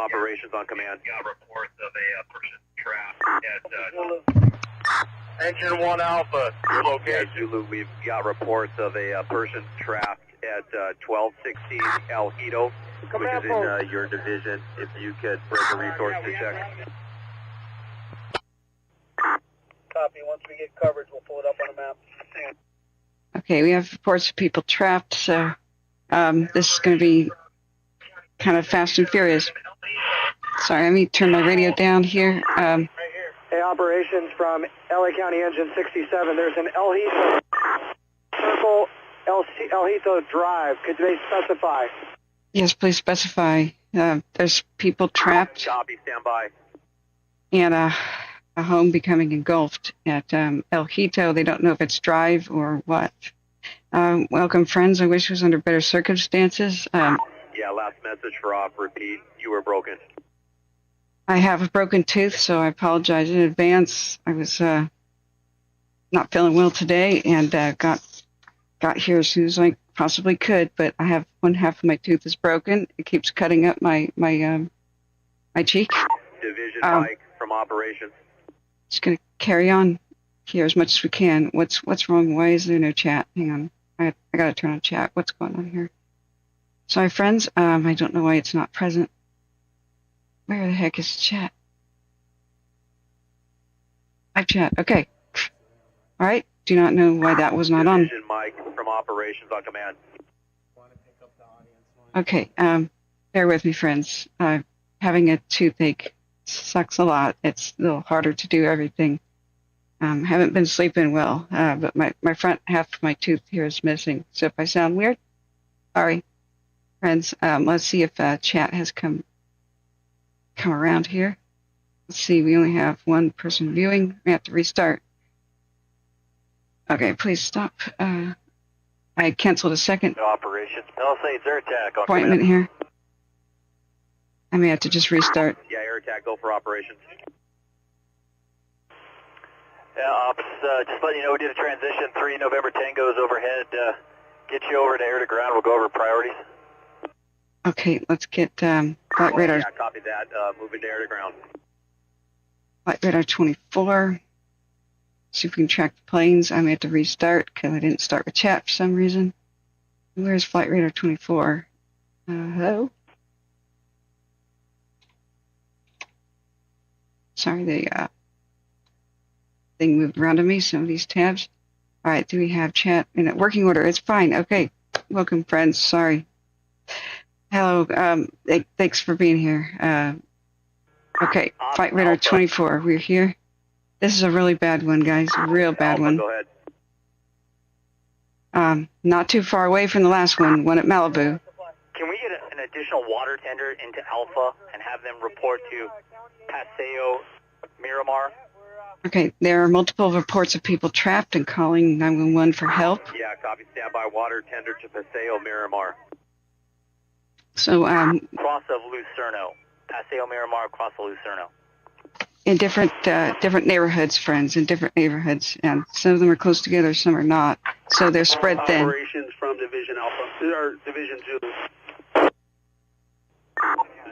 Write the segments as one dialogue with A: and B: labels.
A: operations on command. Got reports of a person trapped at...
B: Engine 1 Alpha, your location.
A: Yeah, Zulu, we've got reports of a person trapped at 1216 El Hito, which is in your division. If you could break a resource to check.
B: Copy. Once we get coverage, we'll pull it up on a map.
C: Okay, we have reports of people trapped, so this is going to be kind of fast and furious. Sorry, let me turn my radio down here.
B: Hey, operations from LA County Engine 67. There's an El Hito Circle El Hito Drive. Could they specify?
C: Yes, please specify. There's people trapped.
A: Copy, stand by.
C: And a home becoming engulfed at El Hito. They don't know if it's drive or what. Welcome, friends. I wish it was under better circumstances.
A: Yeah, last message for off. Repeat. You were broken.
C: I have a broken tooth, so I apologize in advance. I was not feeling well today and got here as soon as I possibly could, but I have one half of my tooth is broken. It keeps cutting up my cheek.
A: Division Mike from operations.
C: Just going to carry on here as much as we can. What's wrong? Why is there no chat? Hang on. I got to turn on chat. What's going on here? Sorry, friends. I don't know why it's not present. Where the heck is the chat? Live chat. Okay. All right. Do not know why that was not on.
A: Division Mike from operations on command.
C: Okay. Bear with me, friends. Having a toothache sucks a lot. It's a little harder to do everything. Haven't been sleeping well, but my front half of my tooth here is missing. So if I sound weird, sorry, friends. Let's see if chat has come around here. Let's see. We only have one person viewing. We have to restart. Okay, please stop. I canceled a second
A: Operations. Pallisades air attack on
C: appointment
A: command.
C: here. I may have to just restart.
A: Yeah, air attack. Go for operations. Yeah, ops. Just letting you know we did a transition. 3 November Tangos overhead. Get you over to air to ground. We'll go over priorities.
C: Okay, let's get flight radar.
A: Yeah, copy that. Moving to air to ground.
C: Flight radar 24. See if we can track the planes. I may have to restart because I didn't start with chat for some reason. Where's flight radar 24? Hello? Sorry, the thing moved around to me, some of these tabs. All right, do we have chat in a working order? It's fine. Okay. Welcome, friends. Sorry. Hello. Thanks for being here. Okay, flight radar 24. We're here. This is a really bad one, guys. A real bad one.
A: Go ahead.
C: Not too far away from the last one at Malibu.
D: Can we get an additional water tender into Alpha and have them report to Paseo, Miramar?
C: Okay, there are multiple reports of people trapped and calling 911 for help.
A: Yeah, copy. Standby water tender to Paseo, Miramar.
C: So,
D: Cross of Lucerno. Paseo, Miramar, cross of Lucerno.
C: in different neighborhoods, friends, in different neighborhoods, and some of them are close together, some are not. So they're spread thin.
B: Operations from Division Alpha, or Division Zulu.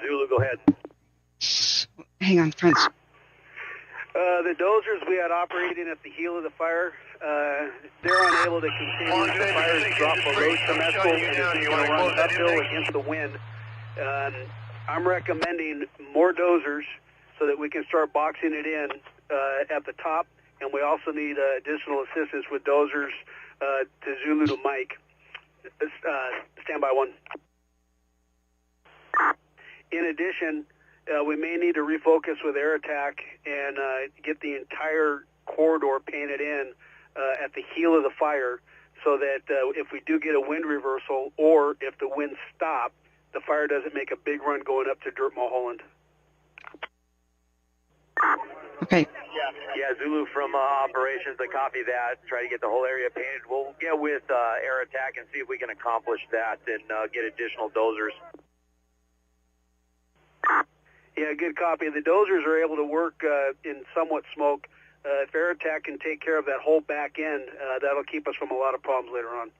A: Zulu, go ahead.
C: Hang on, friends.
B: The dozers we had operating at the heel of the fire, they're unable to continue. The fire has dropped below Temescal and is going to run uphill against the wind. I'm recommending more dozers so that we can start boxing it in at the top, and we also need additional assistance with dozers to Zulu to Mike. Standby 1. In addition, we may need to refocus with air attack and get the entire corridor painted in at the heel of the fire so that if we do get a wind reversal or if the winds stop, the fire doesn't make a big run going up to Dirt Mulholland.
C: Okay.
A: Yeah, Zulu from operations, I copy that. Try to get the whole area painted. We'll get with air attack and see if we can accomplish that and get additional dozers.
B: Yeah, good copy. The dozers are able to work in somewhat smoke. If air attack can take care of that whole back end, that'll keep us from a lot of problems later on.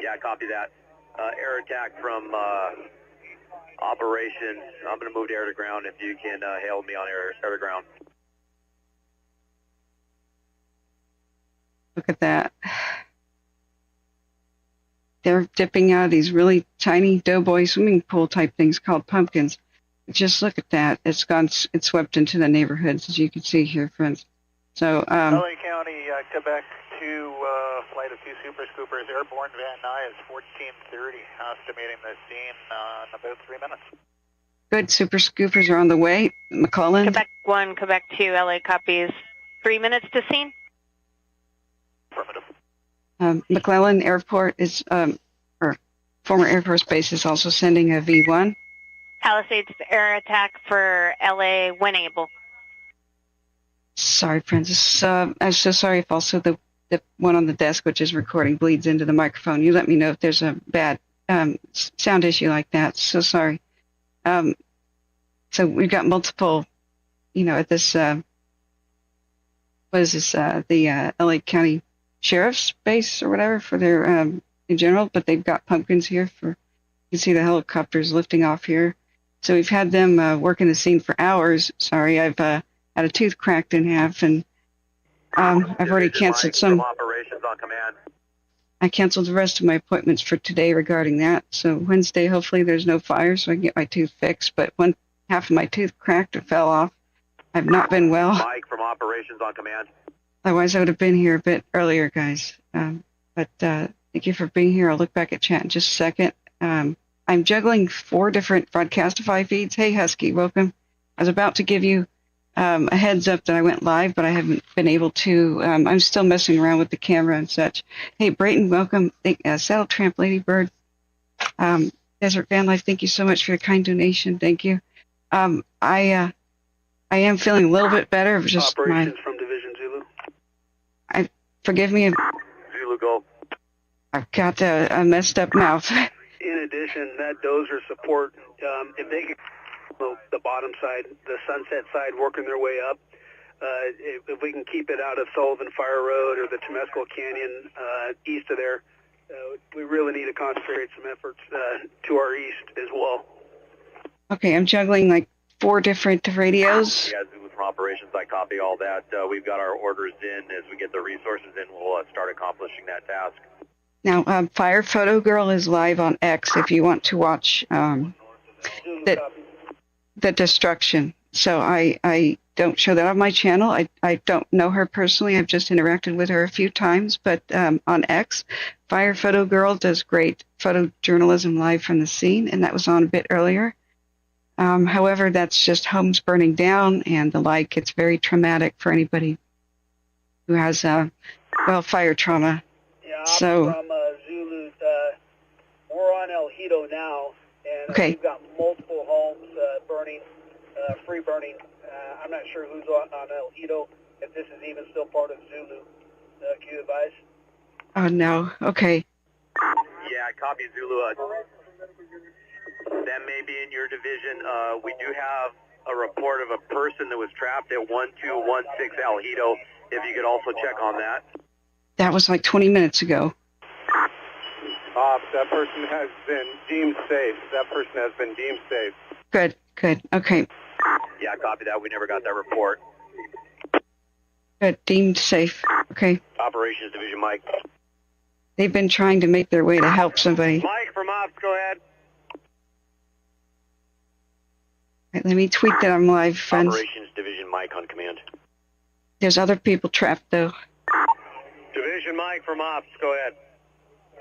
A: Yeah, copy that. Air attack from operations. I'm going to move to air to ground if you can hail me on air to ground.
C: Look at that. They're dipping out of these really tiny doughboy swimming pool type things called pumpkins. Just look at that. It's swept into the neighborhoods, as you can see here, friends. So,
D: LA County, Quebec 2, flight of 2 Super Scoopers, airborne Van Nuys is 1430, estimating the scene in about 3 minutes.
C: Good, Super Scoopers are on the way. McClellan?
E: Quebec 1, Quebec 2, LA copies. 3 minutes to scene?
D: Affirmative.
C: McClellan Airport is, or former Air Force Base is also sending a V1.
E: Palisades air attack for LA when able.
C: Sorry, Francis. I'm so sorry if also the one on the desk, which is recording, bleeds into the microphone. You let me know if there's a bad sound issue like that. So sorry. So we've got multiple, at this, what is this, the LA County Sheriff's Base or whatever for their, in general, but they've got pumpkins here you can see the helicopters lifting off here. So we've had them working the scene for hours. Sorry, I've had a tooth cracked in half, and I've already canceled some.
A: Operations on command.
C: I canceled the rest of my appointments for today regarding that. So Wednesday, hopefully there's no fire so I can get my tooth fixed. But one half of my tooth cracked or fell off. I've not been well.
A: Mike from operations on command.
C: Otherwise, I would have been here a bit earlier, guys. But thank you for being here. I'll look back at chat in just a second. I'm juggling 4 different Broadcastify feeds. Hey, Husky, welcome. I was about to give you a heads up that I went live, but I haven't been able to. I'm still messing around with the camera and such. Hey, Brayton, welcome. Saddle Tramp Ladybird. Desert Van Life, thank you so much for your kind donation. Thank you. I am feeling a little bit better. Just
B: operations from Division Zulu.
C: Forgive me.
A: Zulu go.
C: I've got a messed up mouth.
B: In addition, that dozer support, if they could, the bottom side, the Sunset side, working their way up, if we can keep it out of Sullivan Fire Road or the Temescal Canyon east of there, we really need to concentrate some efforts to our east as well.
C: Okay, I'm juggling like 4 different radios.
A: Yeah, Zulu from operations, I copy all that. We've got our orders in. As we get the resources in, we'll start accomplishing that task.
C: Now, Fire Photo Girl is live on X if you want to watch the destruction. So I don't show that on my channel. I don't know her personally. I've just interacted with her a few times. But on X, Fire Photo Girl does great photojournalism live from the scene, and that was on a bit earlier. However, that's just homes burning down and the like. It's very traumatic for anybody who has, fire trauma.
B: Yeah, I'm
C: so,
B: from Zulu. We're on El Hito now, and
C: okay.
B: We've got multiple homes burning, free burning. I'm not sure who's on El Hito, if this is even still part of Zulu. Can you advise?
C: Oh, no. Okay.
A: Yeah, copy Zulu. That may be in your division. We do have a report of a person that was trapped at 1216 El Hito. If you could also check on that.
C: That was like 20 minutes ago.
F: That person has been deemed safe.
C: Good. Okay.
A: Yeah, copy that. We never got that report.
C: Good. Deemed safe. Okay.
A: Operations Division, Mike.
C: They've been trying to make their way to help somebody.
A: Mike from Ops, go ahead.
C: Right, let me tweet that I'm live, friends.
A: Operations Division, Mike on command.
C: There's other people trapped, though.
A: Division Mike from Ops, go ahead.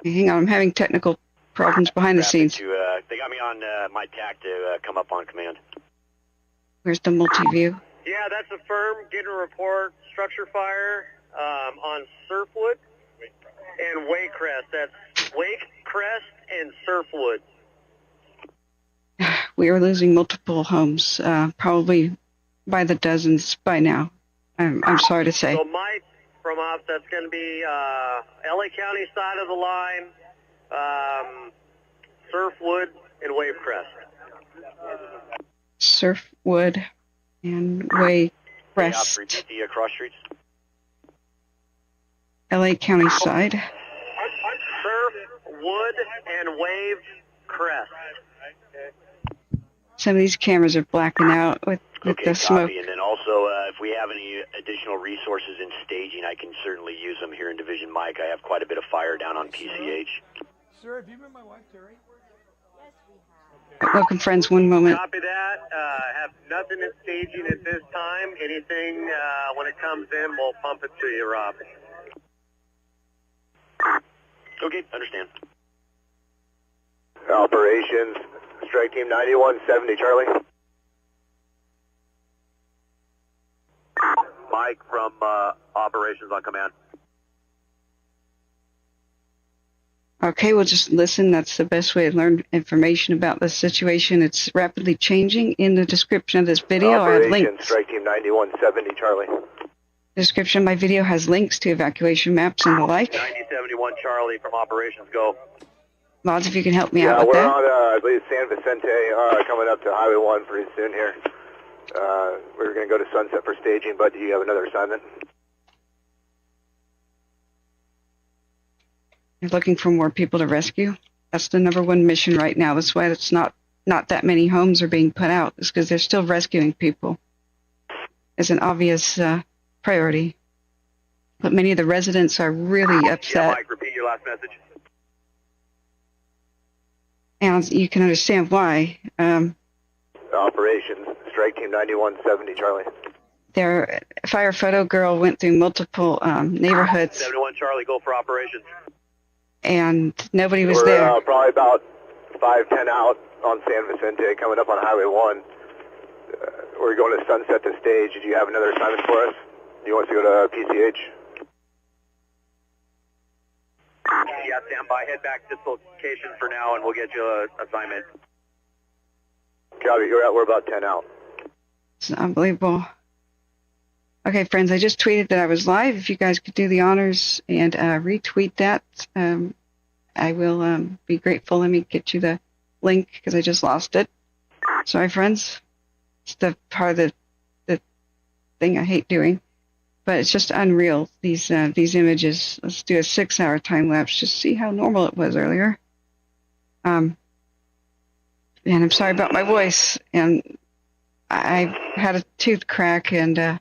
C: Hang on, I'm having technical problems behind the scenes.
A: They got me on my TAC to come up on command.
C: Where's the multi-view?
A: Yeah, that's a firm. Getting a report. Structure fire on Surfwood and Wake Crest. That's Wake Crest and Surfwood.
C: We are losing multiple homes, probably by the dozens by now. I'm sorry to say.
A: So Mike from Ops, that's going to be LA County side of the line, Surfwood and Wave Crest.
C: Surfwood and Wave Crest.
A: The cross streets.
C: LA County side.
A: Surfwood and Wave Crest.
C: some of these cameras are blacking out with
G: Okay,
C: the smoke.
G: copy. And then also, if we have any additional resources in staging, I can certainly use them here in Division Mike. I have quite a bit of fire down on PCH.
H: Sir, have you met my wife, Terry?
C: Welcome, friends. One moment.
F: Copy that. Have nothing in staging at this time. Anything when it comes in, we'll pump it to you, Rob.
G: Okay, understand.
F: Operations, strike team 9170, Charlie.
A: Mike from operations on command.
C: Okay, we'll just listen. That's the best way to learn information about the situation. It's rapidly changing. In the description of this video, I have
F: Operations,
C: links.
F: strike team 9170, Charlie.
C: The description of my video has links to evacuation maps and the like.
A: 9071 Charlie from operations, go.
C: Mods, if you can help me out
F: Yeah,
C: with
F: we're
C: that.
F: on, I believe, San Vicente, coming up to Highway 1 pretty soon here. We're going to go to Sunset for staging, but do you have another assignment?
C: You're looking for more people to rescue. That's the #1 mission right now. That's why it's not that many homes are being put out. It's because they're still rescuing people. It's an obvious priority. But many of the residents are really
A: Yeah,
C: upset.
A: Mike, repeat your last message.
C: And you can understand why.
F: Operations, strike team 9170, Charlie.
C: Their fire photo girl went through multiple neighborhoods,
A: 71 Charlie, go for operations.
C: and nobody was
F: We're
C: there.
F: probably about 5-10 out on San Vicente, coming up on Highway 1. We're going to Sunset to stage. Did you have another assignment for us? You want us to go to PCH?
A: Yeah, stand by. Head back to this location for now, and we'll get you an assignment.
F: Copy, we're about 10 out.
C: It's unbelievable. Okay, friends, I just tweeted that I was live. If you guys could do the honors and retweet that, I will be grateful. Let me get you the link because I just lost it. Sorry, friends. It's the part of the thing I hate doing. But it's just unreal, these images. Let's do a 6-hour time lapse. Just see how normal it was earlier. And I'm sorry about my voice. And I had a tooth crack, and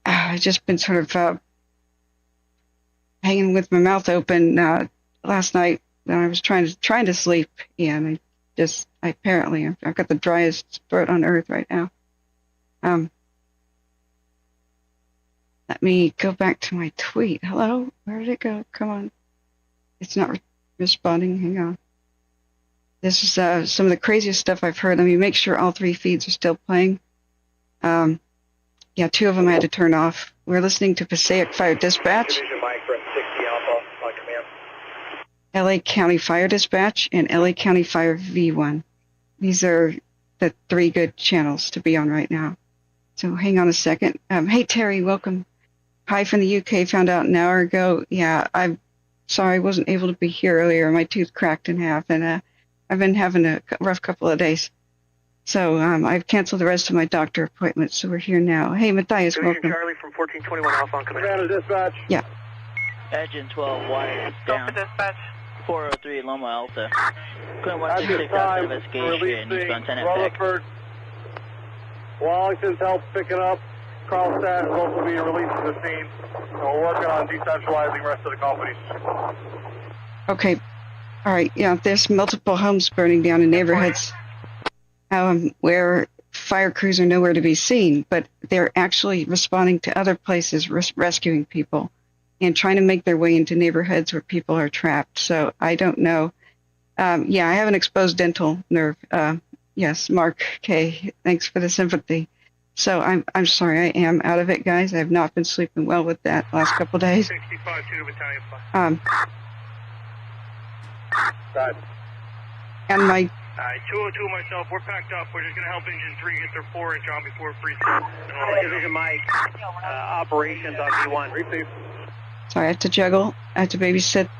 C: I've just been sort of hanging with my mouth open last night when I was trying to sleep, and I've got the driest throat on earth right now. Let me go back to my tweet. Hello? Where did it go? Come on. It's not responding. Hang on. This is some of the craziest stuff I've heard. Let me make sure all 3 feeds are still playing. Yeah, 2 of them I had to turn off. We're listening to Passaic Fire Dispatch,
F: Division Mike from 60 Alpha on command.
C: LA County Fire Dispatch, and LA County Fire V1. These are the 3 good channels to be on right now. So hang on a second. Hey, Terry, welcome. Hi from the UK, found out an hour ago. Yeah, I'm sorry I wasn't able to be here earlier. My tooth cracked in half, and I've been having a rough couple of days. So I've canceled the rest of my doctor appointments, so we're here now. Hey, Matthias, welcome.
F: Charlie from 1421 Alpha on command. Dispatch.
C: Yeah.
I: Engine 12 wires down.
D: Dispatch.
I: 403 Loma Alpha. Current 126 out of investigation. Eastbound 10 at Beck.
F: Wellington's help picking up. Carlstadt is also being released to the scene. We're working on decentralizing the rest of the companies.
C: Okay. All right. Yeah, there's multiple homes burning down in neighborhoods where fire crews are nowhere to be seen, but they're actually responding to other places, rescuing people, and trying to make their way into neighborhoods where people are trapped. So I don't know. Yeah, I have an exposed dental nerve. Yes, Mark K. Thanks for the sympathy. So I'm sorry, I am out of it, guys. I have not been sleeping well with that last couple of days.
F: 65 2 Battalion 5.
C: And my
F: 202 myself, we're packed up. We're just going to help Engine 3 get their 4-inch on before it freezes up.
A: Division Mike, operations on V1.
F: Receive.
C: sorry, I have to juggle. I have to babysit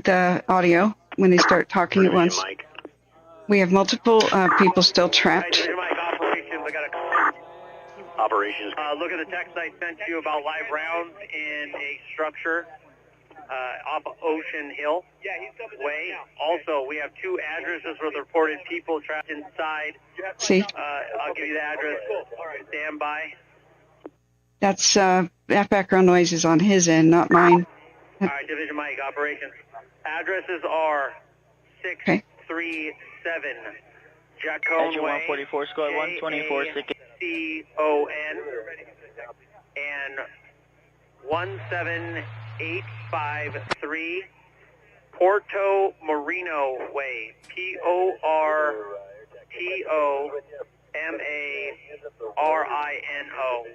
C: the audio when they start talking at once.
G: Mike.
C: We have multiple people still trapped.
A: Division Mike, operations. I got a call.
G: Operations.
A: Look at the text I sent you about live rounds in a structure.
B: off of Ocean Hill Way. Also, we have 2 addresses with reported people trapped inside.
C: See?
B: I'll give you the address. Stand by.
C: That's, that background noise is on his end, not mine.
B: All right, Division Mike, operations. Addresses are 637 Jacone
I: Engine
B: Way,
I: 144, squad 124,
B: Jacon, and 17853 Porto Marino Way, Portomarino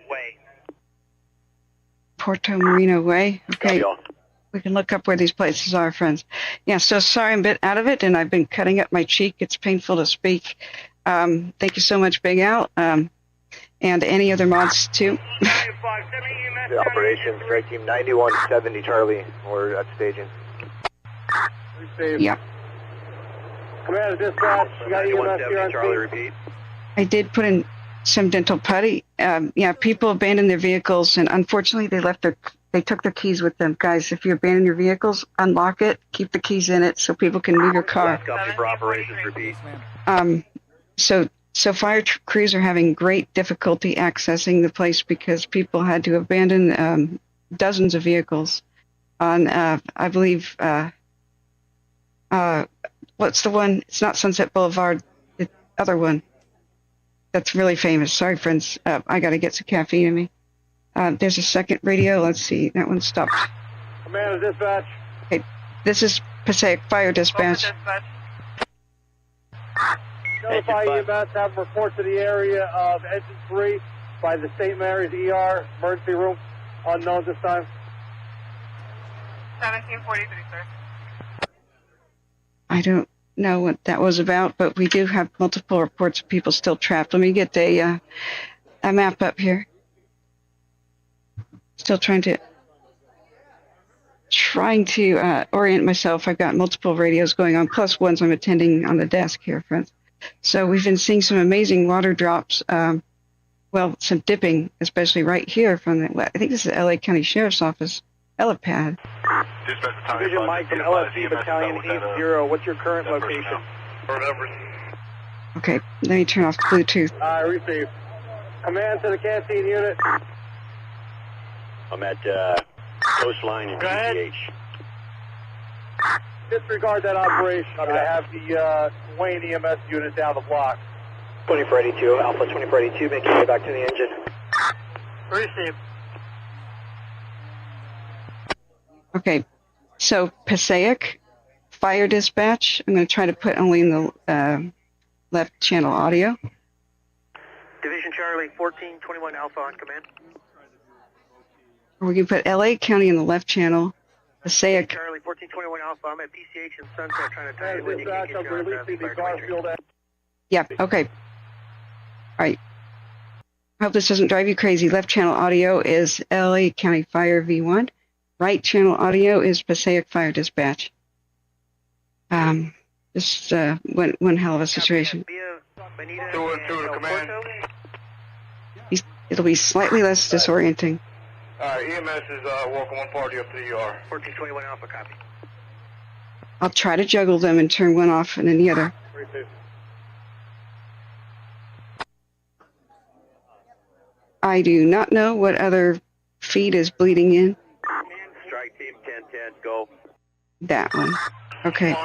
B: Way.
C: Porto Marino Way. Okay. We can look up where these places are, friends. Yeah, so sorry I'm a bit out of it, and I've been cutting up my cheek. It's painful to speak. Thank you so much, Big Al, and any other mods, too.
F: The operation, strike team 9170 Charlie. We're at staging.
C: Yeah.
B: Commander dispatch, you got EMS here on Charlie, repeat.
C: I did put in some dental putty. Yeah, people abandoned their vehicles, and unfortunately they took their keys with them. Guys, if you abandon your vehicles, unlock it, keep the keys in it so people can move your car.
A: For operations, repeat.
C: So fire crews are having great difficulty accessing the place because people had to abandon dozens of vehicles on, I believe, what's the one? It's not Sunset Boulevard, the other one. That's really famous. Sorry, friends. I got to get some caffeine in me. There's a second radio. Let's see. That one stopped.
B: Commander dispatch.
C: Okay. This is Passaic Fire Dispatch.
B: Notify EMS, have a report to the area of Engine 3 by the St. Mary's ER, emergency room, unknown this time.
E: 1743, sir.
C: I don't know what that was about, but we do have multiple reports of people still trapped. Let me get a map up here. Still trying to orient myself. I've got multiple radios going on, plus ones I'm attending on the desk here, friends. So we've been seeing some amazing water drops, well, some dipping, especially right here from I think this is the LA County Sheriff's Office helipad.
B: Division Mike from LSC Battalion 80, what's your current location?
C: Okay, let me turn off the Bluetooth.
B: Receive. Command to the canteen unit.
G: I'm at coastline and PCH.
B: Disregard that operation. I have the Wayne EMS unit down the block.
F: 2482, Alpha 2482, making your way back to the engine.
B: Receive.
C: Okay, so Passaic Fire Dispatch. I'm going to try to put only in the left channel audio.
B: Division Charlie 1421 Alpha on command.
C: We can put LA County in the left channel. Passaic.
B: Charlie 1421 Alpha. I'm at PCH and Sunset trying to tie in with you.
C: Yeah, okay. All right. Hope this doesn't drive you crazy. Left channel audio is LA County Fire V1. Right channel audio is Passaic Fire Dispatch. This one hell of a situation. It'll be slightly less disorienting.
B: EMS is walking 140 up to the ER. 1421 Alpha, copy.
C: I'll try to juggle them and turn one off and then the other. I do not know what other feed is bleeding in.
A: Strike team 1010, go.
C: That one. Okay.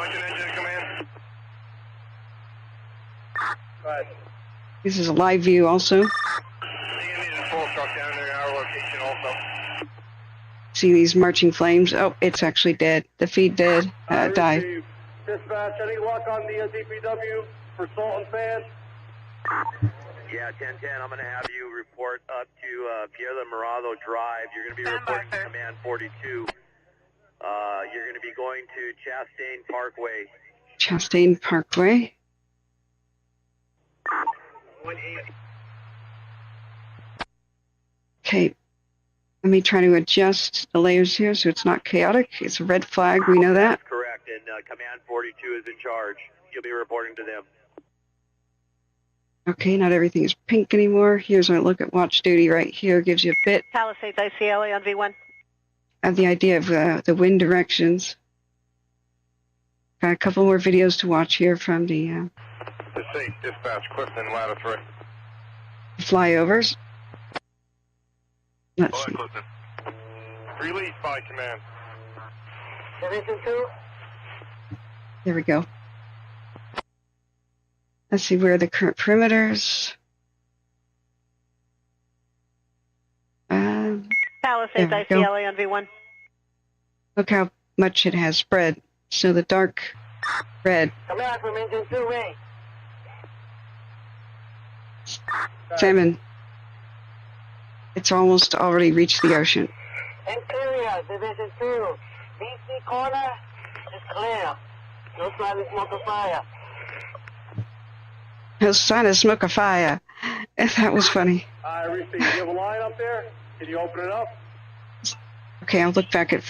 C: This is a live view also. See these marching flames? Oh, it's actually dead. The feed died.
B: Dispatch, any luck on the DPW for Salt and Sand?
A: Yeah, 1010, I'm going to have you report up to Pierre Morado Drive. You're going to be reporting to Command 42. You're going to be going to Chastain Parkway.
C: Chastain Parkway. Okay. Let me try to adjust the layers here so it's not chaotic. It's a red flag, we know that.
A: That's correct, and Command 42 is in charge. You'll be reporting to them.
C: Okay, not everything is pink anymore. Here's our look at watch duty right here. Gives you a bit.
E: Palisades ICLA on V1.
C: have the idea of the wind directions. Got a couple more videos to watch here from the
F: Dispatch, Clifton, ladder 3.
C: flyovers. Let's see.
F: Clifton. Release by command.
D: Division 2.
C: There we go. Let's see where are the current perimeters.
E: Palisades,
C: There we go.
E: ICLA on V1.
C: Look how much it has spread. So the dark red.
D: Command from engine 2 wing.
C: Salmon. It's almost already reached the ocean.
D: Interior, Division 2. BC corner is clear. No sign of smoke or fire.
C: No sign of smoke or fire. That was funny.
B: I received. You have a line up there? Can you open it up?
C: Okay, I'll look back at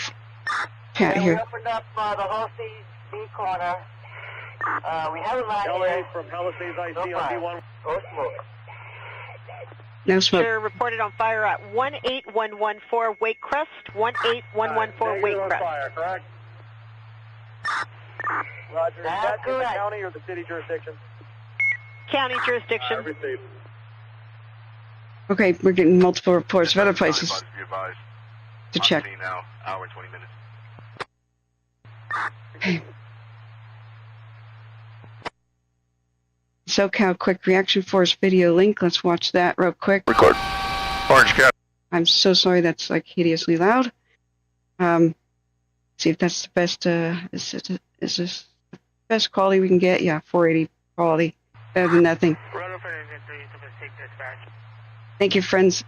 C: Pat
D: We
C: here.
D: opened up the whole B corner. We have a line
B: LA
D: here.
B: from Palisades IC
D: No
B: on
D: fire.
B: B1.
D: No smoke.
C: No smoke.
E: Sure, reported on fire at 18114 Wake Crest. 18114 Wake
B: Negative on
E: Crest.
B: fire, correct? Roger. Is
D: That's
B: that in the
D: correct.
B: county or the city jurisdiction?
E: County jurisdiction.
B: Received.
C: Okay, we're getting multiple reports of other places to check.
F: Now, hour and 20 minutes.
C: Okay. SoCal Quick Reaction Force video link. Let's watch that real quick.
F: Record. Orange Cat.
C: I'm so sorry that's like hideously loud. See if that's the best. Is this the best quality we can get? Yeah, 480 quality. Better than nothing. Thank you, friends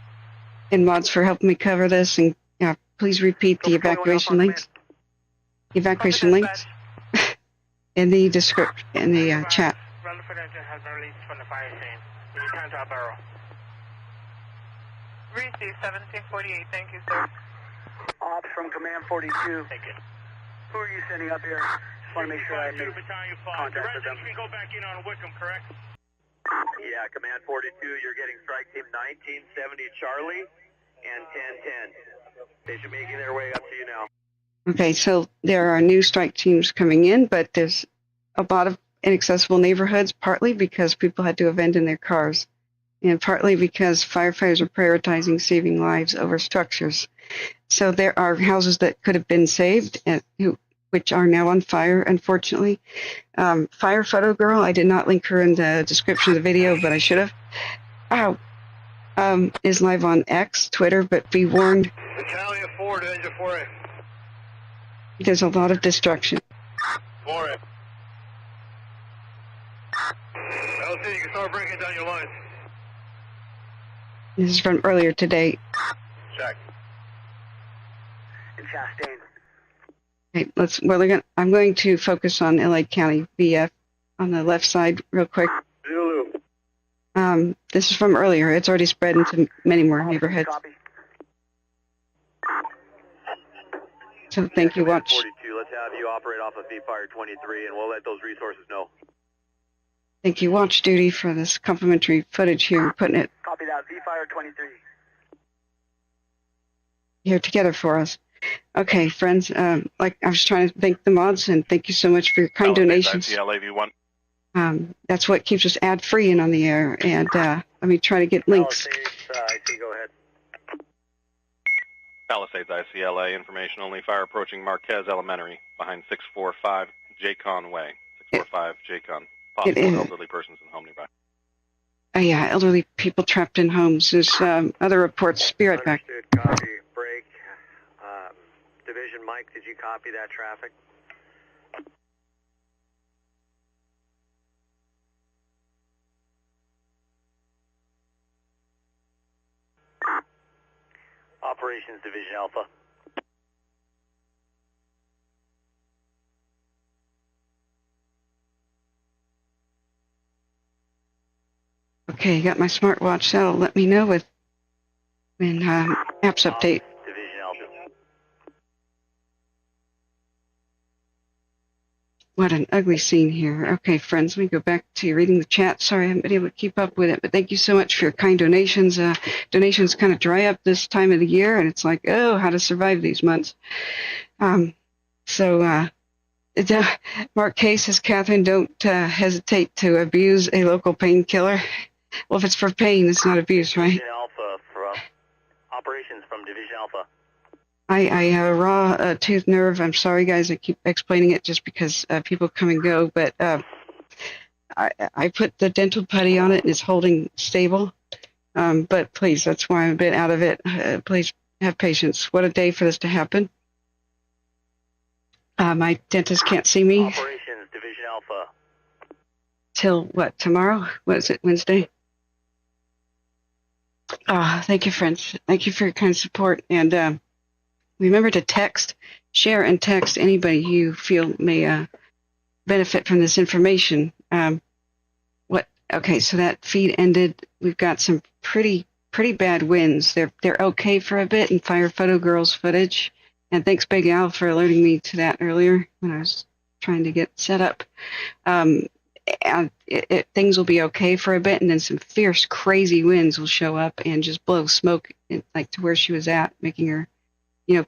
C: and mods, for helping me cover this. And yeah, please repeat the evacuation links. Evacuation links in the description in the chat.
D: Rutherford engine has been released from the fire scene. Return to our barrel. Received 1748. Thank you, sir.
B: Ops from Command 42.
D: Thank you.
B: Who are you sending up here? Just want to make sure I make contact with them.
D: You can go back in on Wickham, correct?
A: Yeah, Command 42, you're getting strike team 1970 Charlie and 1010. They should be making their way up to you now.
C: Okay, so there are new strike teams coming in, but there's a lot of inaccessible neighborhoods, partly because people had to abandon their cars, and partly because firefighters are prioritizing saving lives over structures. So there are houses that could have been saved, and which are now on fire, unfortunately. Fire Photo Girl, I did not link her in the description of the video, but I should have. Is live on X, Twitter, but be warned,
F: Battalion 4 to engine 4A.
C: there's a lot of destruction.
F: 4A. LC, you can start breaking down your lines.
C: This is from earlier today.
F: Check.
B: In Chastain.
C: Okay, I'm going to focus on LA County VF on the left side real quick.
B: Zulu.
C: This is from earlier. It's already spread into many more neighborhoods.
B: Copy.
C: So thank you,
A: Command
C: Watch.
A: 42, let's have you operate off of V-Fire 23, and we'll let those resources know.
C: Thank you, Watch Duty, for this complimentary footage here, putting it
B: Copy that. V-Fire 23.
C: here together for us. Okay, friends, like I was trying to thank the mods, and thank you so much for your kind donations.
F: LAV1.
C: That's what keeps us ad-free and on the air, and let me try to get links.
A: Palisades, I see, go ahead.
J: Palisades, ICLA, information only. Fire approaching Marquez Elementary, behind 645 Jaycon Way. 645 Jaycon. Possible elderly persons in home nearby.
C: Yeah, elderly people trapped in homes. There's other reports. Spirit back.
A: Understood, copy, break. Division Mike, did you copy that traffic? Operations Division Alpha.
C: Okay, got my smartwatch. That'll let me know when apps update.
A: Division Alpha.
C: What an ugly scene here. Okay, friends, let me go back to reading the chat. Sorry, I haven't been able to keep up with it, but thank you so much for your kind donations. Donations kind of dry up this time of the year, and it's like, oh, how to survive these months. Mark K says, Catherine, don't hesitate to abuse a local painkiller. Well, if it's for pain, it's not abuse, right?
A: Division Alpha from operations from Division Alpha.
C: I have a raw tooth nerve. I'm sorry, guys. I keep explaining it just because people come and go. But I put the dental putty on it, and it's holding stable. But please, that's why I'm a bit out of it. Please have patience. What a day for this to happen. My dentist can't see me.
A: Operations, Division Alpha.
C: Till what, tomorrow? What is it, Wednesday? Thank you, friends. Thank you for your kind support. And remember to share and text anybody you feel may benefit from this information. Okay, so that feed ended. We've got some pretty bad winds. They're okay for a bit in Fire Photo Girls footage. And thanks, Big Al, for alerting me to that earlier when I was trying to get set up. And things will be okay for a bit, and then some fierce, crazy winds will show up and just blow smoke like to where she was at, making her,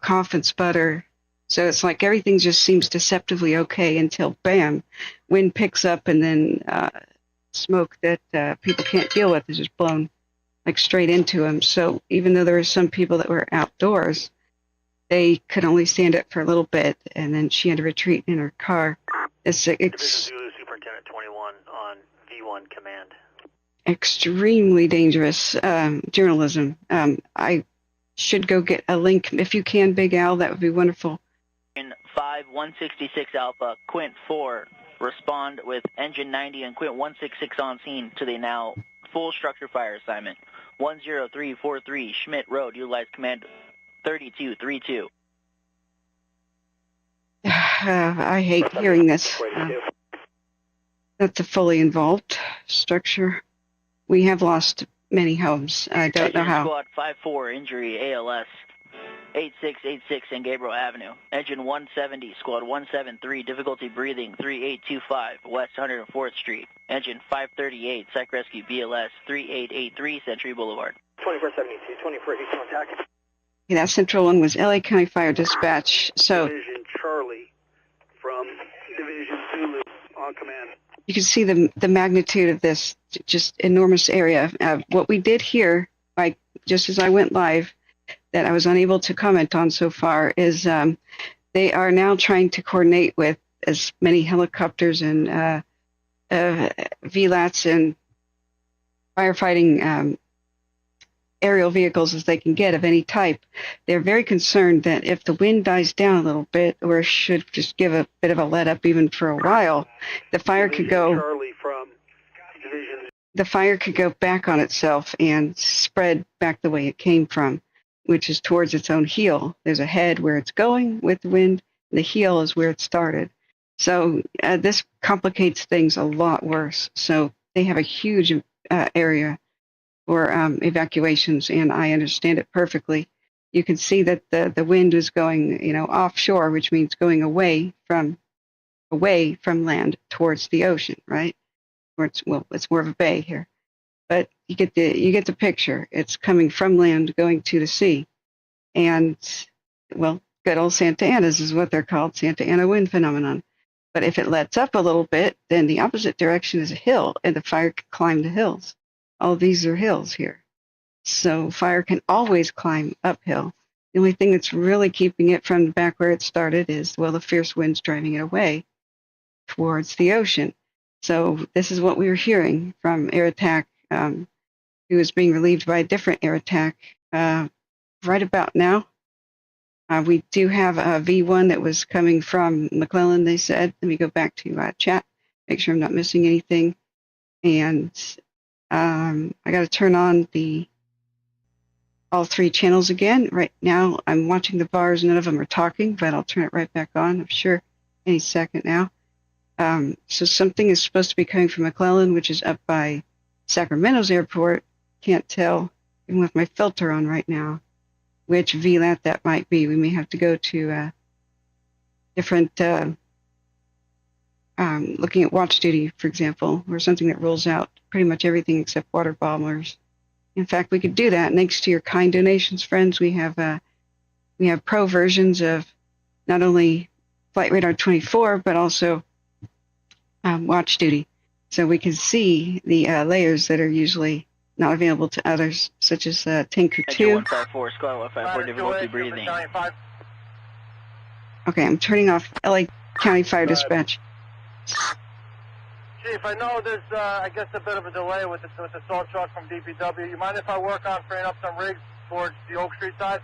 C: cough and sputter. So it's like everything just seems deceptively okay until, bam, wind picks up, and then smoke that people can't deal with is just blown like straight into them. So even though there were some people that were outdoors, they could only stand it for a little bit, and then she had to retreat in her car.
A: Division Zulu Superintendent 21 on V1 command.
C: Extremely dangerous journalism. I should go get a link. If you can, Big Al, that would be wonderful.
I: In 5166 Alpha, Quint 4, respond with engine 90 and Quint 166 on scene to the now full structure fire assignment. 10343 Schmidt Road, utilize command 3232.
C: I hate hearing this. That's a fully involved structure. We have lost many homes. I don't know how.
I: Squad 54, injury ALS 8686 in Gabriel Avenue. Engine 170, Squad 173, difficulty breathing 3825 West 104th Street. Engine 538, Psych Rescue BLS 3883 Century Boulevard.
A: 2472, 24 Eaton attack.
C: That central one was LA County Fire Dispatch. So
B: Division Charlie from Division Zulu on command.
C: You can see the magnitude of this just enormous area. What we did here, just as I went live, that I was unable to comment on so far, is they are now trying to coordinate with as many helicopters and VLATs and firefighting aerial vehicles as they can get of any type. They're very concerned that if the wind dies down a little bit, or should just give a bit of a let up even for a while, the fire could go.
B: Charlie from Division.
C: The fire could go back on itself and spread back the way it came from, which is towards its own heel. There's a head where it's going with the wind. The heel is where it started. So this complicates things a lot worse. So they have a huge area for evacuations, and I understand it perfectly. You can see that the wind is going, offshore, which means going away from land towards the ocean, right? It's more of a bay here, but you get the picture. It's coming from land, going to the sea, and good old Santa Ana's is what they're called, Santa Ana wind phenomenon. But if it lets up a little bit, then the opposite direction is a hill, and the fire can climb the hills. All these are hills here. So fire can always climb uphill. The only thing that's really keeping it from back where it started is, the fierce winds driving it away towards the ocean. So this is what we were hearing from air attack, who is being relieved by a different air attack right about now. We do have a V1 that was coming from McClellan, they said. Let me go back to chat, make sure I'm not missing anything. And I got to turn on all three channels again. Right now, I'm watching the bars. None of them are talking, but I'll turn it right back on, I'm sure, any second now. So something is supposed to be coming from McClellan, which is up by Sacramento's airport. Can't tell, even with my filter on right now, which VLAT that might be. We may have to go to different looking at watch duty, for example, or something that rolls out pretty much everything except water bombers. In fact, we could do that next to your kind donations, friends. We have pro versions of not only Flight Radar 24, but also watch duty. So we can see the layers that are usually not available to others, such as Tanker 2.
I: 154, Squad 154, difficulty breathing.
C: Okay, I'm turning off LA County Fire Dispatch.
K: Chief, I know there's, I guess, a bit of a delay with the salt truck from DPW. You mind if I work on freeing up some rigs towards the Oak Street side?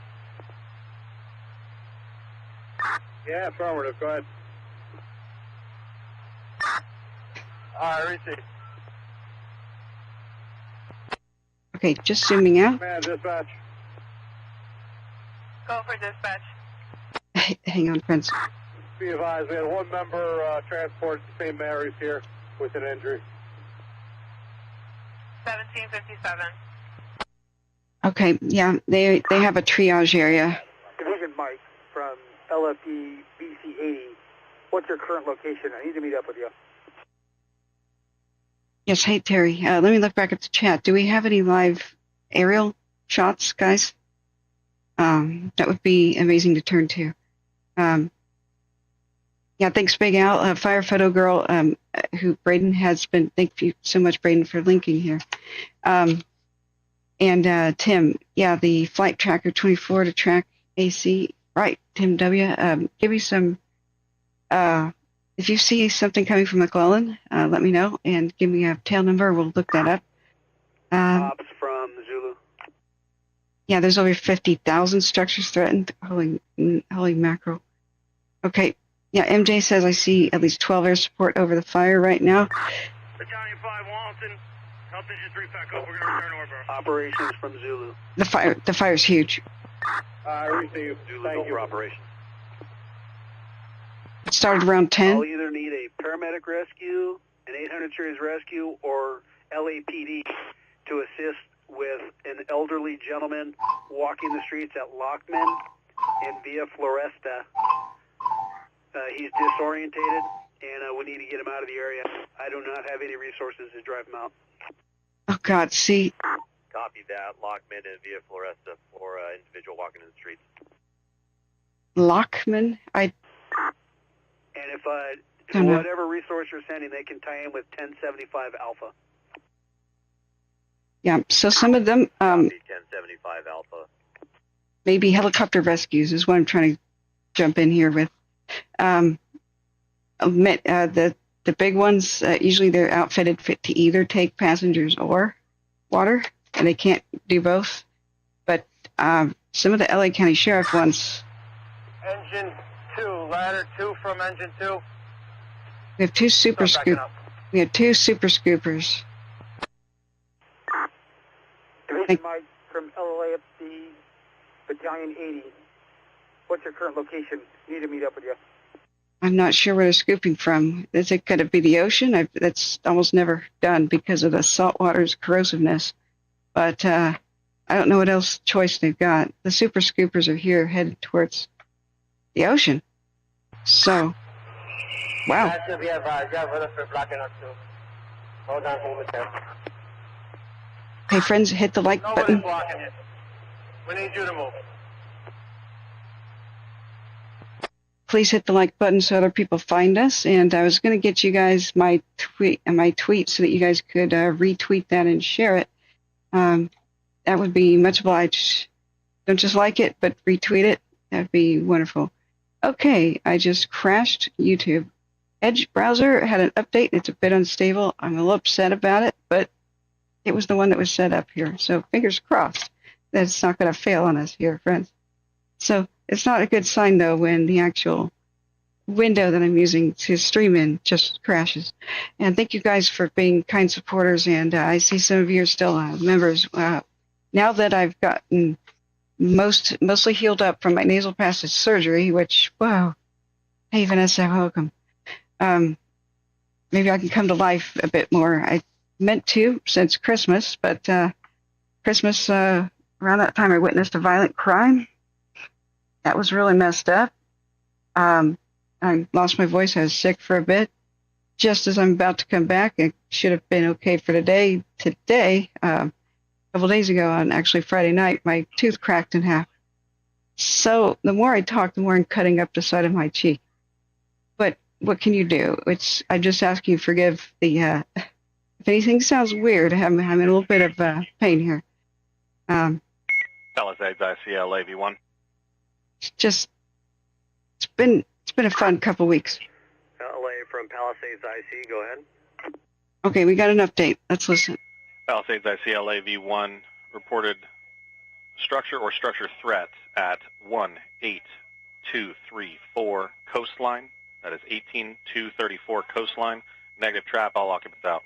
B: Yeah, affirmative. Go ahead.
K: All right, receive.
C: Okay, just zooming out.
K: Man, dispatch.
E: Go for dispatch.
C: Hang on, friends.
K: Be advised, we had one member transport to St. Mary's here with an injury.
E: 1757.
C: Okay, yeah, they have a triage area.
B: Division Mike from LFD BC 80. What's your current location? I need to meet up with you.
C: Yes, hey, Terry. Let me look back at the chat. Do we have any live aerial shots, guys? That would be amazing to turn to. Yeah, thanks, Big Al. Fire Photo Girl, who Braden has been, thank you so much, Braden, for linking here. And Tim, yeah, the Flight Tracker 24 to track AC. Right, Tim W. Give me some, if you see something coming from McClellan, let me know and give me a tail number. We'll look that up.
B: Ops from Zulu.
C: Yeah, there's over 50,000 structures threatened. Holy mackerel. Okay. Yeah, MJ says I see at least 12 air support over the fire right now.
K: Battalion 5, Walton. Health engine 3 back up. We're going to return over.
B: Operations from Zulu.
C: The fire's huge.
K: I receive.
B: Zulu over operation.
C: It started around 10.
B: I'll either need a paramedic rescue, an 800 series rescue, or LAPD to assist with an elderly gentleman walking the streets at Lockman and Via Floresta. He's disorientated, and we need to get him out of the area. I do not have any resources to drive him out.
C: Oh, God, see.
A: Copy that. Lockman and Via Floresta for individual walking in the streets.
C: Lockman?
B: And if whatever resource you're sending, they can tie in with 1075 Alpha.
C: Yeah, so some of them,
A: 1075 Alpha.
C: maybe helicopter rescues is what I'm trying to jump in here with. The big ones, usually they're outfitted to either take passengers or water, and they can't do both. But some of the LA County Sheriff ones.
K: Engine 2, ladder 2 from engine 2.
C: We have two super scoopers.
B: Division Mike from LAFC Battalion 80. What's your current location? Need to meet up with you.
C: I'm not sure where they're scooping from. Could it be the ocean? That's almost never done because of the saltwater's corrosiveness. But I don't know what else choice they've got. The super scoopers are here headed towards the ocean. So, wow. Hey, friends, hit the like button.
K: Blocking it. We need you to move.
C: Please hit the like button so other people find us. And I was going to get you guys my tweet so that you guys could retweet that and share it. That would be much obliged. Don't just like it, but retweet it. That'd be wonderful. Okay, I just crashed YouTube. Edge browser had an update. It's a bit unstable. I'm a little upset about it, but it was the one that was set up here. So fingers crossed that it's not going to fail on us here, friends. So it's not a good sign, though, when the actual window that I'm using to stream in just crashes. And thank you guys for being kind supporters. And I see some of you are still members. Now that I've gotten mostly healed up from my nasal passage surgery, which, wow, hey, Vanessa, welcome. Maybe I can come to life a bit more. I meant to since Christmas, but Christmas, around that time, I witnessed a violent crime. That was really messed up. I lost my voice. I was sick for a bit. just as I'm about to come back, it should have been okay for today. Today, a couple days ago, on actually Friday night, my tooth cracked in half. So the more I talk, the more I'm cutting up the side of my cheek. But what can you do? I just ask you forgive the. If anything sounds weird, I'm in a little bit of pain here.
J: Palisades, ICL, AV1.
C: It's been a fun couple weeks.
A: LA from Palisades IC, go ahead.
C: Okay, we got an update. Let's listen.
J: Palisades, ICL, AV1 reported structure or structure threat at 18234 coastline. That is 18234 coastline. Negative trap, all occupants out.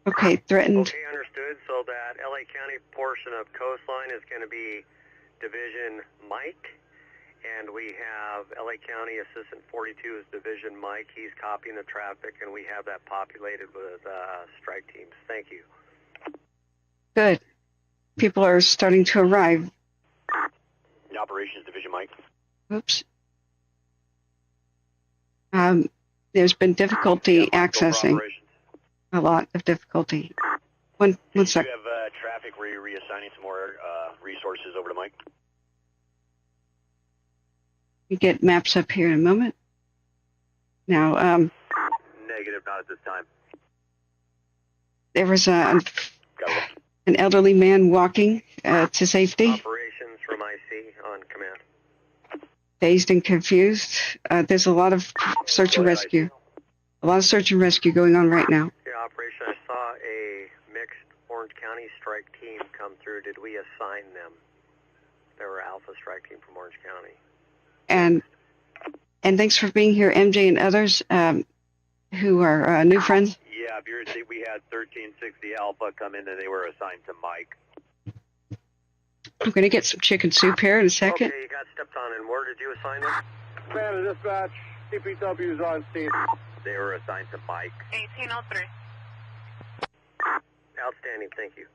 C: Okay, threatened.
A: Okay, understood. So that LA County portion of coastline is going to be Division Mike, and we have LA County Assistant 42 is Division Mike. He's copying the traffic, and we have that populated with strike teams. Thank you.
C: Good. People are starting to arrive.
G: Operations Division Mike.
C: Oops. There's been difficulty accessing. A lot of difficulty. One sec.
G: Do you have traffic where you're reassigning some more resources over to Mike?
C: We get maps up here in a moment. Now,
A: Negative, not at this time.
C: There was an elderly man walking to safety.
A: Operations from IC on command.
C: Dazed and confused. There's a lot of search and rescue. A lot of search and rescue going on right now.
A: Yeah, operation. I saw a mixed Orange County strike team come through. Did we assign them? They were Alpha strike team from Orange County.
C: And thanks for being here, MJ and others who are new friends.
A: Yeah, we had 1360 Alpha come in and they were assigned to Mike.
C: I'm going to get some chicken soup here in a second.
A: Okay, you got stepped on. And where did you assign them?
K: Command dispatch, DPW is on scene.
A: They were assigned to Mike.
E: 1803.
A: Outstanding, thank you.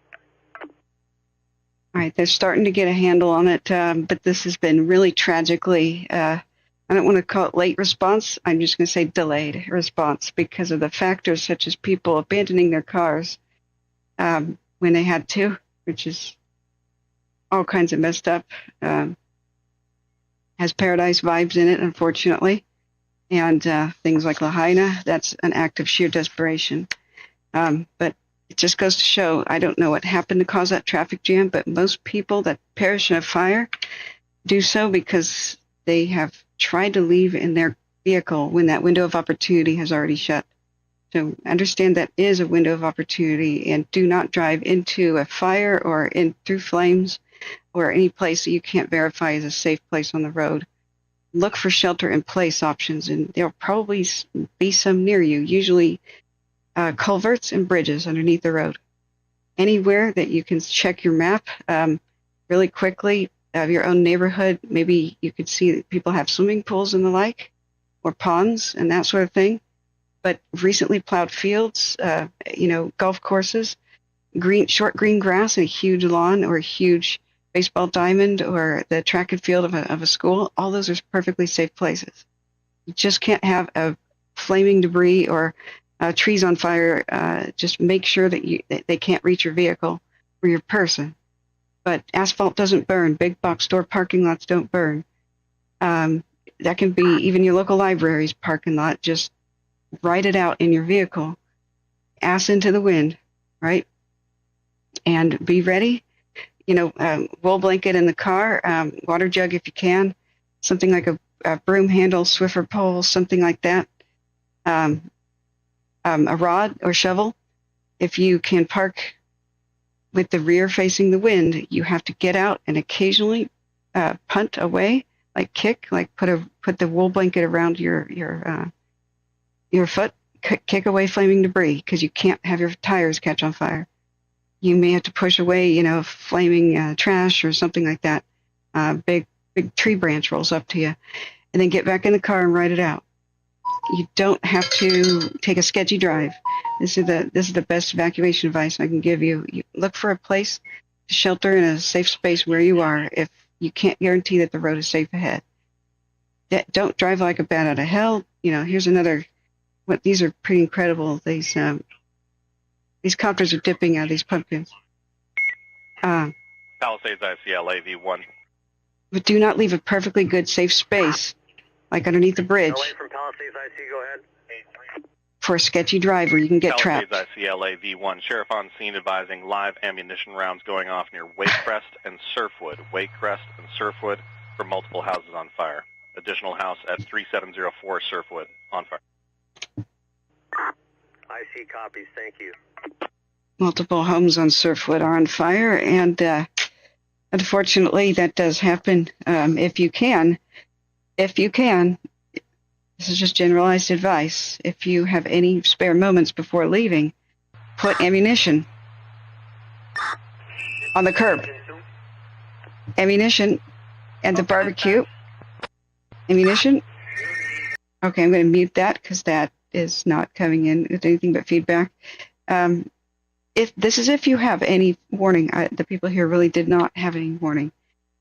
C: All right, they're starting to get a handle on it, but this has been really tragically, I don't want to call it late response, I'm just going to say delayed response because of the factors such as people abandoning their cars when they had to, which is all kinds of messed up. Has Paradise vibes in it, unfortunately. And things like Lahaina, that's an act of sheer desperation. But it just goes to show, I don't know what happened to cause that traffic jam, but most people that perish in a fire do so because they have tried to leave in their vehicle when that window of opportunity has already shut. So understand that is a window of opportunity, and do not drive into a fire or in through flames or any place that you can't verify is a safe place on the road. Look for shelter-in-place options, and there'll probably be some near you, usually culverts and bridges underneath the road. Anywhere that you can check your map really quickly of your own neighborhood. Maybe you could see that people have swimming pools and the like, or ponds and that sort of thing. But recently plowed fields, golf courses, short green grass and a huge lawn or a huge baseball diamond or the track and field of a school, all those are perfectly safe places. You just can't have a flaming debris or trees on fire. Just make sure that they can't reach your vehicle or your person. But asphalt doesn't burn. Big box store parking lots don't burn. That can be even your local library's parking lot. Just write it out in your vehicle. Ass into the wind, right? And be ready. Wool blanket in the car, water jug if you can, something like a broom handle, Swiffer pole, something like that. A rod or shovel. If you can park with the rear facing the wind, you have to get out and occasionally punt away, like kick, like put the wool blanket around your foot, kick away flaming debris because you can't have your tires catch on fire. You may have to push away, flaming trash or something like that. Big tree branch rolls up to you, and then get back in the car and ride it out. You don't have to take a sketchy drive. This is the best evacuation advice I can give you. You look for a place to shelter in a safe space where you are if you can't guarantee that the road is safe ahead. Don't drive like a bat out of hell. Here's another these are pretty incredible. These copters are dipping out of these pumpkins.
J: Palisades ICL AV1.
C: But do not leave a perfectly good, safe space, like underneath the bridge,
A: LA from Palisades IC, go ahead.
C: for a sketchy drive where you can get
J: Palisades
C: trapped.
J: ICL AV1. Sheriff on scene advising live ammunition rounds going off near Crest and Surfwood. Crest and Surfwood for multiple houses on fire. Additional house at 3704 Surfwood on fire.
A: IC copies, thank you.
C: Multiple homes on Surfwood are on fire, and unfortunately that does happen. If you can, this is just generalized advice. If you have any spare moments before leaving, put ammunition on the curb. Ammunition and the barbecue. Ammunition. Okay, I'm going to mute that because that is not coming in with anything but feedback. If you have any warning, the people here really did not have any warning.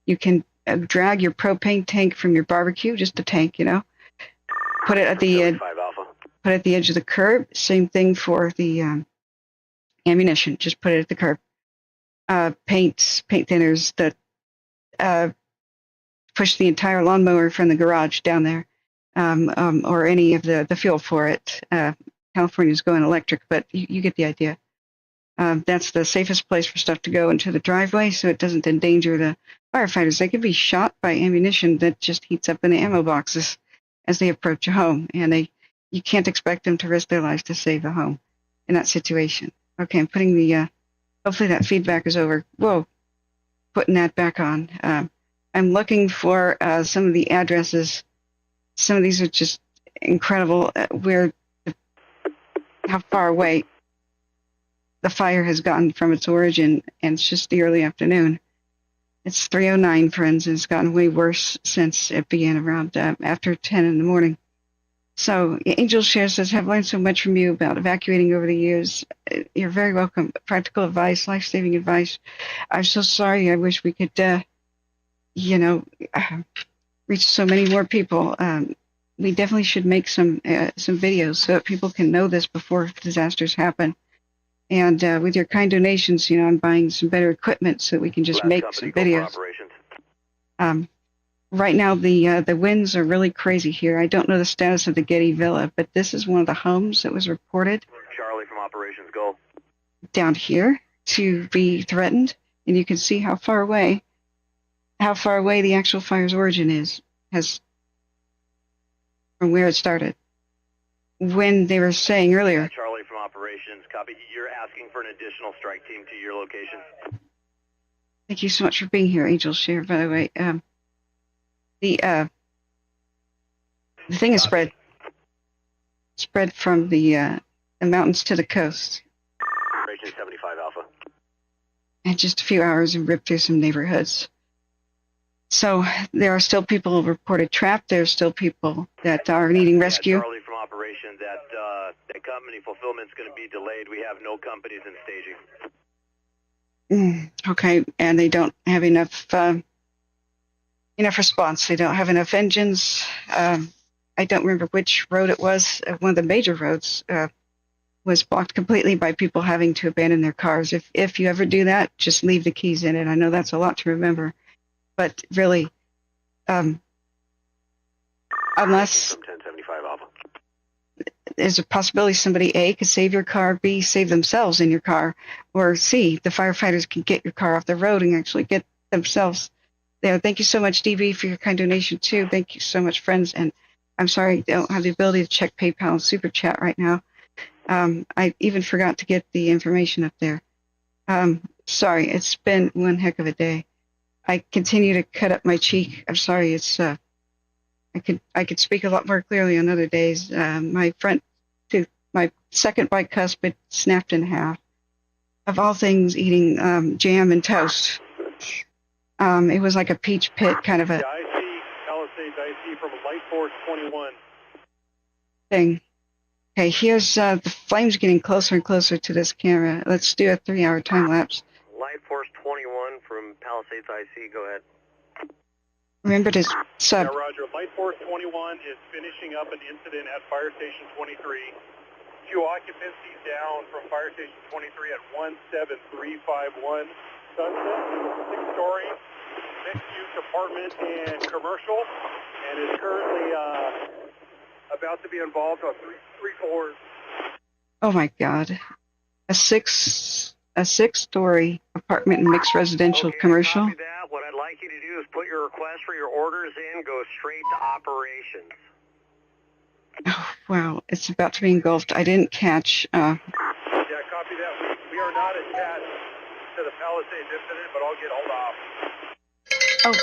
C: You can drag your propane tank from your barbecue, just a tank, put it at the edge of the curb. Same thing for the ammunition. Just put it at the curb. Paint thinners that push the entire lawnmower from the garage down there, or any of the fuel for it. California's going electric, but you get the idea. That's the safest place for stuff to go into the driveway, so it doesn't endanger the firefighters. They could be shot by ammunition that just heats up in the ammo boxes as they approach a home, and you can't expect them to risk their lives to save a home in that situation. Okay, I'm putting the, hopefully that feedback is over. Whoa, putting that back on. I'm looking for some of the addresses. Some of these are just incredible, how far away the fire has gotten from its origin, and it's just the early afternoon. It's 3:09, friends, and it's gotten way worse since it began around after 10 in the morning. So Angel Share says, have learned so much from you about evacuating over the years. You're very welcome. Practical advice, life-saving advice. I'm so sorry. I wish we could, reach so many more people. We definitely should make some videos so that people can know this before disasters happen. And with your kind donations, I'm buying some better equipment so we can just make some videos. Right now, the winds are really crazy here. I don't know the status of the Getty Villa, but this is one of the homes that was reported.
A: Charlie from operations, go.
C: Down here to be threatened, and you can see how far away the actual fire's origin has from where it started. When they were saying earlier.
A: Charlie from operations, copy. You're asking for an additional strike team to your location.
C: Thank you so much for being here, Angel Share, by the way. The thing is spread from the mountains to the coast.
A: Operation 75 Alpha.
C: In just a few hours and ripped through some neighborhoods. So there are still people reported trapped. There are still people that are needing rescue.
A: Charlie from operations, that company fulfillment's going to be delayed. We have no companies in staging.
C: Okay, and they don't have enough response. They don't have enough engines. I don't remember which road it was. One of the major roads was blocked completely by people having to abandon their cars. If you ever do that, just leave the keys in it. I know that's a lot to remember, but really, unless
A: 1075 Alpha.
C: There's a possibility somebody A could save your car, B save themselves in your car, or C the firefighters can get your car off the road and actually get themselves there. Thank you so much, DB, for your kind donation too. Thank you so much, friends. And I'm sorry I don't have the ability to check PayPal and Super Chat right now. I even forgot to get the information up there. Sorry, it's been one heck of a day. I continue to cut up my cheek. I'm sorry. It's I could speak a lot more clearly on other days. My front tooth, my second bicuspid snapped in half. Of all things, eating jam and toast. It was like a peach pit kind of a
K: Palisades IC from Light Force 21
C: thing. Okay, here's the flames getting closer and closer to this camera. Let's do a 3-hour time lapse.
A: Light Force 21 from Palisades IC, go ahead.
C: Remember to sub.
L: Yeah, Roger. Light Force 21 is finishing up an incident at Fire Station 23. Few occupancies down from Fire Station 23 at 17351 Sunset. 6-story, mixed-use apartment and commercial, and is currently about to be involved on three floors.
C: Oh my God. A six-story apartment and mixed residential commercial.
A: Copy that. What I'd like you to do is put your request for your orders in, go straight to operations.
C: Oh, wow. It's about to be engulfed. I didn't catch.
L: Yeah, copy that. We are not attached to the Palisades incident, but I'll get hold off.
C: Oh,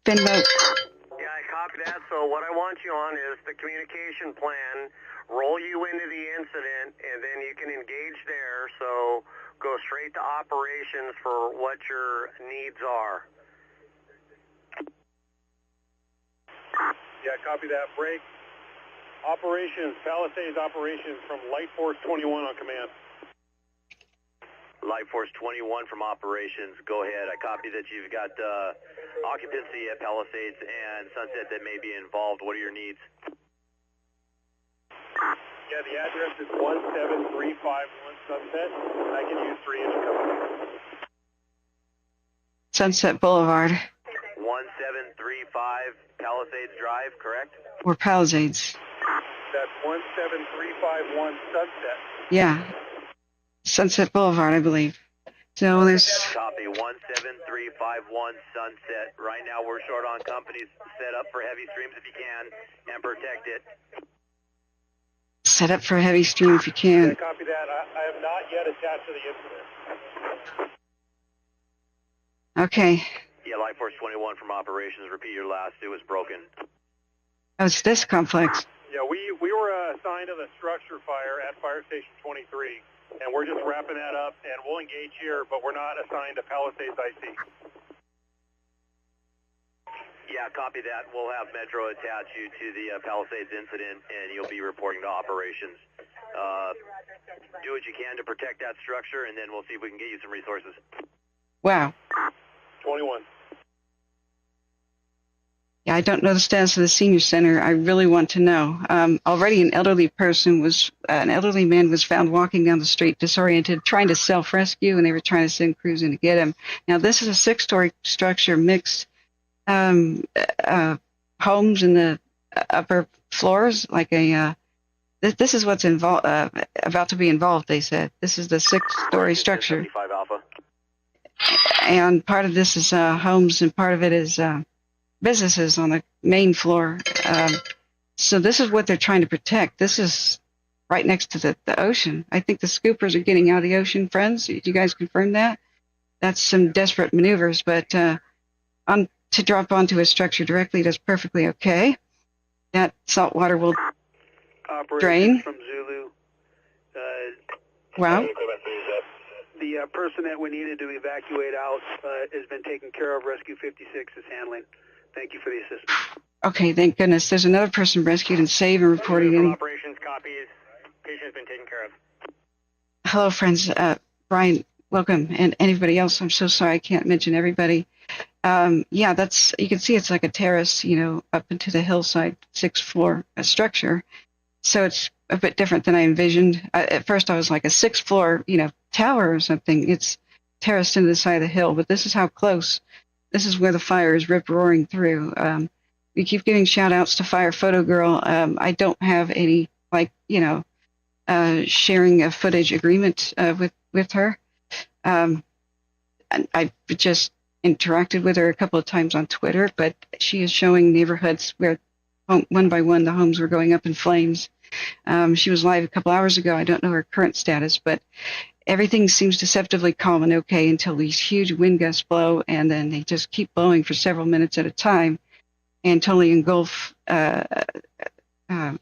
C: Venmo.
A: Yeah, I copy that. So what I want you on is the communication plan. Roll you into the incident, and then you can engage there. So go straight to operations for what your needs are.
L: Yeah, copy that. Break. Operations, Palisades operations from Light Force 21 on command.
A: Light Force 21 from operations. Go ahead. I copy that you've got occupancy at Palisades and Sunset that may be involved. What are your needs?
L: Yeah, the address is 17351 Sunset. I can use 3-inch cover.
C: Sunset Boulevard.
A: 1735 Palisades Drive, correct?
C: Or Palisades.
L: That's 17351 Sunset.
C: Yeah. Sunset Boulevard, I believe. So there's...
A: Copy, 17351 Sunset. Right now we're short on companies. Set up for heavy streams if you can and protect it.
C: Set up for a heavy stream if you can.
L: Yeah, copy that. I have not yet attached to the incident.
C: Okay.
A: Yeah, Light Force 21 from operations. Repeat your last. It was broken.
C: Oh, it's this complex.
L: Yeah, we were assigned to the structure fire at Fire Station 23, and we're just wrapping that up, and we'll engage here, but we're not assigned to Palisades IC.
A: Yeah, copy that. We'll have Metro attach you to the Palisades incident, and you'll be reporting to operations. Do what you can to protect that structure, and then we'll see if we can get you some resources.
C: Wow.
L: 21.
C: Yeah, I don't know the status of the senior center. I really want to know. Already an elderly man was found walking down the street disoriented, trying to self-rescue, and they were trying to send crews in to get him. Now, this is a 6-story structure, mixed homes in the upper floors, like a... This is what's about to be involved, they said. This is the 6-story structure.
A: 75 Alpha.
C: And part of this is homes, and part of it is businesses on the main floor. So this is what they're trying to protect. This is right next to the ocean. I think the scoopers are getting out of the ocean, friends. Do you guys confirm that? That's some desperate maneuvers, but to drop onto a structure directly, that's perfectly okay. That salt water will drain.
B: From Zulu.
C: Wow.
B: The person that we needed to evacuate out has been taken care of. Rescue 56 is handling. Thank you for the assistance.
C: Okay, thank goodness. There's another person rescued and saved and reported in.
A: Operations copies. Patient has been taken care of.
C: Hello, friends. Brian, welcome. And anybody else, I'm so sorry I can't mention everybody. Yeah, that's, you can see it's like a terrace, up into the hillside, 6th floor structure. So it's a bit different than I envisioned. At first I was like a 6th floor, tower or something. It's terraced into the side of the hill, but this is how close. This is where the fire is rip-roaring through. We keep giving shout-outs to Fire Photo Girl. I don't have any, sharing a footage agreement with her. I just interacted with her a couple of times on Twitter, but she is showing neighborhoods where one by one the homes were going up in flames. She was live a couple hours ago. I don't know her current status, but everything seems deceptively calm and okay until these huge wind gusts blow, and then they just keep blowing for several minutes at a time and totally engulf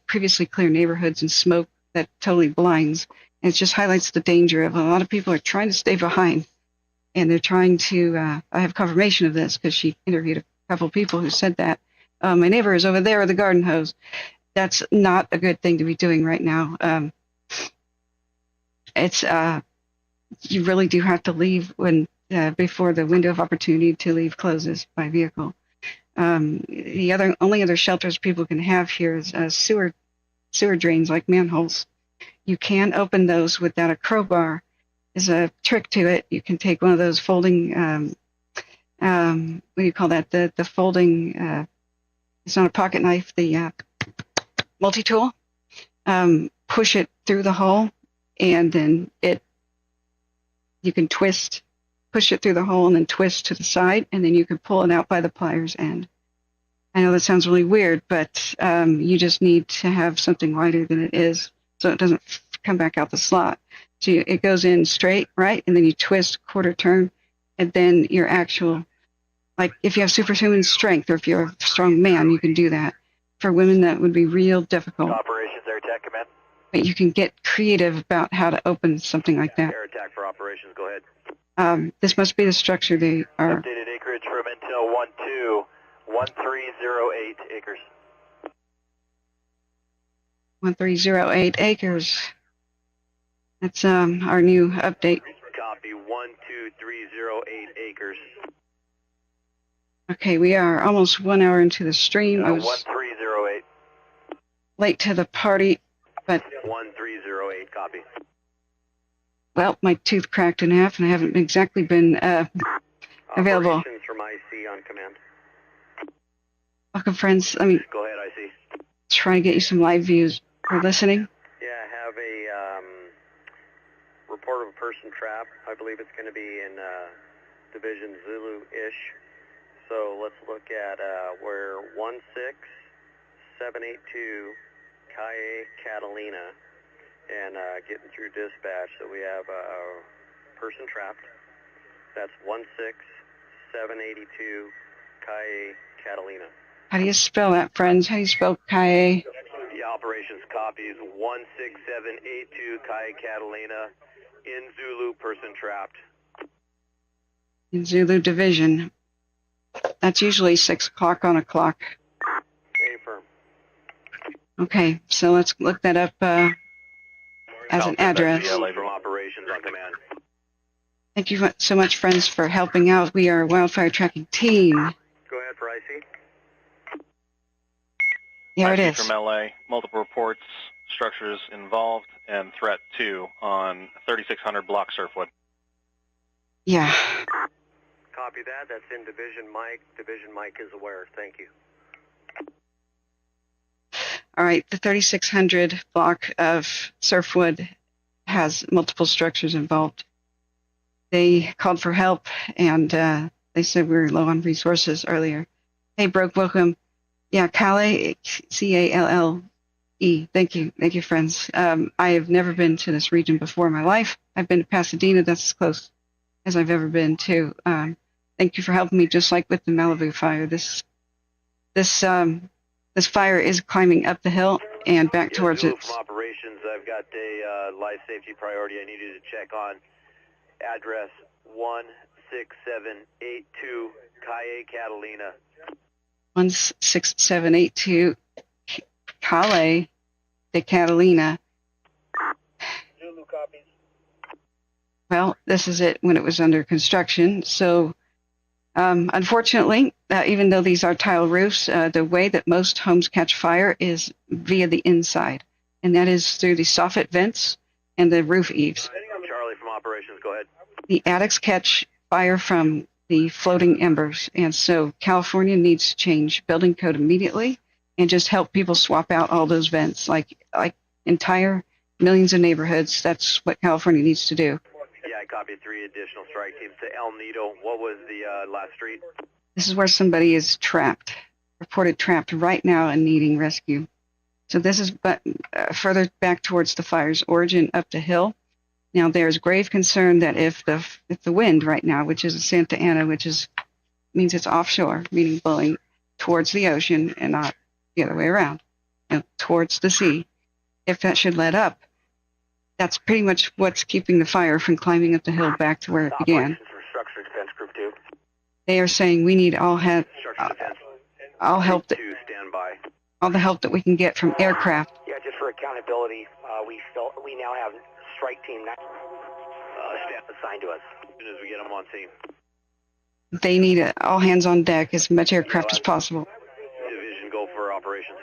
C: previously clear neighborhoods in smoke that totally blinds. And it just highlights the danger of a lot of people are trying to stay behind, and they're trying to, I have confirmation of this because she interviewed a couple people who said that. My neighbor is over there with the garden hose. That's not a good thing to be doing right now. It's you really do have to leave when before the window of opportunity to leave closes by vehicle. The only other shelters people can have here is sewer drains, like manholes. You can open those without a crowbar. There's a trick to it. You can take one of those folding, what do you call that? The folding, it's not a pocket knife, the multi-tool. Push it through the hole, and then you can push it through the hole and then twist to the side, and then you can pull it out by the pliers end. I know that sounds really weird, but you just need to have something wider than it is so it doesn't come back out the slot. So it goes in straight, right, and then you twist, quarter turn, and then your actual, like if you have superhuman strength or if you're a strong man, you can do that. For women, that would be real difficult.
D: Operations, Air Attack, command.
C: But you can get creative about how to open something like that.
A: Air Attack for operations, go ahead.
C: This must be the structure they are.
D: Updated acreage from Intel 1308 acres.
C: 1308 acres. That's our new update.
A: Copy, 12308 acres.
C: Okay, we are almost 1 hour into the stream. I was
D: 1308.
C: late to the party, but
A: 1308, copy.
C: well, my tooth cracked in half, and I haven't exactly been available.
A: Operations from IC on command.
C: Welcome, friends. Let me
A: Go ahead, IC.
C: try to get you some live views for listening.
A: Yeah, I have a report of a person trapped. I believe it's going to be in Division Zulu-ish. So let's look at where 16782 Calle Catalina, and getting through dispatch. So we have a person trapped. That's 16782 Calle Catalina.
C: How do you spell that, friends? How do you spell Calle?
A: The operations copies 16782 Calle Catalina in Zulu, person trapped.
C: In Zulu Division. That's usually 6 o'clock on a clock.
A: Affirm.
C: Okay, so let's look that up as an address.
A: From operations on command.
C: Thank you so much, friends, for helping out. We are a wildfire tracking team.
A: Go ahead for IC.
C: There it
J: IC
C: is.
J: from LA. Multiple reports, structures involved, and threat 2 on 3600 block Surfwood.
C: Yeah.
A: Copy that. That's in Division Mike. Division Mike is aware. Thank you.
C: All right, the 3600 block of Surfwood has multiple structures involved. They called for help, and they said we were low on resources earlier. Hey, Broke, welcome. Yeah, Calle, C-A-L-L-E. Thank you, friends. I have never been to this region before in my life. I've been to Pasadena. That's as close as I've ever been to. Thank you for helping me, just like with the Malibu fire. This fire is climbing up the hill and back towards it.
A: From operations, I've got a life safety priority I need you to check on. Address 16782 Calle Catalina.
C: 16782 Calle de Catalina.
D: Zulu copies.
C: Well, this is it when it was under construction. So, unfortunately, even though these are tile roofs, the way that most homes catch fire is via the inside, and that is through the soffit vents and the roof eaves.
A: Charlie from operations, go ahead.
C: The attics catch fire from the floating embers, and so California needs to change building code immediately and just help people swap out all those vents, like entire millions of neighborhoods. That's what California needs to do.
A: Yeah, I copied 3 additional strike teams to El Nido. What was the last street?
C: This is where somebody is trapped, reported trapped right now and needing rescue. So this is further back towards the fire's origin up the hill. Now there's grave concern that if the wind right now, which is Santa Ana, means it's offshore, meaning blowing towards the ocean and not the other way around, towards the sea, if that should let up, that's pretty much what's keeping the fire from climbing up the hill back to where it began.
A: Structure defense group 2.
C: They are saying we need all help all the help that we can get from aircraft.
G: Yeah, just for accountability, we now have strike team staff assigned to us.
A: As soon as we get them on scene.
C: they need all hands on deck, as much aircraft as possible.
A: Division, go for operations.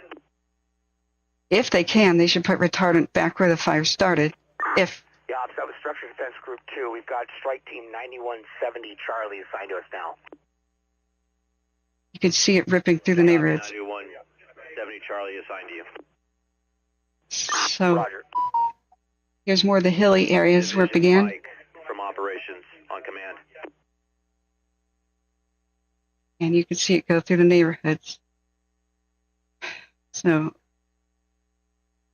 C: If they can, they should put retardant back where the fire started. If
G: Yeah, Ops, that was Structure Defense Group 2. We've got Strike Team 9170 Charlie assigned to us now.
C: you can see it ripping through the neighborhoods.
A: 9170 Charlie assigned to you.
C: So
A: Roger.
C: here's more of the hilly areas where it began.
A: Mike from operations on command.
C: And you can see it go through the neighborhoods. So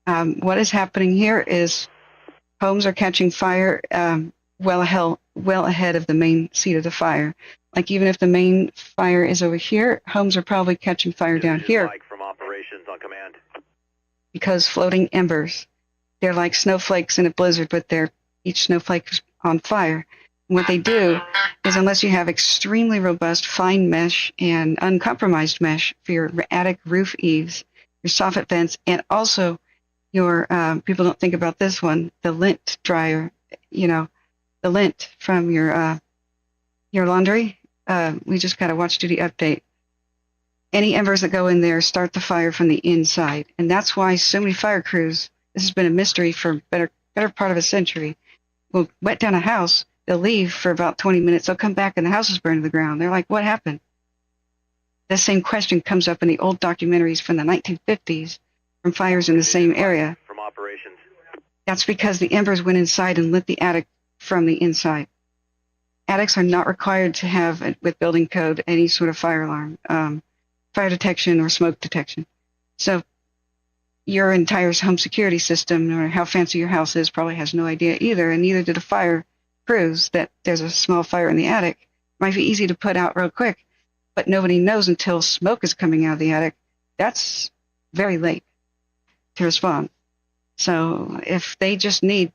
C: what is happening here is homes are catching fire well ahead of the main seat of the fire. Like even if the main fire is over here, homes are probably catching fire down here.
A: Mike from operations on command.
C: Because floating embers, they're like snowflakes in a blizzard, but each snowflake is on fire. And what they do is, unless you have extremely robust fine mesh and uncompromised mesh for your attic roof eaves, your soffit vents, and also your, people don't think about this one, the lint dryer, the lint from your laundry. We just got a watch duty update. Any embers that go in there start the fire from the inside. And that's why so many fire crews, this has been a mystery for better part of a century, will wet down a house, they'll leave for about 20 minutes, they'll come back and the house is burned to the ground. They're like, what happened? The same question comes up in the old documentaries from the 1950s from fires in the same area.
A: From operations.
C: That's because the embers went inside and lit the attic from the inside. Attics are not required to have, with building code, any sort of fire alarm, fire detection or smoke detection. So your entire home security system, or how fancy your house is, probably has no idea either, and neither did a fire crews that there's a small fire in the attic. It might be easy to put out real quick, but nobody knows until smoke is coming out of the attic. That's very late to respond. So if they just need,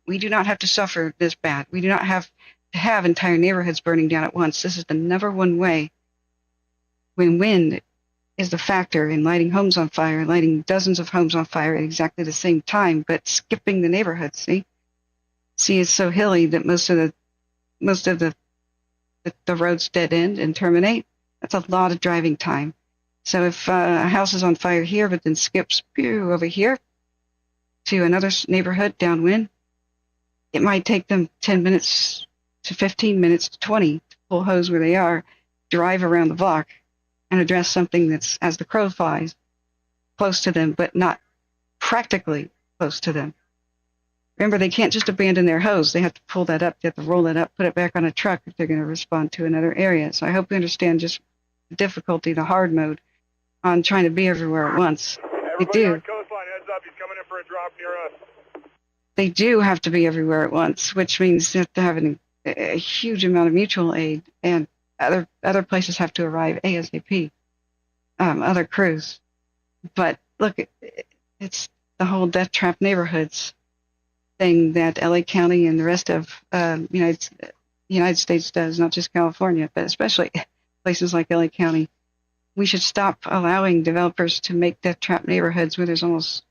C: we do not have to suffer this bad. We do not have to have entire neighborhoods burning down at once. This is the number one way when wind is the factor in lighting homes on fire, lighting dozens of homes on fire at exactly the same time, but skipping the neighborhood. See, it's so hilly that most of the roads dead end and terminate. That's a lot of driving time. So if a house is on fire here, but then skips over here to another neighborhood downwind, it might take them 10 minutes to 15 minutes to 20 to pull hose where they are, drive around the block, and address something that's, as the crow flies, close to them, but not practically close to them. Remember, they can't just abandon their hose. They have to pull that up, they have to roll it up, put it back on a truck if they're going to respond to another area. So I hope you understand just the difficulty, the hard mode on trying to be everywhere at once.
L: Everybody
C: they do.
L: on coastline, heads up, he's coming in for a drop near us.
C: They do have to be everywhere at once, which means they have to have a huge amount of mutual aid, and other places have to arrive ASAP, other crews. But look, it's the whole death trap neighborhoods thing that LA County and the rest of United States does, not just California, but especially places like LA County. We should stop allowing developers to make death trap neighborhoods where there's almost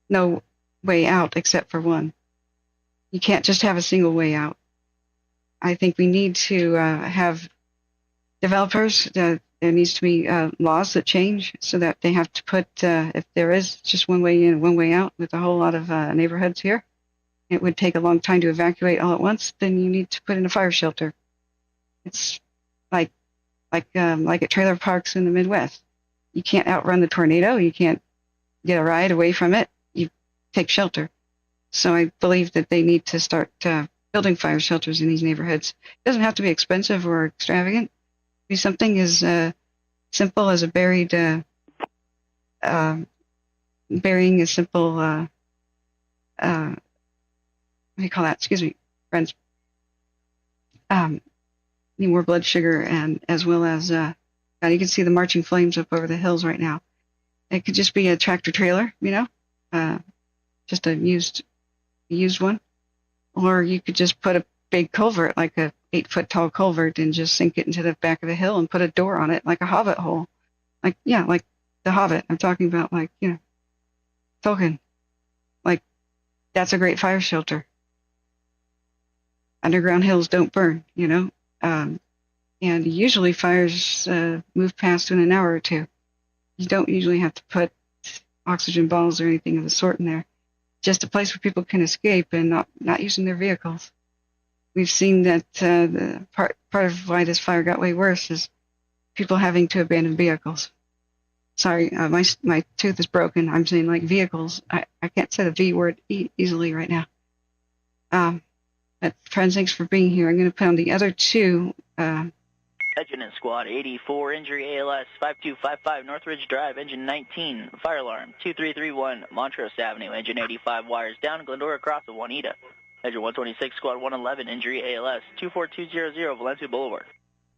C: no way out except for one. You can't just have a single way out. I think we need to have developers, there needs to be laws that change so that they have to put, if there is just one way in and one way out with a whole lot of neighborhoods here, it would take a long time to evacuate all at once, then you need to put in a fire shelter. It's like at trailer parks in the Midwest. You can't outrun the tornado. You can't get a ride away from it. You take shelter. So I believe that they need to start building fire shelters in these neighborhoods. It doesn't have to be expensive or extravagant. It be something as simple as a burying a simple, what do you call that? Excuse me, friends. Need more blood sugar, and as well as, you can see the marching flames up over the hills right now. It could just be a tractor trailer, just a used one. Or you could just put a big culvert, like a 8-foot tall culvert, and just sink it into the back of the hill and put a door on it, like a hobbit hole. Like the Hobbit. I'm talking about Tolkien. Like, that's a great fire shelter. Underground hills don't burn, And usually fires move past in an hour or two. You don't usually have to put oxygen bottles or anything of the sort in there. Just a place where people can escape and not using their vehicles. We've seen that the part of why this fire got way worse is people having to abandon vehicles. Sorry, my tooth is broken. I'm saying like vehicles. I can't say the V word easily right now. But friends, thanks for being here. I'm going to put on the other two.
I: Engine and Squad 84, injury ALS 5255 Northridge Drive, engine 19, fire alarm 2331 Montrose Avenue, engine 85, wires down, Glendora Crossing, Juanita. Engine 126, Squad 111, injury ALS 24200 Valencia Boulevard.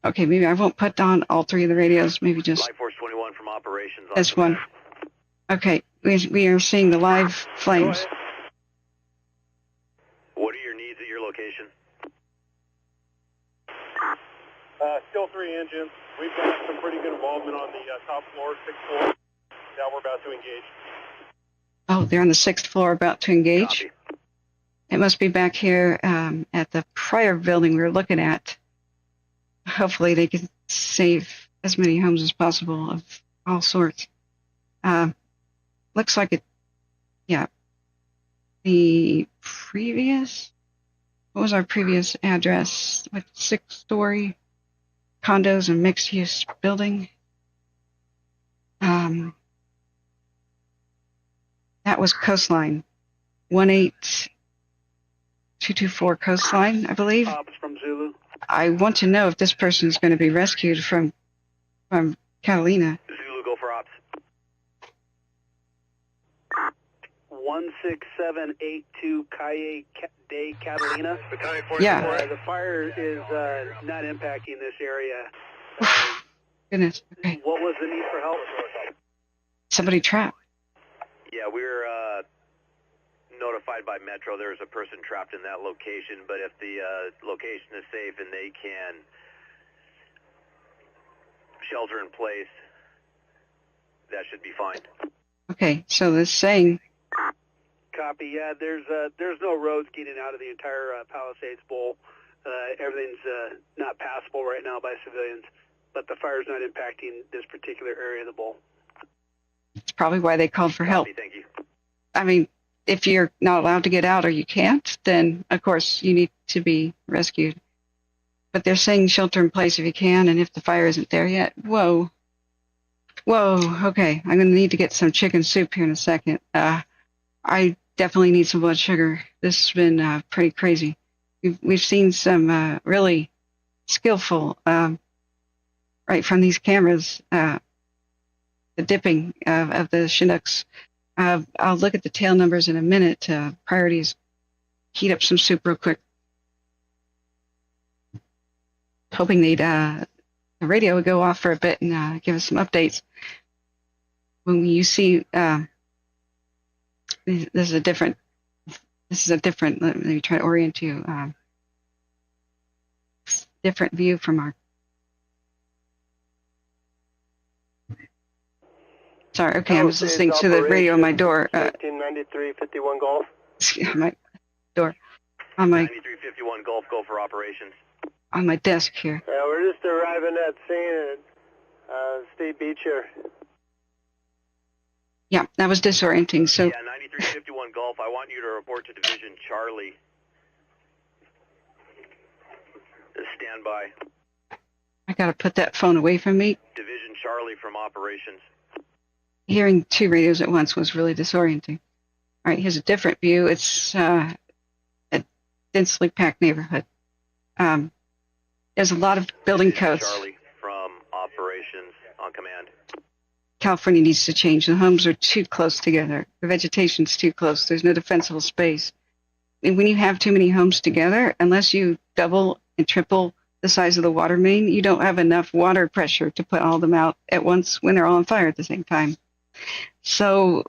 C: Okay, maybe I won't put on all three of the radios, maybe just
A: Life Force 21 from operations.
C: this one. Okay, we are seeing the live flames.
A: What are your needs at your location?
L: Still 3 engines. We've got some pretty good involvement on the top floor, 6th floor. Now we're about to engage.
C: Oh, they're on the 6th floor about to engage.
A: Copy.
C: It must be back here at the prior building we were looking at. Hopefully they can save as many homes as possible of all sorts. Looks like it, yeah. The previous, what was our previous address? With 6-story condos and mixed-use building. That was Coastline, 18224 Coastline, I believe.
B: Ops from Zulu.
C: I want to know if this person is going to be rescued from Catalina.
A: Zulu, go for ops.
B: 16782 Calle de Catalina.
C: Yeah.
B: The fire is not impacting this area.
C: Goodness. Okay.
B: What was the need for help?
C: Somebody trapped.
A: Yeah, we were notified by Metro there's a person trapped in that location, but if the location is safe and they can shelter in place, that should be fine.
C: Okay, so this saying.
B: Copy. Yeah, there's no roads getting out of the entire Palisades Bowl. Everything's not passable right now by civilians, but the fire's not impacting this particular area of the bowl.
C: It's probably why they called for help.
A: Thank you.
C: I mean, if you're not allowed to get out or you can't, then of course you need to be rescued. But they're saying shelter in place if you can, and if the fire isn't there yet. Whoa. Okay, I'm going to need to get some chicken soup here in a second. I definitely need some blood sugar. This has been pretty crazy. We've seen some really skillful, right from these cameras, the dipping of the Chinooks. I'll look at the tail numbers in a minute. Priorities. Heat up some soup real quick. Hoping the radio would go off for a bit and give us some updates. When you see, this is a different, let me try to orient you, different view from our, sorry, okay, I was listening to the radio on my door.
K: 1593-51 Golf.
C: My door. On my
A: 9351 Golf, go for operations.
C: On my desk here.
K: Yeah, we're just arriving at scene at State Beach here.
C: Yeah, that was disorienting. So
A: yeah, 9351 Golf, I want you to report to Division Charlie. Stand by.
C: I got to put that phone away from me.
A: Division Charlie from operations.
C: Hearing two radios at once was really disorienting. All right, here's a different view. It's a densely packed neighborhood. There's a lot of building codes.
A: Charlie from operations on command.
C: California needs to change. The homes are too close together. The vegetation's too close. There's no defensible space. And when you have too many homes together, unless you double and triple the size of the water main, you don't have enough water pressure to put all of them out at once when they're all on fire at the same time. So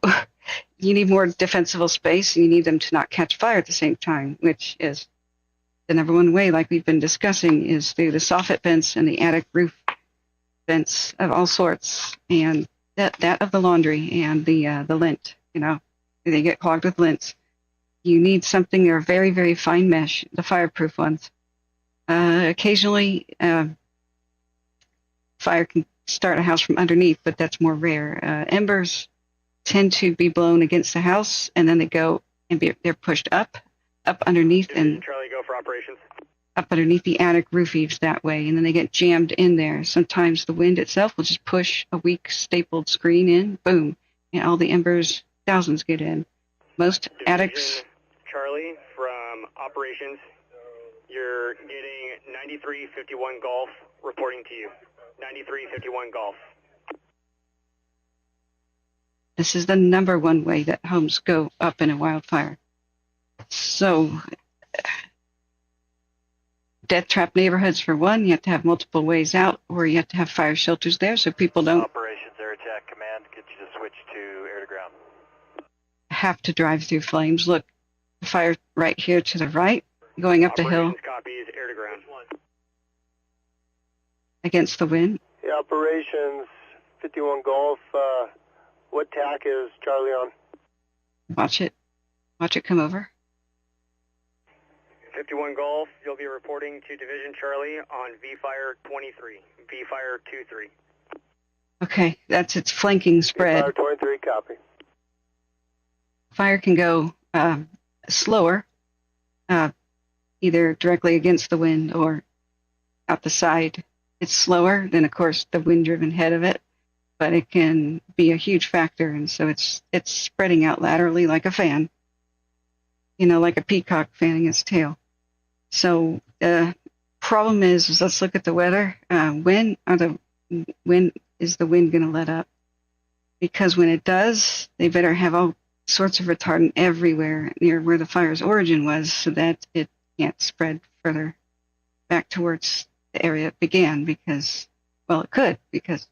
C: you need more defensible space, and you need them to not catch fire at the same time, which is the number one way, like we've been discussing, is through the soffit vents and the attic roof vents of all sorts, and that of the laundry and the lint. You know, they get clogged with lint. You need something that are very, very fine mesh, the fireproof ones. Occasionally, fire can start a house from underneath, but that's more rare. Embers tend to be blown against the house, and then they go and they're pushed up underneath, and
A: Charlie, go for operations.
C: up underneath the attic roof eaves that way, and then they get jammed in there. Sometimes the wind itself will just push a weak stapled screen in, boom, and all the embers, thousands get in. Most attics.
A: Charlie from operations, you're getting 9351 Golf reporting to you. 9351 Golf.
C: This is the number one way that homes go up in a wildfire. So, death trap neighborhoods for one, you have to have multiple ways out, or you have to have fire shelters there so people don't
D: Operations Air Attack Command, get you to switch to air to ground.
C: have to drive through flames. Look, the fire right here to the right, going up the hill
A: Copies, air to ground.
C: against the wind.
K: Yeah, operations 51 Golf. What tack is Charlie on?
C: Watch it come over.
A: 51 Golf, you'll be reporting to Division Charlie on V-Fire 23, V-Fire 23.
C: Okay, that's its flanking spread.
K: Fire 23, copy.
C: Fire can go slower, either directly against the wind or out the side. It's slower than, of course, the wind-driven head of it, but it can be a huge factor, and so it's spreading out laterally like a fan, like a peacock fanning its tail. So the problem is let's look at the weather. When is the wind going to let up? Because when it does, they better have all sorts of retardant everywhere near where the fire's origin was so that it can't spread further back towards the area it began because, well, it could because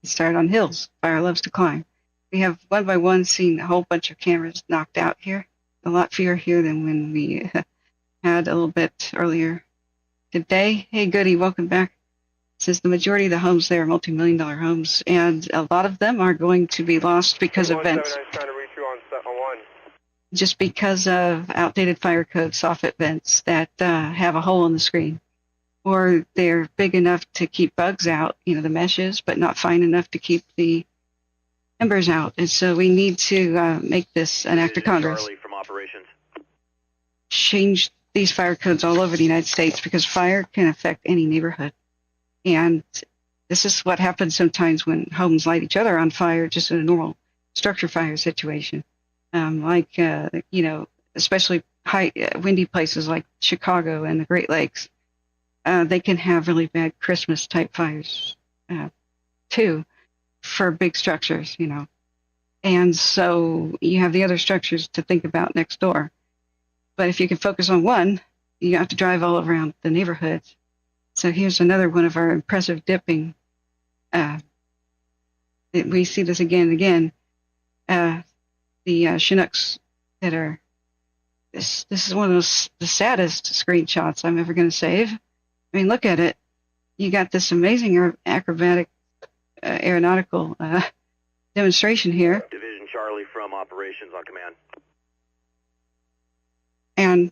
C: it started on hills. Fire loves to climb. We have one by one seen a whole bunch of cameras knocked out here. A lot fewer here than when we had a little bit earlier today. Hey, Goody, welcome back. Since the majority of the homes there are multi-million-dollar homes, and a lot of them are going to be lost because of vents.
K: Trying to reach you on 1.
C: Just because of outdated fire code soffit vents that have a hole in the screen. Or they're big enough to keep bugs out, the meshes, but not fine enough to keep the embers out. And so we need to make this an act of Congress.
A: Charlie from operations.
C: Change these fire codes all over the United States because fire can affect any neighborhood. And this is what happens sometimes when homes light each other on fire, just in a normal structure fire situation. Especially high windy places like Chicago and the Great Lakes. They can have really bad Christmas-type fires, too, for big structures, And so you have the other structures to think about next door. But if you can focus on one, you have to drive all around the neighborhoods. So here's another one of our impressive dipping. We see this again and again. The Chinooks that are... This is one of the saddest screenshots I'm ever going to save. I mean, look at it. You got this amazing acrobatic aeronautical demonstration here.
A: Division Charlie from operations on command.
C: And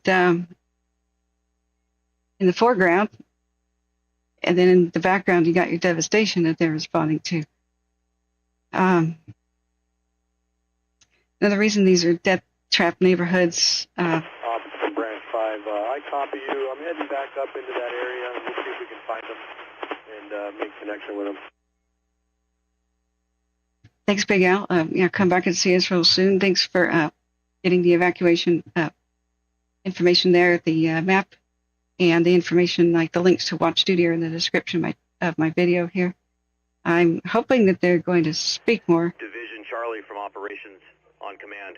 C: in the foreground, and then in the background, you got your devastation that they're responding to. Another reason these are death trap neighborhoods.
K: Officer Branch 5, I copy you. I'm heading back up into that area, and we'll see if we can find them and make connection with them.
C: Thanks, Big Al. Come back and see us real soon. Thanks for getting the evacuation information there at the map and the information, like the links to Watch Duty, are in the description of my video here. I'm hoping that they're going to speak more.
A: Division Charlie from operations on command.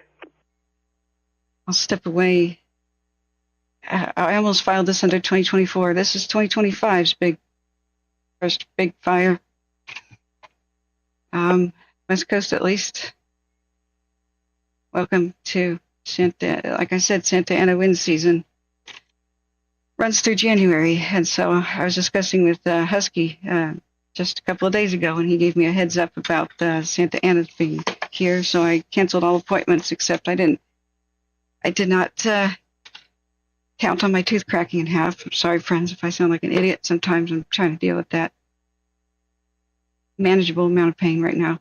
C: I'll step away. I almost filed this under 2024. This is 2025's first big fire. West Coast, at least. Welcome to like I said, Santa Ana wind season. Runs through January, and so I was discussing with Husky just a couple of days ago, and he gave me a heads up about Santa Ana being here, so I canceled all appointments except I did not count on my tooth cracking in half. I'm sorry, friends, if I sound like an idiot. Sometimes I'm trying to deal with that. manageable amount of pain right now.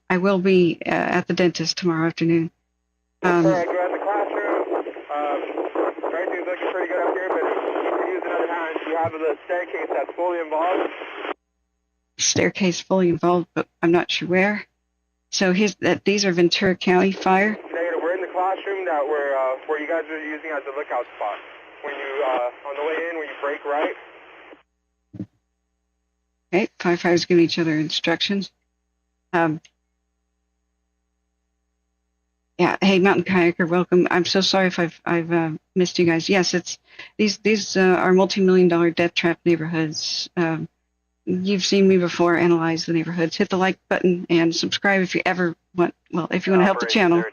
C: I will be at the dentist tomorrow afternoon.
F: Sorry, I go out the classroom. Everything's looking pretty good up here, but you can use another hand. You have the staircase that's fully involved.
C: Staircase fully involved, but I'm not sure where. So these are Ventura County Fire.
F: Negative. We're in the classroom that where you guys are using as a lookout spot. When you on the way in, when you break right.
C: Okay, firefighters giving each other instructions. Yeah, hey, mountain kayaker, welcome. I'm so sorry if I've missed you guys. Yes, it's these are multi-million-dollar death trap neighborhoods. You've seen me before analyze the neighborhoods. Hit the like button and subscribe if you ever want. Well, if you want to help the channel.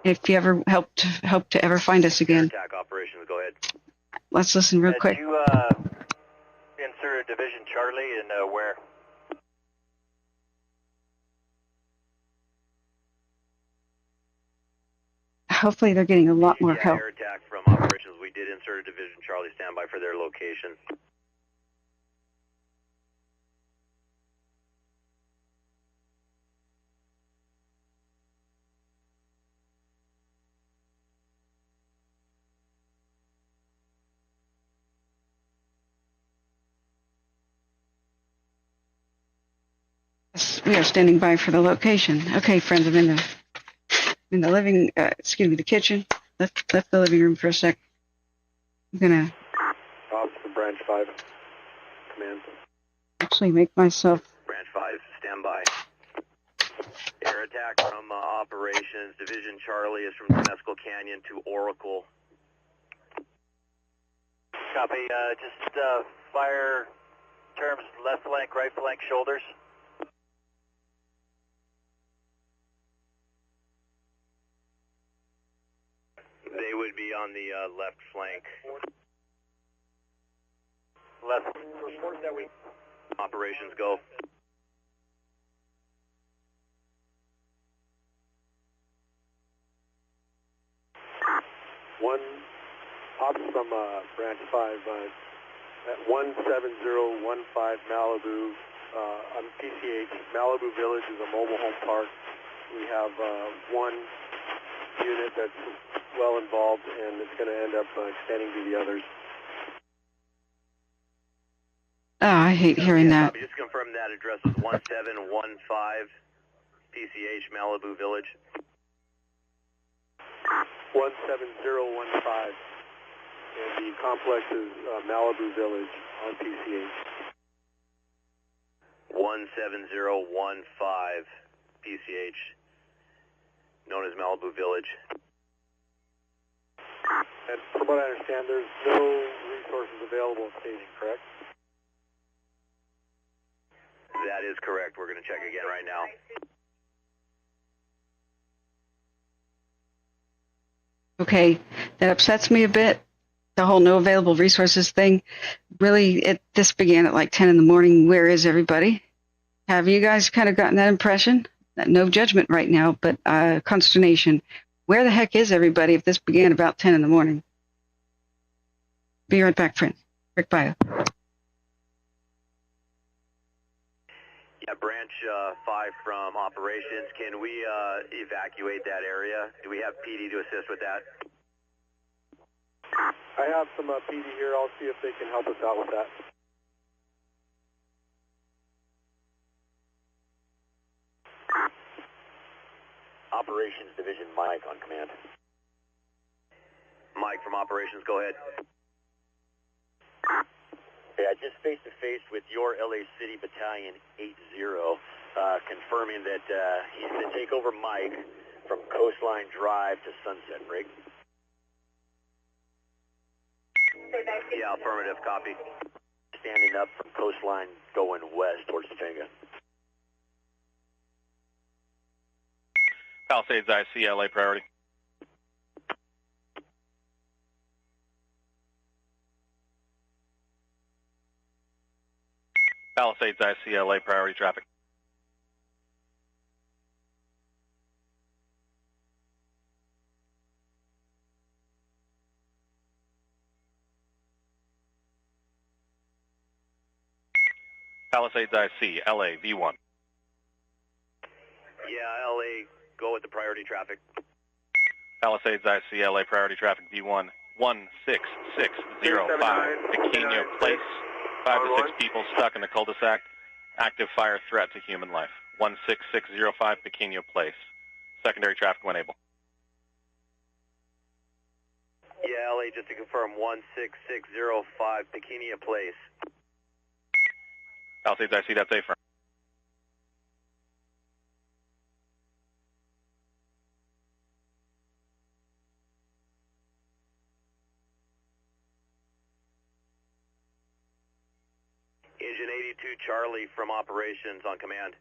C: If you ever hope to ever find us again.
A: Attack operations, go ahead.
C: Let's listen real quick.
D: You insert Division Charlie and where?
C: Hopefully they're getting a lot more help.
A: Air attack from operations. We did insert a Division Charlie. Stand by for their location.
C: Yes, we are standing by for the location. Okay, friends, I'm in the living, the kitchen. Left the living room for a sec. I'm gonna
F: Officer Branch 5, command.
C: actually make myself.
A: Branch 5, stand by. Air attack from operations. Division Charlie is from Temescal Canyon to Oracle.
D: Copy. Just fire terms left flank, right flank, shoulders.
A: They would be on the left flank.
D: Left. Report that we.
A: Operations, go.
F: One ops from Branch 5 at 17015 Malibu on PCH. Malibu Village is a mobile home park. We have one unit that's well involved, and it's going to end up extending to the others.
C: Oh, I hate hearing that.
A: Just confirm that address was 1715 PCH Malibu Village.
F: 17015, and the complex is Malibu Village on PCH.
A: 17015 PCH, known as Malibu Village.
F: And from what I understand, there's no resources available in staging, correct?
A: That is correct. We're going to check again right now.
C: Okay, that upsets me a bit. The whole no available resources thing. Really, this began at like 10 in the morning. Where is everybody? Have you guys kind of gotten that impression? No judgment right now, but consternation. Where the heck is everybody if this began about 10 in the morning? Be right back, friends. Rick Bio.
A: Yeah, Branch 5 from operations. Can we evacuate that area? Do we have PD to assist with that?
F: I have some PD here. I'll see if they can help us out with that.
G: Operations Division Mike on command.
A: Mike from operations, go ahead.
G: Hey, I just face-to-face with your LA City Battalion 80, confirming that he's going to take over Mike from Coastline Drive to Sunset Rig.
A: Yeah, affirmative, copy.
G: Standing up from Coastline going west towards Topanga.
J: Palisades IC, LA priority. Palisades IC, LA priority traffic. Palisades IC, LA, V1.
A: Yeah, LA, go with the priority traffic.
J: Palisades IC, LA, priority traffic, V1, 16605, Pequeno Place. 5 to 6 people stuck in the cul-de-sac. Active fire threat to human life. 16605, Pequeno Place. Secondary traffic when able.
A: Yeah, LA, just to confirm, 16605, Pequeno Place.
J: Palisades IC, that's A firm.
A: Engine 82 Charlie from operations on command.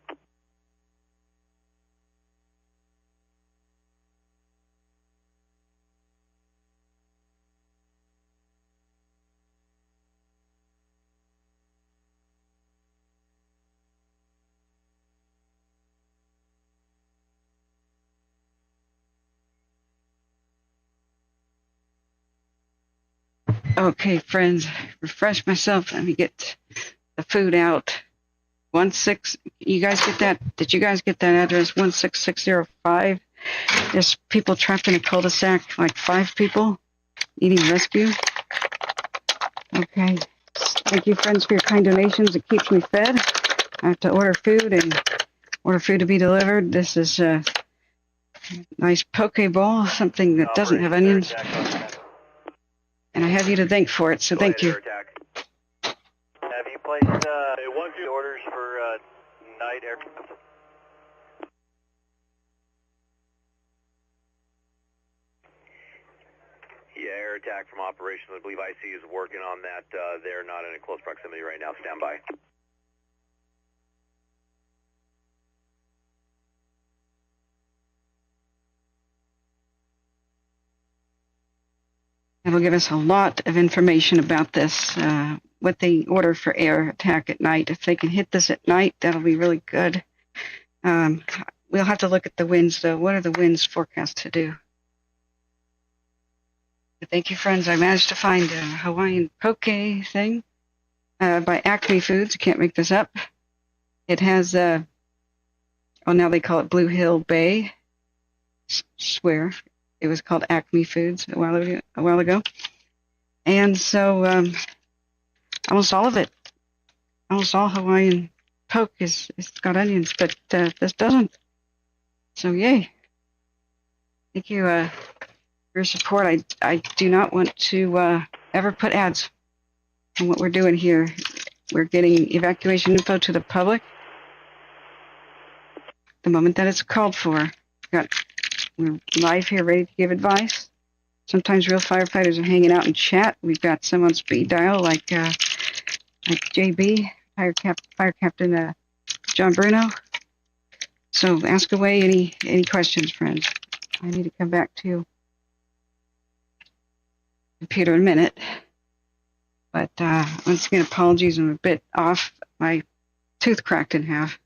C: Okay, friends, refresh myself. Let me get the food out. You guys get that? Did you guys get that address? 16605. There's people trapped in a cul-de-sac, like 5 people needing rescue. Okay. Thank you, friends, for your kind donations. It keeps me fed. I have to order food to be delivered. This is a nice poke bowl, something that doesn't have onions. And I have you to thank for it, so thank you.
D: Have you placed orders for night air?
A: Yeah, air attack from operations. I believe IC is working on that. They're not in a close proximity right now. Stand by.
C: It'll give us a lot of information about this, what they order for air attack at night. If they can hit this at night, that'll be really good. We'll have to look at the winds, though. What are the winds forecast to do? But thank you, friends. I managed to find a Hawaiian poke thing by Acme Foods. You can't make this up. It has, now they call it Blue Hill Bay. Swear. It was called Acme Foods a while ago. And so almost all of it, almost all Hawaiian poke it's got onions, but this doesn't. So yay. Thank you for your support. I do not want to ever put ads on what we're doing here. We're getting evacuation info to the public the moment that it's called for. We're live here, ready to give advice. Sometimes real firefighters are hanging out in chat. We've got some on speed dial, like JB, Fire Captain John Bruno. So ask away any questions, friends. I need to come back to computer in a minute. But once again, apologies. I'm a bit off. My tooth cracked in half.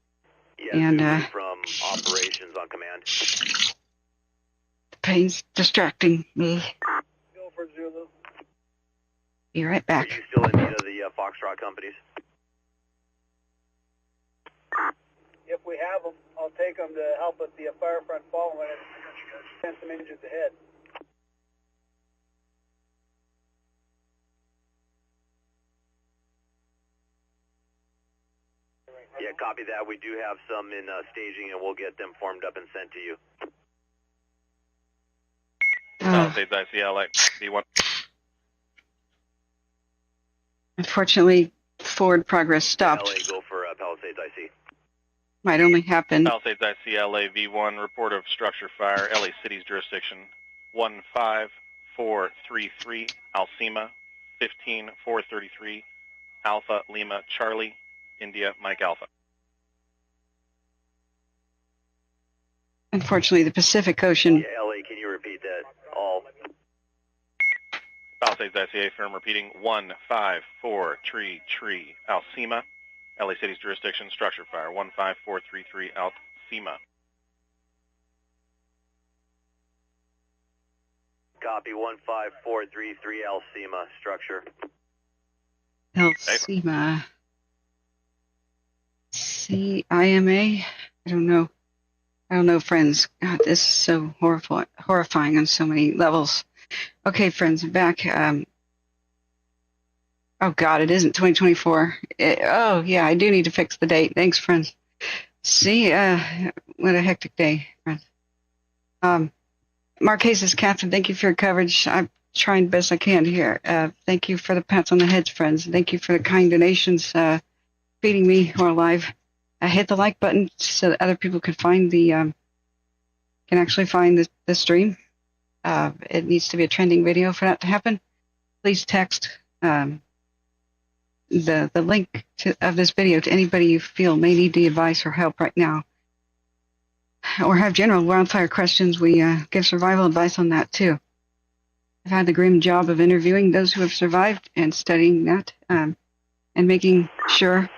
A: Yeah,
C: and
A: from operations on command.
C: Pain's distracting me.
B: Go for Zulu.
C: Be right back.
A: Are you still in need of the Foxtrot companies?
B: If we have them, I'll take them to help with the fire front following it. Send some engines ahead.
A: Yeah, copy that. We do have some in staging, and we'll get them formed up and sent to you.
J: Palisades ICLA, V1.
C: Unfortunately, forward progress stopped.
A: LA, go for Palisades IC.
C: Might only happen.
J: Palisades ICLA, V1, report of structure fire, LA City's jurisdiction, 15433, Alcima, 15433, Alpha Lima Charlie, India Mike Alpha.
C: Unfortunately, the Pacific Ocean.
A: Yeah, LA, can you repeat that? All.
J: Palisades ICA firm repeating 15433 Alcima, LA City's jurisdiction, structure fire, 15433 Alcima.
A: Copy 15433 Alcima, structure.
C: Alcima. CIMA? I don't know. I don't know, friends. God, this is so horrifying on so many levels. Okay, friends, I'm back. Oh, God, it isn't 2024. Oh, yeah, I do need to fix the date. Thanks, friends. See, what a hectic day, friends. Marquesas, Catherine, thank you for your coverage. I'm trying best I can here. Thank you for the pats on the heads, friends. Thank you for the kind donations feeding me while alive. Hit the like button so that other people can find can actually find the stream. It needs to be a trending video for that to happen. Please text the link of this video to anybody you feel may need the advice or help right now, or have general wildfire questions. We give survival advice on that too. I've had the grim job of interviewing those who have survived and studying that and making sure.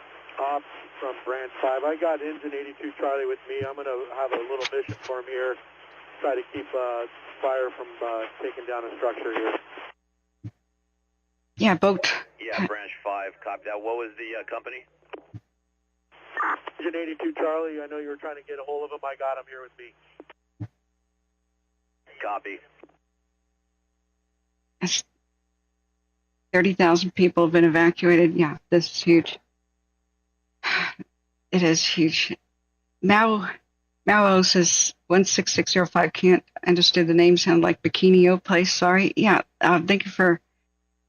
F: From Branch 5, I got Engine 82 Charlie with me. I'm going to have a little mission for him here, try to keep fire from taking down a structure here.
C: Yeah, boat.
A: Yeah, Branch 5, copy that. What was the company?
F: Engine 82 Charlie, I know you were trying to get a hold of him. I got him here with me.
A: Copy.
C: 30,000 people have been evacuated. Yeah, this is huge. It is huge. Mao says 16605 can't understand the name, sound like Bikini-O place. Sorry. Yeah, thank you for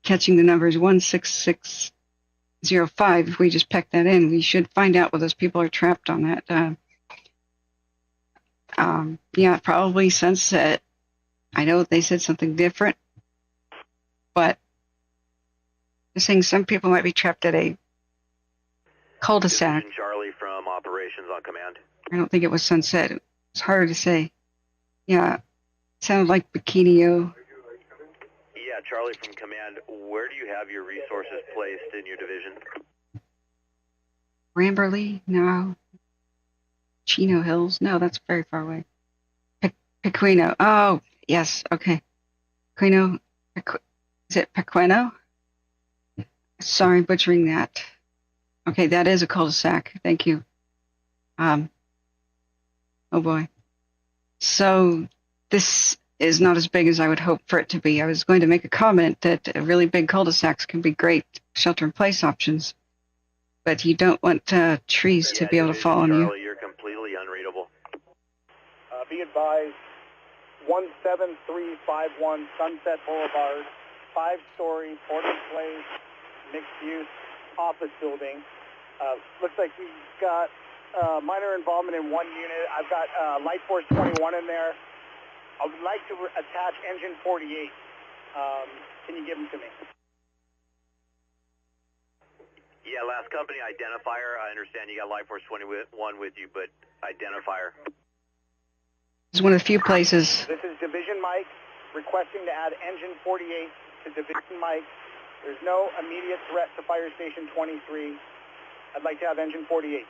C: catching the numbers. 16605. If we just peck that in, we should find out what those people are trapped on that. Yeah, probably Sunset. I know they said something different, but they're saying some people might be trapped at a cul-de-sac.
A: Charlie from Operations on command.
C: I don't think it was Sunset. It's harder to say. Yeah, it sounded like Bikini-O.
A: Yeah, Charlie from command. Where do you have your resources placed in your division?
C: Ramberley? No. Chino Hills? No, that's very far away. Pequeno. Oh, yes. Okay. Pequeno. Is it Pequeno? Sorry, butchering that. Okay, that is a cul-de-sac. Thank you. Oh boy. So this is not as big as I would hope for it to be. I was going to make a comment that really big cul-de-sacs can be great shelter-in-place options, but you don't want trees to be able to fall on you.
A: Charlie, you're completely unreadable.
K: Be advised, 17351 Sunset Boulevard, 5-story, port-in-place, mixed-use office building. Looks like we've got minor involvement in one unit. I've got Light Force 21 in there. I would like to attach Engine 48. Can you give them to me?
A: Yeah, last company, Identifier. I understand you got Light Force 21 with you, but Identifier.
C: It's one of the few places.
K: This is Division Mike requesting to add Engine 48 to Division Mike. There's no immediate threat to Fire Station 23. I'd like to have Engine 48.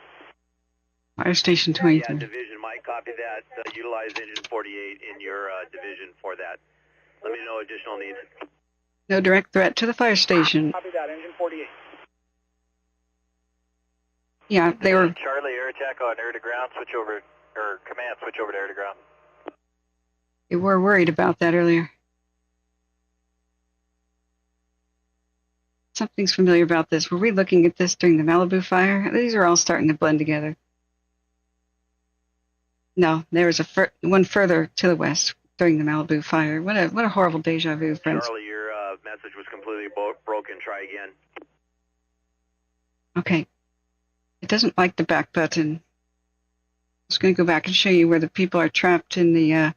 C: Fire Station 23.
A: Yeah, Division Mike, copy that. Utilize Engine 48 in your division for that. Let me know additional needs.
C: No direct threat to the fire station.
K: Copy that, Engine 48.
C: Yeah, they were.
D: Charlie, air attack on air to ground, switch over, or command, switch over to air to ground.
C: They were worried about that earlier. Something's familiar about this. Were we looking at this during the Malibu fire? These are all starting to blend together. No, there was one further to the west during the Malibu fire. What a horrible deja vu, friends.
A: Charlie, your message was completely broken. Try again.
C: Okay. It doesn't like the back button. I'm just going to go back and show you where the people are trapped in the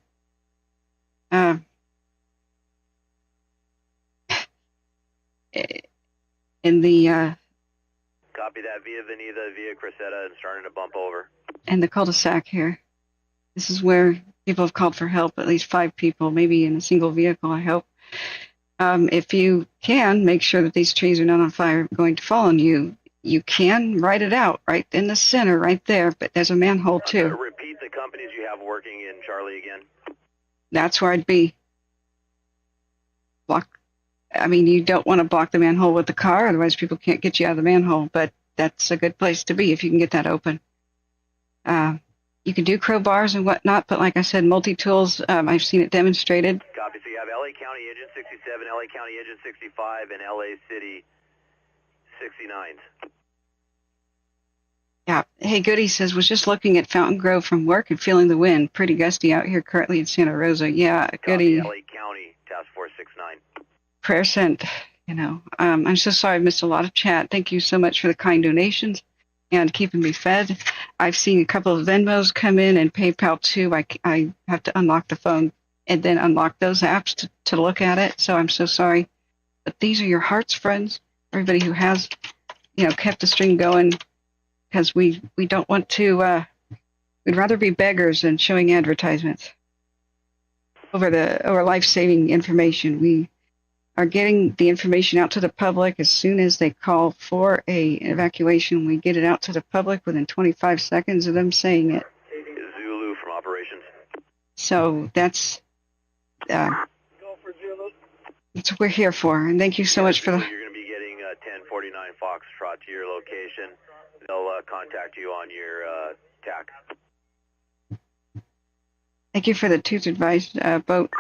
A: Copy that via Veneta, via Cressetta, and starting to bump over.
C: And the cul-de-sac here. This is where people have called for help, at least 5 people, maybe in a single vehicle, I hope. If you can, make sure that these trees are not on fire going to fall on you. You can write it out right in the center, right there, but there's a manhole too.
A: Repeat the companies you have working in Charlie again.
C: That's where I'd be. You don't want to block the manhole with the car, otherwise people can't get you out of the manhole, but that's a good place to be if you can get that open. You can do crowbars and whatnot, but like I said, multi-tools, I've seen it demonstrated.
A: Copy. So you have LA County Engine 67, LA County Engine 65, and LA City 69s.
C: Yeah. Hey, Goody says, was just looking at Fountain Grove from work and feeling the wind. Pretty gusty out here currently in Santa Rosa. Yeah, Goody.
A: LA County, Task Force 69.
C: Prayer sent, you know. I'm so sorry I missed a lot of chat. Thank you so much for the kind donations and keeping me fed. I've seen a couple of Venmos come in and PayPal too. I have to unlock the phone and then unlock those apps to look at it. So I'm so sorry. But these are your hearts, friends. Everybody who has, you know, kept the stream going. Because we don't want to, we'd rather be beggars than showing advertisements over life-saving information. We are getting the information out to the public as soon as they call for a evacuation. We get it out to the public within 25 seconds of them saying it.
A: Zulu from operations.
C: So that's what we're here for. And thank you so much for the...
A: You're going to be getting 1049 Foxtrot to your location. They'll contact you on your TAC.
C: Thank you for the Tooth Advised boat.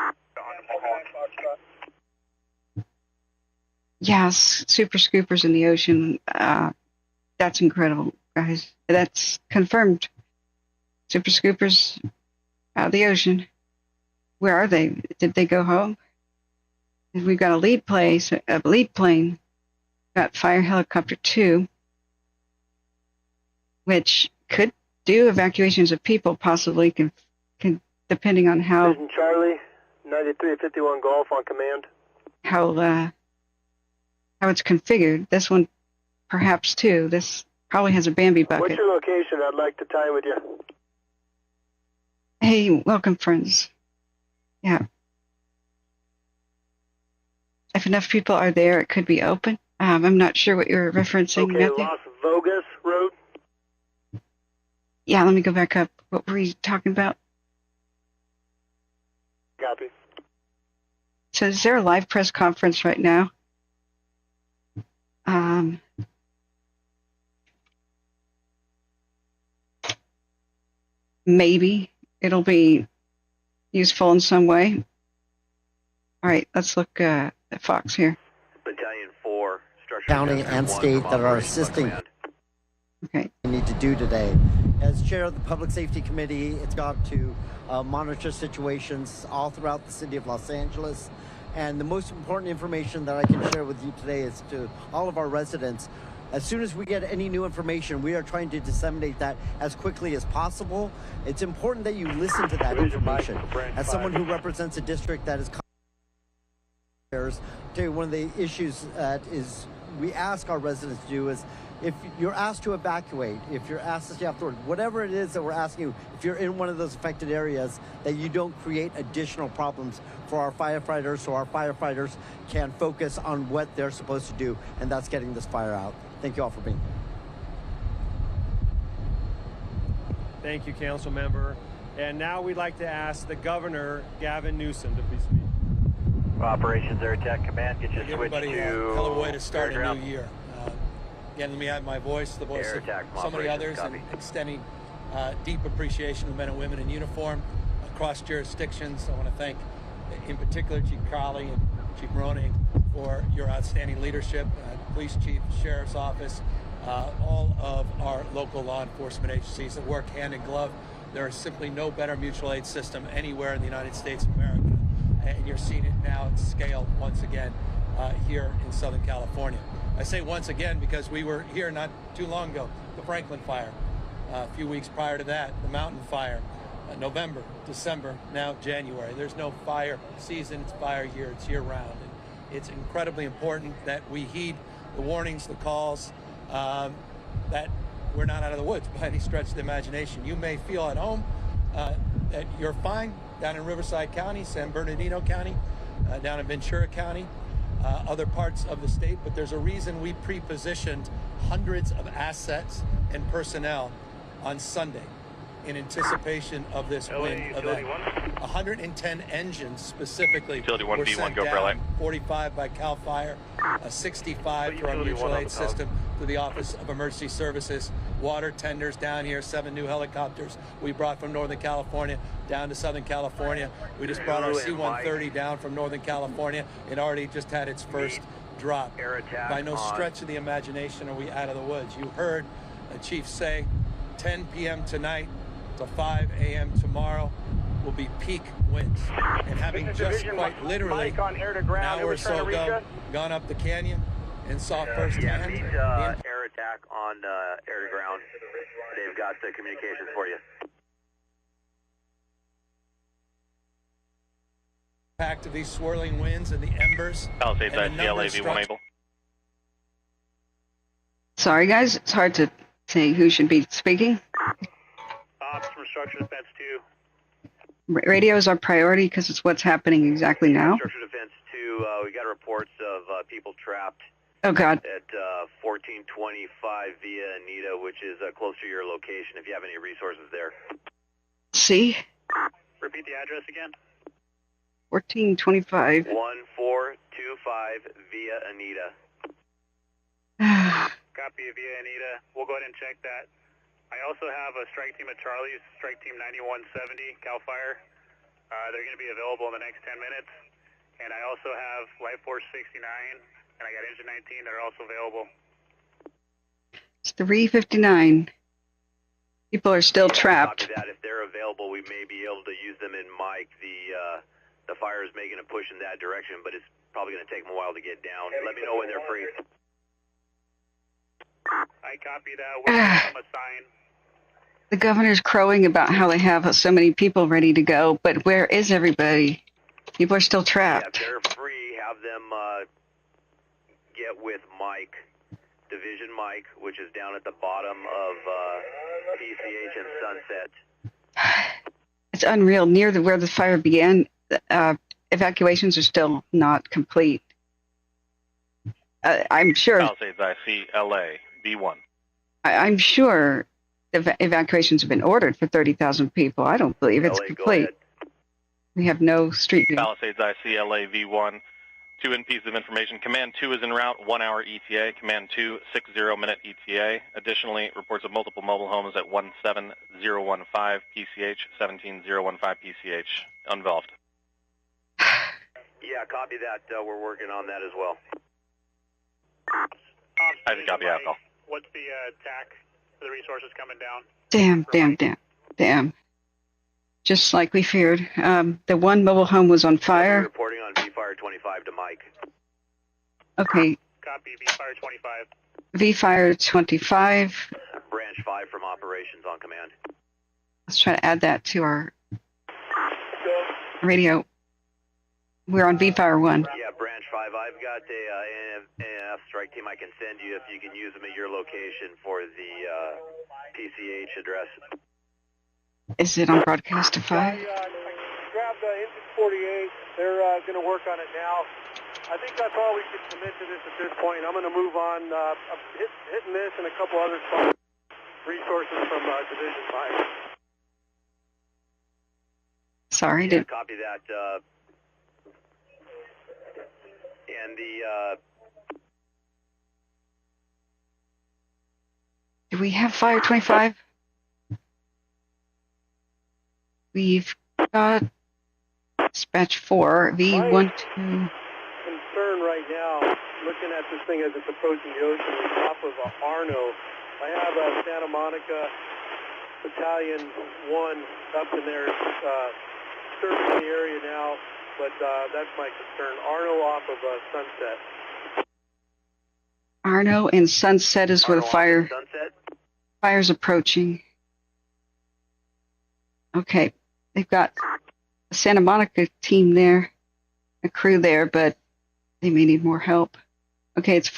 C: Yes, super scoopers in the ocean. That's incredible, guys. That's confirmed. Super scoopers out of the ocean. Where are they? Did they go home? We've got a lead plane. Got Fire Helicopter 2. Which could do evacuations of people, possibly, can depending on how...
F: Vision Charlie, 9351 Golf on command.
C: How it's configured. This one, perhaps, too. This probably has a Bambi bucket.
F: What's your location? I'd like to tie with you.
C: Hey, welcome, friends. Yeah. If enough people are there, it could be open. I'm not sure what you're referencing,
F: Okay,
C: Matthew.
F: Las Vegas Road.
C: Yeah, let me go back up. What were you talking about?
F: Copy.
C: So is there a live press conference right now? Maybe it'll be useful in some way. All right, let's look at Fox here.
A: Battalion 4, structure
M: county and state that are assisting.
C: Okay.
M: We need to do today. As chair of the Public Safety Committee, it's got to monitor situations all throughout the city of Los Angeles. And the most important information that I can share with you today is to all of our residents. As soon as we get any new information, we are trying to disseminate that as quickly as possible. It's important that you listen to that information. As someone who represents a district that is... I'll tell you, one of the issues that is we ask our residents to do is, if you're asked to evacuate, if you're asked to stay off the road, whatever it is that we're asking you, if you're in one of those affected areas, that you don't create additional problems for our firefighters, so our firefighters can focus on what they're supposed to do, and that's getting this fire out. Thank you all for being here.
N: Thank you, Council Member. And now we'd like to ask the Governor, Gavin Newsom, to please speak.
D: Operations Air Attack Command, get you switched
O: everybody
D: to
O: hell of a way to start
D: air
O: a new year. Again, let me add my voice, the voice of so many others, and extending deep appreciation to men and women in uniform across jurisdictions. I want to thank, in particular, Chief Crowley and Chief Maroney for your outstanding leadership, Police Chief, Sheriff's Office, all of our local law enforcement agencies that work hand in glove. There is simply no better mutual aid system anywhere in the United States of America. And you're seeing it now at scale once again here in Southern California. I say once again because we were here not too long ago, the Franklin Fire, a few weeks prior to that, the Mountain Fire, November, December, now January. There's no fire season, it's fire year, it's year round. And it's incredibly important that we heed the warnings, the calls, that we're not out of the woods by any stretch of the imagination. You may feel at home that you're fine down in Riverside County, San Bernardino County, down in Ventura County, other parts of the state, but there's a reason we pre-positioned hundreds of assets and personnel on Sunday in anticipation of this wind event. 110 engines specifically
J: Utility
O: were
J: 1B1,
O: sent
J: go for
O: down.
J: LA.
O: 45 by Calfire, a 65 for our mutual aid system to the Office of Emergency Services. Water tenders down here, 7 new helicopters we brought from Northern California down to Southern California. We just brought our C-130 down from Northern California. It already just had its first drop. By no stretch of the imagination are we out of the woods. You heard a chief say 10 p.m. tonight to 5 a.m. tomorrow will be peak winds. And having just quite literally an hour or so ago gone up the canyon and saw firsthand.
A: Yeah, air attack on air to ground. They've got the communications for you.
O: Impact of these swirling winds and the embers.
J: Palisades ICLA V1 able.
C: Sorry, guys. It's hard to say who should be speaking.
D: Ops from Structure Defense 2.
C: Radio is our priority because it's what's happening exactly now.
A: Structure Defense 2, we got reports of people trapped.
C: Oh, God.
A: At 1425 via Anita, which is close to your location, if you have any resources there.
C: See?
D: Repeat the address again.
C: 1425.
A: 1425 via Anita.
D: Copy via Anita. We'll go ahead and check that. I also have a strike team at Charlie's, strike team 9170, Calfire. They're going to be available in the next 10 minutes. And I also have Life Force 69, and I got Engine 19 that are also available.
C: It's 3:59. People are still trapped.
A: Copy that. If they're available, we may be able to use them in Mike. The fire is making a push in that direction, but it's probably going to take them a while to get down. Let me know when they're free.
D: I copy that. We'll give them a sign.
C: The governor's crowing about how they have so many people ready to go, but where is everybody? People are still trapped.
A: Yeah, if they're free, have them get with Mike, Division Mike, which is down at the bottom of PCH and Sunset.
C: It's unreal. Near where the fire began, evacuations are still not complete. I'm sure.
J: Palisades IC LA V1.
C: I'm sure evacuations have been ordered for 30,000 people. I don't believe it's complete. We have no street view.
J: Palisades IC LA V1. 2 in pieces of information. Command 2 is en route, 1 hour ETA. Command 2, 60-minute ETA. Additionally, reports of multiple mobile homes at 17015 PCH, 17015 PCH. Involved.
A: Yeah, copy that. We're working on that as well.
J: I have a copy alcohol.
D: What's the attack for the resources coming down?
C: Damn. Just like we feared. The one mobile home was on fire.
A: Reporting on V-Fire 25 to Mike.
C: Okay.
D: Copy V-Fire 25.
C: V-Fire 25.
A: Branch 5 from operations on command.
C: Let's try to add that to our radio. We're on V-Fire 1.
A: Yeah, Branch 5. I've got a NF strike team I can send you if you can use them at your location for the PCH address.
C: Is it on broadcast to 5?
F: I grabbed engine 48. They're going to work on it now. I think that's all we can commit to this at this point. I'm going to move on. I'm hitting this and a couple other resources from Division 5.
C: Sorry,
A: yeah, copy that. And
C: do we have Fire 25? We've got dispatch 4, V12.
F: Concern right now, looking at this thing as it's approaching the ocean, is off of Arno. I have a Santa Monica Battalion 1 up in there, searching the area now, but that's my concern. Arno off of Sunset.
C: Arno and Sunset is where the fire's approaching. Okay, they've got a Santa Monica team there, a crew there, but they may need more help. Okay, it's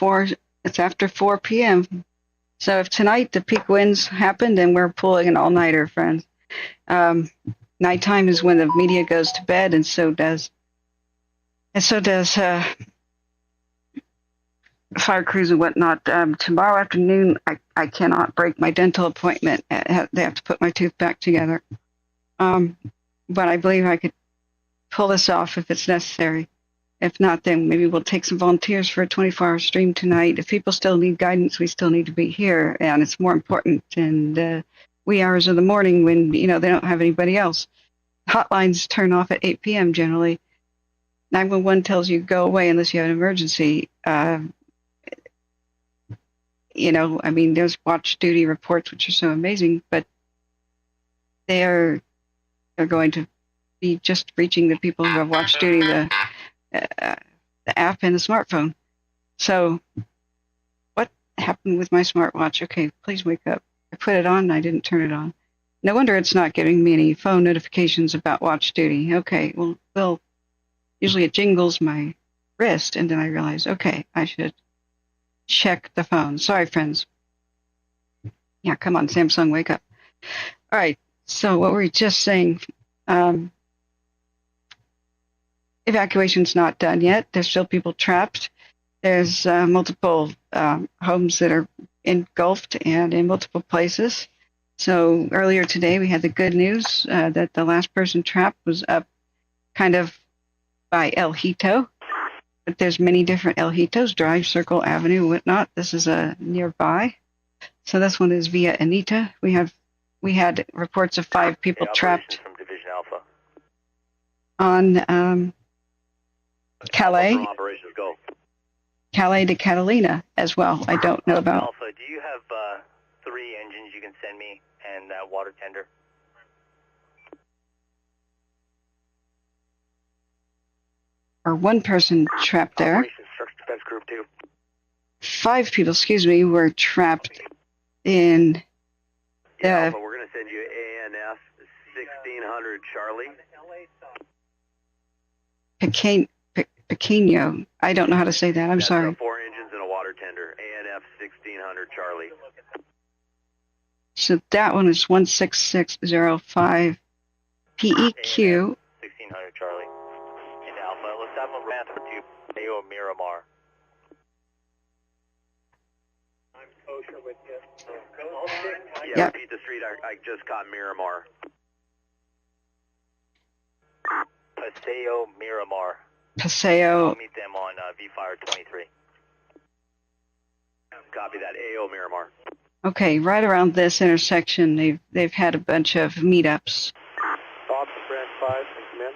C: after 4 p.m. So if tonight the peak winds happen, then we're pulling an all-nighter, friends. Nighttime is when the media goes to bed, and so does fire crews and whatnot. Tomorrow afternoon, I cannot break my dental appointment. They have to put my tooth back together. but I believe I could pull this off if it's necessary. If not, then maybe we'll take some volunteers for a 24-hour stream tonight. If people still need guidance, we still need to be here, and it's more important in the wee hours of the morning when they don't have anybody else. Hotlines turn off at 8 p.m. generally. 911 tells you go away unless you have an emergency. There's watch duty reports, which are so amazing, but they're going to be just reaching the people who have watch duty, the app and the smartphone. So what happened with my smartwatch? Okay, please wake up. I put it on and I didn't turn it on. No wonder it's not giving me any phone notifications about watch duty. Okay, well, usually it jingles my wrist, and then I realize, okay, I should check the phone. Sorry, friends. Yeah, come on, Samsung, wake up. All right, so what were we just saying? Evacuation's not done yet. There's still people trapped. There's multiple homes that are engulfed and in multiple places. So earlier today we had the good news that the last person trapped was up kind of by El Hito. But there's many different El Hitos, Drive, Circle, Avenue, whatnot. This is nearby. So this one is via Anita. We had reports of 5 people trapped
G: from Division Alpha.
C: on Calais.
G: From operations, go.
C: Calais to Catalina as well. I don't know about.
G: Alpha, do you have 3 engines you can send me and that water tender?
C: Or 1 person trapped there.
G: Operations Structure Defense Group 2.
C: 5 people, were trapped in
A: Alpha, we're going to send you ANF 1600 Charlie.
C: Pequeño. I don't know how to say that. I'm sorry.
A: 4 engines and a water tender. ANF 1600 Charlie.
C: So that one is 16605 PEQ.
G: 1600 Charlie. In Alpha, let's have a transfer to AO Miramar.
K: I'm kosher with you.
A: Yeah, repeat the street. I just caught Miramar.
G: Paseo Miramar.
C: Paseo.
G: I'll meet them on V-Fire 23.
A: Copy that. AO Miramar.
C: Okay, right around this intersection, they've had a bunch of meetups.
F: Bob from Branch 5, come in.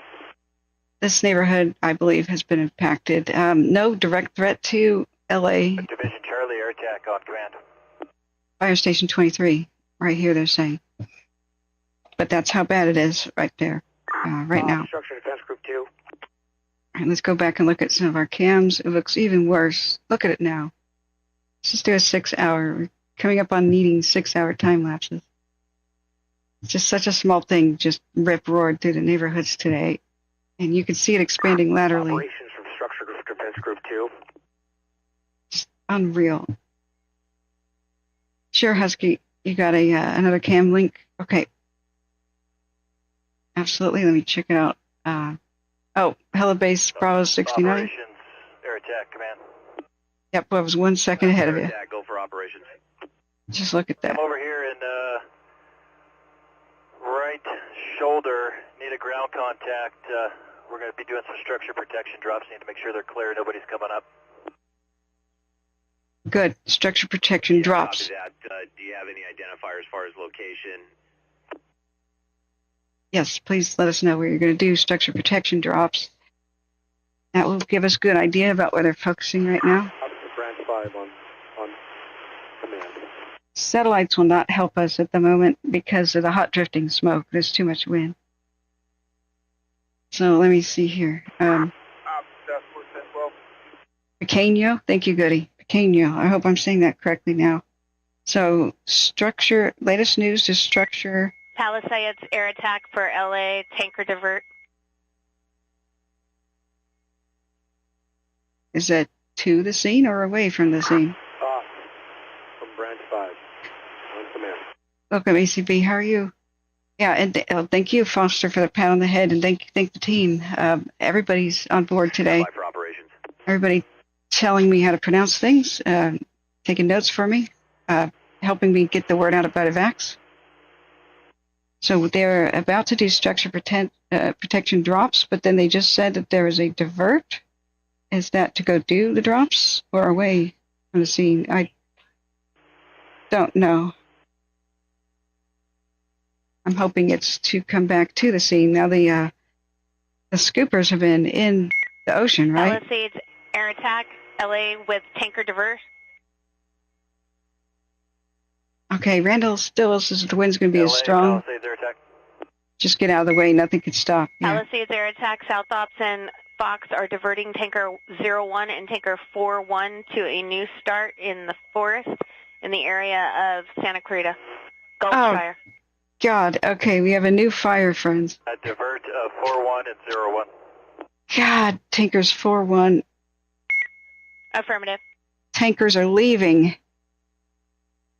C: This neighborhood, I believe, has been impacted. No direct threat to LA.
G: Division Charlie, air attack on command.
C: Fire Station 23, right here, they're saying. But that's how bad it is right there, right now.
G: Structure Defense Group 2.
C: And let's go back and look at some of our cams. It looks even worse. Look at it now. Let's just do a 6-hour. We're coming up on needing 6-hour time lapses. It's just such a small thing, just rip-roared through the neighborhoods today. And you can see it expanding laterally.
G: Operations from Structure Defense Group 2.
C: Just unreal. Sure, Husky, you got another cam link? Okay. Absolutely, let me check it out. Hella Base Bravo 69.
G: Operations, air attack, command.
C: Yep, I was 1 second ahead of you.
A: Attack, go for operations.
C: Just look at that.
G: I'm over here in right shoulder, need a ground contact. We're going to be doing some structure protection drops, need to make sure they're clear, nobody's coming up.
C: Good, structure protection drops.
A: Copy that. Do you have any identifier as far as location?
C: Yes, please let us know where you're going to do structure protection drops. That will give us a good idea about where they're focusing right now.
F: Branch 5 on command.
C: Satellites will not help us at the moment because of the hot drifting smoke. There's too much wind. So let me see here. Pequeño, thank you, Goody. Pequeño, I hope I'm saying that correctly now. So structure, latest news is structure.
E: Pallisades air attack for LA, tanker divert.
C: Is that to the scene or away from the scene?
F: From Branch 5, on command.
C: Welcome, ACB. How are you? Yeah, and thank you, Foster, for the pat on the head, and thank the team. Everybody's on board today.
A: For operations.
C: Everybody telling me how to pronounce things, taking notes for me, helping me get the word out about evacs. So they're about to do structure protection drops, but then they just said that there was a divert. Is that to go do the drops or away from the scene? I don't know. I'm hoping it's to come back to the scene. Now the scoopers have been in the ocean, right?
E: Palisades air attack, LA with tanker divert.
C: Okay, Randall still says the wind's going to be as strong.
G: Palisades air attack.
C: Just get out of the way. Nothing can stop. Yeah.
E: Palisades air attack, South Ops and Fox are diverting tanker 01 and tanker 41 to a new start in the forest in the area of Santa Clarita. Gulfshire.
C: Oh, God. Okay, we have a new fire, friends.
G: Divert 41 and 01.
C: God, tankers 41.
E: Affirmative.
C: Tankers are leaving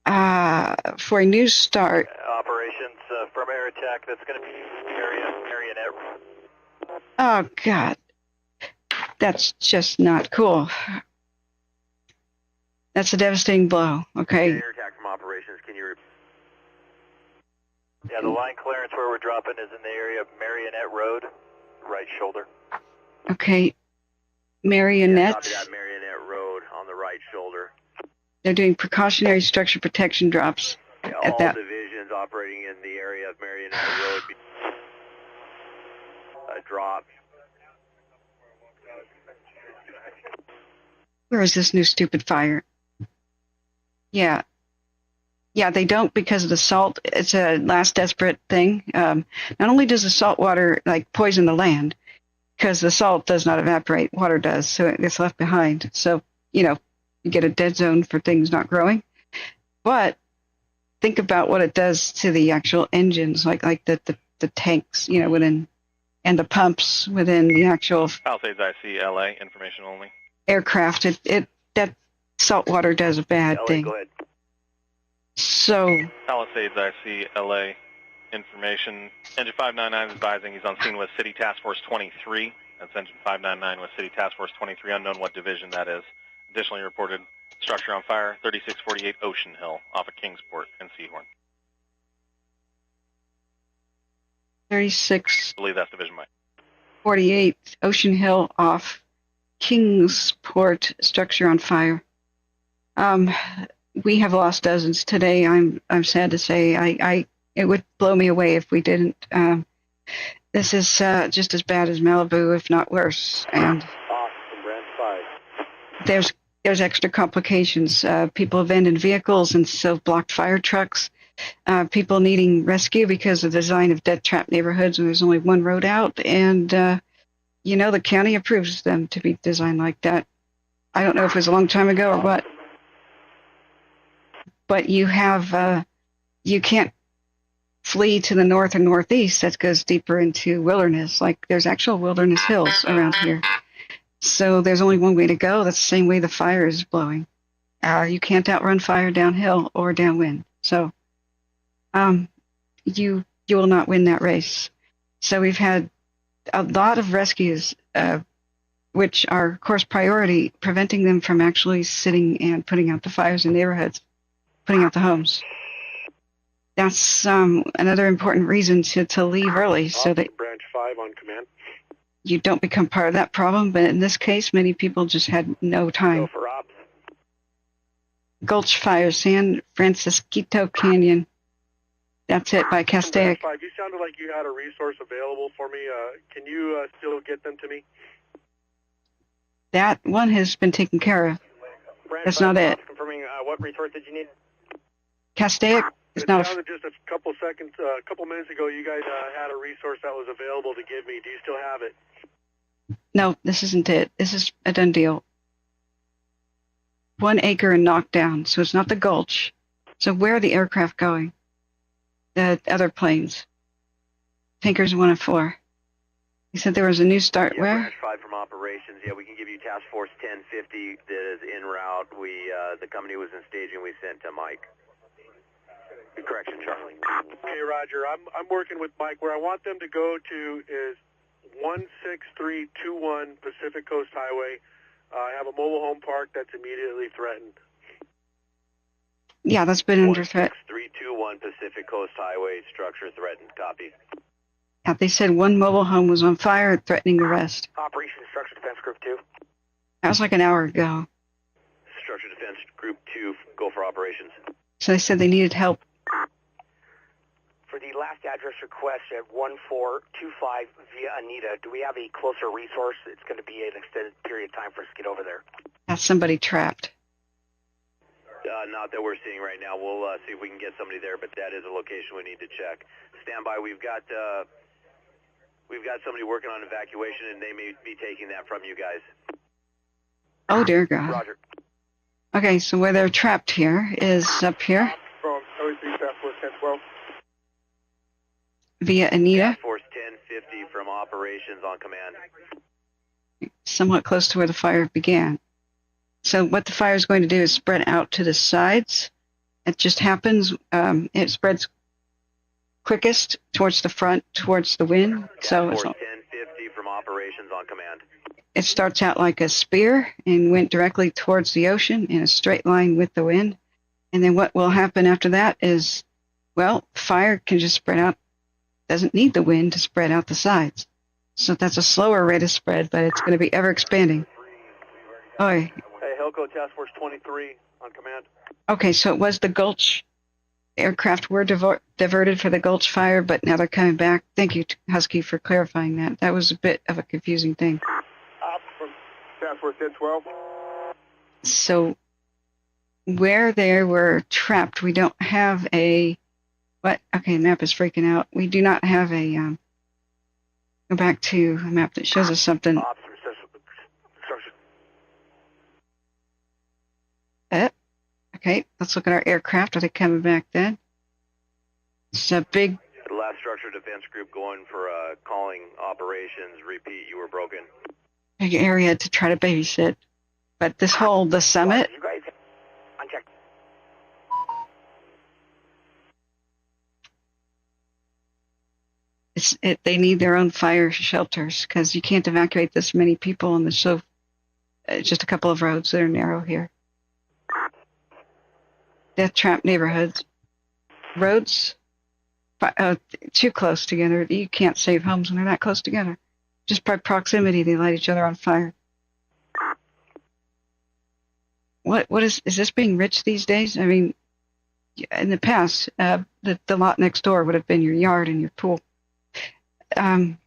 C: for a new start.
G: Operations from air attack. That's going to be Marionette.
C: Oh, God. That's just not cool. That's a devastating blow, okay?
G: Air attack from operations. Can you repeat? Yeah, the line clearance where we're dropping is in the area of Marionette Road, right shoulder.
C: Okay. Marionette.
G: Yeah, copy that, Marionette Road on the right shoulder.
C: They're doing precautionary structure protection drops.
G: Yeah,
C: at
G: all
C: that.
G: divisions operating in the area of Marionette Road. Drop.
C: Where is this new stupid fire? Yeah. Yeah, they don't because of the salt. It's a last desperate thing. Not only does the salt water like poison the land, because the salt does not evaporate, water does, so it gets left behind. So, you get a dead zone for things not growing. But think about what it does to the actual engines, like the tanks, within, and the pumps within the actual
J: Palisades IC LA, information only.
C: Aircraft. That salt water does a bad
G: LA,
C: thing.
G: go ahead.
C: So
J: Palisades IC LA, information. Engine 599 is advising he's on scene with City Task Force 23. That's Engine 599 with City Task Force 23, unknown what division that is. Additionally reported structure on fire, 3648 Ocean Hill, off of Kingsport and Seahorn.
C: 36.
J: I believe that's Division Mike.
C: 48 Ocean Hill off Kingsport, structure on fire. We have lost dozens today. I'm sad to say. It would blow me away if we didn't. This is just as bad as Malibu, if not worse. And
F: Awesome, Brand 5.
C: there's extra complications. People abandoned vehicles and so blocked fire trucks. People needing rescue because of the design of death trap neighborhoods, and there's only one road out. And the county approves them to be designed like that. I don't know if it was a long time ago or what. But you can't flee to the north and northeast. That goes deeper into wilderness. Like there's actual wilderness hills around here. So there's only one way to go. That's the same way the fire is blowing. You can't outrun fire downhill or downwind. So you will not win that race. So we've had a lot of rescues, which are, of course, priority, preventing them from actually sitting and putting out the fires in neighborhoods, putting out the homes. That's another important reason to leave early, so that
F: Branch 5 on command.
C: you don't become part of that problem. But in this case, many people just had no time.
F: Go for ops.
C: Gulch Fire, San Francisco Canyon. That's it by Castaic.
F: Branch 5, you sounded like you had a resource available for me. Can you still get them to me?
C: That one has been taken care of.
K: Branch
C: That's
K: 5
C: not it.
K: Confirming what resource did you need?
C: Castaic is
F: It
C: not a...
F: sounded just a couple minutes ago, you guys had a resource that was available to give me. Do you still have it?
C: No, this isn't it. This is a done deal. 1 acre and knocked down, so it's not the Gulch. So where are the aircraft going? The other planes. Tankers 1 and 4. You said there was a new start.
G: Yeah,
C: Where?
G: Branch 5 from operations. Yeah, we can give you Task Force 1050 that is en route. The company was in staging. We sent to Mike. Correction, Charlie.
F: Okay, Roger. I'm working with Mike. Where I want them to go to is 16321 Pacific Coast Highway. I have a mobile home park that's immediately threatened.
C: Yeah, that's been under threat.
G: 16321 Pacific Coast Highway, structure threatened. Copy.
C: They said one mobile home was on fire, threatening arrest.
G: Operation Structure Defense Group 2.
C: That was like an hour ago.
A: Structure Defense Group 2, go for operations.
C: So they said they needed help.
G: For the last address request at 1425 via Anita, do we have a closer resource? It's going to be an extended period of time for us to get over there.
C: That's somebody trapped.
A: Not that we're seeing right now. We'll see if we can get somebody there, but that is a location we need to check. Stand by. We've got somebody working on evacuation, and they may be taking that from you guys.
C: Oh, dear God.
G: Roger.
C: Okay, so where they're trapped here is up here.
L: From OC Task Force 1012.
C: Via Anita.
A: Task Force 1050 from operations on command.
C: Somewhat close to where the fire began. So what the fire is going to do is spread out to the sides. It just happens, it spreads quickest towards the front, towards the wind. So
A: Task Force 1050 from operations on command.
C: It starts out like a spear and went directly towards the ocean in a straight line with the wind. And then what will happen after that is, well, fire can just spread out, doesn't need the wind to spread out the sides. So that's a slower rate of spread, but it's going to be ever expanding. Oi.
F: Hey, Helco Task Force 23 on command.
C: Okay, so it was the Gulch aircraft were diverted for the Gulch fire, but now they're coming back. Thank you, Husky, for clarifying that. That was a bit of a confusing thing.
L: From Task Force 1012.
C: So where they were trapped, we don't have a... What? Okay, map is freaking out. We do not have a... go back to a map that shows us something. Okay, let's look at our aircraft. Are they coming back then? It's a big...
A: The last Structure Defense Group going for calling operations. Repeat, you were broken.
C: Big area to try to babysit. But this whole, the summit...
G: You guys, uncheck.
C: They need their own fire shelters because you can't evacuate this many people, and there's so just a couple of roads that are narrow here. Death trap neighborhoods. Roads too close together. You can't save homes when they're that close together. Just by proximity, they light each other on fire. What is this being rich these days? I mean, in the past, the lot next door would have been your yard and your pool. And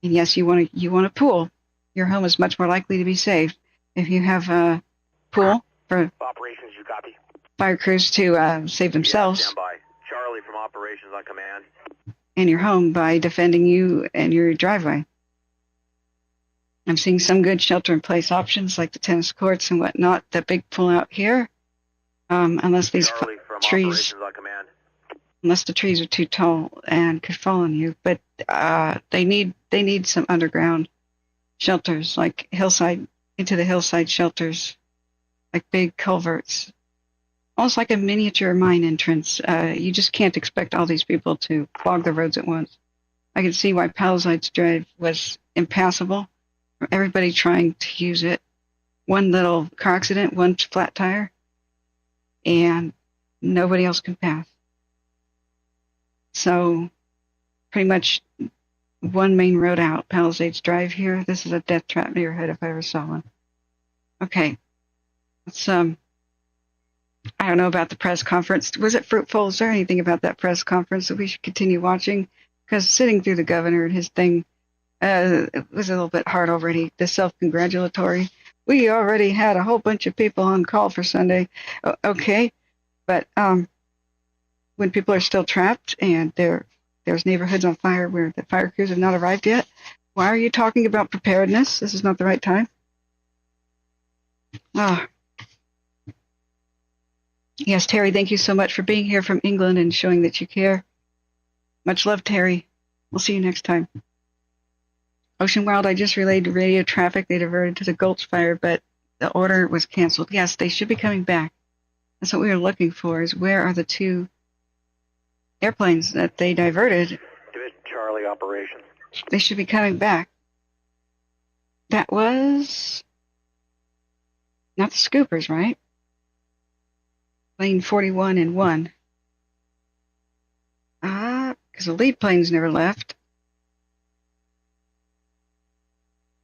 C: yes, you want a pool. Your home is much more likely to be saved if you have a pool for
G: operations. You copy.
C: Fire crews to save themselves.
A: Stand by. Charlie from operations on command.
C: And your home by defending you and your driveway. I'm seeing some good shelter-in-place options like the tennis courts and whatnot. The big pool out here, unless these trees, unless the trees are too tall and could fall on you. But they need some underground shelters, like into the hillside shelters, like big culverts. Almost like a miniature mine entrance. You just can't expect all these people to clog the roads at once. I can see why Pallisades Drive was impassable. Everybody trying to use it. One little car accident, one flat tire, and nobody else can pass. So pretty much one main road out, Pallisades Drive here. This is a death trap neighborhood if I ever saw one. Okay. Let's I don't know about the press conference. Was it fruitful? Is there anything about that press conference that we should continue watching? Because sitting through the governor and his thing, it was a little bit hard already. The self-congratulatory. We already had a whole bunch of people on call for Sunday. Okay, but when people are still trapped and there's neighborhoods on fire where the fire crews have not arrived yet, why are you talking about preparedness? This is not the right time. Yes, Terry, thank you so much for being here from England and showing that you care. Much love, Terry. We'll see you next time. Ocean World, I just relayed radio traffic. They diverted to the Gulch fire, but the order was canceled. Yes, they should be coming back. That's what we were looking for, is where are the two airplanes that they diverted?
G: Division Charlie operation.
C: They should be coming back. That was not the Scoopers, right? Plane 41 and 1. Because the lead planes never left.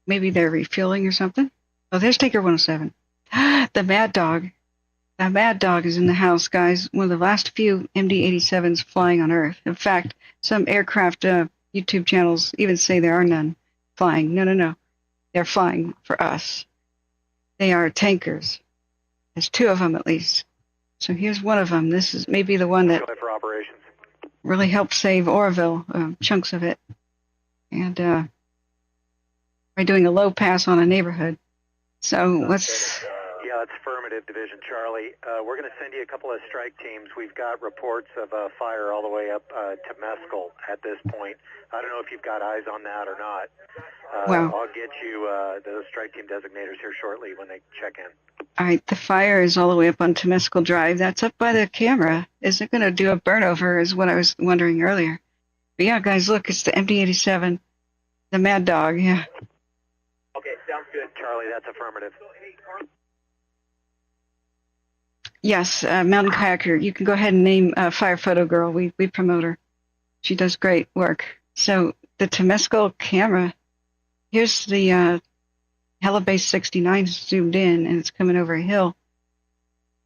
C: Maybe they're refueling or something. Oh, there's Tanker 107. The Mad Dog. The Mad Dog is in the house, guys. One of the last few MD-87s flying on Earth. In fact, some aircraft YouTube channels even say there are none flying. No. They're flying for us. They are tankers. There's two of them at least. So here's one of them. This is maybe the one that
F: for operations.
C: really helped save Oroville, chunks of it. And by doing a low pass on a neighborhood. So let's...
F: Yeah, that's affirmative, Division Charlie. We're going to send you a couple of strike teams. We've got reports of fire all the way up to Mescal at this point. I don't know if you've got eyes on that or not.
C: Wow.
F: I'll get you those strike team designators here shortly when they check in.
C: All right, the fire is all the way up on Temescal Drive. That's up by the camera. Is it going to do a burnover is what I was wondering earlier. But yeah, guys, look, it's the MD-87, the Mad Dog, yeah.
F: Okay, sounds good, Charlie. That's affirmative.
C: Yes, Mountain Kayaker. You can go ahead and name Fire Photo Girl. We promote her. She does great work. So the Temescal camera, here's the Helibase 69 zoomed in, and it's coming over a hill.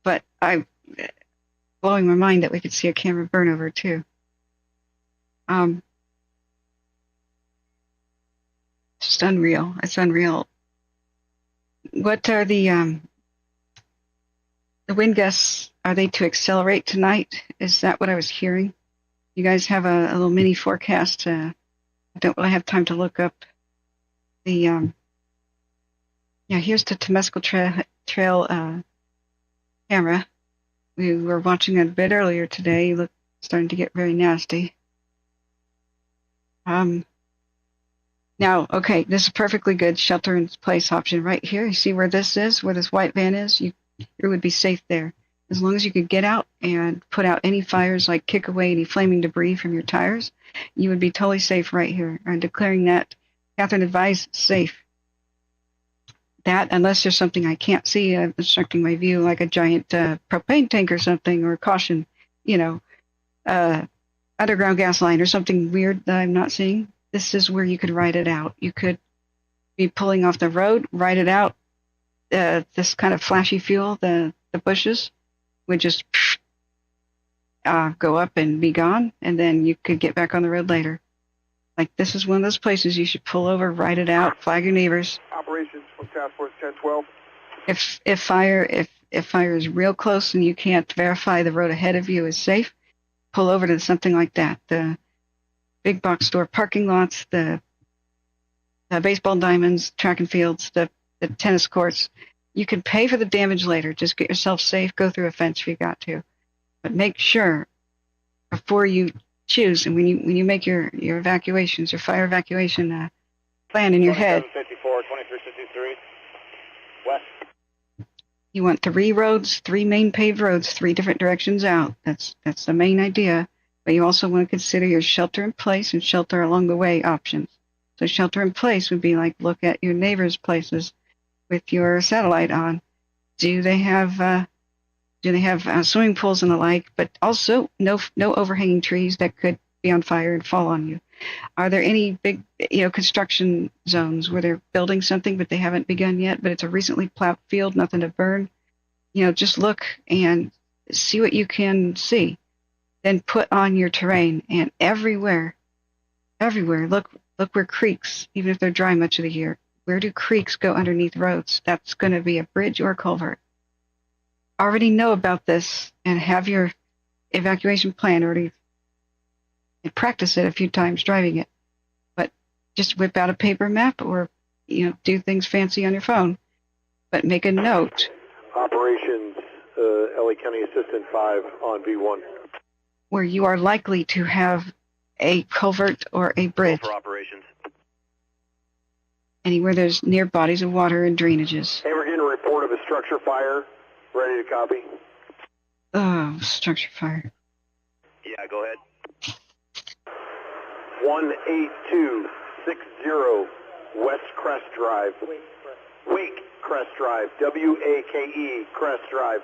C: But blowing my mind that we could see a camera burn over too. Just unreal. It's unreal. What are the wind gusts? Are they to accelerate tonight? Is that what I was hearing? You guys have a little mini forecast. I don't really have time to look up the. Yeah, here's the Temescal Trail camera. We were watching it a bit earlier today. Look, starting to get very nasty. Now, okay, this is a perfectly good shelter-in-place option right here. You see where this is, where this white van is? You would be safe there. As long as you could get out and put out any fires, like kick away any flaming debris from your tires, you would be totally safe right here. I'm declaring that, Catherine advised, safe. That, unless there's something I can't see obstructing my view, like a giant propane tank or something, or caution, underground gas line or something weird that I'm not seeing. This is where you could ride it out. You could be pulling off the road, ride it out. This kind of flashy fuel, the bushes, would just go up and be gone, and then you could get back on the road later. Like, this is one of those places you should pull over, ride it out, flag your neighbors.
F: Operations from Task Force 1012.
C: If fire is real close and you can't verify the road ahead of you is safe, pull over to something like that. The big box store parking lots, the baseball diamonds, track and fields, the tennis courts. You can pay for the damage later. Just get yourself safe. Go through a fence if you got to. But make sure before you choose, and when you make your evacuations, your fire evacuation plan in your head.
F: 2754, 2353, west.
C: You want 3 roads, 3 main paved roads, 3 different directions out. That's the main idea. But you also want to consider your shelter in place and shelter along the way options. So shelter in place would be like look at your neighbors' places with your satellite on. Do they have swimming pools and the like? But also no overhanging trees that could be on fire and fall on you. Are there any big construction zones where they're building something but they haven't begun yet? But it's a recently plowed field, nothing to burn. Just look and see what you can see. Then put on your terrain, and everywhere, look where creeks, even if they're dry much of the year, where do creeks go underneath roads? That's going to be a bridge or a culvert. Already know about this and have your evacuation plan already and practice it a few times driving it. But just whip out a paper map or, do things fancy on your phone. But make a note.
F: Operations, LA County Assistant 5 on V1.
C: Where you are likely to have a culvert or a bridge.
G: For operations.
C: Anywhere there's near bodies of water and drainages.
F: Hey, we're getting a report of a structure fire. Ready to copy?
C: Oh, structure fire.
G: Yeah, go ahead.
F: 18260 West Crest Drive. Wake Crest Drive. W-A-K-E Crest Drive.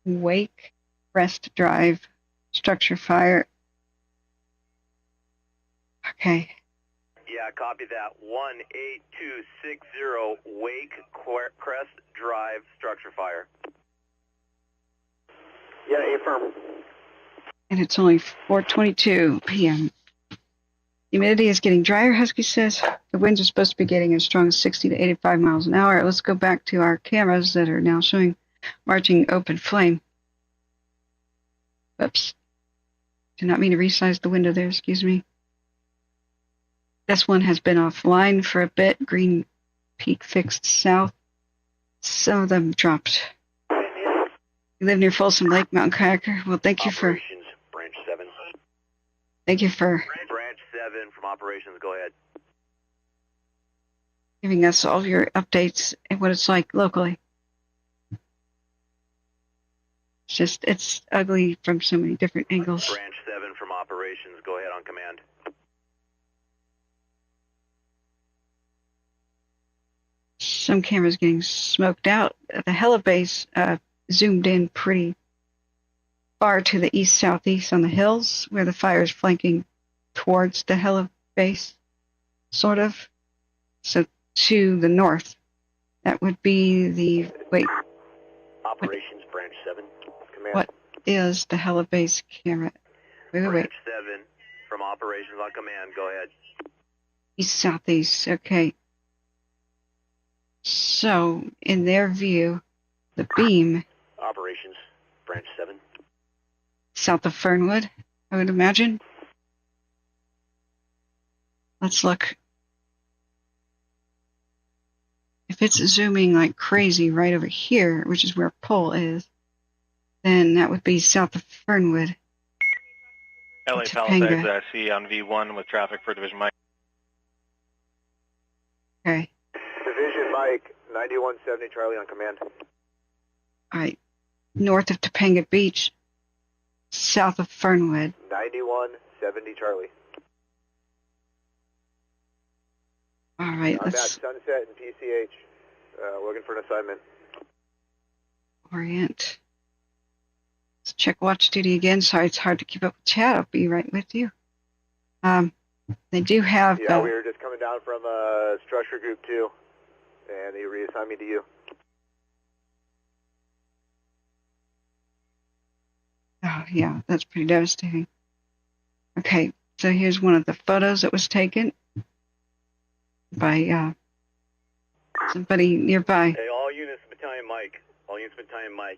C: Wake Crest Drive. Structure fire. Okay.
A: Yeah, copy that. 18260 Wake Crest Drive, structure fire.
F: Yeah, affirm.
C: And it's only 4:22 p.m. Humidity is getting drier, Husky says. The winds are supposed to be getting as strong as 60 to 85 miles an hour. Let's go back to our cameras that are now showing marching open flame. Oops. Did not mean to resize the window there, excuse me. This one has been offline for a bit. Green Peak fixed south. Some of them dropped. You live near Folsom Lake, Mountain Kayaker. Well, thank you for...
G: Operations, Branch 7.
C: Thank you for...
A: Branch 7 from operations, go ahead.
C: Giving us all your updates and what it's like locally. It's ugly from so many different angles.
A: Branch 7 from operations, go ahead on command.
C: Some cameras getting smoked out. The heli base zoomed in pretty far to the east-southeast on the hills where the fire is flanking towards the heli base, sort of. So to the north. That would be the... Wait.
G: Operations, Branch 7. Command.
C: What is the heli base camera? Wait.
A: Branch 7 from operations on command, go ahead.
C: East-southeast, okay. So, in their view, the beam...
G: Operations, Branch 7.
C: South of Fernwood, I would imagine. Let's look. If it's zooming like crazy right over here, which is where Pole is, then that would be south of Fernwood.
J: LA Palisades, I see on V1 with traffic for Division Mike.
C: Okay.
F: Division Mike, 9170 Charlie on command.
C: All right. North of Topanga Beach, south of Fernwood.
F: 9170 Charlie.
C: All right,
F: I'm
C: let's...
F: at Sunset and PCH, looking for an assignment.
C: Orient. Let's check watch duty again. Sorry, it's hard to keep up with chat. I'll be right with you. They do have...
F: Yeah, we were just coming down from Structure Group 2, and they reassigned me to you.
C: Oh, yeah, that's pretty devastating. Okay, so here's one of the photos that was taken by somebody nearby.
A: Hey, all units, Battalion Mike.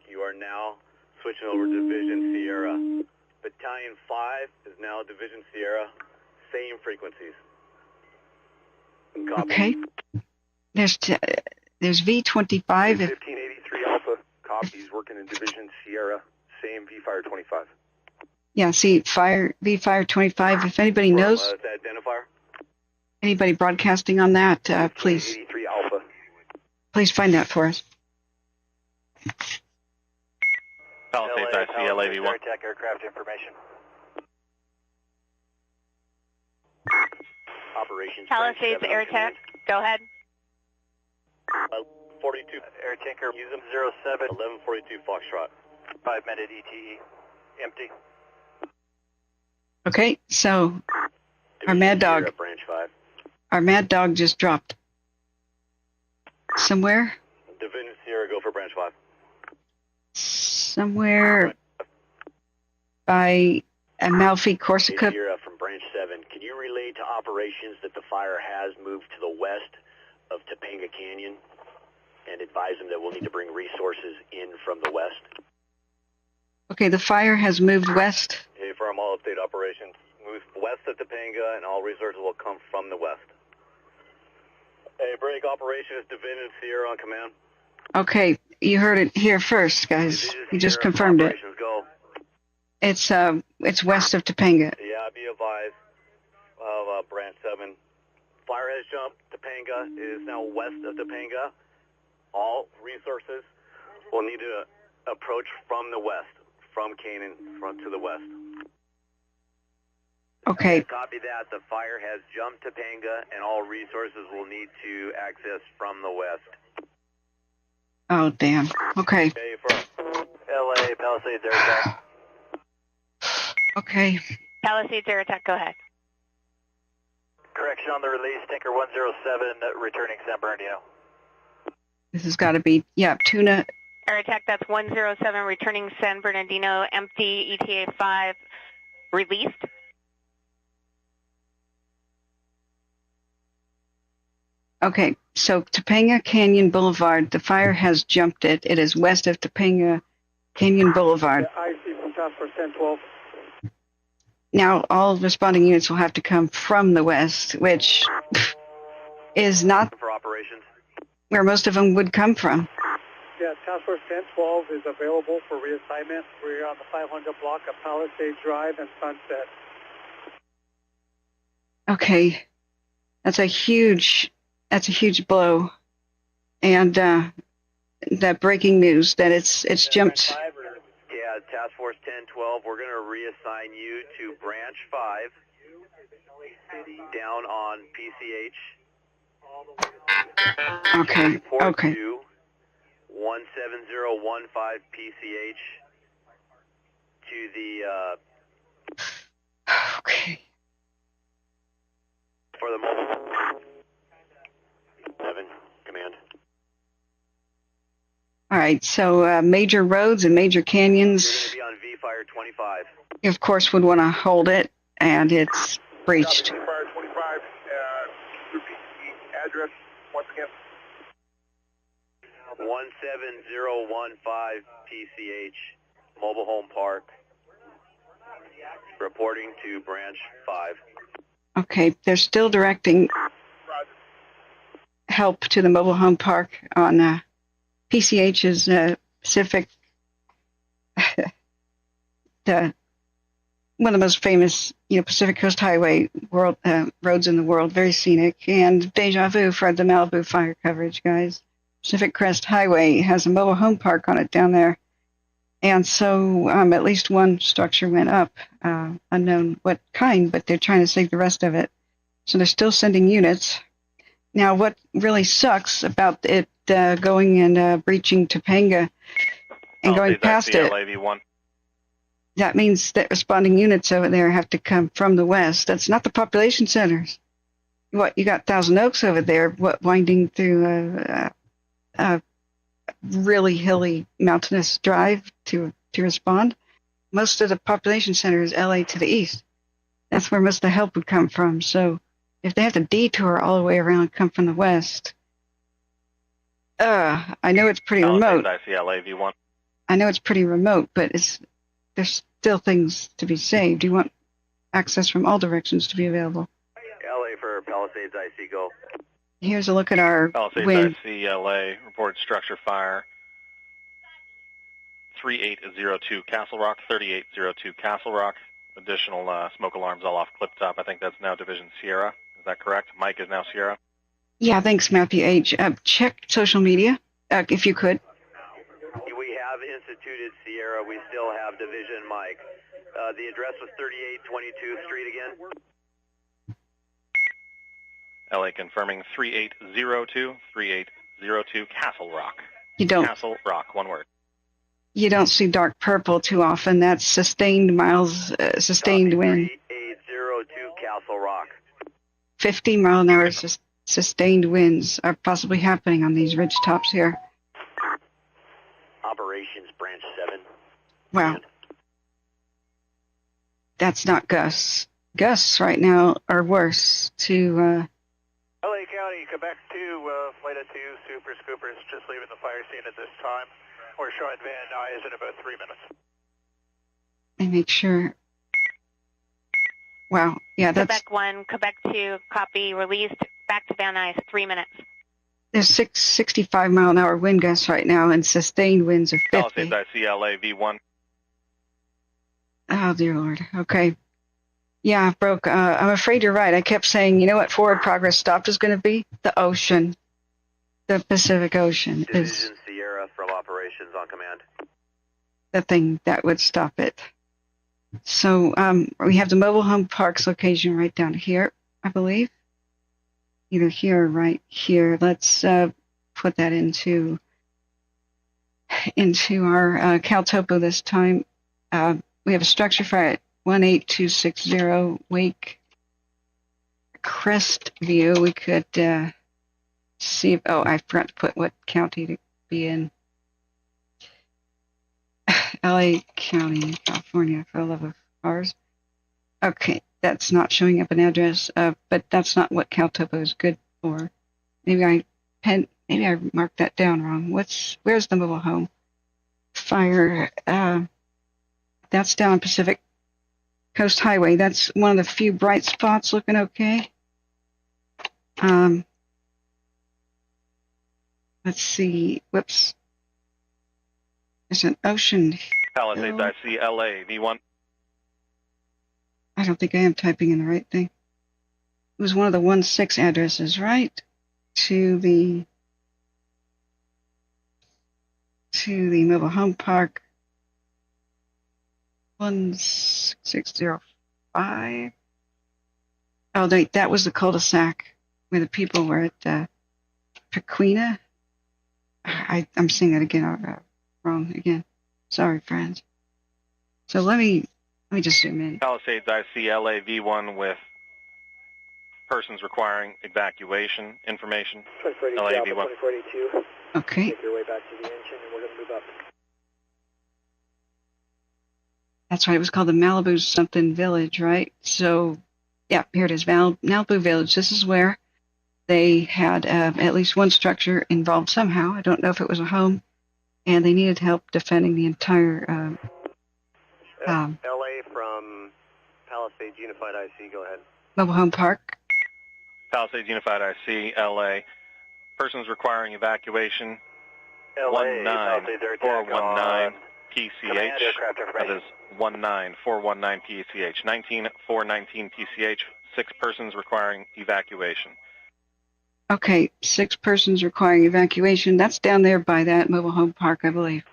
A: You are now switching over to Division Sierra. Battalion 5 is now Division Sierra. Same frequencies. Copy.
C: Okay. There's V25.
F: 1583 Alpha. Copies working in Division Sierra. Same V-Fire 25.
C: Yeah, see, V-Fire 25. If anybody knows,
A: That's that identifier.
C: anybody broadcasting on that, please
F: Alpha.
C: find that for us.
J: Palisades, I see LAV1.
G: Attack aircraft information. Operations.
E: Palisades Air Attack, go ahead.
G: 42 Air Tanker, use them 07, 1142 Foxtrot. 5-minute ETE. Empty.
C: Okay, so our mad dog,
G: Branch 5.
C: our mad dog just dropped somewhere.
A: Division Sierra, go for Branch 5.
C: Somewhere by Amalfi, Corsica.
G: Sierra from Branch 7. Can you relay to operations that the fire has moved to the west of Topanga Canyon and advise them that we'll need to bring resources in from the west?
C: Okay, the fire has moved west.
A: Hey, firm, all update operations. Move west of Topanga, and all resources will come from the west. Hey, break operations, Division Sierra on command.
C: Okay, you heard it here first, guys. You just confirmed it.
A: Go.
C: It's west of Topanga.
A: Yeah, be advised of Branch 7. Fire has jumped. Topanga is now west of Topanga. All resources will need to approach from the west, from Canaan, to the west.
C: Okay.
A: Copy that. The fire has jumped Topanga, and all resources will need to access from the west.
C: Oh, damn. Okay.
A: Okay, for LA, Palisades Air Attack.
C: Okay.
E: Palisades Air Attack, go ahead.
G: Correction. action on the release, tanker 107 returning San Bernardino.
C: This has got to be, yeah, tuna.
E: Air attack, that's 107 returning San Bernardino, empty, ETA 5, released.
C: Okay, so Topanga Canyon Boulevard, the fire has jumped it. It is west of Topanga Canyon Boulevard.
K: Yeah, I see from Task Force 1012.
C: Now, all responding units will have to come from the west, which is not
A: for operations.
C: Where most of them would come from.
K: Yeah, Task Force 1012 is available for reassignment. We're on the 500 block of Palisades Drive and Sunset.
C: Okay, that's a huge blow, and that breaking news that it's jumped.
A: Yeah, Task Force 1012, we're going to reassign you to Branch 5 down on PCH.
C: Okay,
A: Report
C: okay.
A: to 17015 PCH to the
C: okay.
A: For the mobile.
G: 7, command.
C: All right, so major roads and major canyons,
A: You're going to be on V-Fire 25.
C: you of course would want to hold it, and it's breached.
L: V-Fire 25, repeat the address once again.
A: 17015 PCH, Mobile Home Park, reporting to Branch 5.
C: Okay, they're still directing help to the mobile home park on PCH's Pacific, one of the most famous, Pacific Coast Highway world roads in the world, very scenic, and deja vu for the Malibu fire coverage, guys. Pacific Crest Highway has a mobile home park on it down there, and so at least one structure went up, unknown what kind, but they're trying to save the rest of it. So they're still sending units. Now, what really sucks about it going and breaching Topanga and going past it, that means that responding units over there have to come from the west. That's not the population centers. What, you got Thousand Oaks over there, winding through a really hilly, mountainous drive to respond. Most of the population center is LA to the east. That's where most of the help would come from. So if they have to detour all the way around and come from the west, I know it's pretty remote. I know it's pretty remote, but there's still things to be saved. You want access from all directions to be available.
A: LA for Palisades IC, go.
C: Here's a look at our
J: Palisades
C: wind.
J: IC, LA, report structure fire. 3802 Castle Rock, 3802 Castle Rock. Additional smoke alarms all off Cliptop. I think that's now Division Sierra. Is that correct? Mike is now Sierra?
C: Yeah, thanks, Matthew H. Check social media, if you could.
A: We have instituted Sierra. We still have Division Mike. The address was 3822 Street again.
J: LA confirming 3802 Castle Rock.
C: You don't.
J: Castle Rock, one word.
C: You don't see dark purple too often. That's sustained miles, sustained wind.
A: 3802 Castle Rock.
C: 50 mile an hour sustained winds are possibly happening on these ridge tops here.
G: Operations Branch 7.
C: Wow. That's not gusts. Gusts right now are worse to...
K: LA County, Quebec 2, Flight of 2, Super Scoopers, just leaving the fire scene at this time. We're showing Van Nuys in about 3 minutes.
C: And make sure... Wow, yeah, that's...
E: Quebec 1, Quebec 2, copy, released, back to Van Nuys, 3 minutes.
C: There's 65 mile an hour wind gusts right now and sustained winds of 50.
J: Palisades ICLA V1.
C: Oh, dear Lord. Okay. Yeah, broke. I'm afraid you're right. I kept saying, you know what forward progress stop is going to be? The ocean. The Pacific Ocean is
A: Division Sierra from operations on command.
C: the thing that would stop it. So we have the mobile home parks location right down here, I believe. Either here or right here. Let's put that into our CalTopo this time. We have a structure fire at 18260 Wake Crest view, we could see if, oh, I forgot to put what county to be in. LA County, California, for the love of cars. Okay, that's not showing up an address, but that's not what CalTopo is good for. Maybe I marked that down wrong. Where's the mobile home? Fire, that's down Pacific Coast Highway. That's one of the few bright spots looking okay. Let's see. Whoops. There's an Ocean
J: Palisades, I see LA, V1.
C: I don't think I am typing in the right thing. It was one of the 16 addresses, right? To the mobile home park. 16605. Oh, wait, that was the cul-de-sac where the people were at Pequena. I'm saying that again, wrong again. Sorry, friends. So let me just zoom in.
J: Palisades, I see LA V1 with persons requiring evacuation information. LA V1.
F: 2482.
C: Okay.
F: Make your way back to the engine, and we're going to move up.
C: That's right. It was called the Malibu something Village, right? So, yeah, here it is, Malibu Village. This is where they had at least one structure involved somehow. I don't know if it was a home, and they needed help defending the entire.
F: LA from Palisades Unified IC. Go ahead.
C: Mobile home park.
J: Palisades Unified IC, LA. Persons requiring evacuation.
G: LA,
J: 19419 PCH. That is 19419 PCH. 19419 PCH. 6 persons requiring evacuation.
C: Okay, 6 persons requiring evacuation. That's down there by that mobile home park, I believe.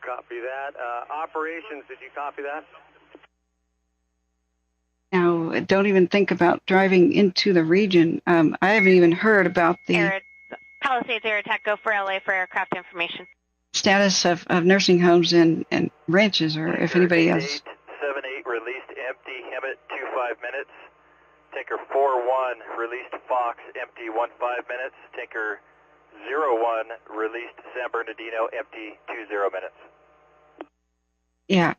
F: Copy that. Operations, did you copy that?
C: Now, don't even think about driving into the region. I haven't even heard about the
E: Palisades Air Attack, go for LA for aircraft information.
C: Status of nursing homes and ranches, or if anybody else.
G: 78 released empty, Hemet 25 minutes. Tanker 41 released Fox empty 15 minutes. Tanker 01 released San Bernadino empty 20 minutes.
C: Yeah.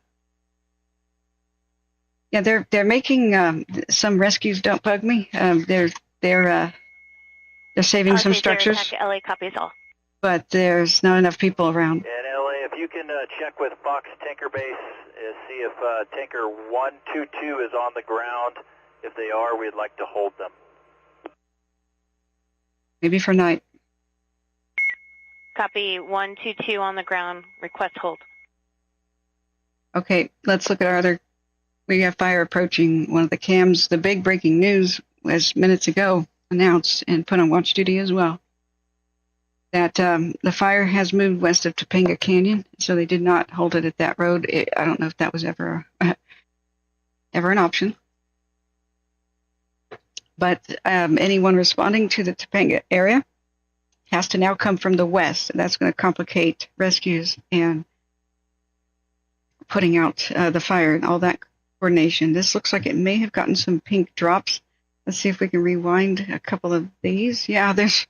C: Yeah, they're making some rescues. Don't bug me. They're saving some structures.
E: Air Attack, LA copies all.
C: But there's not enough people around.
G: And LA, if you can check with Fox Tanker Base, see if Tanker 122 is on the ground. If they are, we'd like to hold them.
C: Maybe for night.
E: Copy 122 on the ground. Request hold.
C: Okay, let's look at our other. We have fire approaching one of the cams. The big breaking news was minutes ago announced and put on watch duty as well. That the fire has moved west of Topanga Canyon, so they did not hold it at that road. I don't know if that was ever an option. But anyone responding to the Topanga area has to now come from the west. That's going to complicate rescues and putting out the fire and all that coordination. This looks like it may have gotten some pink drops. Let's see if we can rewind a couple of these. Yeah, there's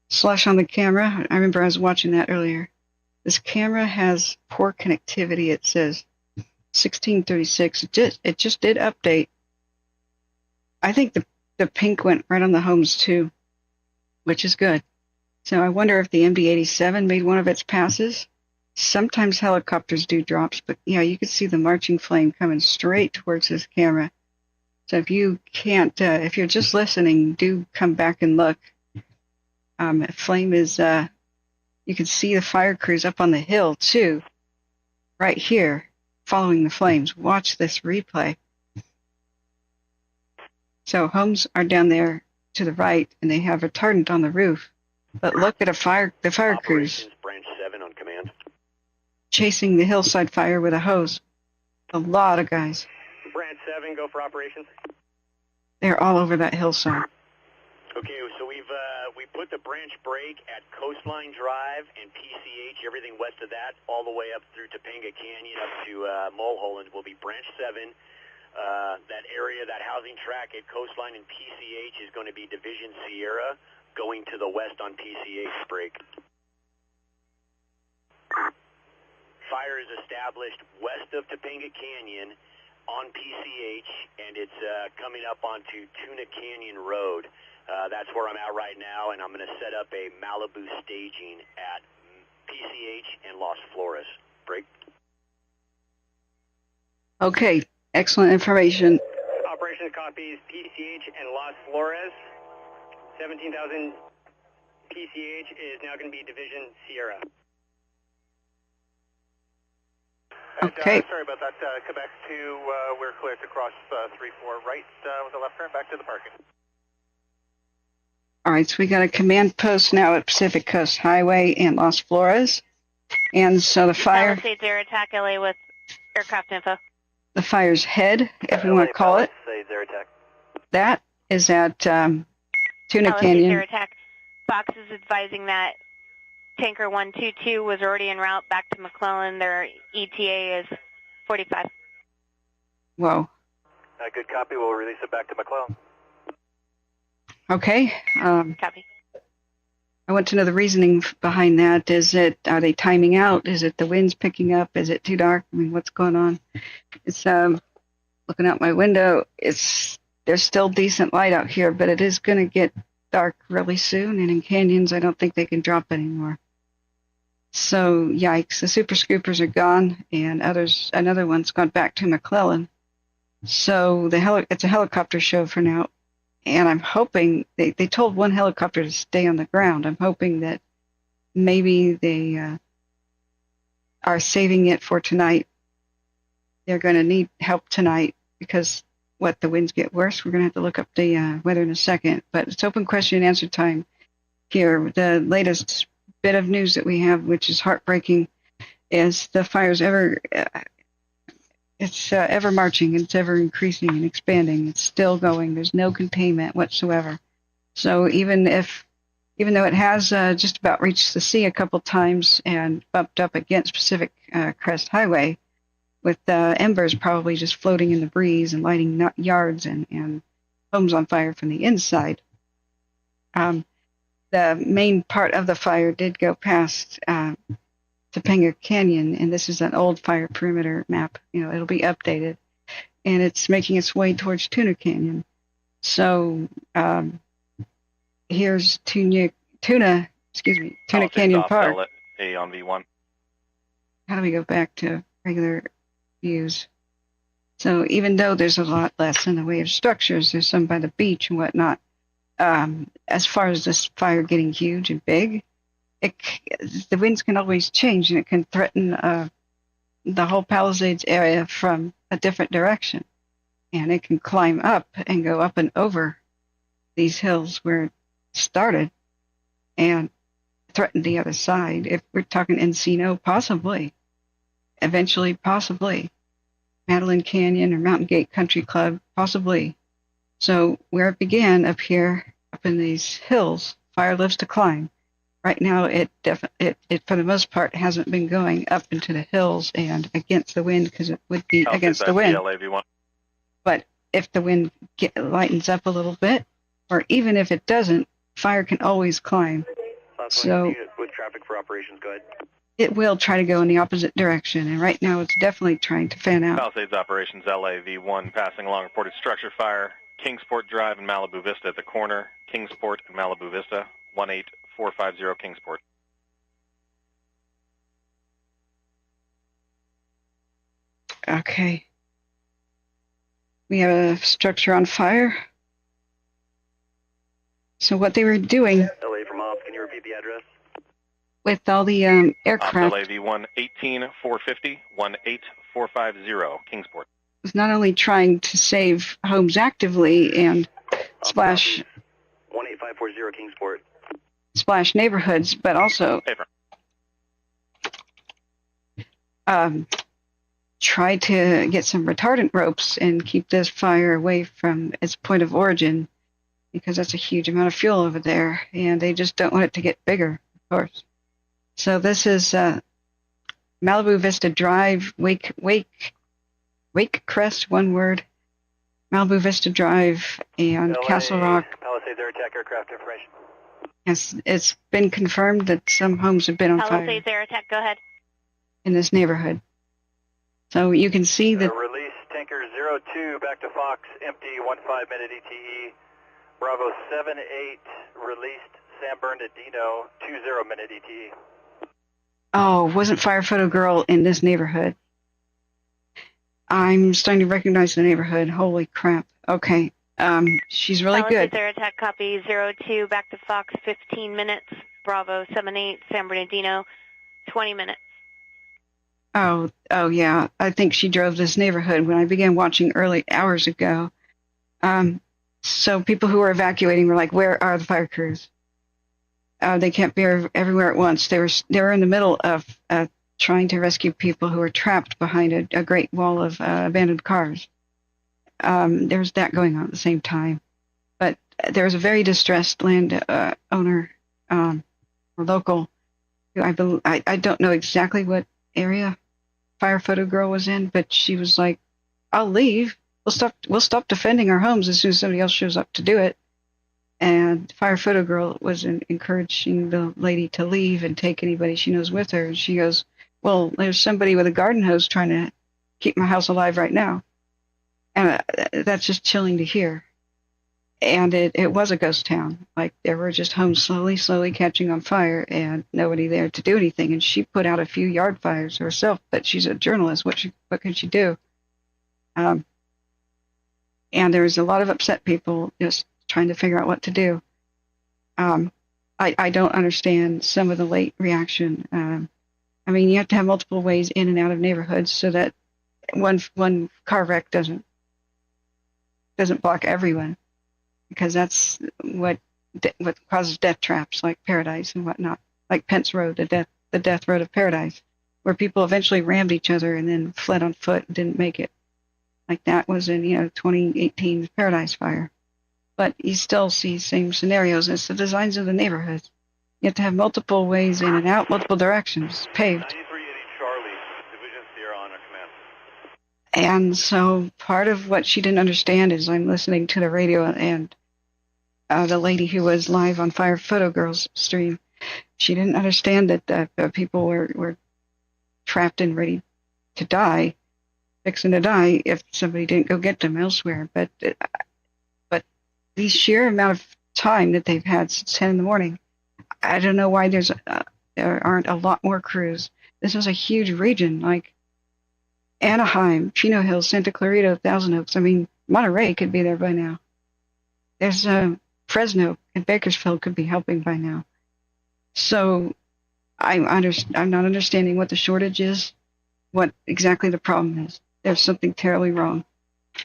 C: slush on the camera. I remember I was watching that earlier. This camera has poor connectivity, it says. 1636. It just did update. I think the pink went right on the homes too, which is good. So I wonder if the MD-87 made one of its passes. Sometimes helicopters do drops, but yeah, you could see the marching flame coming straight towards this camera. So if you can't, if you're just listening, do come back and look. Flame is, you can see the fire crews up on the hill too, right here, following the flames. Watch this replay. So homes are down there to the right, and they have retardant on the roof. But look at the fire crews.
G: Branch 7 on command.
C: Chasing the hillside fire with a hose. A lot of guys.
F: Branch 7, go for operations.
C: They're all over that hillside.
G: Okay, so we put the branch break at Coastline Drive and PCH, everything west of that, all the way up through Topanga Canyon up to Mulholland will be branch 7.
P: That area, that housing track at Coastline and PCH is going to be Division Sierra, going to the west on PCH break. Fire is established west of Topanga Canyon on PCH, and it's coming up onto Tuna Canyon Road. That's where I'm at right now, and I'm going to set up a Malibu staging at PCH and Las Flores. Break.
C: Okay, excellent information.
K: Operation copies PCH and Las Flores. 17,000 PCH is now going to be Division Sierra.
C: Okay.
G: Sorry about that. Quebec 2, we're clear to cross 3-4 right with a left turn back to the parking.
C: All right, so we got a command post now at Pacific Coast Highway and Las Flores. And so the fire...
E: Palisades air attack LA with aircraft info.
C: The fire's head, if we want to call it.
G: Air attack.
C: That is at Tuna
E: Palisades
C: Canyon.
E: air attack. Fox is advising that Tanker 122 was already en route back to McClellan. Their ETA is 45.
C: Whoa.
G: Good copy. We'll release it back to McClellan.
C: Okay.
E: Copy.
C: I want to know the reasoning behind that. Are they timing out? Is it the wind's picking up? Is it too dark? I mean, what's going on? It's looking out my window. There's still decent light out here, but it is going to get dark really soon. And in canyons, I don't think they can drop anymore. So yikes! The super scoopers are gone, and another one's gone back to McClellan. So it's a helicopter show for now. And I'm hoping, they told one helicopter to stay on the ground. I'm hoping that maybe they are saving it for tonight. They're going to need help tonight because, the winds get worse? We're going to have to look up the weather in a second. But it's open question and answer time here. The latest bit of news that we have, which is heartbreaking, is the fire's ever marching, it's ever increasing and expanding. It's still going. There's no containment whatsoever. So even though it has just about reached the sea a couple times and bumped up against Pacific Crest Highway, with embers probably just floating in the breeze and lighting yards and homes on fire from the inside. The main part of the fire did go past Topanga Canyon, and this is an old fire perimeter map. It'll be updated, and it's making its way towards Tuna Canyon. So here's Tuna Canyon Park.
J: A on V1.
C: How do we go back to regular views? So even though there's a lot less in the way of structures, there's some by the beach and whatnot. As far as this fire getting huge and big, the winds can always change, and it can threaten the whole Palisades area from a different direction. And it can climb up and go up and over these hills where it started and threaten the other side. If we're talking Encino, possibly. Eventually, possibly. Madeline Canyon or Mountain Gate Country Club, possibly. So where it began up here, up in these hills, fire loves to climb. Right now, it for the most part hasn't been going up into the hills and against the wind because it would be against the wind. But if the wind lightens up a little bit, or even if it doesn't, fire can always climb. So
P: with traffic for operations, go ahead.
C: It will try to go in the opposite direction, and right now it's definitely trying to fan out.
J: Palisades operations LA V1 passing along reported structure fire. Kingsport Drive and Malibu Vista at the corner. Kingsport and Malibu Vista. 18450 Kingsport.
C: Okay. We have a structure on fire. So what they were doing...
P: LA from ops, can you repeat the address?
C: With all the aircraft...
J: LA V1 18450 18450 Kingsport.
C: Was not only trying to save homes actively and splash...
P: 18540 Kingsport.
C: Splash neighborhoods, but also try to get some retardant ropes and keep this fire away from its point of origin, because that's a huge amount of fuel over there, and they just don't want it to get bigger, of course. So this is Malibu Vista Drive, Wake Crest, one word, Malibu Vista Drive and
G: LA,
C: Castle Rock.
G: Palisades air attack aircraft information.
C: Yes, it's been confirmed that some homes have been on fire
E: Palisades air attack, go ahead.
C: in this neighborhood. So you can see that.
G: Release tanker 02 back to Fox, empty 15-minute ETE. Bravo 78 released San Bernadino 20-minute ETE.
C: Oh, wasn't Fire Photo Girl in this neighborhood? I'm starting to recognize the neighborhood. Holy crap. Okay. She's really
E: Palisades
C: good.
E: air attack, copy 02 back to Fox, 15 minutes. Bravo 78 San Bernardino, 20 minutes.
C: Oh, yeah. I think she drove this neighborhood when I began watching early hours ago. So people who were evacuating were like, "Where are the fire crews?" They can't be everywhere at once. They were in the middle of trying to rescue people who were trapped behind a great wall of abandoned cars. There's that going on at the same time. But there was a very distressed land owner, or local, who I don't know exactly what area Fire Photo Girl was in, but she was like, "I'll leave. We'll stop defending our homes as soon as somebody else shows up to do it." And Fire Photo Girl was encouraging the lady to leave and take anybody she knows with her. And she goes, "Well, there's somebody with a garden hose trying to keep my house alive right now." And that's just chilling to hear. And it was a ghost town. Like, there were just homes slowly catching on fire and nobody there to do anything. And she put out a few yard fires herself, but she's a journalist. What can she do? And there was a lot of upset people just trying to figure out what to do. I don't understand some of the late reaction. I mean, you have to have multiple ways in and out of neighborhoods so that one car wreck doesn't block everyone, because that's what causes death traps like Paradise and whatnot, like Pence Road, the death road of Paradise, where people eventually rammed each other and then fled on foot and didn't make it. Like that was in 2018 Paradise Fire. But you still see same scenarios. It's the designs of the neighborhoods. You have to have multiple ways in and out, multiple directions, paved.
G: 9380 Charlie, Division Sierra on command.
C: And so part of what she didn't understand is I'm listening to the radio, and the lady who was live on Fire Photo Girl's stream, she didn't understand that people were trapped and ready to die, fixing to die if somebody didn't go get them elsewhere. But the sheer amount of time that they've had since 10 in the morning, I don't know why there aren't a lot more crews. This is a huge region, like Anaheim, Chino Hills, Santa Clarita, Thousand Oaks. I mean, Monterey could be there by now. There's Fresno and Bakersfield could be helping by now. So I'm not understanding what the shortage is, what exactly the problem is. There's something terribly wrong.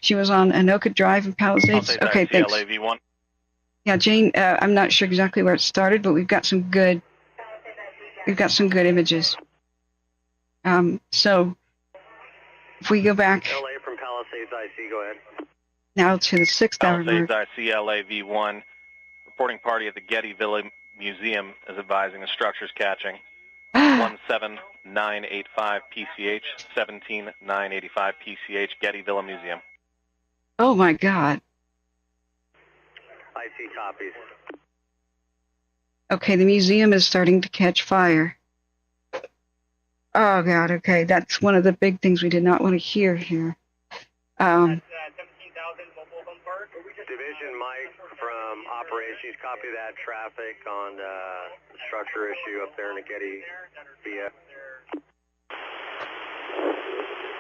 C: She was on Anoka Drive in Palisades. Okay, thanks.
J: LAV1.
C: Yeah, Jane, I'm not sure exactly where it started, but we've got some good images. So if we go back
A: LA from Palisades IC, go ahead.
C: now to the 6th hour mark.
J: Palisades IC LAV1. Reporting party at the Getty Villa Museum is advising the structure's catching. 17985 PCH, 17985 PCH, Getty Villa Museum.
C: Oh my God.
A: IC copies.
C: Okay, the museum is starting to catch fire. Oh God, okay, that's one of the big things we did not want to hear here.
A: Division Mike from operations, copy that traffic on the structure issue up there in the Getty Villa.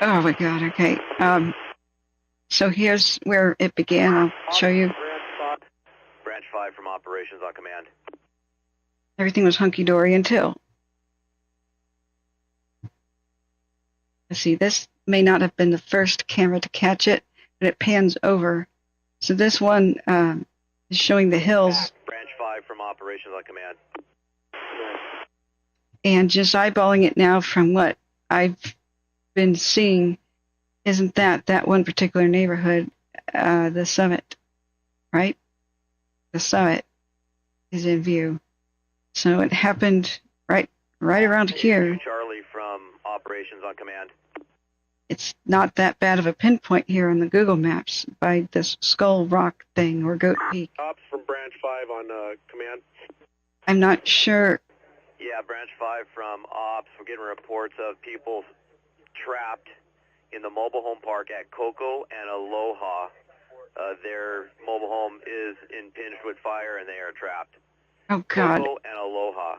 C: Oh my God, okay. So here's where it began. I'll show you.
A: Branch 5 from operations on command.
C: Everything was hunky-dory until. Let's see, this may not have been the first camera to catch it, but it pans over. So this one is showing the hills.
A: Branch 5 from operations on command.
C: And just eyeballing it now from what I've been seeing, isn't that one particular neighborhood, the Summit, right? The Summit is in view. So it happened right around here.
A: Charlie from operations on command.
C: it's not that bad of a pinpoint here on the Google Maps by this Skull Rock thing or Goat Peak.
F: Ops from Branch 5 on command.
C: I'm not sure.
A: Yeah, Branch 5 from Ops. We're getting reports of people trapped in the mobile home park at Coco and Aloha. Their mobile home is impinged with fire and they are trapped.
C: Oh, God.
A: Coco and Aloha.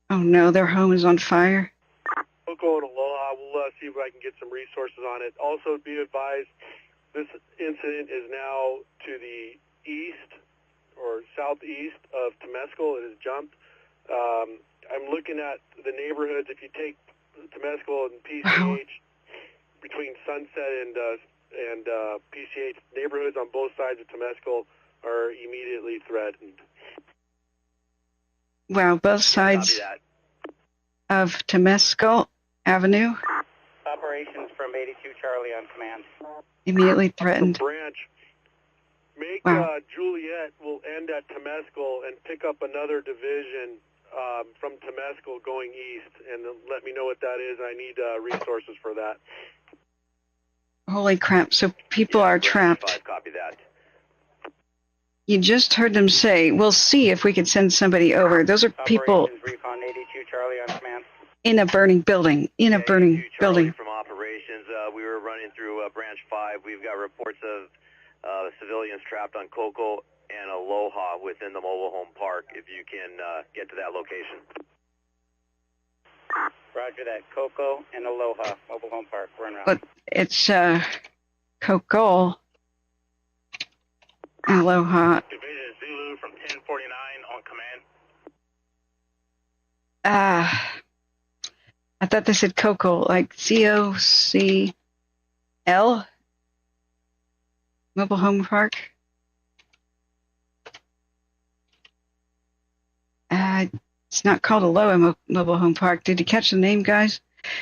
C: Oh, no, their home is on fire?
F: Coco and Aloha, we'll see if I can get some resources on it. Also, be advised, this incident is now to the east or southeast of Temescal. It has jumped. I'm looking at the neighborhoods. If you take Temescal and PCH, between Sunset and PCH, neighborhoods on both sides of Temescal are immediately threatened.
C: Wow, both sides of Temescal Avenue?
K: Operations from 82 Charlie on command.
C: Immediately threatened.
F: Branch, make Juliet will end at Temescal and pick up another division from Temescal going east, and let me know what that is. I need resources for that.
C: Holy crap, so people are trapped.
A: 5, copy that.
C: You just heard them say, we'll see if we can send somebody over. Those are people
K: Recon 82 Charlie on command.
C: in a burning building, building.
A: From operations, we were running through Branch 5. We've got reports of civilians trapped on Coco and Aloha within the mobile home park, if you can get to that location.
K: Roger that. Coco and Aloha, mobile home park. We're en route.
C: But it's Coco, Aloha.
D: Division Zulu from 1049 on command.
C: I thought they said Coco, like COCL? Mobile home park? It's not called Aloha Mobile Home Park. Did you catch the name, guys?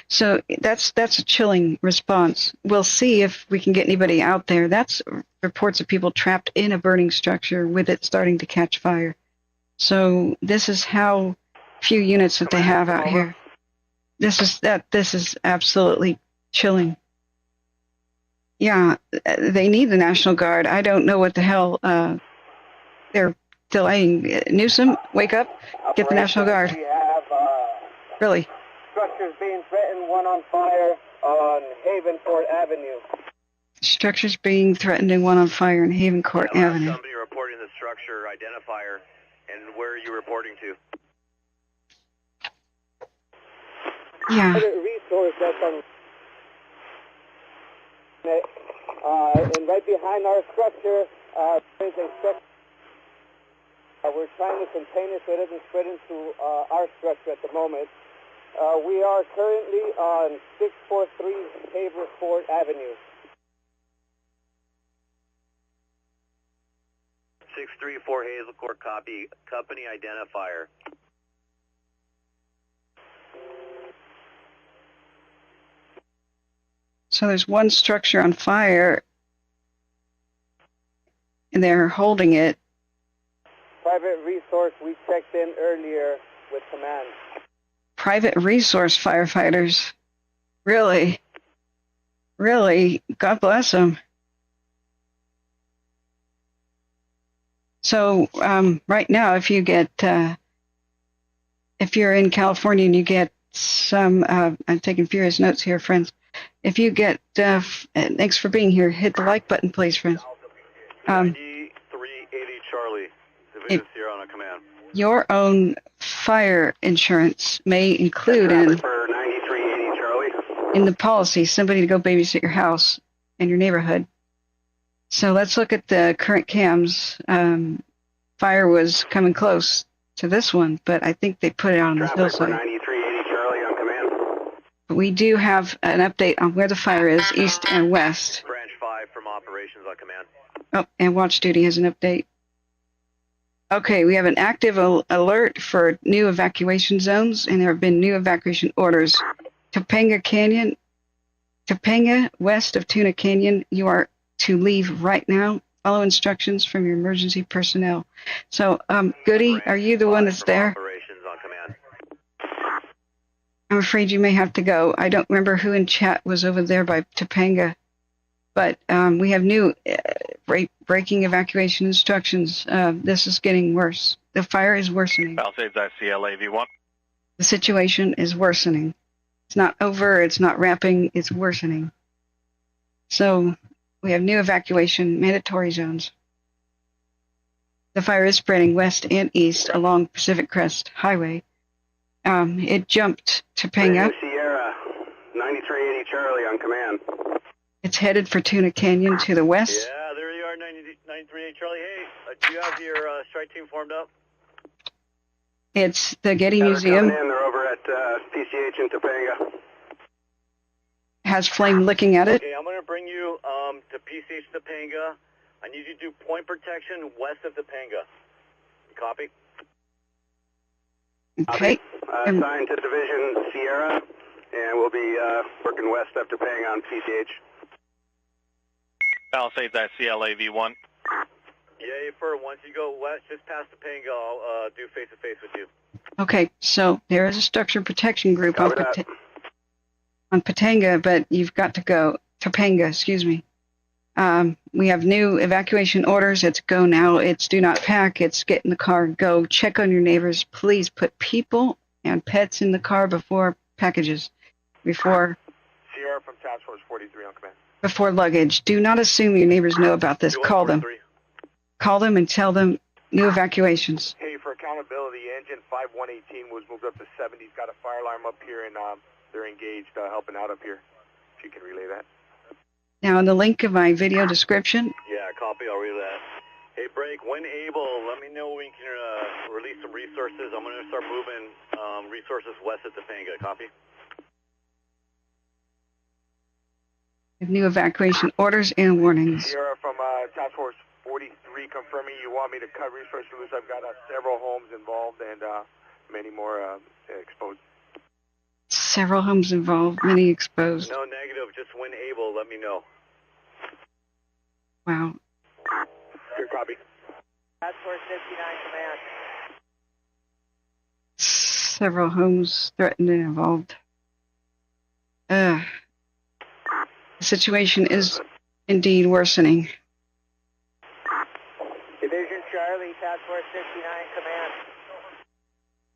C: So that's a chilling response. We'll see if we can get anybody out there. That's reports of people trapped in a burning structure with it starting to catch fire. So this is how few units that they have out here. This is absolutely chilling. Yeah, they need the National Guard. I don't know what the hell they're delaying. Newsom, wake up, get the National Guard.
K: We have
C: Really?
K: structures being threatened, one on fire on Haven Court Avenue.
C: Structures being threatened and one on fire in Haven Court Avenue.
A: Somebody reporting the structure identifier, and where are you reporting to?
C: Yeah.
K: Resource that's on and right behind our structure there's a structure. We're trying to contain it so it doesn't spread into our structure at the moment. We are currently on 643 Haverford Avenue.
A: 634 Hazel Court, copy. Company identifier.
C: So there's one structure on fire, and they're holding it.
K: Private resource, we checked in earlier with command.
C: Private resource firefighters. Really? Really? God bless them. So right now, if you get, if you're in California and you get some, I'm taking furious notes here, friends. If you get, thanks for being here. Hit the like button, please, friends.
A: 9380 Charlie, Division Sierra on a command.
C: Your own fire insurance may include in the policy somebody to go babysit your house and your neighborhood. So let's look at the current cams. Fire was coming close to this one, but I think they put it on the hillside.
A: 9380 Charlie on command.
C: But we do have an update on where the fire is, east and west.
A: Branch 5 from operations on command.
C: Oh, and watch duty has an update. Okay, we have an active alert for new evacuation zones, and there have been new evacuation orders. Topanga Canyon, Topanga, west of Tuna Canyon, you are to leave right now. Follow instructions from your emergency personnel. So, Goody, are you the one that's there?
A: Operations on command.
C: afraid you may have to go. I don't remember who in chat was over there by Topanga, but we have new breaking evacuation instructions. This is getting worse. The fire is worsening.
J: Palisades ICLA V1.
C: The situation is worsening. It's not over. It's not wrapping. It's worsening. So we have new evacuation mandatory zones. The fire is spreading west and east along Pacific Crest Highway. It jumped Topanga.
Q: Sierra, 9380 Charlie on command.
C: It's headed for Tuna Canyon to the west.
A: Yeah, there you are, 938 Charlie. Hey, do you have your strike team formed up?
C: It's the Getty Museum.
Q: They're over at PCH in Topanga.
C: Has flame looking at it.
A: Okay, I'm going to bring you to PCH Topanga. I need you to do point protection west of Topanga. Copy?
C: Okay.
Q: Assigned to Division Sierra, and we'll be working west of Topanga on PCH.
J: Palisades ICLA V1.
A: Yeah, for once you go west, just past Topanga, I'll do face-to-face with you.
C: Okay, so there is a structure protection group on Topanga, but you've got to go. Topanga, excuse me. We have new evacuation orders. It's go now. It's do not pack. It's get in the car and go. Check on your neighbors. Please put people and pets in the car before packages, before
F: Sierra from Task Force 43 on command.
C: Before luggage. Do not assume your neighbors know about this. Call them. Call them and tell them new evacuations.
F: Hey, for accountability, engine 5118 was moved up to 70. He's got a fire alarm up here, and they're engaged helping out up here. If you can relay that.
C: Now, in the link of my video description.
A: Yeah, copy. I'll read that. Hey, Break, when able, let me know when we can release some resources. I'm going to start moving resources west of Topanga. Copy?
C: New evacuation orders and warnings.
F: Sierra from Task Force 43 confirming you want me to cut resources loose. I've got several homes involved and many more exposed.
C: Several homes involved, many exposed.
A: No, negative. Just when able, let me know.
C: Wow.
F: Good copy.
K: Task Force 59 command.
C: Several homes threatened and involved. The situation is indeed worsening.
K: Division Charlie, Task Force 59 command.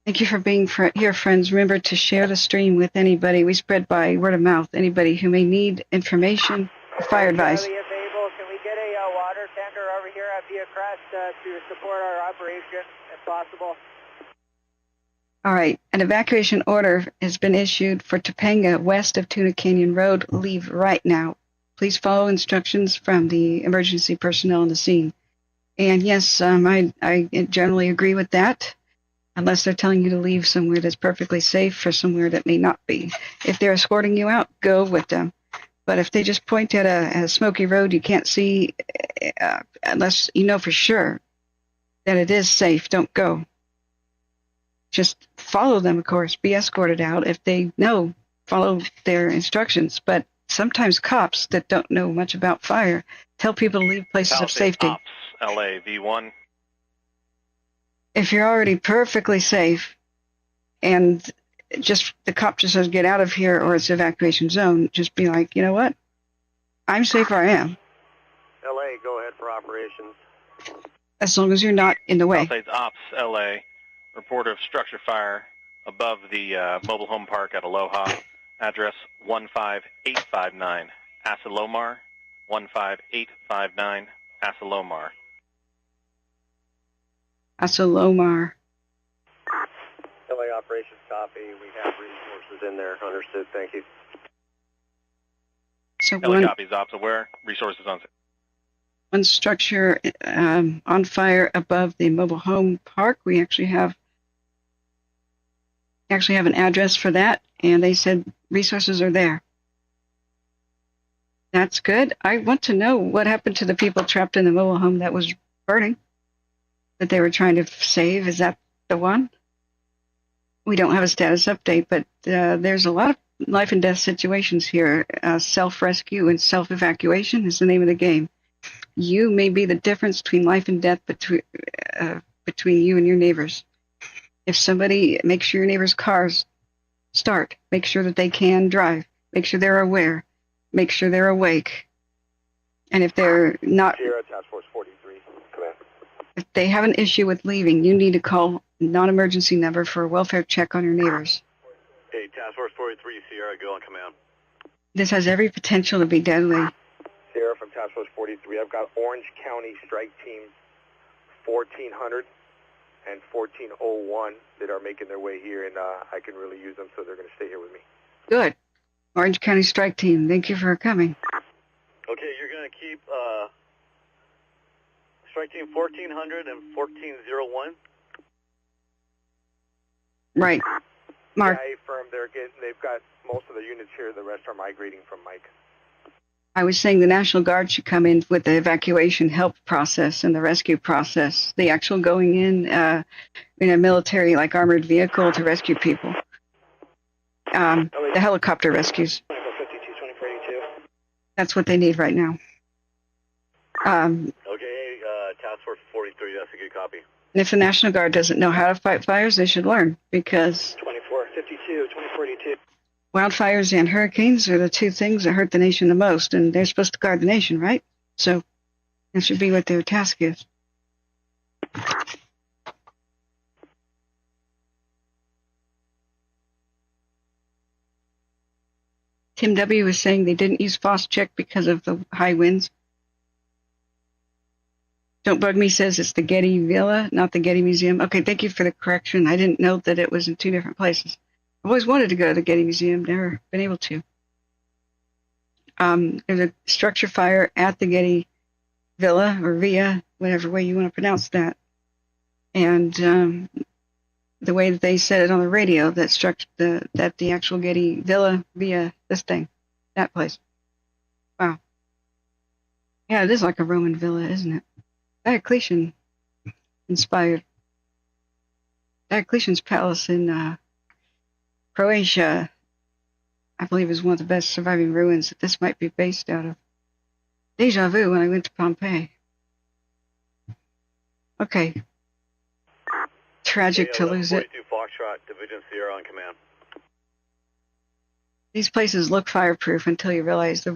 C: Thank you for being here, friends. Remember to share the stream with anybody. We spread by word of mouth. Anybody who may need information, fire advice.
K: Charlie, if able, can we get a water tender over here at Via Crest to support our operation, if possible?
C: All right. An evacuation order has been issued for Topanga west of Tuna Canyon Road. Leave right now. Please follow instructions from the emergency personnel on the scene. And yes, I generally agree with that, unless they're telling you to leave somewhere that's perfectly safe for somewhere that may not be. If they're escorting you out, go with them. But if they just point at a smoky road you can't see, unless you know for sure that it is safe, don't go. Just follow them, of course. Be escorted out. If they know, follow their instructions. But sometimes cops that don't know much about fire tell people to leave places of safety.
J: Ops, LA V1.
C: If you're already perfectly safe and just the cop just says get out of here or it's evacuation zone, just be like, you know what? I'm safe where I am.
F: LA, go ahead for operations.
C: As long as you're not in the way.
J: Palisades Ops, LA. Report of structure fire above the mobile home park at Aloha. Address 15859. Asilomar. 15859. Asilomar.
C: Asilomar.
F: LA operations copy. We have resources in there. Understood. Thank you.
C: So
J: LA copies. Ops aware. Resources on.
C: One structure on fire above the mobile home park. We actually have an address for that, and they said resources are there. That's good. I want to know what happened to the people trapped in the mobile home that was burning, that they were trying to save. Is that the one? We don't have a status update, but there's a lot of life and death situations here. Self-rescue and self-evacuation is the name of the game. You may be the difference between life and death between you and your neighbors. If somebody makes sure your neighbor's car's start. Make sure that they can drive. Make sure they're aware. Make sure they're awake. And if they're not,
F: Sierra Task Force 43, command.
C: if they have an issue with leaving, you need to call non-emergency number for a welfare check on your neighbors.
A: Hey, Task Force 43, Sierra, go on command.
C: This has every potential to be deadly.
F: Sierra from Task Force 43. I've got Orange County Strike Team 1400 and 1401 that are making their way here, and I can really use them, so they're going to stay here with me.
C: Good. Orange County Strike Team, thank you for coming.
A: Okay, you're going to keep Strike Team 1400 and 1401.
C: Right. Mark.
F: Yeah, firm. They've got most of the units here. The rest are migrating from Mike.
C: I was saying the National Guard should come in with the evacuation help process and the rescue process. The actual going in a military, like armored vehicle to rescue people. The helicopter rescues. That's what they need right now.
A: Okay, Task Force 43, that's a good copy.
C: And if the National Guard doesn't know how to fight fires, they should learn, because
K: 2452, 2042.
C: wildfires and hurricanes are the two things that hurt the nation the most, and they're supposed to guard the nation, right? So that should be what their task is. Tim W. was saying they didn't use FOSS check because of the high winds. Don't Bug Me says it's the Getty Villa, not the Getty Museum. Okay, thank you for the correction. I didn't know that it was in two different places. I've always wanted to go to the Getty Museum, never been able to. There's a structure fire at the Getty Villa, or Villa, whatever way you want to pronounce that. And the way that they said it on the radio, that the actual Getty Villa via this thing, that place. Wow. Yeah, it is like a Roman villa, isn't it? Diocletian inspired. Diocletian's palace in Croatia, I believe, is one of the best surviving ruins that this might be based out of. Deja vu when I went to Pompeii. Okay. Tragic to lose it.
A: 42 Foxtrot, Division Sierra on command.
C: These places look fireproof until you realize the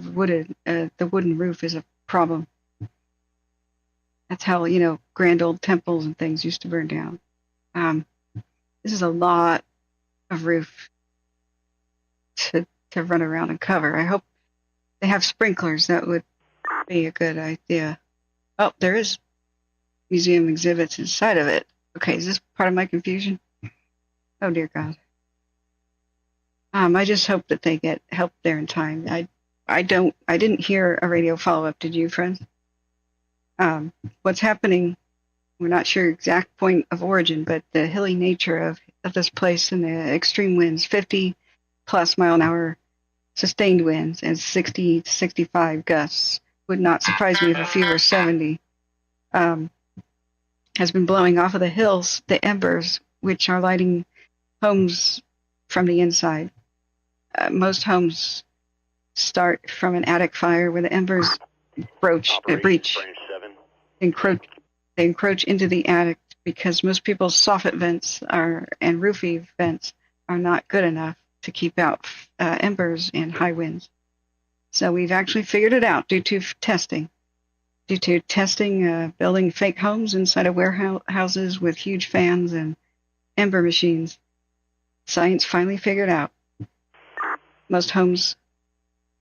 C: wooden roof is a problem. That's how, grand old temples and things used to burn down. This is a lot of roof to run around and cover. I hope they have sprinklers. That would be a good idea. Oh, there is museum exhibits inside of it. Okay, is this part of my confusion? Oh, dear God. I just hope that they get help there in time. I didn't hear a radio follow-up. Did you, friends? What's happening, we're not sure exact point of origin, but the hilly nature of this place and the extreme winds, 50 plus mile an hour sustained winds and 60 to 65 gusts, would not surprise me if a few were 70, has been blowing off of the hills, the embers, which are lighting homes from the inside. Most homes start from an attic fire where the embers breach. They encroach into the attic because most people's soffit vents and roofy vents are not good enough to keep out embers and high winds. So we've actually figured it out due to testing. Building fake homes inside of warehouses with huge fans and ember machines. Science finally figured out most homes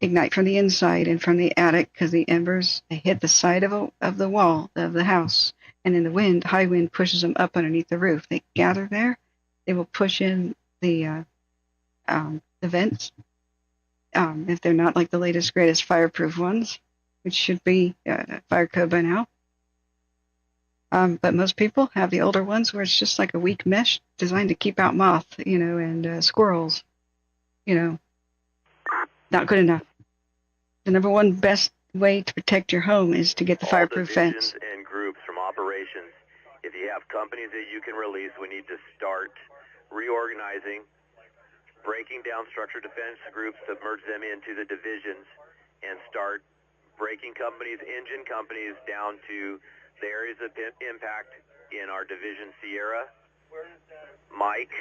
C: ignite from the inside and from the attic because the embers, they hit the side of the wall of the house, and in the high wind pushes them up underneath the roof. They gather there. They will push in the vents if they're not like the latest greatest fireproof ones, which should be fire code by now. But most people have the older ones where it's just like a weak mesh designed to keep out moth, and squirrels. Not good enough. The number one best way to protect your home is to get the fireproof fence.
A: And groups from operations, if you have companies that you can release, we need to start reorganizing, breaking down structure defense groups to merge them into the divisions, and start breaking companies, engine companies, down to the areas of impact in our division Sierra, Mike,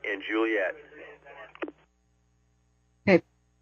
A: and Juliet.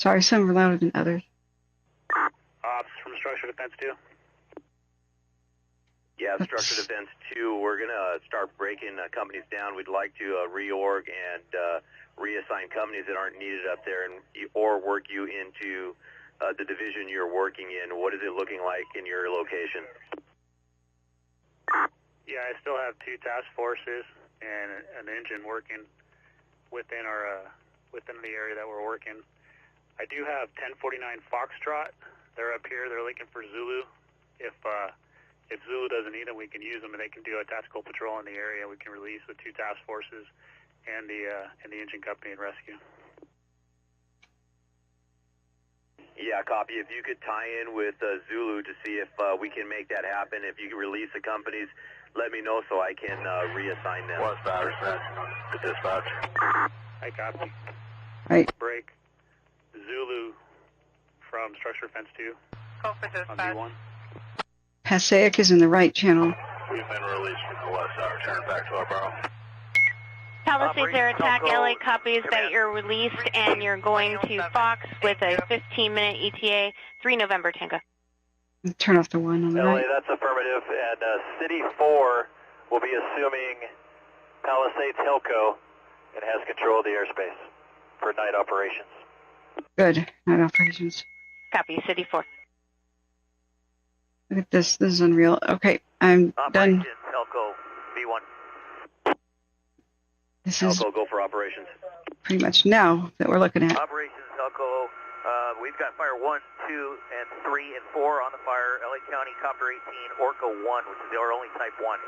C: Sorry, some are louder than others.
D: Ops from Structure Defense 2.
A: Yeah, Structure Defense 2, we're going to start breaking companies down. We'd like to reorg and reassign companies that aren't needed up there or work you into the division you're working in. What is it looking like in your location?
D: Yeah, I still have 2 task forces and an engine working within the area that we're working. I do have 1049 Foxtrot. They're up here. They're looking for Zulu. If Zulu doesn't need them, we can use them, and they can do a tactical patrol in the area. We can release with 2 task forces and the engine company and rescue.
A: Yeah, copy. If you could tie in with Zulu to see if we can make that happen. If you can release the companies, let me know so I can reassign them.
R: What's that? The dispatch.
D: I copy.
C: Right.
D: Break. Zulu from Structure Fence 2.
S: Go for dispatch.
D: On V1.
C: Passaic is in the right channel.
R: We've been released from the west side. Return back to our barrel.
E: Palisades Air Attack, LA copies that you're released and you're going to Fox with a 15-minute ETA, 3 November Tango.
C: Turn off the one on the
G: LA,
C: right.
G: that's affirmative. And City 4 will be assuming Palisades Hilco and has control of the airspace for night operations.
C: Good. Night operations.
E: Copy, City 4.
C: Look at this. This is unreal. Okay, I'm done.
G: Operations Hilco V1.
C: This is
A: Elko, go for operations.
C: pretty much now that we're looking at.
G: Operations Hilco, we've got fire 1, 2, and 3, and 4 on the fire. LA County Copter 18, Orca 1, which is our only Type 1.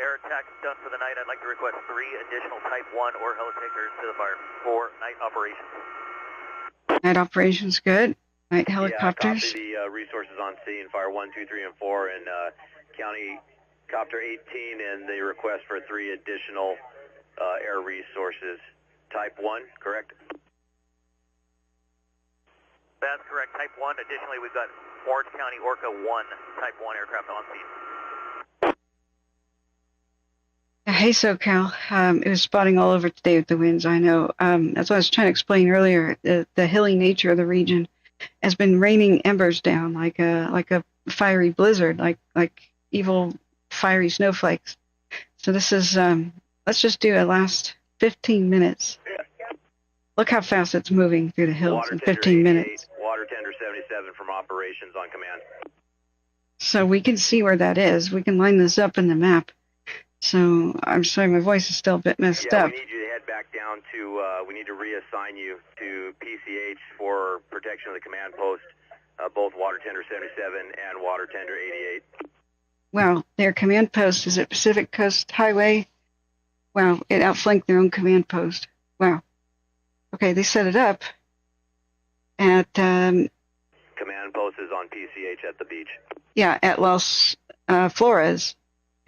G: Air attack is done for the night. I'd like to request 3 additional Type 1 or helicopters to the fire for night operations.
C: Night operations, good. Night helicopters.
A: Yeah, copy the resources on scene, fire 1, 2, 3, and 4, and County Copter 18, and they request for 3 additional air resources. Type 1, correct?
G: That's correct, Type 1. Additionally, we've got Orange County Orca 1, Type 1 aircraft on scene.
C: Hey, SoCal. It was spotting all over today with the winds, I know. That's what I was trying to explain earlier. The hilly nature of the region has been raining embers down like a fiery blizzard, like evil fiery snowflakes. So this is, let's just do a last 15 minutes. Look how fast it's moving through the hills in 15 minutes.
A: Water Tender 77 from operations on command.
C: So we can see where that is. We can line this up in the map. So I'm sorry, my voice is still a bit messed up.
A: We need you to head back down to, we need to reassign you to PCH for protection of the command post, both Water Tender 77 and Water Tender 88.
C: Wow, their command post is at Pacific Coast Highway. Wow, it outflanked their own command post. Wow. Okay, they set it up at...
A: command post is on PCH at the beach.
C: Yeah, at Los Flores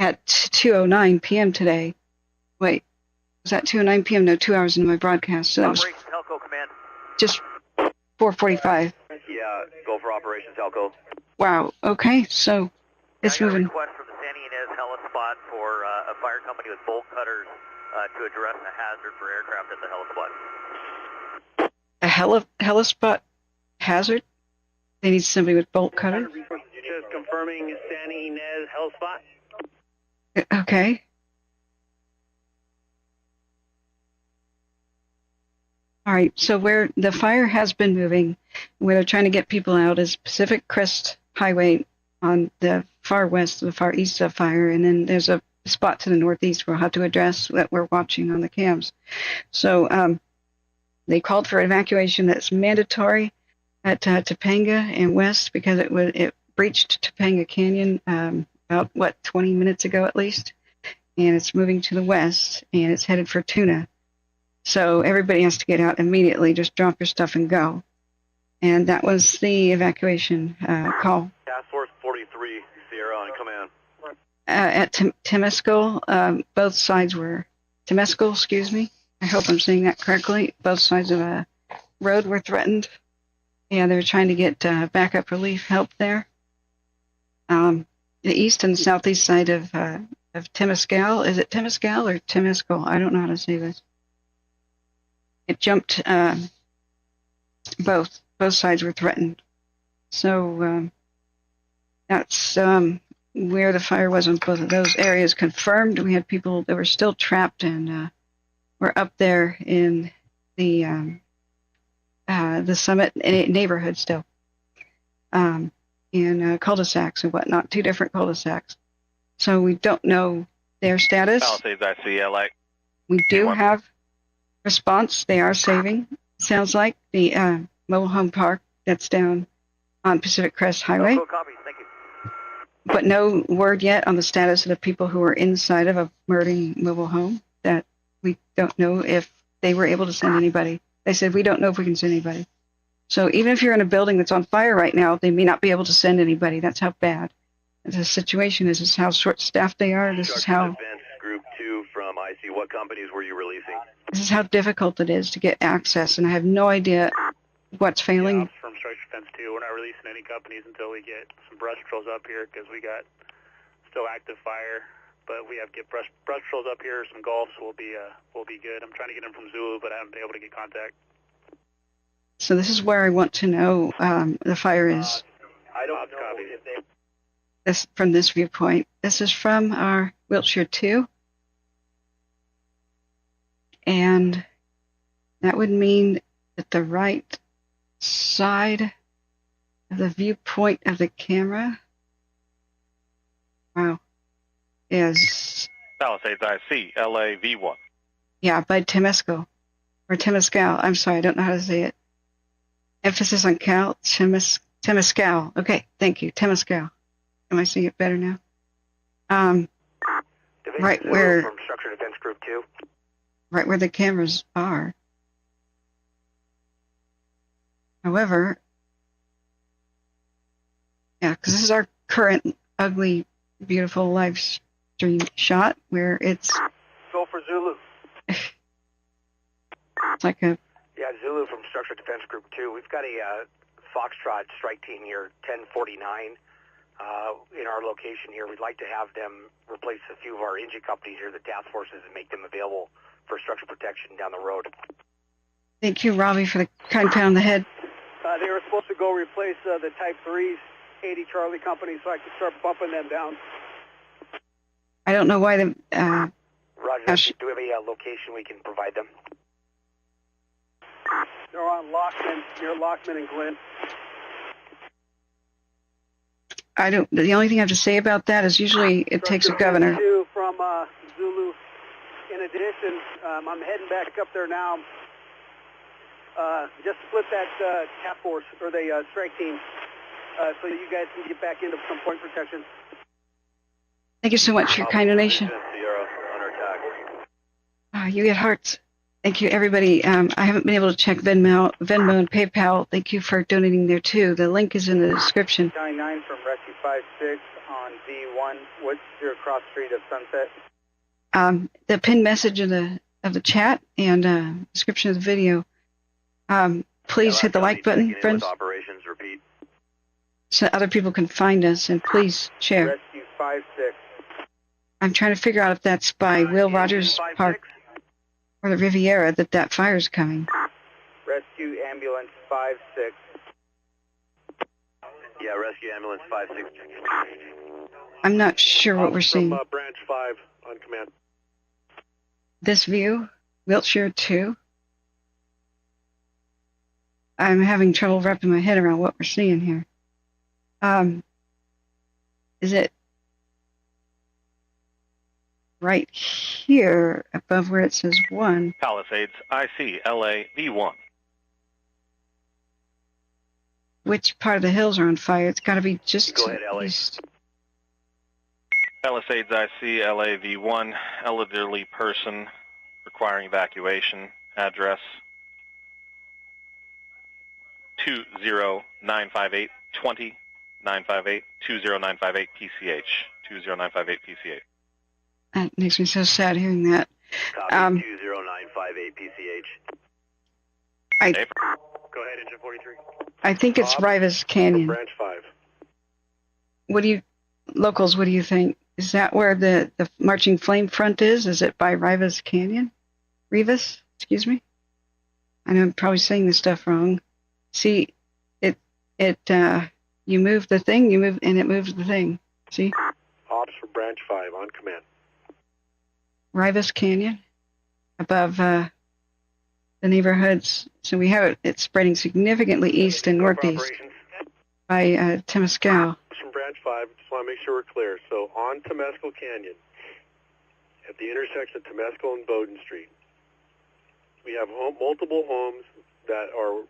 C: at 2:09 p.m. today. Wait, was that 2:09 p.m.? No, 2 hours into my broadcast. So that was
G: Operations Helco Command.
C: just 4:45.
A: Yeah, go for operations, Helco.
C: Wow, okay, so it's moving.
G: I got a request from the San Ynez helipad for a fire company with bolt cutters to address a hazard for aircraft at the helipad.
C: A helispot hazard? They need somebody with bolt cutter?
B: Just confirming San Ynez helipad.
C: Okay. All right, so where the fire has been moving, where they're trying to get people out is Pacific Crest Highway on the far west, the far east of fire, and then there's a spot to the northeast we'll have to address that we're watching on the cams. So they called for evacuation that's mandatory at Topanga and west because it breached Topanga Canyon about, 20 minutes ago at least, and it's moving to the west, and it's headed for Tuna. So everybody has to get out immediately. Just drop your stuff and go. And that was the evacuation call.
A: Task Force 43, Sierra on command.
C: At Temescal, both sides were... Temescal, excuse me. I hope I'm saying that correctly. Both sides of a road were threatened. Yeah, they were trying to get backup relief help there. The east and southeast side of Temescal. Is it Temescal or Temescal? I don't know how to say this. It jumped both sides were threatened. So that's where the fire was in both of those areas. Confirmed. We had people that were still trapped and were up there in the Summit neighborhood still, in cul-de-sacs and whatnot, 2 different cul-de-sacs. So we don't know their status.
J: Palisades, I see LA.
C: We do have response. They are saving. Sounds like the mobile home park that's down on Pacific Crest Highway.
A: Copy. Thank you.
C: But no word yet on the status of the people who were inside of a burning mobile home. That we don't know if they were able to send anybody. They said, we don't know if we can send anybody. So even if you're in a building that's on fire right now, they may not be able to send anybody. That's how bad the situation is. This is how short-staffed they are. This is how...
A: Defense Group 2 from IC. What companies were you releasing?
C: This is how difficult it is to get access, and I have no idea what's failing.
D: Yeah, from Structure Defense 2, we're not releasing any companies until we get some brush patrols up here because we got still active fire. But we have to get brush patrols up here, some golfs will be good. I'm trying to get them from Zulu, but I haven't been able to get contact.
C: So this is where I want to know the fire is.
A: I don't know if they...
C: This from this viewpoint. This is from our Wiltshire 2. And that would mean that the right side of the viewpoint of the camera, wow, is...
J: Palisades, I see LA V1.
C: Yeah, by Temescal. Or Temescal. I'm sorry, I don't know how to say it. Emphasis on Cal. Temescal. Okay, thank you. Temescal. Am I seeing it better now? Right where...
A: From Structure Defense Group 2.
C: Right where the cameras are. However, yeah, because this is our current ugly, beautiful live stream shot where it's...
A: Go for Zulu.
C: It's like a...
A: Yeah, Zulu from Structure Defense Group 2. We've got a Foxtrot strike team here, 1049, in our location here. We'd like to have them replace a few of our engine companies here, the task forces, and make them available for structure protection down the road.
C: Thank you, Robbie, for the kind pat on the head.
B: They were supposed to go replace the Type 3s, 80 Charlie Company, so I could start bumping them down.
C: I don't know why the...
A: Roger, do we have a location we can provide them?
B: They're on Lockman, near Lockman and Glen.
C: I don't... The only thing I have to say about that is usually it takes a governor.
B: From Zulu. In addition, I'm heading back up there now. Just split that task force, or the strike team, so you guys can get back into some point protection.
C: Thank you so much for your kind donation. You get hearts. Thank you, everybody. I haven't been able to check Venmo and PayPal. Thank you for donating there, too. The link is in the description.
K: 99 from Rescue 56 on V1. What's your cross street of Sunset?
C: The pinned message of the chat and description of the video. Please hit the like button, friends,
A: Operations, repeat.
C: so other people can find us, and please share.
K: Rescue 56.
C: I'm trying to figure out if that's by Will Rogers Park or the Riviera that fire's coming.
K: Rescue Ambulance 56.
A: Yeah, Rescue Ambulance 56.
C: I'm not sure what we're seeing.
L: From Branch 5 on command.
C: This view, Wiltshire 2. I'm having trouble wrapping my head around what we're seeing here. Is it right here above where it says 1?
J: Palisades, IC, LA, V1.
C: Which part of the hills are on fire? It's got to be just
A: Go ahead, LA.
C: east.
J: Palisades, IC, LA, V1. Elderly person requiring evacuation. Address 20958 20958 20958 PCH 20958 PCH.
C: That makes me so sad hearing that.
A: Copy 20958 PCH.
D: Go ahead, Engine 43.
C: I think it's Rivas Canyon.
L: Branch 5.
C: What do you think? Is that where the Marching Flame Front is? Is it by Rivas Canyon? Rivas? Excuse me? I know I'm probably saying this stuff wrong. See, you move the thing, and it moves the thing. See?
F: Ops for Branch 5 on command.
C: Rivas Canyon, above the neighborhoods. So we have it's spreading significantly east and northeast by Temescal.
F: From Branch 5, just want to make sure we're clear. So on Temescal Canyon, at the intersection of Temescal and Bowden Street, we have multiple homes that are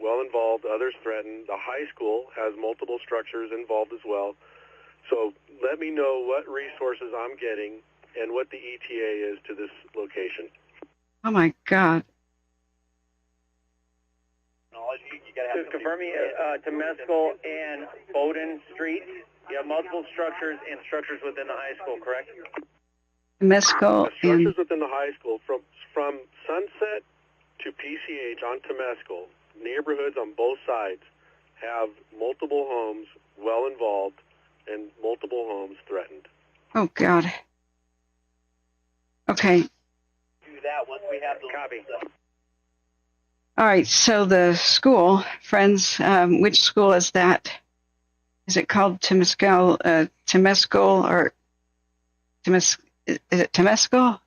F: well involved, others threatened. The high school has multiple structures involved as well. So let me know what resources I'm getting and what the ETA is to this location.
C: Oh my God.
K: To confirm me, Temescal and Bowden Street, you have multiple structures and structures within the high school, correct?
C: Temescal
F: structures within the high school from Sunset to PCH on Temescal, neighborhoods on both sides have multiple homes well involved and multiple homes threatened.
C: Oh God. Okay.
K: Do that once we have the copy.
C: All right. So the school, friends, which school is that? Is it called Temescal? Temescal or Is it Temescal?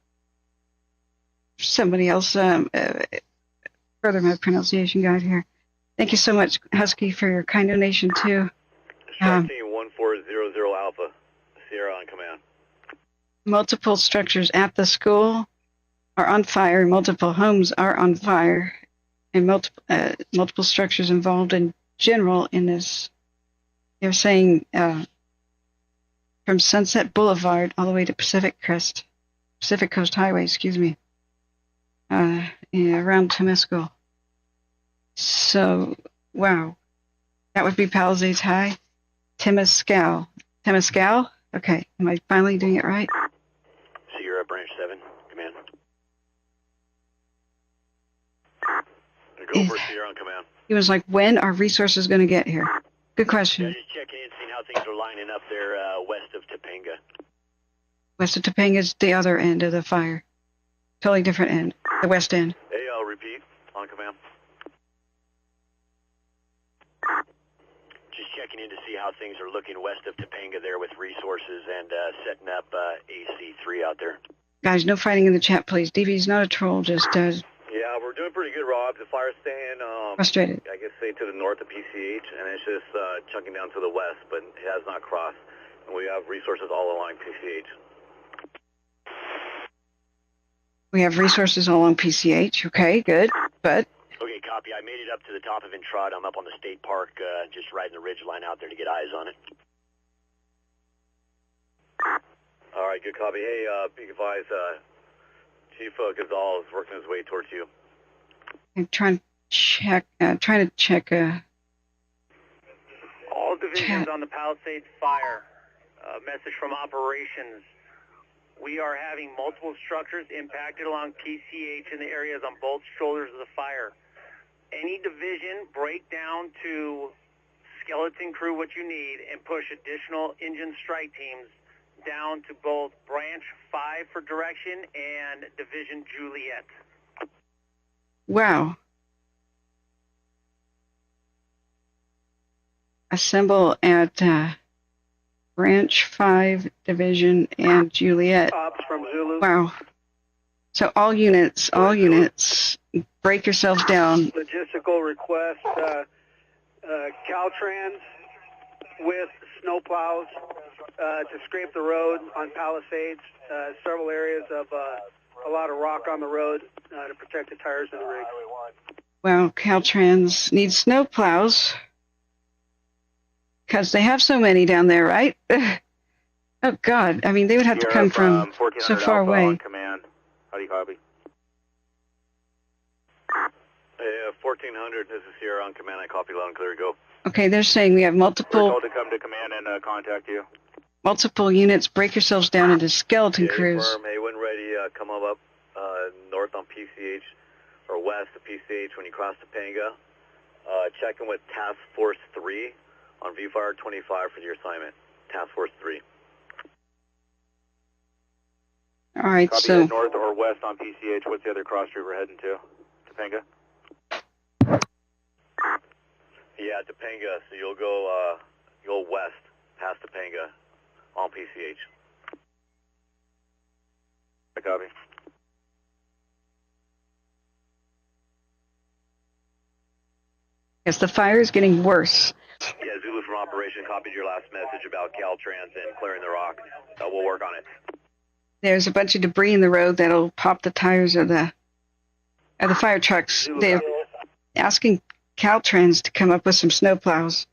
C: Somebody else further my pronunciation guide here. Thank you so much, Husky, for your kind donation too.
A: Strike Team 1400 Alpha, Sierra on command.
C: Multiple structures at the school are on fire. Multiple homes are on fire, and multiple structures involved in general in this. They're saying from Sunset Boulevard all the way to Pacific Coast Highway, excuse me, around Temescal. So, wow, that would be Palisades High. Temescal. Okay, am I finally doing it right?
A: Sierra Branch 7, command. Go for Sierra on command.
C: He was like, when are resources going to get here? Good question.
P: Yeah, just checking in, seeing how things are lining up there west of Topanga.
C: West of Topanga is the other end of the fire. Totally different end. The west end.
A: Hey, I'll repeat. On command.
P: Just checking in to see how things are looking west of Topanga there with resources and setting up AC3 out there.
C: Guys, no fighting in the chat, please. DV's not a troll, just
A: Yeah, we're doing pretty good, Rob. The fire's staying,
C: frustrated.
A: I guess, say to the north of PCH, and it's just chunking down to the west, but it has not crossed. And we have resources all along PCH.
C: We have resources all along PCH. Okay, good. But
P: Okay, copy. I made it up to the top of Entrada. I'm up on the state park, just riding the ridge line out there to get eyes on it.
A: All right, good copy. Hey, be advised, Chief Gonzalez is working his way towards you.
C: I'm trying to check.
K: All divisions on the Palisades fire. Message from operations. We are having multiple structures impacted along PCH in the areas on both shoulders of the fire. Any division, break down to skeleton crew what you need and push additional engine strike teams down to both Branch 5 for direction and Division Juliet.
C: Wow. Assemble at Branch 5 Division and Juliet.
B: Ops from Zulu.
C: Wow. So all units, break yourselves down.
B: Logistical request, Caltrans with snowplows to scrape the road on Palisades. Several areas of a lot of rock on the road to protect the tires of the rig.
C: Well, Caltrans needs snow plows because they have so many down there, right? Oh, God. I mean, they would have to come from so far away.
A: On command. How do you copy? 1400, this is Sierra on command. I copy loud and clear. Go.
C: Okay, they're saying we have
A: We're
C: multiple
A: told to come to command and contact you.
C: units. Break yourselves down into skeleton crews.
A: Firm, hey, when ready, come up north on PCH or west of PCH when you cross Topanga. Check in with Task Force 3 on Viewfire 25 for your assignment. Task Force 3.
C: All right,
A: Copy
C: so
A: north or west on PCH. What's the other cross street we're heading to? Topanga. Yeah, Topanga. So you'll go west past Topanga on PCH. I copy.
C: Yes, the fire is getting worse.
A: Yeah, Zulu from operation copied your last message about Caltrans and clearing the rock. We'll work on it.
C: There's a bunch of debris in the road that'll pop the tires of the fire trucks. They're asking Caltrans to come up with some snowplows.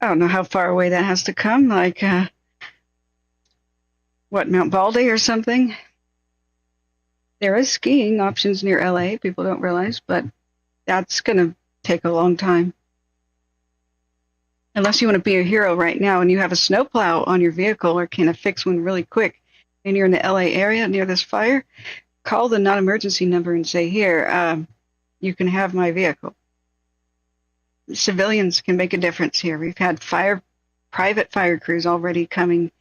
C: I don't know how far away that has to come, like, Mount Baldy or something? There is skiing options near LA, people don't realize, but that's going to take a long time. Unless you want to be a hero right now and you have a snowplow on your vehicle or can fix one really quick and you're in the LA area near this fire, call the non-emergency number and say, here, you can have my vehicle. Civilians can make a difference here. We've had private fire crews already coming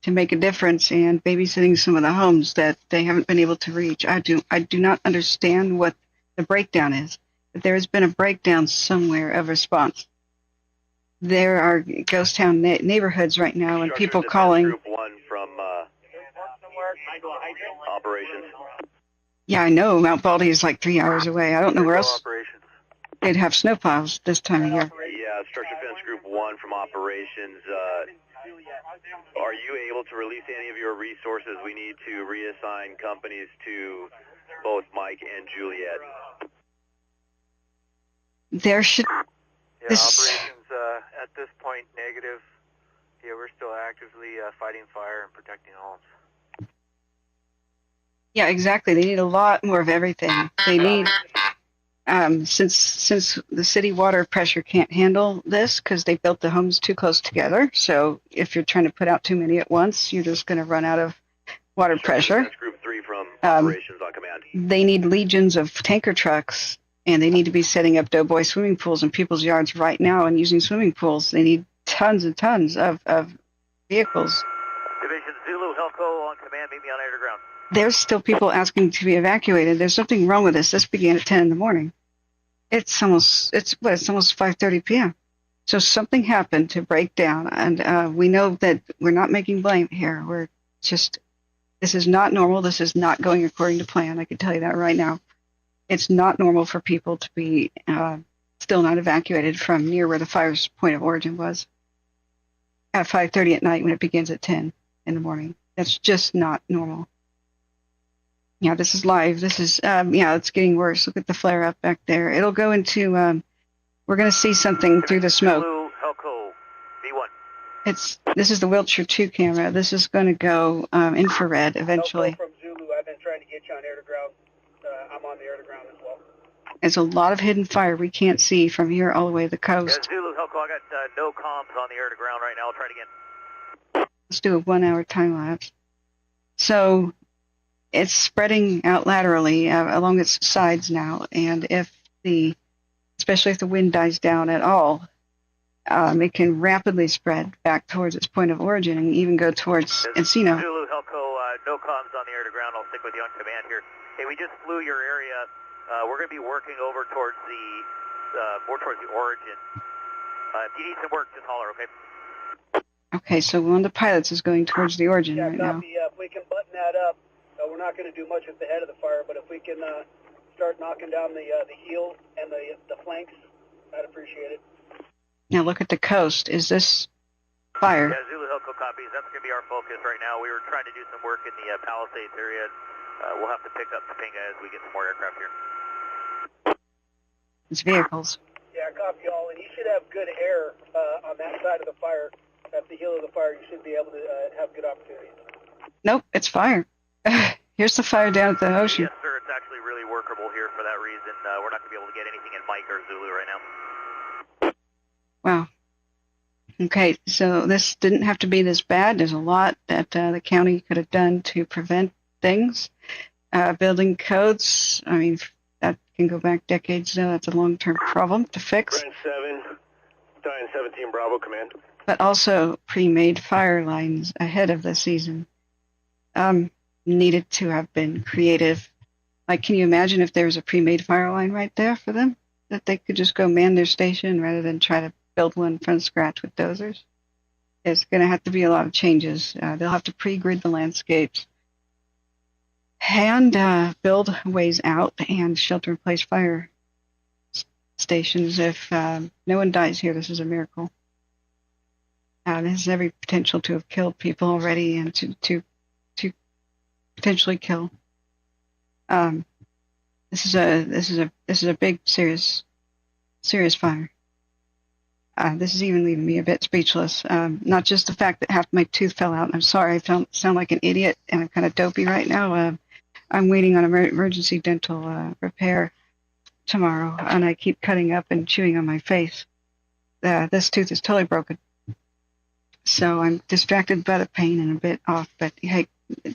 C: to make a difference and babysitting some of the homes that they haven't been able to reach. I do not understand what the breakdown is, but there has been a breakdown somewhere of response. There are ghost town neighborhoods right now and people calling.
A: Group 1 from operations.
C: Yeah, I know Mount Baldy is like 3 hours away. I don't know where else they'd have snowplows this time of year.
A: Yeah, Structure Fence Group 1 from operations. Are you able to release any of your resources? We need to reassign companies to both Mike and Juliet.
C: There should...
S: Yeah, operations at this point negative. Yeah, we're still actively fighting fire and protecting homes.
C: Yeah, exactly. They need a lot more of everything. They need, since the city water pressure can't handle this because they built the homes too close together. So if you're trying to put out too many at once, you're just going to run out of water pressure.
A: That's Group 3 from operations on command.
C: They need legions of tanker trucks, and they need to be setting up doughboy swimming pools in people's yards right now and using swimming pools. They need tons and tons of vehicles.
P: Division Zulu, Helco on command. Meet me on underground.
C: There's still people asking to be evacuated. There's something wrong with this. This began at 10 in the morning. It's almost 5:30 p.m. So something happened to break down, and we know that we're not making blame here. We're just, this is not normal. This is not going according to plan. I can tell you that right now. It's not normal for people to be still not evacuated from near where the fire's point of origin was at 5:30 at night when it begins at 10 in the morning. That's just not normal. Yeah, this is live. This is, it's getting worse. Look at the flare up back there. It'll go into, we're going to see something through the smoke.
P: Zulu, Helco, B1.
C: This is the Wiltshire 2 camera. This is going to go infrared eventually.
B: Helco from Zulu, I've been trying to get you on air to ground. I'm on the air to ground as well.
C: There's a lot of hidden fire we can't see from here all the way to the coast.
P: Yeah, Zulu, Helco, I got no comms on the air to ground right now. I'll try it again.
C: Let's do a 1 hour time lapse. So it's spreading out laterally along its sides now, and especially if the wind dies down at all, it can rapidly spread back towards its point of origin and even go towards Encino.
P: Zulu, Helco, no comms on the air to ground. I'll stick with you on command here. Hey, we just flew your area. We're going to be working over towards more towards the origin. If you need some work, just holler, okay?
C: Okay, so one of the pilots is going towards the origin right now.
B: If we can button that up, we're not going to do much at the head of the fire, but if we can start knocking down the heel and the flanks, I'd appreciate it.
C: Now look at the coast. Is this fire?
P: Yeah, Zulu Helco copies. That's going to be our focus right now. We were trying to do some work in the Pallisades area. We'll have to pick up Topanga as we get some more aircraft here.
C: It's vehicles.
B: Yeah, copy all. And you should have good air on that side of the fire. At the heel of the fire, you should be able to have good opportunities.
C: Nope, it's fire. Here's the fire down at the ocean.
P: Yes, sir. It's actually really workable here for that reason. We're not going to be able to get anything in Mike or Zulu right now.
C: Wow. Okay, so this didn't have to be this bad. There's a lot that the county could have done to prevent things. Building codes, I mean, that can go back decades, so that's a long-term problem to fix.
R: Brent 7, Diane 17, Bravo, command.
C: But also pre-made fire lines ahead of the season needed to have been creative. Like, can you imagine if there was a pre-made fire line right there for them? That they could just go man their station rather than try to build one from scratch with dozers. It's going to have to be a lot of changes. They'll have to pre-grid the landscapes and build ways out and shelter-in-place fire stations. If no one dies here, this is a miracle. This has every potential to have killed people already and to potentially kill. This is a big serious fire. This is even leaving me a bit speechless. Not just the fact that half my tooth fell out. I'm sorry, I sound like an idiot, and I'm kind of dopey right now. I'm waiting on emergency dental repair tomorrow, and I keep cutting up and chewing on my face. This tooth is totally broken. So I'm distracted by the pain and a bit off, but hey,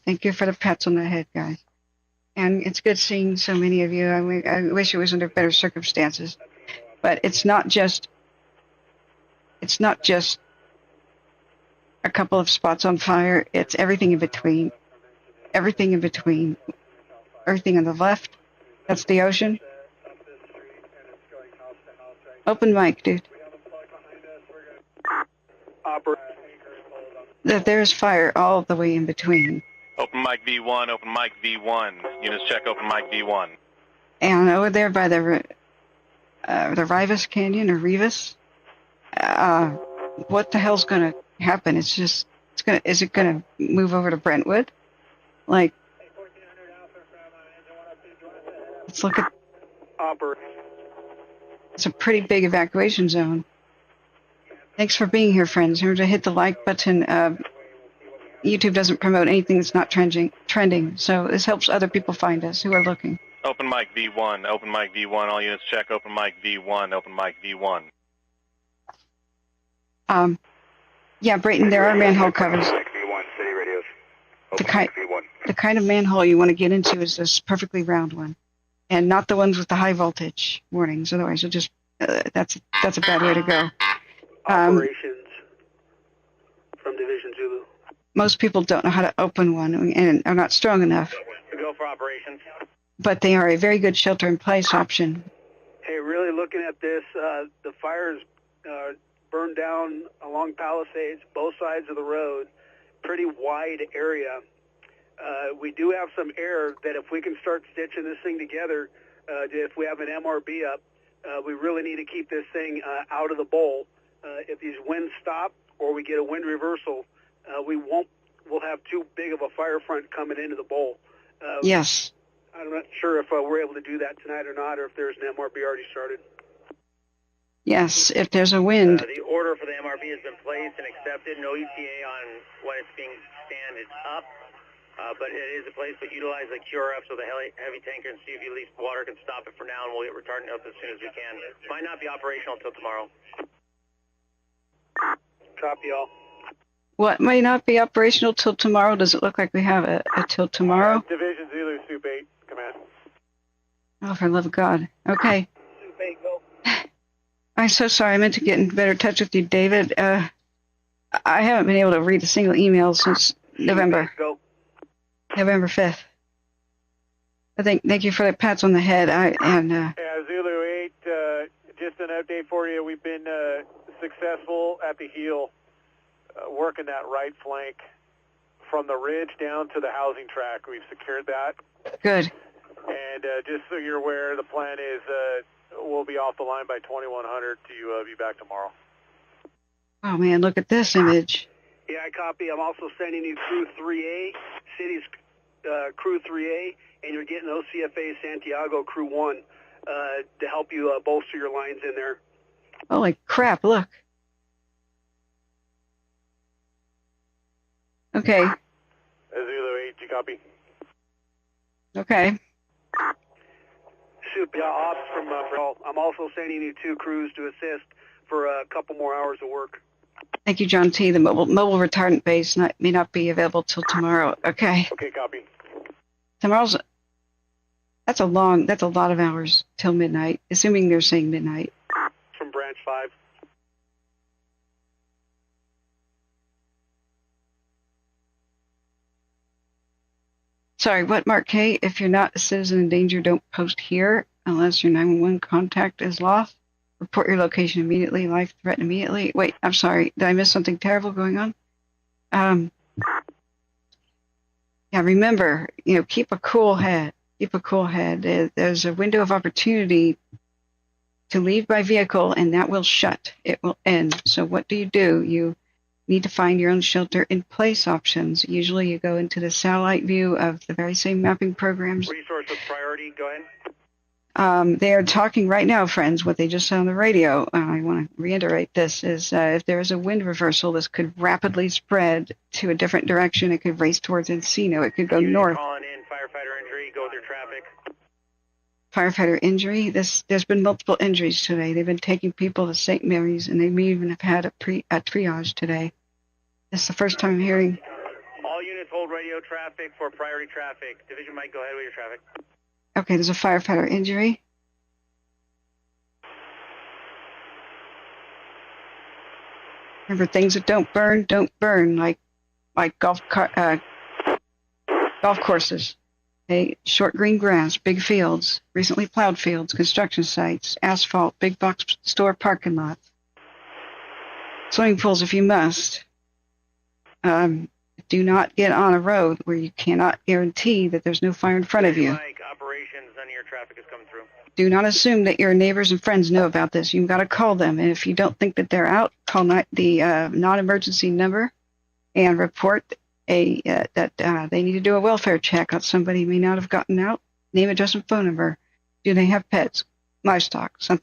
C: thank you for the pats on the head, guys. And it's good seeing so many of you. I wish it was under better circumstances. But it's not just a couple of spots on fire. It's everything in between. Everything in between. Everything on the left, that's the ocean. Open mic, dude. There's fire all the way in between.
J: Open mic V1, open mic V1. Units check, open mic V1.
C: And over there by the Rivas Canyon or Rivas, what the hell's gonna happen? Is it gonna move over to Brentwood? Like, let's look at. It's a pretty big evacuation zone. Thanks for being here, friends. Remember to hit the like button. YouTube doesn't promote anything that's not trending, so this helps other people find us who are looking.
J: Open mic V1, open mic V1. All units check, open mic V1, open mic V1.
C: Yeah, Brayton, there are manhole covers.
Q: V1, city radios.
C: The kind of manhole you want to get into is this perfectly round one, and not the ones with the high voltage warnings. Otherwise, you'll just that's a bad way to go.
B: Operations from Division Zulu.
C: Most people don't know how to open one and are not strong enough.
P: We go for operations.
C: But they are a very good shelter-in-place option.
B: Hey, really looking at this, the fires burned down along Palisades, both sides of the road, pretty wide area. We do have some air that if we can start stitching this thing together, if we have an MRB up, we really need to keep this thing out of the bowl. If these winds stop or we get a wind reversal, we'll have too big of a fire front coming into the bowl.
C: Yes.
B: I'm not sure if we're able to do that tonight or not, or if there's an MRB already started.
C: Yes, if there's a wind.
P: The order for the MRB has been placed and accepted. No ETA on when it's being standed up, but it is a place. But utilize the QRF so the heavy tanker and see if at least water can stop it for now, and we'll get retardant up as soon as we can. Might not be operational until tomorrow.
B: Copy all.
C: What may not be operational till tomorrow? Does it look like we have a till tomorrow?
L: Division Zulu, Soup 8, command.
C: Oh, for the love of God. Okay.
B: Soup 8, go.
C: I'm so sorry. I meant to get in better touch with you, David. I haven't been able to read a single email since November 5th. Thank you for the pats on the head.
L: Yeah, Zulu 8, just an update for you. We've been successful at the heel, working that right flank from the ridge down to the housing track. We've secured that.
C: Good.
L: And just so you're aware, the plan is we'll be off the line by 2100 to be back tomorrow.
C: Oh, man, look at this image.
B: Yeah, I copy. I'm also sending you Crew 3A, City's Crew 3A, and you're getting OCFA Santiago Crew 1 to help you bolster your lines in there.
C: Holy crap, look. Okay.
L: Zulu 8, you copy?
C: Okay.
B: Super ops from I'm also sending you 2 crews to assist for a couple more hours of work.
C: Thank you, John T. The mobile retardant base may not be available till tomorrow. Okay.
L: Okay, copy.
C: Tomorrow's. That's a lot of hours till midnight, assuming they're saying midnight.
B: From Branch 5.
C: Sorry, what, Mark K? If you're not a citizen in danger, don't post here unless your 911 contact is lost. report your location immediately, life threat immediately. Wait, I'm sorry. Did I miss something terrible going on? Yeah, remember, keep a cool head. Keep a cool head. There's a window of opportunity to leave by vehicle, and that will shut. It will end. So what do? You need to find your own shelter-in-place options. Usually you go into the satellite view of the very same mapping programs.
D: Resource with priority, go ahead.
C: They are talking right now, friends, what they just said on the radio. I want to reiterate this, is if there is a wind reversal, this could rapidly spread to a different direction. It could race towards Encino. It could go north.
D: Calling in firefighter injury, go with your traffic.
C: Firefighter injury. There's been multiple injuries today. They've been taking people to St. Mary's, and they may even have had a triage today. This is the first time I'm hearing.
D: All units hold radio traffic for priority traffic. Division Mike, go ahead with your traffic.
C: Okay, there's a firefighter injury. Remember, things that don't burn, like golf courses. Okay, short green grass, big fields, recently plowed fields, construction sites, asphalt, big box store parking lots, swimming pools if you must. Do not get on a road where you cannot guarantee that there's no fire in front of you.
D: Mike, operations, none of your traffic is coming through.
C: Do not assume that your neighbors and friends know about this. You've got to call them, and if you don't think that they're out, call the non-emergency number and report that they need to do a welfare check on somebody who may not have gotten out. Name, address, and phone number. Do they have pets, livestock, some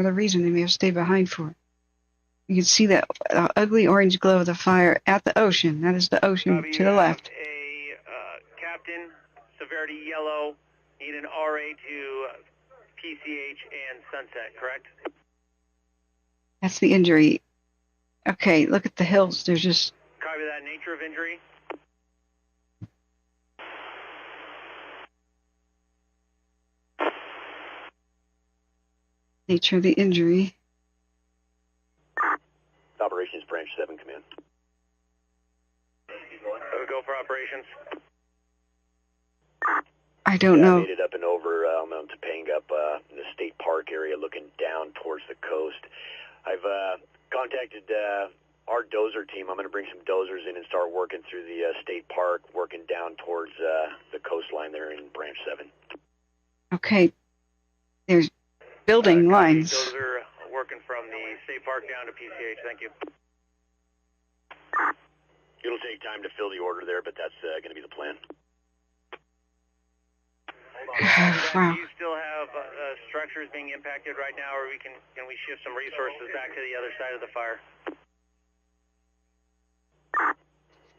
C: other reason they may have stayed behind for? You can see that ugly orange glow of the fire at the ocean. That is the ocean to the left.
D: Captain, severity yellow, need an RA to PCH and Sunset, correct?
C: That's the injury. Okay, look at the hills. There's just...
D: Copy that. Nature of injury?
C: Nature of the injury.
P: Operations Branch 7, command.
D: Go for operations.
C: I don't know.
P: I made it up and over Mount Topanga, up in the state park area, looking down towards the coast. I've contacted our dozer team. I'm going to bring some dozers in and start working through the state park, working down towards the coastline there in Branch 7.
C: Okay. There's building lines.
D: Dozer working from the state park down to PCH. Thank you.
P: It'll take time to fill the order there, but that's going to be the plan.
C: Wow.
D: Do you still have structures being impacted right now, or can we shift some resources back to the other side of the fire?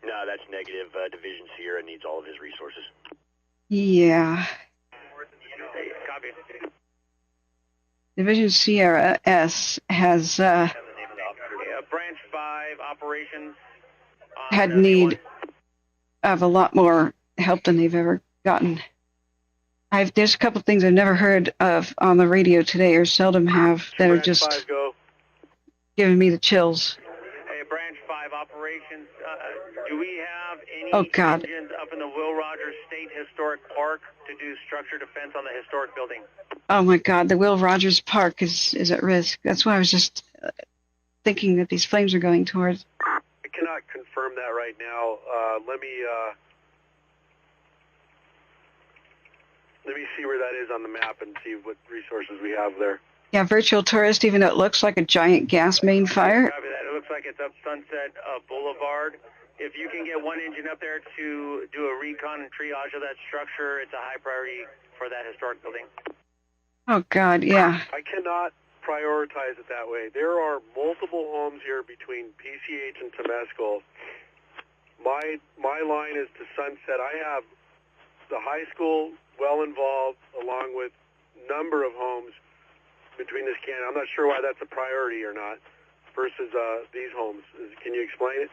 P: No, that's negative. Division Sierra needs all of his resources.
C: Yeah.
D: Copy.
C: Division Sierra S has
D: Branch 5 operations
C: had need of a lot more help than they've ever gotten. There's a couple things I've never heard of on the radio today, or seldom have, that are just giving me the chills.
D: Hey, Branch 5 operations, do we have any engines up in the Will Rogers State Historic Park to do structure defense on the historic building?
C: Oh my God, the Will Rogers Park is at risk. That's what I was just thinking that these flames are going towards.
F: I cannot confirm that right now. Let me see where that is on the map and see what resources we have there.
C: Yeah, virtual tourist, even though it looks like a giant gas main fire.
D: Copy that. It looks like it's up Sunset Boulevard. If you can get one engine up there to do a recon and triage of that structure, it's a high priority for that historic building.
C: Oh God, yeah.
F: I cannot prioritize it that way. There are multiple homes here between PCH and Temescal. My line is to Sunset. I have the high school well involved, along with number of homes between this canyon. I'm not sure why that's a priority or not versus these homes. Can you explain it?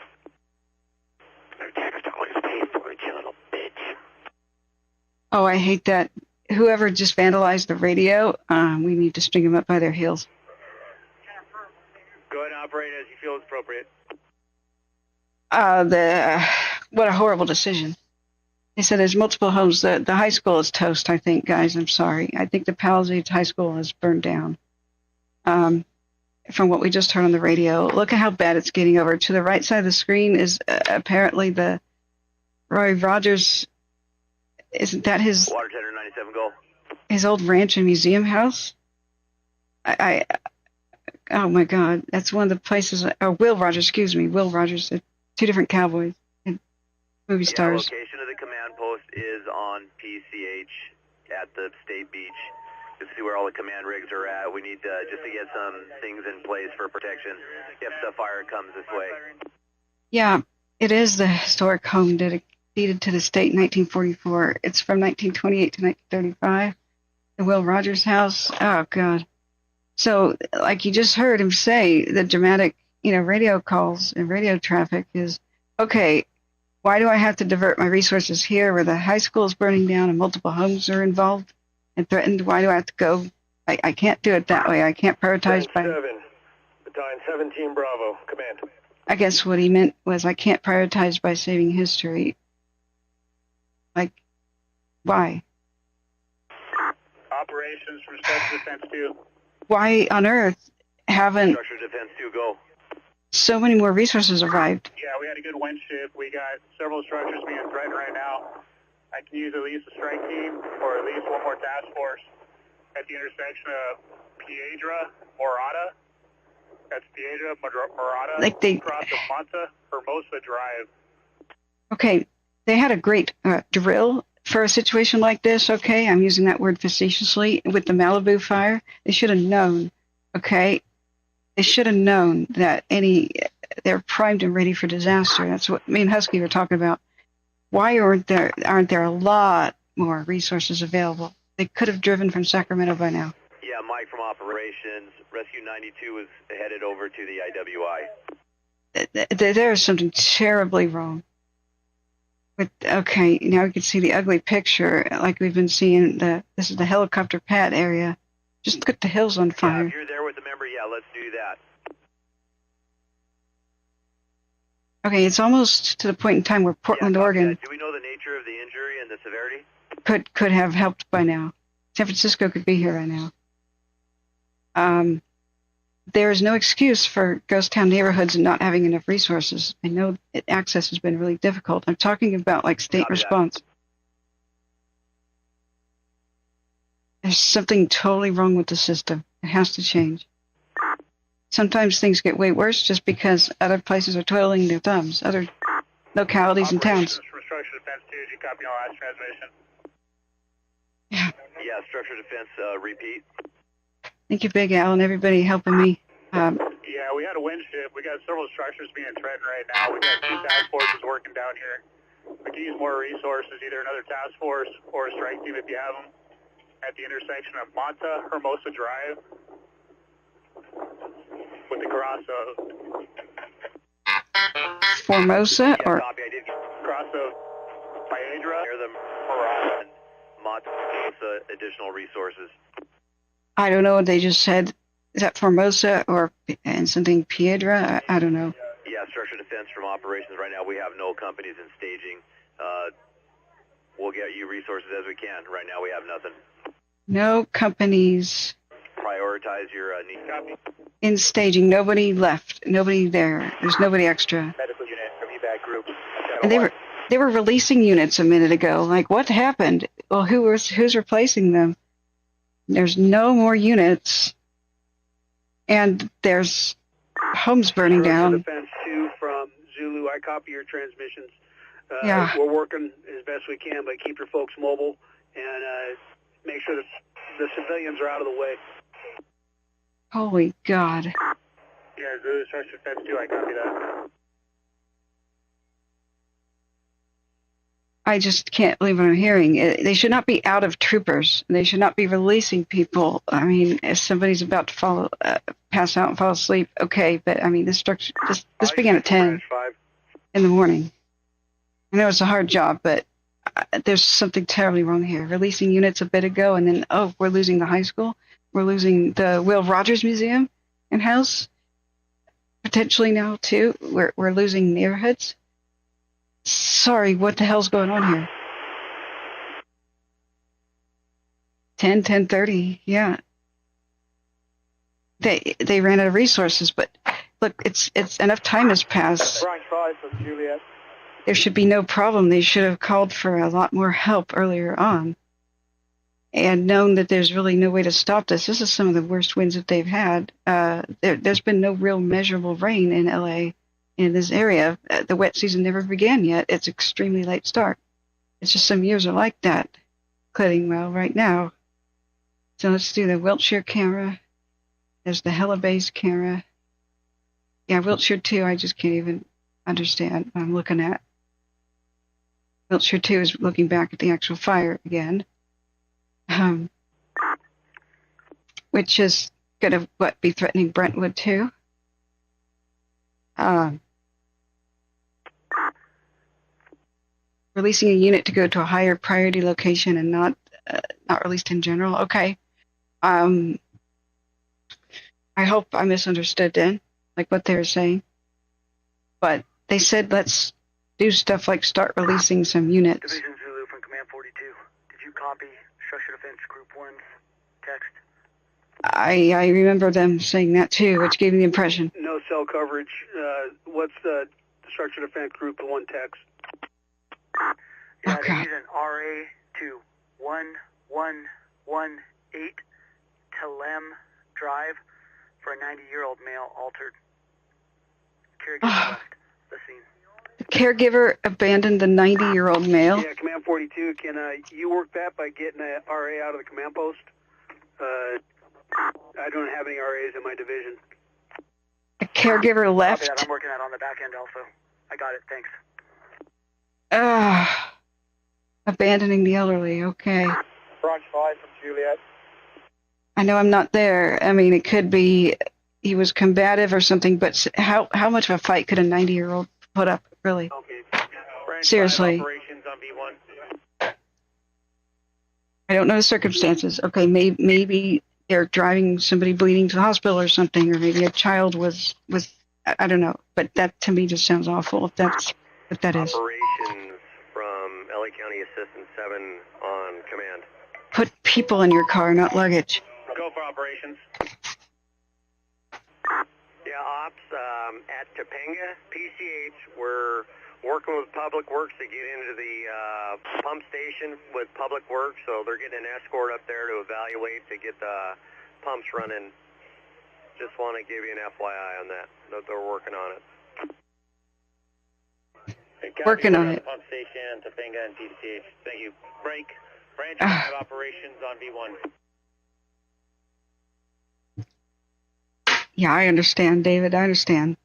P: Our tax dollars pay for it, you little bitch.
C: Oh, I hate that. Whoever just vandalized the radio, we need to string them up by their heels.
D: Go ahead and operate as you feel is appropriate.
C: What a horrible decision. They said there's multiple homes. The high school is toast, I think, guys. I'm sorry. I think the Pallisades High School is burned down. from what we just heard on the radio. Look at how bad it's getting over. To the right side of the screen is apparently the Roy Rogers. Isn't that his?
A: Water Tender 97, go.
C: His old ranch and museum house. Oh my God, that's one of the places. Oh, Will Rogers, excuse me, Will Rogers. Two different cowboys and movie stars.
A: Location of the command post is on PCH at the State Beach. To see where all the command rigs are at. We need just to get some things in place for protection if the fire comes this way.
C: Yeah, it is the historic home deeded to the state in 1944. It's from 1928 to 1935. The Will Rogers house. Oh God. So, like you just heard him say, the dramatic, radio calls and radio traffic is, okay, why do I have to divert my resources here where the high school is burning down and multiple homes are involved and threatened? Why do I have to go? I can't do it that way. I can't prioritize by...
F: 7, Battalion 17 Bravo, command.
C: I guess what he meant was I can't prioritize by saving history. Like, why?
D: Operations from Structure Defense 2.
C: Why on earth haven't
A: Structure Defense 2, go.
C: So many more resources arrived?
D: Yeah, we had a good wind shift. We got several structures being threatened right now. I can use at least a strike team or at least one more task force at the intersection of Piedra Morada. That's Piedra Morada.
C: Like they
D: across the Monta Hermosa Drive.
C: Okay, they had a great drill for a situation like this, okay? I'm using that word facetiously. With the Malibu fire, they should have known, okay? They should have known that they're primed and ready for disaster. That's what me and Husky were talking about. Why aren't there a lot more resources available? They could have driven from Sacramento by now.
A: Yeah, Mike from Operations. Rescue 92 is headed over to the IWI.
C: There is something terribly wrong. Okay, now we can see the ugly picture like we've been seeing. This is the helicopter pad area. Just look at the hills on fire.
A: Yeah, if you're there with the member, yeah, let's do that.
C: Okay, it's almost to the point in time where Portland, Oregon.
A: Do we know the nature of the injury and the severity?
C: Could have helped by now. San Francisco could be here right now. There is no excuse for ghost town neighborhoods and not having enough resources. I know access has been really difficult. I'm talking about like state response. There's something totally wrong with the system. It has to change. Sometimes things get way worse just because other places are twiddling their thumbs, other localities and towns.
D: From Structure Defense 2, did you copy on last transmission?
A: Yeah, Structure Defense, repeat.
C: Thank you, Big Al, and everybody helping me.
D: Yeah, we had a wind shift. We got several structures being threatened right now. We got 2 task forces working down here. We can use more resources, either another task force or a strike team if you have them, at the intersection of Monta Hermosa Drive with the cross of
C: Formosa or
D: cross of Piedra.
A: Near the Morada and Monta Hermosa additional resources.
C: I don't know what they just said. Is that Formosa and something Piedra? I don't know.
A: Yeah, Structure Defense from Operations right now. We have no companies in staging. We'll get you resources as we can. Right now we have nothing.
C: No companies.
A: Prioritize your need. Copy.
C: In staging. Nobody left. Nobody there. There's nobody extra.
D: Medical unit from evac group.
C: And they were releasing units a minute ago. Like, what happened? Well, who's replacing them? There's no more units, and there's homes burning down.
B: Defense 2 from Zulu. I copy your transmissions.
C: Yeah.
B: We're working as best we can, but keep your folks mobile and make sure that the civilians are out of the way.
C: Holy God.
D: Yeah, Zulu Structure Defense 2, I copy that.
C: I just can't believe what I'm hearing. They should not be out of troopers. They should not be releasing people. I mean, if somebody's about to pass out and fall asleep, okay. But I mean, this began at 10 in the morning. I know it's a hard job, but there's something terribly wrong here. Releasing units a bit ago, and then we're losing the high school. We're losing the Will Rogers Museum and house. Potentially now too. We're losing neighborhoods. Sorry, what the hell's going on here? 10:30, yeah. they ran out of resources. But look, it's enough time has passed.
K: Branch 5 from Juliet.
C: There should be no problem. They should have called for a lot more help earlier on and known that there's really no way to stop this. This is some of the worst winds that they've had. There's been no real measurable rain in LA in this area. The wet season never began yet. It's extremely late start. It's just some years are like that. Including, well, right now. So let's do the Wiltshire camera. There's the Hella Base camera. Yeah, Wiltshire 2, I just can't even understand what I'm looking at. Wiltshire 2 is looking back at the actual fire again, which is going to be threatening Brentwood too. Releasing a unit to go to a higher priority location and not released in general. Okay. I hope I misunderstood then, like what they were saying. But they said let's do stuff like start releasing some units.
B: Division Zulu from Command 42. Did you copy Structure Defense Group 1's text?
C: I remember them saying that too, which gave me the impression.
B: No cell coverage. What's the Structure Defense Group 1 text? Yeah, they're using RA to 1118 Telem Drive for a 90-year-old male altered. Caregiver left the scene.
C: The caregiver abandoned the 90-year-old male.
B: Yeah, Command 42, can you work that by getting a RA out of the command post? I don't have any RAs in my division.
C: A caregiver left.
B: Copy that. I'm working that on the back end also. I got it, thanks.
C: Abandoning the elderly, okay.
K: Branch 5 from Juliet.
C: I know I'm not there. I mean, it could be he was combative or something, but how much of a fight could a 90-year-old put up, really?
B: Okay.
C: Seriously.
D: Operations on V1.
C: I don't know the circumstances. Okay, maybe they're driving somebody bleeding to the hospital or something, or maybe a child was I don't know. But that to me just sounds awful if that's what that is.
T: Operations from LA County Assistant 7 on command.
C: Put people in your car, not luggage.
D: Go for operations.
T: Yeah, ops at Topanga, PCH, we're working with Public Works to get into the pump station with Public Works, so they're getting an escort up there to evaluate to get the pumps running. Just want to give you an FYI on that they're working on it.
C: Working on it.
D: Pump station, Topanga, and PCH. Thank you. Break. Branch 5 operations on V1.
C: Yeah, I understand, David. I understand.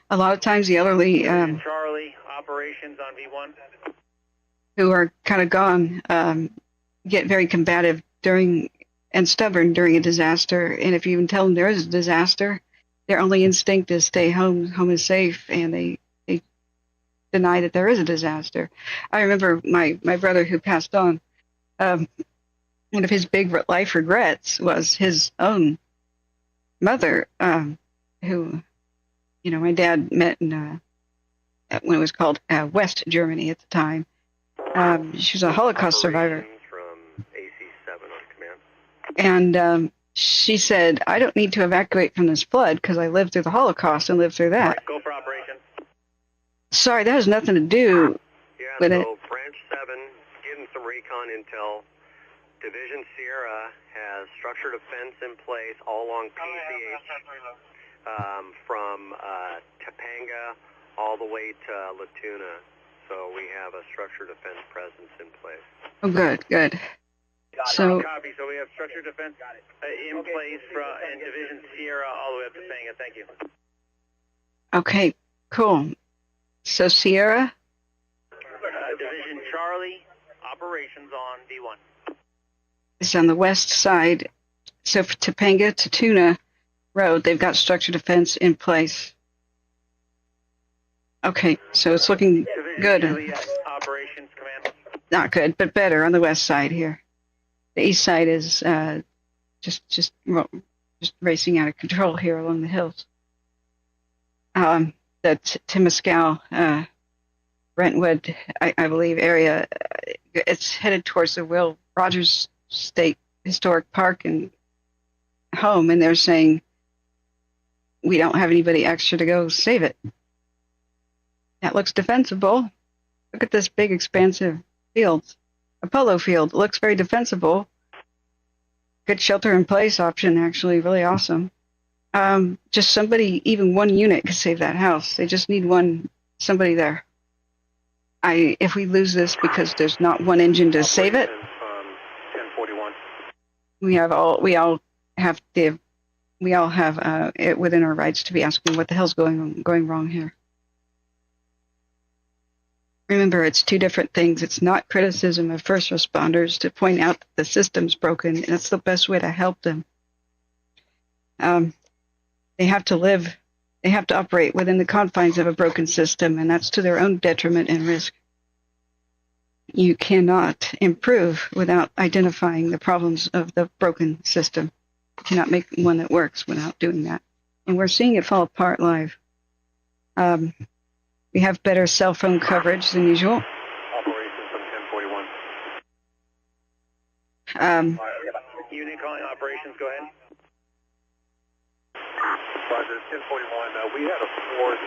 C: A lot of times the elderly
D: Charlie, operations on V1.
C: who are kind of gone get very combative and stubborn during a disaster. And if you even tell them there is a disaster, their only instinct is stay home. Home is safe, and they deny that there is a disaster. I remember my brother who passed on. One of his big life regrets was his own mother, who, my dad met in when it was called West Germany at the time. She was a Holocaust survivor.
T: From AC7 on command.
C: And she said, I don't need to evacuate from this flood because I lived through the Holocaust and lived through that.
D: Go for operations.
C: Sorry, that has nothing to do with it.
T: So Branch 7, getting some recon intel. Division Sierra has structured a fence in place all along PCH from Topanga all the way to Latuna. So we have a structured defense presence in place.
C: Oh, good. So,
D: Copy. So we have structured defense in place and Division Sierra all the way up to Topanga. Thank you.
C: Okay, cool. So Sierra?
D: Division Charlie, operations on V1.
C: It's on the west side. So for Topanga to Tuna Road, they've got structured defense in place. Okay, so it's looking good.
D: Operations command.
C: Not good, but better on the west side here. The east side is just racing out of control here along the hills. The Temescal, Brentwood, I believe, area, it's headed towards the Will Rogers State Historic Park, and home, and they're saying, we don't have anybody extra to go save it. That looks defensible. Look at this big, expansive field. A polo field. It looks very defensible. Good shelter-in-place option, actually. Really awesome. Just somebody, even one unit could save that house. They just need somebody there. If we lose this because there's not one engine to save it,
F: 1041.
C: we all have it within our rights to be asking what the hell's going wrong here. Remember, it's two different things. It's not criticism of first responders to point out that the system's broken. That's the best way to help them. They have to live. They have to operate within the confines of a broken system, and that's to their own detriment and risk. You cannot improve without identifying the problems of the broken system. You cannot make one that works without doing that. And we're seeing it fall apart live. We have better cell phone coverage than usual.
F: Operations from 1041.
P: Unit calling operations, go ahead.
F: Roger, 1041. We had a force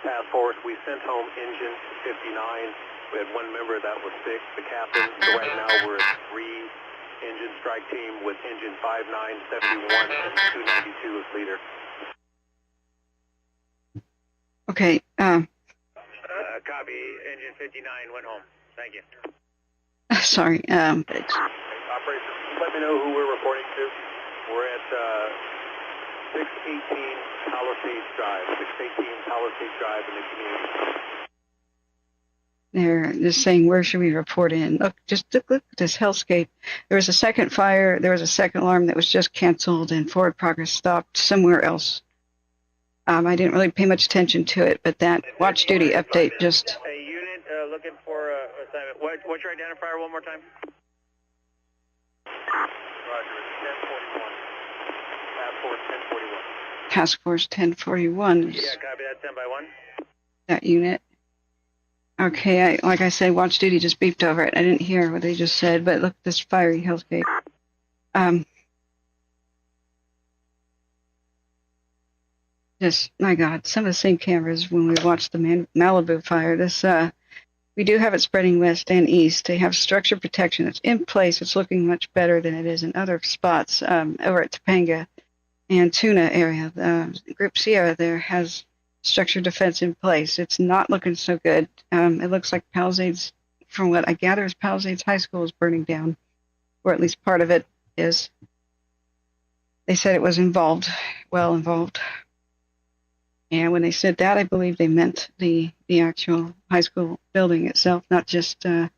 F: task force. We sent home engine 59. We had one member that was sick, the captain. So right now we're at 3 engine strike team with engine 5971 and 292 as leader.
C: Okay.
P: Copy. Engine 59 went home. Thank you.
C: Sorry.
F: Operations, let me know who we're reporting to. We're at 618 Pallisades Drive. 618 Pallisades Drive in the community.
C: They're just saying, where should we report in? Look at this hellscape. There was a second fire. There was a second alarm that was just canceled, and forward progress stopped somewhere else. I didn't really pay much attention to it, but that watch duty update just...
P: A unit looking for assignment. What's your identifier one more time?
F: Roger, 1041.
C: Task Force 1041.
P: Yeah, copy that, 10 by 1.
C: That unit. Okay, like I said, watch duty just beeped over it. I didn't hear what they just said, but look at this fiery hellscape. My God, some of the same cameras when we watched the Malibu fire. We do have it spreading west and east. They have structure protection. It's in place. It's looking much better than it is in other spots over at Topanga and Tuna area. Group Sierra there has structure defense in place. It's not looking so good. It looks like Palisades, from what I gather, is Palisades High School is burning down, or at least part of it is. They said it was well involved. And when they said that, I believe they meant the actual high school building itself, not just the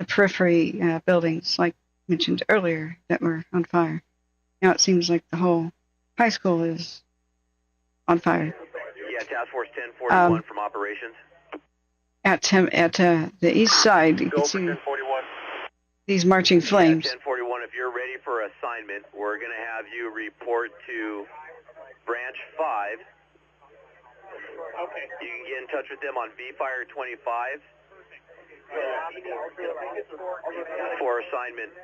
C: periphery buildings, like mentioned earlier, that were on fire. Now it seems like the whole high school is on fire.
A: Yeah, Task Force 1041 from operations.
C: At the east side, you can see these marching flames.
A: Yeah, 1041, if you're ready for assignment, we're going to have you report to Branch 5.
P: Okay.
A: You can get in touch with them on VFire 25 for assignment.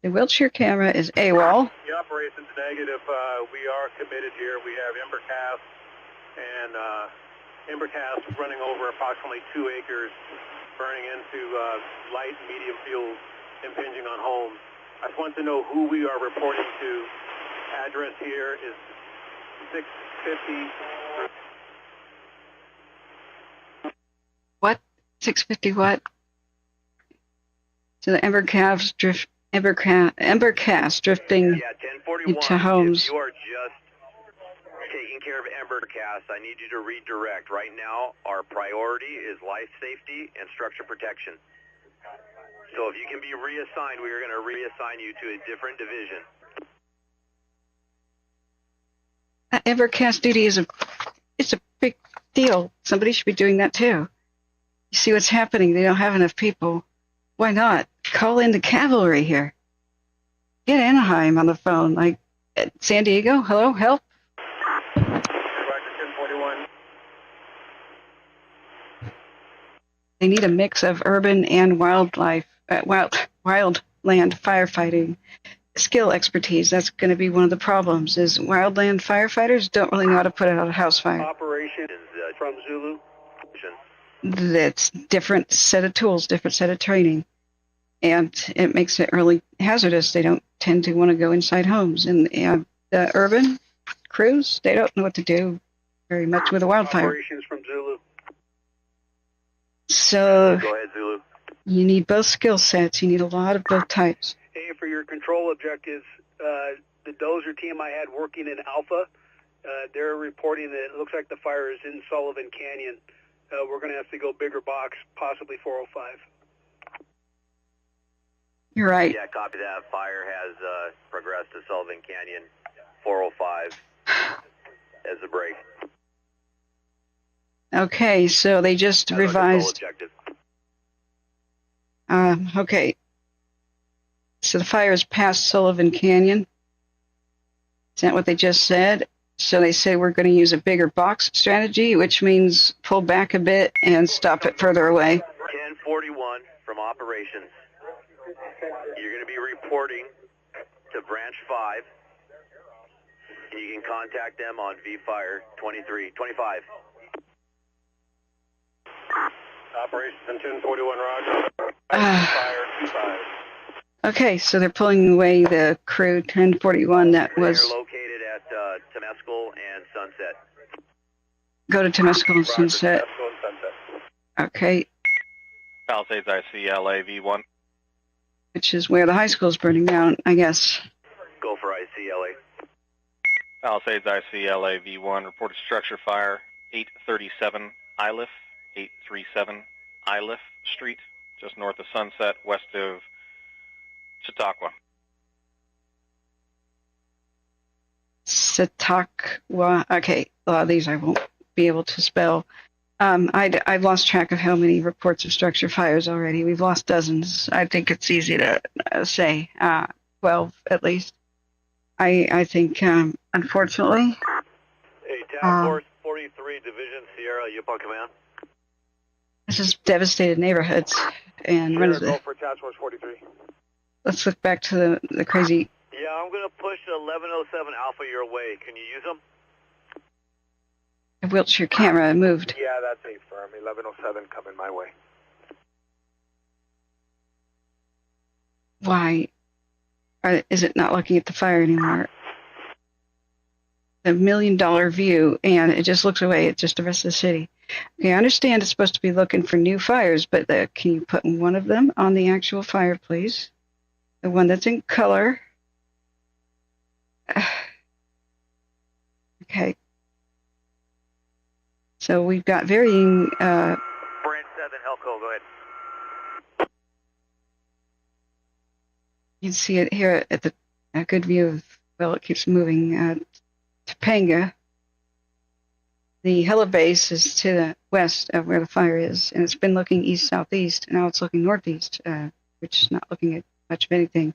C: The wheelchair camera is AWOL.
F: The operation's negative. We are committed here. We have Embercast and Embercast running over approximately 2 acres, burning into light and medium fuels, impinging on homes. I just want to know who we are reporting to. Address here is 650.
C: What? 650 what? So the Embercast drifting into homes.
A: If you are just taking care of Embercast, I need you to redirect. Right now, our priority is life safety and structure protection. So if you can be reassigned, we are going to reassign you to a different division.
C: Embercast duty is a big deal. Somebody should be doing that too. You see what's happening. They don't have enough people. Why not? Call in the cavalry here. Get Anaheim on the phone. Like San Diego, hello, help.
F: Roger, 1041.
C: They need a mix of urban and wildlife, wildland firefighting. skill expertise. That's going to be one of the problems, is wildland firefighters don't really know how to put out a house fire.
B: Operation from Zulu.
C: That's different set of tools, different set of training. And it makes it really hazardous. They don't tend to want to go inside homes. And the urban crews, they don't know what to do very much with a wildfire.
B: Operations from Zulu.
C: So
A: Go ahead, Zulu.
C: you need both skill sets. You need a lot of both types.
B: Hey, for your control objectives, the dozer team I had working in Alpha, they're reporting that it looks like the fire is in Sullivan Canyon. We're going to have to go bigger box, possibly 405.
C: You're right.
A: Yeah, copy that. Fire has progressed to Sullivan Canyon, 405 as a break.
C: Okay, so they just revised. Okay. So the fire is past Sullivan Canyon. Is that what they just said? So they say we're going to use a bigger box strategy, which means pull back a bit and stop it further away.
A: 1041 from operations. You're going to be reporting to Branch 5. You can contact them on VFire 25.
R: Operations in 1041, Roger. Fire 25.
C: Okay, so they're pulling away the crew 1041 that was...
A: They're located at Temescal and Sunset.
C: Go to Temescal and Sunset. Okay.
J: Palisades ICLA V1.
C: Which is where the high school is burning down, I guess.
A: Go for ICLA.
J: Palisades ICLA V1. Reported structure fire 837 Iliff, 837 Iliff Street, just north of Sunset, west of Chautauqua.
C: Chautauqua. Okay, a lot of these I won't be able to spell. I've lost track of how many reports of structure fires already. We've lost dozens. I think it's easy to say 12 at least. I think, unfortunately.
A: Hey, Task Force 43, Division Sierra, Yukon Command.
C: This is devastated neighborhoods. And what is
R: Go
C: it?
R: for Task Force 43.
C: Let's look back to the crazy.
A: Yeah, I'm going to push 1107 Alpha your way. Can you use them?
C: The Wiltshire camera moved.
R: Yeah, that's a firm. 1107 coming my way.
C: Why is it not looking at the fire anymore? The $1 million view, and it just looks away at just the rest of the city. Okay, I understand it's supposed to be looking for new fires, but can you put one of them on the actual fire, please? The one that's in color. Okay. So we've got varying...
A: Branch 7, Helco, go ahead.
C: You can see it here at a good view of, well, it keeps moving. Topanga. The helibase is to the west of where the fire is, and it's been looking east-southeast, and now it's looking northeast, which is not looking at much of anything.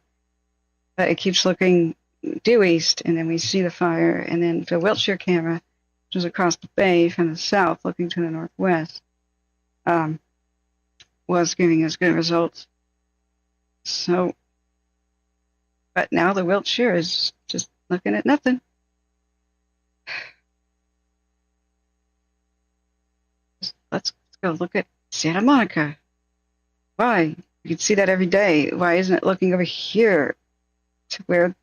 C: But it keeps looking due east, and then we see the fire, and then the Wiltshire camera, which is across the bay from the south, looking to the northwest, was giving us good results. So, but now the Wiltshire is just looking at nothing. Let's go look at Santa Monica. Why? You can see that every day. Why isn't it looking over here to where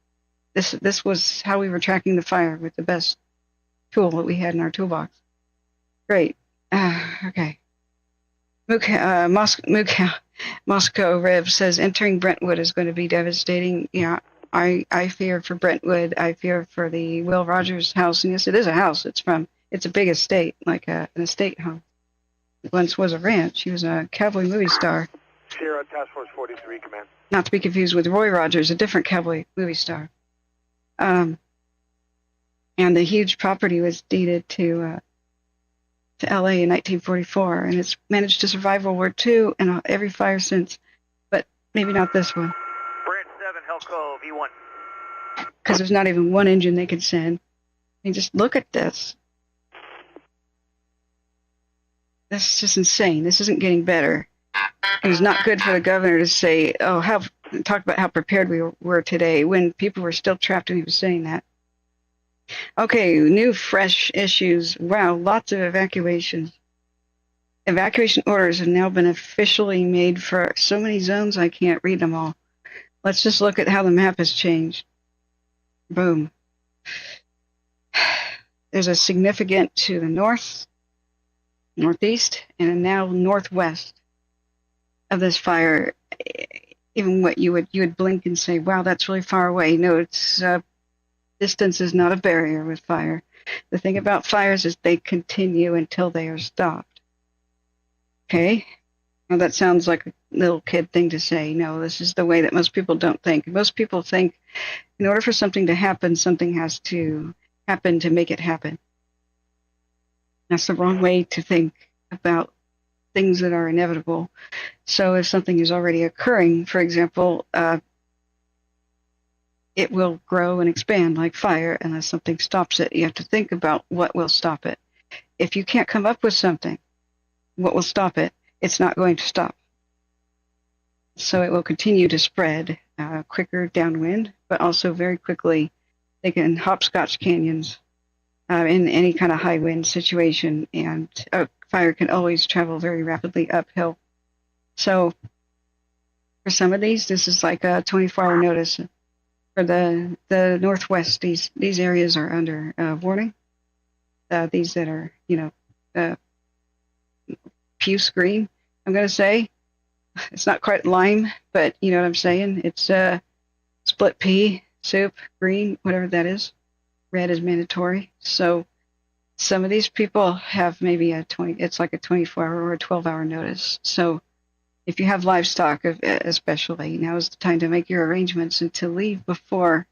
C: this was how we were tracking the fire with the best tool that we had in our toolbox? Great. Okay. Moscow Rev says entering Brentwood is going to be devastating. Yeah, I fear for Brentwood. I fear for the Will Rogers house. And yes, it is a house. It's a big estate, like an estate home. It once was a ranch. He was a cowboy movie star.
R: Sierra Task Force 43, command.
C: Not to be confused with Roy Rogers, a different cowboy movie star. And the huge property was deeded to L.A. in 1944, and it's managed to survive World War II and every fire since, but maybe not this one.
A: Branch 7, Helco, V1.
C: Because there's not even one engine they could send. I mean, just look at this. This is just insane. This isn't getting better. It was not good for the governor to say, oh, how talk about how prepared we were today when people were still trapped and he was saying that. Okay, new fresh issues. Wow, lots of evacuations. Evacuation orders have now been officially made for so many zones I can't read them all. Let's just look at how the map has changed. Boom. There's a significant to the north, northeast, and now northwest of this fire. Even what you would blink and say, wow, that's really far away. No, it's distance is not a barrier with fire. The thing about fires is they continue until they are stopped. Okay? Well, that sounds like a little kid thing to say. No, this is the way that most people don't think. Most people think in order for something to happen, something has to happen to make it happen. That's the wrong way to think about things that are inevitable. So if something is already occurring, for example, it will grow and expand like fire unless something stops it. You have to think about what will stop it. If you can't come up with something, what will stop it, it's not going to stop. So it will continue to spread quicker downwind, but also very quickly. They can hopscotch canyons in any kind of high wind situation, and fire can always travel very rapidly uphill. So for some of these, this is like a 24-hour notice. For the northwest, these areas are under warning. These that are, puce green, I'm going to say. It's not quite lime, but you know what I'm saying. It's split pea, soup, green, whatever that is. Red is mandatory. So some of these people have maybe it's like a 24-hour or a 12-hour notice. So if you have livestock, especially, now is the time to make your arrangements and to leave before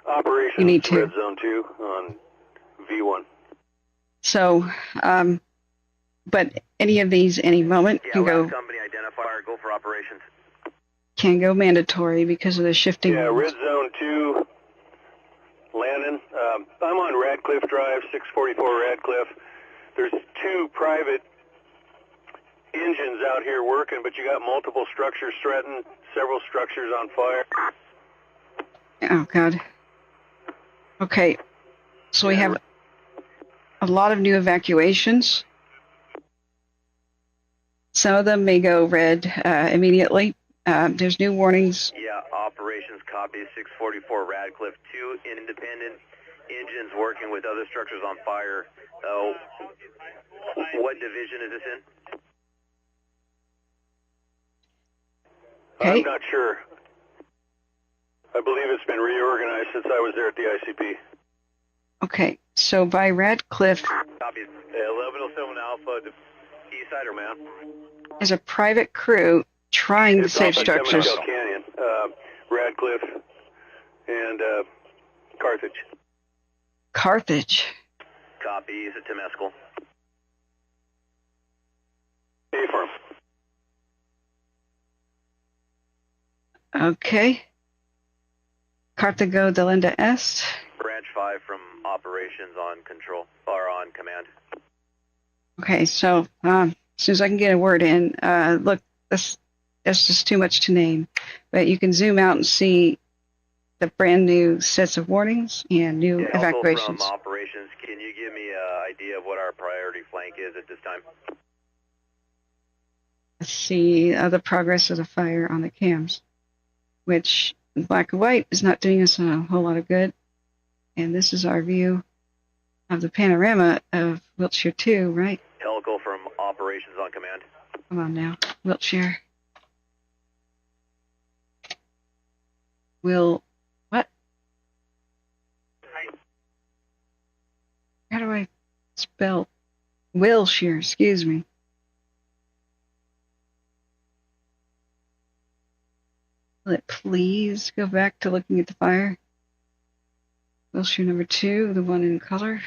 F: Operation
C: you need to.
F: Red Zone 2 on V1.
C: So, but any of these, any moment, can go.
A: Company identifier, go for operations.
C: Can go mandatory because of the shifting.
F: Yeah,
C: rules.
F: Red Zone 2, Landon. I'm on Radcliffe Drive, 644 Radcliffe. There's 2 private engines out here working, but you got multiple structures threatened, several structures on fire.
C: Oh, God. Okay. So we have a lot of new evacuations. Some of them may go red immediately. There's new warnings.
A: Yeah, operations copy 644 Radcliffe. 2 independent engines working with other structures on fire. What division is this in?
C: Okay.
F: I'm not sure. I believe it's been reorganized since I was there at the ICP.
C: Okay, so by Radcliffe.
A: Copy 1107 Alpha, east side or man?
C: Is a private crew trying to save structures.
F: It's Canyon, Radcliffe, and Carthage.
C: Carthage.
A: Copy, is it Temescal?
F: A-firm.
C: Okay. Carthago de Linda Est.
A: Branch 5 from operations on control, or on command.
C: Okay, so as soon as I can get a word in, look, that's just too much to name. But you can zoom out and see the brand new sets of warnings and new evacuations.
A: From operations, can you give me an idea of what our priority flank is at this time?
C: Let's see the progress of the fire on the cams, which black and white is not doing us a whole lot of good. And this is our view of the panorama of Wiltshire 2, right?
A: Helical from operations on command.
C: Come on now, Wiltshire. What? How do I spell Wilshire? Excuse me. Will it please go back to looking at the fire? Wilshire number 2, the one in color.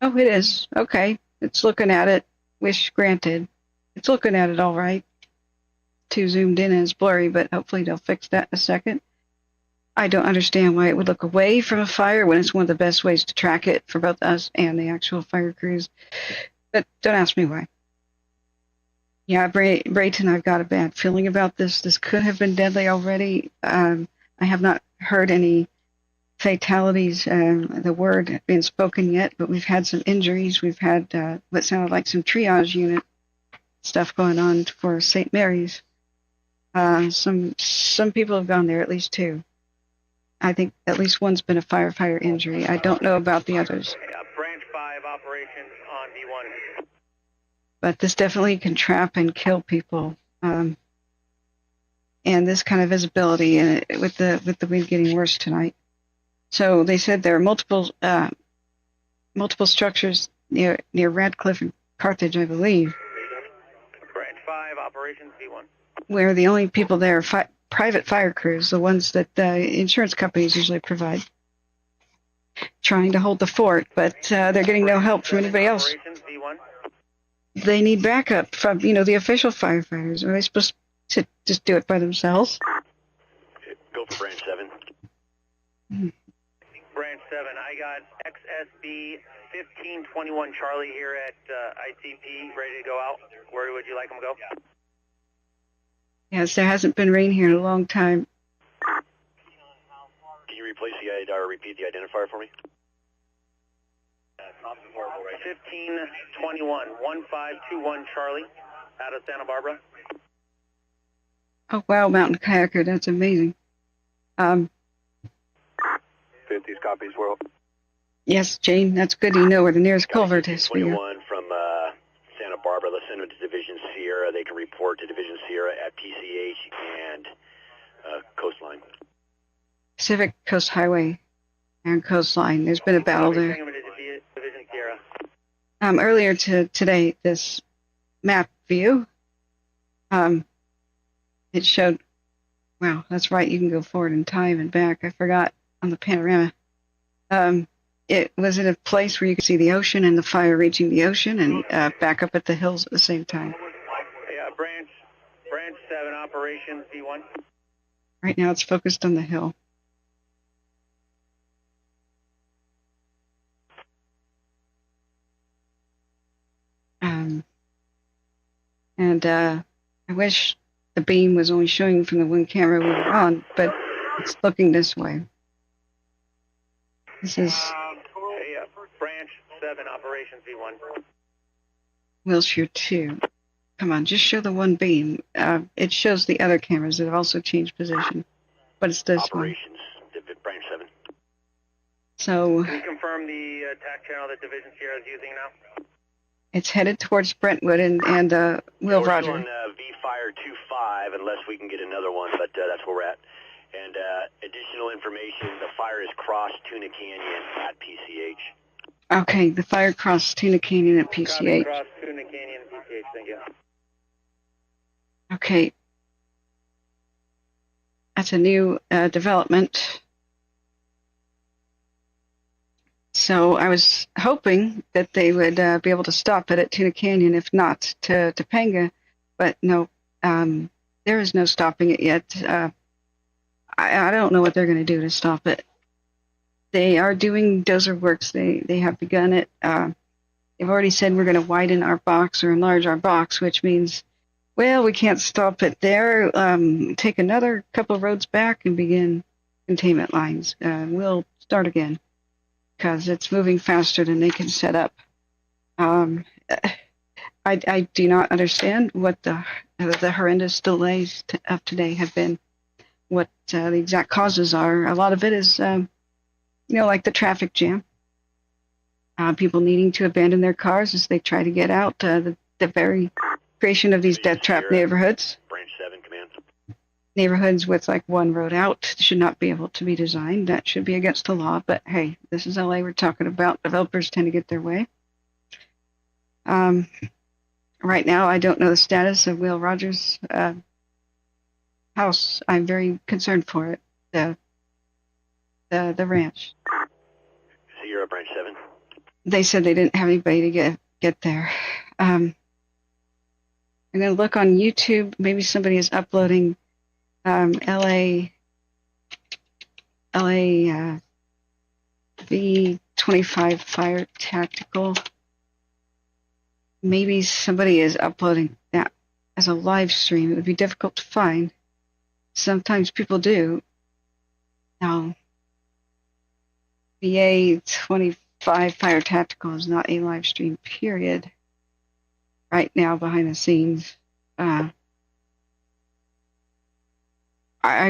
C: Oh, it is. Okay. It's looking at it. Wish granted. It's looking at it all right. Too zoomed in and it's blurry, but hopefully they'll fix that in a second. I don't understand why it would look away from a fire when it's one of the best ways to track it for both us and the actual fire crews. But don't ask me why. Yeah, Brayton, I've got a bad feeling about this. This could have been deadly already. I have not heard any fatalities, the word being spoken yet, but we've had some injuries. We've had what sounded like some triage unit stuff going on for St. Mary's. Some people have gone there, at least two. I think at least one's been a firefighter injury. I don't know about the others.
K: Branch 5 operations on V1.
C: But this definitely can trap and kill people. And this kind of visibility with the wind getting worse tonight. So they said there are multiple structures near Radcliffe and Carthage, I believe.
K: Branch 5 operations V1.
C: Where the only people there are private fire crews, the ones that insurance companies usually provide, trying to hold the fort, but they're getting no help from anybody else. They need backup from, the official firefighters. Are they supposed to just do it by themselves?
P: Go for Branch 7.
K: Branch 7, I got XSB 1521 Charlie here at ICP, ready to go out. Where would you like them to go?
C: Yes, there hasn't been rain here in a long time.
P: Can you repeat the identifier for me?
K: 1521, 1521 Charlie, out of Santa Barbara.
C: Oh, wow, mountain kayaker, that's amazing.
F: 50s copies, world.
C: Yes, Jane, that's good to know where the nearest culvert is for you.
P: 21 from Santa Barbara. Let's send them to Division Sierra. They can report to Division Sierra at PCH and Coastline.
C: Pacific Coast Highway and Coastline. There's been a battle there. Earlier today, this map view, it showed, wow, that's right, you can go forward in time and back. I forgot on the panorama. It was in a place where you could see the ocean and the fire reaching the ocean and back up at the hills at the same time.
K: Yeah, Branch 7 operations V1.
C: Right now it's focused on the hill. I wish the beam was only showing from the one camera we were on, but it's looking this way. This is
K: Branch 7 operations V1.
C: Wilshire 2. Come on, just show the one beam. It shows the other cameras that have also changed position, but it's this
P: operations, Branch 7.
C: So,
K: can you confirm the attack channel that Division Sierra is using now?
C: It's headed towards Brentwood and Will
P: We're
C: Roger.
P: still in V-Fire 2-5 unless we can get another one, but that's where we're at. And additional information, the fire is crossed Tuna Canyon at PCH.
C: Okay, the fire crossed Tuna Canyon at PCH.
K: Cross Tuna Canyon, PCH, thank you.
C: Okay. That's a new development. So I was hoping that they would be able to stop it at Tuna Canyon, if not to Topanga, but no, there is no stopping it yet. I don't know what they're going to do to stop it. They are doing dozer works. They have begun it. They've already said we're going to widen our box or enlarge our box, which means, well, we can't stop it there. Take another couple of roads back and begin containment lines. We'll start again, because it's moving faster than they can set up. I do not understand what the horrendous delays of today have been, what the exact causes are. A lot of it is, like the traffic jam. People needing to abandon their cars as they try to get out. The very creation of these death trap neighborhoods.
P: Branch 7, command.
C: Neighborhoods with like one road out should not be able to be designed. That should be against the law. But hey, this is LA we're talking about. Developers tend to get their way. Right now, I don't know the status of Will Rogers' house. I'm very concerned for it. The ranch.
P: Sierra, Branch 7.
C: They said they didn't have anybody to get there. I'm going to look on YouTube. Maybe somebody is uploading LA V25 Fire Tactical. Maybe somebody is uploading that as a live stream. It would be difficult to find. Sometimes people do. Now, VA 25 Fire Tactical is not a live stream, period. Right now, behind the scenes, I'm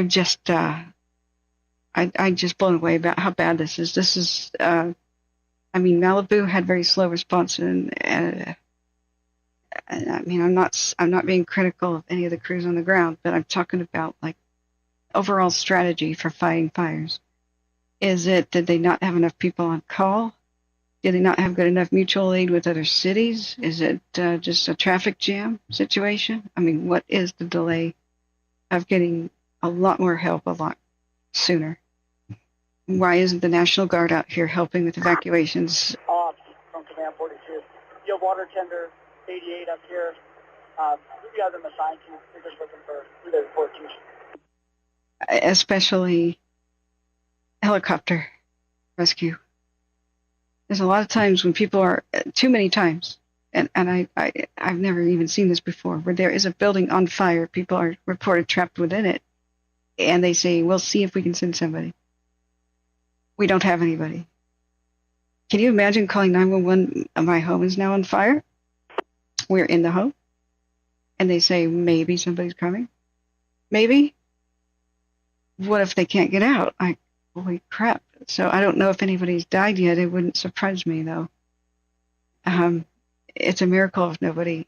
C: just blown away about how bad this is. This is, I mean, Malibu had very slow response, and I mean, I'm not being critical of any of the crews on the ground, but I'm talking about like overall strategy for fighting fires. Is it, did they not have enough people on call? Did they not have good enough mutual aid with other cities? Is it just a traffic jam situation? I mean, what is the delay of getting a lot more help a lot sooner? Why isn't the National Guard out here helping with evacuations?
K: Ops from Command 42. You have water tender 88 up here. Who you have them assigned to? We're just looking for who they report to.
C: Especially helicopter rescue. There's a lot of times when people are, too many times, and I've never even seen this before, where there is a building on fire, people are reported trapped within it, and they say, we'll see if we can send somebody. We don't have anybody. Can you imagine calling 911, my home is now on fire? We're in the home. And they say, maybe somebody's coming. Maybe. What if they can't get out? Holy crap. So I don't know if anybody's died yet. It wouldn't surprise me, though. It's a miracle if nobody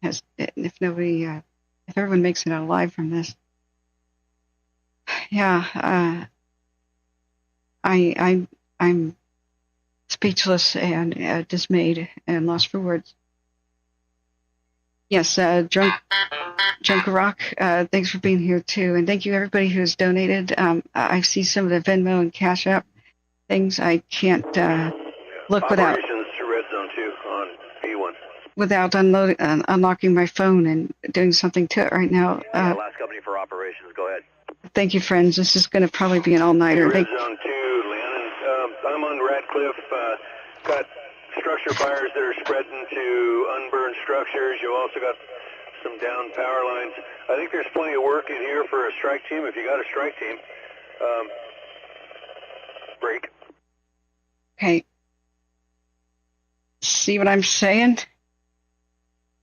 C: has, if everyone makes it out alive from this. Yeah, I'm speechless and dismayed and lost for words. Yes, Drunk Rock, thanks for being here too, and thank you everybody who's donated. I see some of the Venmo and Cash App things. I can't look without
F: Operations to Red Zone 2 on P1.
C: Without unlocking my phone and doing something to it right now.
A: Last company for operations. Go ahead.
C: Thank you, friends. This is going to probably be an all-nighter.
F: Red Zone 2, Leon. I'm on Radcliffe. Got structure fires that are spreading to unburned structures. You also got some down power lines. I think there's plenty of work in here for a strike team. If you got a strike team, break.
C: Okay. See what I'm saying?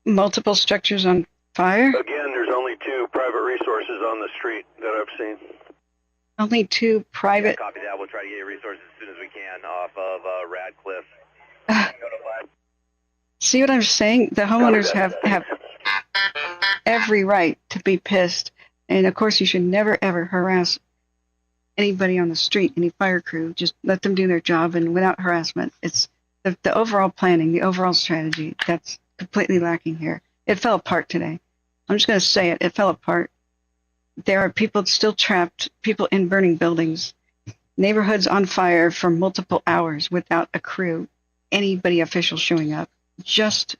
C: Multiple structures on fire?
F: Again, there's only 2 private resources on the street that I've seen.
C: Only 2 private...
A: Yeah, copy that. We'll try to get resources as soon as we can off of Radcliffe.
C: See what I'm saying? The homeowners have every right to be pissed. And, of course, you should never, ever harass anybody on the street, any fire crew. Just let them do their job, and without harassment. It's the overall planning, the overall strategy, that's completely lacking here. It fell apart today. I'm just going to say it. It fell apart. There are people still trapped, people in burning buildings, neighborhoods on fire for multiple hours without a crew, anybody official showing up. Just,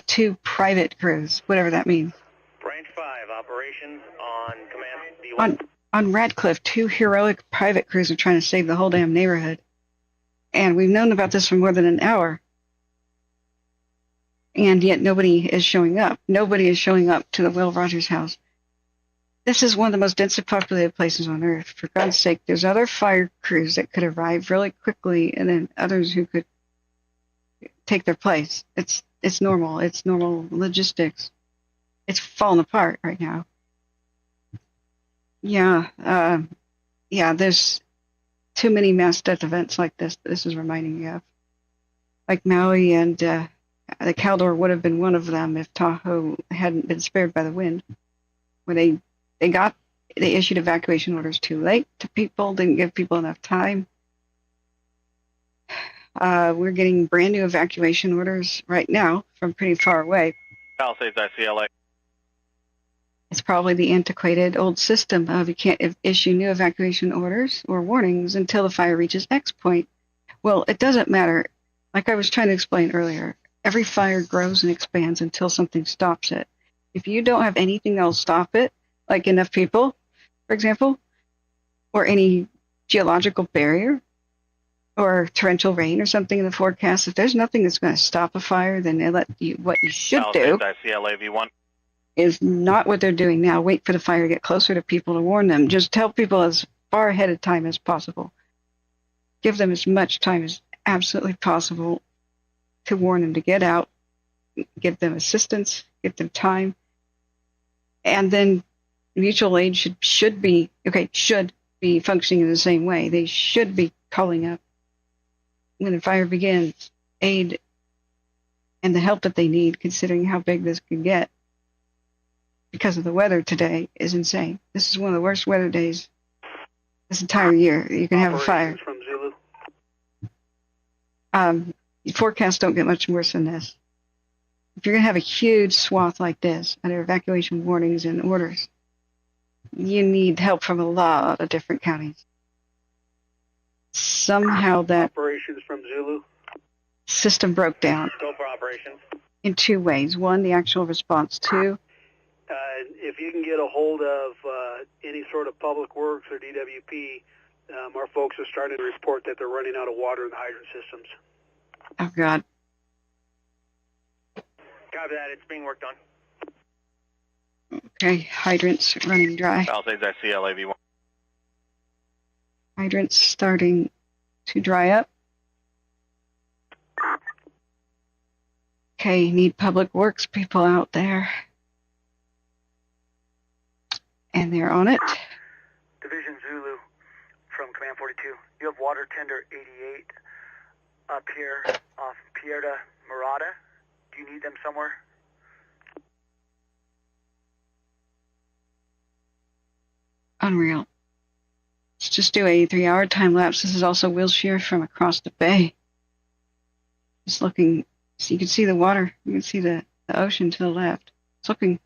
C: 2 private crews, whatever that means.
A: Branch 5, operations on command B1.
C: On Radcliffe, 2 heroic private crews are trying to save the whole damn neighborhood. And we've known about this for more than an hour. And yet nobody is showing up. Nobody is showing up to the Will Rogers house. This is one of the most densely populated places on Earth. For God's sake, there's other fire crews that could arrive really quickly, and then others who could take their place. It's normal. It's normal logistics. It's falling apart right now. Yeah, there's too many mass death events like this is reminding me of. Like Maui and the Caldor would have been one of them if Tahoe hadn't been spared by the wind. Where they issued evacuation orders too late to people, didn't give people enough time. We're getting brand new evacuation orders right now from pretty far away.
J: Palisades, ICLA.
C: It's probably the antiquated old system of you can't issue new evacuation orders or warnings until the fire reaches X point. Well, it doesn't matter. Like I was trying to explain earlier, every fire grows and expands until something stops it. If you don't have anything that'll stop it, like enough people, for example, or any geological barrier, or torrential rain or something in the forecast, if there's nothing that's going to stop a fire, then what you should do.
J: ICLA V1.
C: is not what they're doing now. Wait for the fire to get closer to people to warn them. Just tell people as far ahead of time as possible. Give them as much time as absolutely possible to warn them to get out, give them assistance, give them time. And then mutual aid should be functioning in the same way. They should be calling up when the fire begins, aid and the help that they need, considering how big this could get. Because of the weather today is insane. This is one of the worst weather days this entire year. You can have a fire.
B: From Zulu.
C: Forecasts don't get much worse than this. If you're going to have a huge swath like this under evacuation warnings and orders, you need help from a lot of different counties. Somehow that
B: Operations from Zulu.
C: system broke down
P: Go for operations.
C: in two ways. One, the actual response. Two,
B: If you can get a hold of any sort of public works or DWP, our folks are starting to report that they're running out of water in the hydrant systems.
C: oh God.
P: Copy that. It's being worked on.
C: Okay, hydrants running dry.
J: Palisades, I see LAV1.
C: Hydrants starting to dry up. Okay, need public works people out there. And they're on it.
K: Division Zulu from Command 42. You have water tender 88 up here off Pierda Murata. Do you need them somewhere?
C: Unreal. Let's just do a 3-hour time lapse. This is also Wilshire from across the bay. Just looking, so you can see the water. You can see the ocean to the left. It's looking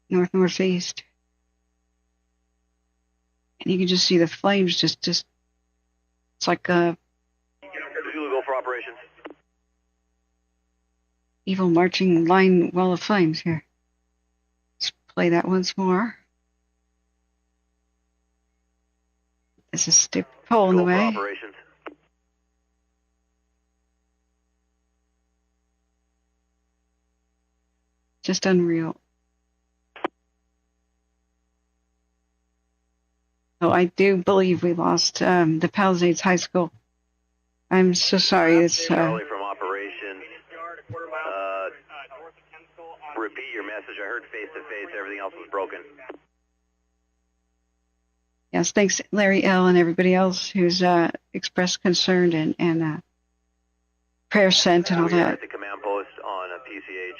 C: north-northeast. And you can just see the flames just it's like a
P: Zulu, go for operations.
C: evil marching line wall of flames here. Let's play that once more. There's a stupid pole in the way.
P: Operations.
C: Just unreal. So I do believe we lost the Palisades High School. I'm so sorry. It's
P: Charlie from operations. Repeat your message. I heard face to face. Everything else was broken.
C: yes. Thanks, Larry L. and everybody else who's expressed concern and prayer sent and all
P: We are
C: that.
P: at the command post on PCH.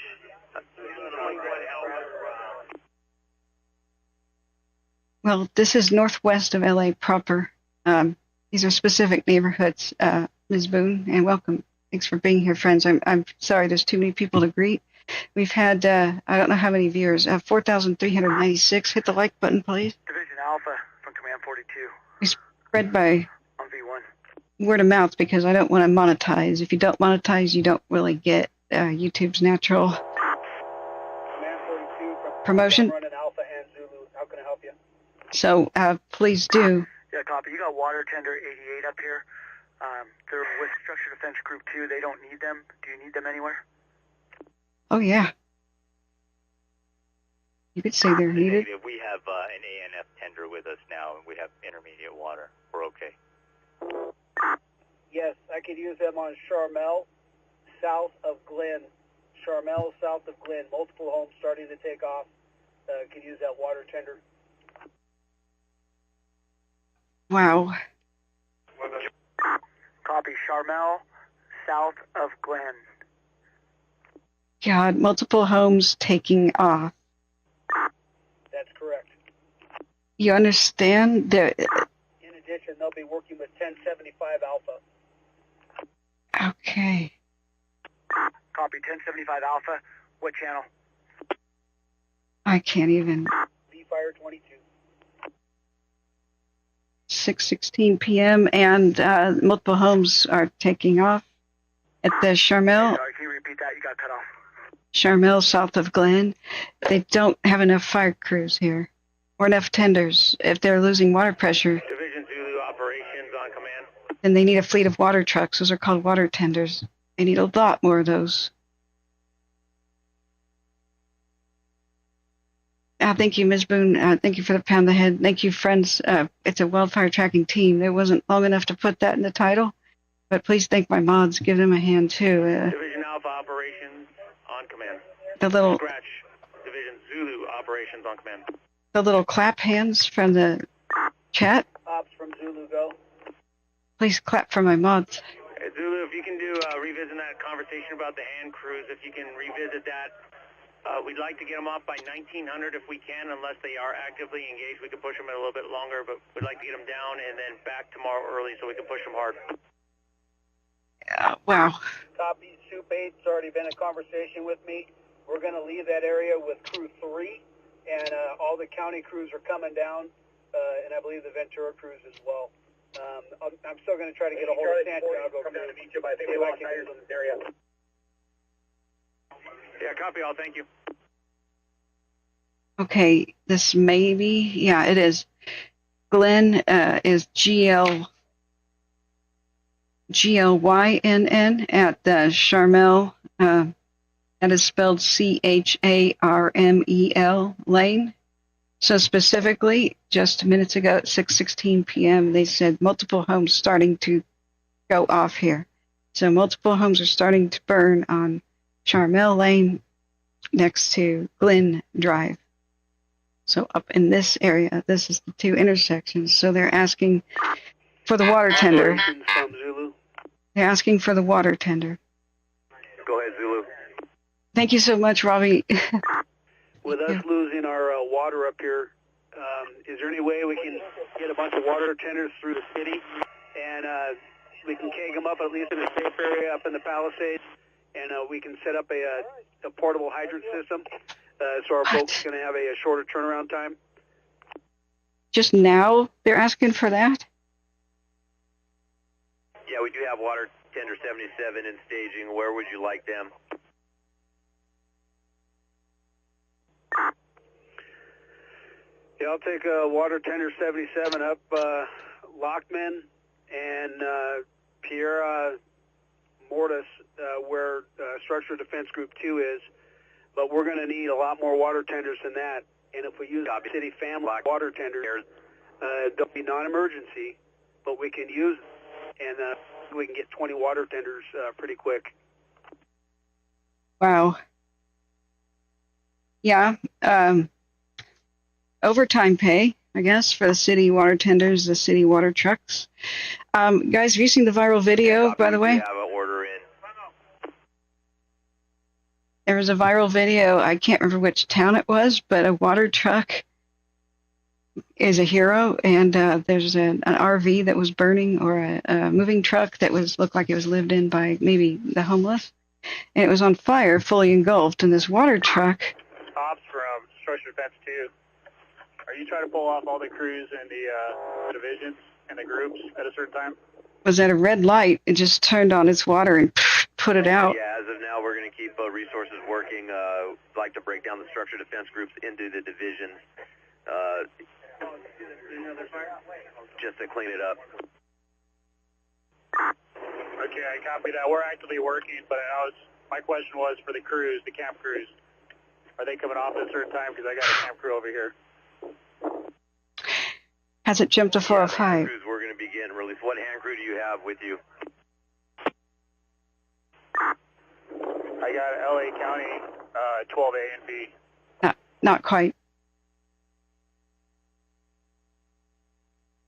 C: Well, this is northwest of LA proper. These are specific neighborhoods. Ms. Boone, and welcome. Thanks for being here, friends. I'm sorry there's too many people to greet. We've had, I don't know how many viewers, 4,396. Hit the like button, please.
K: Division Alpha from Command 42
C: We spread by
K: on V1.
C: word of mouth because I don't want to monetize. If you don't monetize, you don't really get YouTube's natural
B: Command 42 from
C: promotion.
B: running Alpha and Zulu. How can I help you?
C: So please do.
K: Yeah, copy. You got water tender 88 up here. They're with Structure Defense Group 2. They don't need them. Do you need them anywhere?
C: Oh, yeah. You could say they're needed.
G: Negative. We have an ANF tender with us now, and we have intermediate water. We're okay.
B: Yes, I could use them on Charmel, south of Glen. Charmel, south of Glen. Multiple homes starting to take off. Could use that water tender.
C: Wow.
K: Copy. Charmel, south of Glen.
C: God, multiple homes taking off.
B: That's correct.
C: You understand?
B: In addition, they'll be working with 1075 Alpha.
C: Okay.
K: Copy. 1075 Alpha. What channel?
C: I can't even.
B: Fire 22.
C: 6:16 p.m. and multiple homes are taking off at the Charmel.
K: Sorry, can you repeat that? You got cut off.
C: Charmel, south of Glen. They don't have enough fire crews here or enough tenders. If they're losing water pressure,
P: Division Zulu operations on command.
C: then they need a fleet of water trucks. Those are called water tenders. They need a lot more of those. Thank you, Ms. Boone. Thank you for the pound the head. Thank you, friends. It's a wildfire tracking team. It wasn't long enough to put that in the title, but please thank my mods. Give them a hand, too.
D: Division Alpha Operations on command.
C: The little
D: Scratch. Division Zulu Operations on command.
C: the little clap hands from the chat.
B: Ops from Zulu, go.
C: Please clap for my mods.
D: Hey, Zulu, if you can do revisit that conversation about the hand crews, if you can revisit that. We'd like to get them off by 1900 if we can, unless they are actively engaged. We can push them a little bit longer, but we'd like to get them down and then back tomorrow early so we can push them hard.
C: Wow.
B: Copy. Soup 8's already been a conversation with me. We're going to leave that area with Crew 3, and all the county crews are coming down, and I believe the Ventura crews as well. I'm still going to try to get a hold of Santiago.
D: Come down to meet you, but I think we lost tires in this area. Yeah, copy all. Thank you.
C: Okay, this may be, yeah, it is. Glenn is GLYNN at the Charmel. That is spelled CHARMEL Lane. So specifically, just minutes ago at 6:16 p.m., they said multiple homes starting to go off here. So multiple homes are starting to burn on Charmel Lane next to Glen Drive. So up in this area, this is the two intersections. So they're asking for the water tender.
B: From Zulu.
C: They're asking for the water tender.
A: Go ahead, Zulu.
C: Thank you so much, Robbie.
B: With us losing our water up here, is there any way we can get a bunch of water tenders through the city and we can keg them up at least in a safe area up in the Palisades, and we can set up a portable hydrant system so our boats can have a shorter turnaround time?
C: Just now they're asking for that?
A: Yeah, we do have water tender 77 in staging. Where would you like them?
B: Yeah, I'll take water tender 77 up Lockman and Pierre Mortis, where Structural Defense Group 2 is. But we're going to need a lot more water tenders than that. And if we use city family water tenders, they'll be non-emergency, but we can use them, and we can get 20 water tenders pretty quick.
C: Wow. Yeah. Overtime pay, I guess, for the city water tenders, the city water trucks. Guys, have you seen the viral video, by the way?
A: We have an order in.
C: There was a viral video, I can't remember which town it was, but a water truck is a hero, and there's an RV that was burning, or a moving truck that looked like it was lived in by maybe the homeless, and it was on fire, fully engulfed, and this water truck...
D: Ops from Structural Defense 2. Are you trying to pull off all the crews and the divisions and the groups at a certain time?
C: Was at a red light, it just turned on its water and put it out.
A: Yeah, as of now, we're going to keep resources working. Like to break down the structural defense groups into the divisions, just to clean it up.
D: Okay, I copy that. We're actively working, but my question was for the crews, the camp crews. Are they coming off at a certain time? Because I got a camp crew over here.
C: Has it jumped to 405?
A: Hand crews, we're going to begin release. What hand crew do you have with you?
D: I got LA County 12A and B.
C: Not quite.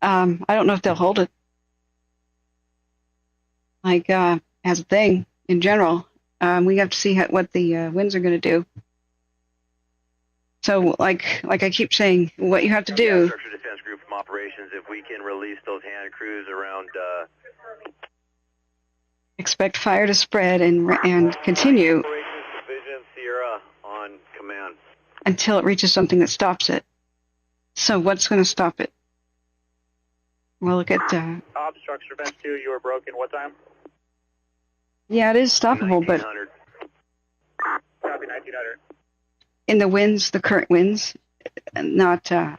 C: I don't know if they'll hold it. Like, as a thing, in general, we have to see what the winds are going to do. So, like I keep saying, what you have to do...
A: Yeah, Structural Defense Group from operations, if we can release those hand crews around...
C: Expect fire to spread and continue...
A: Operations Division Sierra on command.
C: Until it reaches something that stops it. So what's going to stop it? We'll look at...
D: Ops, Structural Defense 2, you were broken. What time?
C: Yeah, it is stoppable, but...
D: Copy, 1900.
C: In the winds, the current winds, not...
A: Hey,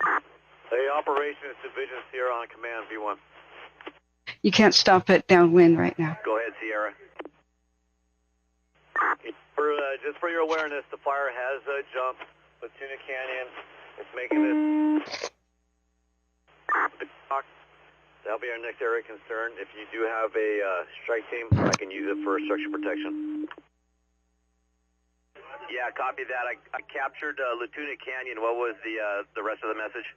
A: Operations Division Sierra on command, V1.
C: You can't stop it downwind right now.
A: Go ahead, Sierra. Just for your awareness, the fire has jumped Tuna Canyon It's making this. That'll be our next area of concern. If you do have a strike team, I can use it for structure protection. Yeah, copy that. I captured Latuna Canyon. What was the rest of the message?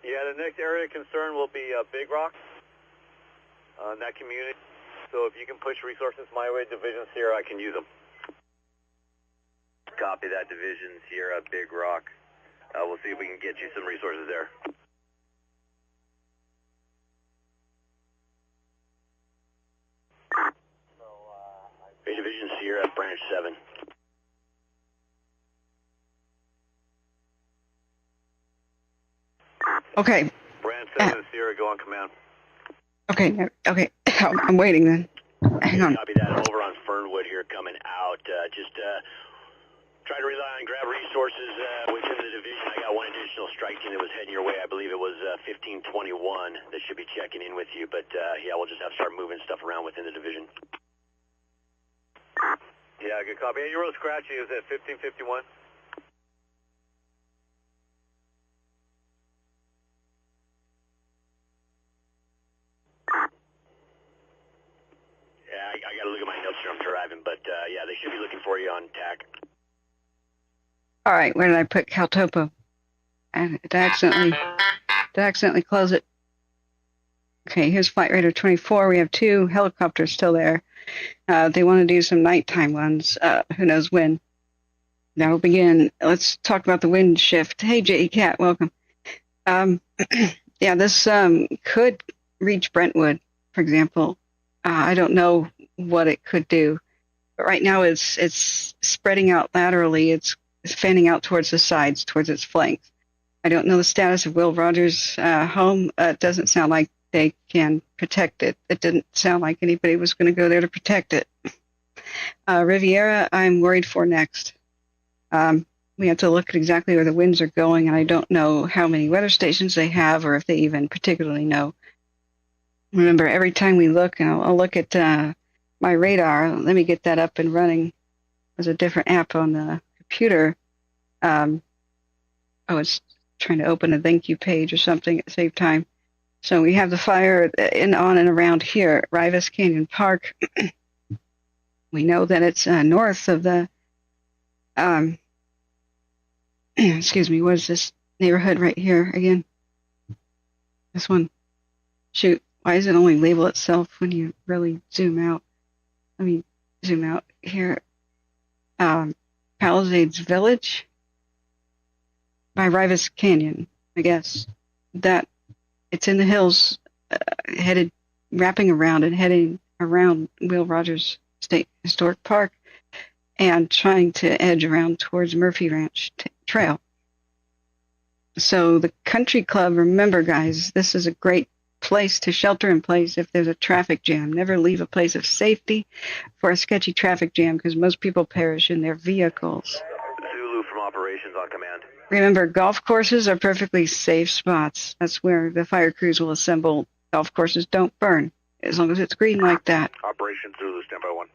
A: Yeah, the next area of concern will be Big Rock, that community. So if you can push resources my way, Division Sierra, I can use them. Copy that, Division Sierra, Big Rock. We'll see if we can get you some resources there. Division Sierra, Branch 7.
C: Okay.
A: Branch 7 Sierra, go on command.
C: Okay. I'm waiting then. Hang on.
P: Copy that. Over on Fernwood here, coming out. Just try to rely on grab resources within the division. I got one additional strike team that was heading your way. I believe it was 1521 that should be checking in with you. But yeah, we'll just have to start moving stuff around within the division.
A: Yeah, good copy. Hey, you're real scratchy. Is it 1551?
P: Yeah, I got to look at my notes here. I'm driving, but yeah, they should be looking for you on TAC.
C: All right, where did I put Caltopo? And did I accidentally close it? Okay, here's Flight Radar 24. We have 2 helicopters still there. They want to do some nighttime ones. Who knows when? That will begin. Let's talk about the wind shift. Hey, J.E. Cat, welcome. Yeah, this could reach Brentwood, for example. I don't know what it could do, but right now it's spreading out laterally. It's fanning out towards the sides, towards its flanks. I don't know the status of Will Rogers' home. It doesn't sound like they can protect it. It didn't sound like anybody was going to go there to protect it. Riviera, I'm worried for next. We have to look at exactly where the winds are going, and I don't know how many weather stations they have or if they even particularly know. Remember, every time we look, and I'll look at my radar. Let me get that up and running. There's a different app on the computer. It's trying to open a thank you page or something at the same time. So we have the fire in, on, and around here at Rivas Canyon Park. We know that it's north of the, excuse me, what is this neighborhood right here again? This one. Shoot, why does it only label itself when you really zoom out? Let me zoom out here. Pallisades Village by Rivas Canyon, I guess. That it's in the hills, wrapping around and heading around Will Rogers State Historic Park and trying to edge around towards Murphy Ranch Trail. So the country club, remember guys, this is a great place to shelter in place if there's a traffic jam. Never leave a place of safety for a sketchy traffic jam because most people perish in their vehicles.
A: Zulu from operations on command.
C: Remember, golf courses are perfectly safe spots. That's where the fire crews will assemble. Golf courses don't burn, as long as it's green like that.
A: Operation Zulu, standby 1.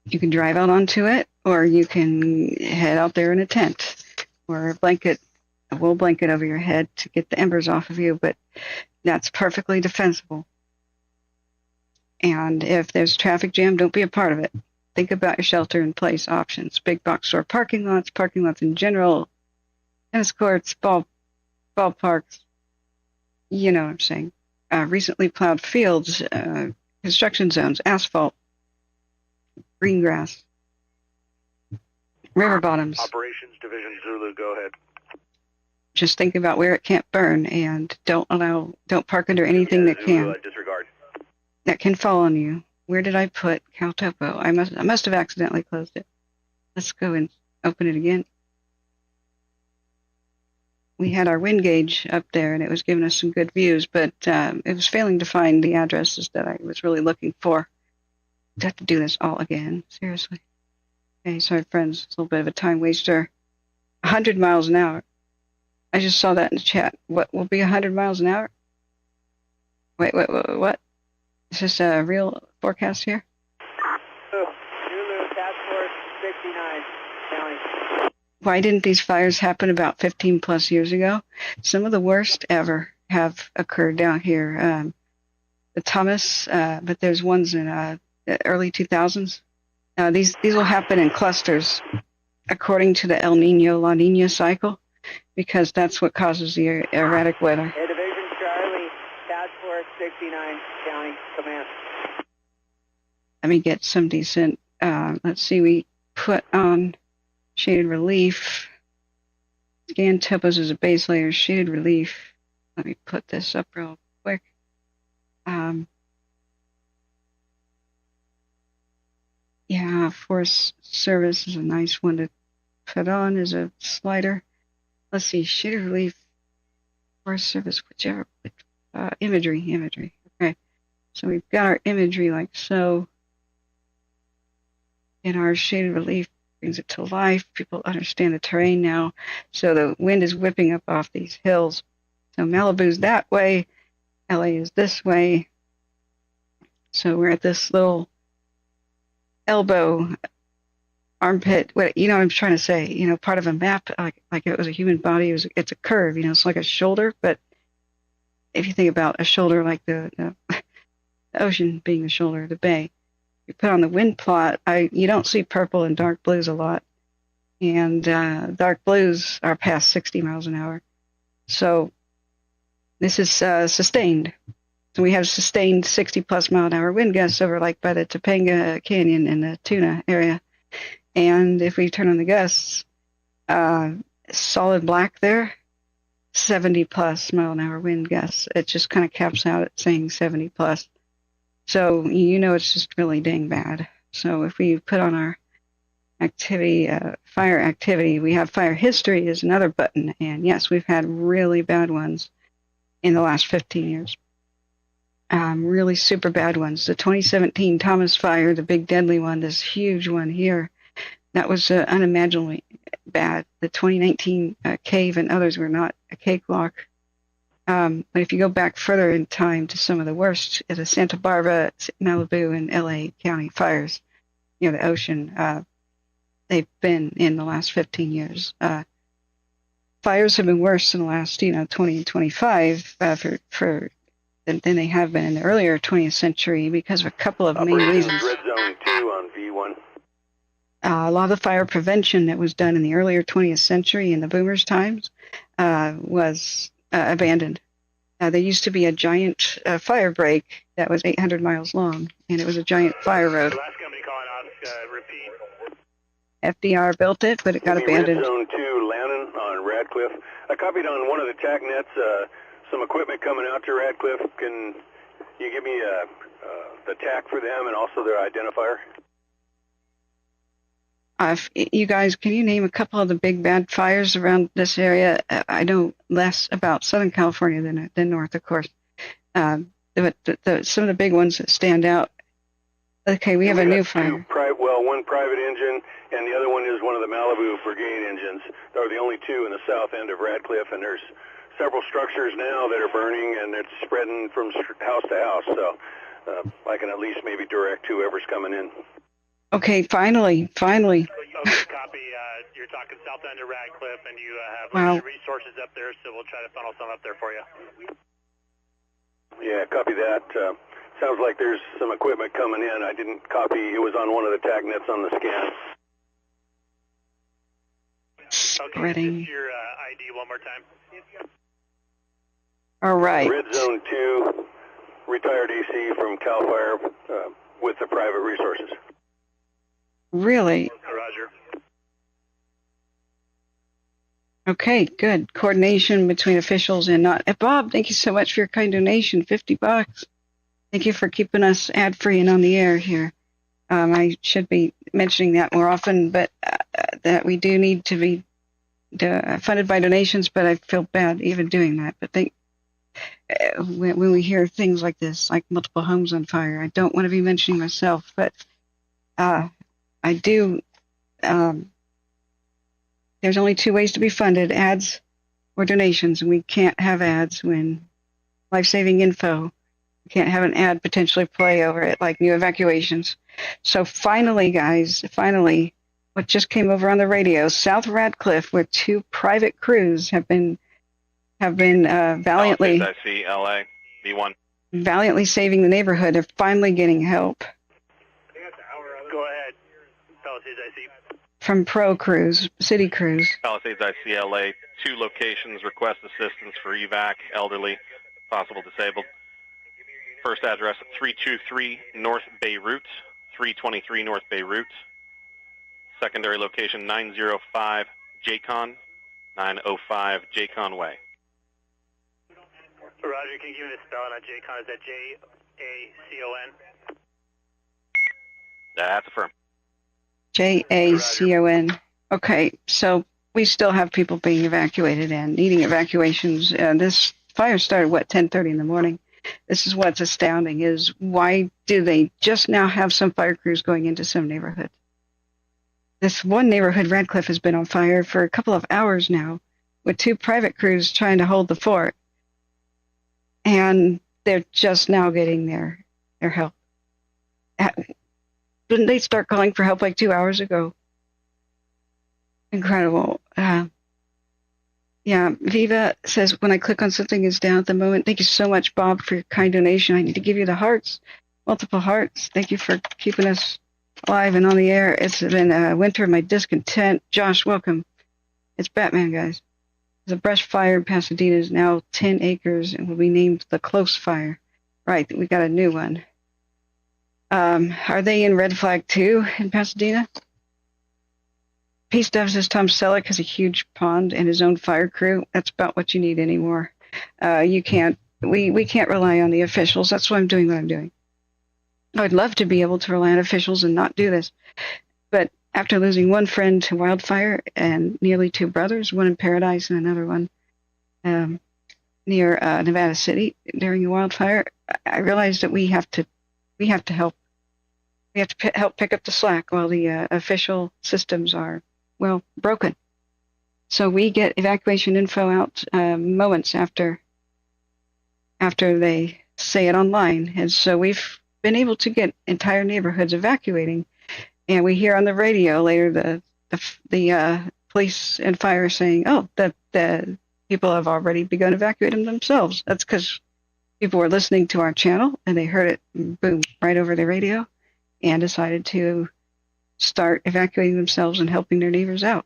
C: You can drive out onto it, or you can head out there in a tent, or a wool blanket over your head to get the embers off of you, but that's perfectly defensible. And if there's a traffic jam, don't be a part of it. Think about your shelter-in-place options. Big box store parking lots in general, tennis courts, ballparks, you know what I'm saying. Recently plowed fields, construction zones, asphalt, green grass, river bottoms.
A: Operations Division Zulu, go ahead.
C: Just think about where it can't burn and don't park under anything that can.
A: Disregard.
C: That can fall on you. Where did I put Caltopo? I must have accidentally closed it. Let's go and open it again. We had our wind gauge up there, and it was giving us some good views, but it was failing to find the addresses that I was really looking for. I'd have to do this all again. Seriously. Okay, sorry, friends. It's a little bit of a time waster. 100 miles an hour. I just saw that in the chat. What will be 100 miles an hour? Wait, what? Is this a real forecast here?
K: Zulu, Task Force 69, counting.
C: why didn't these fires happen about 15 plus years ago? Some of the worst ever have occurred down here. The Thomas, but there's ones in the early 2000s. These will happen in clusters according to the El Nino La Nina cycle, because that's what causes the erratic weather.
K: Hey, Division Charlie, Task Force 69, County Command.
C: Let me get some decent, let's see, we put on shaded relief. Scan topos as a base layer, shaded relief. Let me put this up real quick. Yeah, Forest Service is a nice one to put on as a slider. Let's see, shaded relief, Forest Service, whichever. Imagery. Okay, so we've got our imagery like so. And our shaded relief brings it to life. People understand the terrain now. So the wind is whipping up off these hills. So Malibu's that way. LA is this way. So we're at this little elbow, armpit. What I'm trying to say? Part of a map, like it was a human body. It's a curve. It's like a shoulder. But if you think about a shoulder, like the ocean being the shoulder of the bay, you put on the wind plot. You don't see purple and dark blues a lot, and dark blues are past 60 miles an hour. So this is sustained. So we have sustained 60-plus mile-an-hour wind gusts over like by the Topanga Canyon and the Tuna area. And if we turn on the gusts, solid black there, 70-plus mile-an-hour wind gusts. It just kind of caps out at saying 70-plus. So it's just really dang bad. So if we put on our activity, fire activity, we have fire history is another button. And yes, we've had really bad ones in the last 15 years. Really super bad ones. The 2017 Thomas fire, the big deadly one, this huge one here, that was unimaginably bad. The 2019 cave and others were not a cakewalk. But if you go back further in time to some of the worst, the Santa Barbara, Malibu, and LA County fires, the ocean, they've been in the last 15 years. Fires have been worse in the last, 20 and 25 than they have been in the earlier 20th century because of a couple of main reasons.
F: Red Zone 2 on V1.
C: A lot of the fire prevention that was done in the earlier 20th century in the boomers' times was abandoned. There used to be a giant fire break that was 800 miles long, and it was a giant fire road.
D: Last company calling out, repeat.
C: FDR built it, but it got abandoned.
F: Red Zone 2, Lannon on Radcliffe. I copied on one of the TAC nets some equipment coming out to Radcliffe. Can you give me the TAC for them and also their identifier?
C: You guys, can you name a couple of the big bad fires around this area? I know less about Southern California than North, of course. But some of the big ones that stand out. Okay, we have a new fire.
F: One private engine, and the other one is one of the Malibu Brigade engines. They're the only two in the south end of Radcliffe, and there's several structures now that are burning, and it's spreading from house to house. So I can at least maybe direct whoever's coming in.
C: Okay, finally.
D: Okay, copy. You're talking south end of Radcliffe, and you have limited resources up there, so we'll try to funnel some up there for you.
F: Yeah, copy that. Sounds like there's some equipment coming in. I didn't copy. It was on one of the TAC nets on the scan.
C: Spreading.
D: Okay, just your ID one more time.
C: All right.
F: Red Zone 2, retired AC from Calfire with the private resources.
C: Really?
D: Roger.
C: Okay, good. Coordination between officials and not. Bob, thank you so much for your kind donation, $50. Thank you for keeping us ad-free and on the air here. I should be mentioning that more often, but that we do need to be funded by donations, but I feel bad even doing that. But when we hear things like this, like multiple homes on fire, I don't want to be mentioning myself, but I do. There's only two ways to be funded, ads or donations, and we can't have ads when life-saving info. We can't have an ad potentially play over it like new evacuations. So finally, guys, what just came over on the radio. South Radcliffe, where 2 private crews have been valiantly
J: Pallisades, I see LA, V1.
C: Valiantly saving the neighborhood. They're finally getting help.
D: Go ahead. Pallisades, I see.
C: From pro crews, city crews.
J: Palisades, ICLA, 2 locations request assistance for evac, elderly, possible disabled. First address, 323 North Beirut, 323 North Beirut. Secondary location, 905 Jacon, 905 Jacon Way.
D: Roger, can you give me the spelling on Jacon? Is that J-A-C-O-N?
J: That's affirmed.
C: Jacon. Okay, so we still have people being evacuated and needing evacuations. This fire started, 10:30 in the morning. This is what's astounding, is why do they just now have some fire crews going into some neighborhoods? This one neighborhood, Radcliffe, has been on fire for a couple of hours now, with 2 private crews trying to hold the fort. And they're just now getting their help. Didn't they start calling for help like 2 hours ago? Incredible. Yeah, Viva says, when I click on something, it's down at the moment. Thank you so much, Bob, for your kind donation. I need to give you the hearts, multiple hearts. Thank you for keeping us alive and on the air. It's been a winter of my discontent. Josh, welcome. It's Batman, guys. The brush fire in Pasadena is now 10 acres and will be named the Close Fire. Right, we got a new one. Are they in red flag too in Pasadena? Peace Dove says Tom Selleck has a huge pond and his own fire crew. That's about what you need anymore. We can't rely on the officials. That's why I'm doing what I'm doing. I'd love to be able to rely on officials and not do this. But after losing one friend to wildfire and nearly 2 brothers, one in Paradise and another one near Nevada City during a wildfire, I realized that we have to help. We have to help pick up the slack while the official systems are, well, broken. So we get evacuation info out moments after they say it online. And so we've been able to get entire neighborhoods evacuating. And we hear on the radio later the police and fire saying, oh, the people have already begun evacuating themselves. That's because people were listening to our channel and they heard it, boom, right over the radio, and decided to start evacuating themselves and helping their neighbors out.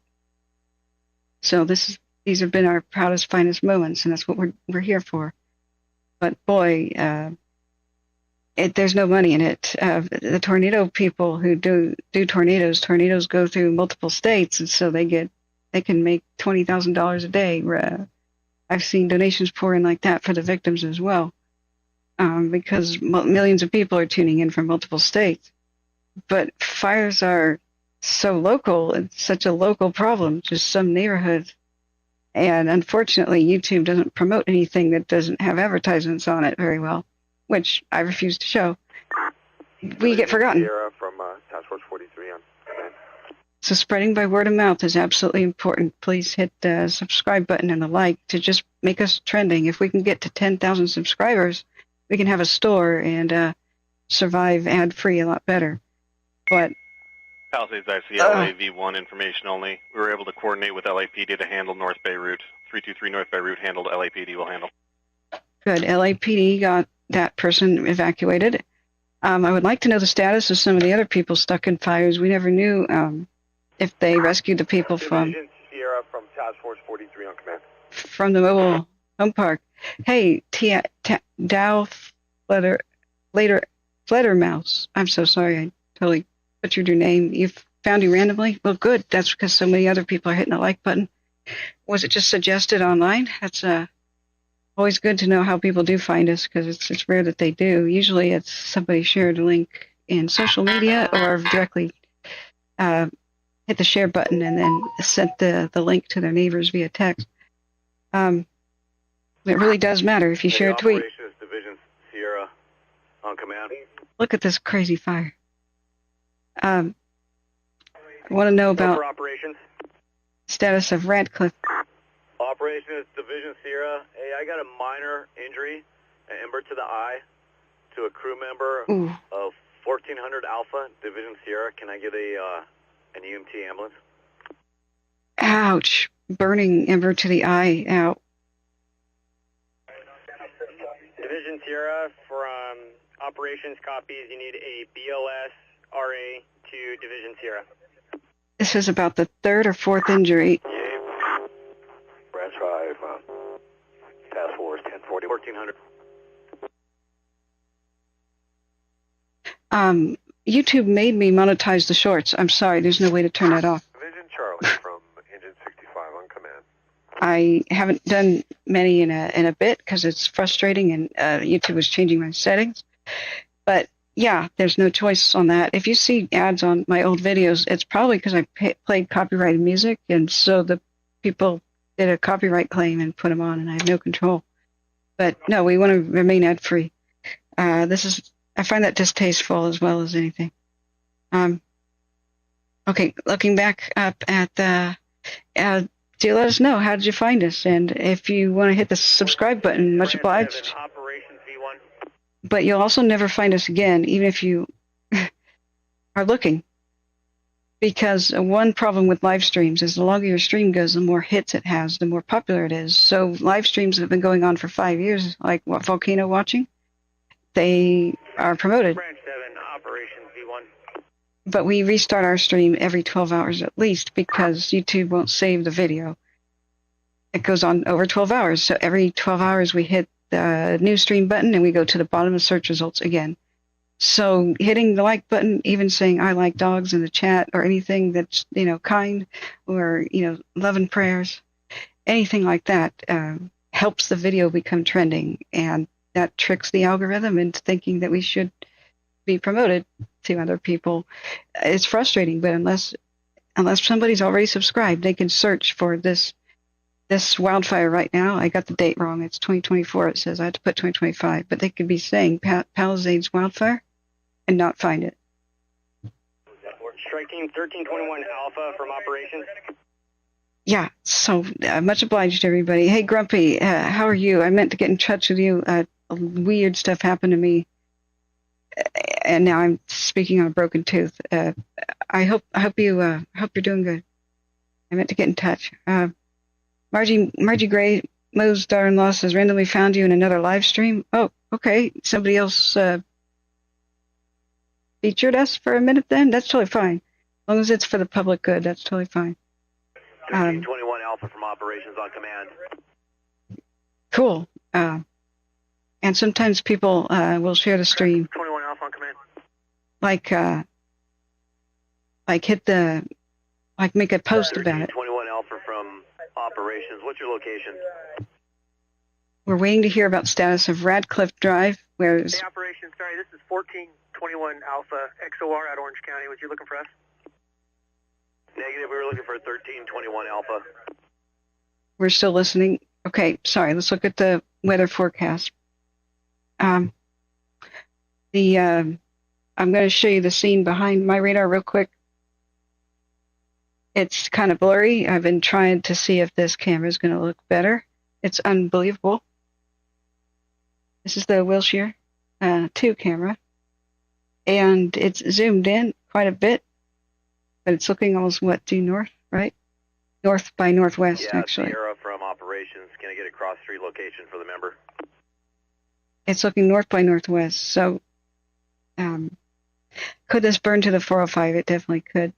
C: So these have been our proudest, finest moments, and that's what we're here for. But boy, there's no money in it. The tornado people who do tornadoes go through multiple states, and so they can make $20,000 a day. I've seen donations pour in like that for the victims as well, because millions of people are tuning in from multiple states. But fires are so local, it's such a local problem, just some neighborhoods. And unfortunately, YouTube doesn't promote anything that doesn't have advertisements on it very well, which I refuse to show. We get forgotten.
F: Sierra from Task Force 43 on command.
C: So spreading by word of mouth is absolutely important. Please hit the subscribe button and the like to just make us trending. If we can get to 10,000 subscribers, we can have a store and survive ad-free a lot better. But
J: Palisades ICLA V1 information only. We were able to coordinate with LAPD to handle North Beirut. 323 North Beirut handled, LAPD will handle.
C: Good. LAPD got that person evacuated. I would like to know the status of some of the other people stuck in fires. We never knew if they rescued the people from
F: Sierra from Task Force 43 on command.
C: From the mobile home park. Hey, Dow Fledermaus. I'm so sorry. I totally butchered your name. You found you randomly? Well, good. That's because so many other people are hitting the like button. Was it just suggested online? That's always good to know how people do find us, because it's rare that they do. Usually it's somebody shared a link in social media or directly hit the share button and then sent the link to their neighbors via text. It really does matter if you share a tweet.
F: Operations Division Sierra on command.
C: Look at this crazy fire. I want to know about
F: operations.
C: Status of Radcliffe.
F: Operations Division Sierra. Hey, I got a minor injury, an ember to the eye, to a crew member of 1400 Alpha Division Sierra. Can I get an
A: an EMT ambulance.
C: Ouch. Burning ember to the eye. Out.
K: Division Sierra from operations copies. You need a BLS RA to Division Sierra.
C: This is about the third or fourth injury.
F: Branch 5, task force 1040, 1400.
C: YouTube made me monetize the shorts. I'm sorry, there's no way to turn that off.
F: Division Charlie from Engine 65 on command.
C: I haven't done many in a bit because it's frustrating and YouTube was changing my settings. But yeah, there's no choice on that. If you see ads on my old videos, it's probably because I played copyrighted music, and so the people did a copyright claim and put them on, and I have no control. But no, we want to remain ad-free. I find that distasteful as well as anything. Okay, looking back up at do let us know, how did you find us? And if you want to hit the subscribe button, much obliged.
K: Operations V1.
C: But you'll also never find us again, even if you are looking. Because one problem with live streams is the longer your stream goes, the more hits it has, the more popular it is. So live streams that have been going on for 5 years, like what, Volcano Watching, they are promoted.
K: Branch 7, operations V1.
C: But we restart our stream every 12 hours at least because YouTube won't save the video. It goes on over 12 hours. So every 12 hours we hit the new stream button and we go to the bottom of search results again. So hitting the like button, even saying I like dogs in the chat or anything that's, kind or, love and prayers, anything like that helps the video become trending. And that tricks the algorithm into thinking that we should be promoted to other people. It's frustrating, but unless somebody's already subscribed, they can search for this wildfire right now. I got the date wrong. It's 2024. It says I had to put 2025, but they could be saying Palisades wildfire and not find it.
K: Strike team 1321 Alpha from operations.
C: Yeah, so much obliged, everybody. Hey, Grumpy, how are you? I meant to get in touch with you. Weird stuff happened to me, and now I'm speaking on a broken tooth. I hope you're doing good. I meant to get in touch. Margie Gray, Mo's daughter-in-law, says randomly found you in another live stream. Oh, okay. Somebody else featured us for a minute then? That's totally fine. As long as it's for the public good, that's totally fine.
A: 1321 Alpha from operations on command.
C: Cool. And sometimes people will share the stream.
K: 21 Alpha on command.
C: Make a post about it.
A: 21 Alpha from operations. What's your location?
C: We're waiting to hear about status of Radcliffe Drive. Where's
K: Hey, operations. Sorry, this is 1421 Alpha XOR out Orange County. Was you looking for us?
A: Negative. We were looking for 1321 Alpha.
C: We're still listening. Okay, sorry. Let's look at the weather forecast. I'm going to show you the scene behind my radar real quick. It's kind of blurry. I've been trying to see if this camera is going to look better. It's unbelievable. This is the Wilshire 2 camera, and it's zoomed in quite a bit, but it's looking almost due north, right? North by northwest, actually.
A: Yeah, Sierra from operations. Can I get a cross-street location for the member?
C: It's looking north by northwest, so could this burn to the 405? It definitely could.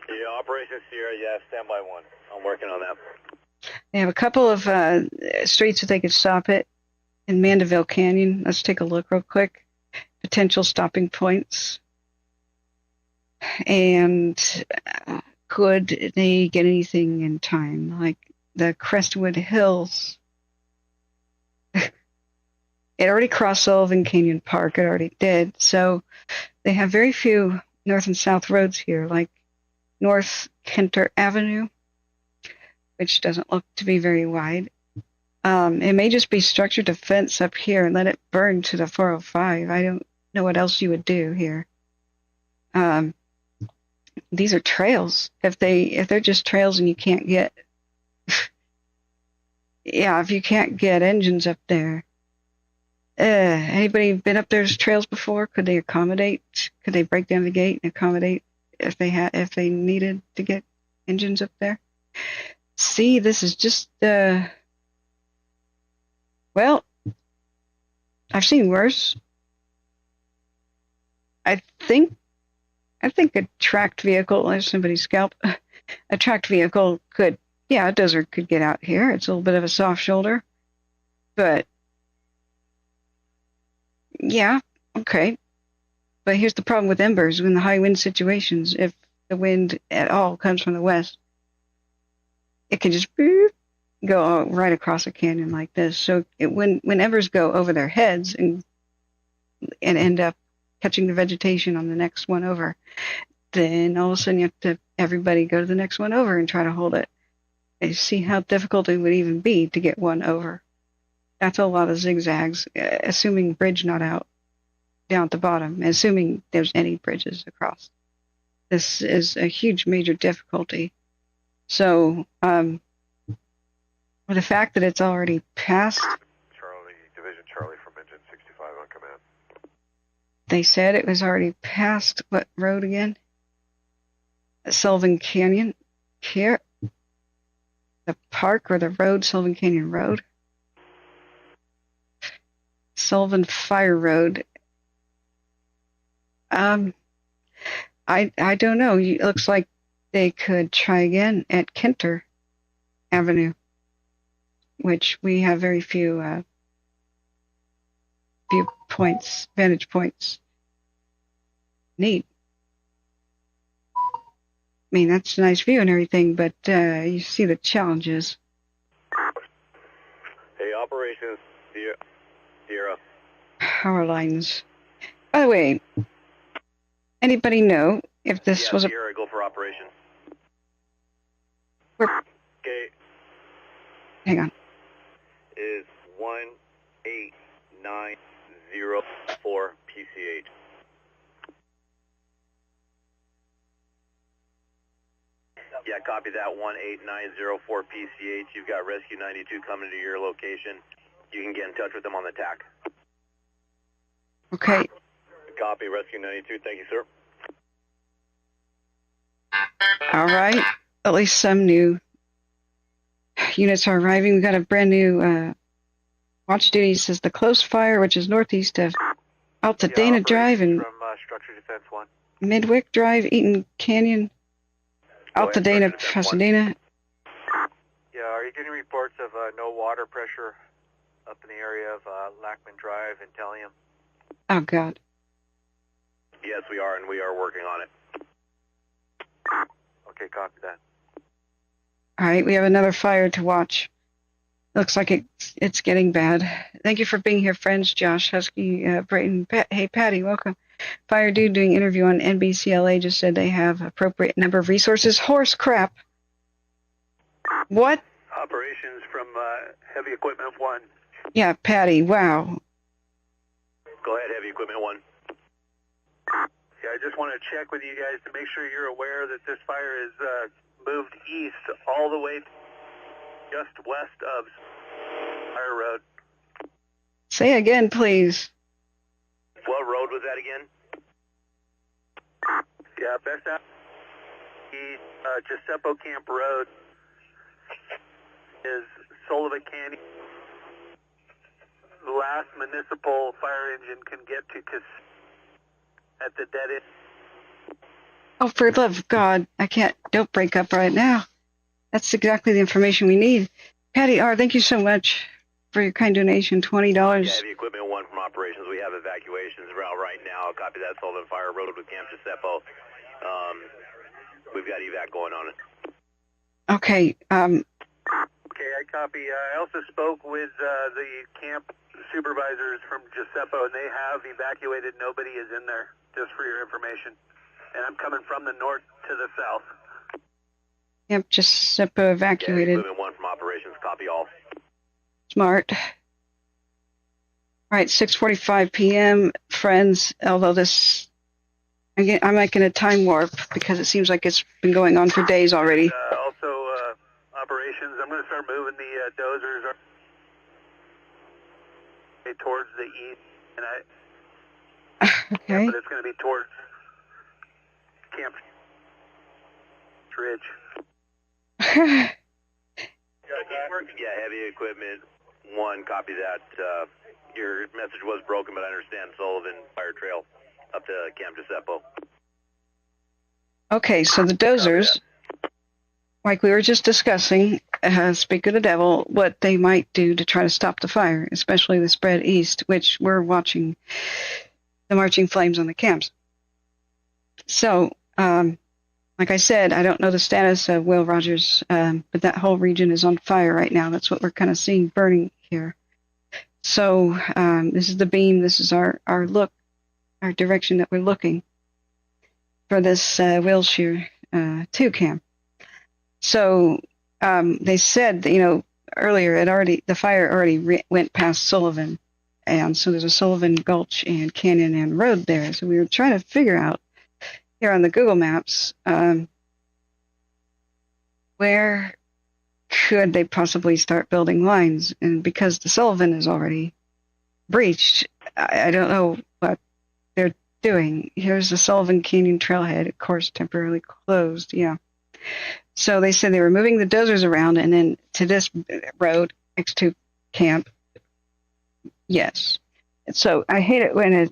A: Yeah, Operation Sierra, yeah, standby 1. I'm working on that.
C: They have a couple of streets that they could stop it in Mandeville Canyon. Let's take a look real quick. Potential stopping points. And could they get anything in time? Like the Crestwood Hills. It already crossed Sullivan Canyon Park. It already did. So they have very few north and south roads here, like North Kenter Avenue, which doesn't look to be very wide. It may just be structured defense up here and let it burn to the 405. I don't know what else you would do here. These are trails. If they're just trails and you can't get, if you can't get engines up there. Anybody been up those trails before? Could they accommodate? Could they break down the gate and accommodate if they needed to get engines up there. See, this is just well, I've seen worse. I think a tracked vehicle, if somebody scalped, a tracked vehicle could, yeah, a dozer could get out here. It's a little bit of a soft shoulder, but yeah, okay. But here's the problem with embers in the high wind situations. If the wind at all comes from the west, it can just go right across a canyon like this. So when embers go over their heads and end up catching the vegetation on the next one over, then all of a sudden you have to everybody go to the next one over and try to hold it. And see how difficult it would even be to get one over. That's a lot of zigzags, assuming bridge not out down at the bottom, assuming there's any bridges across. This is a huge major difficulty. So with the fact that it's already past,
F: Charlie, Division Charlie from Engine 65 on command.
C: They said it was already past what road again? Sullivan Canyon here. The park or the road, Sullivan Canyon Road. Sullivan Fire Road. I don't know. It looks like they could try again at Kenter Avenue, which we have very few viewpoints, vantage points. Neat. I mean, that's a nice view and everything, but you see the challenges.
F: Hey, operations, Sierra.
C: Power lines. By the way, anybody know if this was a...
A: Sierra, go for operation.
F: Okay.
C: Hang on.
A: Is 18904 PCH. Yeah, copy that, 18904 PCH. You've got Rescue 92 coming to your location. You can get in touch with them on the TAC.
C: Okay.
A: Copy, Rescue 92. Thank you, sir.
C: All right. At least some new units are arriving. We've got a brand new watch duty. It says the close fire, which is northeast of Pasadena Drive and
S: from Structure Defense 1.
C: Midwick Drive, Eaton Canyon, Pasadena, Pasadena.
S: Yeah, are you getting reports of no water pressure up in the area of Lackman Drive and Tellium?
C: Oh, God.
A: Yes, we are, and we are working on it.
S: Okay, copy that.
C: All right, we have another fire to watch. Looks like it's getting bad. Thank you for being here, friends. Josh, Husky, Brayton. Hey, Patty, welcome. Fire Dude doing interview on NBCLA just said they have appropriate number of resources. Horse crap. What?
F: Operations from Heavy Equipment 1.
C: Yeah, Patty, wow.
A: Go ahead, Heavy Equipment 1.
F: Yeah, I just want to check with you guys to make sure you're aware that this fire is moved east all the way just west of Fire Road.
C: Say again, please.
A: What road was that again?
F: Yeah, best out Giuseppe Camp Road is Sullivan Canyon. The last municipal fire engine can get to at the dead end.
C: Oh, for the love of God, don't break up right now. That's exactly the information we need. Patty R., thank you so much for your kind donation, $20.
A: Yeah, Heavy Equipment 1 from operations. We have evacuations around right now. Copy that, Sullivan Fire Road with Camp Giuseppe. We've got evac going on it.
C: Okay.
F: Okay, I copy. I also spoke with the camp supervisors from Giuseppe, and they have evacuated. Nobody is in there, just for your information. And I'm coming from the north to the south.
C: Yep, Giuseppe evacuated.
A: Yeah, 1 from operations. Copy all.
C: Smart. All right, 6:45 p.m., friends. Although this, again, I'm making a time warp because it seems like it's been going on for days already.
F: Also, operations. I'm going to start moving the dozers towards the east, and
C: okay.
F: but it's going to be towards Camp Ridge.
A: Yeah, heavy equipment 1, copy that. Your message was broken, but I understand Sullivan Fire Trail up to Camp Giuseppe.
C: Okay, so the dozers, like we were just discussing, speak of the devil, what they might do to try to stop the fire, especially the spread east, which we're watching the marching flames on the camps. So, like I said, I don't know the status of Will Rogers, but that whole region is on fire right now. That's what we're kind of seeing burning here. So this is the beam. This is our look, our direction that we're looking for this Wilshire 2 camp. So they said that, earlier the fire already went past Sullivan, and so there's a Sullivan Gulch and Canyon and Road there. So we were trying to figure out here on the Google Maps where could they possibly start building lines, and because the Sullivan is already breached, I don't know what they're doing. Here's the Sullivan Canyon trailhead, of course, temporarily closed. Yeah. So they said they were moving the dozers around and then to this road next to camp. Yes. So I hate it when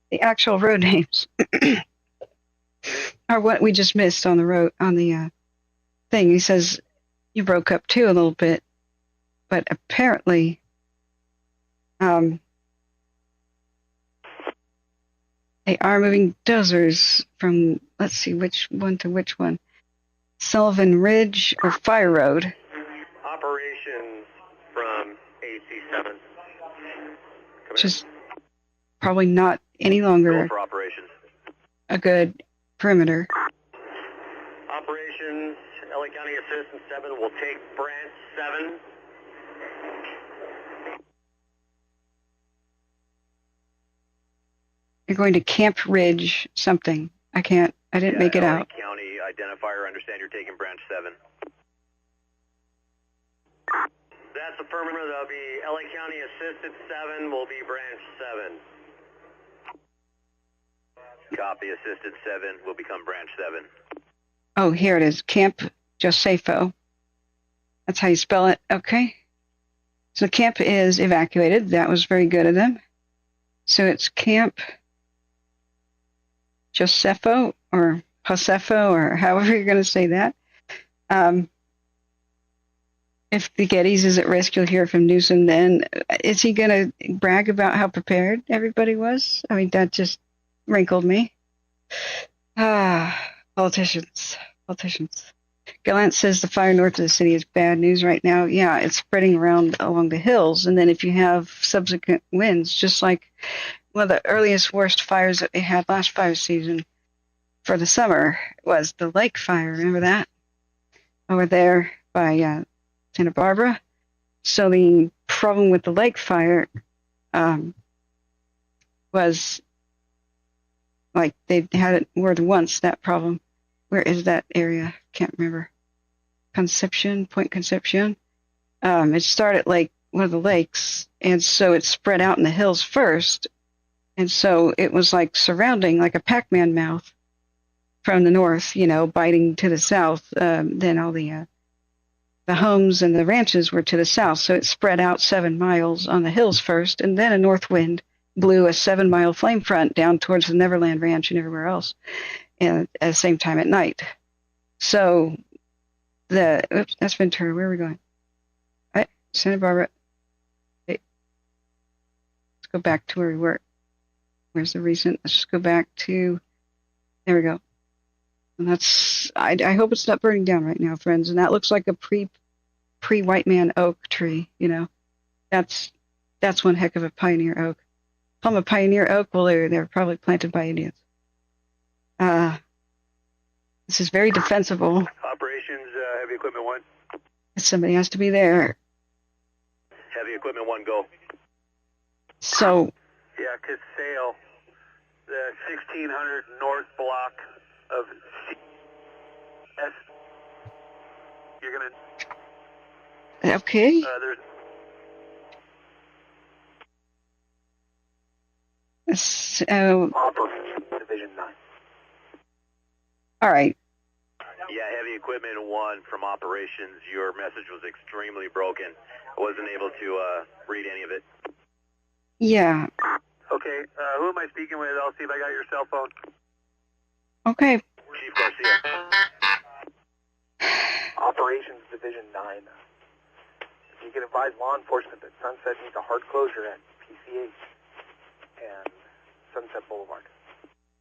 C: the actual road names are what we just missed on the road on the thing. He says you broke up too a little bit, but apparently they are moving dozers from, let's see, which one to which one. Sullivan Ridge or Fire Road.
T: Operations from AC7.
C: Which is probably not any longer
A: for operations.
C: A good perimeter.
T: Operations, LA County Assistant 7 will take branch 7.
C: You're going to Camp Ridge something. I didn't make it
A: LA
C: out.
A: County identifier, understand you're taking branch 7.
T: That's affirmative. That'll be LA County Assistant 7 will be branch 7.
A: Copy, assistant 7 will become branch 7.
C: Oh, here it is. Camp Giuseppe. That's how you spell it. Okay. So camp is evacuated. That was very good of them. So it's Camp Giuseppe or Josefo or however you're going to say that. If the Gettys is at risk, you'll hear from Newsom then. Is he going to brag about how prepared everybody was? I mean, that just wrinkled me. Politicians. Gallant says the fire north of the city is bad news right now. Yeah, it's spreading around along the hills. And then if you have subsequent winds, just like one of the earliest worst fires that they had last fire season for the summer was the lake fire. Remember that? Over there by Santa Barbara. So the problem with the lake fire was like they had it more than once, that problem. Where is that area? Can't remember. Point Concepcion. It started like one of the lakes, and so it spread out in the hills first, and so it was like surrounding, like a Pac-Man mouth from the north, biting to the south. Then all the homes and the ranches were to the south, so it spread out 7 miles on the hills first, and then a north wind blew a 7-mile flame front down towards the Neverland Ranch and everywhere else, and at the same time at night. So that's Ventura. Where are we going? Santa Barbara. Let's go back to where we were. Where's the recent? Let's just go back to. There we go. And that's. I hope it's not burning down right now, friends. And that looks like a pre-white man oak tree. That's one heck of a pioneer oak. Call them a pioneer oak. Well, they're probably planted by Indians. This is very defensible.
A: Operations, heavy equipment 1.
C: Somebody has to be there.
A: Heavy equipment 1, go.
C: So.
F: Yeah, Casale, the 1600 north block of CS. You're going to.
C: Okay.
F: There's.
C: So.
F: Division 9.
C: All right.
A: Yeah, Heavy Equipment 1 from operations. Your message was extremely broken. I wasn't able to read any of it.
C: Yeah.
B: Okay, who am I speaking with? I'll see if I got your cell phone.
C: Okay.
A: Chief Garcia.
F: Operations Division 9. You can advise law enforcement that Sunset needs a hard closure at PCH and Sunset Boulevard.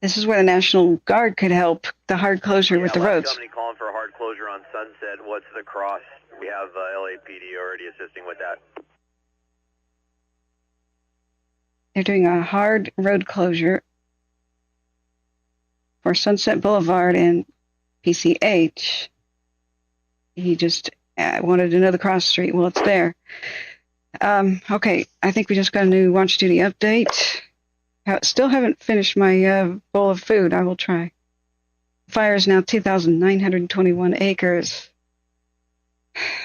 C: This is where the National Guard could help, the hard closure with the roads.
A: Company calling for a hard closure on Sunset. What's the cross? We have LAPD already assisting with that.
C: They're doing a hard road closure for Sunset Boulevard and PCH. He just wanted to know the cross street. Well, it's there. Okay, I think we just got a new watch duty update. Still haven't finished my bowl of food. I will try. Fire is now 2,921 acres.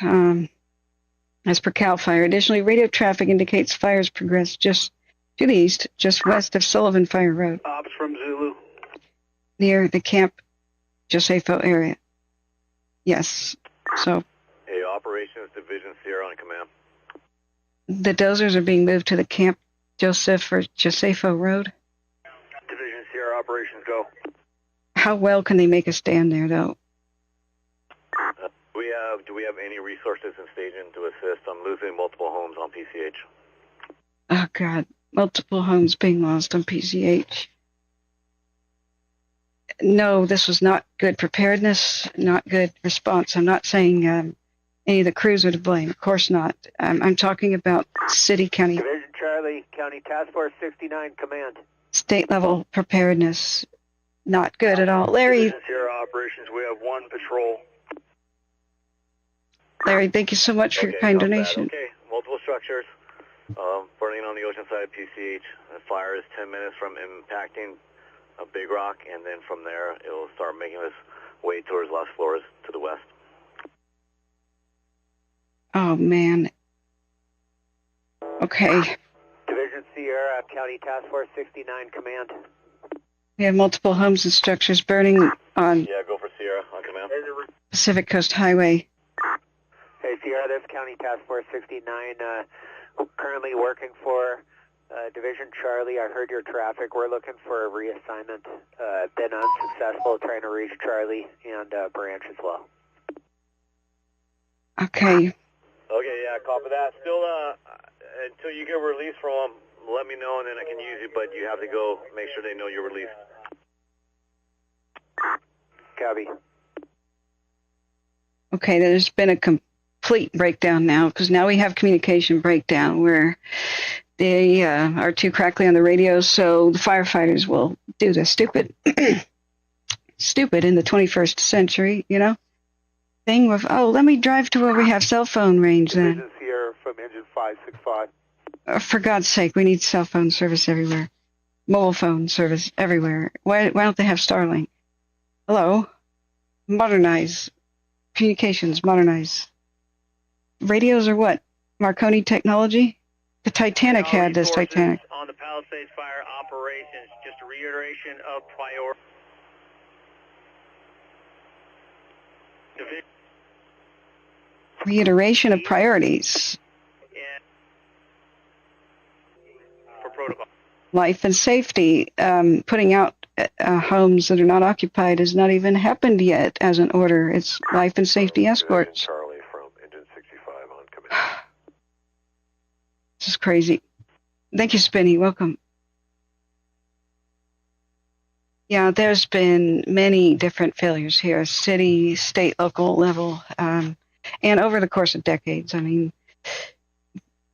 C: As per Calfire. Additionally, radio traffic indicates fires progressed just to the east, just west of Sullivan Fire Road.
B: Ops from Zulu.
C: Near the Camp Josefo area. Yes. So.
A: Hey, Operations Division Sierra on command.
C: The dozers are being moved to the Camp Josefo Road.
A: Division Sierra Operations, go.
C: How well can they make a stand there, though?
A: Do we have any resources in staging to assist? I'm losing multiple homes on PCH.
C: Oh, God. Multiple homes being lost on PCH. No, this was not good preparedness, not good response. I'm not saying any of the crews are to blame. Of course not. I'm talking about city, county.
T: Division Charlie, County Task Force 69, command.
C: State-level preparedness, not good at all. Larry.
A: Division Sierra Operations, we have one patrol.
C: Larry, thank you so much for your kind donation.
A: Okay, multiple structures burning on the ocean side of PCH. The fire is 10 minutes from impacting a big rock, and then from there it will start making its way towards Las Flores to the west.
C: Oh, man. Okay.
T: Division Sierra, County Task Force 69, command.
C: We have multiple homes and structures burning on
A: Yeah, go for Sierra on command.
C: Pacific Coast Highway.
T: Hey, Sierra, this County Task Force 69, currently working for Division Charlie. I heard your traffic. We're looking for a reassignment. Been unsuccessful trying to reach Charlie and Branch as well.
C: Okay.
A: Okay, yeah, copy that. Still, until you get released from them, let me know and then I can use you, but you have to go make sure they know you're released.
T: Copy.
C: Okay, there's been a complete breakdown now, because now we have communication breakdown where they are too crackly on the radio, so the firefighters will do the stupid in the 21st century, you know, thing with, oh, let me drive to where we have cell phone range then.
F: Division Sierra from engine 565.
C: For God's sake, we need cell phone service everywhere. Mobile phone service everywhere. Why don't they have Starlink? Hello? Modernize. Communications, modernize. Radios are what? Marconi technology? The Titanic had this Titanic.
D: On the Pallisades fire operations, just a reiteration of priority.
C: Reiteration of priorities.
D: For protocol.
C: Life and safety. Putting out homes that are not occupied has not even happened yet as an order. It's life and safety escorts.
F: Charlie from engine 65 on command.
C: This is crazy. Thank you, Spinny. Welcome. Yeah, there's been many different failures here, city, state, local level, and over the course of decades. I mean,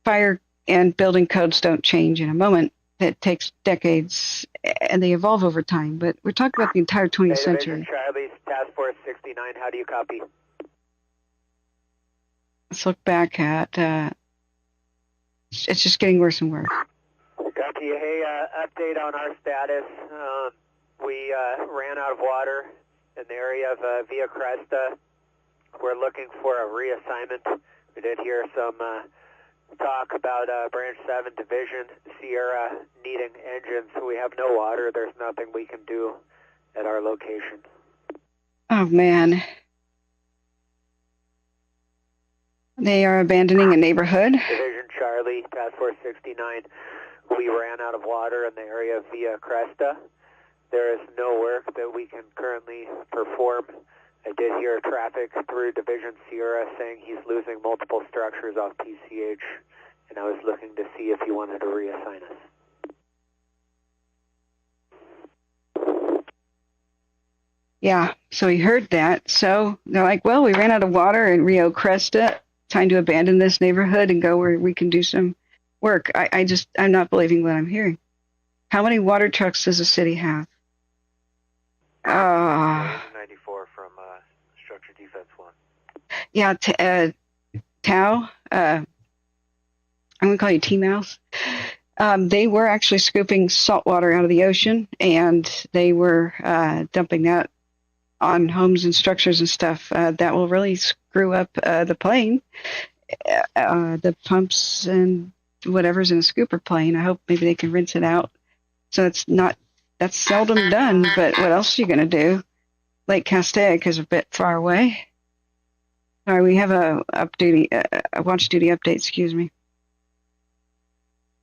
C: fire and building codes don't change in a moment. It takes decades, and they evolve over time. But we're talking about the entire 20th century.
T: Charlie, Task Force 69, how do you copy?
C: Let's look back at, it's just getting worse and worse.
T: Copy. Hey, update on our status. We ran out of water in the area of Via Cresta. We're looking for a reassignment. We did hear some talk about Branch 7 Division Sierra needing engines. So we have no water. There's nothing we can do at our location.
C: Oh, man. They are abandoning a neighborhood.
U: Division Charlie, Task Force 69. We ran out of water in the area via Cresta. There is no work that we can currently perform. I did hear traffic through Division Sierra saying he's losing multiple structures off PCH, and I was looking to see if he wanted to reassign us.
C: Yeah, so he heard that. So they're like, well, we ran out of water in Rio Cresta. Time to abandon this neighborhood and go where we can do some work. I'm not believing what I'm hearing. How many water trucks does the city have?
S: 94 from Structure Defense 1.
C: Yeah, Tao, I'm going to call you T-Mouse. They were actually scooping salt water out of the ocean, and they were dumping that on homes and structures and stuff. That will really screw up the plane, the pumps and whatever's in a scooper plane. I hope maybe they can rinse it out. So that's seldom done, but what else are you going to do? Lake Castaic is a bit far away. Sorry, we have a watch duty update, excuse me.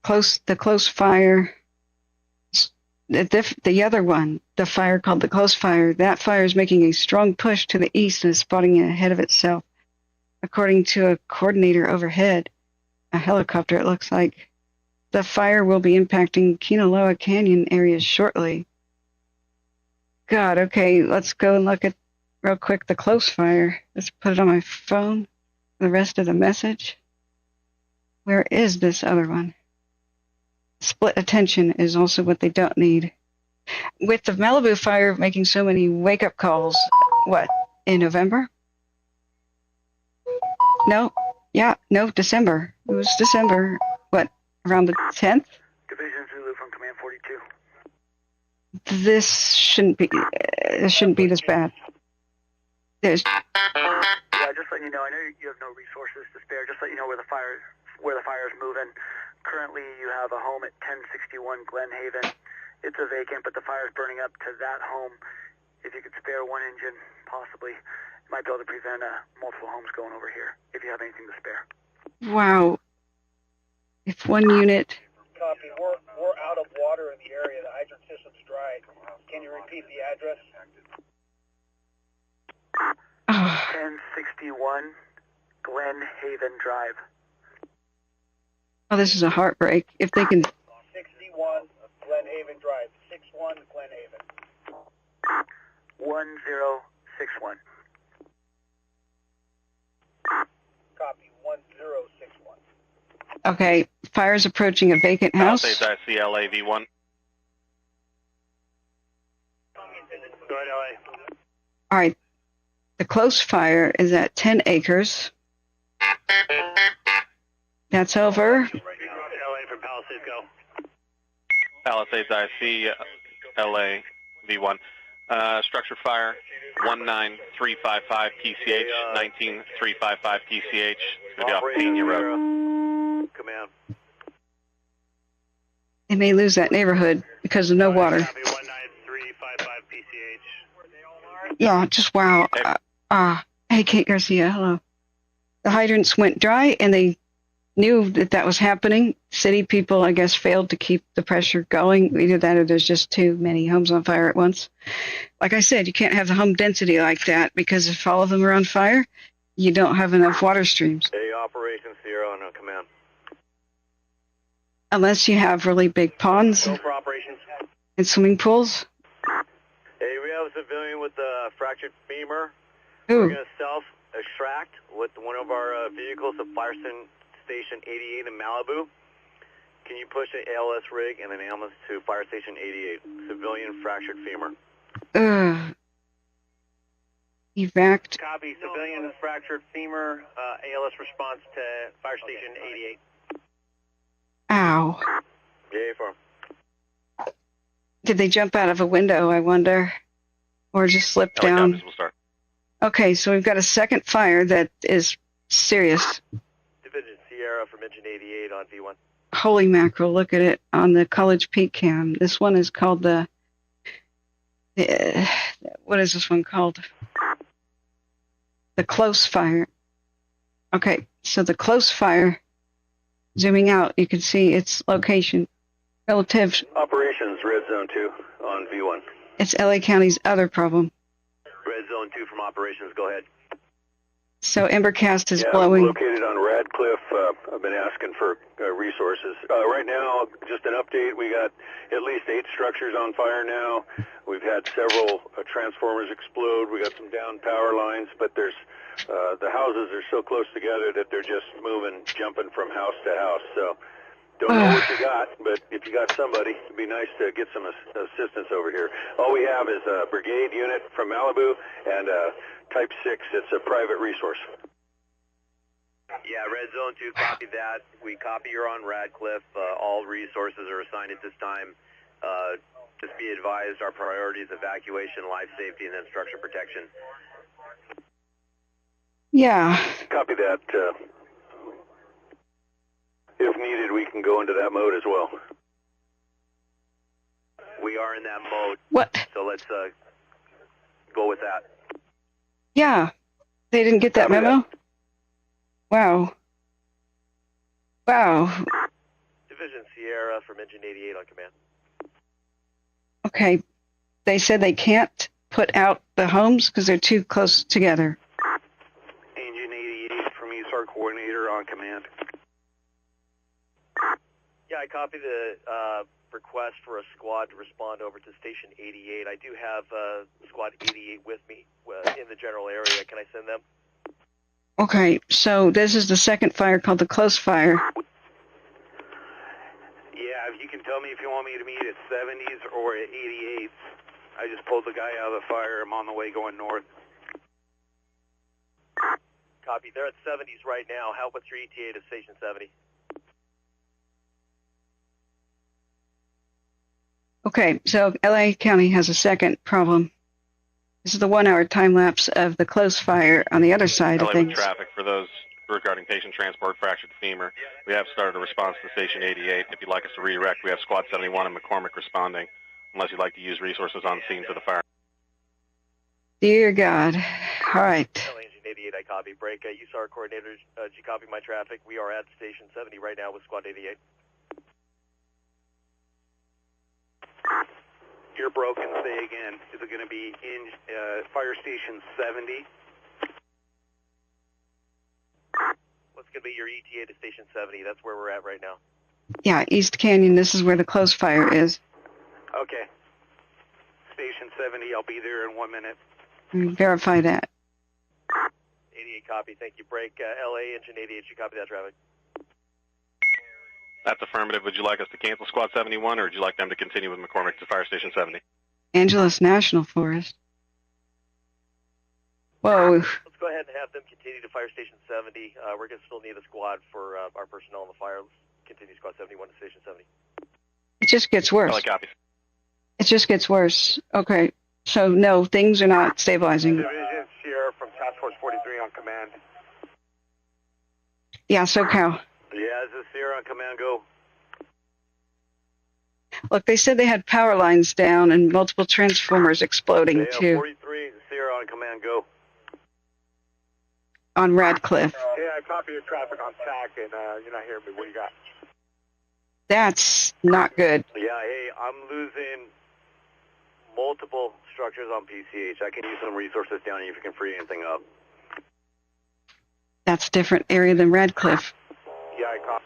C: The close fire, the other one, the fire called the close fire, that fire is making a strong push to the east and is spotting ahead of itself. According to a coordinator overhead, a helicopter, it looks like, the fire will be impacting Kinaloa Canyon areas shortly. God, okay, let's go and look at, real quick, the close fire. Let's put it on my phone, the rest of the message. Where is this other one? Split attention is also what they don't need. With the Malibu fire making so many wake-up calls, what, in November? No, December. It was December, what, around the 10th?
B: Division Zulu from Command 42.
C: This shouldn't be this bad.
B: Yeah, just letting you know, I know you have no resources to spare, just let you know where the fire is moving. Currently, you have a home at 1061 Glen Haven. It's a vacant, but the fire is burning up to that home. If you could spare one engine, possibly, you might be able to prevent multiple homes going over here, if you have anything to spare.
C: Wow. If one unit...
K: Copy. We're out of water in the area. The hydrant system's dry. Can you repeat the address?
B: 1061 Glen Haven Drive.
C: Oh, this is a heartbreak. If they can...
K: 61 Glen Haven Drive. 61 Glen Haven.
B: 1061.
K: Copy. 1061.
C: Okay, fire's approaching a vacant house.
J: Palisades, I see LA V1.
D: Go ahead, LA.
C: All right, the close fire is at 10 acres. That's over.
D: LA from Palisades, go.
J: Palisades, I see LA V1. Structure fire 19355 PCH, 19355 PCH. It's going to be off Pena Road.
S: Command.
C: They may lose that neighborhood because of no water.
D: Copy 19355 PCH.
C: Yeah, just wow. Hey, Kate Garcia, hello. The hydrants went dry, and they knew that was happening. City people, I guess, failed to keep the pressure going. Either that or there's just too many homes on fire at once. Like I said, you can't have the home density like that, because if all of them are on fire, you don't have enough water streams.
S: Hey, Operation Sierra on command.
C: Unless you have really big ponds
S: Go for operations.
C: and swimming pools.
S: Hey, we have a civilian with a fractured femur.
C: Ooh.
S: We're going to self-extract with one of our vehicles at Fire Station 88 in Malibu. Can you push an ALS rig and an ambulance to Fire Station 88? Civilian fractured femur.
C: Evac.
K: Copy. Civilian fractured femur. ALS response to Fire Station 88.
C: Ow.
S: Yay for him.
C: Did they jump out of a window, I wonder? Or just slip down?
J: We'll start.
C: Okay, so we've got a second fire that is serious.
S: Division Sierra from Engine 88 on V1.
C: Holy mackerel, look at it on the College Peak cam. This one is called the what is this one called? The close fire. Okay, so the close fire, zooming out, you can see its location relative.
F: Operations, Red Zone 2 on V1.
C: It's LA County's other problem.
A: Red Zone 2 from operations, go ahead.
C: So Embercast is
F: Yeah,
C: blowing.
F: I'm located on Radcliffe. I've been asking for resources. Right now, just an update, we got at least 8 structures on fire now. We've had several transformers explode. We got some down power lines, but there's the houses are so close together that they're just moving, jumping from house to house. So don't know what you got, but if you got somebody, it'd be nice to get some assistance over here. All we have is a brigade unit from Malibu and Type 6. It's a private resource.
A: Yeah, Red Zone 2, copy that. We copy you're on Radcliffe. All resources are assigned at this time. Just be advised, our priority is evacuation, life safety, and then structure protection.
C: Yeah.
F: Copy that. If needed, we can go into that mode as well.
A: We are in that mode.
C: What?
A: So let's go with that.
C: Yeah. They didn't get that memo? Wow. Wow.
G: Division Sierra from Engine 88 on command.
C: Okay. They said they can't put out the homes because they're too close together.
F: Engine 88 from ESAR coordinator on command.
G: Yeah, I copy the request for a squad to respond over to Station 88. I do have Squad 88 with me in the general area. Can I send them?
C: Okay, so this is the second fire called the close fire.
F: Yeah, if you can tell me if you want me to meet at 70s or at 88s. I just pulled the guy out of the fire. I'm on the way going north.
G: Copy. They're at 70s right now. What's your ETA to Station 70?
C: Okay, so LA County has a second problem. This is the 1 hour time lapse of the close fire on the other side of
J: LA
C: things.
J: with traffic for those regarding patient transport, fractured femur. We have started a response to Station 88. If you'd like us to redirect, we have Squad 71 and McCormick responding, unless you'd like to use resources on scene for the fire.
C: Dear God. All right.
G: LA Engine 88, I copy. Break. USAR coordinator, did you copy my traffic? We are at Station 70 right now with Squad 88.
F: You're broken. Say again. Is it going to be in Fire Station 70?
G: What's going to be your ETA to Station 70? That's where we're at right now.
C: Yeah, East Canyon, this is where the close fire is.
F: Okay. Station 70, I'll be there in 1 minute.
C: Verify that.
G: 88 copy. Thank you. Break. LA Engine 88, you copy that traffic?
J: That's affirmative. Would you like us to cancel Squad 71, or would you like them to continue with McCormick to Fire Station 70?
C: Angeles National Forest. Whoa.
G: Let's go ahead and have them continue to Fire Station 70. We're going to still need a squad for our personnel on the fire. Let's continue Squad 71 to Station 70.
C: It just gets worse.
J: Copy.
C: It just gets worse. Okay. So, no, things are not stabilizing.
F: Division Sierra from Task Force 43 on command.
C: Yeah, SoCal.
A: Yeah, this is Sierra on command, go.
C: Look, they said they had power lines down and multiple transformers exploding,
A: Yeah,
C: too.
A: 43, Sierra on command, go.
C: On Radcliffe.
F: Yeah, I copy your traffic on TAC, and you're not hearing me. What do you got?
C: That's not good.
A: Yeah, hey, I'm losing multiple structures on PCH. I can use some resources down here if you can free anything up.
C: That's a different area than Radcliffe,
F: Yeah, I copy.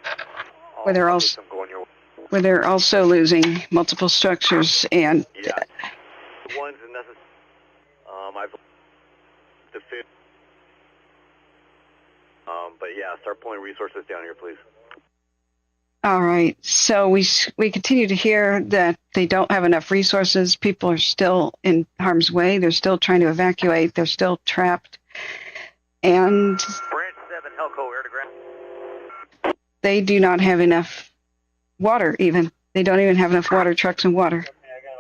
C: where they're also losing multiple structures and...
A: Yeah. The ones in necessary. I've defeated. But yeah, start pulling resources down here, please.
C: All right. So we continue to hear that they don't have enough resources. People are still in harm's way. They're still trying to evacuate. They're still trapped. And
G: Branch 7, Helco, air to ground.
C: they do not have enough water even. They don't even have enough water trucks and water.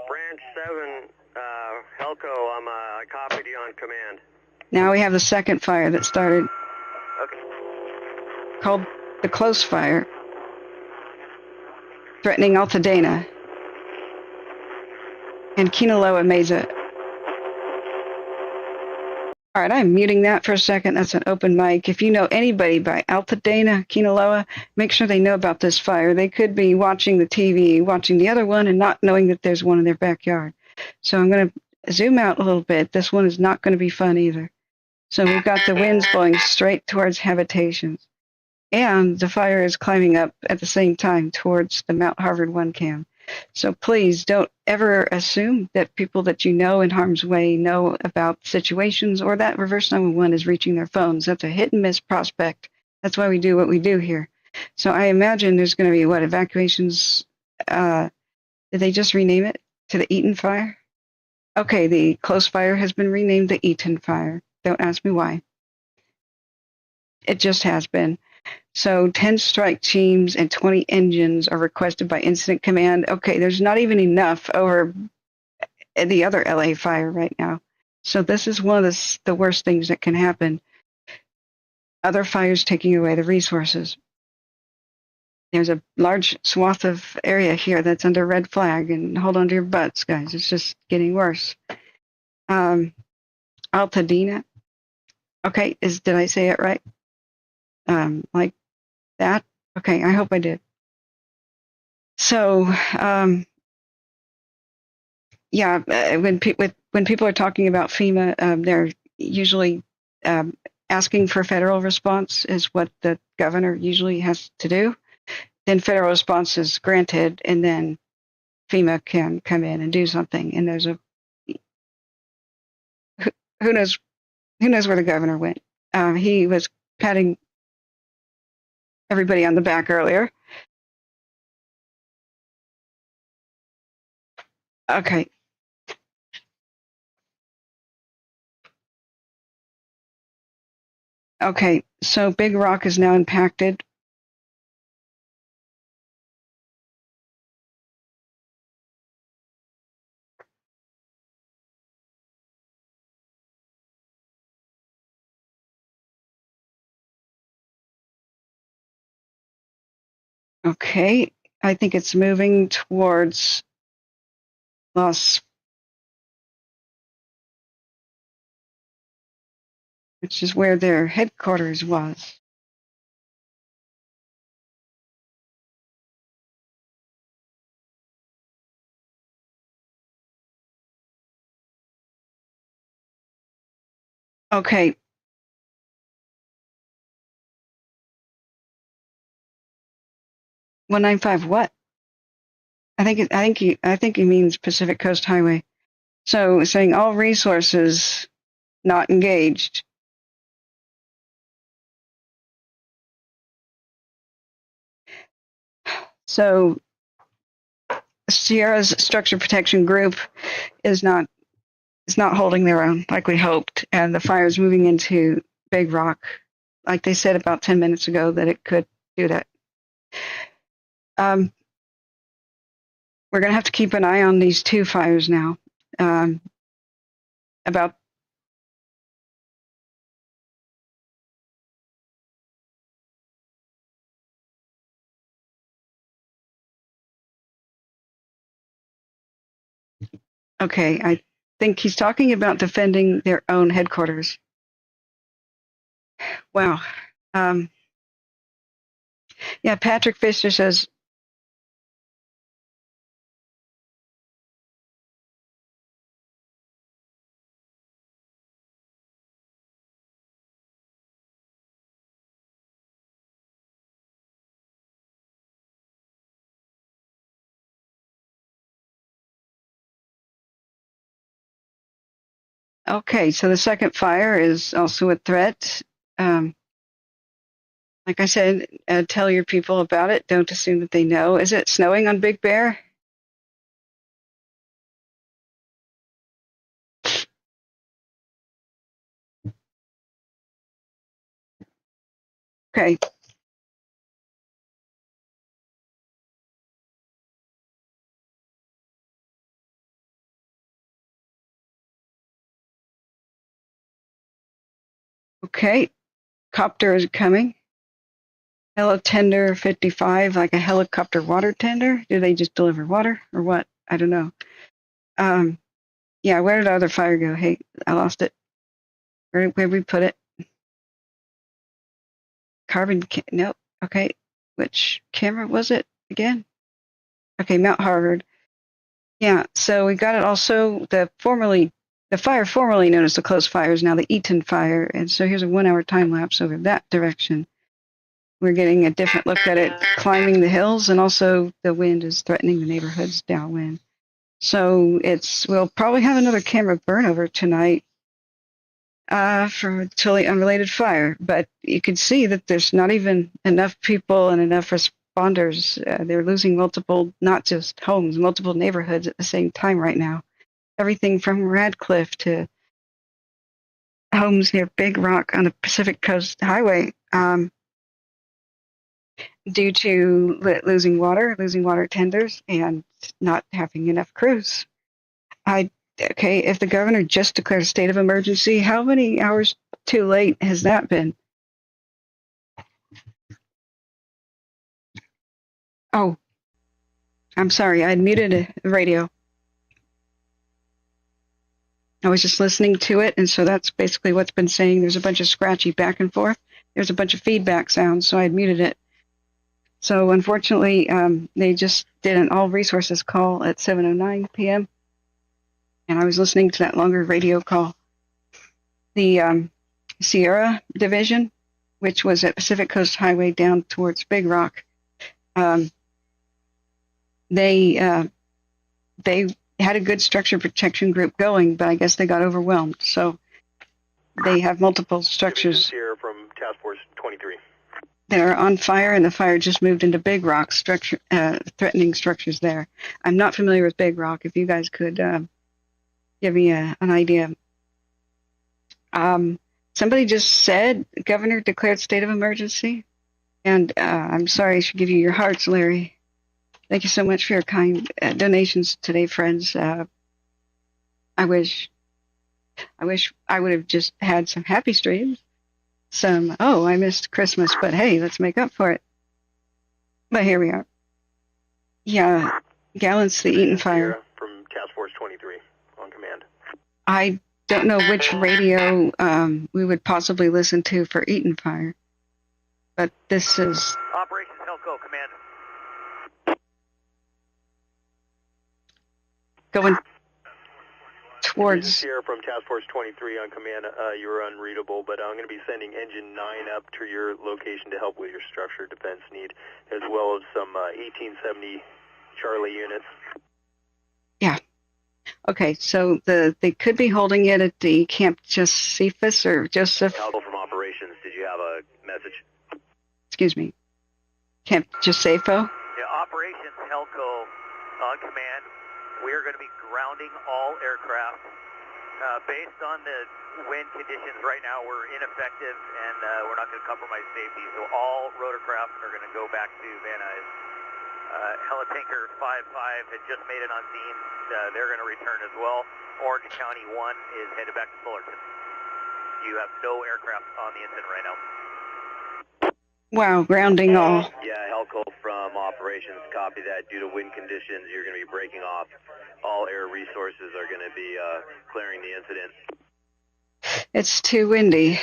T: Branch 7, Helco, I copied you on command.
C: Now we have the second fire that started,
T: Okay.
C: called the close fire, threatening Pasadena and Kinaloa Mesa. All right, I'm muting that for a second. That's an open mic. If you know anybody by Pasadena, Kinaloa, make sure they know about this fire. They could be watching the TV, watching the other one, and not knowing that there's one in their backyard. So I'm going to zoom out a little bit. This one is not going to be fun either. So we've got the winds blowing straight towards habitations. And the fire is climbing up at the same time towards the Mount Harvard 1 cam. So please don't ever assume that people that you know in harm's way know about situations or that reverse 911 is reaching their phones. That's a hit and miss prospect. That's why we do what we do here. So I imagine there's going to be, evacuations? Did they just rename it to the Eaton fire? Okay, the close fire has been renamed the Eaton fire. Don't ask me why. It just has been. So 10 strike teams and 20 engines are requested by Incident Command. Okay, there's not even enough over the other LA fire right now. So this is one of the worst things that can happen. Other fires taking away the resources. There's a large swath of area here that's under red flag, and hold on to your butts, guys. It's just getting worse. Pasadena. Okay, did I say it right? Like that? Okay, I hope I did. So, when people are talking about FEMA, they're usually asking for federal response is what the governor usually has to do. Then federal response is granted, and then FEMA can come in and do something. And there's who knows where the governor went. He was patting everybody on the back earlier. Okay. Okay, so Big Rock is now impacted. Okay, I think it's moving towards which is where their headquarters was. Okay. $195 what? I think he means Pacific Coast Highway. So saying all resources not engaged. So Sierra's structure protection group is not holding their own like we hoped, and the fire is moving into Big Rock, like they said about 10 minutes ago that it could do that. We're going to have to keep an eye on these two fires now. Okay, I think he's talking about defending their own headquarters. Wow. Yeah, Patrick Fisher says, okay, so the second fire is also a threat. Like I said, tell your people about it. Don't assume that they know. Is it snowing on Big Bear? Okay. Okay. Copter is coming. Heli tender 55, like a helicopter water tender. Do they just deliver water or what? I don't know. Yeah, where did the other fire go? Hey, I lost it. Where we put it? Nope. Okay. Which camera was it again? Okay, Mount Harvard. Yeah, so we got it also, the fire formerly known as the close fire is now the Eaton fire, and so here's a 1-hour time lapse over that direction. We're getting a different look at it climbing the hills, and also the wind is threatening the neighborhoods downwind. So we'll probably have another camera burnover tonight for a totally unrelated fire, but you can see that there's not even enough people and enough responders. They're losing multiple, not just homes, multiple neighborhoods at the same time right now. Everything from Radcliffe to homes near Big Rock on the Pacific Coast Highway, due to losing water tenders, and not having enough crews. Okay, if the governor just declared a state of emergency, how many hours too late has that been? Oh, I'm sorry, I muted the radio. I was just listening to it, and so that's basically what's been saying. There's a bunch of scratchy back and forth. There's a bunch of feedback sounds, so I had muted it. So unfortunately, they just did an all resources call at 7:09 p.m., and I was listening to that longer radio call. The Sierra Division, which was at Pacific Coast Highway down towards Big Rock, they had a good structure protection group going, but I guess they got overwhelmed. So they have multiple structures
F: here from Task Force 23
C: that are on fire, and the fire just moved into Big Rock, threatening structures there. I'm not familiar with Big Rock. If you guys could give me an idea. Somebody just said the governor declared state of emergency, and I'm sorry I should give you your hearts, Larry. Thank you so much for your kind donations today, friends. I wish I would have just had some happy streams. I missed Christmas, but hey, let's make up for it. But here we are. Yeah, Gallant's the Eaton fire.
F: From Task Force 23 on command.
C: I don't know which radio we would possibly listen to for Eaton fire, but this is
G: Operations Helco command.
C: going towards
F: here from Task Force 23 on command. You were unreadable, but I'm going to be sending Engine 9 up to your location to help with your structure defense need, as well as some 1870 Charlie units.
C: Yeah. Okay, so they could be holding it at the Camp Josephus or Joseph.
F: Helco from Operations, did you have a message?
C: Excuse me. Camp Josepho?
G: Yeah, Operations Helco on command. We are going to be grounding all aircraft. Based on the wind conditions right now, we're ineffective, and we're not going to compromise safety. So all rotorcraft are going to go back to Van Nuys. Helitanker 55 had just made it on scene. They're going to return as well. Orange County 1 is headed back to Fullerton. You have no aircraft on the incident right now.
C: Wow, grounding all.
F: Yeah, Helco from Operations, copy that. Due to wind conditions, you're going to be breaking off. All air resources are going to be clearing the incident.
C: It's too windy.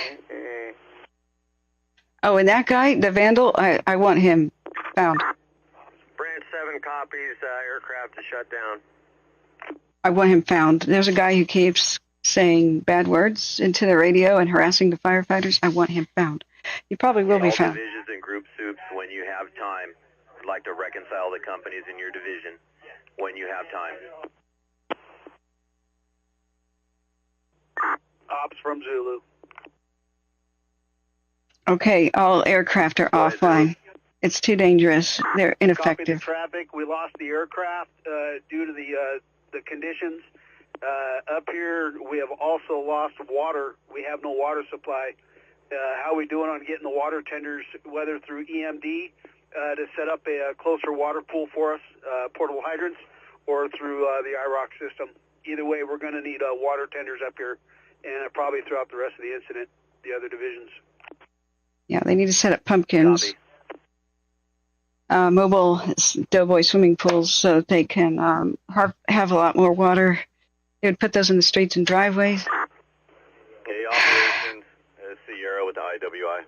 C: Oh, and that guy, the vandal, I want him found.
F: Branch 7 copies, aircraft is shut down.
C: I want him found. There's a guy who keeps saying bad words into the radio and harassing the firefighters. I want him found. He probably will be found.
F: Divisions and group soups, when you have time. I'd like to reconcile the companies in your division when you have time.
B: Ops from Zulu.
C: Okay, all aircraft are offline. It's too dangerous. They're ineffective.
B: Copy the traffic. We lost the aircraft due to the conditions. Up here, we have also lost water. We have no water supply. How are we doing on getting the water tenders, whether through EMD to set up a closer water pool for us, portable hydrants, or through the IROC system? Either way, we're going to need water tenders up here, and probably throughout the rest of the incident, the other divisions.
C: Yeah, they need to set up pumpkins, mobile doughboy swimming pools, so that they can have a lot more water. They would put those in the streets and driveways.
F: Okay, Operations
A: IWI.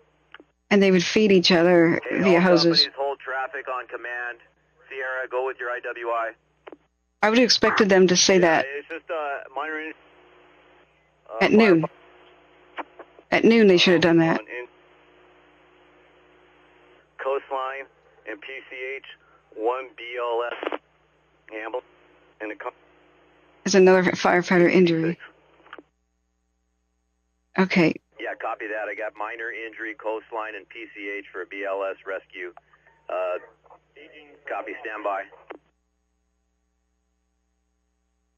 C: And they would feed each other via hoses.
A: Companies hold traffic on command. Sierra, go with your IWI.
C: I would have expected them to say that.
A: It's just minor.
C: At noon. At noon they should have done that.
A: Coastline and PCH, 1 BLS ambulance, and
C: There's another firefighter injury. Okay.
A: Yeah, copy that. I got minor injury, Coastline, and PCH for a BLS rescue. Copy, standby.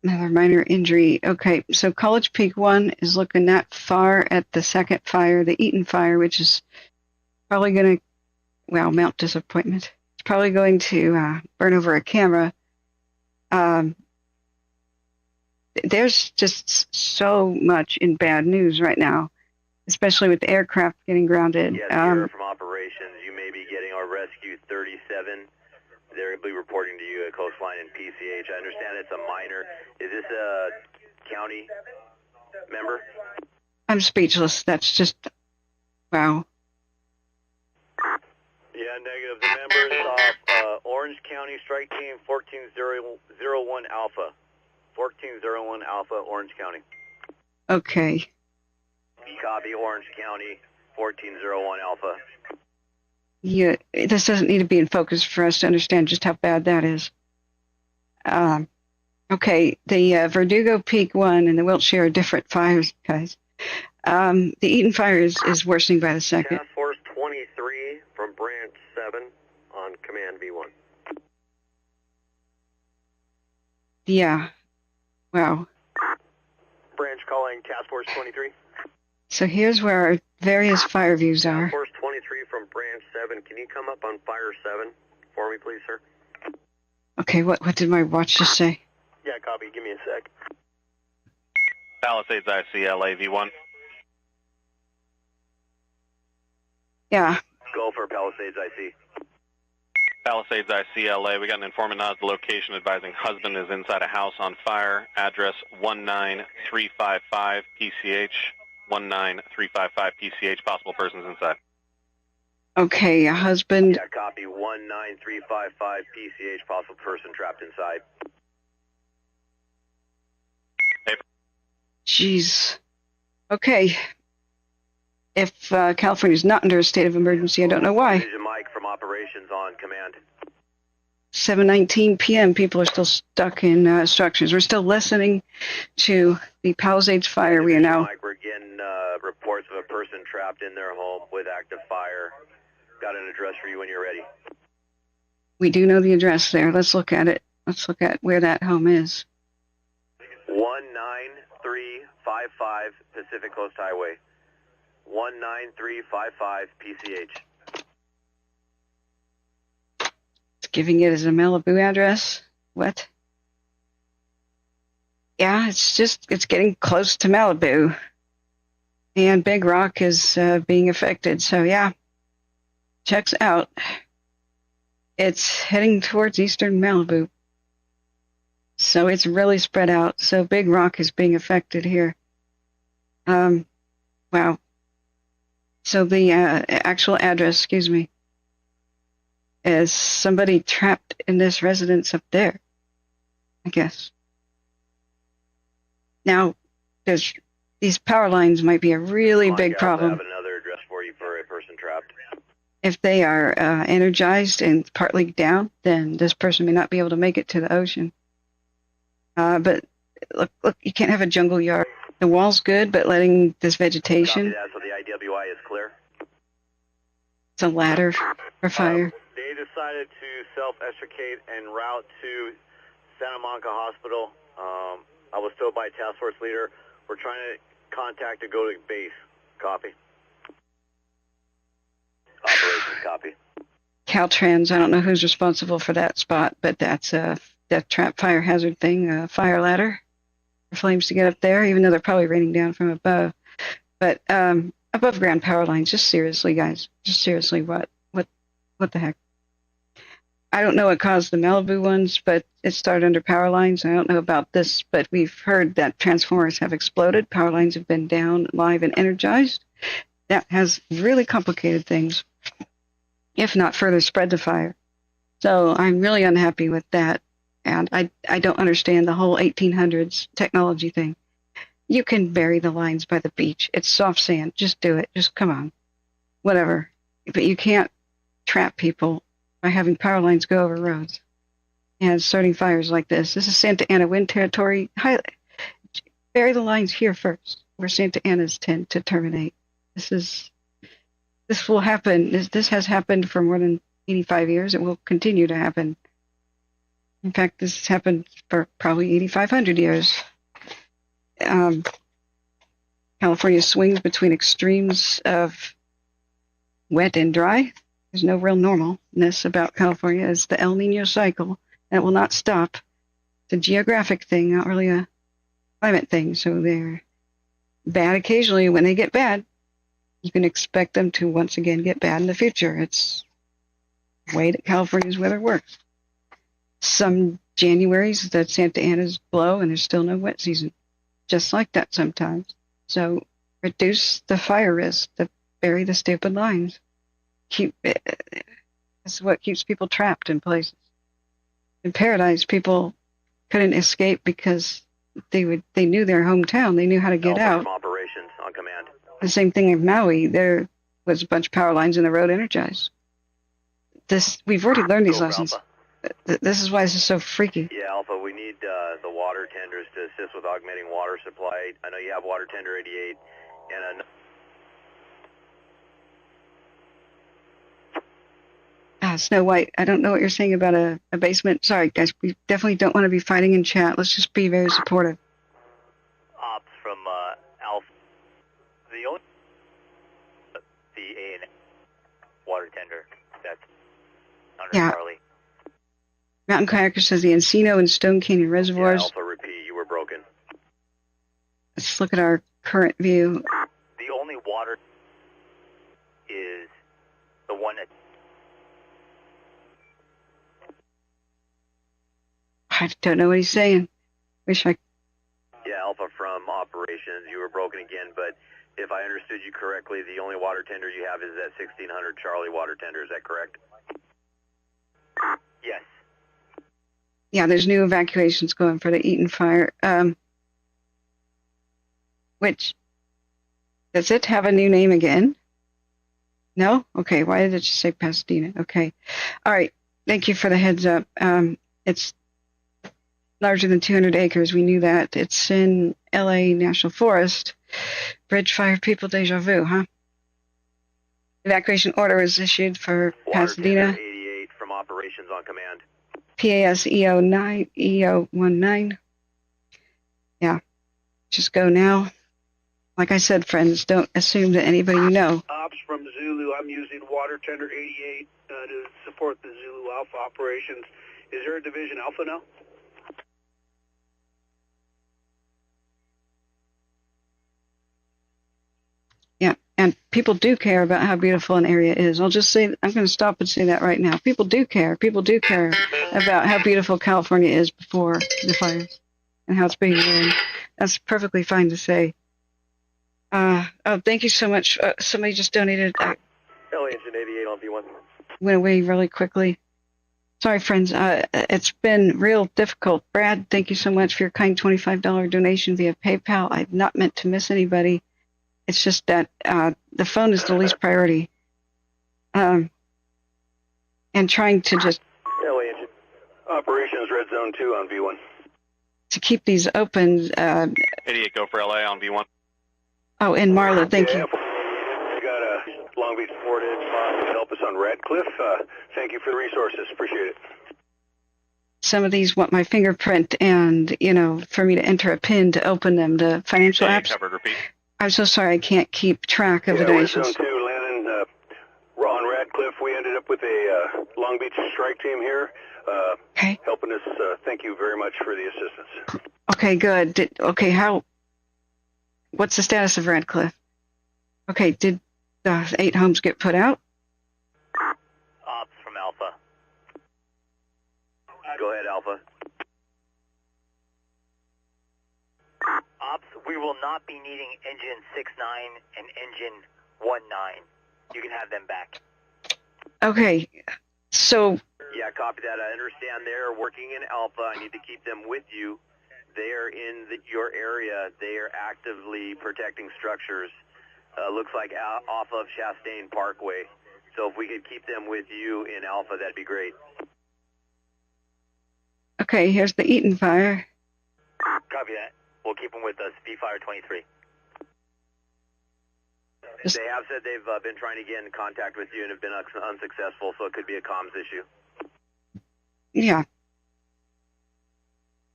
C: Another minor injury. Okay, so College Peak 1 is looking not far at the second fire, the Eaton fire, which is probably going to, well, mount disappointment. It's probably going to burn over a camera. There's just so much in bad news right now, especially with the aircraft getting grounded.
A: Yes, Sierra from operations, you may be getting our rescue 37. They'll be reporting to you at Coastline and PCH. I understand it's a minor. Is this a county member?
C: I'm speechless. That's just, wow.
A: Yeah, negative. The member is off Orange County Strike Team 1401 Alpha. 1401 Alpha, Orange County.
C: Okay.
A: Copy, Orange County 1401 Alpha.
C: Yeah, this doesn't need to be in focus for us to understand just how bad that is. Okay, the Verdugo Peak 1 and the Wiltshire are different fires, guys. The Eaton fire is worsening by the second.
T: Task Force 23 from Branch 7 on Command V1.
C: Yeah. Wow.
T: Branch calling Task Force 23.
C: So here's where our various fire views are.
T: Task Force 23 from Branch 7. Can you come up on Fire 7 for me, please, sir?
C: Okay, what did my watch just say?
T: Yeah, copy. Give me a sec.
J: Palisades ICLA V1.
C: Yeah.
A: Go for Palisades IC.
J: Palisades ICLA, we got an informant now at the location advising husband is inside a house on fire. Address 19355 PCH. 19355 PCH, possible persons inside.
C: Okay, a husband.
A: Yeah, copy 19355 PCH, possible person trapped inside.
C: Jeez. Okay. If California's not under a state of emergency, I don't know why.
A: This is Mike from operations on command.
C: 7:19 p.m. People are still stuck in structures. We're still listening to the Palisades fire. We are now.
A: Mike, we're getting reports of a person trapped in their home with active fire. Got an address for you when you're ready.
C: We do know the address there. Let's look at it. Let's look at where that home is.
A: 19355 Pacific Coast Highway. 19355 PCH.
C: It's giving it as a Malibu address. What? Yeah, it's getting close to Malibu. And Big Rock is being affected. So yeah, checks out. It's heading towards eastern Malibu. So it's really spread out. So Big Rock is being affected here. Wow. So the actual address, excuse me, is somebody trapped in this residence up there, I guess. Now, these power lines might be a really big problem.
A: I have another address for you for a person trapped.
C: If they are energized and partly down, then this person may not be able to make it to the ocean. But look, you can't have a jungle yard. The wall's good, but letting this vegetation.
A: Copy that, so the IWI is clear.
C: It's a ladder for fire.
A: They decided to self-extricate en route to Santa Monica Hospital. I was told by a task force leader, we're trying to contact to go to base. Copy. Operations, copy.
C: Caltrans, I don't know who's responsible for that spot, but that's a death trap fire hazard thing, a fire ladder for flames to get up there, even though they're probably raining down from above. But above ground power lines, just seriously, guys, just seriously, what the heck? I don't know what caused the Malibu ones, but it started under power lines. I don't know about this, but we've heard that transformers have exploded. Power lines have been down, live, and energized. that has really complicated things, if not further spread the fire. So I'm really unhappy with that. And I don't understand the whole 1800s technology thing. You can bury the lines by the beach. It's soft sand. Just do it. Just come on. Whatever. But you can't trap people by having power lines go over roads and starting fires like this. This is Santa Ana wind territory. Bury the lines here first, where Santa Anas tend to terminate. This will happen. This has happened for more than 85 years. It will continue to happen. In fact, this has happened for probably 8,500 years. California swings between extremes of wet and dry. There's no real normalness about California. It's the El Nino cycle, and it will not stop. It's a geographic thing, not really a climate thing. So they're bad occasionally. When they get bad, you can expect them to once again get bad in the future. It's the way that California's weather works. Some Januaries the Santa Anas blow and there's still no wet season. Just like that sometimes. So reduce the fire risk, bury the stupid lines. That's what keeps people trapped in places. In Paradise, people couldn't escape because they knew their hometown. They knew how to get out.
A: From operations on command.
C: The same thing in Maui. There was a bunch of power lines in the road energized. We've already learned these lessons.
A: Alpha.
C: This is why this is so freaky.
A: Yeah, Alpha, we need the water tenders to assist with augmenting water supply. I know you have water tender 88 and
C: Snow White, I don't know what you're saying about a basement. Sorry, guys, we definitely don't want to be fighting in chat. Let's just be very supportive.
G: Ops from Alpha. The A&M water tender. That's under Charlie.
C: Mountain Kayaker says the Encino and Stone Canyon reservoirs.
A: Alpha, repeat, you were broken.
C: Let's look at our current view.
G: The only water is the one that...
C: I don't know what he's saying. Wish I...
A: Yeah, Alpha, from operations, you were broken again, but if I understood you correctly, the only water tender you have is that 1600 Charlie water tender, is that correct?
G: Yes.
C: Yeah, there's new evacuations going for the Eaton fire. Which, does it have a new name again? No? Okay, why did it just say Pasadena? Okay. All right, thank you for the heads up. It's larger than 200 acres. We knew that. It's in LA National Forest. Bridge fire people deja vu, huh? Evacuation order was issued for Pasadena.
A: Water 88 from operations on command.
C: PAS EO19. Yeah, just go now. Like I said, friends, don't assume that anybody you know.
B: Ops from Zulu, I'm using water tender 88 to support the Zulu Alpha operations. Is there a division Alpha now?
C: Yeah, and people do care about how beautiful an area is. I'll just say, I'm going to stop and say that right now. People do care. People do care about how beautiful California is before the fires and how it's being ruined. That's perfectly fine to say. Oh, thank you so much. Somebody just donated.
A: LA Engine 88 on V1.
C: Went away really quickly. Sorry, friends. It's been real difficult. Brad, thank you so much for your kind $25 donation via PayPal. I've not meant to miss anybody. It's just that the phone is the least priority. And trying to just...
Q: LA Engine. Operations Red Zone 2 on V1.
C: To keep these open...
J: 88, go for LA on V1.
C: Oh, and Marla, thank you.
Q: We got a Long Beach Portage to help us on Radcliffe. Thank you for the resources. Appreciate it.
C: Some of these want my fingerprint and, for me to enter a PIN to open them, the financial apps.
J: Covered, repeat.
C: I'm so sorry I can't keep track of the donations.
Q: Zone 2, Lennon, on Radcliffe, we ended up with a Long Beach strike team here helping us. Thank you very much for the assistance.
C: Okay, good. What's the status of Radcliffe? Okay, did the 8 homes get put out?
G: Ops from Alpha.
A: Go ahead, Alpha.
G: Ops, we will not be needing engine 69 and engine You can have them back.
C: Okay, so...
A: Yeah, copy that. I understand they're working in Alpha. I need to keep them with you. They are in your area. They are actively protecting structures. Looks like off of Chastain Parkway. So if we could keep them with you in Alpha, that'd be great.
C: Okay, here's the Eaton fire.
G: Copy that. We'll keep them with us. Fire 23.
A: They have said they've been trying to get in contact with you and have been unsuccessful, so it could be a comms issue.
C: Yeah.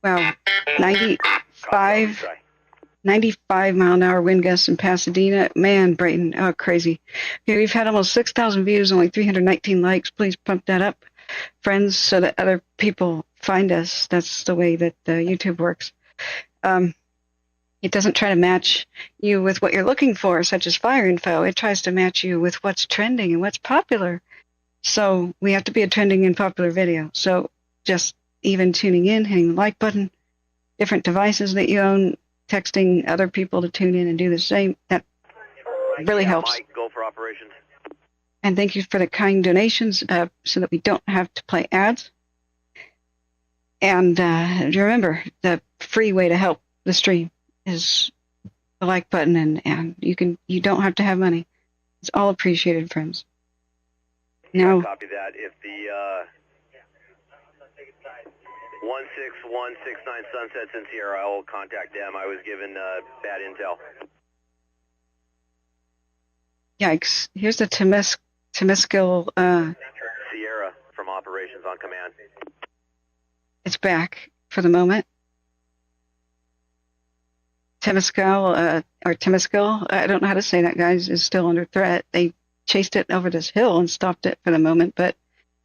C: Well, 95 mile an hour wind gusts in Pasadena. Man, Brayton, oh, crazy. Okay, we've had almost 6,000 views, only 319 likes. Please pump that up, friends, so that other people find us. That's the way that YouTube works. It doesn't try to match you with what you're looking for, such as fire info. It tries to match you with what's trending and what's popular. So we have to be a trending and popular video. So just even tuning in, hitting the like button, different devices that you own, texting other people to tune in and do the same, that really helps.
A: Mike, go for operations.
C: And thank you for the kind donations so that we don't have to play ads. And remember, the free way to help the stream is the like button, and you don't have to have money. It's all appreciated, friends. Now,
A: copy that. If the 16169 sunsets in Sierra, I will contact them. I was given bad intel.
C: Yikes! Here's the Temescal.
A: Sierra from operations on command.
C: It's back for the moment. Temescal, I don't know how to say that, guys, is still under threat. They chased it over this hill and stopped it for the moment, but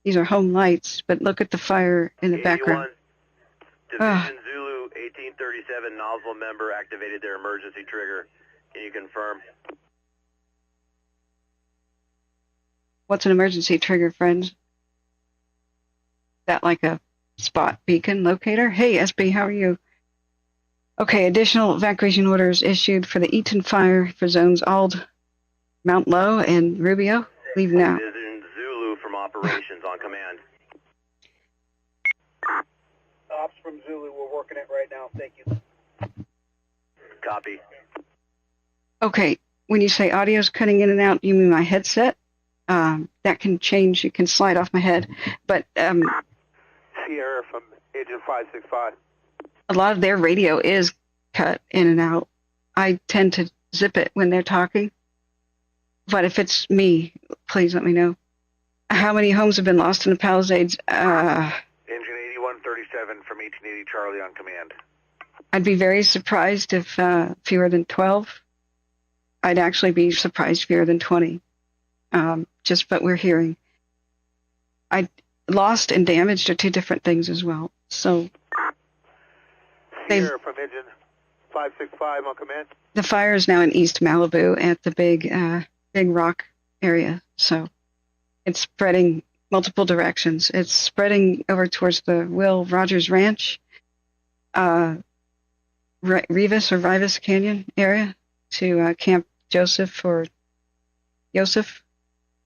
C: these are home lights. But look at the fire in the background.
A: Division Zulu 1837 nozzle member activated their emergency trigger. Can you confirm?
C: What's an emergency trigger, friends? Is that like a spot beacon locator? Hey, SB, how are you? Okay, additional evacuation orders issued for the Eaton fire for zones Ald, Mount Low, and Rubio. Leave now.
A: Division Zulu from operations on command.
B: Ops from Zulu, we're working it right now. Thank you.
A: Copy.
C: Okay, when you say audio's cutting in and out, you mean my headset? That can change. You can slide off my head. But
F: Sierra from Agent 565.
C: A lot of their radio is cut in and out. I tend to zip it when they're talking. But if it's me, please let me know. How many homes have been lost in the Palisades?
F: Engine 8137 from 1880 Charlie on command.
C: I'd be very surprised if fewer than 12. I'd actually be surprised fewer than 20. Just what we're hearing. Lost and damaged are two different things as well. So
F: Sierra from Engine 565 on command.
C: The fire is now in East Malibu at the Big Rock area. So it's spreading multiple directions. It's spreading over towards the Will Rogers Ranch, Rivas Canyon area, to Camp Joseph,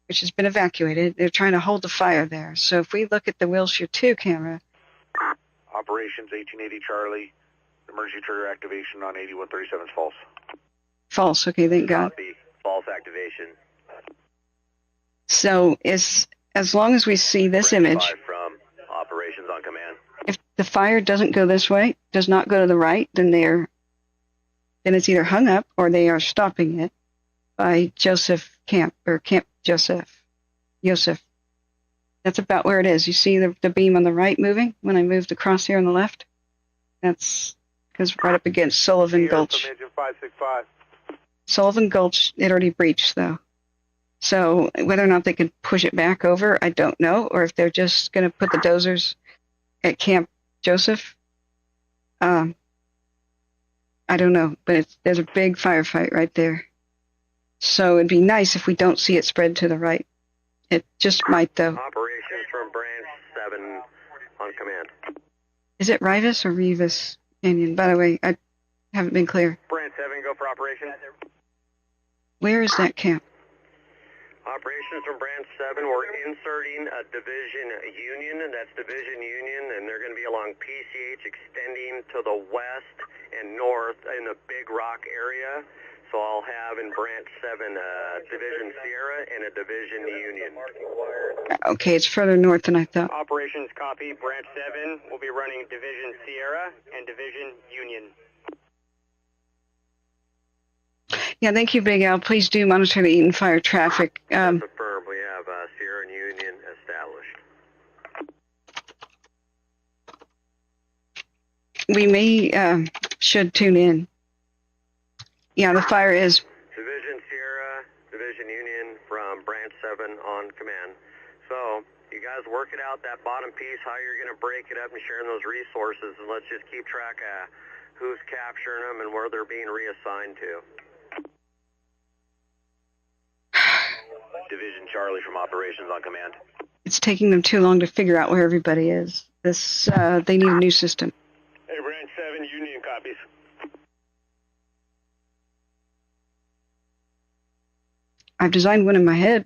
C: which has been evacuated. They're trying to hold the fire there. So if we look at the Wilshire 2 camera.
F: Operations 1880 Charlie, emergency trigger activation on 8137 is false.
C: False, okay, thank God.
A: Copy. False activation.
C: So as long as we see this image.
A: From operations on command.
C: If the fire doesn't go this way, does not go to the right, then it's either hung up or they are stopping it by Joseph Camp, or Camp Joseph. That's about where it is. You see the beam on the right moving when I moved across here on the left? That's because right up against Sullivan Gulch.
F: From Engine 565.
C: Sullivan Gulch, it already breached though. So whether or not they can push it back over, I don't know, or if they're just going to put the dozers at Camp Joseph. I don't know, but there's a big firefight right there. So it'd be nice if we don't see it spread to the right. It just might, though.
A: Operations from Branch 7 on command.
C: Is it Rivas or Rivas Canyon? By the way, I haven't been clear.
A: Branch 7, go for operation.
C: Where is that camp?
T: Operations from Branch 7, we're inserting a division union, and that's division union, and they're going to be along PCH extending to the west and north in the Big Rock area. So I'll have in Branch 7 division Sierra and a division union.
C: Okay, it's further north than I thought.
K: Operations copy. Branch 7 will be running division Sierra and division union.
C: Yeah, thank you, Big Al. Please do monitor the Eaton fire traffic.
T: That's affirmed. We have Sierra and Union established.
C: We may, should tune in. Yeah, the fire is...
T: Division Sierra, Division Union from Branch 7 on command. So, you guys work it out, that bottom piece, how you're going to break it up and sharing those resources, and let's just keep track of who's capturing them and where they're being reassigned to.
G: Division Charlie from Operations on command.
C: It's taking them too long to figure out where everybody is. They need a new system.
L: Hey, Branch 7, Union copies.
C: I've designed one in my head.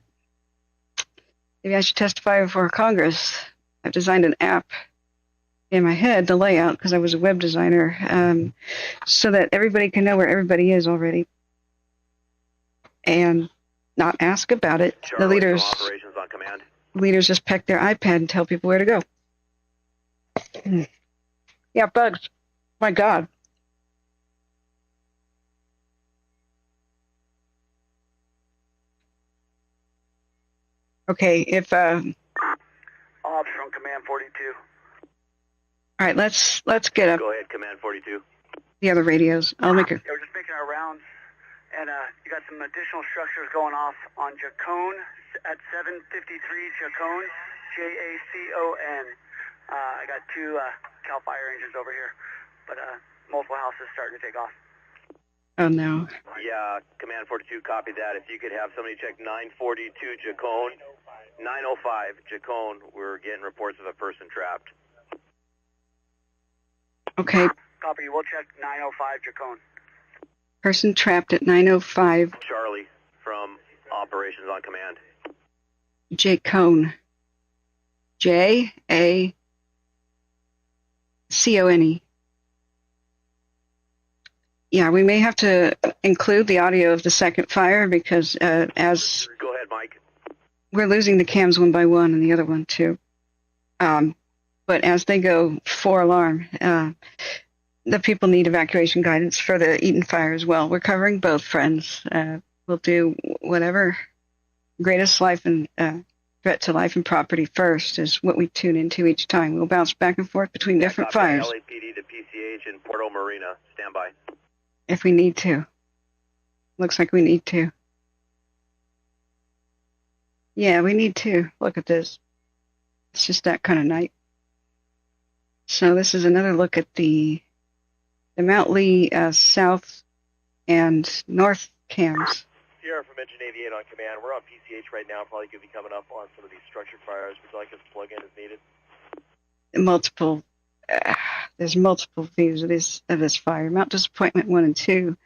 C: Maybe I should testify before Congress. I've designed an app in my head, the layout, because I was a web designer, so that everybody can know where everybody is already. And not ask about it.
G: Charlie,
C: the leaders
G: on command.
C: Leaders just peck their iPad and tell people where to go. Yeah, bugs. My God. Okay, if
B: Ops from Command 42.
C: all right, let's get up
G: Go ahead, Command 42.
C: the other radios. I'll make a...
B: Yeah, we're just making our rounds, and you got some additional structures going off on Jacone at 753 Jacone, Jacon. I got two Calfire engines over here, but multiple houses starting to take off.
C: Oh, no.
G: Yeah, Command 42, copy that. If you could have somebody check 942 Jacone, 905 Jacone, we're getting reports of a person trapped.
C: Okay.
B: Copy, we'll check 905 Jacone.
C: Person trapped at 905
G: Charlie from Operations on command.
C: Jacone. Jacone. Yeah, we may have to include the audio of the second fire because as
G: Go ahead, Mike.
C: we're losing the cams one by one and the other one too. But as they go for alarm, the people need evacuation guidance for the Eaton fire as well. We're covering both, friends. We'll do whatever greatest life and threat to life and property first is what we tune into each time. We'll bounce back and forth between different fires.
G: LAPD to PCH in Porto Marina. Stand by.
C: If we need to. Looks like we need to. Yeah, we need to. Look at this. It's just that kind of night. So this is another look at the Mount Lee south and north cams.
H: Sierra from Engine 88 on command. We're on PCH right now. Probably could be coming up on some of these structured fires. Would you like us to plug in as needed?
C: There's multiple views of this fire. Mount Disappointment 1 and 2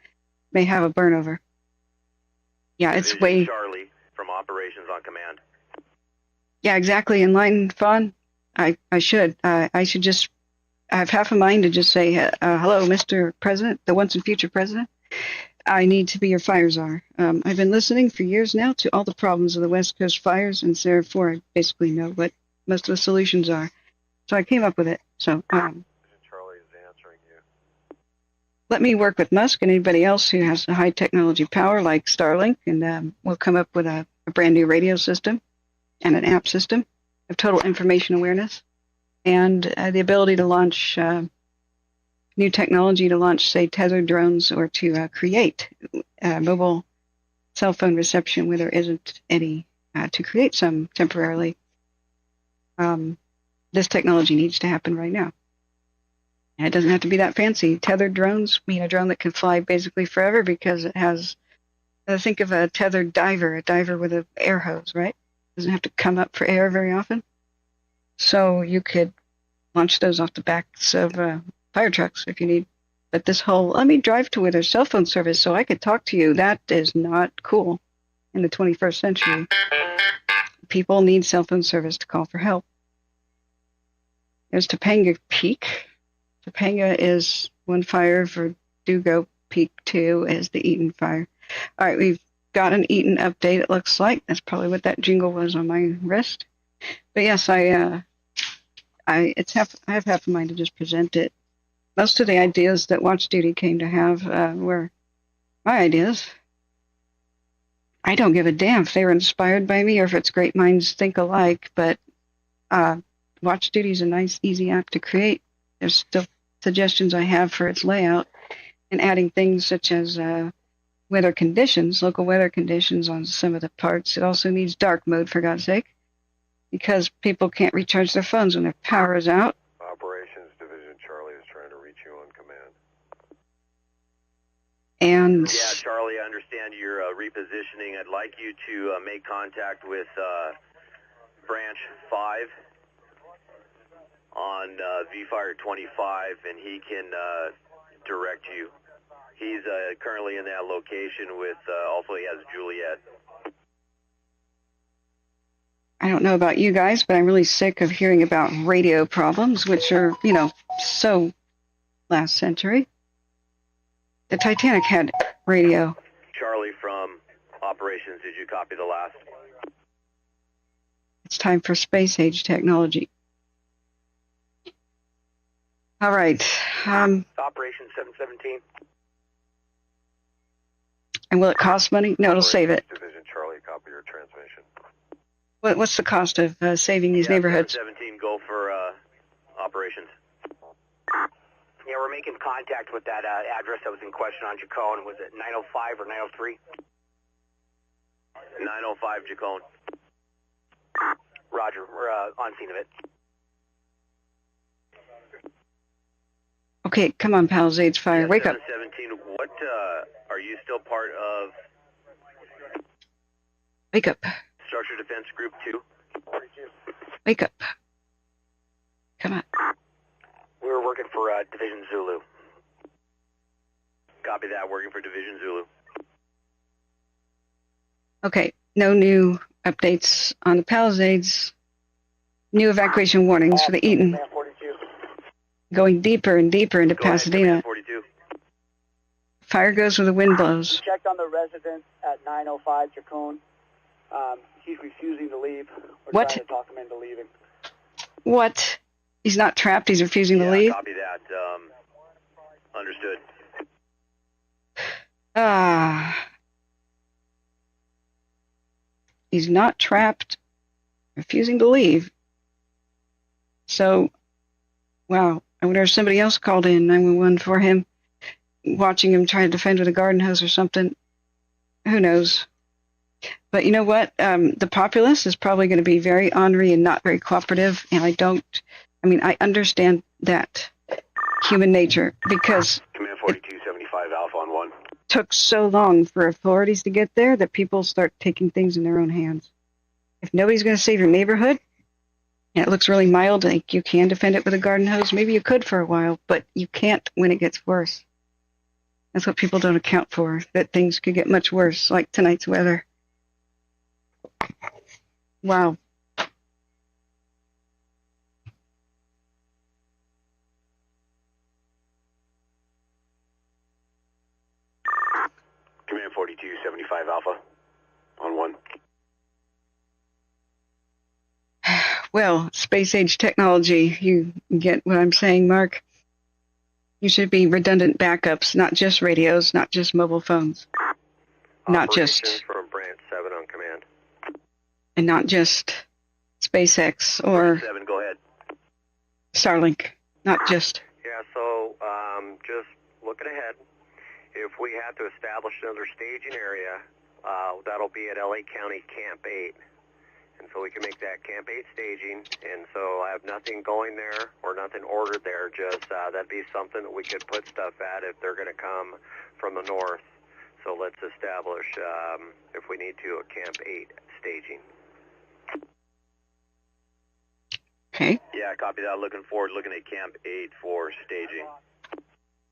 C: may have a burnover. Yeah, it's
G: Division
C: way...
G: Charlie from Operations on command.
C: Yeah, exactly. In line, Fawn. I should just... I have half a mind to just say, hello, Mr. President, the once and future president. I need to be your fire czar. I've been listening for years now to all the problems of the West Coast fires, and therefore I basically know what most of the solutions are. So I came up with it. So
H: Charlie is answering you.
C: let me work with Musk and anybody else who has the high technology power like Starlink, and we'll come up with a brand new radio system and an app system of total information awareness and the ability to launch new technology to launch, say, tethered drones or to create mobile cell phone reception where there isn't any, to create some temporarily. This technology needs to happen right now. And it doesn't have to be that fancy. Tethered drones mean a drone that can fly basically forever because it has, think of a tethered diver, a diver with an air hose, right? Doesn't have to come up for air very often. So you could launch those off the backs of fire trucks if you need. But this whole, let me drive to where there's cell phone service so I could talk to you, that is not cool. in the 21st century. People need cell phone service to call for help. There's Topanga Peak. Topanga is one fire. Verdugo Peak 2 is the Eaton fire. All right, we've got an Eaton update, it looks like. That's probably what that jingle was on my wrist. But yes, I have half a mind to just present it. Most of the ideas that Watch Duty came to have were my ideas. I don't give a damn if they were inspired by me or if it's great minds think alike, but Watch Duty is a nice, easy app to create. There's still suggestions I have for its layout and adding things such as weather conditions, local weather conditions on some of the parts. It also needs dark mode, for God's sake, because people can't recharge their phones when their power is out.
F: Operations Division Charlie is trying to reach you on command.
C: And
A: yeah, Charlie, I understand you're repositioning. I'd like you to make contact with Branch 5 on V-Fire 25, and he can direct you. He's currently in that location with, also he has Juliet.
C: I don't know about you guys, but I'm really sick of hearing about radio problems, which are, so last century. The Titanic had radio.
A: Charlie from Operations, did you copy the last?
C: It's time for space age technology. All right.
H: Operation 717.
C: And will it cost money? No, it'll save it.
F: Division Charlie, copy your transmission.
C: What's the cost of saving these neighborhoods?
A: 17, go for Operations.
H: Yeah, we're making contact with that address that was in question on Jacone. Was it 905 or 903?
A: 905 Jacone.
H: Roger, we're on scene of it.
C: Okay, come on, Pallisades Fire, wake up.
A: 17, what, are you still part of?
C: Wake up.
A: Structure Defense Group 2?
C: Wake up. Come on.
H: We were working for Division Zulu.
A: Copy that, working for Division Zulu.
C: Okay, no new updates on the Palisades. New evacuation warnings for the Eaton. Going deeper and deeper into Pasadena. Fire goes where the wind blows.
K: Checked on the resident at 905 Jacone. He's refusing to leave. We're trying to talk him into leaving.
C: What? He's not trapped, he's refusing to leave?
A: Copy that. Understood.
C: He's not trapped, refusing to leave. So, wow. I wonder if somebody else called in 911 for him, watching him try to defend with a garden hose or something. Who knows? But you know what? The populace is probably going to be very ornery and not very cooperative, and I understand that human nature, because
F: Command 4275 Alpha on 1.
C: It took so long for authorities to get there that people start taking things in their own hands. If nobody's going to save your neighborhood, and it looks really mild, like you can defend it with a garden hose, maybe you could for a while, but you can't when it gets worse. That's what people don't account for, that things could get much worse, like tonight's weather. Wow.
F: Command 4275 Alpha on 1.
C: Well, space age technology, you get what I'm saying, Mark? You should be redundant backups, not just radios, not just mobile phones. Not just...
H: from Branch 7 on command.
C: And not just SpaceX or...
A: Branch 7, go ahead.
C: Starlink. Not just...
H: Yeah, so just looking ahead, if we have to establish another staging area, that'll be at LA County Camp 8. And so we can make that Camp 8 staging, and so I have nothing going there or nothing ordered there, just that'd be something that we could put stuff at if they're going to come from the north. So let's establish, if we need to, a Camp 8 staging.
C: Okay.
A: Yeah, copy that. Looking at Camp 8 for staging.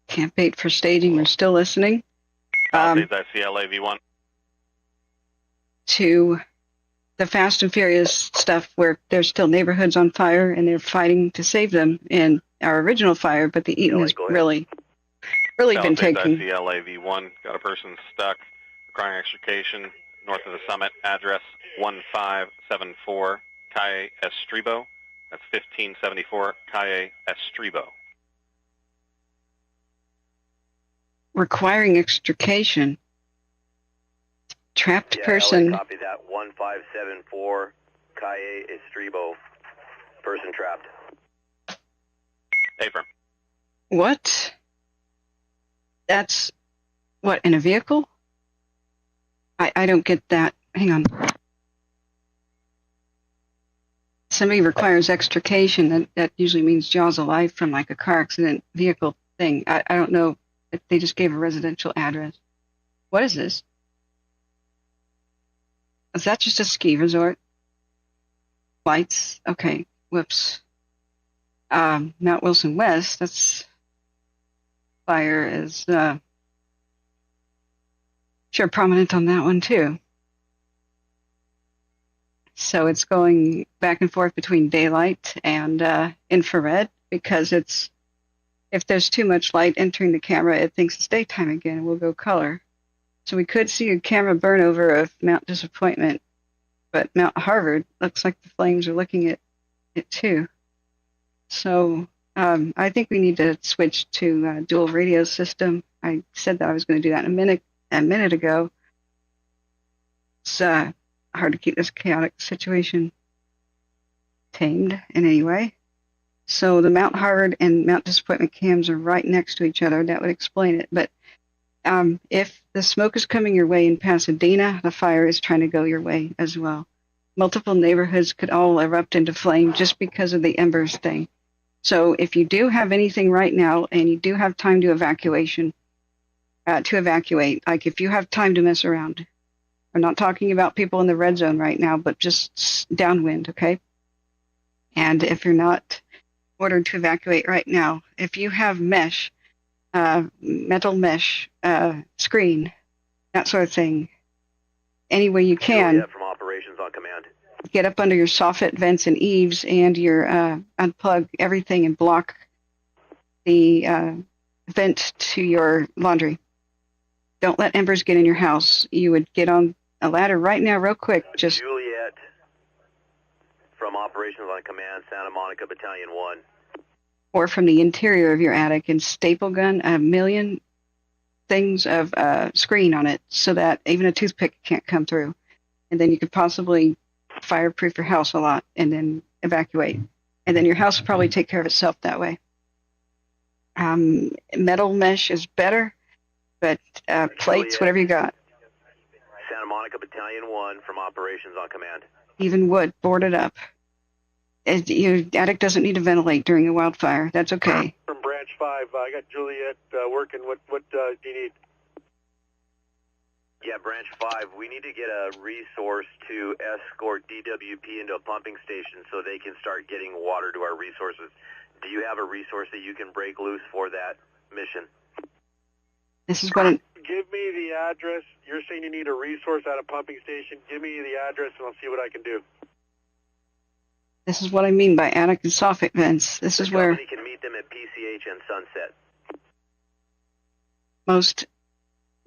C: Camp 8 for staging. We're still listening.
J: Palisades, I see LAV1.
C: to the Fast and Furious stuff where there's still neighborhoods on fire and they're fighting to save them in our original fire, but the Eaton has really been taking.
J: ICLAV1, got a person stuck, requiring extrication north of the summit, address 1574 Calle Estribo. That's 1574 Calle Estribo.
C: Requiring extrication. Trapped person.
A: Copy that. 1574 Calle Estribo. Person trapped.
J: Affirm.
C: What? That's what, in a vehicle? I don't get that. Hang on. Somebody requires extrication. That usually means jaws of life from like a car accident vehicle thing. I don't know if they just gave a residential address. What is this? Is that just a ski resort? Lights? Okay. Whoops. Mount Wilson West. That's fire is sure prominent on that one too. So it's going back and forth between daylight and infrared because it's if there's too much light entering the camera, it thinks it's daytime again and will go color. So we could see a camera burn over of Mount Disappointment, but Mount Harvard looks like the flames are looking at it too. So I think we need to switch to dual radio system. I said that I was going to do that a minute ago. It's hard to keep this chaotic situation tamed in any way. So the Mount Harvard and Mount Disappointment cams are right next to each other. That would explain it. But if the smoke is coming your way in Pasadena, the fire is trying to go your way as well. Multiple neighborhoods could all erupt into flame just because of the embers thing. So if you do have anything right now and you do have time to evacuate, like if you have time to mess around, I'm not talking about people in the red zone right now, but just downwind, okay? And if you're not ordered to evacuate right now, if you have mesh, metal mesh, screen, that sort of thing, any way you can,
A: from operations on command.
C: Get up under your soffit vents and eaves and your unplug everything and block the vent to your laundry. Don't let embers get in your house. You would get on a ladder right now real quick. Just
A: Juliet from operations on command, Santa Monica Battalion 1.
C: Or from the interior of your attic and staple gun a million things of screen on it so that even a toothpick can't come through. And then you could possibly fireproof your house a lot and then evacuate. And then your house will probably take care of itself that way. Metal mesh is better, but plates, whatever you got.
A: Santa Monica Battalion 1 from operations on command.
C: Even wood, board it up. Your attic doesn't need to ventilate during a wildfire. That's okay.
F: From Branch 5, I got Juliet working. What do you need?
A: Yeah, Branch 5, we need to get a resource to escort DWP into a pumping station so they can start getting water to our resources. Do you have a resource that you can break loose for that mission?
C: This is what
F: Give me the address. You're saying you need a resource at a pumping station. Give me the address and I'll see what I can do.
C: This is what I mean by attic and soffit vents. This is where
A: The company can meet them at PCH and Sunset.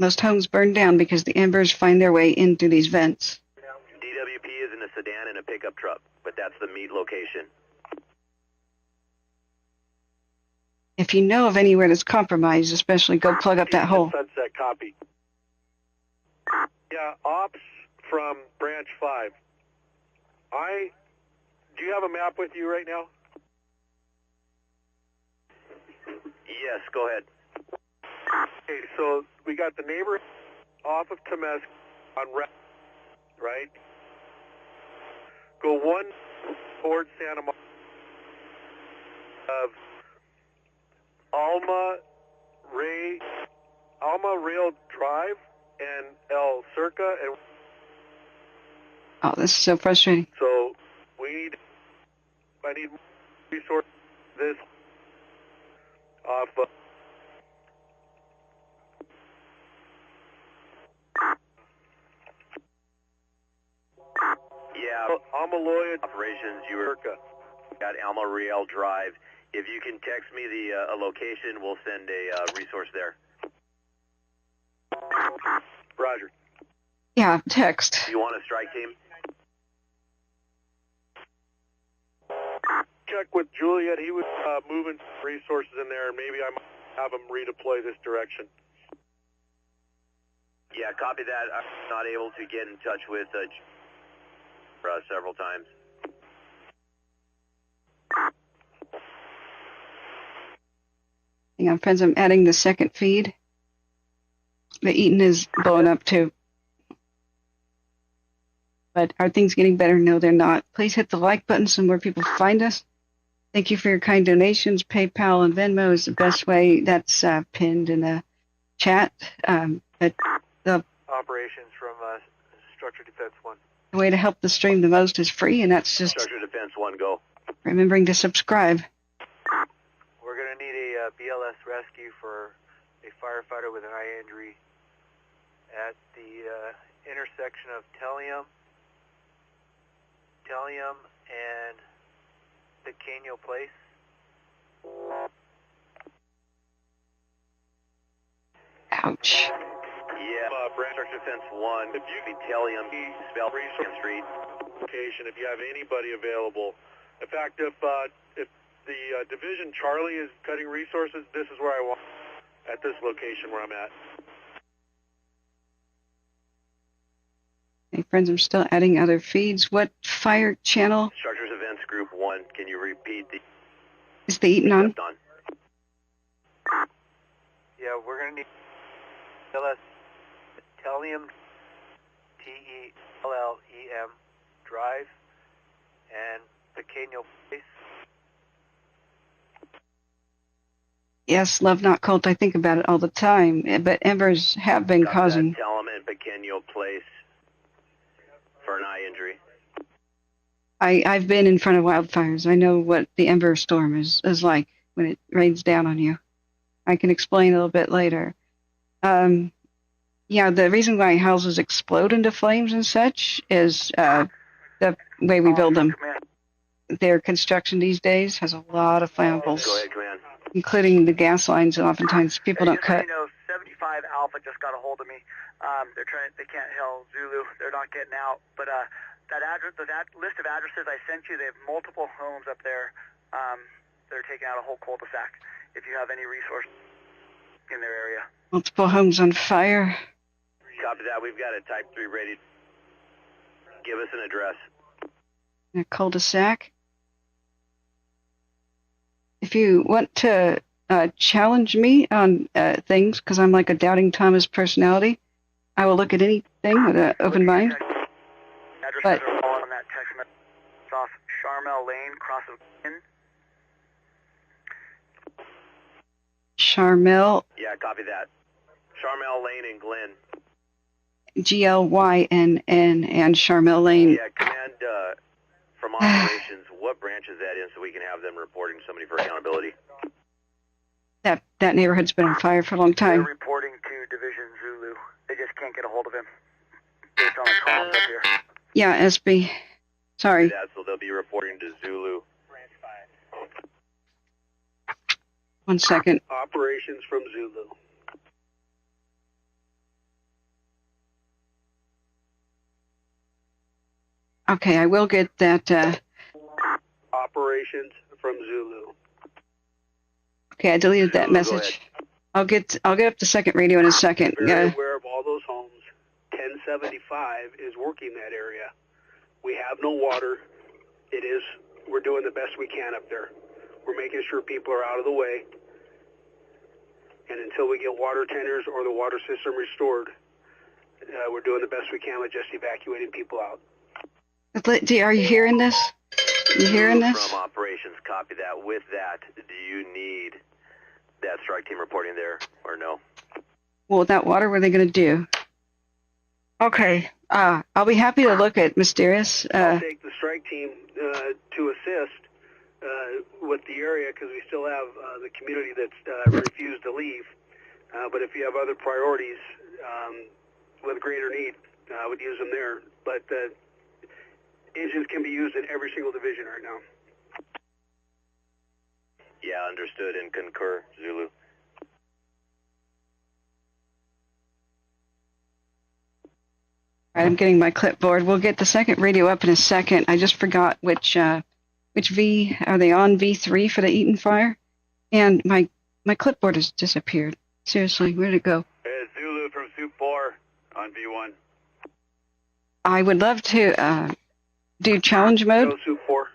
C: most homes burn down because the embers find their way in through these vents.
A: DWP is in a sedan and a pickup truck, but that's the meet location.
C: If you know of anywhere that's compromised, especially go plug up that hole.
F: Sunset, copy. Yeah, ops from Branch 5. Do you have a map with you right now?
A: Yes, go ahead.
F: Okay, so we got the neighbor off of Temescal on right? Go one towards Santa Monica of Alma Rail Drive and El Cerca. And
C: oh, this is so frustrating.
F: So I need resource this off of
L: Amaloya
A: Operations, you were at Alma Real Drive. If you can text me the location, we'll send a resource there.
L: Roger.
C: Yeah, text.
A: Do you want a strike team?
L: Check with Juliet. He was moving resources in there, and maybe I might have him redeploy this direction.
A: Yeah, copy that. I'm not able to get in touch with several times.
C: Hang on, friends, I'm adding the second feed. The Eaton is blowing up too. But are things getting better? No, they're not. Please hit the like button so more people find us. Thank you for your kind donations. PayPal and Venmo is the best way. That's pinned in the chat. But the
F: Operations from Structure Defense 1.
C: The way to help the stream the most is free, and that's just
A: Structure Defense 1, go.
C: remembering to subscribe.
F: We're going to need a BLS rescue for a firefighter with an eye injury at the intersection of Tellium and Pequeño Place.
C: Ouch.
A: Yeah, Branch Structure Defense 1. If you could tell him, spell Resource Street.
L: Location, if you have anybody available. In fact, if the Division Charlie is cutting resources, this is where I want, at this location where I'm at.
C: Hey, friends, I'm still adding other feeds. What fire channel
A: Structures Events Group 1, can you repeat the...
C: is the Eaton on?
F: Yeah, we're going to need BLS Tellium, Tellem Drive, and Pequeño Place.
C: Yes, love not cult. I think about it all the time. But embers have been causing...
A: Telem and Pequeño Place for an eye injury.
C: I've been in front of wildfires. I know what the ember storm is like when it rains down on you. I can explain a little bit later. Yeah, the reason why houses explode into flames and such is the way we build them. Their construction these days has a lot of flammables,
A: Go ahead, Command.
C: including the gas lines, and oftentimes people don't cut.
K: 75 Alpha just got a hold of me. They can't hail Zulu. They're not getting out. But that list of addresses I sent you, they have multiple homes up there. They're taking out a whole cul-de-sac. If you have any resource in their area.
C: Multiple homes on fire.
A: Copy that. We've got a Type 3 ready. Give us an address.
C: A cul-de-sac. If you want to challenge me on things, because I'm like a doubting Thomas personality, I will look at anything with an open mind.
K: Addresses are all on that text message. It's off Charmel Lane, cross of Glen.
C: Charmel.
A: Yeah, copy that. Charmel Lane and Glen.
C: Glynn and Charmel Lane.
A: Yeah, Command from operations, what branch is that in so we can have them reporting somebody for accountability?
C: That neighborhood's been on fire for a long time.
K: They're reporting to Division Zulu. They just can't get a hold of him based on the calls up here.
C: Yeah, SB. Sorry.
A: Yeah, so they'll be reporting to Zulu.
C: 1 second.
L: Operations from Zulu.
C: Okay, I will get that.
L: Operations from Zulu.
C: Okay, I deleted that message. I'll get up the second radio in a second.
L: Very aware of all those homes. 1075 is working that area. We have no water. We're doing the best we can up there. We're making sure people are out of the way. And until we get water tenders or the water system restored, we're doing the best we can with just evacuating people out.
C: Are you hearing this? You hearing this?
A: From operations, copy that. With that, do you need that strike team reporting there or no?
C: Well, without water, what are they going to do? Okay. I'll be happy to look at Mysterious.
L: I'll take the strike team to assist with the area because we still have the community that's refused to leave. But if you have other priorities with greater need, I would use them there. But
B: engines can be used in every single division right now.
S: Yeah, understood and concur, Zulu.
C: All right, I'm getting my clipboard. We'll get the second radio up in a second. I just forgot which V are they on, V3 for the Eaton fire? And my clipboard has disappeared. Seriously, where'd it go?
S: Zulu from Soup 4 on V1.
C: I would love to do challenge mode.
B: Go Soup 4.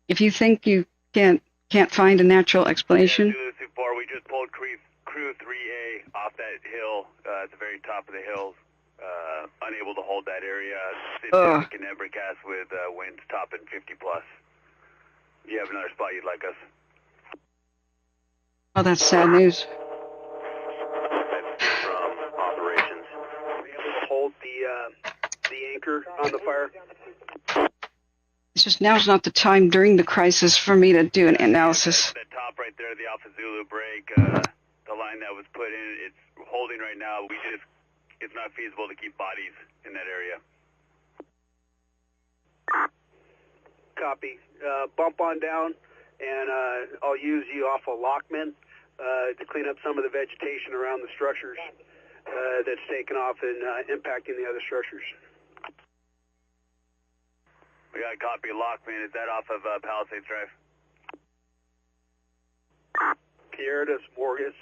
C: If you think you can't find a natural explanation.
S: Yeah, Zulu Soup 4, we just pulled crew 3A off that hill at the very top of the hills. Unable to hold that area. Significant embrecast with winds topping 50 plus. Do you have another spot you'd like us?
C: Oh, that's sad news.
S: From operations.
B: Are we able to hold the anchor on the fire?
C: It's just now's not the time during the crisis for me to do an analysis.
S: The top right there, the Alpha Zulu break, the line that was put in, it's holding right now. It's not feasible to keep bodies in that area.
B: Copy. Bump on down, and I'll use you off of Lockman to clean up some of the vegetation around the structures that's taken off and impacting the other structures.
S: We got a copy of Lockman. Is that off of Palisades Drive?
B: Pierretas Morgus.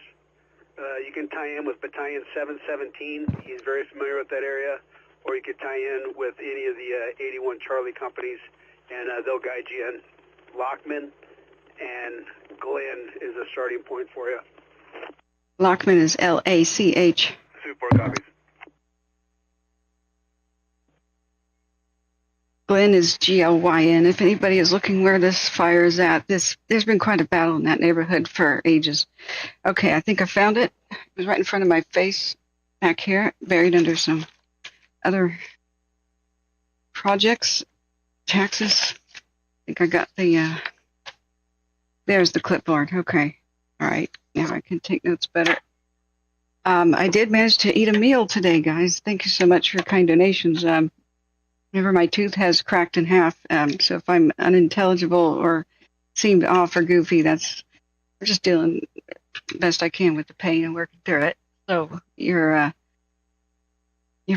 B: You can tie in with Battalion 717. He's very familiar with that area. Or you could tie in with any of the 81 Charlie companies, and they'll guide you in. Lockman and Glenn is a starting point for you.
C: Lockman is L-A-C-H.
S: Super copies.
C: Glenn is G-L-Y-N. If anybody is looking where this fire is at, there's been quite a battle in that neighborhood for ages. Okay, I think I found it. It was right in front of my face back here, buried under some other projects, taxes. I think I got the, there's the clipboard. Okay. All right. Now I can take notes better. I did manage to eat a meal today, guys. Thank you so much for your kind donations. Remember, my tooth has cracked in half, so if I'm unintelligible or seemed off or goofy, we're just dealing best I can with the pain and working through it. So your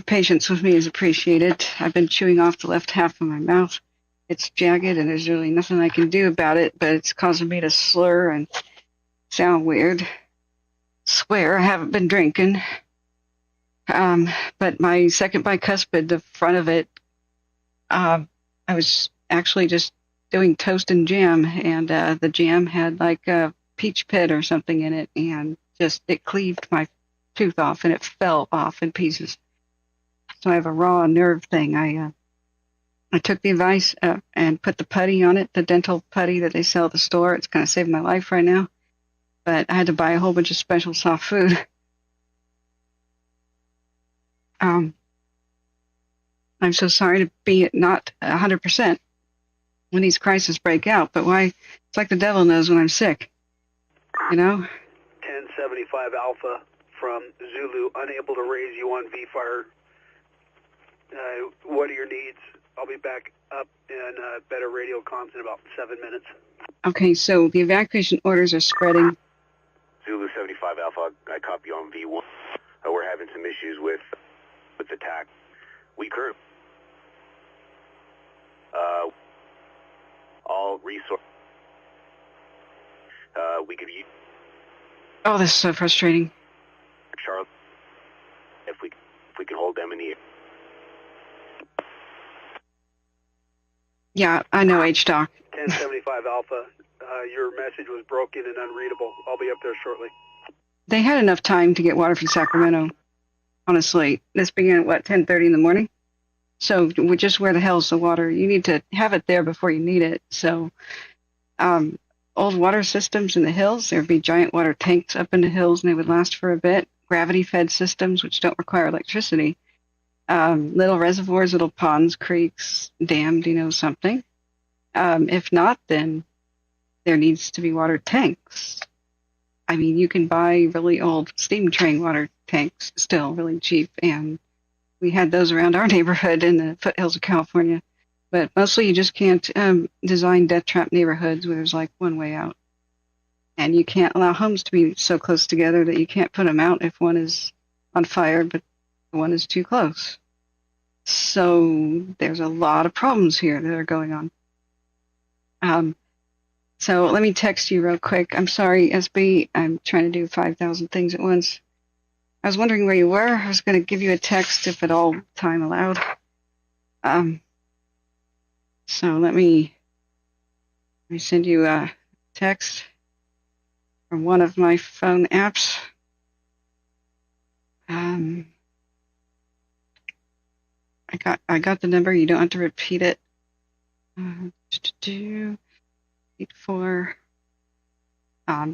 C: patience with me is appreciated. I've been chewing off the left half of my mouth. It's jagged, and there's really nothing I can do about it, but it's causing me to slur and sound weird. Swear I haven't been drinking. But my second bicuspid, the front of it, I was actually just doing toast and jam, and the jam had like a peach pit or something in it, and it cleaved my tooth off, and it fell off in pieces. So I have a raw nerve thing. I took the advice and put the putty on it, the dental putty that they sell at the store. It's kind of saved my life right now. But I had to buy a whole bunch of special soft food. I'm so sorry to be not 100% when these crises break out, but why? It's like the devil knows when I'm sick, you know?
B: 1075 Alpha from Zulu, unable to raise you on V-Fire. What are your needs? I'll be back up in better radio comms in about 7 minutes.
C: Okay, so the evacuation orders are spreading.
S: Zulu 75 Alpha, I copy on V1. We're having some issues with the TAC. We currently all resource we could use.
C: Oh, this is so frustrating.
S: Charlie, if we can hold them in the air.
C: Yeah, I know, H-Doc.
B: 1075 Alpha, your message was broken and unreadable. I'll be up there shortly.
C: They had enough time to get water from Sacramento, honestly. This began at, 10:30 in the morning? So just where the hell's the water? You need to have it there before you need it. So old water systems in the hills, there would be giant water tanks up in the hills, and they would last for a bit. Gravity-fed systems, which don't require electricity. Little reservoirs, little ponds, creeks, dammed, something. If not, then there needs to be water tanks. I mean, you can buy really old steam train water tanks still really cheap, and we had those around our neighborhood in the foothills of California. But mostly you just can't design death trap neighborhoods where there's like one way out. And you can't allow homes to be so close together that you can't put them out if one is on fire, but one is too close. So there's a lot of problems here that are going on. So let me text you real quick. I'm sorry, SB. I'm trying to do 5,000 things at once. I was wondering where you were. I was going to give you a text if at all time allowed. So let me send you a text from one of my phone apps. I got the number. You don't have to repeat it. 84.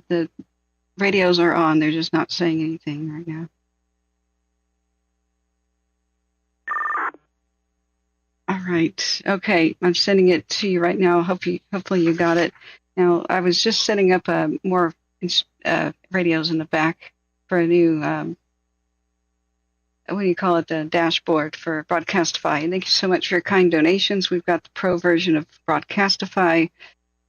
C: The radios are on. They're just not saying anything right now. All right. Okay. I'm sending it to you right now. Hopefully you got it. Now, I was just setting up more radios in the back for a new, what do you call it, the dashboard for Broadcastify. And thank you so much for your kind donations. We've got the pro version of Broadcastify,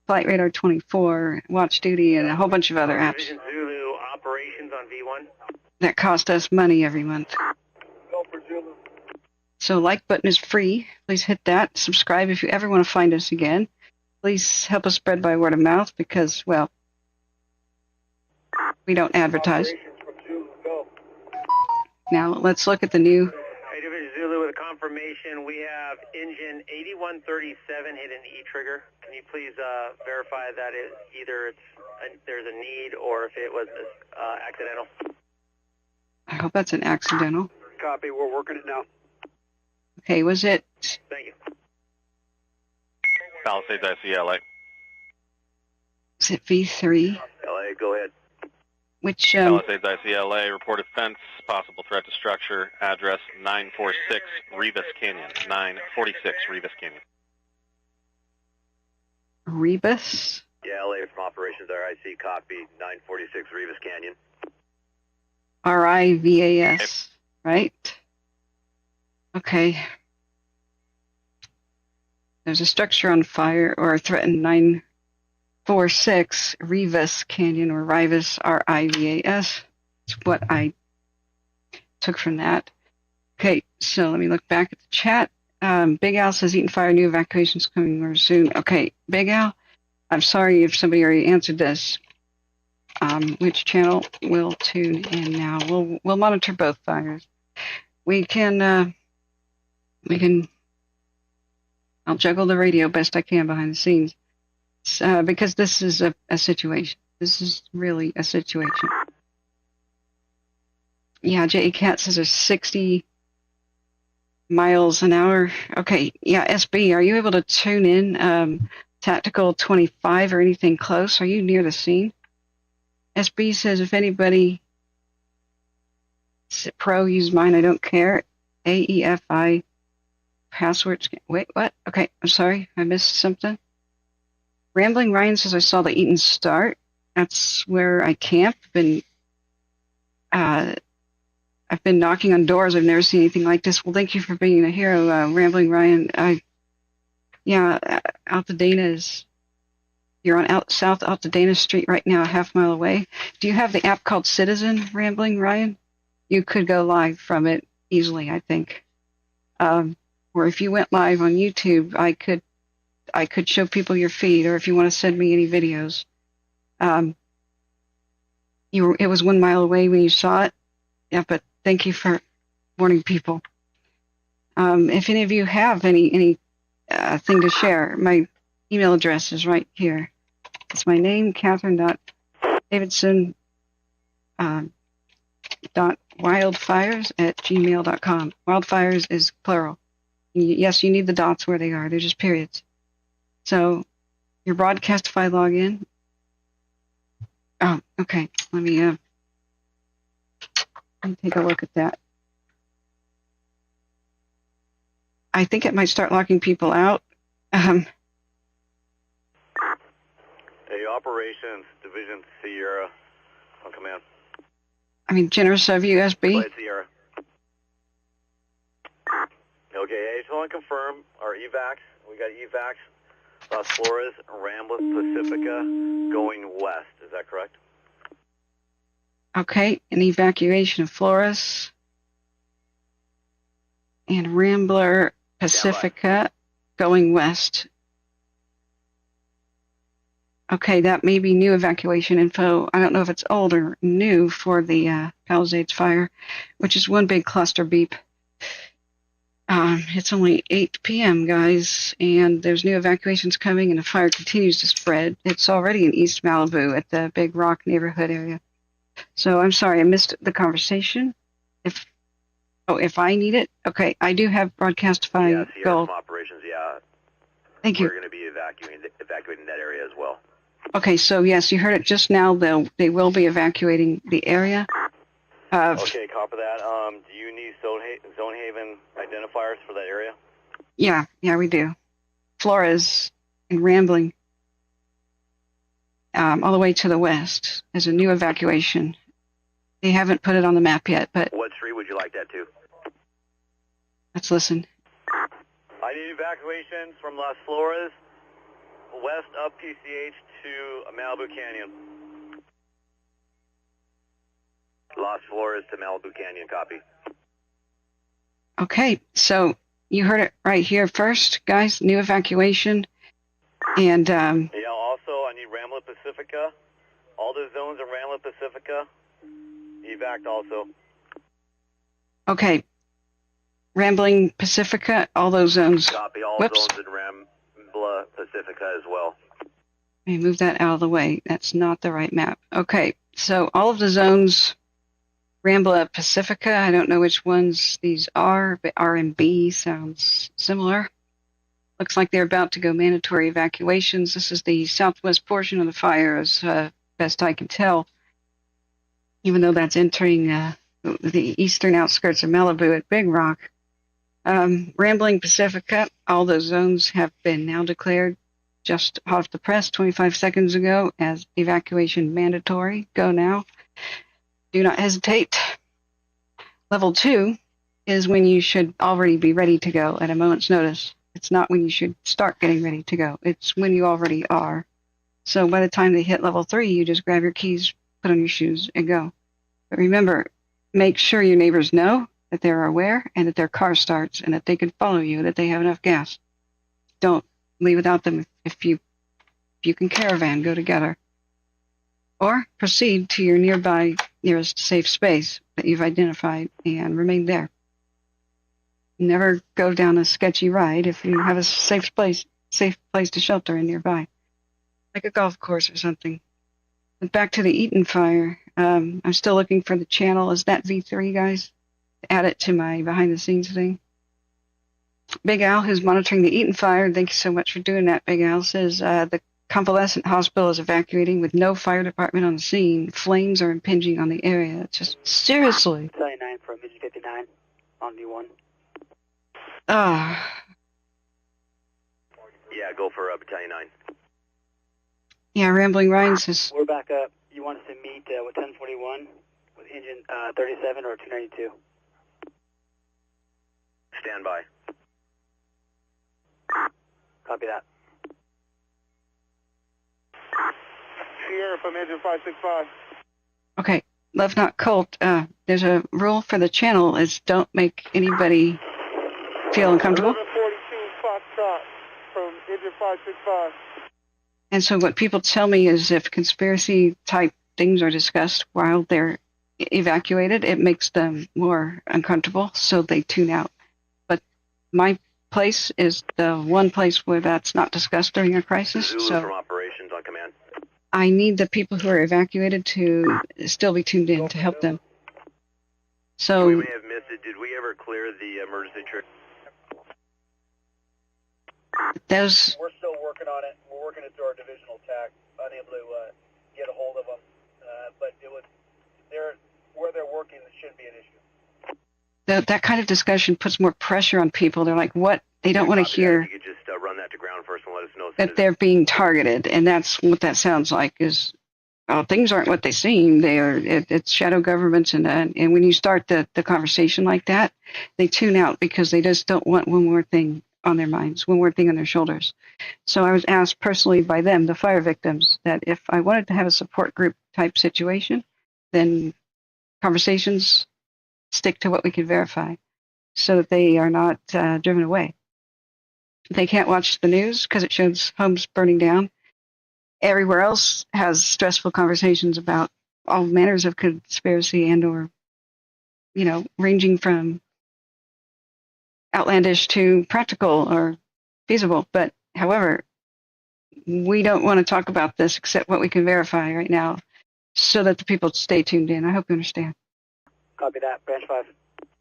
C: Flight Radar 24, Watch Duty, and a whole bunch of other apps.
T: Division Zulu operations on V1.
C: That cost us money every month. So like button is free. Please hit that. Subscribe if you ever want to find us again. Please help us spread by word of mouth because, well, we don't advertise. Now let's look at the new.
T: Hey, Division Zulu, with a confirmation, we have engine 8137 hit an E-trigger. Can you please verify that there's a need or if it was accidental?
C: I hope that's an accidental.
B: Copy. We're working it now.
C: Okay, was it?
T: Thank you.
J: Palisades ICLA.
C: Was it V3?
G: LA, go ahead.
C: Which,
J: Palisades ICLA, reported fence, possible threat to structure, address 946 Rivas Canyon. 946 Rivas Canyon.
C: Rebus?
G: Yeah, LA from operations RIC, copy, 946 Rivas Canyon.
C: RIVAS, right? Okay. There's a structure on fire or threatened 946 Rivas Canyon or Rivas, RIVAS. That's what I took from that. Okay, so let me look back at the chat. Big Al says Eaton Fire, new evacuations coming more soon. Okay, Big Al, I'm sorry if somebody already answered this. Which channel will tune in now? We'll monitor both fires. We can I'll juggle the radio best I can behind the scenes because this is a situation. This is really a situation. Yeah, J.E. Cat says there's 60 miles an hour. Okay, yeah, SB, are you able to tune in Tactical 25 or anything close? Are you near the scene? SB says if anybody pro use mine, I don't care. AEFI passwords. Wait, what? Okay, I'm sorry, I missed something. Rambling Ryan says I saw the Eaton start. That's where I camp. I've been knocking on doors. I've never seen anything like this. Well, thank you for being a hero, Rambling Ryan. Altadena is. You're on South Altadena Street right now, a half mile away. Do you have the app called Citizen, Rambling Ryan? You could go live from it easily, I think. Or if you went live on YouTube, I could show people your feed, or if you want to send me any videos. It was 1 mile away when you saw it. Yeah, but thank you for warning people. If any of you have any thing to share, my email address is right here. It's my name, Catherine.Davidson. .wildfires@gmail.com. Wildfires is plural. Yes, you need the dots where they are. They're just periods. So your Broadcastify login. Oh, okay. Let me take a look at that. I think it might start locking people out.
G: Hey, operations, Division Sierra, on command.
C: I mean, generous of you, SB.
G: Sierra. No
S: Okay, I just want to confirm our evacs. We got evacs, Las Flores, Rambla, Pacifica, going west. Is that correct?
C: Okay, an evacuation of Flores and Rambler, Pacifica, going west. Okay, that may be new evacuation info. I don't know if it's old or new for the Pallisades fire, which is one big cluster beep. It's only 8 p.m., guys, and there's new evacuations coming, and the fire continues to spread. It's already in East Malibu at the Big Rock neighborhood area. So I'm sorry, I missed the conversation. If I need it, okay, I do have broadcastify gold.
S: From operations, yeah.
C: Thank you.
S: We're going to be evacuating that area as well.
C: Okay, so yes, you heard it just now. They will be evacuating the area.
S: Okay, copy that. Do you need zone haven identifiers for that area?
C: Yeah, we do. Flores and Rambling, all the way to the west, is a new evacuation. They haven't put it on the map yet, but
S: What street would you like that to?
C: let's listen.
S: I need evacuations from Las Flores, west up PCH to Malibu Canyon. Las Flores to Malibu Canyon, copy.
C: Okay, so you heard it right here first, guys. New evacuation, and
S: Yeah. Also, I need Rambla Pacifica. All the zones in Rambla Pacifica. Evac also.
C: okay, Rambling Pacifica, all those zones.
S: Copy all
C: Whoops.
S: zones in Rambla Pacifica as well.
C: Let me move that out of the way. That's not the right map. Okay, so all of the zones, Rambla Pacifica, I don't know which ones these are, but R and B sounds similar. Looks like they're about to go mandatory evacuations. This is the southwest portion of the fire, as best I can tell, even though that's entering the eastern outskirts of Malibu at Big Rock. Rambling Pacifica, all those zones have been now declared just off the press 25 seconds ago as evacuation mandatory. Go now. Do not hesitate. Level 2 is when you should already be ready to go at a moment's notice. It's not when you should start getting ready to go. It's when you already are. So by the time they hit level 3, you just grab your keys, put on your shoes, and go. But remember, make sure your neighbors know that they're aware and that their car starts and that they can follow you, that they have enough gas. Don't leave without them. If you can caravan, go together. Or proceed to your nearest safe space that you've identified and remain there. Never go down a sketchy ride if you have a safe place to shelter in nearby, like a golf course or something. But back to the Eaton fire. I'm still looking for the channel. Is that V3, guys? Add it to my behind-the-scenes thing. Big Al, who's monitoring the Eaton fire, thank you so much for doing that, Big Al, says the convalescent hospital is evacuating with no fire department on the scene. Flames are impinging on the area. Just seriously.
U: 79 from Midget 59 on V1.
C: Ah.
S: Yeah, go for Battalion 9.
C: Yeah, Rambling Ryan says.
U: We're back up. You want us to meet with 1041 with engine 37 or 292?
S: Stand by.
U: Copy that.
L: Sierra from engine 565.
C: Okay, Love Not Cult. There's a rule for the channel is don't make anybody feel uncomfortable.
L: 1142 Foxtrot from engine 565.
C: And so what people tell me is if conspiracy type things are discussed while they're evacuated, it makes them more uncomfortable, so they tune out. But my place is the one place where that's not discussed during a crisis.
S: Zulu
C: So
S: from operations on command.
C: I need the people who are evacuated to still be tuned in to help them. So
S: We may have missed it. Did we ever clear the emergency trip?
C: those
K: We're still working on it. We're working it through our divisional TAC, unable to get a hold of them. But it was where they're working, it shouldn't be an issue.
C: that kind of discussion puts more pressure on people. They're like, what? They don't want to hear
S: You could just run that to ground first and let us know.
C: that they're being targeted, and that's what that sounds like. Is well, things aren't what they seem. They are. It's shadow governments, and when you start the conversation like that, they tune out because they just don't want one more thing on their minds, one more thing on their shoulders. So I was asked personally by them, the fire victims, that if I wanted to have a support group type situation, then conversations stick to what we can verify, so that they are not driven away. They can't watch the news because it shows homes burning down. Everywhere else has stressful conversations about all manners of conspiracy and or, ranging from outlandish to practical or feasible. But however, we don't want to talk about this except what we can verify right now so that the people stay tuned in. I hope you understand.
U: Copy that, Branch 5.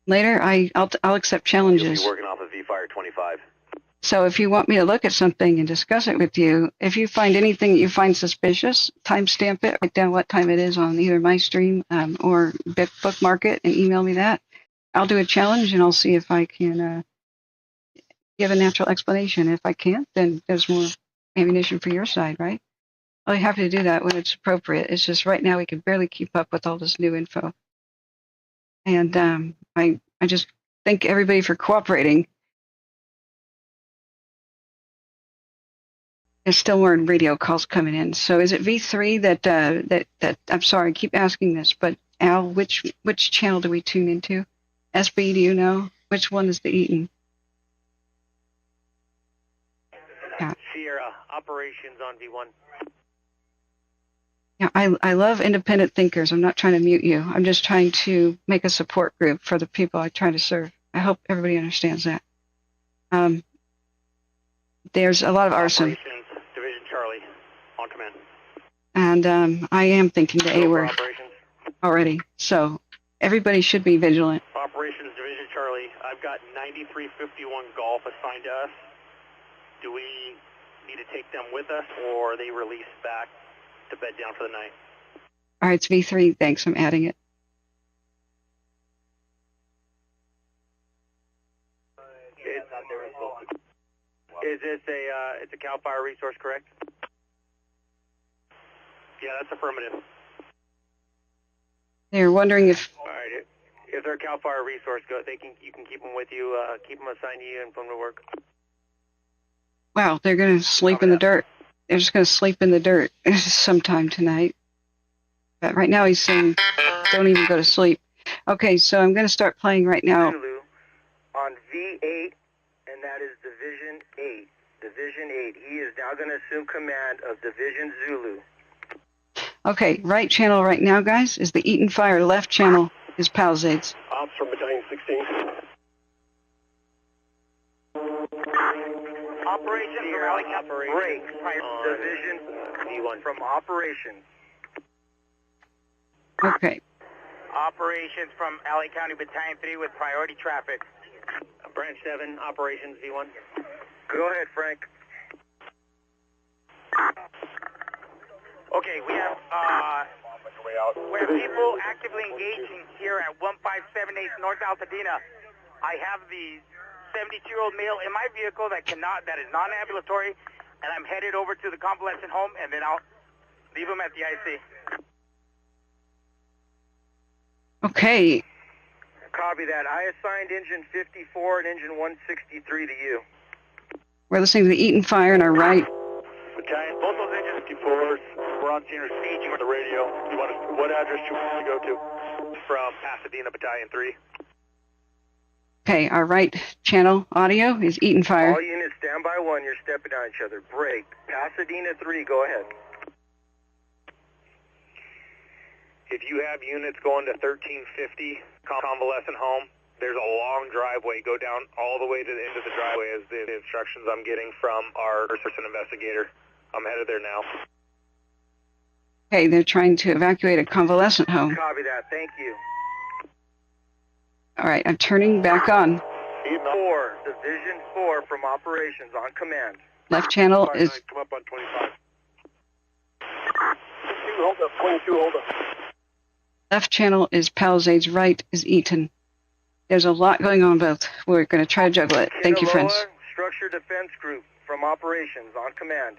C: Later, I'll accept challenges.
A: You'll be working off of V-Fire 25.
C: So if you want me to look at something and discuss it with you, if you find anything that you find suspicious, timestamp it, write down what time it is on either my stream or bookmark it and email me that. I'll do a challenge and I'll see if I can give a natural explanation. If I can't, then there's more ammunition for your side, right? I'll be happy to do that when it's appropriate. It's just right now we can barely keep up with all this new info. And I just thank everybody for cooperating. There's still more radio calls coming in. So is it V3 that I'm sorry, I keep asking this, but Al, which channel do we tune into? SB, do you know? Which one is the Eaton? Yeah.
U: Sierra, operations on V1.
C: Yeah, I love independent thinkers. I'm not trying to mute you. I'm just trying to make a support group for the people I try to serve. I hope everybody understands that. There's a lot of arson.
U: Operations, Division Charlie, on command.
C: And I am thinking the A word already. So everybody should be vigilant.
U: Operations, Division Charlie, I've got 9351 Golf assigned to us. Do we need to take them with us, or are they released back to bed down for the night?
C: All right, it's V3. Thanks, I'm adding it.
U: Is this it's a Calfire resource, correct? Yeah, that's affirmative.
C: They're wondering if...
U: All right, if they're a Calfire resource, you can keep them with you, keep them assigned to you and put them to work.
C: Wow, they're going to sleep in the dirt. They're just going to sleep in the dirt sometime tonight. But right now he's saying, don't even go to sleep. Okay, so I'm going to start playing right now.
U: Zulu on V8, and that is Division 8. Division 8. He is now going to assume command of Division Zulu.
C: Okay, right channel right now, guys, is the Eaton Fire. Left channel is Palisades.
F: Ops from Battalion 16.
U: Operations from Alley County. Break. Division V1 from operations.
C: Okay.
U: Operations from Alley County Battalion 3 with priority traffic. Branch 7, operations V1. Go ahead, Frank. Okay, we have people actively engaging here at 1578 North Pasadena. I have the 72-year-old male in my vehicle that is non-ambulatory, and I'm headed over to the convalescent home, and then I'll leave him at the IC.
C: Okay.
U: Copy that. I assigned engine 54 and engine 163 to you.
C: We're listening to the Eaton Fire on our right.
U: Battalion, both those engines 54s, we're on scene or staging on the radio. What address do you want to go to? From Pasadena Battalion 3.
C: Okay, our right channel audio is Eaton Fire.
U: All units, stand by 1. You're stepping on each other. Break. Pasadena 3, go ahead. If you have units going to 1350 convalescent home, there's a long driveway. Go down all the way to the end of the driveway as the instructions I'm getting from our person investigator. I'm headed there now.
C: Okay, they're trying to evacuate a convalescent home.
U: Copy that. Thank you.
C: All right, I'm turning back on.
U: 4, Division 4 from operations on command.
C: Left channel is...
U: Come up on 25.
F: 22, hold up. 22, hold up.
C: Left channel is Palisades, right is Eaton. There's a lot going on both. We're going to try to juggle it. Thank you, friends.
U: Structure Defense Group from operations on command.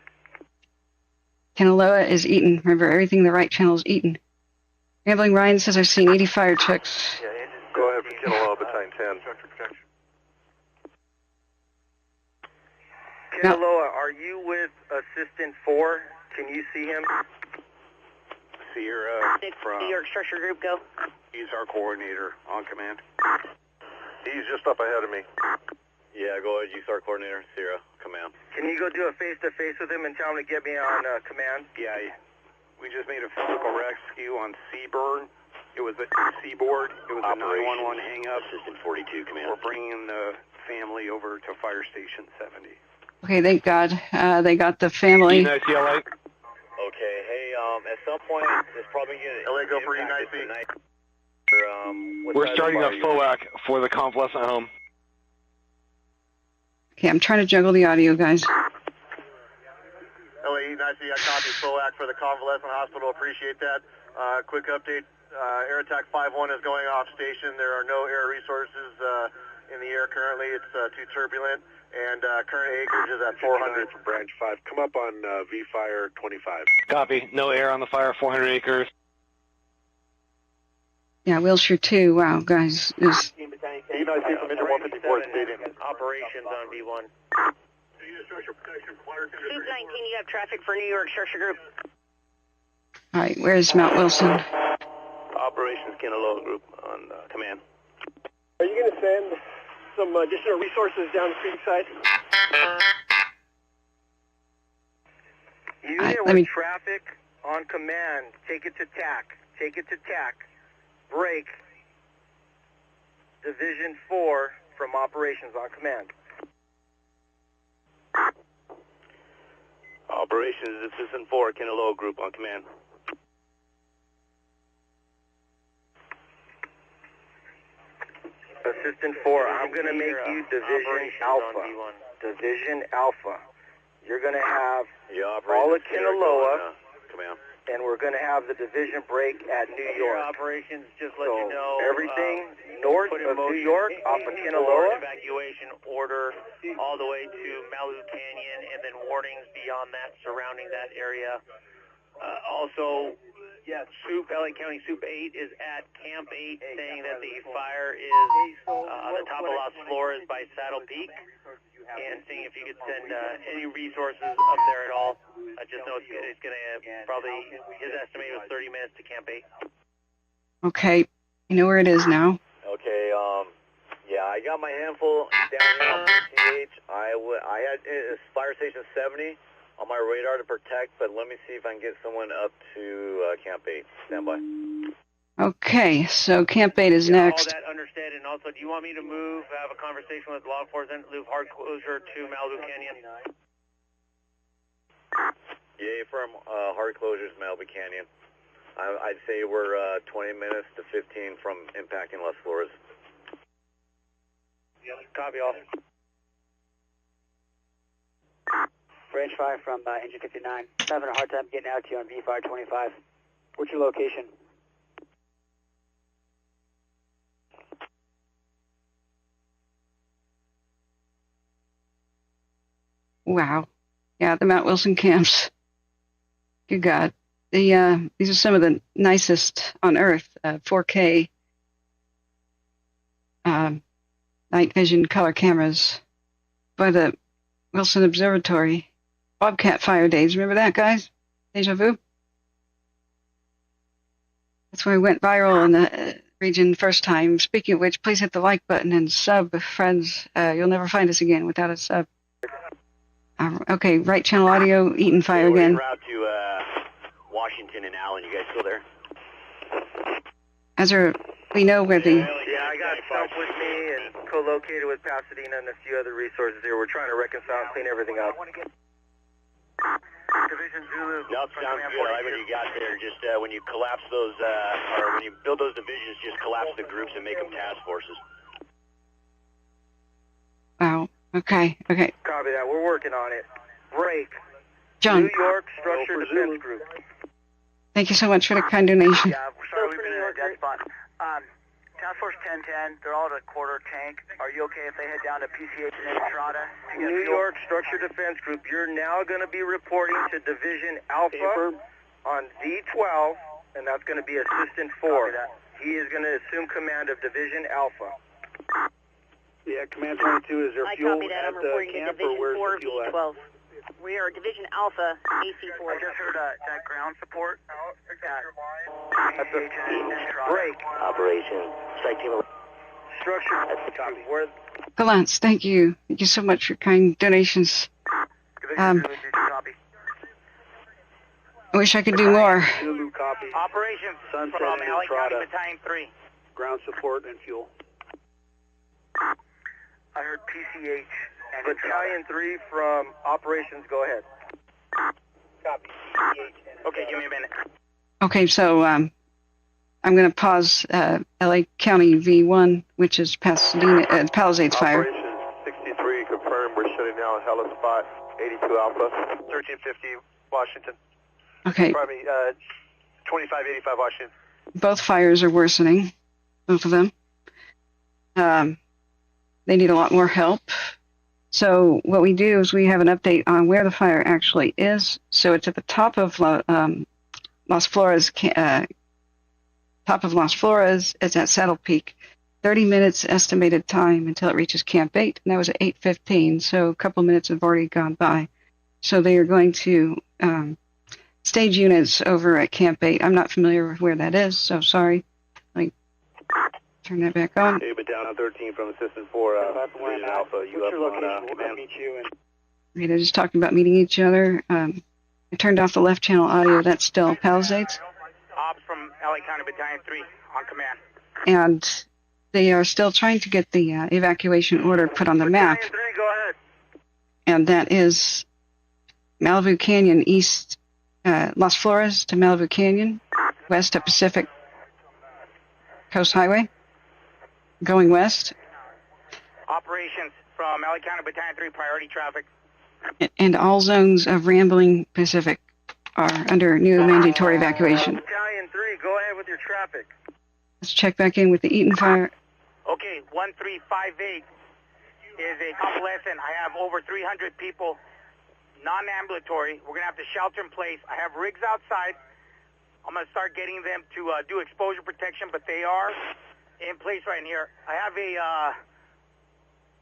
C: Kinaloa is Eaton. Remember, everything in the right channel is Eaton. Gambling Ryan says, I've seen 80 fire trucks.
F: Yeah, go ahead for Kinaloa, battalion 10.
A: Kinaloa, are you with Assistant 4? Can you see him?
F: Sierra from
E: New York Structure Group, go.
F: He's our coordinator on command. He's just up ahead of me.
S: Yeah, go ahead, USAR coordinator, Sierra, command.
A: Can you go do a face-to-face with him and tell him to get me on command?
F: Yeah, we just made a physical rescue on Seaburn. It was a Seaboard. It was a 911 hang-up.
S: Assistant 42, command.
F: We're bringing the family over to Fire Station 70.
C: Okay, thank God. They got the family.
S: Okay, hey, at some point, it's probably going to...
F: LA, go for United tonight.
J: We're starting a FOAC for the convalescent home.
C: Okay, I'm trying to juggle the audio, guys.
F: LA, United, I copy FOAC for the convalescent hospital. Appreciate that. Quick update. Air Attack 5-1 is going off station. There are no air resources in the air currently. It's too turbulent. And current acreage is at 400 from Branch 5. Come up on V-Fire 25.
J: Copy. No air on the fire, 400 acres.
C: Yeah, Wilshire 2. Wow, guys. This...
F: United from Inter 154 Stadium.
A: Operations on V1.
E: Soup 19, you have traffic for New York Structure Group.
C: All right, where's Mount Wilson?
S: Operations Kinaloa Group on command.
F: Are you going to send some additional resources down the creek side?
A: Unit with traffic on command. Take it to TAC. Take it to TAC. Break. Division 4 from operations on command.
S: Operations Assistant 4, Kinaloa Group on command.
A: Assistant 4, I'm going to make you Division Alpha. Division Alpha. You're going to have all of Kinaloa, and we're going to have the division break at New York.
K: Operations, just let you know.
A: Everything north of New York, off of Kinaloa.
K: Evacuation order all the way to Malibu Canyon, and then warnings beyond that surrounding that area. Also, Soup, LA County Soup 8 is at Camp 8, saying that the fire is on the top of Las Flores by Saddle Peak, and seeing if you could send any resources up there at all. I just know it's going to probably, his estimate was 30 minutes to Camp 8.
C: Okay, you know where it is now.
S: Okay, yeah, I got my handful down here on PCH. I had Fire Station 70 on my radar to protect, but let me see if I can get someone up to Camp 8. Stand by.
C: Okay, so Camp 8 is next.
K: All that understood, and also, do you want me to move, have a conversation with law enforcement, move hard closure to Malibu Canyon?
S: Yeah, from hard closures Malibu Canyon. I'd say we're 20 minutes to 15 from impacting Las Flores.
K: Copy, all.
U: Branch 5 from Engine 59. Having a hard time getting out to you on V-Fire 25. What's your location?
C: Wow. Yeah, the Mount Wilson camps. Good God. These are some of the nicest on Earth. 4K night vision color cameras by the Wilson Observatory. Bobcat fire days. Remember that, guys? Deja vu? That's where we went viral in the region first time. Speaking of which, please hit the like button and sub, friends. You'll never find us again without a sub. Okay, right channel audio, Eaton fire again.
S: Route to Washington and Allen. You guys still there?
C: Ezra, we know where the...
A: Yeah, I got Stump with me and co-located with Pasadena and a few other resources here. We're trying to reconcile and clean everything up. Division Zulu.
S: No, sounds good. I like what you got there. Just when you collapse those, or when you build those divisions, just collapse the groups and make them task forces.
C: Wow. Okay.
A: Copy that. We're working on it. Break.
C: John.
A: New York Structure Defense Group.
C: Thank you so much for the kind donation.
A: Yeah, sorry we've been in a dead spot.
I: Task Force 1010, they're all at a quarter tank. Are you okay if they head down to PCH and Entrada to get
V: New
I: fuel?
V: York Structure Defense Group, you're now going to be reporting to Division Alpha on D12, and that's going to be Assistant 4. He is going to assume command of Division Alpha.
B: Yeah, Command 22, is there fuel at the camp, or where's the fuel at?
E: We are Division Alpha, AC4.
I: I just heard that ground support
V: That's a break.
P: Operation. Strike team.
V: Structure. Copy. Where?
C: Lance, thank you. Thank you so much for kind donations. I wish I could do more.
B: Zulu copy.
K: Operations
B: Sunset
K: from
B: and
K: LA County
B: Entrada.
K: Battalion 3.
B: Ground support and fuel.
I: I heard PCH and
V: Battalion 3 from Operations, go ahead.
K: Copy. Okay, give me a minute.
C: Okay, so I'm going to pause LA County V1, which is Pasadena, Palisades Fire.
F: Operation 63, confirmed. We're shutting down Hella Spot 82 Alpha. 1350 Washington.
C: Okay.
F: Pardon me, 2585 Washington.
C: Both fires are worsening, both of them. They need a lot more help. So what we do is we have an update on where the fire actually is. So it's at the top of Las Flores. Top of Las Flores. It's at Saddle Peak. 30 minutes estimated time until it reaches Camp 8, and that was at 8:15. So a couple minutes have already gone by. So they are going to stage units over at Camp 8. I'm not familiar with where that is, so sorry. Let me turn that back on.
F: Hey, but down on 13 from Assistant 4, Division Alpha. You up on command?
B: Meet you
C: Okay, they're just talking about meeting each other. I turned off the left channel audio. That's still Palisades.
K: Ops from LA County Battalion 3 on command.
C: And they are still trying to get the evacuation order put on the map.
V: Battalion 3, go ahead.
C: And that is Malibu Canyon east, Las Flores to Malibu Canyon, west to Pacific Coast Highway, going west.
K: Operations from LA County Battalion 3, priority traffic.
C: And all zones of Rambling Pacific are under new mandatory evacuation.
V: Battalion 3, go ahead with your traffic.
C: Let's check back in with the Eaton fire.
K: Okay, 1358 is a convalescent. I have over 300 people, non-ambulatory. We're going to have to shelter in place. I have rigs outside. I'm going to start getting them to do exposure protection, but they are in place right here. I have a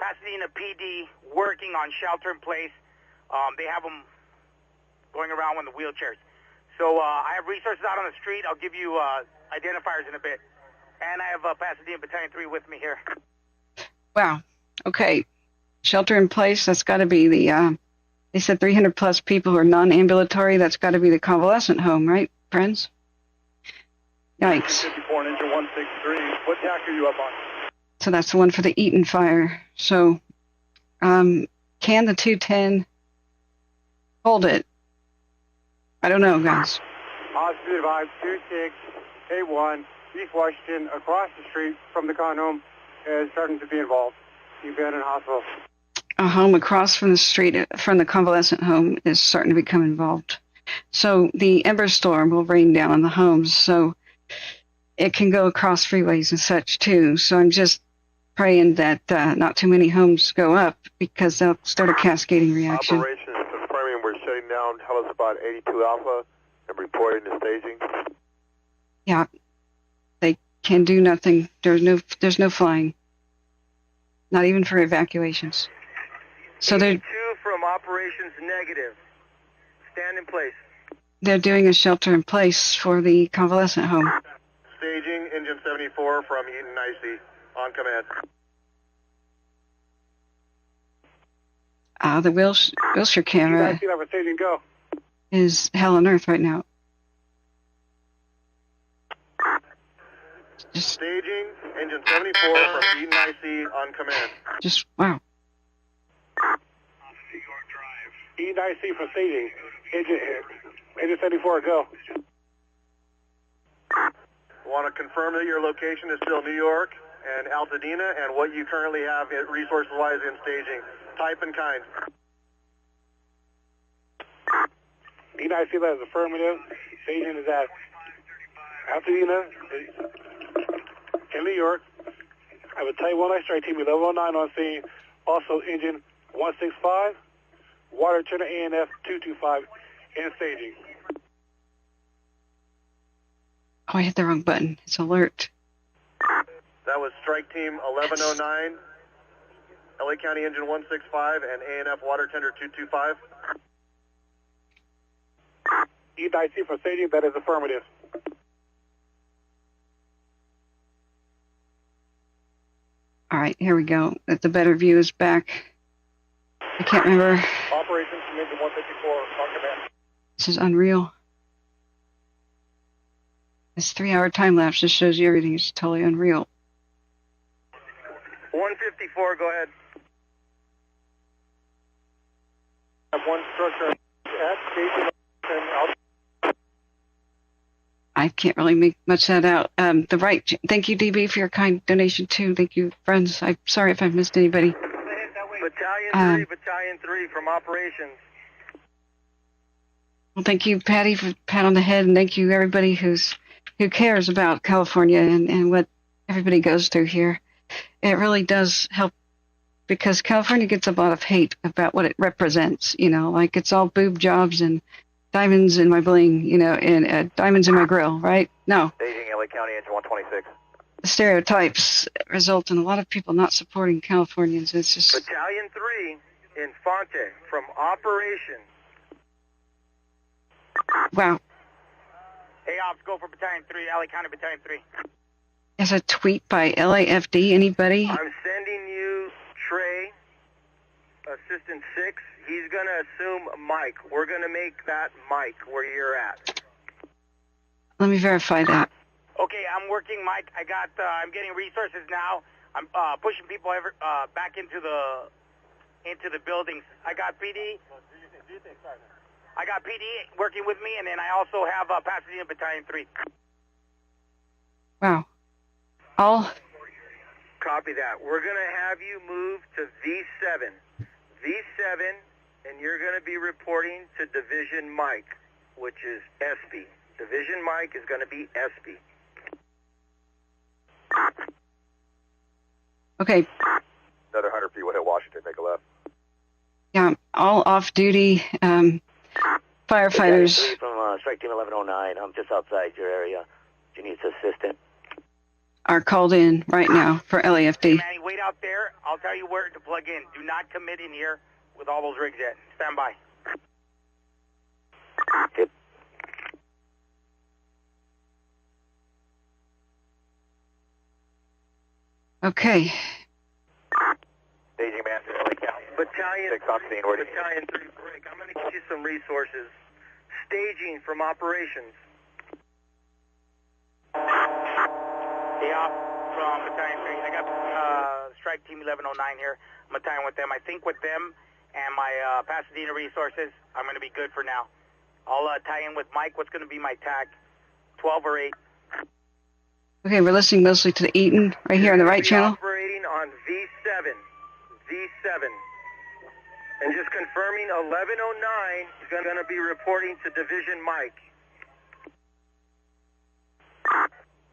K: Pasadena PD working on shelter in place. They have them going around with the wheelchairs. So I have resources out on the street. I'll give you identifiers in a bit. And I have Pasadena Battalion 3 with me here.
C: Wow. Okay. Shelter in place, that's got to be the, they said 300 plus people who are non-ambulatory. That's got to be the convalescent home, right, friends? Yikes.
L: 54 and engine 163. What tack are you up on?
C: So that's the one for the Eaton fire. So can the 210 hold it? I don't know, guys.
W: Positive 52681, East Washington, across the street from the condo, is starting to be involved. You've been in hospital.
C: A home across from the street from the convalescent home is starting to become involved. So the Ember Storm will rain down on the homes, so it can go across freeways and such too. So I'm just praying that not too many homes go up, because they'll start a cascading reaction.
F: Operation is confirming we're shutting down Hella Spot 82 Alpha and reporting the staging.
C: Yeah, they can do nothing. There's no flying, not even for evacuations. So they're
V: 2 from Operations negative. Stand in place.
C: They're doing a shelter in place for the convalescent home.
F: Staging, engine 74 from Eaton IC, on command.
C: The Wilshire camera
W: Go.
C: is hell on earth right now. Just,
F: Staging, engine 74 from Eaton IC, on command.
C: just wow.
W: Eaton IC for staging. Engine 74, go.
F: Want to confirm that your location is still New York and Altadena, and what you currently have resource-wise in staging. Type and kind.
W: Eaton IC is affirmative. Staging is at Altadena.
L: in New York. I have a Type 1 strike team 1109 on scene. Also engine 165, water tender ANF 225 in staging.
C: Oh, I hit the wrong button. It's alert.
F: That was strike team 1109, LA County engine 165, and ANF water tender 225.
L: E9C for staging, that is affirmative.
C: All right, here we go. The better view is back. I can't remember.
L: Operations from engine 154 on command.
C: This is unreal. This 3-hour time lapse just shows you everything is totally unreal.
V: 154, go ahead.
L: I have one structure at station and
C: I can't really make much of that out. Thank you, DB, for your kind donation, too. Thank you, friends. I'm sorry if I've missed anybody.
V: Battalion 3 from operations.
C: Well, thank you, Patty, for the pat on the head, and thank you, everybody who cares about California and what everybody goes through here. It really does help, because California gets a lot of hate about what it represents, like it's all boob jobs and diamonds in my bling, and diamonds in my grill, right? No.
G: Staging LA County engine 126.
C: The stereotypes result in a lot of people not supporting Californians. It's just...
V: Battalion 3 in Fonte from operations.
C: Wow.
M: Hey, Ops, go for Battalion 3, LA County Battalion 3.
C: There's a tweet by LAFD. Anybody?
V: I'm sending you Trey, Assistant 6. He's going to assume Mike. We're going to make that Mike where you're at.
C: Let me verify that.
M: Okay, I'm working, Mike. I'm getting resources now. I'm pushing people back into the buildings. I got PD. I got PD working with me, and then I also have Pasadena Battalion 3.
C: Wow. All.
V: Copy that. We're going to have you move to V7. V7, and you're going to be reporting to Division Mike, which is SP. Division Mike is going to be SP.
C: Okay.
G: Another 100 feet, we'll hit Washington, make a left.
C: Yeah, all off-duty firefighters.
N: From Strike Team 1109, I'm just outside your area. Do you need assistance?
C: Are called in right now for LAFD.
M: Hey, Manny, wait out there. I'll tell you where to plug in. Do not commit in here with all those rigs yet. Stand by.
N: Good.
C: Okay.
G: Staging man, LA County.
V: Battalion
G: 6 on scene, where do you
V: Battalion 3 break. I'm going to get you some resources. Staging from operations.
M: Hey, Op, from Battalion 3. I got Strike Team 1109 here. I'm tying with them. I think with them and my Pasadena resources, I'm going to be good for now. I'll tie in with Mike. What's going to be my tag? 12 or 8?
C: Okay, we're listening mostly to the Eaton right here on the right channel.
V: Operating on V7. V7. And just confirming 1109 is going to be reporting to Division Mike.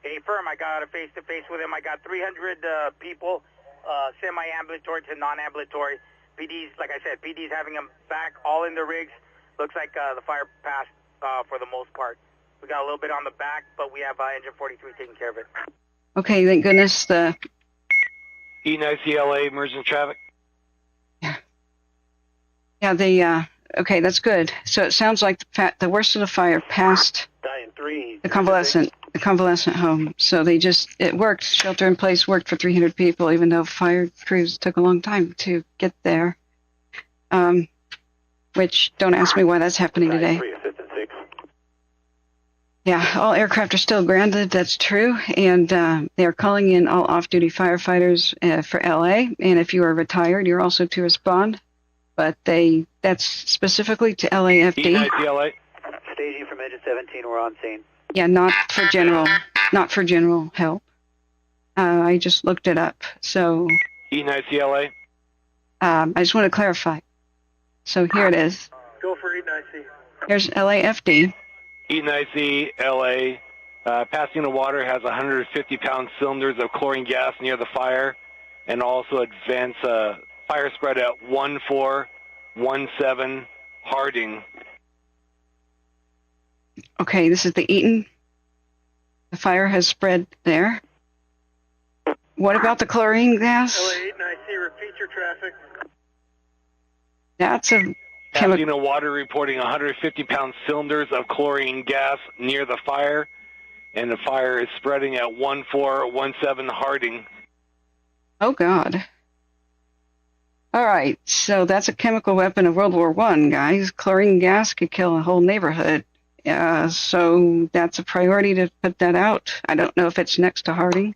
M: Hey, firm, I got a face-to-face with him. I got 300 people, semi-ambulatory to non-ambulatory. PD's, like I said, PD's having them back all in the rigs. Looks like the fire passed for the most part. We got a little bit on the back, but we have engine 43 taking care of it.
C: Okay, thank goodness. The
O: E9CLA emergency traffic.
C: Yeah, okay, that's good. So it sounds like the worst of the fire passed the convalescent home. So it worked. Shelter in place worked for 300 people, even though fire crews took a long time to get there. Which, don't ask me why that's happening today. Yeah, all aircraft are still grounded, that's true, and they're calling in all off-duty firefighters for LA, and if you are retired, you're also to respond, but that's specifically to LAFD.
O: E9CLA.
U: Staging from engine 17, we're on scene.
C: Yeah, not for general help. I just looked it up, so...
O: E9CLA.
C: I just want to clarify. So here it is.
L: Go for E9C.
C: Here's LAFD.
O: E9C, LA, Pasadena Water has 150-pound cylinders of chlorine gas near the fire, and also advance fire spread at 1417 Harding.
C: Okay, this is the Eaton. The fire has spread there. What about the chlorine gas?
L: LA 8 and IC, repeat your traffic.
C: That's a
O: Pasadena Water reporting 150-pound cylinders of chlorine gas near the fire, and the fire is spreading at 1417 Harding.
C: Oh, God. All right, so that's a chemical weapon of World War I, guys. Chlorine gas could kill a whole neighborhood. So that's a priority to put that out. I don't know if it's next to Harding,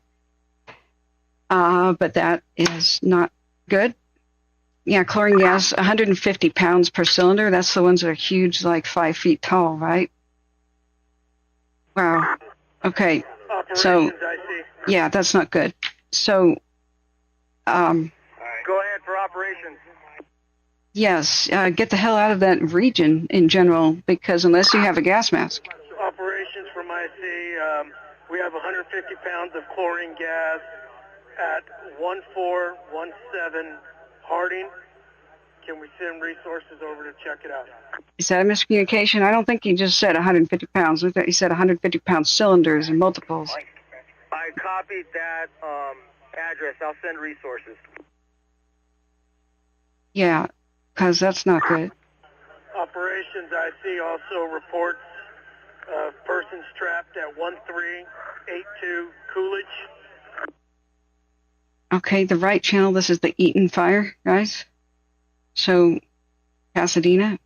C: but that is not good. Yeah, chlorine gas, 150 pounds per cylinder. That's the ones that are huge, like 5 feet tall, right? Wow. Okay. So, yeah, that's not good. So,
V: Go ahead for operations.
C: yes, get the hell out of that region in general, because unless you have a gas mask.
L: Operations from IC, we have 150 pounds of chlorine gas at 1417 Harding. Can we send resources over to check it out?
C: Is that a miscommunication? I don't think you just said 150 pounds. I thought you said 150 pound cylinders and multiples.
V: I copied that address. I'll send resources.
C: Yeah, because that's not good.
L: Operations IC also reports persons trapped at 1382 Coolidge.
C: Okay, the right channel, this is the Eaton fire, guys. So, Pasadena,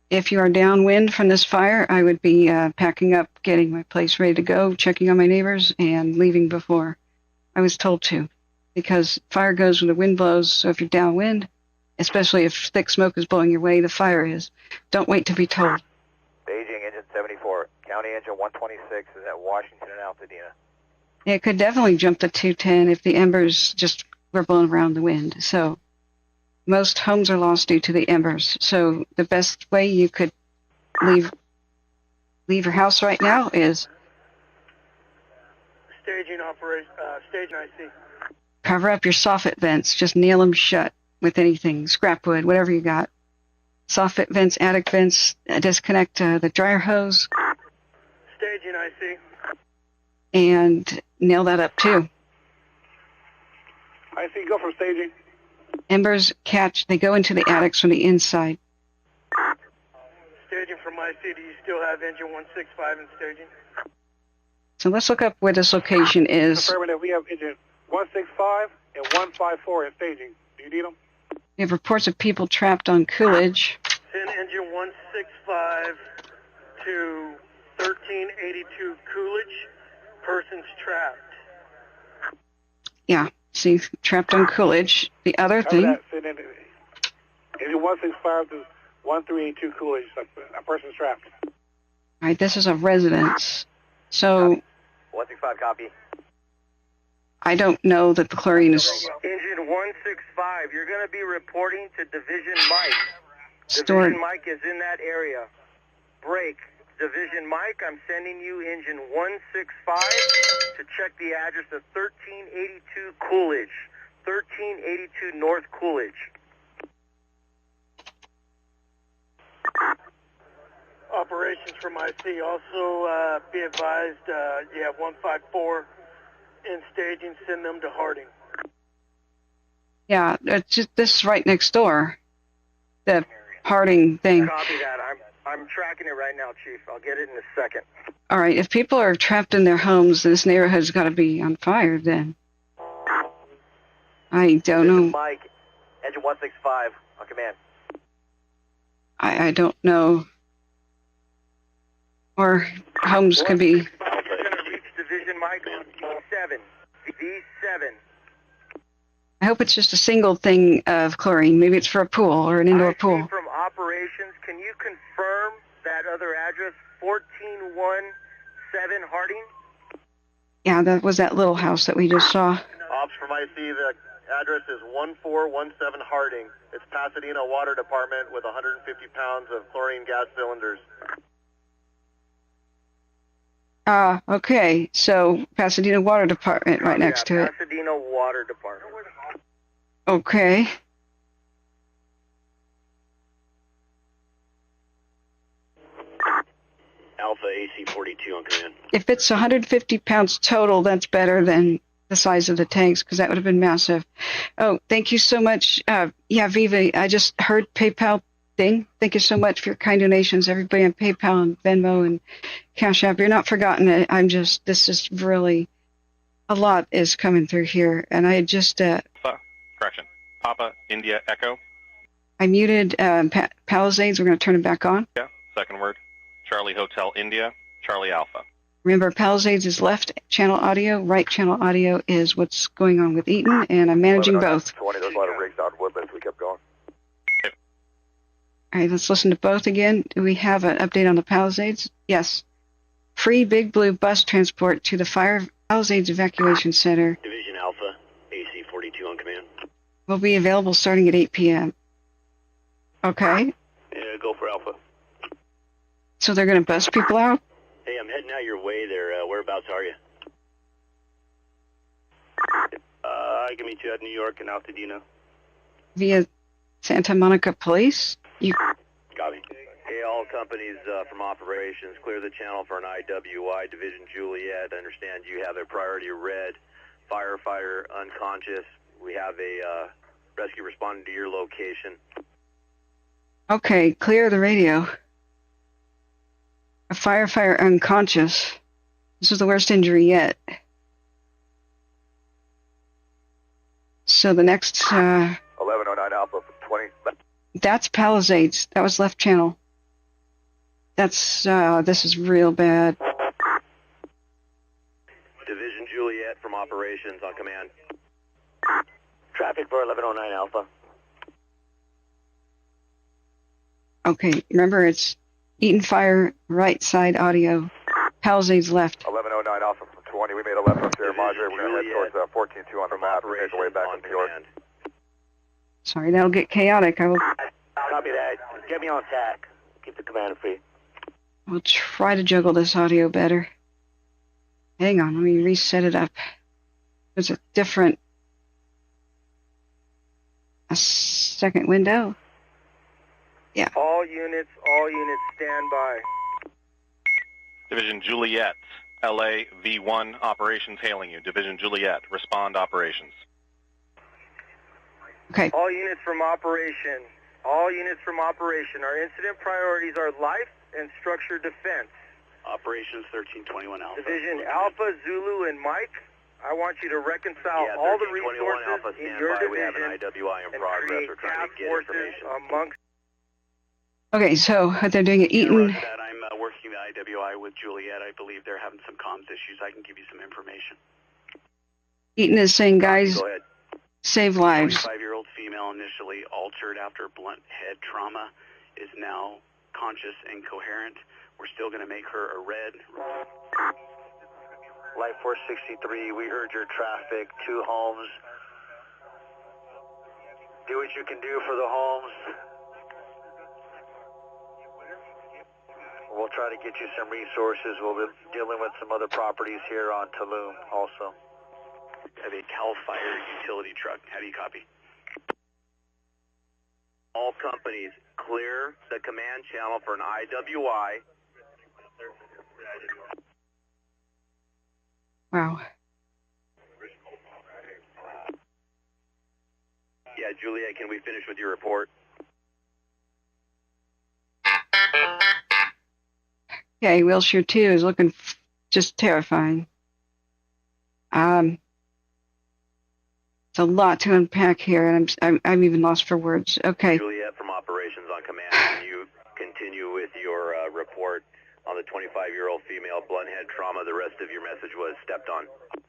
C: if you are downwind from this fire, I would be packing up, getting my place ready to go, checking on my neighbors, and leaving before I was told to. Because fire goes when the wind blows, so if you're downwind, especially if thick smoke is blowing your way, the fire is. Don't wait to be told.
N: Staging engine 74. County engine 126 is at Washington and Pasadena.
C: It could definitely jump to 210 if the embers just were blown around the wind. So most homes are lost due to the embers. So the best way you could leave your house right now is
L: Staging operation, staging IC.
C: cover up your soffit vents. Just nail them shut with anything, scrap wood, whatever you got. Soffit vents, attic vents, disconnect the dryer hose.
L: Staging IC.
C: And nail that up too.
W: IC, go from staging.
C: Embers they go into the attics from the inside.
L: Staging from IC, do you still have engine 165 in staging?
C: So let's look up where this location is.
W: Affirmative, we have engine 165 and 154 in staging. Do you need them?
C: We have reports of people trapped on Coolidge.
L: Send engine 165 to 1382 Coolidge. Persons trapped.
C: Yeah, see, trapped on Coolidge. The other thing.
W: Engine 165 to 1382 Coolidge. A person's trapped.
C: All right, this is a residence. So
N: 165, copy.
C: I don't know that the chlorine is
V: Engine 165, you're going to be reporting to Division Mike.
C: stored.
V: Division Mike is in that area. Break. Division Mike, I'm sending you engine 165 to check the address of 1382 Coolidge. 1382 North Coolidge.
L: Operations from IC. Also, be advised, you have 154 in staging. Send them to Harding.
C: Yeah, it's just this is right next door. The Harding thing.
V: Copy that. I'm tracking it right now, Chief. I'll get it in a second.
C: All right, if people are trapped in their homes, this neighborhood's got to be on fire then. I don't know.
N: Mike, engine 165 on command.
C: I don't know. Or homes could be.
V: You're going to reach Division Mike on V7. V7.
C: I hope it's just a single thing of chlorine. Maybe it's for a pool or an indoor pool.
V: From operations, can you confirm that other address, 1417 Harding?
C: Yeah, that was that little house that we just saw.
F: Ops from IC, the address is 1417 Harding. It's Pasadena Water Department with 150 pounds of chlorine gas cylinders.
C: Okay, so Pasadena Water Department right next to it.
V: Pasadena Water Department.
C: Okay.
P: Alpha AC 42 on command.
C: If it's 150 pounds total, that's better than the size of the tanks, because that would have been massive. Oh, thank you so much. Yeah, Viva, I just heard PayPal thing. Thank you so much for your kind donations, everybody on PayPal and Venmo and Cash App. You're not forgotten. This is really, a lot is coming through here. And I just...
J: Correction. Papa, India, Echo.
C: I muted Pallisades. We're going to turn it back on.
J: Yeah, second word. Charlie Hotel, India, Charlie Alpha.
C: Remember, Palisades is left channel audio, right channel audio is what's going on with Eaton, and I'm managing both.
F: 20, there's a lot of rigs out in Woodlands. We kept going.
J: Okay.
C: All right, let's listen to both again. Do we have an update on the Palisades? Yes. Free Big Blue bus transport to the Palisades Evacuation Center.
P: Division Alpha, AC 42 on command.
C: Will be available starting at 8 p.m. Okay.
P: Yeah, go for Alpha.
C: So they're going to bus people out?
P: Hey, I'm heading out your way there. Whereabouts are you? I can meet you at New York and Pasadena.
C: Via Santa Monica Police?
P: Copy.
A: Hey, all companies from operations, clear the channel for an IWI, Division Juliet. I understand you have a priority red. Firefighter unconscious. We have a rescue responding to your location.
C: Okay, clear the radio. A firefighter unconscious. This is the worst injury yet. So the next...
F: 1109 Alpha 20.
C: That's Palisades. That was left channel. That's... this is real bad.
A: Division Juliet from operations on command.
N: Traffic for 1109 Alpha.
C: Okay, remember it's Eaton Fire, right side audio. Palisades left.
F: 1109 Alpha from 20. We made a left up there, modulator. We're going to head towards 142 on the map. We're making our way back to New York.
C: Sorry, that'll get chaotic. I will...
N: Copy that. Get me on tack. Keep the commander free.
C: We'll try to juggle this audio better. Hang on, let me reset it up. There's a different... a second window. Yeah.
V: All units, stand by.
J: Division Juliet, LA V1 operations hailing you. Division Juliet, respond operations.
C: Okay.
V: All units from operation. All units from operation. Our incident priorities are life and structure defense.
P: Operations 1321 Alpha.
V: Division Alpha, Zulu, and Mike, I want you to reconcile all the resources
A: Alpha,
V: in your division
A: we have an IWI in progress. We're trying to get information.
V: Amongst...
C: Okay, so what they're doing at Eaton...
P: I'm working the IWI with Juliet. I believe they're having some comms issues. I can give you some information.
C: Eaton is saying, guys, save lives.
P: 25-year-old female initially altered after blunt head trauma is now conscious and coherent. We're still going to make her a red.
N: Light 463, we heard your traffic. 2 homes. Do what you can do for the homes. We'll try to get you some resources. We'll be dealing with some other properties here on Tulum also.
P: Have a Calfire utility truck. How do you copy?
A: All companies, clear the command channel for an IWI.
C: Wow.
A: Yeah, Juliet, can we finish with your report?
C: Okay, Wilshire 2 is looking just terrifying. It's a lot to unpack here, and I'm even lost for words. Okay.
A: Juliet from operations on command. Can you continue with your report on the 25-year-old female blunt head trauma? The rest of your message was stepped on.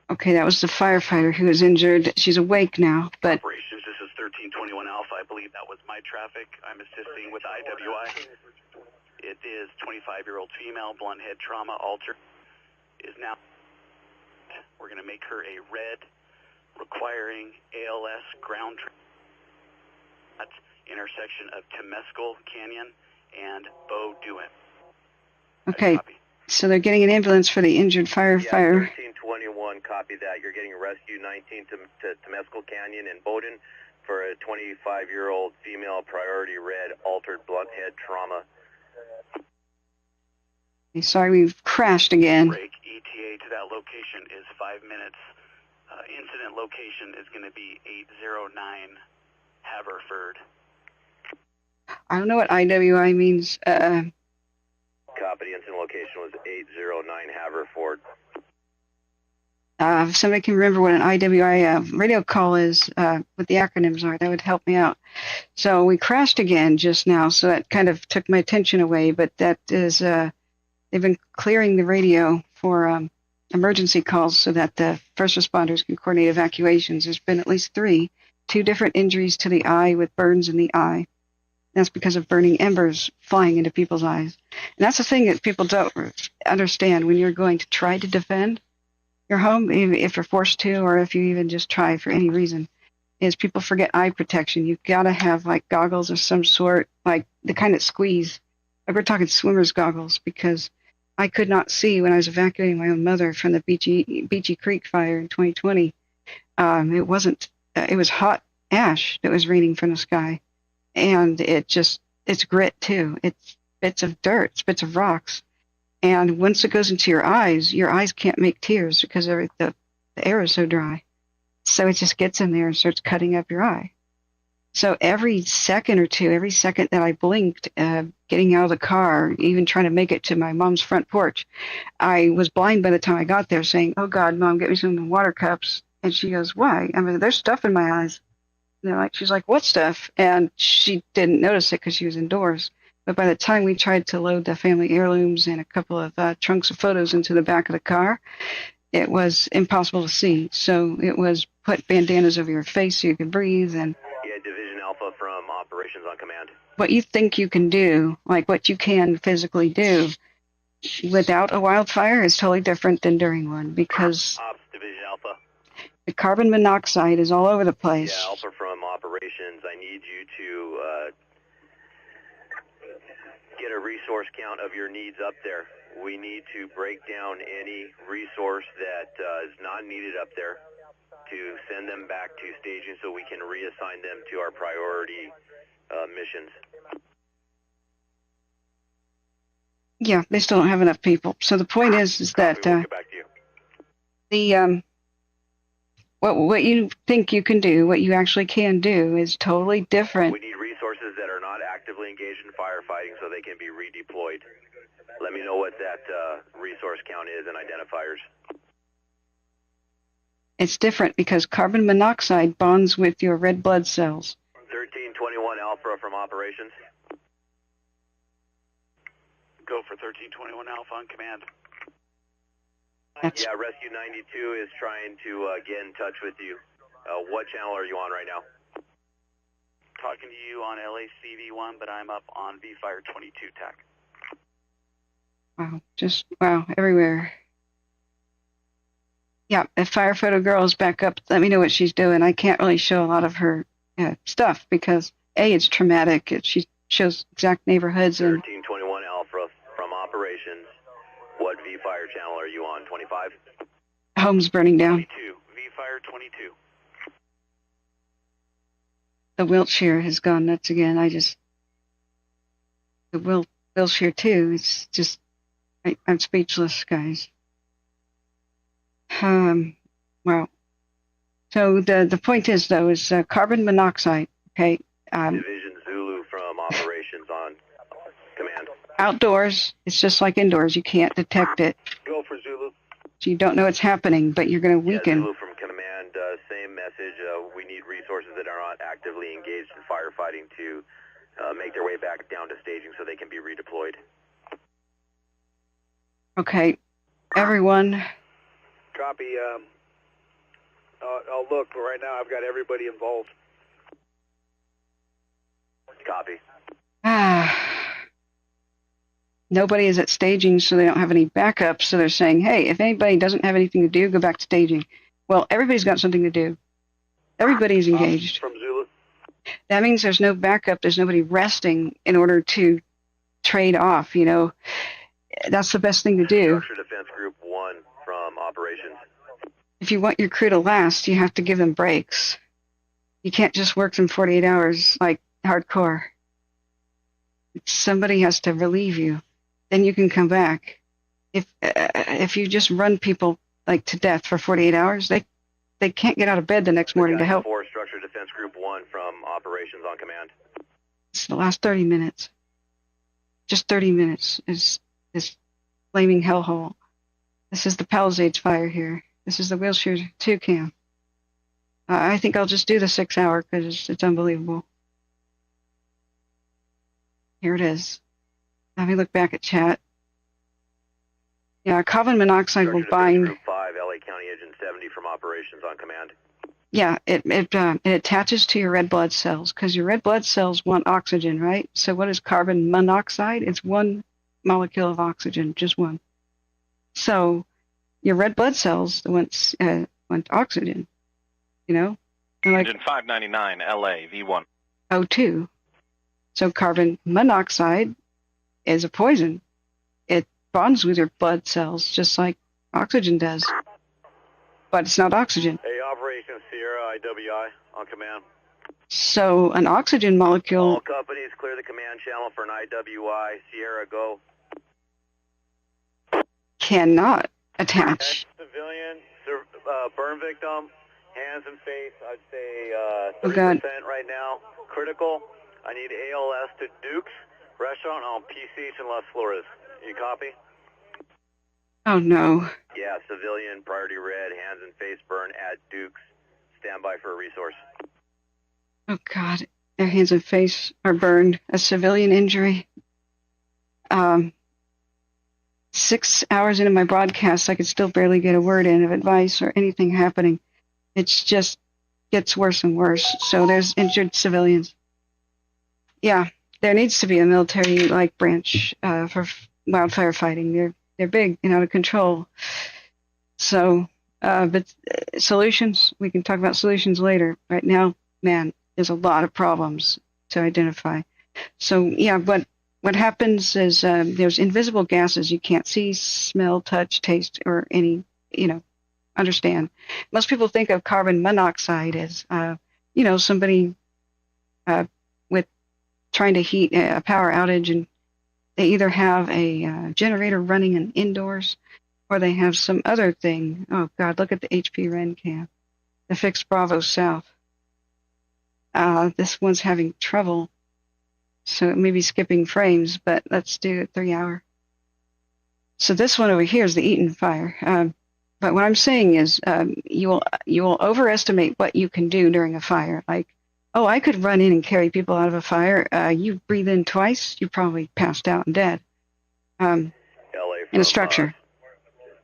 C: Okay, that was the firefighter who was injured. She's awake now, but...
P: Operations, this is 1321 Alpha. I believe that was my traffic. I'm assisting with IWI. It is 25-year-old female, blunt head trauma, altered, is now... We're going to make her a red, requiring ALS ground at intersection of Temescal Canyon and Bow Duin.
C: Okay, So they're getting an ambulance for the injured firefighter.
A: Yeah, 1321, copy that. You're getting rescue 19 to Temescal Canyon and Bowdoin for a 25-year-old female, priority red, altered blunt head trauma.
C: Sorry, we've crashed again.
D: Break ETA to that location is 5 minutes. Incident location is going to be 809 Haverford.
C: I don't know what IWI means.
A: Copy. The incident location was 809 Haverford.
C: If somebody can remember what an IWI radio call is, what the acronyms are, that would help me out. So we crashed again just now, so that kind of took my attention away, but that is, they've been clearing the radio for emergency calls so that the first responders can coordinate evacuations. There's been at least 2 different injuries to the eye with burns in the eye. That's because of burning embers flying into people's eyes. And that's the thing that people don't understand when you're going to try to defend your home, if you're forced to, or if you even just try for any reason, is people forget eye protection. You've got to have like goggles of some sort, like the kind that squeeze. Like we're talking swimmer's goggles, because I could not see when I was evacuating my own mother from the Beachy Creek fire in 2020. It was hot ash that was raining from the sky. And it's grit too. It's bits of dirt, it's bits of rocks. And once it goes into your eyes can't make tears because the air is so dry. So it just gets in there and starts cutting up your eye. So every second or two, every second that I blinked, getting out of the car, even trying to make it to my mom's front porch, I was blind by the time I got there, saying, "Oh God, Mom, get me some water cups." And she goes, "Why?" I mean, there's stuff in my eyes. And she's like, "What stuff?" And she didn't notice it because she was indoors. But by the time we tried to load the family heirlooms and a couple of trunks of photos into the back of the car, it was impossible to see. So it was put bandanas over your face so you could breathe. And
A: yeah, Division Alpha from Operations on Command.
C: What you think you can do, like what you can physically do without a wildfire, is totally different than during one, because
A: Ops, Division Alpha.
C: The carbon monoxide is all over the place.
A: Yeah, Alpha from Operations. I need you to get a resource count of your needs up there. We need to break down any resource that is not needed up there to send them back to staging so we can reassign them to our priority missions.
C: Yeah, they still don't have enough people. So the point is that what you think you can do, what you actually can do, is totally different.
A: We need resources that are not actively engaged in firefighting so they can be redeployed. Let me know what that resource count is and identifiers.
C: It's different because carbon monoxide bonds with your red blood cells.
A: 1321 Alpha from Operations.
D: Go for 1321 Alpha on command.
A: Yeah, Rescue 92 is trying to get in touch with you. What channel are you on right now?
D: Talking to you on LACV1, but I'm up on V-Fire 22 TAC.
C: Wow, everywhere. Yeah, if Fire Photo Girl is back up, let me know what she's doing. I can't really show a lot of her stuff because, A, it's traumatic. She shows exact neighborhoods.
A: 1321 Alpha from Operations. What V-Fire channel are you on? 25?
C: Home's burning down.
D: 22. V-Fire 22.
C: The Wiltshire has gone nuts again. The Wiltshire too. It's just, I'm speechless, guys. Wow. So the point is, though, is carbon monoxide. Okay.
A: Division Zulu from Operations on command.
C: Outdoors, it's just like indoors. You can't detect it.
F: Go for Zulu.
C: So you don't know it's happening, but you're going to weaken.
A: Yeah, Zulu from command. Same message. We need resources that are not actively engaged in firefighting to make their way back down to staging so they can be redeployed.
C: Okay. Everyone.
F: Copy. I'll look, but right now I've got everybody involved.
A: Copy.
C: Nobody is at staging, so they don't have any backup. So they're saying, hey, if anybody doesn't have anything to do, go back to staging. Well, everybody's got something to do. Everybody's engaged.
F: From Zulu.
C: That means there's no backup. There's nobody resting in order to trade off, you know. that's the best thing to do.
A: Structure Defense Group 1 from operations.
C: If you want your crew to last, you have to give them breaks. You can't just work them 48 hours like hardcore. Somebody has to relieve you. Then you can come back. If you just run people like to death for 48 hours, they can't get out of bed the next morning to help.
A: 4 Structure Defense Group 1 from operations on command.
C: It's the last 30 minutes. Just 30 minutes is this flaming hellhole. This is the Pallisades fire here. This is the Wilshire 2 cam. I think I'll just do the 6 hour because it's unbelievable. Here it is. Let me look back at chat. Yeah, carbon monoxide will bind.
A: Group 5, LA County Agent 70 from operations on command.
C: Yeah, it attaches to your red blood cells because your red blood cells want oxygen, right? So what is carbon monoxide? It's one molecule of oxygen, just one. So your red blood cells want oxygen, you know? Like
J: Engine 599, LA, V1.
C: O2. So carbon monoxide is a poison. It bonds with your blood cells just like oxygen does. But it's not oxygen.
G: Hey, Operation Sierra, IWI, on command.
C: So an oxygen molecule...
A: All companies clear the command channel for an IWI. Sierra, go.
C: Cannot attach.
G: Civilian, burn victim, hands and face, I'd say 30% right now. Critical. I need ALS to Duke's Restaurant on PCH in Las Flores. You copy?
C: Oh, no.
A: Yeah, civilian, priority red, hands and face burn at Duke's. Stand by for a resource.
C: Oh, God. Their hands and face are burned. A civilian injury. 6 hours into my broadcast, I could still barely get a word in of advice or anything happening. It's just gets worse and worse. So there's injured civilians. Yeah, there needs to be a military-like branch for wildfire fighting. They're big and out of control. So, but solutions, we can talk about solutions later. Right now, man, there's a lot of problems to identify. So, yeah, what happens is there's invisible gases you can't see, smell, touch, taste, or any, understand. Most people think of carbon monoxide as, somebody with trying to heat a power outage, and they either have a generator running indoors or they have some other thing. Oh, God, look at the HP Ren cam. The fixed Bravo South. This one's having trouble, so it may be skipping frames, but let's do a 3 hour. So this one over here is the Eaton fire. But what I'm saying is you will overestimate what you can do during a fire. Like, oh, I could run in and carry people out of a fire. You breathe in twice, you probably passed out and dead.
A: LA
C: in a structure.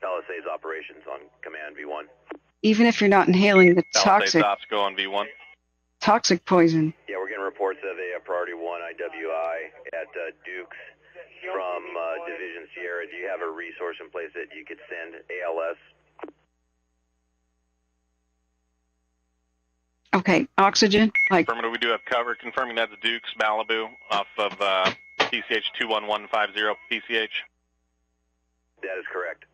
A: Palisades operations on command V1.
C: Even if you're not inhaling the
J: Palisades ops go on V1.
C: Toxic poison.
A: Yeah, we're getting reports of a priority 1 IWI at Duke's from Division Sierra. Do you have a resource in place that you could send ALS?
C: Okay, oxygen.
J: Affirmative, we do have cover. Confirming that's Duke's Malibu off of PCH 21150 PCH.
A: That is correct.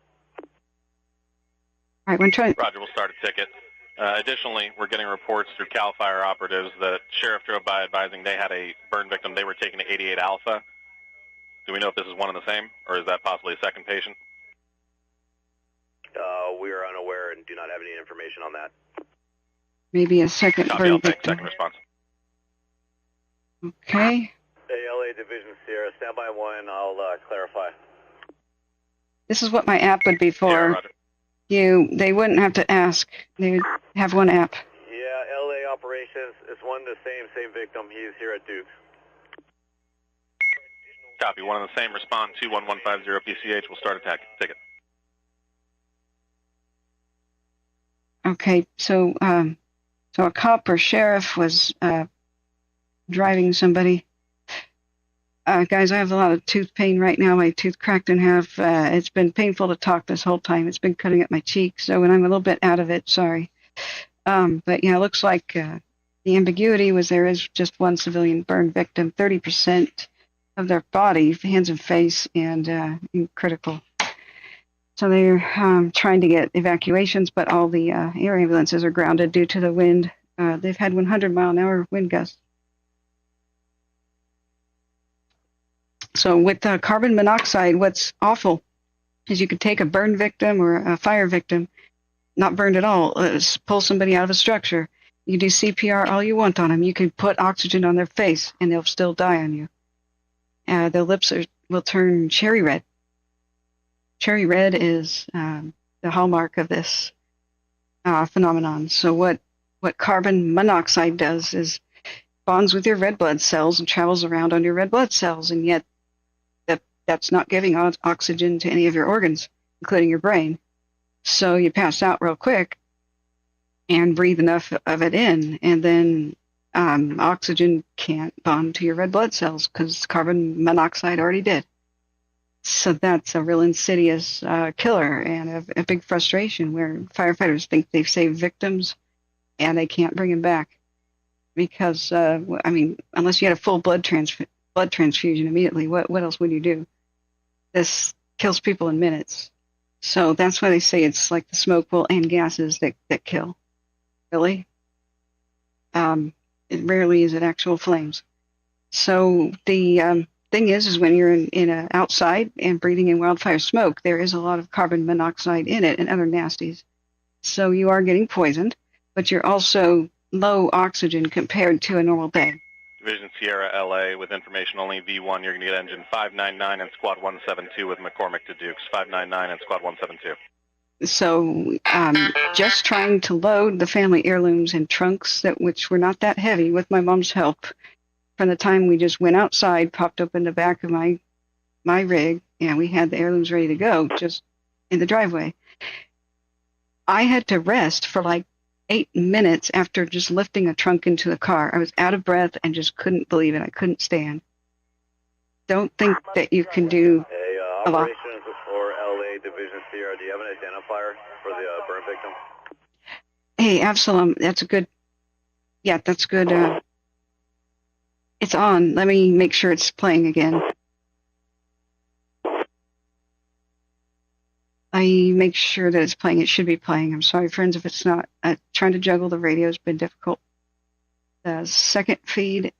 C: All right,
J: Roger, we'll start a ticket. Additionally, we're getting reports through Calfire operatives that Sheriff drove by advising they had a burn victim. They were taken to 88 Alpha. Do we know if this is one and the same, or is that possibly a second patient?
A: We are unaware and do not have any information on that.
C: Maybe a second burn victim.
J: Second response.
C: Okay.
G: ALA Division Sierra, standby 1, I'll clarify.
C: This is what my app would be for.
J: Yeah,
C: they wouldn't have to ask. They would have one app.
G: Yeah, LA operations is one the same victim. He's here at Duke's.
J: Copy, one and the same. Respond 21150 PCH. We'll start a ticket.
C: Okay, so a cop or sheriff was driving somebody. Guys, I have a lot of tooth pain right now. My tooth cracked in half. It's been painful to talk this whole time. It's been cutting at my cheek, so when I'm a little bit out of it, sorry. But yeah, it looks like the ambiguity was there is just one civilian burn victim, 30%. of their body, hands and face, and critical. So they're trying to get evacuations, but all the air ambulances are grounded due to the wind. They've had 100-mile-an-hour wind gusts. So with carbon monoxide, what's awful is you could take a burn victim or a fire victim, not burned at all, pull somebody out of a structure. You do CPR all you want on them. You can put oxygen on their face, and they'll still die on you. Their lips will turn cherry red. Cherry red is the hallmark of this phenomenon. So what carbon monoxide does is bonds with your red blood cells and travels around on your red blood cells, and yet that's not giving oxygen to any of your organs, including your brain. So you pass out real quick and breathe enough of it in, and then oxygen can't bond to your red blood cells because carbon monoxide already did. So that's a real insidious killer and a big frustration where firefighters think they've saved victims and they can't bring them back because, unless you had a full blood transfusion immediately, what else would you do? This kills people in minutes. So that's why they say it's like the smoke and gases that kill. Really? It rarely is it actual flames. So the thing is when you're in outside and breathing in wildfire smoke, there is a lot of carbon monoxide in it and other nasties. So you are getting poisoned, but you're also low oxygen compared to a normal day.
J: Division Sierra LA with information only V1, you're going to get engine 599 and squad 172 with McCormick to Dukes, 599 and squad 172.
C: So just trying to load the family heirlooms in trunks which were not that heavy with my mom's help. From the time we just went outside, popped up in the back of my rig, and we had the heirlooms ready to go just in the driveway. I had to rest for like 8 minutes after just lifting a trunk into the car. I was out of breath and just couldn't believe it. I couldn't stand. Don't think that you can do a lot.
S: Operations for LA Division Sierra, do you have an identifier for the burn victim?
C: Hey, Absalom, that's good. It's on. Let me make sure it's playing again. I make sure that it's playing. It should be playing. I'm sorry, friends, if it's not. Trying to juggle the radio has been difficult. The second feed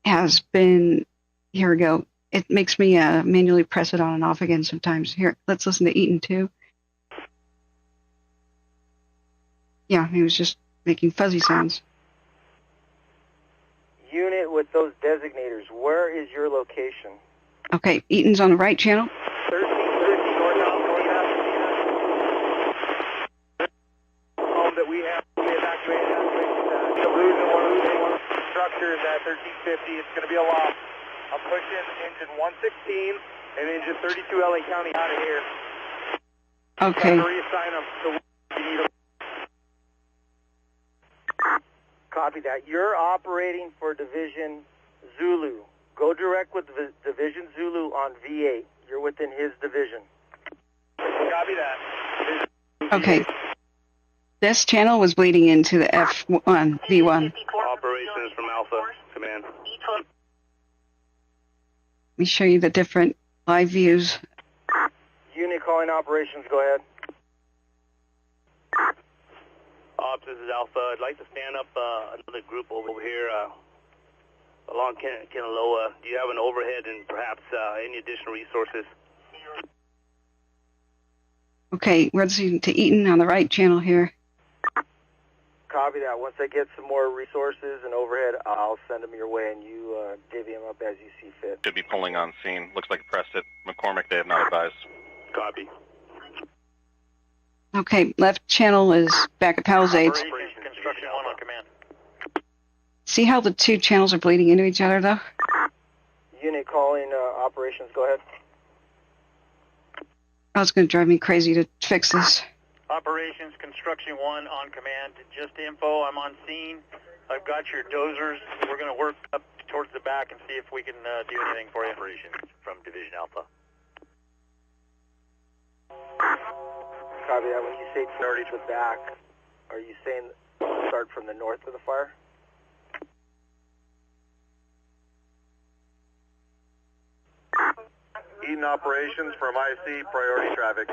C: has been... Here we go. It makes me manually press it on and off again sometimes. Here, let's listen to Eaton 2. Yeah, he was just making fuzzy sounds.
K: Unit with those designators, where is your location?
C: Okay, Eaton's on the right channel.
K: 1350 northbound. Home that we have evacuated. The blues in one of the structures at 1350. It's going to be a loss. I'm pushing engine 116 and engine 32 LA County out of here.
C: Okay.
K: Got to reassign them to you need them. Copy that. You're operating for Division Zulu. Go direct with Division Zulu on V8. You're within his division. Copy that.
C: Okay. This channel was bleeding into the V1.
S: Operations from Alpha, command.
C: Let me show you the different live views.
K: Unit calling operations, go ahead.
P: Ops, this is Alpha. I'd like to stand up another group over here along Kenaloa. Do you have an overhead and perhaps any additional resources?
C: Okay, we're listening to Eaton on the right channel here.
K: Copy that. Once I get some more resources and overhead, I'll send them your way and you divvy them up as you see fit.
J: Should be pulling on scene. Looks like it pressed it. McCormick, they have not advised.
P: Copy.
C: Okay, left channel is back at Pallisades.
P: Construction 1 on command.
C: See how the two channels are bleeding into each other, though?
K: Unit calling operations, go ahead.
C: Oh, it's going to drive me crazy to fix this.
M: Operations Construction 1 on command. Just info, I'm on scene. I've got your dozers. We're going to work up towards the back and see if we can do anything for you.
P: Operations from Division Alpha.
K: Copy that. When you say towards the back, are you saying start from the north of the fire?
F: Eaton operations from IC, priority traffic.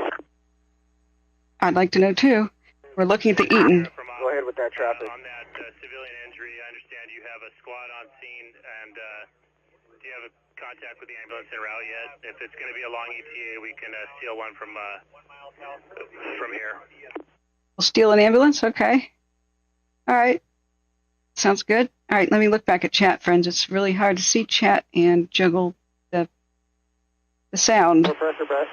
C: I'd like to know too. We're looking at the Eaton.
U: Go ahead with that traffic.
G: On that civilian injury, I understand you have a squad on scene, and do you have a contact with the ambulance en route yet? If it's going to be a long ETA, we can steal one from here.
C: We'll steal an ambulance? Okay. All right. Sounds good. All right, let me look back at chat, friends. It's really hard to see chat and juggle the sound.
U: Pressure, Brett.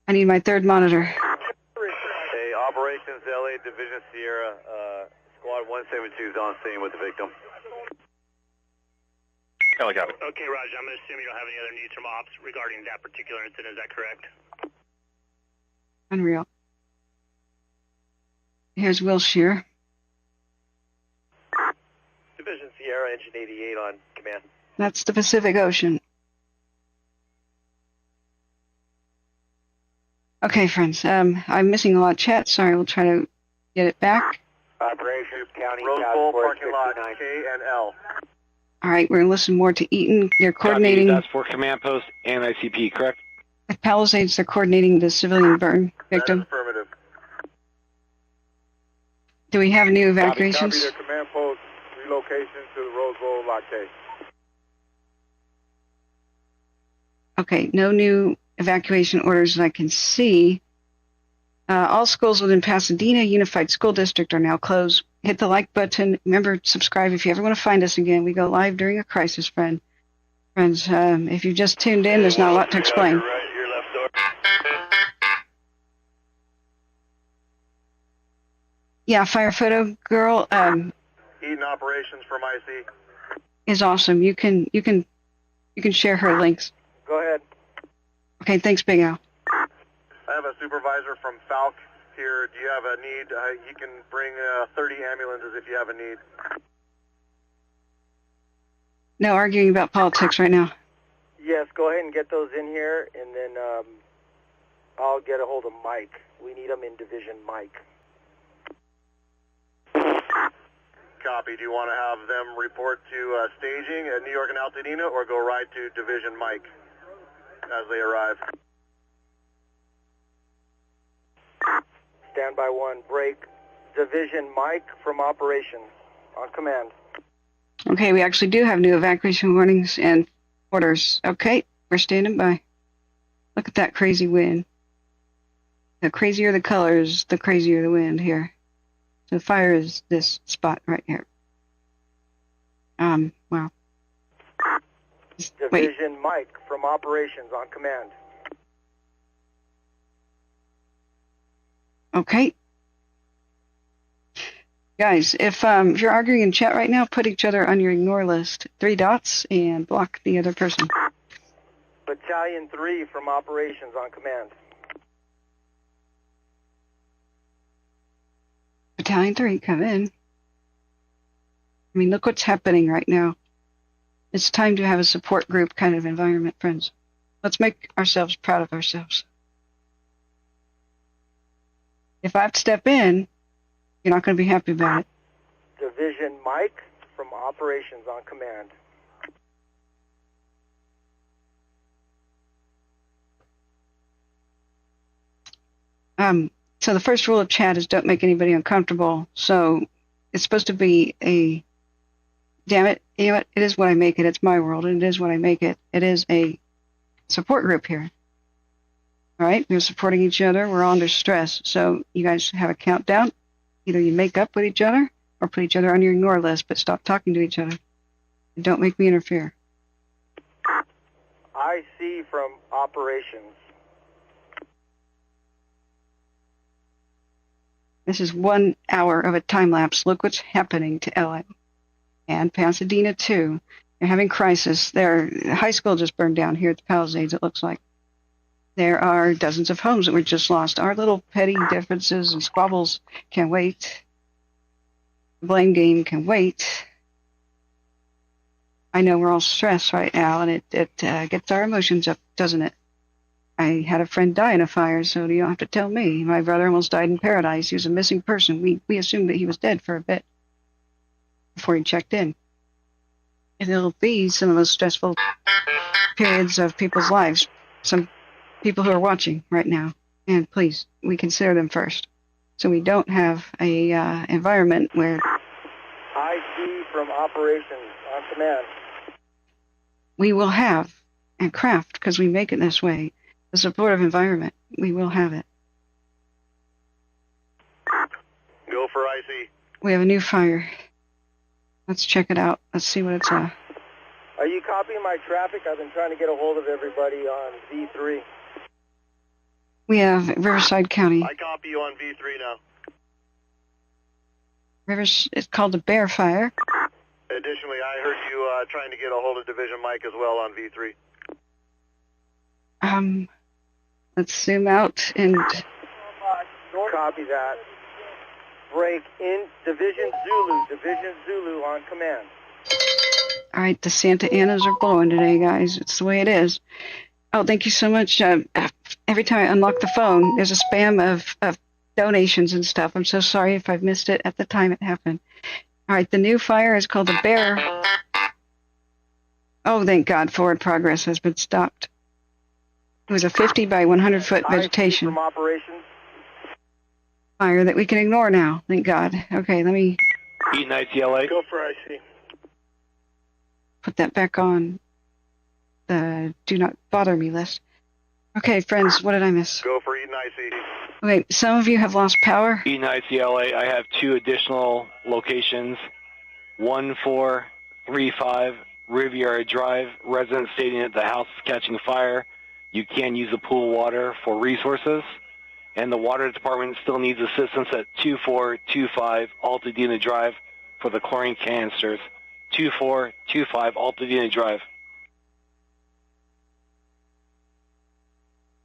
C: I need my third monitor.
N: Hey, Operations LA Division Sierra, Squad 172 is on scene with the victim.
J: Helicopter.
G: Okay, Roger. I'm going to assume you don't have any other needs from ops regarding that particular incident. Is that correct?
C: Unreal. Here's Wilshire.
F: Division Sierra, Engine 88 on command.
C: That's the Pacific Ocean. Okay, friends. I'm missing a lot of chat. Sorry, we'll try to get it back.
U: Operations County
F: Rose
U: Task
F: Bowl
U: Force
F: parking lot,
U: 69.
F: K and L.
C: All right, we're going to listen more to Eaton. They're coordinating.
O: That's for command post and ICP, correct?
C: At Palisades, they're coordinating the civilian burn victim.
F: That is affirmative.
C: Do we have new evacuations?
F: Copy their command post relocation to the Rose Bowl lot K.
C: Okay, no new evacuation orders that I can see. All schools within Pasadena Unified School District are now closed. Hit the like button. Remember, subscribe if you ever want to find us again. We go live during a crisis, friends. If you just tuned in, there's not a lot to explain.
G: Right, your left door.
C: Yeah, Fire Photo Girl
F: Eaton operations from IC.
C: is awesome. You can share her links.
U: Go ahead.
C: Okay, thanks, Big Al.
F: I have a supervisor from Falk here. Do you have a need? You can bring 30 ambulances if you have a need.
C: No arguing about politics right now.
U: Yes, go ahead and get those in here, and then I'll get a hold of Mike. We need him in Division Mike.
F: Copy. Do you want to have them report to staging at New York and Altadena, or go right to Division Mike as they arrive?
U: Standby 1, break. Division Mike from operations. On command.
C: Okay, we actually do have new evacuation warnings and orders. Okay, we're standing by. Look at that crazy wind. The crazier the colors, the crazier the wind here. So fire is this spot right here. Well.
U: Division Mike from operations on command.
C: Okay. Guys, if you're arguing in chat right now, put each other on your ignore list. 3 dots and block the other person.
U: Battalion 3 from operations on command.
C: Battalion 3, come in. I mean, look what's happening right now. It's time to have a support group kind of environment, friends. Let's make ourselves proud of ourselves. If I have to step in, you're not going to be happy about it.
U: Division Mike from operations on command.
C: So the first rule of chat is don't make anybody uncomfortable. So it's supposed to be a, damn it, you know what, it is what I make it. It's my world, and it is what I make it. It is a support group here. All right, we're supporting each other. We're all under stress. So you guys have a countdown. Either you make up with each other or put each other on your ignore list, but stop talking to each other. And don't make me interfere.
U: IC from operations.
C: This is 1 hour of a time lapse. Look what's happening to LA and Pasadena too. They're having crisis. Their high school just burned down here at the Palisades, it looks like. There are dozens of homes that were just lost. Our little petty differences and squabbles can wait. The blame game can wait. I know we're all stressed right now, and it gets our emotions up, doesn't it? I had a friend die in a fire, so you don't have to tell me. My brother almost died in Paradise. He was a missing person. We assumed that he was dead for a bit before he checked in. And it'll be some of the most stressful periods of people's lives. Some people who are watching right now, and please, we consider them first, so we don't have a environment where
K: IC from operations on command.
C: we will have and craft, because we make it this way, a supportive environment. We will have it.
N: Go for IC.
C: We have a new fire. Let's check it out. Let's see what it's
K: Are you copying my traffic? I've been trying to get a hold of everybody on V3.
C: We have Riverside County.
N: I copy you on V3 now.
C: It's called the Bear Fire.
N: Additionally, I heard you trying to get a hold of Division Mike as well on V3.
C: Let's zoom out and
K: Copy that. Break in Division Zulu on command.
C: all right, the Santa Anas are blowing today, guys. It's the way it is. Oh, thank you so much. Every time I unlock the phone, there's a spam of donations and stuff. I'm so sorry if I've missed it at the time it happened. All right, the new fire is called the Bear. Oh, thank God, forward progress has been stopped. It was a 50 by 100 foot vegetation
K: From operations.
C: fire that we can ignore now. Thank God. Okay, let me
O: Eaton ICLA.
L: Go for IC.
C: put that back on the do not bother me list. Okay, friends, what did I miss?
N: Go for Eaton IC.
C: Okay, some of you have lost power.
O: Eaton ICLA, I have 2 additional locations. 1435 Riviera Drive. Residents stating that the house is catching fire. You can use the pool water for resources. And the water department still needs assistance at 2425 Altadena Drive for the chlorine canisters. 2425 Altadena Drive.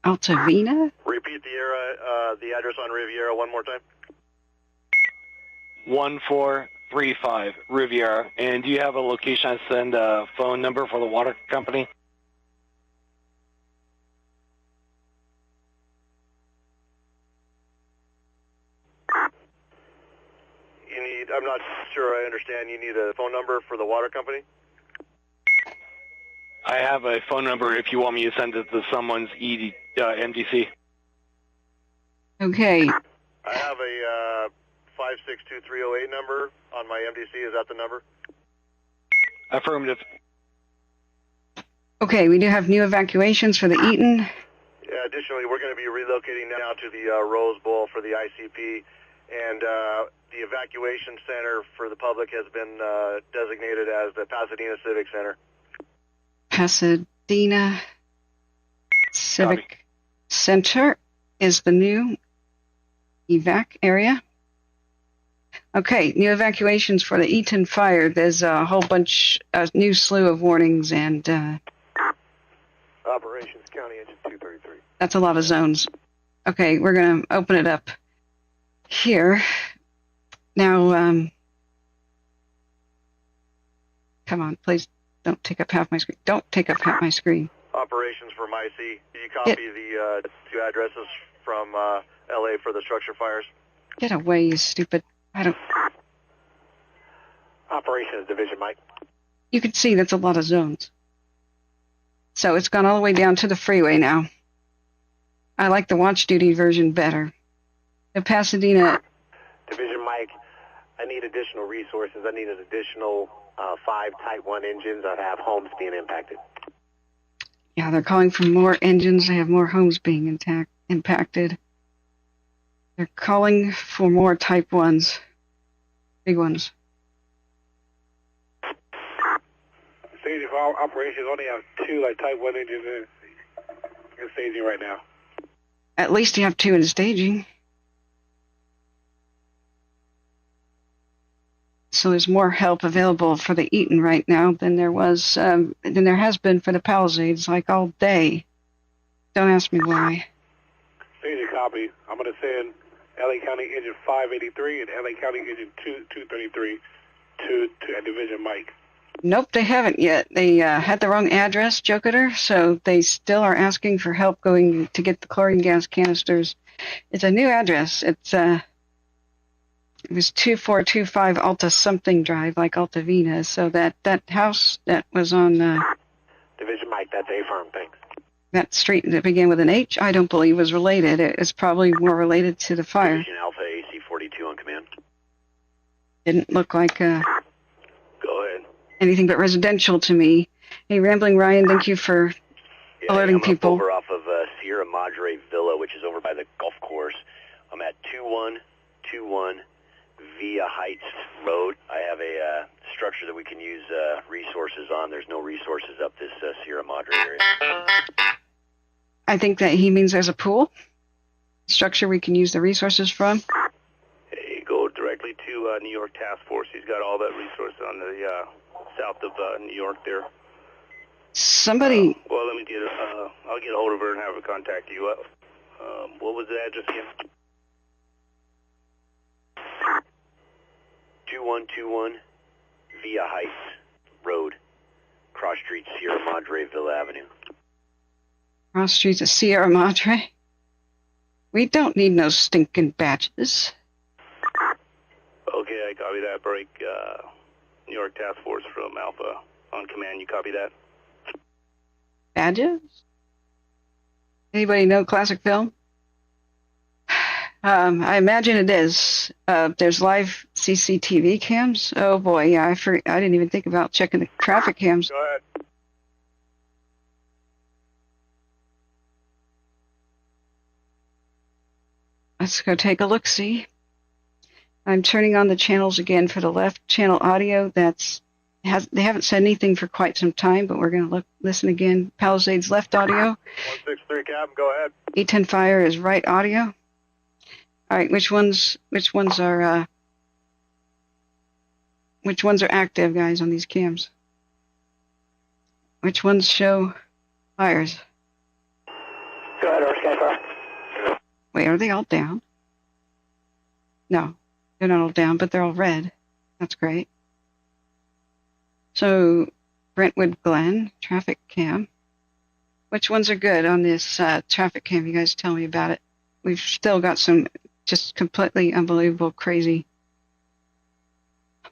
C: Altavina?
N: Repeat the address on Riviera one more time.
O: 1435 Riviera. And do you have a location I send a phone number for the water company?
N: I'm not sure I understand. You need a phone number for the water company?
O: I have a phone number if you want me to send it to someone's MDC.
C: Okay.
N: I have a 562-308 number on my MDC. Is that the number?
O: Affirmative.
C: Okay, we do have new evacuations for the Eaton.
N: Yeah, additionally, we're going to be relocating now to the Rose Bowl for the ICP, and the evacuation center for the public has been designated as the Pasadena Civic Center.
C: Pasadena Civic Center is the new evac area. Okay, new evacuations for the Eaton fire. There's a whole bunch, a new slew of warnings, and
F: Operations County Engine 233.
C: that's a lot of zones. Okay, we're going to open it up here. Now, come on, please don't take up half my screen. Don't take up half my screen.
N: Operations from IC. Can you copy the 2 addresses from LA for the structure fires?
C: Get away, you stupid. I don't.
F: Operations Division Mike.
C: You can see that's a lot of zones. So it's gone all the way down to the freeway now. I like the watch duty version better. The Pasadena.
F: Division Mike, I need additional resources. I need an additional 5 Type 1 engines. I have homes being impacted.
C: Yeah, they're calling for more engines. They have more homes being impacted. They're calling for more Type 1s. Big ones.
W: Staging for our operations only have 2 Type 1 engines in staging right now.
C: At least you have 2 in staging. So there's more help available for the Eaton right now than there was, than there has been for the Pallisades, like all day. Don't ask me why.
W: Staging copy. I'm going to send LA County Engine 583 and LA County Engine 233 to Division Mike.
C: Nope, they haven't yet. They had the wrong address, Joketer, so they still are asking for help going to get the chlorine gas canisters. It's a new address. It's it was 2425 Alta something Drive, like Altavina. So that house that was on
F: Division Mike,
S: That's A-firm, thanks.
C: That street that began with an H, I don't believe was related. It is probably more related to the fire.
P: Division Alpha AC-42 on command.
C: Didn't look like
P: Go ahead.
C: anything but residential to me. Hey, Rambling Ryan, thank you for alerting people.
P: I'm over off of Sierra Madre Villa, which is over by the golf course. I'm at 2121 Via Heights Road. I have a structure that we can use resources on. There's no resources up this Sierra Madre area.
C: I think that he means there's a pool structure we can use the resources from.
H: Hey, go directly to New York Task Force. He's got all that resource on the south of New York there.
C: Somebody...
H: well, let me get I'll get a hold of her and have her contact you. What was the address again?
P: 2121 Via Heights Road, cross street Sierra Madre Villa Avenue.
C: Cross streets of Sierra Madre. We don't need no stinking badges.
H: Okay, I copy that. Break New York Task Force from Alpha on command. You copy that?
C: Badges? Anybody know classic film? I imagine it is. There's live CCTV cams. Oh boy, yeah, I didn't even think about checking the traffic cams.
H: Go ahead.
C: Let's go take a look-see. I'm turning on the channels again for the left channel audio. They haven't said anything for quite some time, but we're going to listen again. Palisades left audio.
F: 163 Captain, go ahead.
C: Eaton Fire is right audio. All right, which ones are active, guys, on these cams? Which ones show fires?
I: Go ahead, Calfire.
C: Wait, are they all down? No, they're not all down, but they're all red. That's great. So, Brentwood Glen, traffic cam. Which ones are good on this traffic cam? You guys tell me about it. We've still got some just completely unbelievable, crazy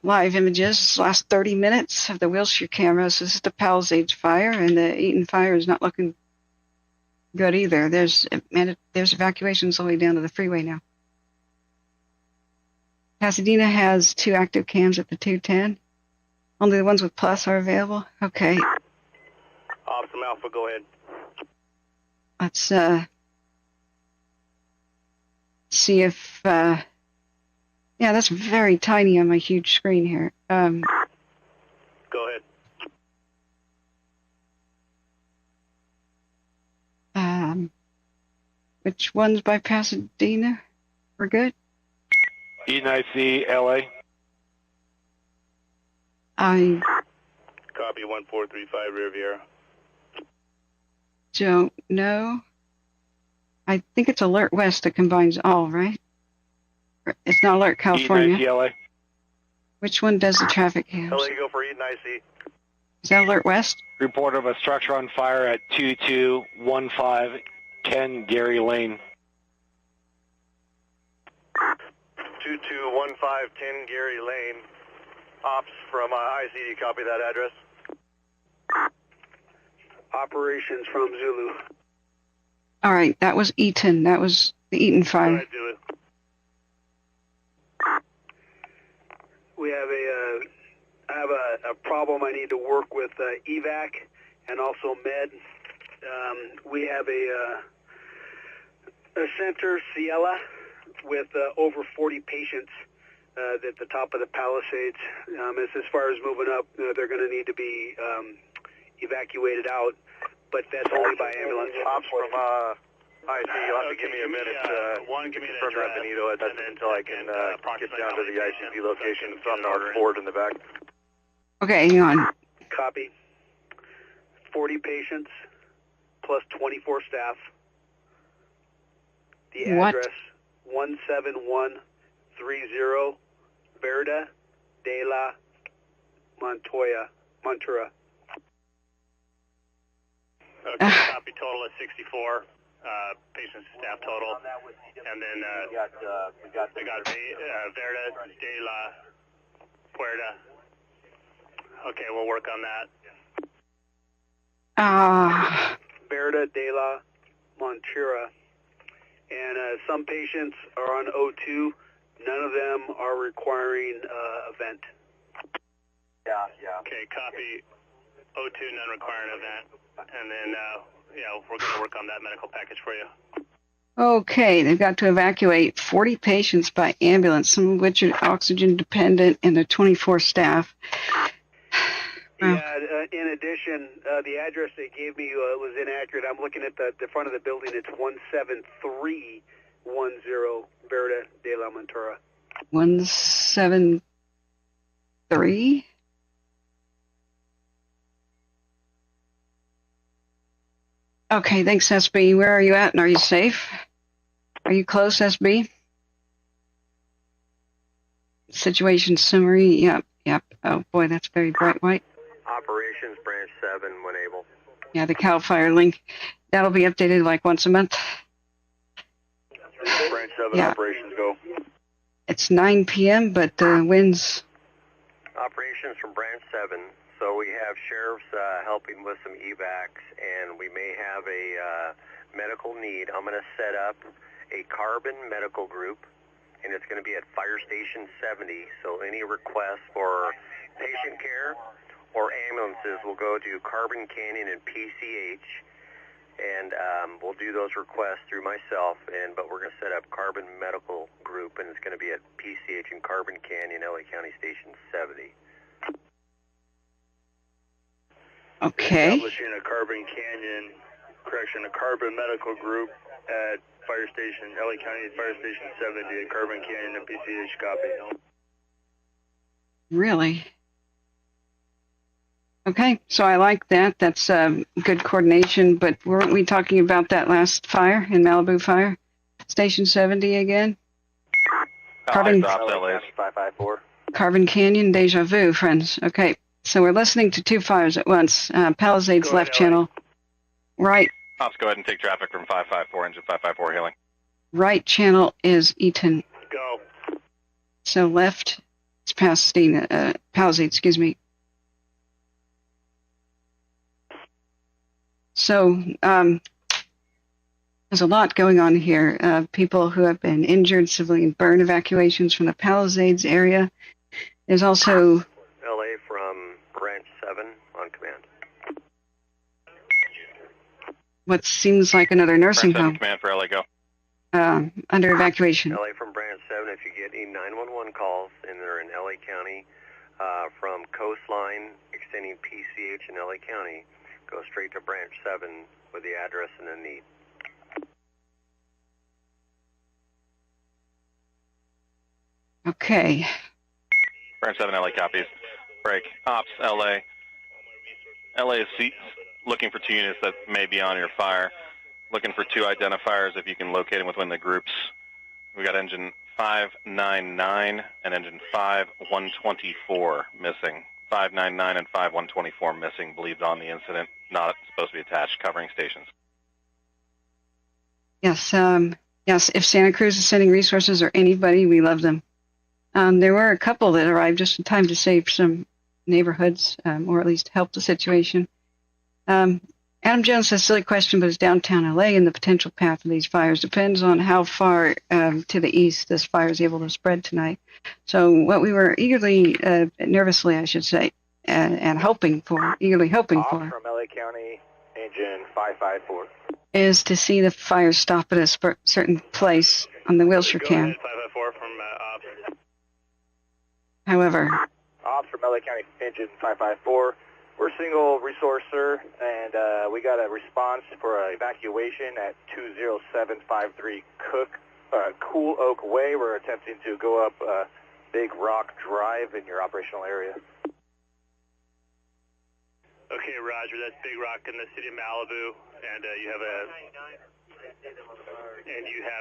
C: live images. Last 30 minutes of the Wilshire cameras. This is the Palisades fire, and the Eaton fire is not looking good either. There's evacuations all the way down to the freeway now. Pasadena has 2 active cams at the 210. Only the ones with plus are available. Okay.
H: Awesome, Alpha, go ahead.
C: Let's see if yeah, that's very tiny on my huge screen here.
H: Go ahead.
C: Which ones by Pasadena? We're good?
O: Eaton IC, LA.
C: I
H: Copy 1435 Riviera.
C: don't know. I think it's Alert West that combines all, right? It's not Alert California.
O: Eaton IC, LA.
C: Which one does the traffic cams?
F: LA, go for Eaton IC.
C: Is that Alert West?
O: Report of a structure on fire at 2215 Ken Gary Lane.
F: 2215 10 Gary Lane. Ops from IC, do you copy that address?
B: Operations from Zulu.
C: All right, that was Eaton. That was the Eaton fire.
H: Go ahead, do it.
B: We have I have a problem I need to work with evac and also med. We have a center, Ciela, with over 40 patients at the top of the Palisades. As far as moving up, they're going to need to be evacuated out, but that's only by ambulance.
F: Ops from IC, you'll have to give me a minute to confirm that Benito until I can get down to the ICP location. It's on our board in the back.
C: Okay, hang on.
B: Copy. 40 patients plus 24 staff. The
C: What?
B: address 17130 Verda de la Montoya, Montura.
H: Okay, copy total at 64. Patients, staff total. And then we got Verda de la Puerta. Okay, we'll work on that.
B: Berta de la Montura. And some patients are on O2. None of them are requiring a vent.
H: Yeah. Okay, copy. O2, none requiring a vent. And then, we're going to work on that medical package for you.
C: Okay, they've got to evacuate 40 patients by ambulance, some of which are oxygen dependent, and there are 24 staff.
B: Yeah, in addition, the address they gave me was inaccurate. I'm looking at the front of the building. It's 17310 Berta de la Montura.
C: 173? Okay, thanks, SB. Where are you at, and are you safe? Are you close, SB? Situation summary, yep. Oh, boy, that's very bright white.
A: Operations, Branch 7, when able.
C: Yeah, the Calfire link. That'll be updated like once a month.
N: Branch 7, operations, go.
C: It's 9 p.m., but the winds...
A: Operations from Branch 7. So we have sheriffs helping with some evacs, and we may have a medical need. I'm going to set up a carbon medical group, and it's going to be at Fire Station 70. So any requests for patient care or ambulances will go to Carbon Canyon and PCH, and we'll do those requests through myself. But we're going to set up Carbon Medical Group, and it's going to be at PCH and Carbon Canyon, LA County Station 70.
C: Okay.
H: Establishing a Carbon Canyon, a Carbon Medical Group at Fire Station, LA County Fire Station 70 at Carbon Canyon and PCH, copy.
C: Really? Okay, so I like that. That's good coordination, but weren't we talking about that last fire in Malibu Fire? Station 70 again? Carbon
G: 554.
C: Carbon Canyon, deja vu, friends. Okay, so we're listening to two fires at once. Palisades left channel. Right.
J: Ops, go ahead and take traffic from 554, engine 554 hailing.
C: Right channel is Eaton.
H: Go.
C: So left is Pasadena, Palisades, excuse me. So there's a lot going on here. People who have been injured, civilian burn evacuations from the Palisades area. There's also...
A: LA from Branch 7 on command.
C: What seems like another nursing home.
J: Command for LA, go.
C: Under evacuation.
A: LA from Branch 7, if you get any 911 calls and they're in LA County, from Coastline extending PCH in LA County, go straight to Branch 7 with the address and the need.
C: Okay.
J: Branch 7 LA copies. Break. Ops LA. LA is looking for 2 units that may be on your fire. Looking for 2 identifiers if you can locate them within the groups. We got engine 599 and engine 5124 missing. 599 and 5124 missing, believed on the incident, not supposed to be attached, covering stations.
C: Yes, yes, if Santa Cruz is sending resources or anybody, we love them. There were a couple that arrived just in time to save some neighborhoods, or at least help the situation. Adam Jones says, silly question, but it's downtown LA and the potential path of these fires depends on how far to the east this fire is able to spread tonight. So what we were eagerly, nervously, I should say, and eagerly hoping for,
G: from LA County, engine 554,
C: is to see the fire stop at a certain place on the Wilshire cam.
H: 554 from Ops.
C: However,
G: Ops from LA County, engine 554. We're single resource, sir, and we got a response for an evacuation at 20753 Cool Oak Way. We're attempting to go up Big Rock Drive in your operational area.
H: Okay, Roger. That's Big Rock in the city of Malibu, and you have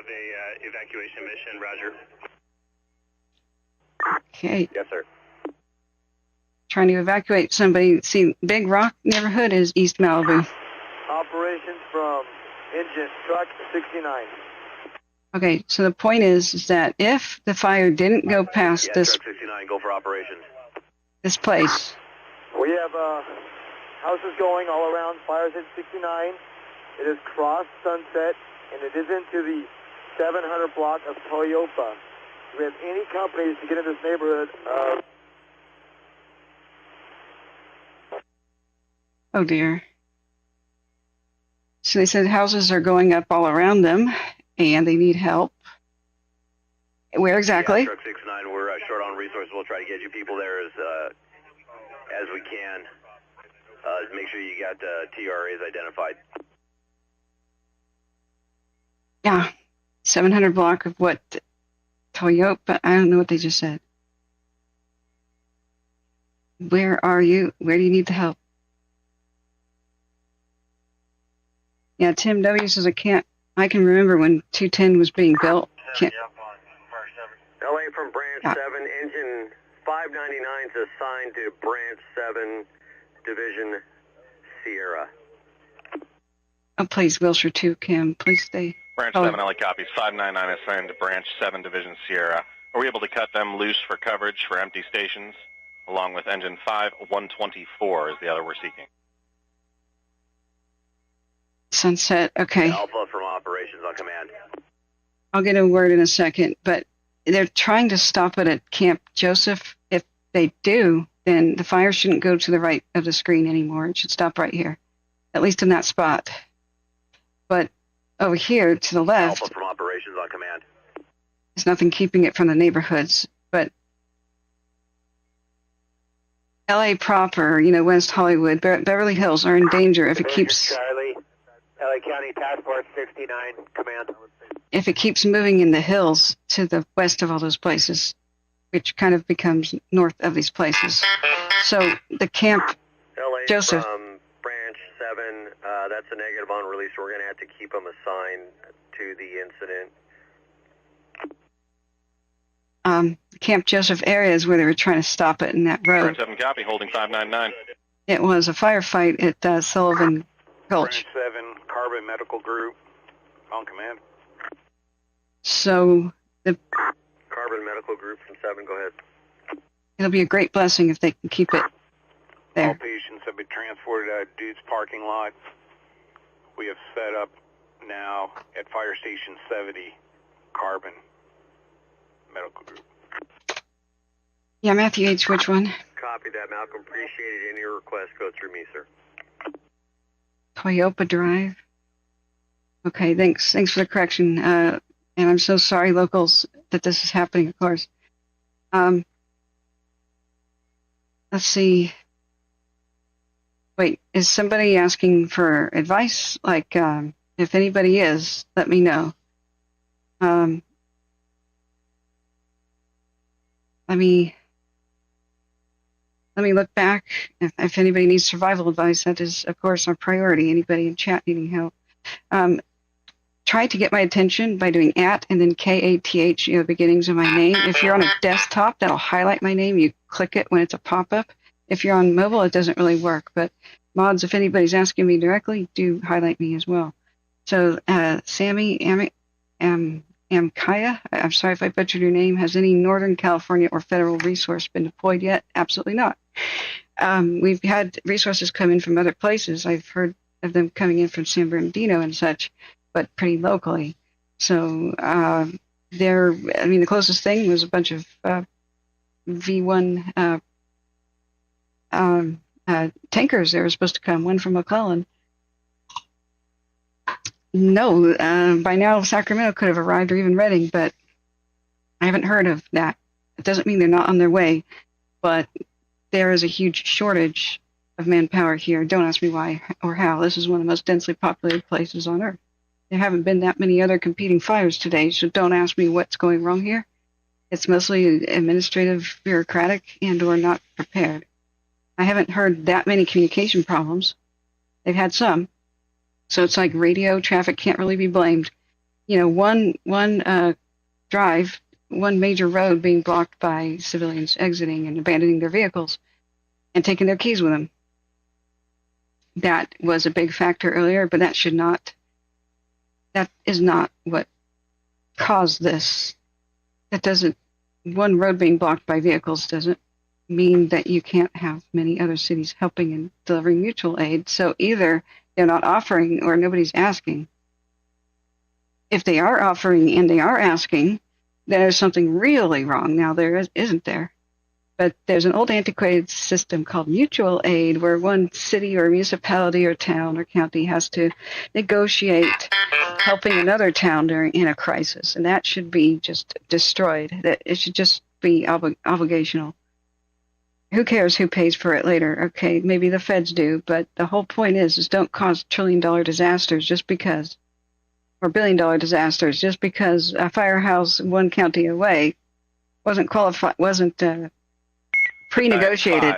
H: a evacuation mission. Roger.
C: Okay.
G: Yes, sir.
C: Trying to evacuate somebody. See, Big Rock neighborhood is East Malibu.
G: Operations from engine truck 69.
C: Okay, so the point is that if the fire didn't go past this
G: truck 69, go for operations.
C: this place,
G: We have
V: houses going all around Firefighting 69. It is crossed Sunset, and it is into the 700 block of Toyota. Do we have any companies to get in this neighborhood?
C: Oh dear. So they said houses are going up all around them, and they need help. Where exactly?
G: Yeah, Truck 69, we're short on resources. We'll try to get you people there as we can. Make sure you got TRAs identified.
C: Yeah, 700 block of what? Toyota? I don't know what they just said. Where are you? Where do you need the help? Yeah, Tim W. says I can remember when 210 was being built. Can't.
N: LA from Branch 7, engine 599 is assigned to Branch 7, Division Sierra.
C: Oh, please, Wilshire 2, Kim, please stay.
J: Branch 7, LA copies. 599 assigned to Branch 7, Division Sierra. Are we able to cut them loose for coverage for empty stations, along with engine 5124 is the other we're seeking?
C: Sunset, okay.
G: Alpha from operations on command.
C: I'll get a word in a second, but they're trying to stop it at Camp Joseph. If they do, then the fire shouldn't go to the right of the screen anymore. It should stop right here, at least in that spot. But over here to the left,
G: Alpha from operations on command.
C: there's nothing keeping it from the neighborhoods. But LA proper, West Hollywood, Beverly Hills are in danger if it keeps...
U: Charlie, LA County Task Force 69, command.
C: If it keeps moving in the hills to the west of all those places, which kind of becomes north of these places. So the Camp
N: LA
C: Joseph...
N: from Branch 7, that's a negative on release. We're going to have to keep them assigned to the incident.
C: Camp Joseph area is where they were trying to stop it in that road.
J: Branch 7 copy, holding 599.
C: It was a firefight at Sullivan Gulch.
Q: Branch 7, Carbon Medical Group, on command.
C: So the
N: Carbon Medical Group from 7, go ahead.
C: It'll be a great blessing if they can keep it there.
Q: All patients have been transported out of Dude's parking lot. We have set up now at Fire Station 70, Carbon Medical Group.
C: Yeah, Matthew H., which one?
N: Copy that, Malcolm. Appreciate it. Any request, go through me, sir.
C: Toyota Drive. Okay, thanks for the correction. And I'm so sorry, locals, that this is happening, of course. Let's see. Wait, is somebody asking for advice? Like, if anybody is, let me know. Let me look back. If anybody needs survival advice, that is, of course, our priority. Anybody in chat needing help. Try to get my attention by doing @ and then KATH, the beginnings of my name. If you're on a desktop, that'll highlight my name. You click it when it's a pop-up. If you're on mobile, it doesn't really work. But mods, if anybody's asking me directly, do highlight me as well. So Sammy Amkaya, I'm sorry if I butchered your name. Has any Northern California or federal resource been deployed yet? Absolutely not. We've had resources come in from other places. I've heard of them coming in from San Bernardino and such, but pretty locally. So the closest thing was a bunch of V1 tankers. They were supposed to come, one from McClellan. No, by now Sacramento could have arrived, or even Redding, but I haven't heard of that. It doesn't mean they're not on their way, but there is a huge shortage of manpower here. Don't ask me why or how. This is one of the most densely populated places on Earth. There haven't been that many other competing fires today, so don't ask me what's going wrong here. It's mostly administrative, bureaucratic, and or not prepared. I haven't heard that many communication problems. They've had some. So it's like radio traffic can't really be blamed. One drive, one major road being blocked by civilians exiting and abandoning their vehicles and taking their keys with them. That was a big factor earlier, but that is not what caused this. That doesn't, one road being blocked by vehicles doesn't mean that you can't have many other cities helping and delivering mutual aid. So either they're not offering or nobody's asking. If they are offering and they are asking, then there's something really wrong. Now there isn't there. But there's an old antiquated system called mutual aid where one city or municipality or town or county has to negotiate helping another town in a crisis. And that should be just destroyed. That it should just be obligational. Who cares who pays for it later? Okay, maybe the feds do, but the whole point is don't cause trillion-dollar disasters just because, or billion-dollar disasters just because a firehouse one county away wasn't pre-negotiated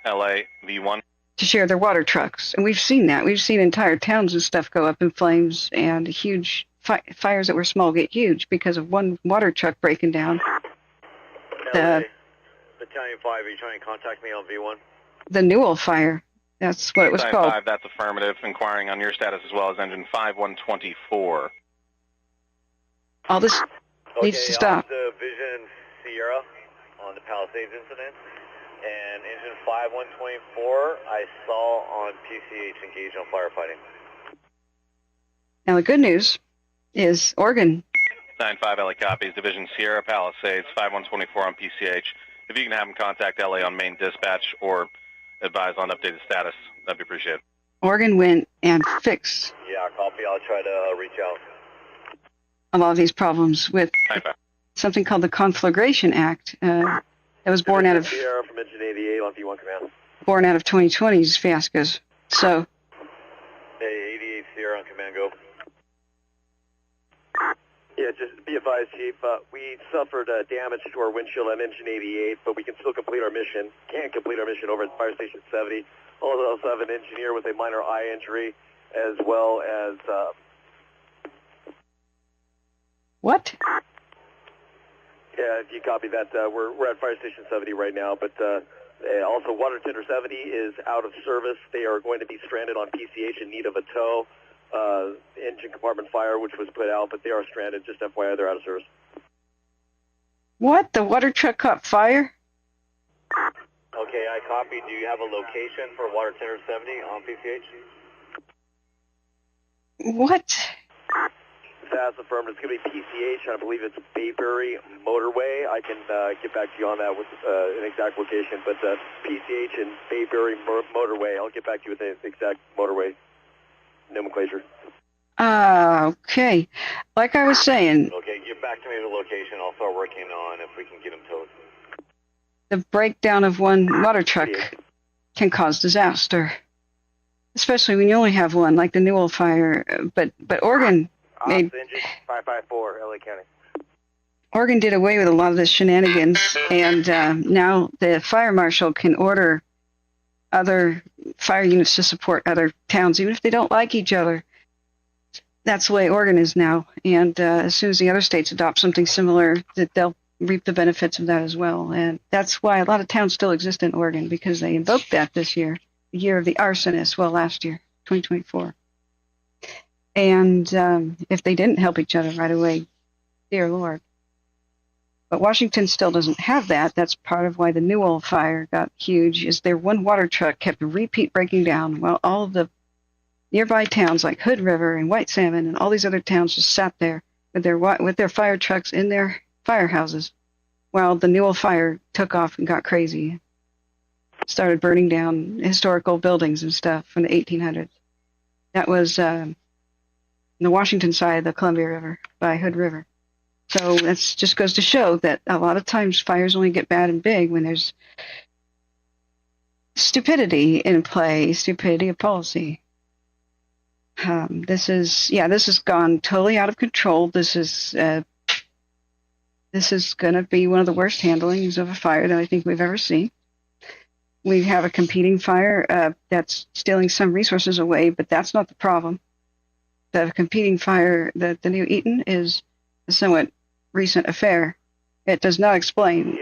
J: LA V1
C: to share their water trucks. And we've seen that. We've seen entire towns and stuff go up in flames, and huge fires that were small get huge because of one water truck breaking down.
S: Battalion 5, are you trying to contact me on V1?
C: The Newell fire. That's what it was called.
J: 5, that's affirmative. Inquiring on your status as well as engine 5124.
C: All this needs to stop.
S: Division Sierra on the Pallisades incident. And engine 5124, I saw on PCH engaged on firefighting.
C: Now the good news is Oregon.
J: 9-5 LA copies. Division Sierra Palisades 5124 on PCH. If you can have them contact LA on main dispatch or advise on updated status, that'd be appreciated.
C: Oregon went and fixed.
S: Yeah, copy. I'll try to reach out.
C: A lot of these problems with something called the Conflagration Act. That was born out of
S: Sierra from engine 88 on V1 command.
C: Born out of 2020's fiascos. So.
S: Hey, 88 Sierra on command, go. Yeah, just be advised, Chief. We suffered damage to our windshield on engine 88, but we can still complete our mission. Can't complete our mission over at Fire Station 70. Also have an engineer with a minor eye injury, as well as.
C: What?
S: Yeah, if you copy that, we're at Fire Station 70 right now, but also Water Tender 70 is out of service. They are going to be stranded on PCH in need of a tow. Engine compartment fire, which was put out, but they are stranded. Just FYI, they're out of service.
C: What? The water truck caught fire?
S: Okay, I copied. Do you have a location for Water Tender 70 on PCH?
C: What?
S: That's affirmed. It's going to be PCH. I believe it's Bayberry Motorway. I can get back to you on that with an exact location, but PCH and Bayberry Motorway. I'll get back to you with the exact motorway nomenclature.
C: Okay. Like I was saying.
S: Okay, get back to me the location. I'll start working on if we can get them towed.
C: The breakdown of one water truck can cause disaster, especially when you only have one, like the Newell fire. But Oregon made.
S: Engine 554, LA County.
C: Oregon did away with a lot of the shenanigans, and now the fire marshal can order other fire units to support other towns, even if they don't like each other. That's the way Oregon is now, and as soon as the other states adopt something similar, that they'll reap the benefits of that as well. And that's why a lot of towns still exist in Oregon, because they invoked that this year, the year of the arsonist, well, last year, 2024. And if they didn't help each other right away, dear Lord. But Washington still doesn't have that. That's part of why the Newell fire got huge, is their one water truck kept repeat breaking down while all of the nearby towns like Hood River and White Salmon and all these other towns just sat there with their fire trucks in their firehouses while the Newell fire took off and got crazy. Started burning down historical buildings and stuff from the 1800s. That was the Washington side of the Columbia River by Hood River. So that just goes to show that a lot of times fires only get bad and big when there's stupidity in play, stupidity of policy. This has gone totally out of control. This is going to be one of the worst handlings of a fire that I think we've ever seen. We have a competing fire that's stealing some resources away, but that's not the problem. The competing fire, the new Eaton, is a somewhat recent affair. It does not explain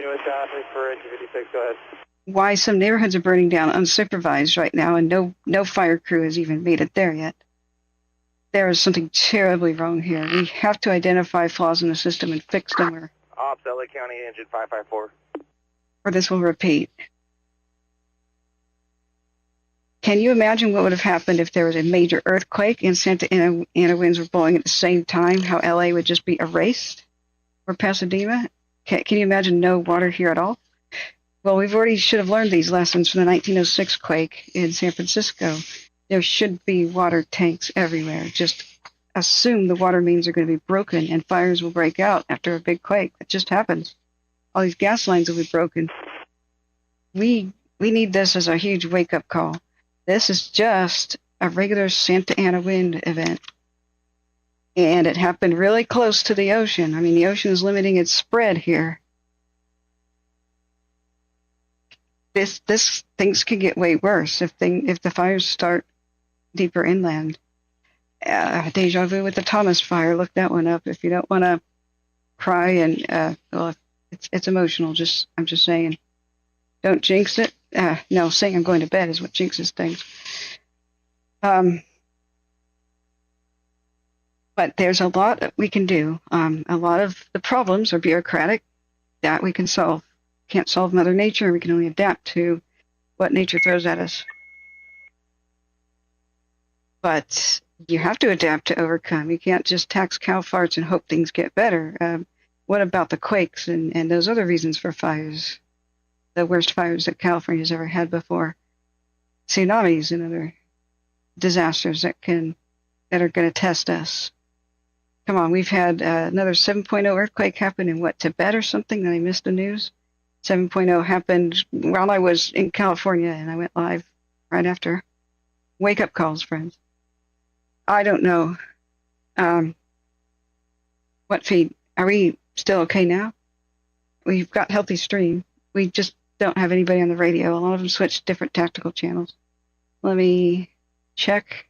C: why some neighborhoods are burning down unsupervised right now, and no fire crew has even made it there yet. There is something terribly wrong here. We have to identify flaws in the system and fix them.
S: Ops, LA County, engine 554.
C: or this will repeat. Can you imagine what would have happened if there was a major earthquake and Santa Ana winds were blowing at the same time? How LA would just be erased? Or Pasadena? Can you imagine no water here at all? Well, we've already should have learned these lessons from the 1906 quake in San Francisco. There should be water tanks everywhere. Just assume the water mains are going to be broken and fires will break out after a big quake. That just happens. All these gas lines will be broken. We need this as a huge wake-up call. This is just a regular Santa Ana wind event. And it happened really close to the ocean. I mean, the ocean is limiting its spread here. This things could get way worse if the fires start deeper inland. Deja vu with the Thomas fire. Look that one up if you don't want to cry and well, it's emotional. I'm just saying, don't jinx it. No, saying I'm going to bed is what jinxes things. But there's a lot that we can do. A lot of the problems are bureaucratic that we can solve. Can't solve Mother Nature. We can only adapt to what nature throws at us. But you have to adapt to overcome. You can't just tax cow farts and hope things get better. What about the quakes and those other reasons for fires? The worst fires that California's ever had before. Tsunamis and other disasters that are going to test us. Come on, we've had another 7.0 earthquake happen in Tibet or something that I missed the news? 7.0 happened while I was in California and I went live right after. Wake up calls, friends. I don't know. What feed? Are we still okay now? We've got healthy stream. We just don't have anybody on the radio. A lot of them switched different tactical channels. Let me check.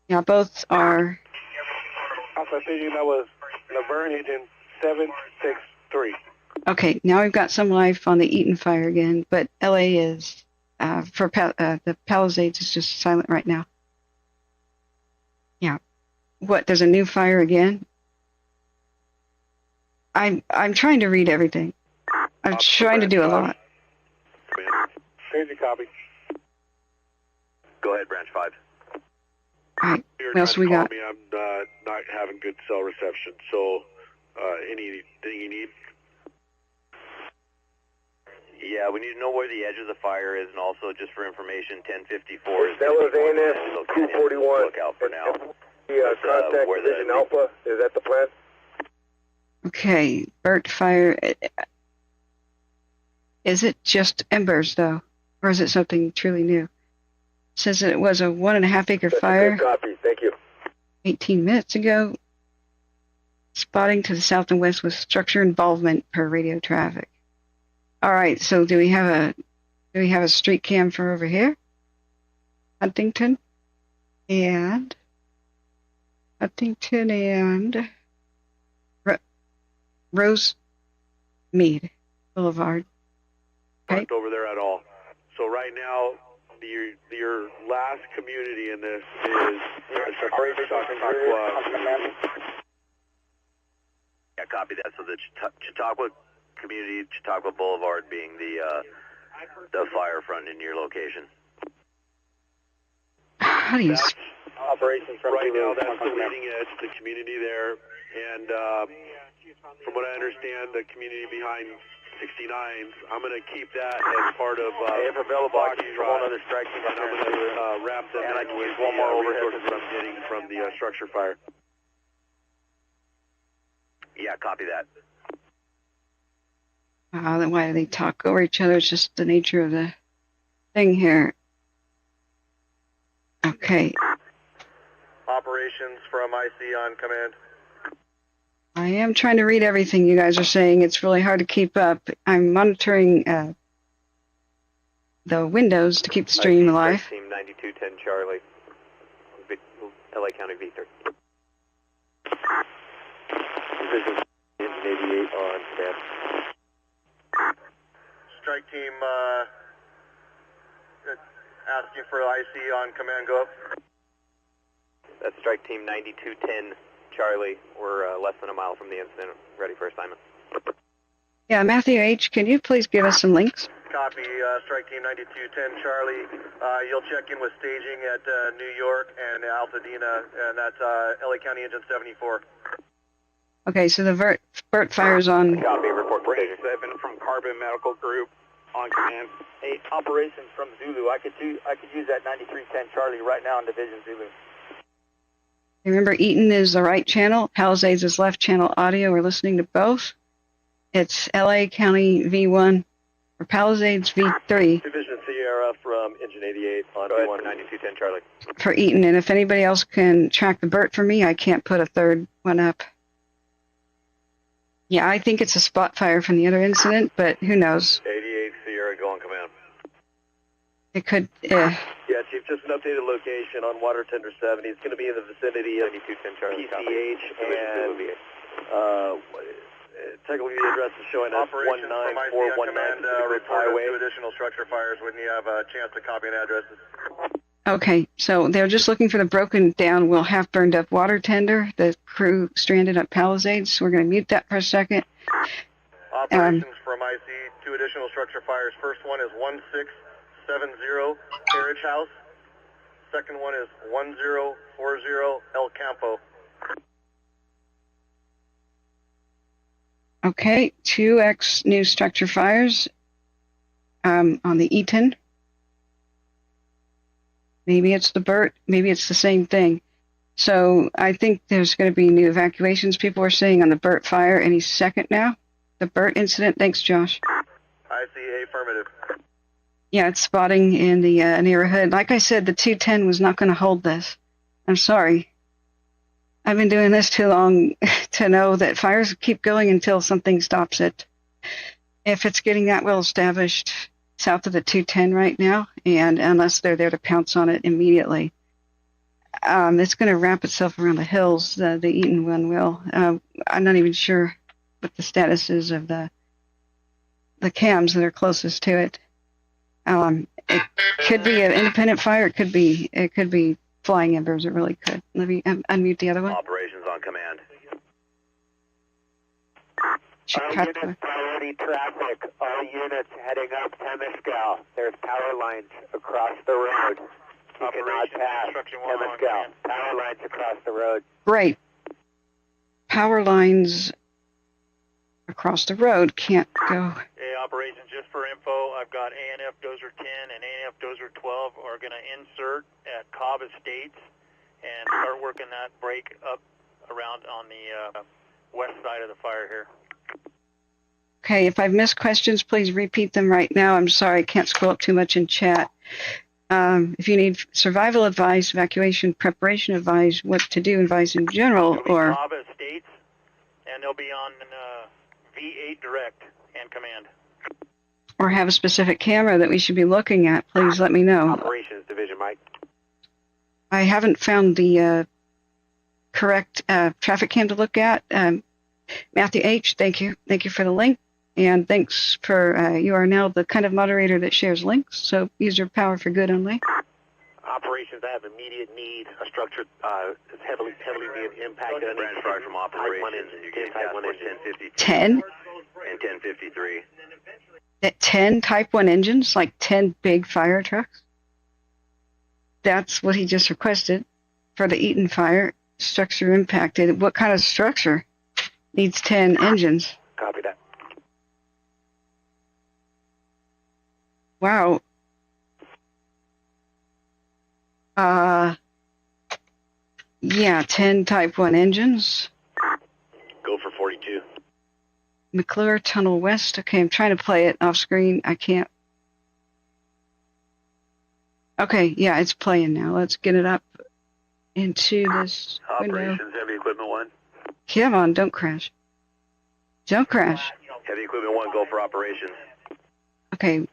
C: Yeah, both are.
F: Alpha Stadium, that was Laverne Agent 763.
C: Okay, now we've got some life on the Eaton fire again, but LA is, the Pallisades is just silent right now. Yeah. What, there's a new fire again? I'm trying to read everything. I'm trying to do a lot.
F: Crazy copy.
G: Go ahead, Branch 5.
C: All right, what else we got?
F: I'm not having good cell reception, so anything you need?
G: Yeah, we need to know where the edge of the fire is, and also just for information, 1054 is...
N: That was ANS 241.
G: Look out for now.
N: Contact Division Alpha, is that the plan?
C: Okay, Burt fire. Is it just embers, though? Or is it something truly new? It says that it was a 1.5 acre fire.
N: Copy, thank you. 18
C: minutes ago. Spotting to the south and west with structure involvement per radio traffic. All right, so do we have a street cam from over here? Huntington and Rosemead Boulevard.
F: Okay. Over there at all. So right now, your last community in this is
G: Yeah, copy that. So the Chautauqua community, Chautauqua Boulevard being the fire front in your location.
C: How do you...
F: Operations from right now, that's the leading edge, the community there, and from what I understand, the community behind 69s, I'm going to keep that as part of
G: for Bella Box,
F: one other strike team, and I'm going to wrap them in with one more resources I'm getting from the structure fire.
G: Yeah, copy that.
C: Then why do they talk over each other? It's just the nature of the thing here. Okay.
F: Operations from IC on command.
C: I am trying to read everything you guys are saying. It's really hard to keep up. I'm monitoring the windows to keep the stream alive.
S: Team 9210 Charlie, LA County V3.
N: Division 88 on command.
F: Strike team asking for IC on command, go up.
S: That's strike team 9210 Charlie. We're less than a mile from the incident, ready for assignment.
C: Yeah, Matthew H., can you please give us some links?
N: Copy, Strike Team 9210 Charlie. You'll check in with staging at New York and Pasadena, and that's LA County Engine 74.
C: Okay, so the Burt Fire's on.
G: Copy, report for Station 7 from Carbon Medical Group on command.
I: Hey, operations from Zulu. I could use that 9310 Charlie right now in Division Zulu.
C: Remember, Eaton is the right channel, Pallisades is left channel audio. We're listening to both. It's LA County V1 or Pallisades V3.
N: Division Sierra from Engine 88 on V1 9210 Charlie.
C: For Eaton, and if anybody else can track the Burt for me, I can't put a third one up. Yeah, I think it's a spot fire from the other incident, but who knows?
N: 88 Sierra, go on command.
C: It could.
N: Yeah, Chief, just an updated location on Water Tender 70. It's going to be in the vicinity of PCH and technically the address is showing as 19419 Highway. Two additional structure fires when you have a chance to copy an address.
C: Okay, so they're just looking for the broken down, will half burned up water tender. The crew stranded at Palisades. So we're going to mute that for a second.
N: Operations from IC, two additional structure fires. First one is 1670 Carriage House. Second one is 1040 El Campo.
C: Okay, 2X new structure fires on the Eaton. Maybe it's the Burt, maybe it's the same thing. So I think there's going to be new evacuations, people are saying, on the Burt fire any second now. The Burt incident. Thanks, Josh.
N: I see, affirmative.
C: Yeah, it's spotting in the neighborhood. Like I said, the 210 was not going to hold this. I'm sorry. I've been doing this too long to know that fires keep going until something stops it. If it's getting that well established south of the 210 right now, and unless they're there to pounce on it immediately, it's going to wrap itself around the hills. The Eaton one will. I'm not even sure what the status is of the cams that are closest to it. It could be an independent fire. It could be flying embers. It really could. Let me unmute the other one.
N: Operations on command.
U: Unit priority traffic. All units heading up Temescal. There's power lines across the road. You cannot pass Temescal. Power lines across the road.
C: Right. Power lines across the road can't go.
E: Hey, operations, just for info, I've got ANF Dozer 10 and ANF Dozer 12 are going to insert at Cobb Estates and start working that break up around on the west side of the fire here.
C: Okay, if I've missed questions, please repeat them right now. I'm sorry, I can't scroll up too much in chat. If you need survival advice, evacuation preparation advice, what to do advice in general, or
E: Cobb Estates, and they'll be on V8 direct and command.
C: Or have a specific camera that we should be looking at, please let me know.
U: Operations Division, Mike.
C: I haven't found the correct traffic cam to look at. Matthew H., thank you. Thank you for the link. And thanks for, you are now the kind of moderator that shares links, so use your power for good only.
S: Operations, I have immediate need. A structure is heavily impacted.
N: Branch fire from operations, and you get task force 1053.
C: 10?
N: And 1053.
C: At 10 Type 1 engines, like 10 big fire trucks? That's what he just requested for the Eaton fire. Structure impacted. What kind of structure needs 10 engines?
U: Copy that.
C: Wow. Yeah, 10 Type 1 engines.
S: Go for 42.
C: McClure Tunnel West. Okay, I'm trying to play it off screen. I can't. Okay, yeah, it's playing now. Let's get it up into this window.
N: Operations, heavy equipment 1.
C: Come on, don't crash. Don't crash.
N: Heavy equipment 1, go for operations.
C: Okay.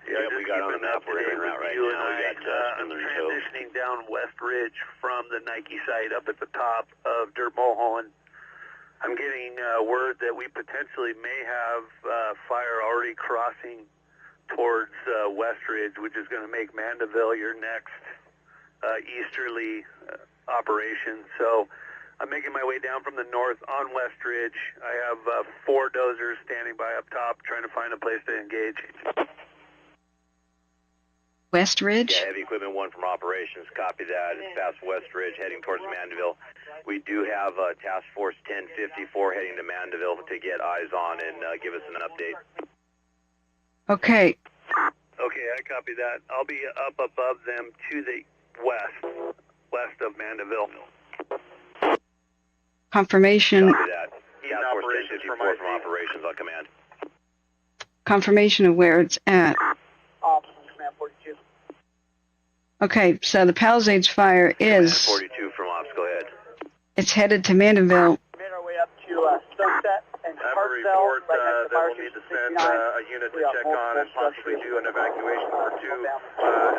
N: Yeah, we got on the map. We're in route right now. I'm transitioning down West Ridge from the Nike site up at the top of Dirt Mulholland. I'm getting word that we potentially may have fire already crossing towards West Ridge, which is going to make Mandeville your next easterly operation. So
F: I'm making my way down from the north on West Ridge. I have 4 dozers standing by up top trying to find a place to engage.
C: West Ridge?
G: Yeah, heavy equipment 1 from operations. Copy that. It's past West Ridge heading towards Mandeville. We do have Task Force 1054 heading to Mandeville to get eyes on and give us an update.
C: Okay.
F: Okay, I copy that. I'll be up above them to the west of Mandeville.
C: Confirmation.
G: Copy that. Task Force 1054 from operations on command.
C: Confirmation of where it's at.
K: Command 42.
C: Okay, so the Palisades fire is...
G: Command 42 from ops, go ahead.
C: It's headed to Mandeville.
K: Made our way up to Sunset and
F: I have a report that we'll need to send a unit to check on and possibly do an evacuation for 2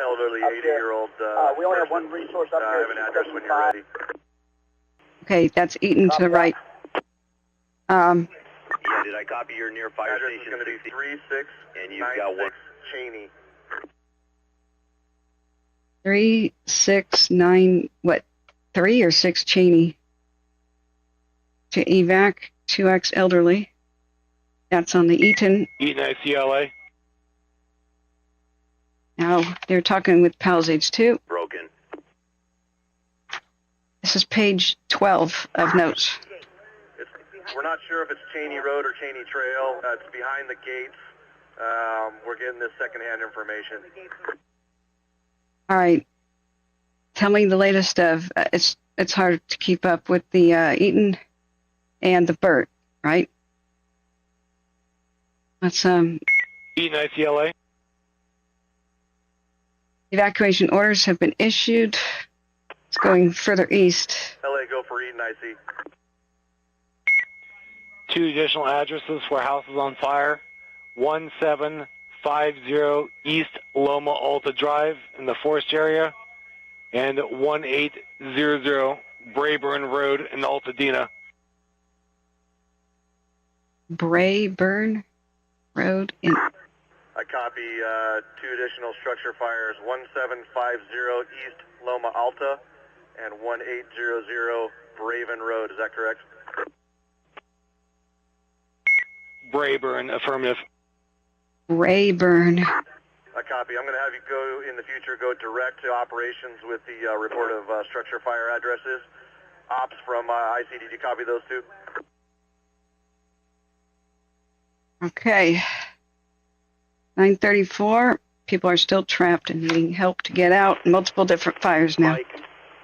F: elderly 80-year-old
K: we only have 1 resource up
F: I
K: here.
F: have an address when you're ready.
C: Okay, that's Eaton to the right.
G: Yeah, did I copy your near fire
F: Address
G: station?
F: is going to be 3696
G: And you've got what?
F: Cheney.
C: 369, what, 3 or 6 Cheney? To evac 2X elderly. That's on the Eaton.
O: Eaton ICLA.
C: Now, they're talking with Palisades too.
G: Broken.
C: This is page 12 of notes.
F: We're not sure if it's Cheney Road or Cheney Trail. It's behind the gates. We're getting this secondhand information.
C: All right. Tell me the latest of, it's hard to keep up with the Eaton and the Burt, right? Let's,
O: Eaton ICLA.
C: Evacuation orders have been issued. It's going further east.
F: LA, go for Eaton IC.
O: 2 additional addresses for houses on fire. 1750 East Loma Alta Drive in the Forest area, and 1800 Brayburn Road in Altadena.
C: Brayburn Road in...
F: I copy 2 additional structure fires, 1750 East Loma Alta and 1800 Braven Road. Is that correct?
O: Brayburn, affirmative.
C: Brayburn.
F: I copy. I'm going to have you go, in the future, go direct to operations with the report of structure fire addresses. Ops from IC, did you copy those 2?
C: Okay. 9:34. People are still trapped and needing help to get out. Multiple different fires now.
F: Mike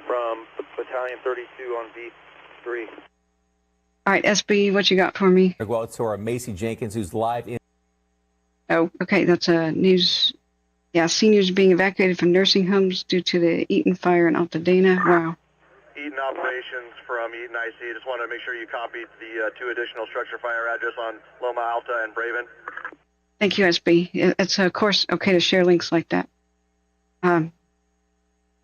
F: from Battalion 32 on V3.
C: All right, SB, what you got for me?
D: We'll go out to our Macy Jenkins, who's live in.
C: Oh, okay, that's a news. Yeah, seniors being evacuated from nursing homes due to the Eaton fire in Altadena. Wow.
F: Eaton operations from Eaton IC. Just wanted to make sure you copied the 2 additional structure fire address on Loma Alta and Braven.
C: Thank you, SB. It's, of course, okay to share links like that.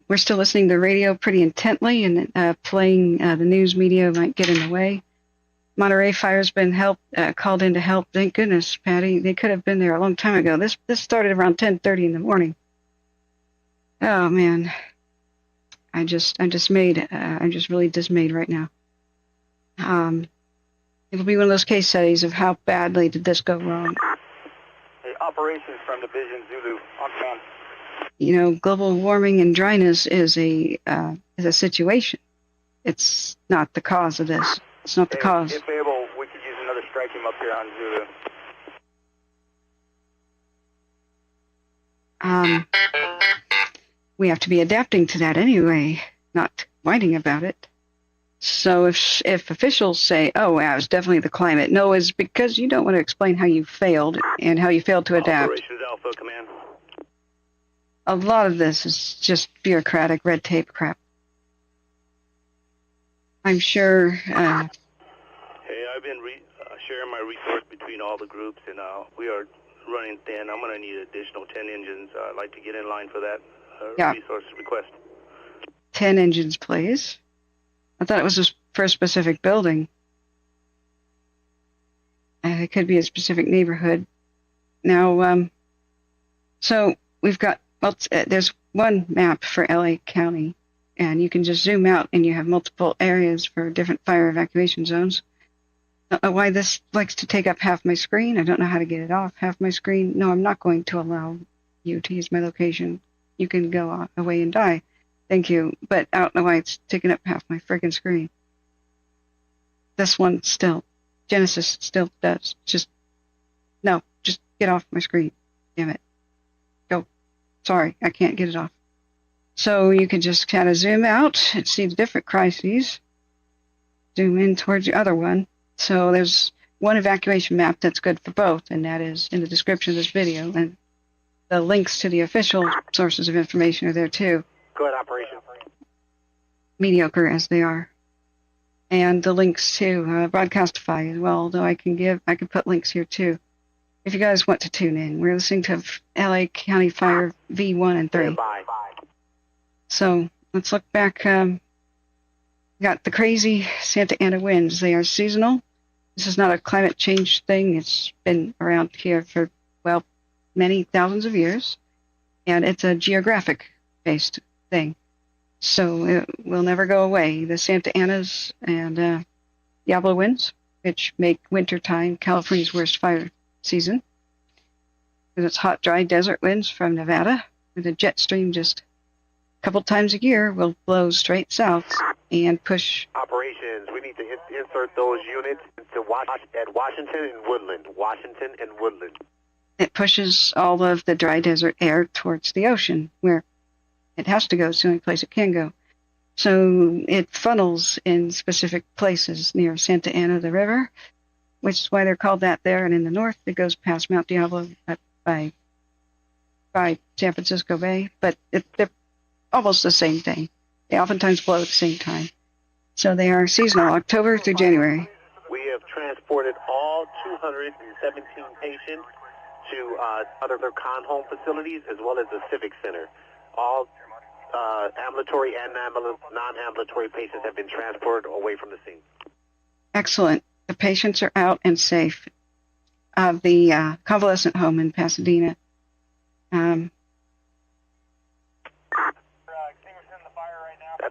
C: We're still listening to the radio pretty intently, and playing the news media might get in the way. Monterey Fire's been called in to help. Thank goodness, Patty. They could have been there a long time ago. This started around 10:30 in the morning. Oh man, I'm just really dismayed right now. It'll be one of those case studies of how badly did this go wrong.
K: Hey, operations from Division Zulu on command.
C: You know, global warming and dryness is a situation. It's not the cause of this. It's not the cause.
K: If able, we could use another strike team up here on Zulu.
C: We have to be adapting to that anyway, not whining about it. So if officials say, oh, yeah, it's definitely the climate, no, it's because you don't want to explain how you failed and how you failed to adapt.
G: Operations Alpha, command.
C: A lot of this is just bureaucratic red tape crap. I'm sure...
R: Hey, I've been sharing my resource between all the groups, and we are running thin. I'm going to need additional 10 engines. I'd like to get in line for that resource request.
C: 10 engines, please. I thought it was for a specific building. It could be a specific neighborhood. Now, so we've got... Well, there's one map for LA County, and you can just zoom out and you have multiple areas for different fire evacuation zones. I don't know why this likes to take up half my screen. I don't know how to get it off half my screen. No, I'm not going to allow you to use my location. You can go away and die. Thank you. But I don't know why it's taking up half my friggin' screen. This one still. Genesis still does. Just get off my screen. Damn it. Go. Sorry, I can't get it off. So you can just kind of zoom out and see the different crises. Zoom in towards the other one. So there's one evacuation map that's good for both, and that is in the description of this video. And the links to the official sources of information are there too.
U: Good operation.
C: Mediocre as they are. And the links to Broadcastify as well, although I can put links here too. If you guys want to tune in, we're listening to LA County Fire V1 and 3.
U: Bye.
C: So let's look back. Got the crazy Santa Ana winds. They are seasonal. This is not a climate change thing. It's been around here for, well, many thousands of years. And it's a geographic-based thing. So it will never go away. The Santa Anas and Diablo winds, which make wintertime California's worst fire season. Because it's hot, dry desert winds from Nevada, with a jet stream just a couple times a year will blow straight south and push.
U: Operations, we need to insert those units into Washington and Woodland. Washington and Woodland.
C: It pushes all of the dry desert air towards the ocean, where it has to go. It's the only place it can go. So it funnels in specific places near Santa Ana, the river, which is why they're called that there. And in the north, it goes past Mount Diablo by San Francisco Bay. But they're almost the same thing. They oftentimes blow at the same time. So they are seasonal, October through January.
U: We have transported all 217 patients to other con home facilities as well as the Civic Center. All ambulatory and non-ambulatory patients have been transported away from the scene.
C: Excellent. The patients are out and safe. The convalescent home in Pasadena.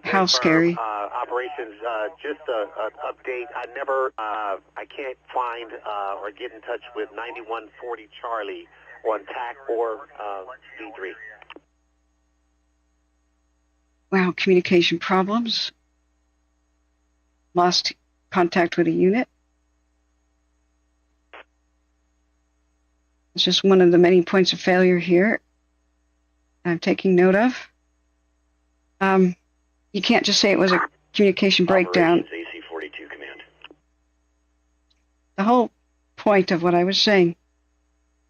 C: How scary.
U: Operations, just an update. I can't find or get in touch with 9140 Charlie on TAC or D3.
C: Wow, communication problems. Lost contact with a unit. It's just one of the many points of failure here I'm taking note of. You can't just say it was a communication breakdown.
P: AC-42 command.
C: The whole point of what I was saying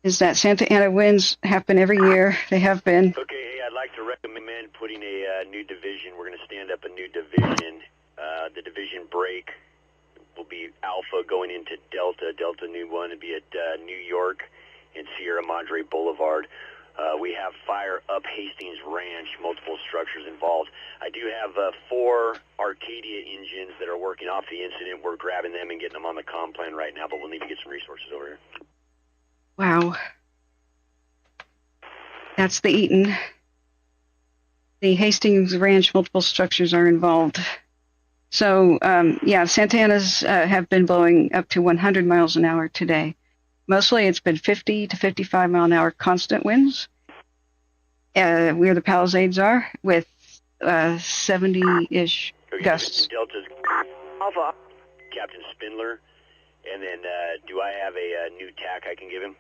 C: is that Santa Ana winds happen every year. They have been.
P: Okay, hey, I'd like to recommend putting a new division. We're going to stand up a new division. The division break will be Alpha going into Delta. Delta new one to be at New York and Sierra Madre Boulevard. We have fire up Hastings Ranch, multiple structures involved. I do have 4 Arcadia engines that are working off the incident. We're grabbing them and getting them on the comm plan right now, but we'll need to get some resources over here.
C: Wow. That's the Eaton. The Hastings Ranch, multiple structures are involved. So, yeah, Santa Ana's have been blowing up to 100 miles an hour today. Mostly it's been 50 to 55 mile an hour constant winds. Where the Palisades are, with 70-ish gusts.
P: Delta's Alpha. Captain Spindler. And then do I have a new TAC I can give him?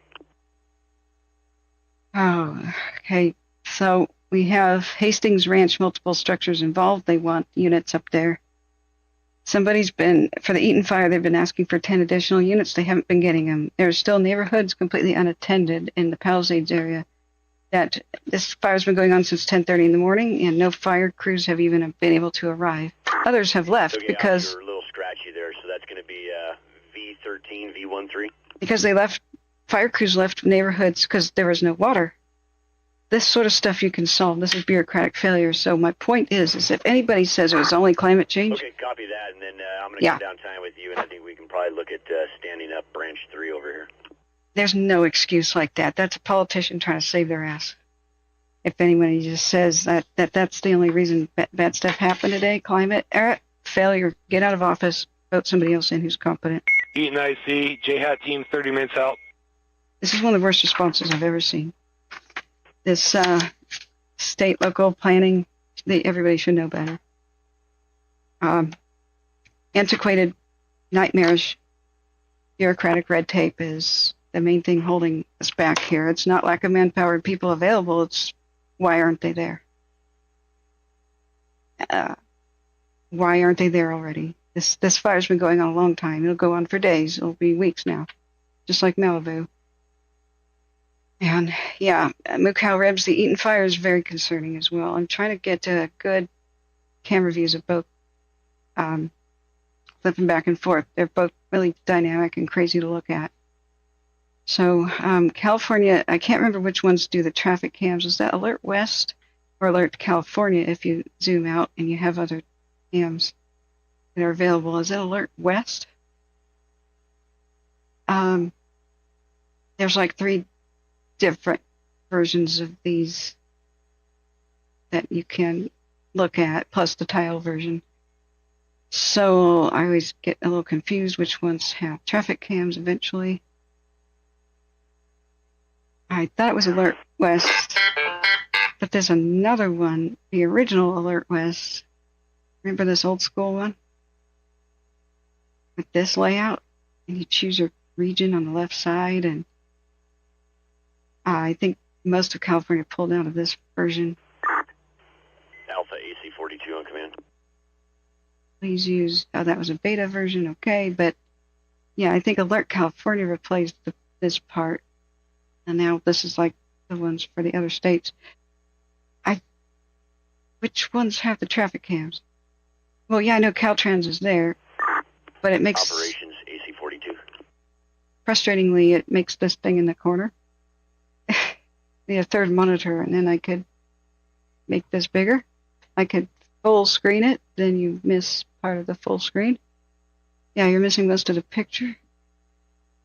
C: Oh, okay. So we have Hastings Ranch, multiple structures involved. They want units up there. Somebody's been, for the Eaton fire, they've been asking for 10 additional units. They haven't been getting them. There's still neighborhoods completely unattended in the Palisades area. That this fire's been going on since 10:30 in the morning, and no fire crews have even been able to arrive. Others have left because
P: you're a little scratchy there, so that's going to be V13, V13.
C: Because they left, fire crews left neighborhoods because there was no water. This sort of stuff you can solve. This is bureaucratic failure. So my point is if anybody says it was only climate change.
P: Okay, copy that, and then I'm going to come downtown with you, and I think we can probably look at standing up Branch 3 over here.
C: There's no excuse like that. That's a politician trying to save their ass. if anybody just says that's the only reason bad stuff happened today, climate, failure, get out of office, vote somebody else in who's competent.
O: Eaton IC, JHAT team, 30 minutes out.
C: This is one of the worst responses I've ever seen. This state, local planning, everybody should know better. Antiquated, nightmarish, bureaucratic red tape is the main thing holding us back here. It's not lack of manpower and people available. It's why aren't they there? Why aren't they there already? This fire's been going on a long time. It'll go on for days. It'll be weeks now, just like Malibu. And yeah, Mukau Ribs, the Eaton fire is very concerning as well. I'm trying to get to good camera views of both, flipping back and forth. They're both really dynamic and crazy to look at. So California, I can't remember which ones do the traffic cams. Is that Alert West or Alert California if you zoom out and you have other cams that are available? Is it Alert West? There's like 3 different versions of these that you can look at, plus the tile version. So I always get a little confused which ones have traffic cams eventually. I thought it was Alert West, but there's another one, the original Alert West. Remember this old school one? With this layout, and you choose your region on the left side, and I think most of California pulled out of this version.
P: Alpha AC-42 on command.
C: Please use, that was a beta version, okay, but yeah, I think Alert California replaced this part, and now this is like the ones for the other states. Which ones have the traffic cams? Well, yeah, I know Caltrans is there, but it makes...
P: Operations AC-42.
C: Frustratingly, it makes this thing in the corner. Need a third monitor, and then I could make this bigger. I could full screen it, then you miss part of the full screen. Yeah, you're missing most of the picture.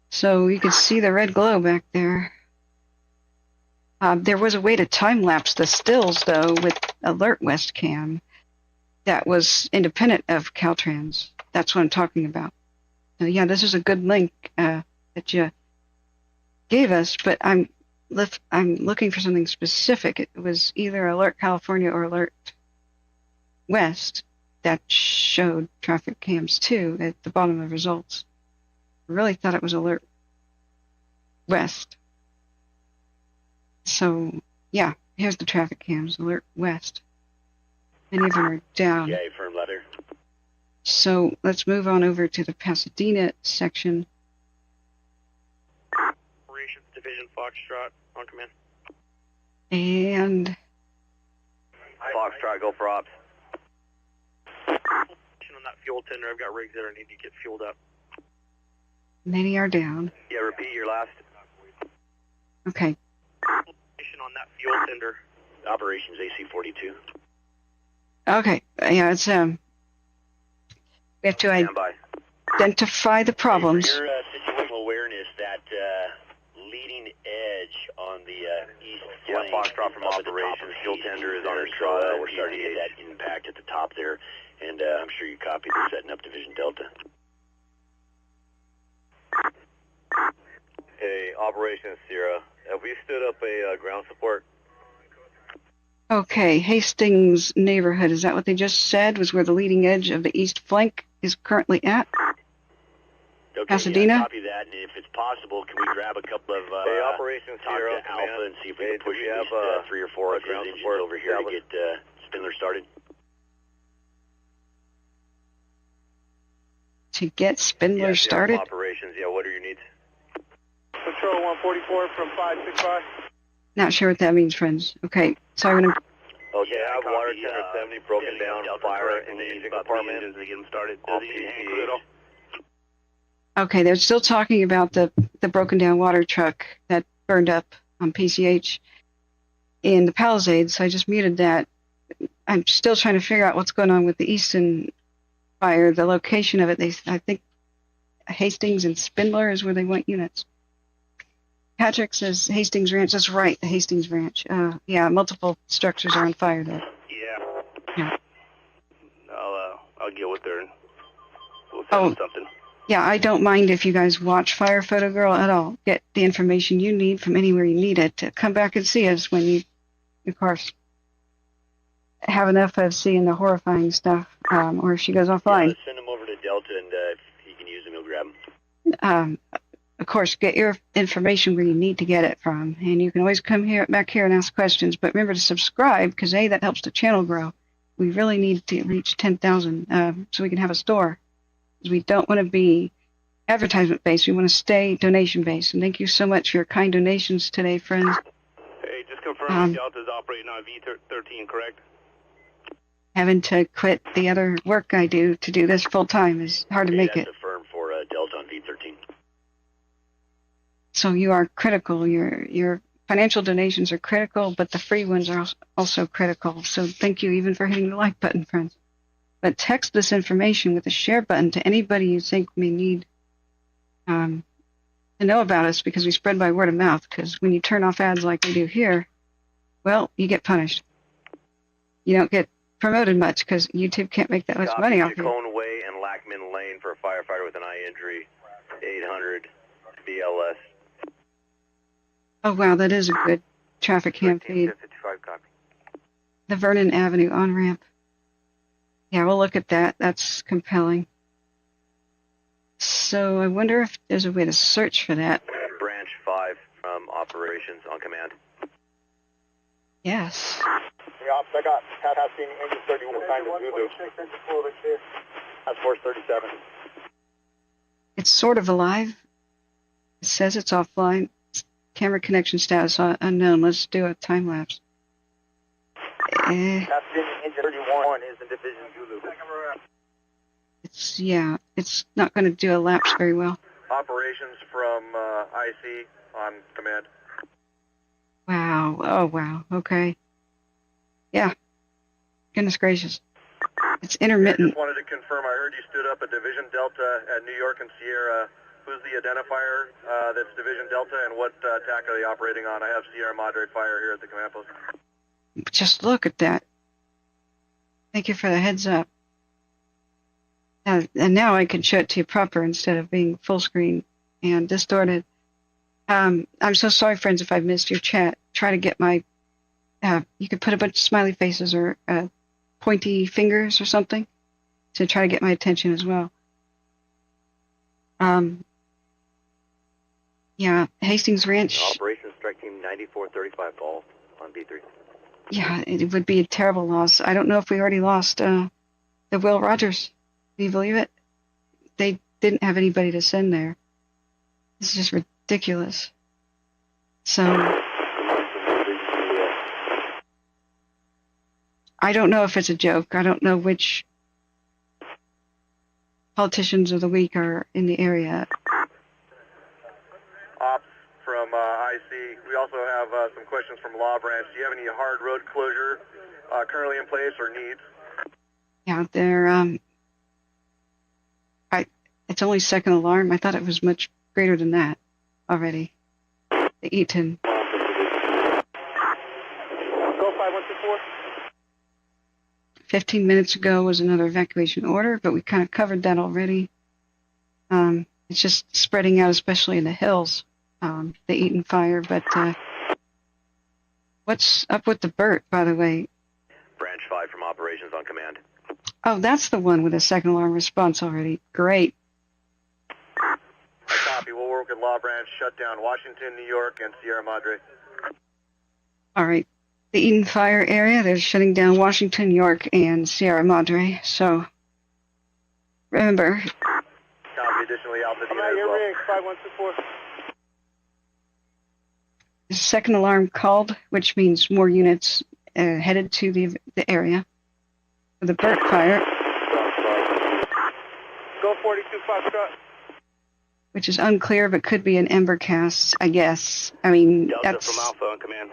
C: So you could see the red glow back there. There was a way to time-lapse the stills, though, with Alert West Cam that was independent of Caltrans. That's what I'm talking about. So, yeah, this is a good link that you gave us, but I'm looking for something specific. It was either Alert California or Alert West that showed traffic cams, too, at the bottom of results. I really thought it was Alert West. So, yeah, here's the traffic cams, Alert West. Many of them are down.
P: Yeah, firm letter.
C: So let's move on over to the Pasadena section.
E: Operations Division Foxtrot on command.
C: And...
S: Foxtrot, go for ops.
E: On that fuel tender, I've got rigs that I need to get fueled up.
C: Many are down.
S: Yeah, repeat your last.
C: Okay.
E: On that fuel tender.
P: Operations AC-42.
C: Okay, yeah, it's we have to identify the problems.
P: For your situational awareness, that leading edge on the east flank.
S: Yeah, Foxtrot from operations. Fuel tender is on our Estrada.
P: We're starting to get that impact at the top there, and I'm sure you copied the setting up Division Delta.
S: Hey, Operations Sierra. Have we stood up a ground support?
C: Okay, Hastings neighborhood, is that what they just said? Was where the leading edge of the east flank is currently at?
P: Okay,
C: Pasadena?
P: Yeah, copy that, and if it's possible, can we grab a couple of
S: hey, Operations Sierra,
P: talk to Alpha and see if we can push
S: at
P: least 3 or 4 of his
S: ground
P: engines
S: support
P: over here to get Spindler started?
C: To get Spindler started?
S: Operations, yeah, what are your needs?
K: Patrol 144 from 565.
C: Not sure what that means, friends. Okay, so I'm going to...
S: Okay, I have water tender 70 broken down, fire in the engine compartment.
R: To get them started.
C: Okay, they're still talking about the broken down water truck that burned up on PCH in the Palisades, so I just muted that. I'm still trying to figure out what's going on with the Easton fire, the location of it. I think Hastings and Spindler is where they want units. Patrick says Hastings Ranch. That's right, the Hastings Ranch. Yeah, multiple structures are on fire there. Yeah.
R: I'll get with her and we'll set up something.
C: Yeah, I don't mind if you guys watch Fire Photo Girl at all. Get the information you need from anywhere you need it. Come back and see us when you, of course, have enough of seeing the horrifying stuff, or if she goes offline.
P: Yeah, send him over to Delta, and if he can use them, he'll grab them.
C: Of course, get your information where you need to get it from, and you can always come back here and ask questions. But remember to subscribe, because that helps the channel grow. We really need to reach 10,000 so we can have a store. We don't want to be advertisement based. We want to stay donation based. And thank you so much for your kind donations today, friends.
R: Hey, just confirm Delta's operating on V13, correct?
C: Having to quit the other work I do to do this full time is hard to make it.
P: That's a firm for Delta on V13.
C: So you are critical. Your financial donations are critical, but the free ones are also critical. So thank you even for hitting the like button, friends. But text this information with the share button to anybody you think may need to know about us, because we spread by word of mouth. Because when you turn off ads like we do here, well, you get punished. You don't get promoted much because YouTube can't make that much money off you.
P: Chacon Way and Lackman Lane for a firefighter with an eye injury, 800 BLS.
C: Oh, wow, that is a good traffic cam feed. The Vernon Avenue on-ramp. Yeah, we'll look at that. That's compelling. So I wonder if there's a way to search for that.
P: Branch 5 from operations on command.
C: Yes.
F: Yeah, I got passing engine 31 time to Zulu. That's force 37.
C: It's sort of alive. It says it's offline. Camera connection status unknown. Let's do a time lapse.
F: Passing engine 31 is in Division Zulu.
C: It's not going to do a lapse very well.
F: Operations from IC on command.
C: Wow. Oh, wow. Okay. Yeah. Goodness gracious. It's intermittent.
F: I just wanted to confirm, I heard you stood up a Division Delta at New York and Sierra. Who's the identifier that's Division Delta, and what attack are they operating on? I have Sierra Madre Fire here at the command post.
C: Just look at that. Thank you for the heads up. And now I can show it to you proper instead of being full screen and distorted. I'm so sorry, friends, if I've missed your chat. Try to get my... you could put a bunch of smiley faces or pointy fingers or something to try to get my attention as well. Yeah, Hastings Ranch.
P: Operations Strike Team 9435 ball on B3.
C: Yeah, it would be a terrible loss. I don't know if we already lost the Will Rogers. Can you believe it? They didn't have anybody to send there. This is just ridiculous. So I don't know if it's a joke. I don't know which politicians of the week are in the area.
F: Ops from IC. We also have some questions from Law Branch. Do you have any hard road closure currently in place or needs?
C: Yeah, they're it's only second alarm. I thought it was much greater than that already. The Eaton.
F: Go 5124.
C: 15 minutes ago was another evacuation order, but we kind of covered that already. It's just spreading out, especially in the hills, the Eaton fire. But what's up with the Burt, by the way?
P: Branch 5 from operations on command.
C: Oh, that's the one with a second alarm response already. Great.
F: Copy. We'll work with Law Branch, shut down Washington, New York, and Sierra Madre.
C: All right. The Eaton fire area, they're shutting down Washington, New York, and Sierra Madre. So remember.
F: Copy. Additionally, Alpha Dina as well. Rig 5124.
C: The second alarm called, which means more units headed to the area for the Burt fire.
F: Go 42 Foxtrot.
C: Which is unclear, but could be an ember cast, I guess. I mean,
R: Delta
C: that's
R: from Alpha on command.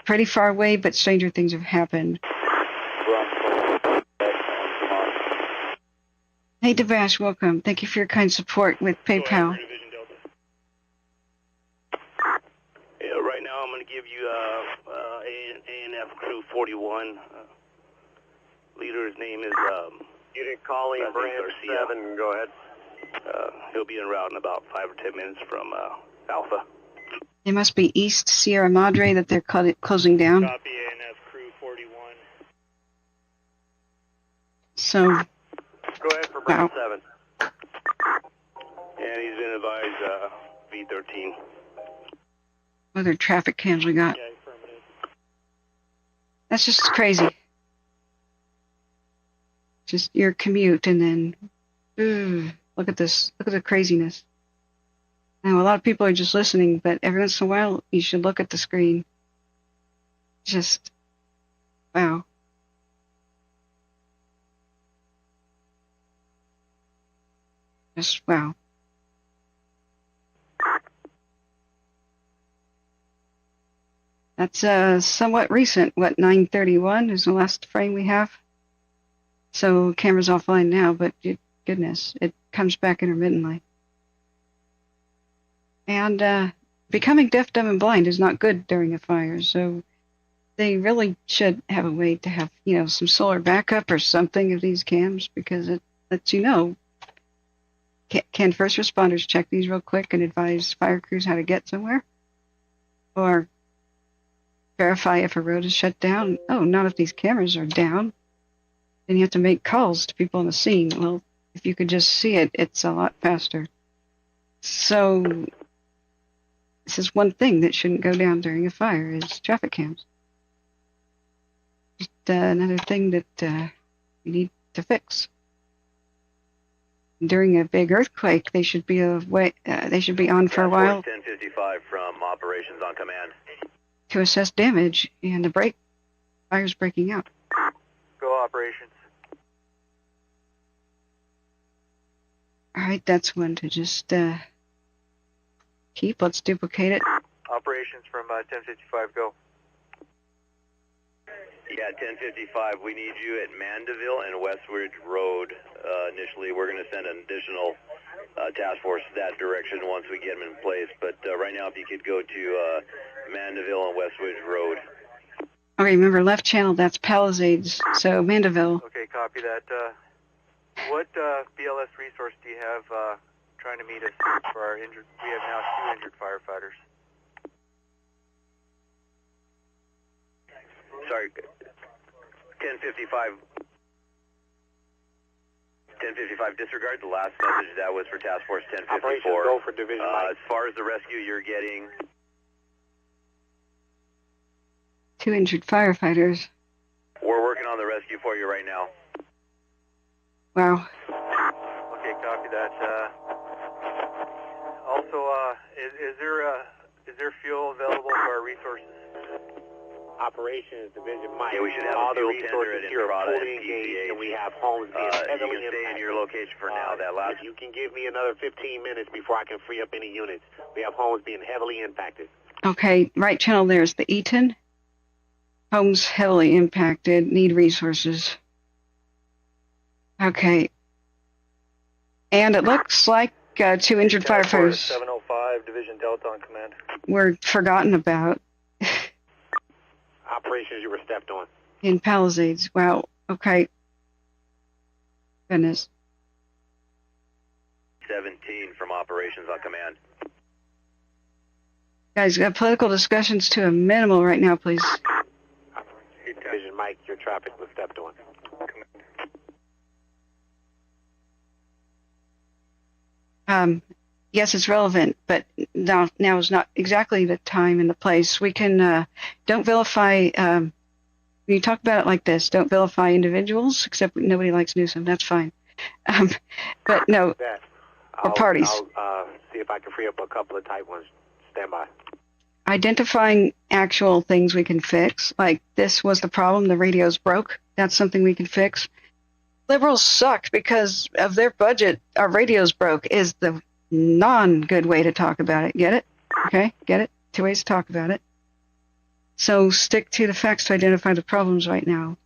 C: Pretty far away, but stranger things have happened. Hey, Devash, welcome. Thank you for your kind support with PayPal.
R: 41. Leader's name is
N: Unit calling branch 7. Go ahead.
R: he'll be en route in about 5 or 10 minutes from Alpha.
C: It must be East Sierra Madre that they're closing down.
E: Copy, ANF crew 41.
C: So,
N: go ahead for branch 7.
R: And he's been advised V13.
C: what other traffic cams we got? That's just crazy. Just your commute and then, look at this. Look at the craziness. Now, a lot of people are just listening, but every once in a while, you should look at the screen. Just, wow. Just, wow. That's somewhat recent. What, 9:31 is the last frame we have? So camera's offline now, but goodness, it comes back intermittently. And becoming deaf, dumb, and blind is not good during a fire, so they really should have a way to have, some solar backup or something of these cams, because it lets you know. Can first responders check these real quick and advise fire crews how to get somewhere? Or verify if a road is shut down? Oh, not if these cameras are down. Then you have to make calls to people on the scene. Well, if you could just see it, it's a lot faster. So this is one thing that shouldn't go down during a fire is traffic cams. Just another thing that we need to fix. During a big earthquake, they should be they should be on for a while.
A: 1055 from operations on command.
C: To assess damage and the fire's breaking out.
S: Go operations.
C: All right, that's one to just keep. Let's duplicate it.
S: Operations from 1055, go.
A: Yeah, 1055, we need you at Mandeville and Westridge Road. Initially, we're going to send an additional task force that direction once we get them in place. But right now, if you could go to Mandeville and Westridge Road.
C: Okay, remember, left channel, that's Pallisades, so Mandeville.
S: Okay, copy that. What BLS resource do you have trying to meet us for our injured? We have now 2 injured firefighters.
A: Sorry, 1055. 1055, disregard the last message. That was for Task Force 1054.
N: Operations go for Division
A: as far as the rescue you're getting.
C: 2 injured firefighters.
A: We're working on the rescue for you right now.
C: Wow.
S: Okay, copy that. Also, is there fuel available for our resources?
N: Operations Division Mike.
A: Yeah, we should have
N: all
A: a fuel
N: the resources
A: tender at
N: here are
A: Entrada
N: fully
A: and
N: engaged, and we have homes being heavily
A: you can stay in your location for now. That last.
N: If you can give me another 15 minutes before I can free up any units. We have homes being heavily impacted.
C: Okay, right channel there's the Eaton. Homes heavily impacted, need resources. Okay. And it looks like 2 injured firefighters
S: 705, Division Delta on command.
C: were forgotten about.
N: Operations you were stepped on.
C: In Palisades. Wow. Okay. Goodness.
A: 17 from operations on command.
C: Guys, political discussions to a minimal right now, please.
N: Division Mike, your traffic was stepped on.
C: Yes, it's relevant, but now is not exactly the time and the place. We can, don't vilify, when you talk about it like this, don't vilify individuals, except nobody likes Newsom, that's fine. But no, or parties.
N: I'll see if I can free up a couple of tight ones. Stand by.
C: Identifying actual things we can fix, like this was the problem, the radios broke, that's something we can fix. Liberals suck because of their budget, our radios broke is the non-good way to talk about it. Get it? Okay, get it? 2 ways to talk about it. So stick to the facts to identify the problems right now.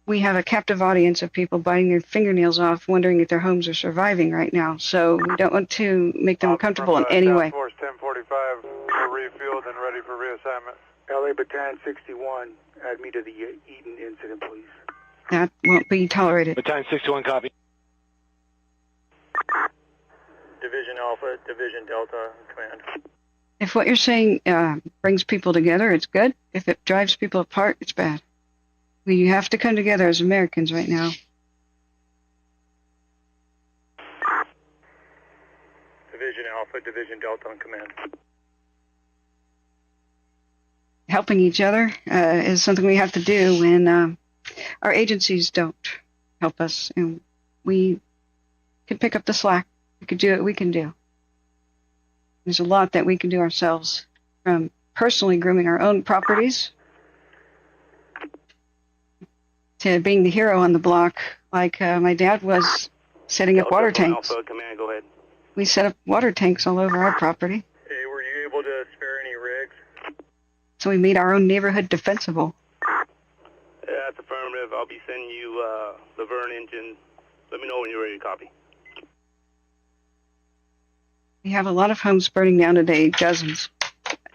C: We have a captive audience of people biting their fingernails off, wondering if their homes are surviving right now. So we don't want to make them uncomfortable in any way.
W: Force 1045, we're refueled and ready for reassignment. LA Battalion 61, add me to the Eaton incident, please.
C: That won't be tolerated.
O: Battalion 61, copy.
E: Division Alpha, Division Delta, command.
C: If what you're saying brings people together, it's good. If it drives people apart, it's bad. We have to come together as Americans right now.
E: Division Alpha, Division Delta on command.
C: Helping each other is something we have to do when our agencies don't help us, and we can pick up the slack. We can do what we can do. There's a lot that we can do ourselves, from personally grooming our own properties to being the hero on the block, like my dad was setting up water tanks.
R: Alpha, command, go ahead.
C: We set up water tanks all over our property.
E: Hey, were you able to spare any rigs?
C: So we made our own neighborhood defensible.
R: That's affirmative. I'll be sending you Laverne engine. Let me know when you're ready to copy.
C: We have a lot of homes burning down today. Dozens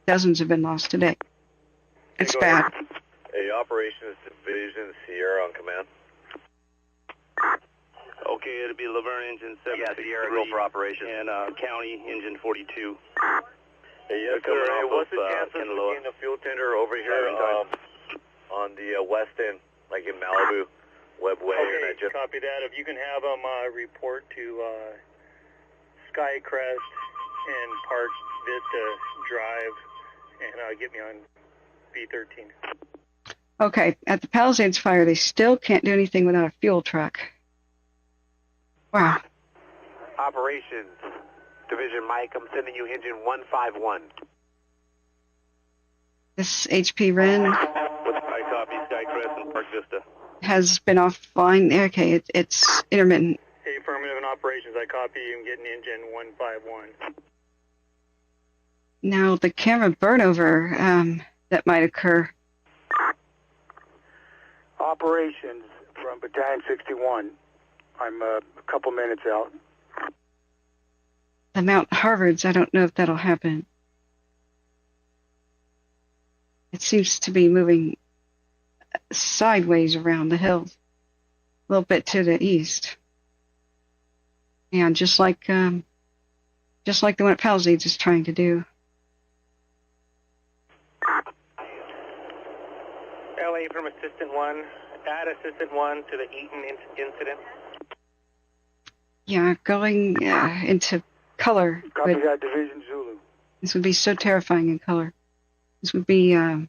C: have been lost today. It's bad.
G: Hey, Operations Division Sierra on command.
R: Okay, it'll be Laverne engine 7.
G: Yeah, Sierra, go for operations.
R: And County engine 42.
G: Hey, yes, sir. Hey, what's the chance of seeing the fuel tender over here on the west end, like in Malibu, Webway?
E: Okay, and copy that. If you can have them report to Crest and Park Vista Drive, and get me on B13.
C: Okay, at the Palisades fire, they still can't do anything without a fuel truck. Wow.
U: Operations Division Mike, I'm sending you engine 151.
C: This HP Wren
R: I copy Skycrest and Park Vista.
C: has been offline. Okay, it's intermittent.
E: Hey, affirmative in operations, I copy you. I'm getting engine 151.
C: Now, the camera burnover that might occur.
W: Operations from Battalion 61. I'm a couple minutes out.
C: The Mount Harvards, I don't know if that'll happen. It seems to be moving sideways around the hills, a little bit to the east. And just like the one at Pallisades is trying to do.
K: LA from Assistant 1, add Assistant 1 to the Eaton incident.
C: Yeah, going into color.
W: Copy that, Division Zulu.
C: This would be so terrifying in color. This would be an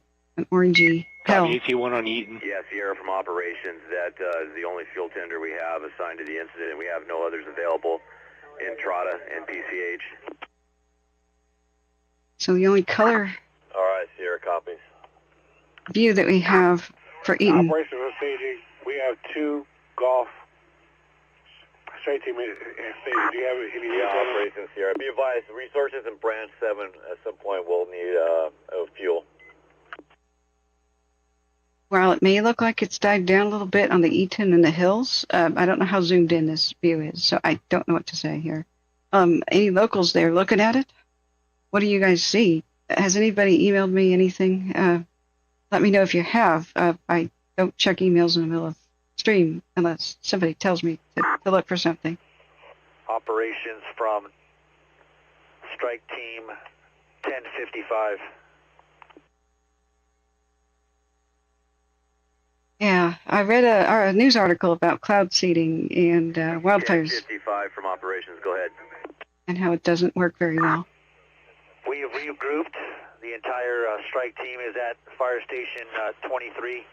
C: orangey hell.
O: Copy AT1 on Eaton.
G: Yeah, Sierra from operations. That is the only fuel tender we have assigned to the incident, and we have no others available in Trada and PCH.
C: So the only color
G: All right, Sierra copies.
C: view that we have for Eaton.
W: Operations Staging, we have 2 golf straight team in stage. Do you have any?
G: Operations Sierra. Be advised, resources in branch 7 at some point will need fuel.
C: While it may look like it's died down a little bit on the Eaton and the hills, I don't know how zoomed in this view is, so I don't know what to say here. Any locals there looking at it? What do you guys see? Has anybody emailed me anything? Let me know if you have. I don't check emails in the middle of stream unless somebody tells me to look for something.
U: Operations from Strike Team 1055.
C: Yeah, I read a news article about cloud seeding and wildfires
G: 55 from operations. Go ahead.
C: and how it doesn't work very well.
U: We have regrouped. The entire strike team is at Fire Station 23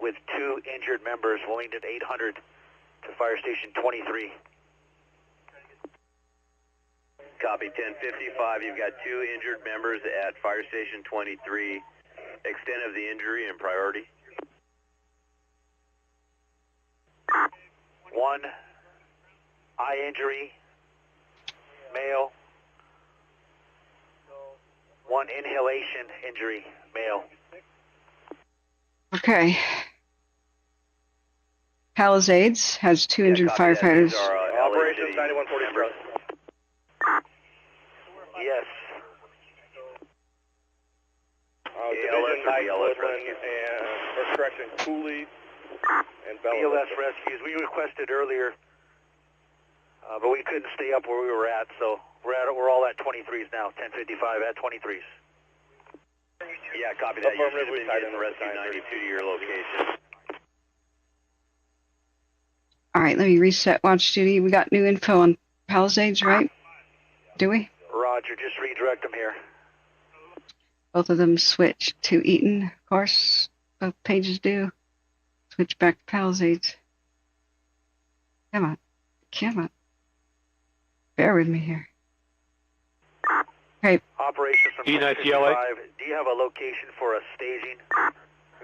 U: with 2 injured members, Wellington 800 to Fire Station 23.
G: Copy 1055. You've got 2 injured members at Fire Station 23. Extent of the injury and priority.
U: 1 eye injury, male. 1 inhalation injury, male.
C: Okay. Palisades has 2 injured firefighters.
R: Operations 9140 Crest.
U: Yes.
R: Division
A: BLS rescue.
F: Cooley and
A: BLS rescues. We requested earlier, but we couldn't stay up where we were at, so we're all at 23s now. 10:55 at 23s.
G: Yeah, copy that. You should have been getting rescue 92 to your location.
C: All right, let me reset watch duty. We got new info on Pallisades, right? Do we?
A: Roger, just redirect them here.
C: Both of them switch to Eaton, of course. Both pages do. Switch back to Pallisades. Come on. Come on. Bear with me here. Okay.
A: Operations from
O: Eaton
A: 10:55. Do you have a location for a staging?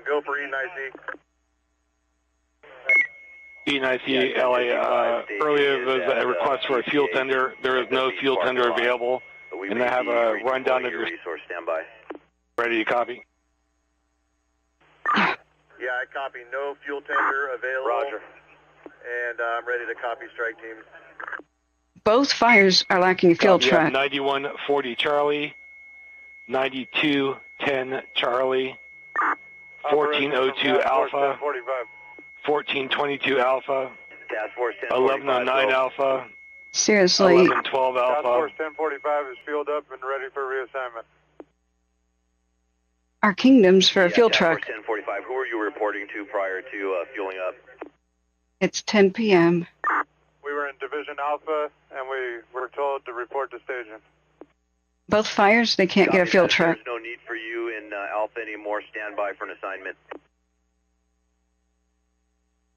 F: Go for Eaton IC.
O: Eaton IC, LA, earlier there was a request for a fuel tender. There is no fuel tender available. And I have a rundown of your
G: resource standby.
O: Ready to copy?
F: Yeah, I copy. No fuel tender available.
A: Roger.
F: And I'm ready to copy strike teams.
C: Both fires are lacking a field truck.
O: 9140 Charlie, 9210 Charlie, 1402 Alpha, 1422 Alpha,
G: Task Force
O: 1109 Alpha,
C: Seriously.
O: 1112 Alpha.
W: Task Force 1045 is fueled up and ready for reassignment.
C: Our kingdoms for a field
G: Task
C: truck.
G: Force 1045. Who were you reporting to prior to fueling up?
C: It's 10 p.m.
W: We were in Division Alpha, and we were told to report to staging.
C: Both fires, they can't get a field truck.
G: There's no need for you in Alpha anymore. Stand by for an assignment.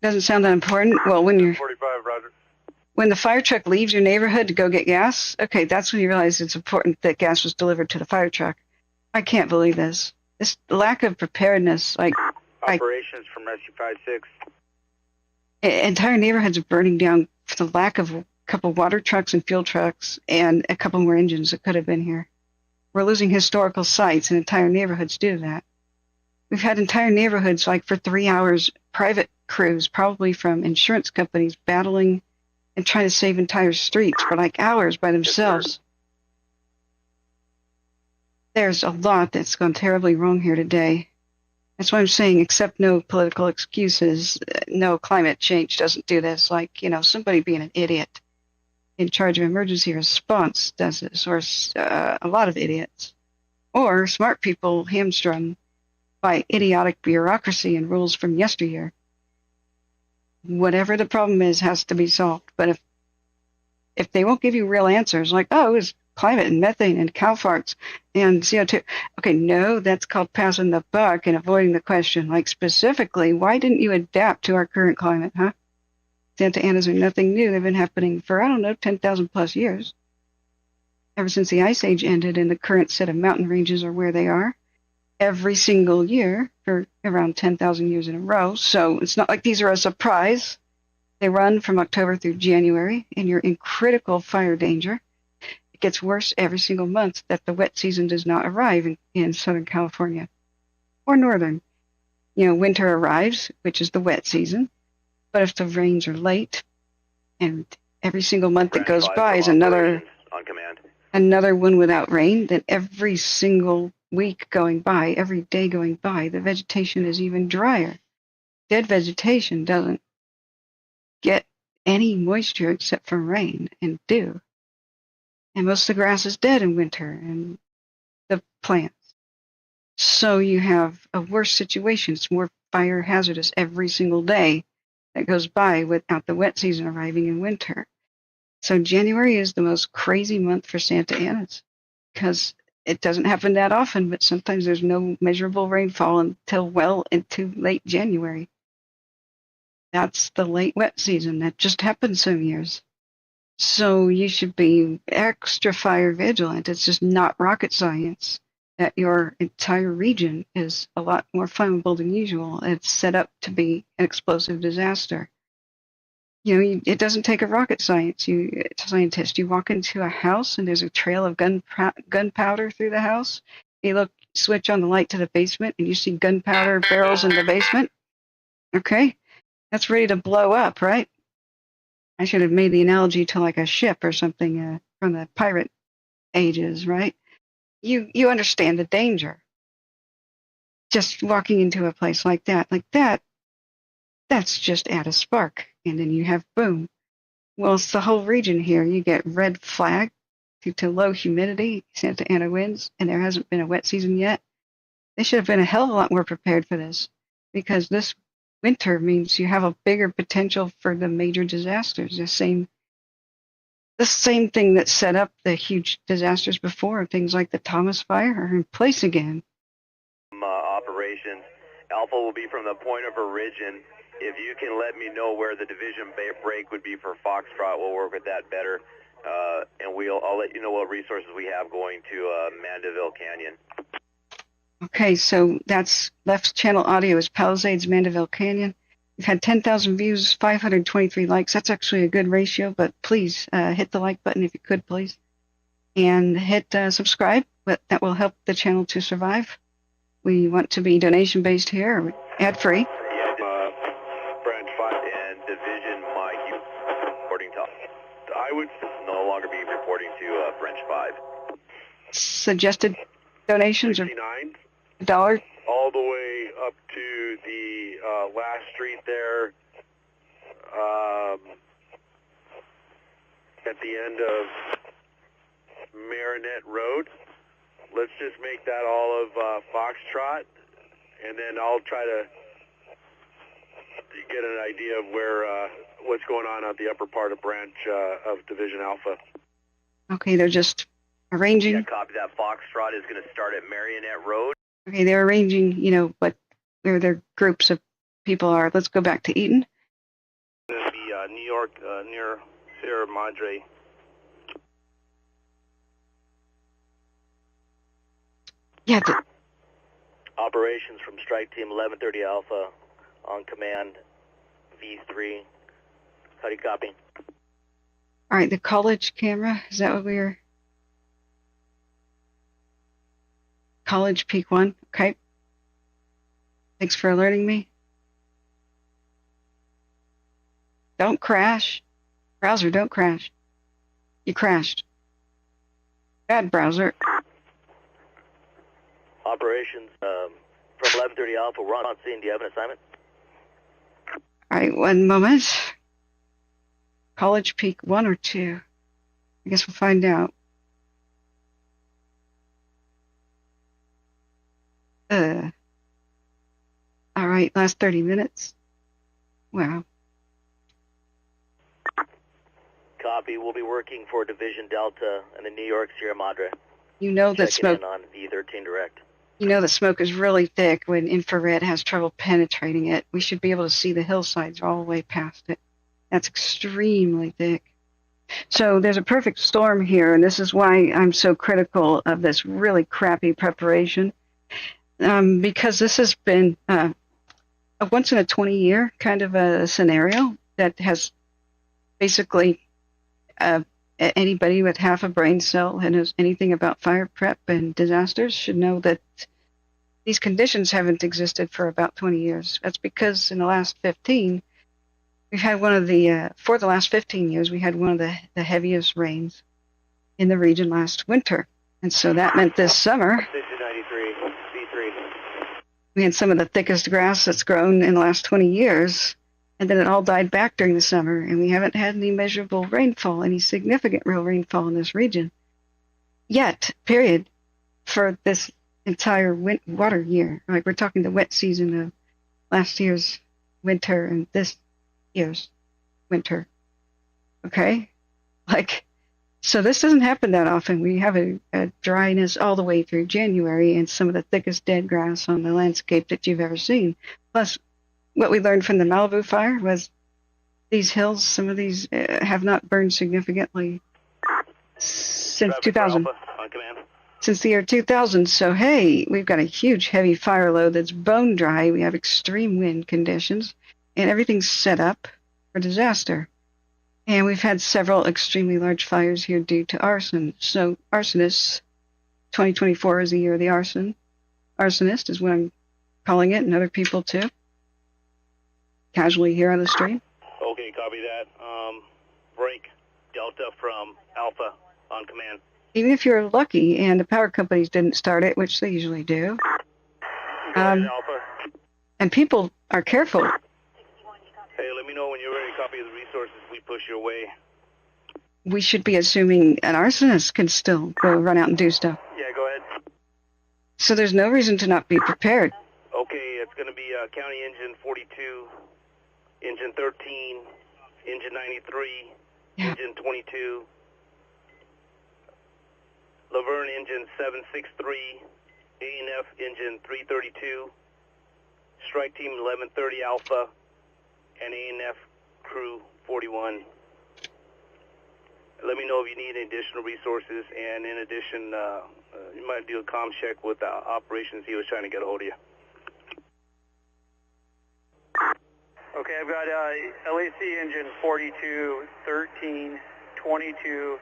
C: Doesn't sound that important. Well, when you're
W: 45, Roger.
C: when the fire truck leaves your neighborhood to go get gas, okay, that's when you realize it's important that gas was delivered to the fire truck. I can't believe this. This lack of preparedness, like
A: Operations from Rescue 56.
C: Entire neighborhoods are burning down for the lack of a couple water trucks and fuel trucks and a couple more engines that could have been here. We're losing historical sites and entire neighborhoods due to that. We've had entire neighborhoods, like for 3 hours, private crews, probably from insurance companies, battling and trying to save entire streets for like hours by themselves. There's a lot that's gone terribly wrong here today. That's why I'm saying accept no political excuses. No, climate change doesn't do this. Like, somebody being an idiot in charge of emergency response does this, or a lot of idiots. Or smart people hamstrung by idiotic bureaucracy and rules from yesteryear. Whatever the problem is has to be solved. But if they won't give you real answers, like, oh, it was climate and methane and cow farts and CO2. Okay, no, that's called passing the buck and avoiding the question. Like, specifically, why didn't you adapt to our current climate, huh? Santa Anas are nothing new. They've been happening for, 10,000 plus years. Ever since the Ice Age ended and the current set of mountain ranges are where they are. Every single year for around 10,000 years in a row. So it's not like these are a surprise. They run from October through January, and you're in critical fire danger. Gets worse every single month that the wet season does not arrive in Southern California or Northern. Winter arrives, which is the wet season. But if the rains are late and every single month that goes by is another one without rain, then every single week going by, every day going by, the vegetation is even drier. Dead vegetation doesn't get any moisture except from rain and dew. And most of the grass is dead in winter, and the plants. So you have a worse situation. It's more fire hazardous every single day that goes by without the wet season arriving in winter. So January is the most crazy month for Santa Anas because it doesn't happen that often, but sometimes there's no measurable rainfall until well into late January. That's the late wet season. That just happens some years. So you should be extra fire vigilant. It's just not rocket science that your entire region is a lot more flammable than usual. It's set up to be an explosive disaster. It doesn't take a rocket scientist. You walk into a house and there's a trail of gunpowder through the house. You switch on the light to the basement and you see gunpowder barrels in the basement. Okay, that's ready to blow up, right? I should have made the analogy to like a ship or something from the pirate ages, right? You understand the danger. just walking into a place like that, that's just add a spark. And then you have boom. Well, it's the whole region here. You get red flag due to low humidity, Santa Ana winds, and there hasn't been a wet season yet. They should have been a hell of a lot more prepared for this, because this winter means you have a bigger potential for the major disasters. The same thing that set up the huge disasters before, things like the Thomas Fire, are in place again.
A: Operations. Alpha will be from the point of origin. If you can let me know where the division break would be for Foxtrot, we'll work with that better. And I'll let you know what resources we have going to Mandeville Canyon.
C: Okay, so that's left channel audio is Palisades, Mandeville Canyon. We've had 10,000 views, 523 likes. That's actually a good ratio, but please hit the like button if you could, please. And hit subscribe. That will help the channel to survive. We want to be donation-based here, ad-free.
A: Yeah, Branch 5 and Division Mike, you reporting to. I would no longer be reporting to Branch 5.
C: Suggested donations are $1.
F: All the way up to the last street there, at the end of Marinette Road. Let's just make that all of Foxtrot, and then I'll try to get an idea of where what's going on at the upper part of Branch of Division Alpha.
C: Okay, they're just arranging.
A: Yeah, copy that. Foxtrot is going to start at Marionette Road.
C: Okay, they're arranging, where their groups of people are. Let's go back to Eaton.
R: This is the New York near Sierra Madre.
C: Yeah.
P: Operations from Strike Team 1130 Alpha on command V3. How do you copy?
C: All right, the college camera, is that what we were? College Peak 1, okay. Thanks for alerting me. Don't crash. Browser, don't crash. You crashed. Bad browser.
P: Operations from 1130 Alpha, we're on scene. Do you have an assignment?
C: All right, one moment. College Peak 1 or 2? I guess we'll find out. All right, last 30 minutes. Wow.
P: Copy. We'll be working for Division Delta and the New York Sierra Madre.
C: You know that smoke.
P: In on V13 direct.
C: You know the smoke is really thick when infrared has trouble penetrating it. We should be able to see the hillsides all the way past it. That's extremely thick. So there's a perfect storm here, and this is why I'm so critical of this really crappy preparation. Because this has been a once in a 20-year kind of a scenario that has basically anybody with half a brain cell who knows anything about fire prep and disasters should know that these conditions haven't existed for about 20 years. That's because in the last 15, we've had for the last 15 years, we had one of the heaviest rains in the region last winter. And so that meant this summer, we had some of the thickest grass that's grown in the last 20 years, and then it all died back during the summer, and we haven't had any measurable rainfall, any significant real rainfall in this region yet, period, for this entire water year. Like, we're talking the wet season of last year's winter and this year's winter. Okay? So this doesn't happen that often. We have a dryness all the way through January and some of the thickest dead grass on the landscape that you've ever seen. Plus, what we learned from the Malibu fire was these hills, some of these have not burned significantly since 2000. Since the year 2000. So, hey, we've got a huge heavy fire load that's bone dry. We have extreme wind conditions, and everything's set up for disaster. And we've had several extremely large fires here due to arson. So arsonists, 2024 is the year of the arson. Arsonist is what I'm calling it, and other people too. Casually here on the stream.
R: Okay, copy that. Break Delta from Alpha on command.
C: Even if you're lucky and the power companies didn't start it, which they usually do.
R: Alpha.
C: And people are careful.
R: Hey, let me know when you're ready. Copy of the resources. We push your way.
C: We should be assuming an arsonist can still go run out and do stuff.
R: Yeah, go ahead.
C: So there's no reason to not be prepared.
R: Okay, it's going to be County Engine 42, Engine 13, Engine 93, Engine 22, Laverne Engine 763, A&F Engine 332, Strike Team 1130 Alpha, and A&F Crew 41. Let me know if you need additional resources, and in addition, you might do a comm check with operations. He was trying to get a hold of you.
K: Okay, I've got LAC engine 42, 13, 22,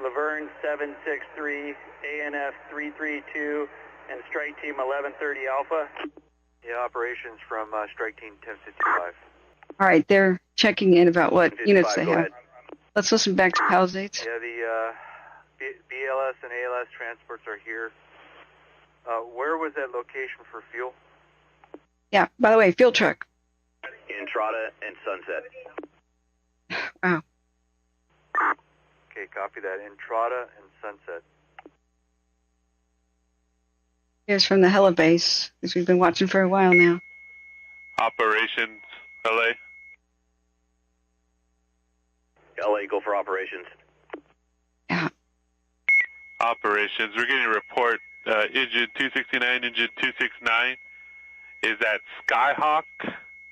K: Laverne 763, ANF 332, and Strike Team 1130 Alpha.
S: Yeah, operations from Strike Team 1055.
C: All right, they're checking in about what units they have.
S: Ahead.
C: Let's listen back to Palisades.
S: Yeah, the BLS and ALS transports are here. Where was that location for fuel?
C: Yeah, by the way, field truck.
S: Entrada and Sunset.
C: Wow.
S: Okay, copy that. Entrada and Sunset.
C: Here's from the Hella base, which we've been watching for a while now.
L: Operations, LA.
S: LA, go for operations.
C: Yeah.
L: Operations, we're getting a report. Engine 269, engine 269 is at Skyhawk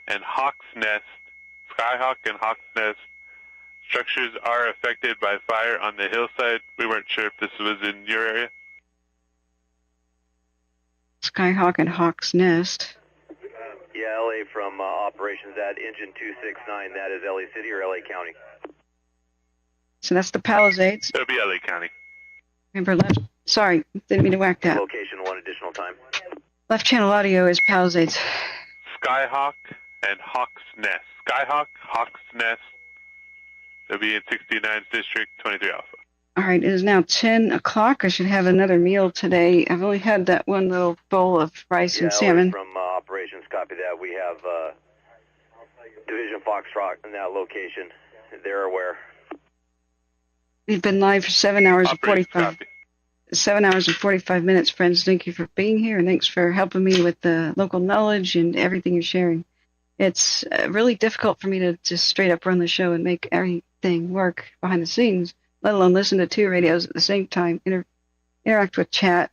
L: and Hawk's Nest. Skyhawk and Hawk's Nest. Structures are affected by fire on the hillside. We weren't sure if this was in your area.
C: Skyhawk and Hawk's Nest.
S: Yeah, LA from operations at engine 269. That is LA City or LA County?
C: So that's the Palisades.
L: It'll be LA County.
C: Remember, left. Sorry, didn't mean to whack that.
S: Location, one additional time.
C: Left channel audio is Palisades.
L: Skyhawk and Hawk's Nest. Skyhawk, Hawk's Nest. It'll be in 69th District, 23 Alpha.
C: All right, it is now 10 o'clock. I should have another meal today. I've only had that one little bowl of rice and salmon.
S: From operations, copy that. We have Division Foxtrot in that location. They're aware.
C: We've been live for 7 hours and 45. 7 hours and 45 minutes, friends. Thank you for being here, and thanks for helping me with the local knowledge and everything you're sharing. It's really difficult for me to just straight up run the show and make everything work behind the scenes, let alone listen to two radios at the same time, interact with chat,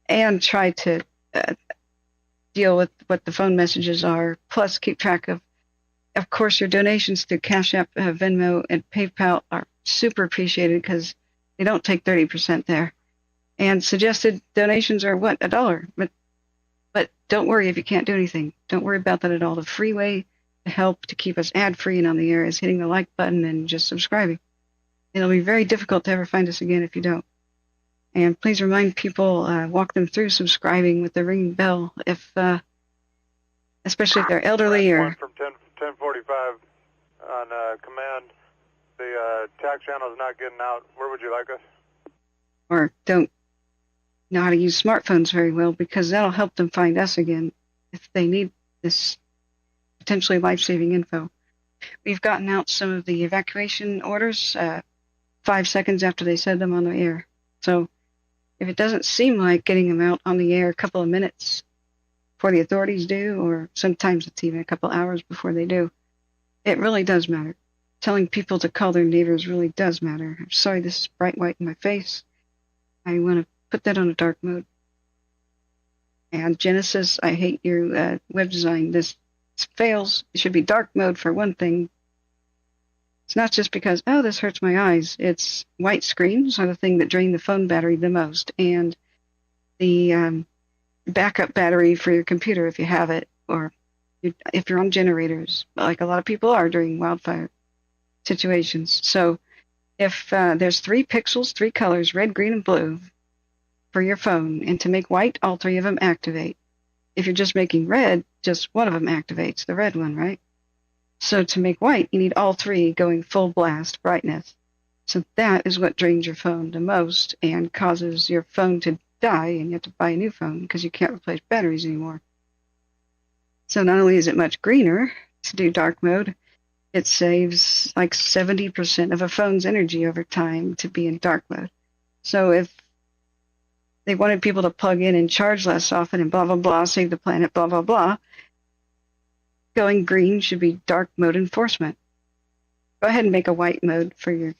C: and try to deal with what the phone messages are, plus keep track of course, your donations through Cash App, Venmo, and PayPal are super appreciated because they don't take 30% there. And suggested donations are, what, $1? But don't worry if you can't do anything. Don't worry about that at all. The free way to help to keep us ad-free and on the air is hitting the like button and just subscribing. It'll be very difficult to ever find us again if you don't. And please remind people, walk them through subscribing with the ring bell, if, especially if they're elderly or...
W: One from 1045 on command. The TAC channel is not getting out. Where would you like us?
C: Or don't know how to use smartphones very well, because that'll help them find us again if they need this potentially life-saving info. We've gotten out some of the evacuation orders 5 seconds after they said them on the air. So if it doesn't seem like getting them out on the air a couple of minutes before the authorities do, or sometimes it's even a couple hours before they do, it really does matter. Telling people to call their neighbors really does matter. I'm sorry this is bright white in my face. I want to put that on a dark mode. And Genesis, I hate your web design. This fails. It should be dark mode for one thing. It's not just because, oh, this hurts my eyes. It's white screens are the thing that drain the phone battery the most. And the backup battery for your computer, if you have it, or if you're on generators, like a lot of people are during wildfire situations. So if there's 3 pixels, 3 colors, red, green, and blue for your phone, and to make white, all 3 of them activate. If you're just making red, just one of them activates, the red one, right? So to make white, you need all 3 going full blast brightness. So that is what drains your phone the most and causes your phone to die, and you have to buy a new phone because you can't replace batteries anymore. So not only is it much greener to do dark mode, it saves like 70% of a phone's energy over time to be in dark mode. So if they wanted people to plug in and charge less often and blah, blah, blah, save the planet, blah, blah, blah, going green should be dark mode enforcement. Go ahead and make a white mode for your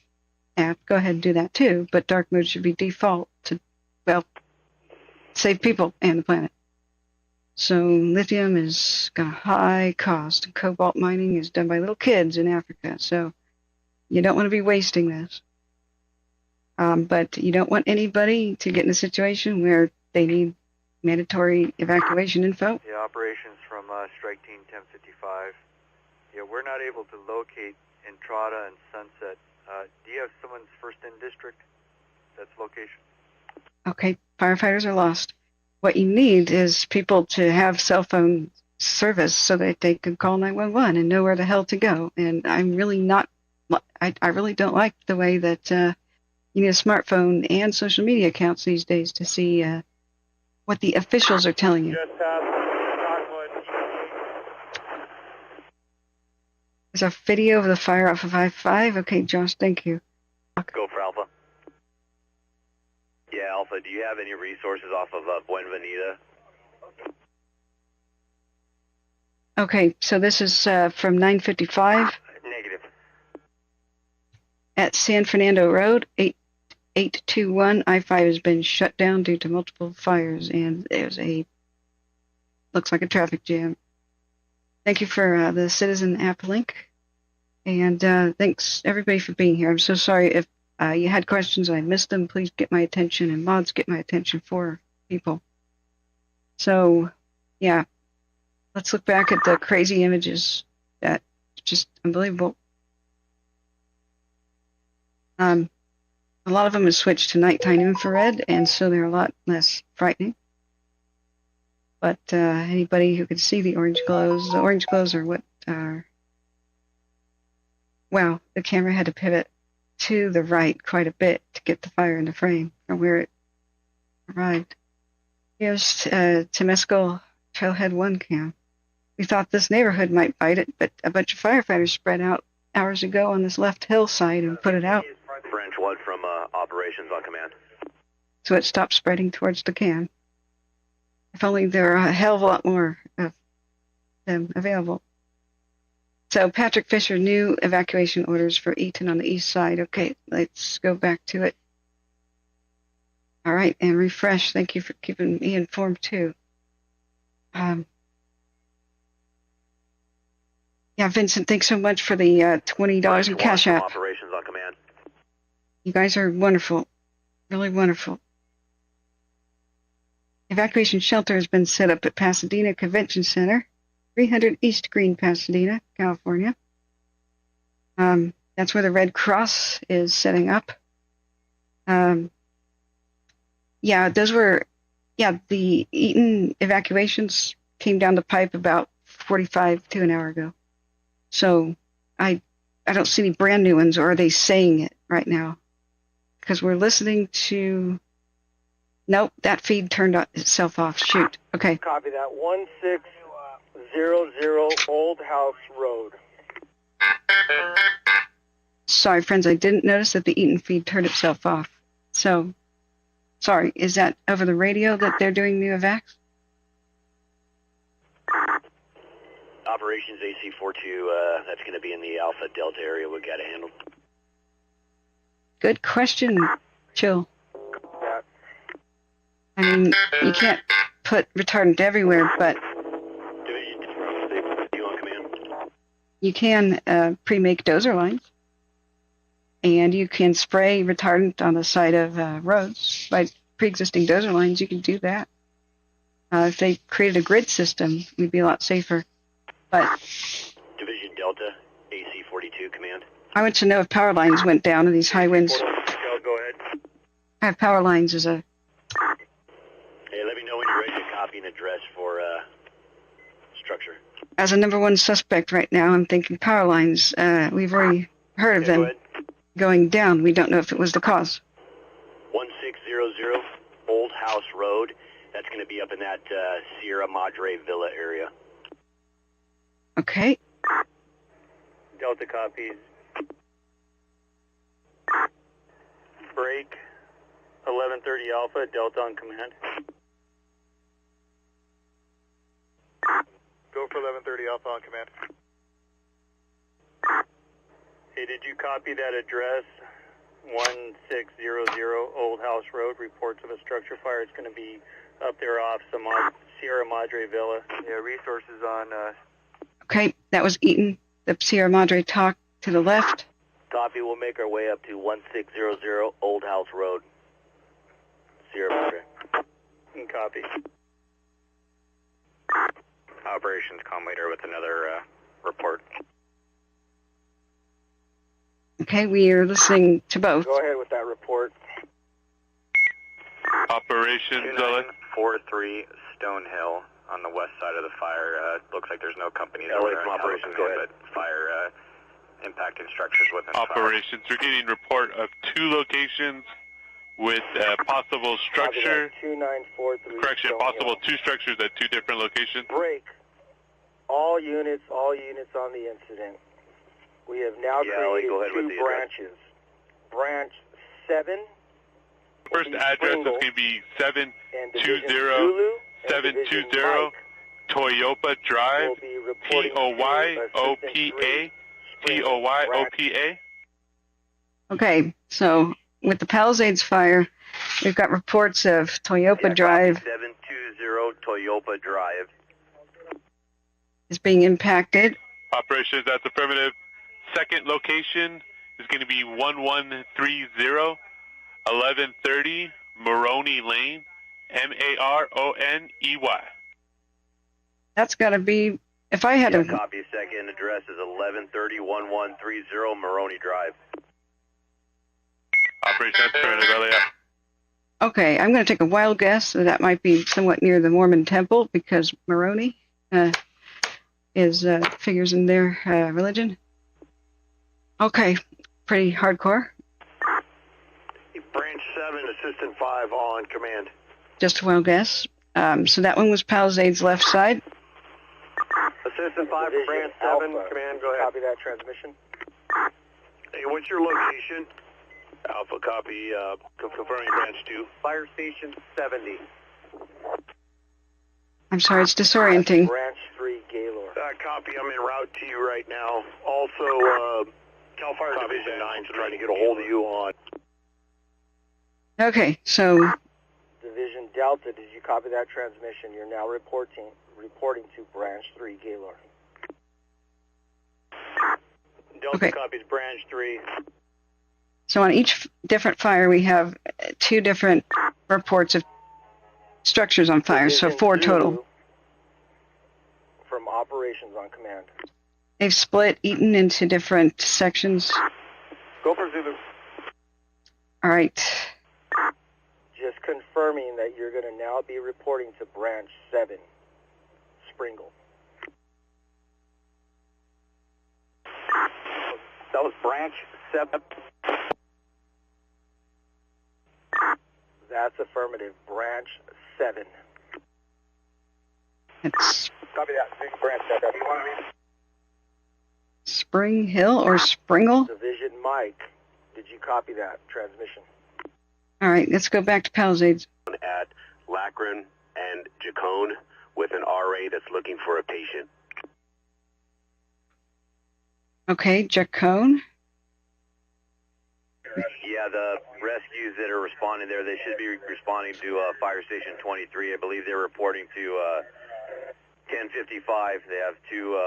C: app. Go ahead and do that too, but dark mode should be default to, well, save people and the planet. So lithium has got a high cost, and cobalt mining is done by little kids in Africa, so you don't want to be wasting this. But you don't want anybody to get in a situation where they need mandatory evacuation info.
F: Yeah, operations from Strike Team 1055. Yeah, we're not able to locate Entrada and Sunset. Do you have someone's first in district? That's location.
C: Okay, firefighters are lost. What you need is people to have cell phone service so that they can call 911 and know where the hell to go. And I'm really not, I really don't like the way that you need a smartphone and social media accounts these days to see what the officials are telling you. There's a video of the fire off of I-5. Okay, Josh, thank you.
A: Go for Alpha. Yeah, Alpha, do you have any resources off of Buenavida?
C: Okay, so this is from 955.
A: Negative.
C: At San Fernando Road, 821. I-5 has been shut down due to multiple fires, and there's looks like a traffic jam. Thank you for the Citizen app link, and thanks everybody for being here. I'm so sorry if you had questions and I missed them. Please get my attention, and mods get my attention for people. So, yeah, let's look back at the crazy images. That just unbelievable. A lot of them have switched to nighttime infrared, and so they're a lot less frightening. But anybody who could see the orange glows are what are... Wow, the camera had to pivot to the right quite a bit to get the fire into frame from where it arrived. Here's Temescal Trailhead 1 cam. We thought this neighborhood might bite it, but a bunch of firefighters spread out hours ago on this left hillside and put it out.
A: French 1 from operations on command.
C: So it stopped spreading towards the can. If only there are a hell of a lot more of them available. So Patrick Fisher, new evacuation orders for Eaton on the east side. Okay, let's go back to it. All right, and refresh. Thank you for keeping me informed too. Yeah, Vincent, thanks so much for the $20 in Cash App.
A: Operations on command.
C: You guys are wonderful, really wonderful. Evacuation shelter has been set up at Pasadena Convention Center, 300 East Green, Pasadena, California. That's where the Red Cross is setting up. Yeah, the Eaton evacuations came down the pipe about 45 to an hour ago. So I don't see any brand new ones, or are they saying it right now? Because we're listening to... Nope, that feed turned itself off. Shoot. Okay.
K: Copy that. 1600 Old House Road.
C: Sorry, friends, I didn't notice that the Eaton feed turned itself off. So, sorry, is that over the radio that they're doing new evacs?
A: Operations AC-42, that's going to be in the Alpha Delta area. We've got to handle.
C: Good question, Chill. I mean, you can't put retardant everywhere, but you can pre-make dozer lines, and you can spray retardant on the side of roads by pre-existing dozer lines. You can do that. If they created a grid system, we'd be a lot safer. But
A: Division Delta, AC-42 command.
C: I want to know if power lines went down in these high winds.
A: Go ahead.
C: I have power lines as a...
A: Hey, let me know when you're ready to copy an address for structure.
C: As a #1 suspect right now, I'm thinking power lines. We've already heard of them going down. We don't know if it was the cause.
A: 1600 Old House Road. That's going to be up in that Sierra Madre Villa area.
C: Okay.
E: Delta copies. Break 1130 Alpha, Delta on command.
F: Go for 1130 Alpha on command.
E: Hey, did you copy that address? 1600 Old House Road. Reports of a structure fire. It's going to be up there off Sierra Madre Villa.
F: Yeah, resources on...
C: Okay, that was Eaton. The Sierra Madre talk to the left.
S: Copy, we'll make our way up to 1600 Old House Road. Sierra Madre.
E: Copy.
G: Operations comm leader with another report.
C: Okay, we are listening to both.
F: Go ahead with that report.
L: Operations,
G: 2943 Stonehill on the west side of the fire. Looks like there's no companies
S: LA
G: over
S: from operations, go ahead.
G: but fire impacting structures within
L: operations. We're getting report of 2 locations with possible structure.
F: 2943.
L: Correction, possible 2 structures at 2 different locations.
F: Break. All units on the incident. We have now created 2 branches. Branch 7.
L: First address is going to be 720 Toyopa Drive, Toyopa.
C: Okay, so with the Palisades fire, we've got reports of Toyopa Drive
S: 720 Toyopa Drive
C: is being impacted.
L: Operations, that's affirmative. Second location is going to be 1130 1130 Maroney Lane, Maroney.
C: That's got to be, if I had
S: yeah,
C: a...
S: copy. Second address is 1130 1130 Maroney Drive.
L: Operation, that's affirmative, LAF.
C: Okay, I'm going to take a wild guess so that might be somewhat near the Mormon temple because Maroney is figures in their religion. Okay, pretty hardcore.
N: Branch 7, Assistant 5, all on command.
C: Just a wild guess. So that one was Palisades left side.
N: Assistant 5 for Branch 7, command, go ahead.
F: Copy that transmission.
N: Hey, what's your location?
R: Alpha, copy, confirming Branch 2.
F: Fire Station 70.
C: I'm sorry, it's disorienting.
F: Branch 3, Gaylord.
N: Copy, I'm en route to you right now. Also, Calfire Division 9 is trying to get a hold of you on.
C: Okay, so...
F: Division Delta, did you copy that transmission? You're now reporting to Branch 3, Gaylord.
E: Delta copies Branch 3.
C: So on each different fire, we have 2 different reports of structures on fire, so 4 total.
F: From operations on command.
C: They've split Eaton into different sections.
F: Go for Zulu.
C: All right.
F: Just confirming that you're going to now be reporting to Branch 7, Springle.
S: That was Branch 7.
F: That's affirmative. Branch 7.
C: It's
F: Copy that. Branch 7.
C: Spring Hill or Springle?
F: Division Mike, did you copy that transmission?
C: All right, let's go back to Palisades.
S: At Lacron and Jacone with an RA that's looking for a patient.
C: Okay, Jacone.
S: Yeah, the rescues that are responding there, they should be responding to Fire Station 23. I believe they're reporting to 1055. They have 2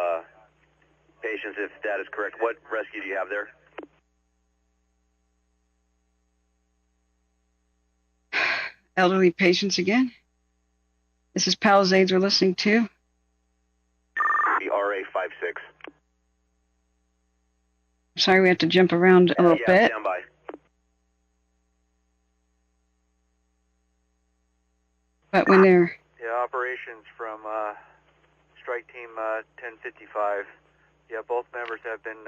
S: patients, if that is correct. What rescue do you have there?
C: Elderly patients again. This is Palisades we're listening to.
S: The RA-56.
C: Sorry, we have to jump around a little bit.
S: Stand by.
C: But when they're...
F: Yeah, operations from Strike Team 1055. Yeah, both members have been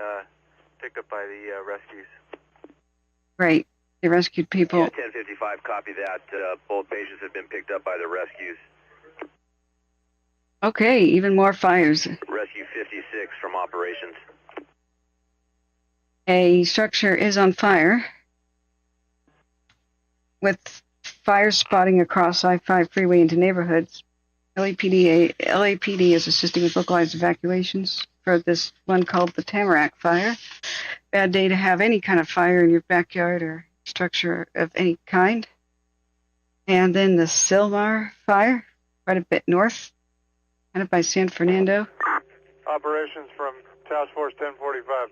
F: picked up by the rescues.
C: Right. They rescued people.
S: Yeah, 1055, copy that. Both patients have been picked up by the rescues.
C: Okay, even more fires.
A: Rescue 56 from operations.
C: A structure is on fire with fire spotting across I-5 freeway into neighborhoods. LAPD is assisting with localized evacuations for this one called the Tamarack Fire. Bad day to have any kind of fire in your backyard or structure of any kind. And then the Silmar Fire, quite a bit north, kind of by San Fernando.
F: Operations from Task Force 1045.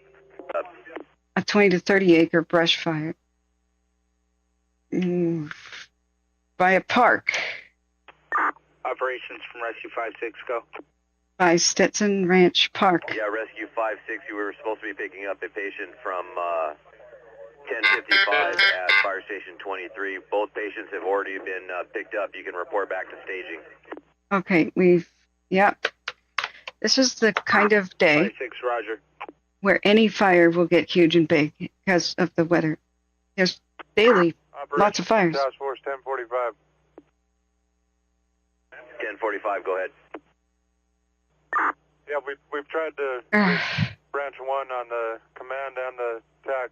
C: A 20 to 30 acre brush fire. By a park.
R: Operations from Rescue 56, go.
C: By Stetson Ranch Park.
A: Yeah, Rescue 56, we were supposed to be picking up a patient from 1055 at Fire Station 23. Both patients have already been picked up. You can report back to staging.
C: Okay, this is the kind of day
R: 56, Roger.
C: Where any fire will get huge and big because of the weather. There's daily lots of fires.
F: Task Force 1045.
A: 1045, go ahead.
F: Yeah, we've tried to reach branch 1 on the command and the TAC.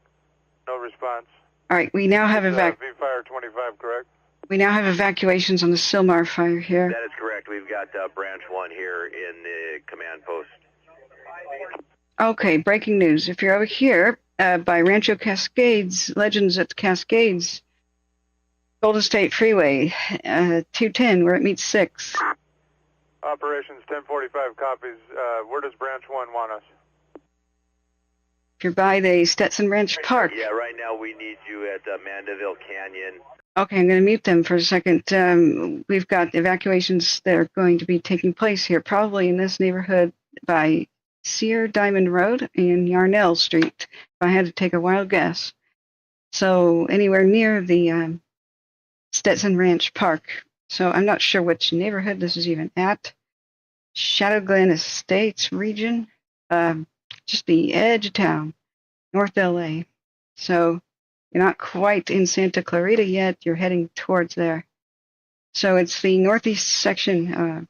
F: No response.
C: All right, we now have
F: V-Fire 25, correct?
C: We now have evacuations on the Silmar Fire here.
A: That is correct. We've got branch 1 here in the command post.
C: Okay, breaking news. If you're over here by Rancho Cascades, Legends at Cascades, Golden State Freeway, 210, where it meets 6.
F: Operations 1045 copies. Where does branch 1 want us?
C: If you're by the Stetson Ranch Park.
A: Yeah, right now we need you at Mandeville Canyon.
C: Okay, I'm going to mute them for a second. We've got evacuations that are going to be taking place here, probably in this neighborhood by Sear Diamond Road and Yarnell Street, if I had to take a wild guess. So anywhere near the Stetson Ranch Park. So I'm not sure which neighborhood this is even at. Shadow Glen Estates region, just the edge of town, North LA. So you're not quite in Santa Clarita yet. You're heading towards there. So it's the northeast section of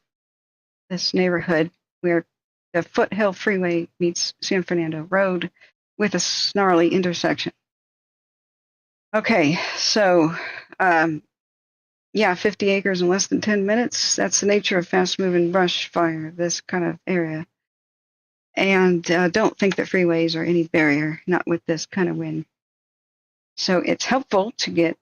C: this neighborhood where the Foothill Freeway meets San Fernando Road with a snarly intersection. Okay, so 50 acres in less than 10 minutes. That's the nature of fast-moving brush fire, this kind of area. And don't think that freeways are any barrier, not with this kind of wind. So it's helpful to get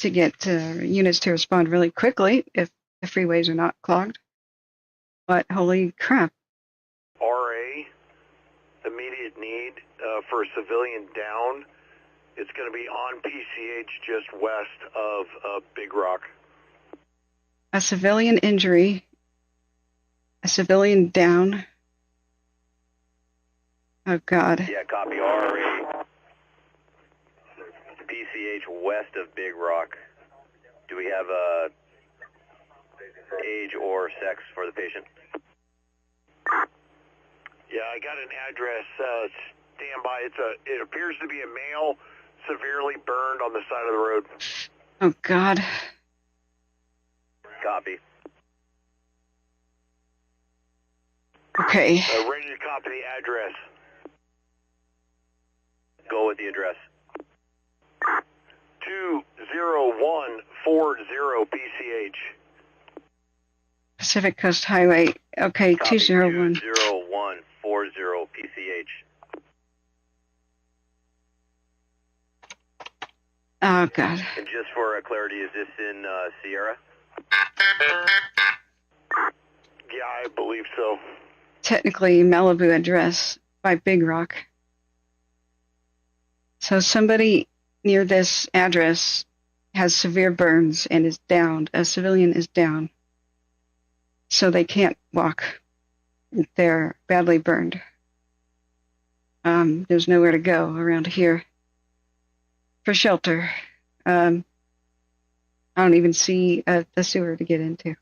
C: units to respond really quickly if the freeways are not clogged. But holy crap.
N: RA, immediate need for a civilian down. It's going to be on PCH just west of Big Rock.
C: A civilian injury. A civilian down. Oh, God.
A: Yeah, copy RA. PCH west of Big Rock. Do we have age or sex for the patient?
N: Yeah, I got an address. Stand by. It appears to be a male, severely burned on the side of the road.
C: Oh, God.
A: Copy.
C: Okay.
N: Ready to copy the address.
A: Go with the address.
N: 20140 PCH.
C: Pacific Coast Highway. Okay,
A: Copy
C: 201.
A: 20140 PCH.
C: Oh, God.
A: And just for clarity, is this in Sierra?
N: Yeah, I believe so.
C: Technically, Malibu address by Big Rock. So somebody near this address has severe burns and is downed. A civilian is down. So they can't walk. They're badly burned. There's nowhere to go around here for shelter. I don't even see the sewer to get into.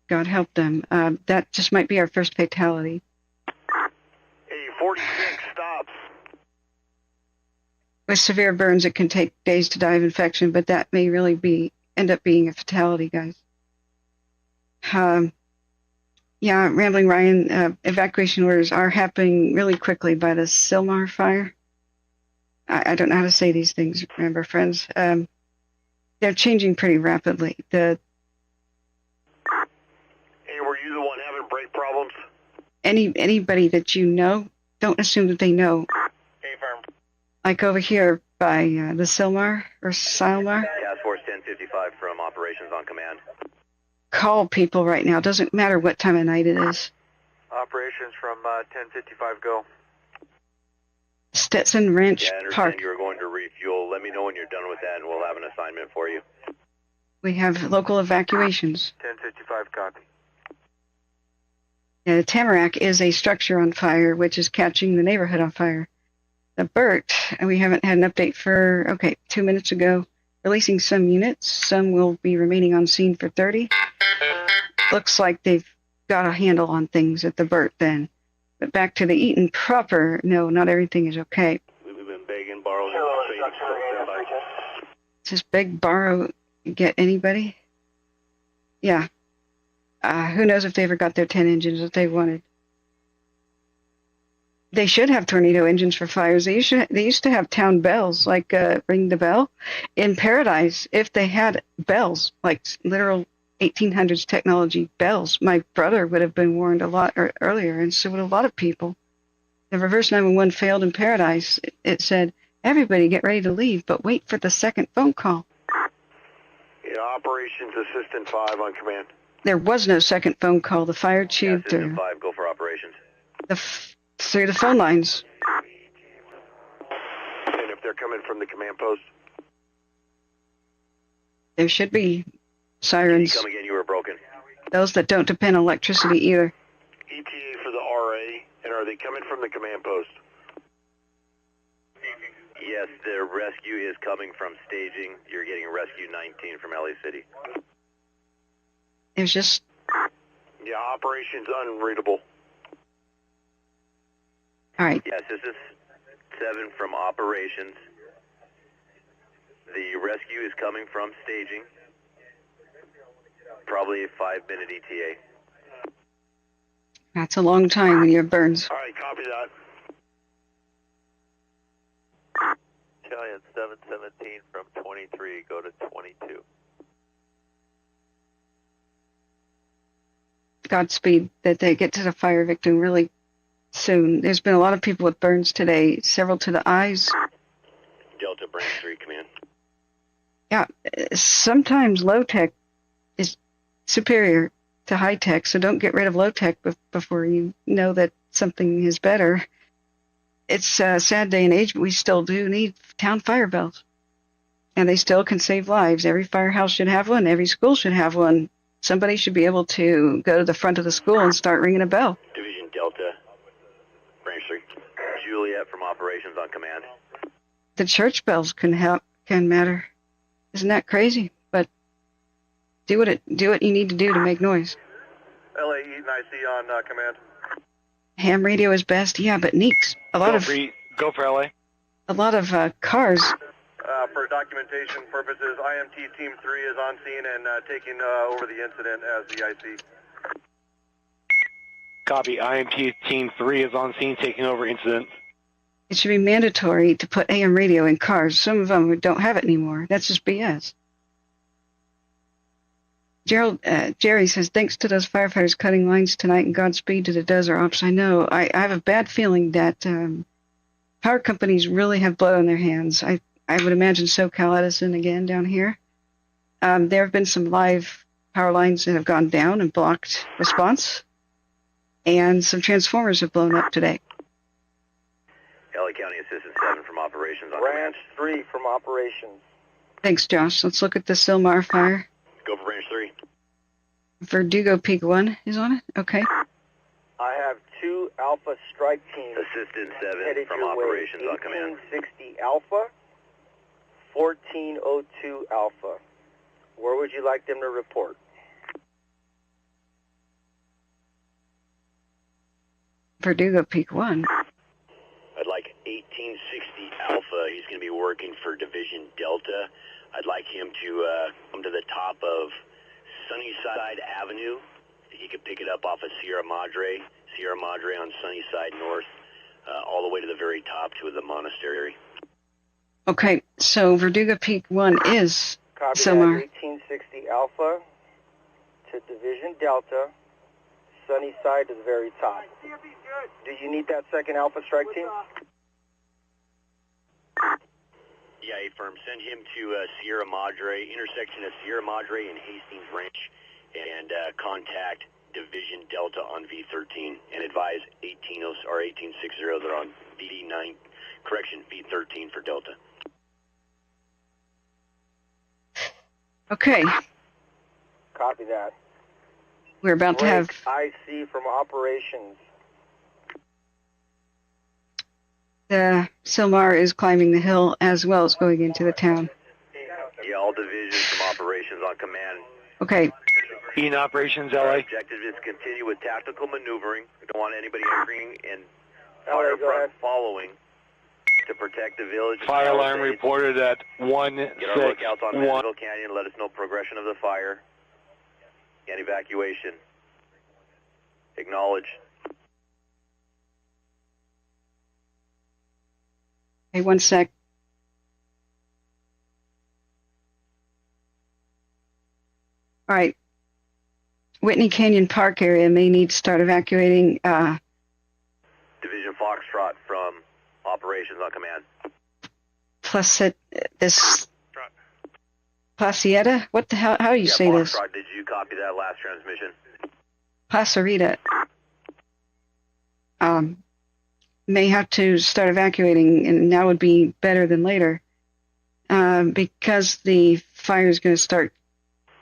C: God help them. That just might be our first fatality.
N: Hey, 46 stops.
C: with severe burns, it can take days to die of infection, but that may really end up being a fatality, guys. Yeah, Rambling Ryan, evacuation orders are happening really quickly by the Silmar fire. I don't know how to say these things, remember, friends. They're changing pretty rapidly.
N: Hey, were you the one having brake problems?
C: Anybody that you know, don't assume that they know.
N: Hey, firm.
C: Like over here by the Silmar or Silmar.
A: Task Force 1055 from Operations on Command.
C: Call people right now. Doesn't matter what time of night it is.
F: Operations from 1055, go.
C: Stetson Ranch
A: Yeah, I understand
C: Park.
A: you were going to refuel. Let me know when you're done with that, and we'll have an assignment for you.
C: We have local evacuations.
F: 1055, copy.
C: The Tamarack is a structure on fire, which is catching the neighborhood on fire. The Burt, and we haven't had an update for, 2 minutes ago, releasing some units. Some will be remaining on scene for 30. Looks like they've got a handle on things at the Burt then. But back to the Eaton proper, no, not everything is okay.
H: We've been begging, borrowing,
C: Just beg, borrow, get anybody? Yeah. Who knows if they ever got their 10 engines that they wanted. They should have tornado engines for fires. They used to have town bells, like ring the bell. In Paradise, if they had bells, like literal 1800s technology bells, my brother would have been warned a lot earlier, and so would a lot of people. The reverse 911 failed in Paradise. It said, everybody get ready to leave, but wait for the second phone call.
N: Yeah, Operations Assistant 5 on command.
C: There was no second phone call. The fire chief
A: Assistant 5, go for Operations.
C: Through the phone lines.
N: And if they're coming from the command post?
C: There should be sirens.
A: Come again, you were broken.
C: Those that don't depend on electricity either.
N: ETA for the RA, and are they coming from the command post?
A: Yes, the rescue is coming from staging. You're getting rescue 19 from LA City.
C: There's just...
N: Yeah, Operations unreadable.
C: All right.
A: Yes, this is 7 from Operations. The rescue is coming from staging. Probably a 5-minute ETA.
C: That's a long time when you have burns.
N: All right, copy that.
G: Italian 717 from 23, go to 22.
C: Godspeed that they get to the fire victim really soon. There's been a lot of people with burns today, several to the eyes.
A: Delta Branch 3, command.
C: Yeah, sometimes low tech is superior to high tech, so don't get rid of low tech before you know that something is better. It's a sad day and age, but we still do need town fire bells. And they still can save lives. Every firehouse should have one. Every school should have one. Somebody should be able to go to the front of the school and start ringing a bell.
A: Division Delta, Branch 3. Juliet from Operations on command.
C: The church bells can matter. Isn't that crazy? But do what you need to do to make noise.
F: LA Eaton IC on command.
C: Ham radio is best, yeah, but Neeks.
O: Go for LA.
C: A lot of cars.
F: For documentation purposes, IMT Team 3 is on scene and taking over the incident as the IC.
O: Copy. IMT Team 3 is on scene, taking over incident.
C: It should be mandatory to put AM radio in cars. Some of them don't have it anymore. That's just BS. Jerry says, thanks to those firefighters cutting lines tonight and Godspeed to the desert ops. I know. I have a bad feeling that power companies really have blood on their hands. I would imagine SoCal Edison again down here. There have been some live power lines that have gone down and blocked response. And some transformers have blown up today.
A: LA County Assistant 7 from Operations on
F: Branch
A: command.
F: 3 from Operations.
C: Thanks, Josh. Let's look at the Silmar fire.
A: Go for Branch 3.
C: Verdugo Peak 1 is on it? Okay.
V: I have 2 Alpha strike teams.
A: Assistant 7
V: headed
A: from
V: your
A: Operations
V: way.
A: on command.
V: 1860 Alpha, 1402 Alpha. Where would you like them to report?
C: Verdugo Peak 1.
A: I'd like 1860 Alpha
P: He's going to be working for Division Delta. I'd like him to come to the top of Sunnyside Avenue. He could pick it up off of Sierra Madre on Sunnyside North, all the way to the very top to the monastery.
C: Okay, so Verduga Peak 1 is
V: Copy
C: Silmar.
V: that, 1860 Alpha to Division Delta, Sunnyside to the very top. Do you need that second Alpha strike team?
P: Yeah, affirm. Send him to Sierra Madre, intersection of Sierra Madre and Hastings Ranch, and contact Division Delta on V13 and advise 1860 they're on V9, correction, V13 for Delta.
C: Okay,
V: Copy that.
C: we're about to have...
V: IC from operations.
C: The Silmar is climbing the hill as well as going into the town.
P: Yeah, all divisions from operations on command.
C: Okay.
O: Eaton operations, LA.
P: Our objective is to continue with tactical maneuvering. We don't want anybody entering and fire front following to protect the village.
O: Fire alarm reported at 161.
P: Get our lookouts on Malibu Canyon. Let us know progression of the fire and evacuation. Acknowledge.
C: Hey, one sec. All right. Whitney Canyon Park area may need to start evacuating.
P: Division Foxtrot from operations on command.
C: Placieta? What the hell? How do you say this?
P: Foxtrot, did you copy that last transmission?
C: Placerita. May have to start evacuating, and now would be better than later, because the fire is going to start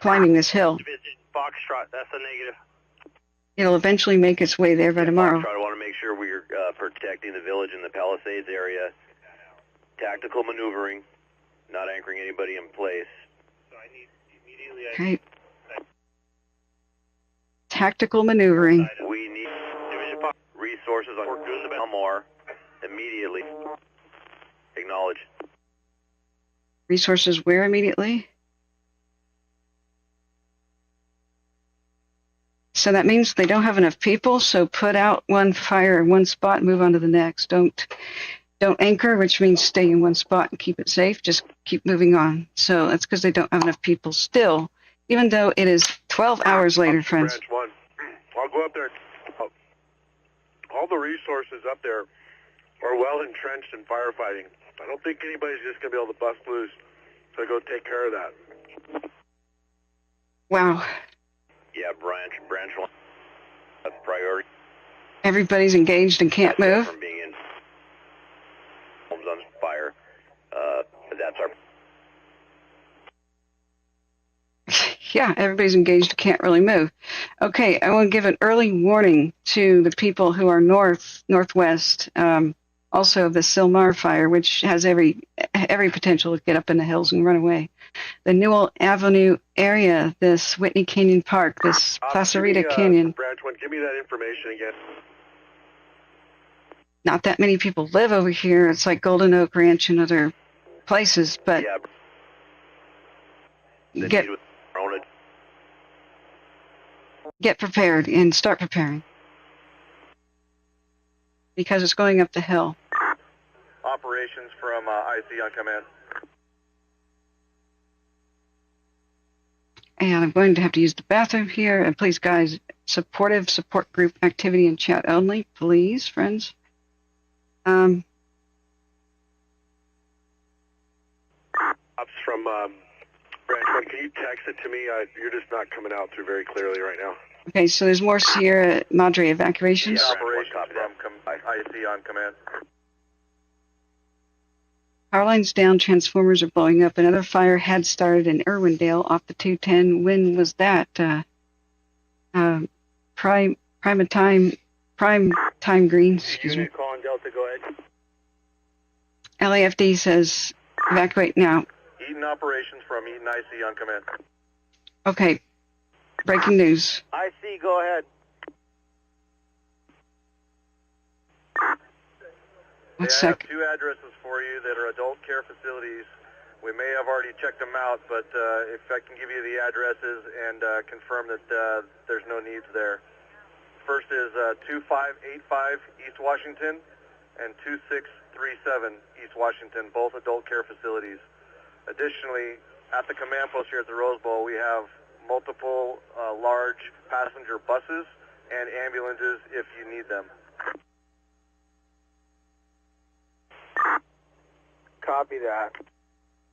C: climbing this hill.
P: Division Foxtrot, that's a negative.
C: It'll eventually make its way there by tomorrow.
P: Foxtrot, I want to make sure we're protecting the village in the Palisades area. Tactical maneuvering, not anchoring anybody in place. So I need immediately.
C: Okay. Tactical maneuvering.
P: We need resources on Elmore immediately. Acknowledge.
C: Resources where immediately? So that means they don't have enough people, so put out one fire in one spot and move on to the next. Don't anchor, which means stay in one spot and keep it safe. Just keep moving on. So that's because they don't have enough people still, even though it is 12 hours later, friends.
F: Branch 1. I'll go up there. All the resources up there are well entrenched in firefighting. I don't think anybody's just going to be able to bust loose. So go take care of that.
C: Wow.
P: Yeah, branch 1. That's priority.
C: Everybody's engaged and can't move.
P: From being in homes on fire. That's our.
C: Yeah, everybody's engaged, can't really move. Okay, I want to give an early warning to the people who are northwest, also of the Silmar fire, which has every potential to get up in the hills and run away. The Newell Avenue area, this Whitney Canyon Park, this Placerita Canyon.
F: Branch 1, give me that information again.
C: Not that many people live over here. It's like Golden Oak Ranch and other places, but get prepared and start preparing because it's going up the hill.
F: Operations from IC on command.
C: And I'm going to have to use the bathroom here. And please, guys, supportive support group activity in chat only, please, friends.
F: Ops from Branch 1, can you text it to me? You're just not coming out through very clearly right now.
C: Okay, so there's more Sierra Madre evacuations.
F: Yeah, operations from IC on command.
C: Power lines down, transformers are blowing up. Another fire had started in Irwindale off the 210. When was that? Prime time green. Excuse me.
V: Calling Delta, go ahead.
C: LAFD says evacuate now.
F: Eaton operations from Eaton IC on command.
C: Okay. Breaking news.
V: IC, go ahead.
C: One
F: I have
C: sec.
F: 2 addresses for you that are adult care facilities. We may have already checked them out, but if I can give you the addresses and confirm that there's no needs there. First is 2585 East Washington and 2637 East Washington, both adult care facilities. Additionally, at the command post here at the Rose Bowl, we have multiple large passenger buses and ambulances if you need them.
K: Copy that.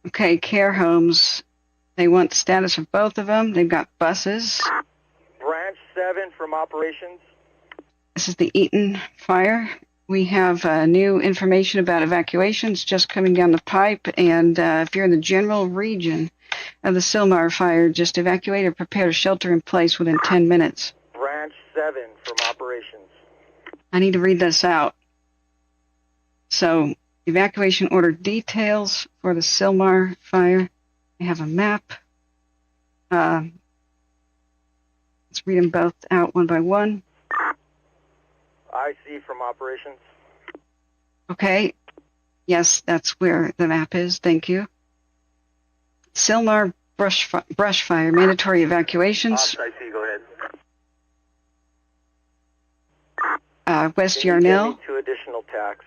C: Okay, care homes. They want status of both of them. They've got buses.
K: Branch 7 from operations.
C: This is the Eaton fire. We have new information about evacuations just coming down the pipe, and if you're in the general region of the Sylmar fire, just evacuate or prepare to shelter in place within 10 minutes.
K: Branch 7 from operations.
C: I need to read this out. So, evacuation order details for the Sylmar fire. We have a map. Let's read them both out one by one.
K: IC from operations.
C: Okay. Yes, that's where the map is. Thank you. Sylmar brush fire, mandatory evacuations.
F: I see, go ahead.
C: West
K: Can you
C: Yarnell.
K: give me 2 additional tacks?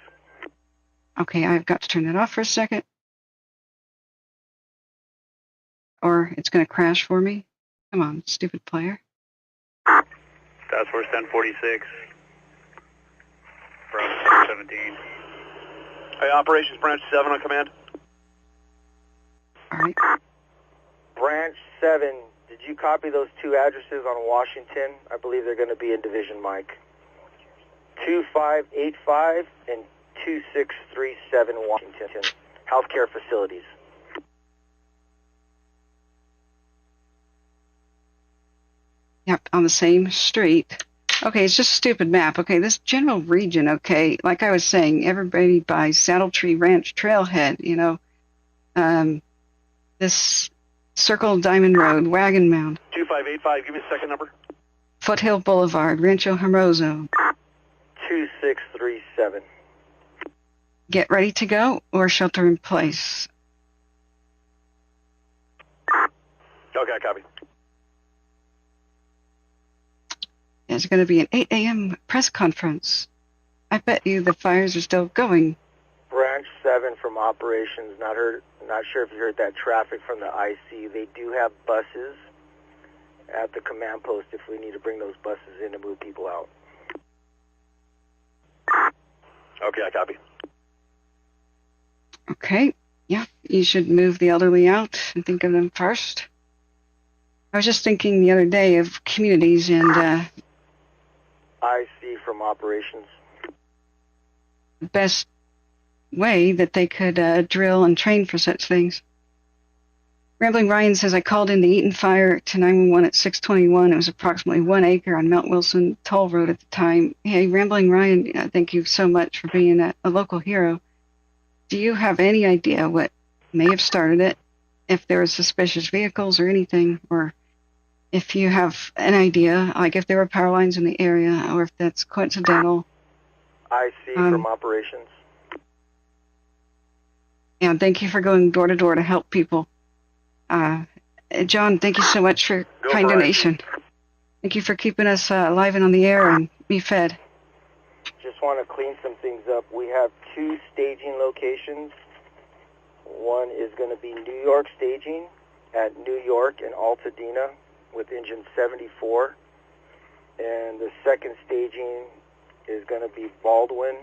C: Okay, I've got to turn that off for a second. Or it's going to crash for me. Come on, stupid player.
H: Task Force 1046 from 17.
N: Hey, Operations Branch 7 on command.
C: All right.
K: Branch 7, did you copy those 2 addresses on Washington? I believe they're going to be in Division Mike. 2585 and 2637 Washington. Healthcare facilities.
C: Yep, on the same street. Okay, it's just a stupid map. Okay, this general region, okay, like I was saying, everybody by Saddle Tree Ranch Trailhead, you know, this Circle Diamond Road, Wagon Mound.
N: 2585, give me the second number.
C: Foothill Boulevard, Rancho Hermoso.
K: 2637.
C: Get ready to go or shelter in place.
N: Okay, copy.
C: There's going to be an 8 a.m. press conference. I bet you the fires are still going.
K: Branch 7 from operations. Not sure if you heard that traffic from the IC. They do have buses at the command post if we need to bring those buses in to move people out.
N: Okay, I copy.
C: Okay. Yeah, you should move the elderly out and think of them first. I was just thinking the other day of communities and
K: IC from operations.
C: the best way that they could drill and train for such things. Rambling Ryan says, I called in the Eaton fire to 911 at 6:21. It was approximately 1 acre on Mount Wilson Toll Road at the time. Hey, Rambling Ryan, thank you so much for being a local hero. Do you have any idea what may have started it? If there were suspicious vehicles or anything, or if you have an idea, like if there were power lines in the area, or if that's coincidental.
K: IC from operations.
C: And thank you for going door to door to help people. John, thank you so much for your kind donation. Thank you for keeping us alive and on the air and be fed.
K: Just want to clean some things up. We have 2 staging locations. One is going to be New York staging at New York and Altadena with engine 74. And the second staging is going to be Baldwin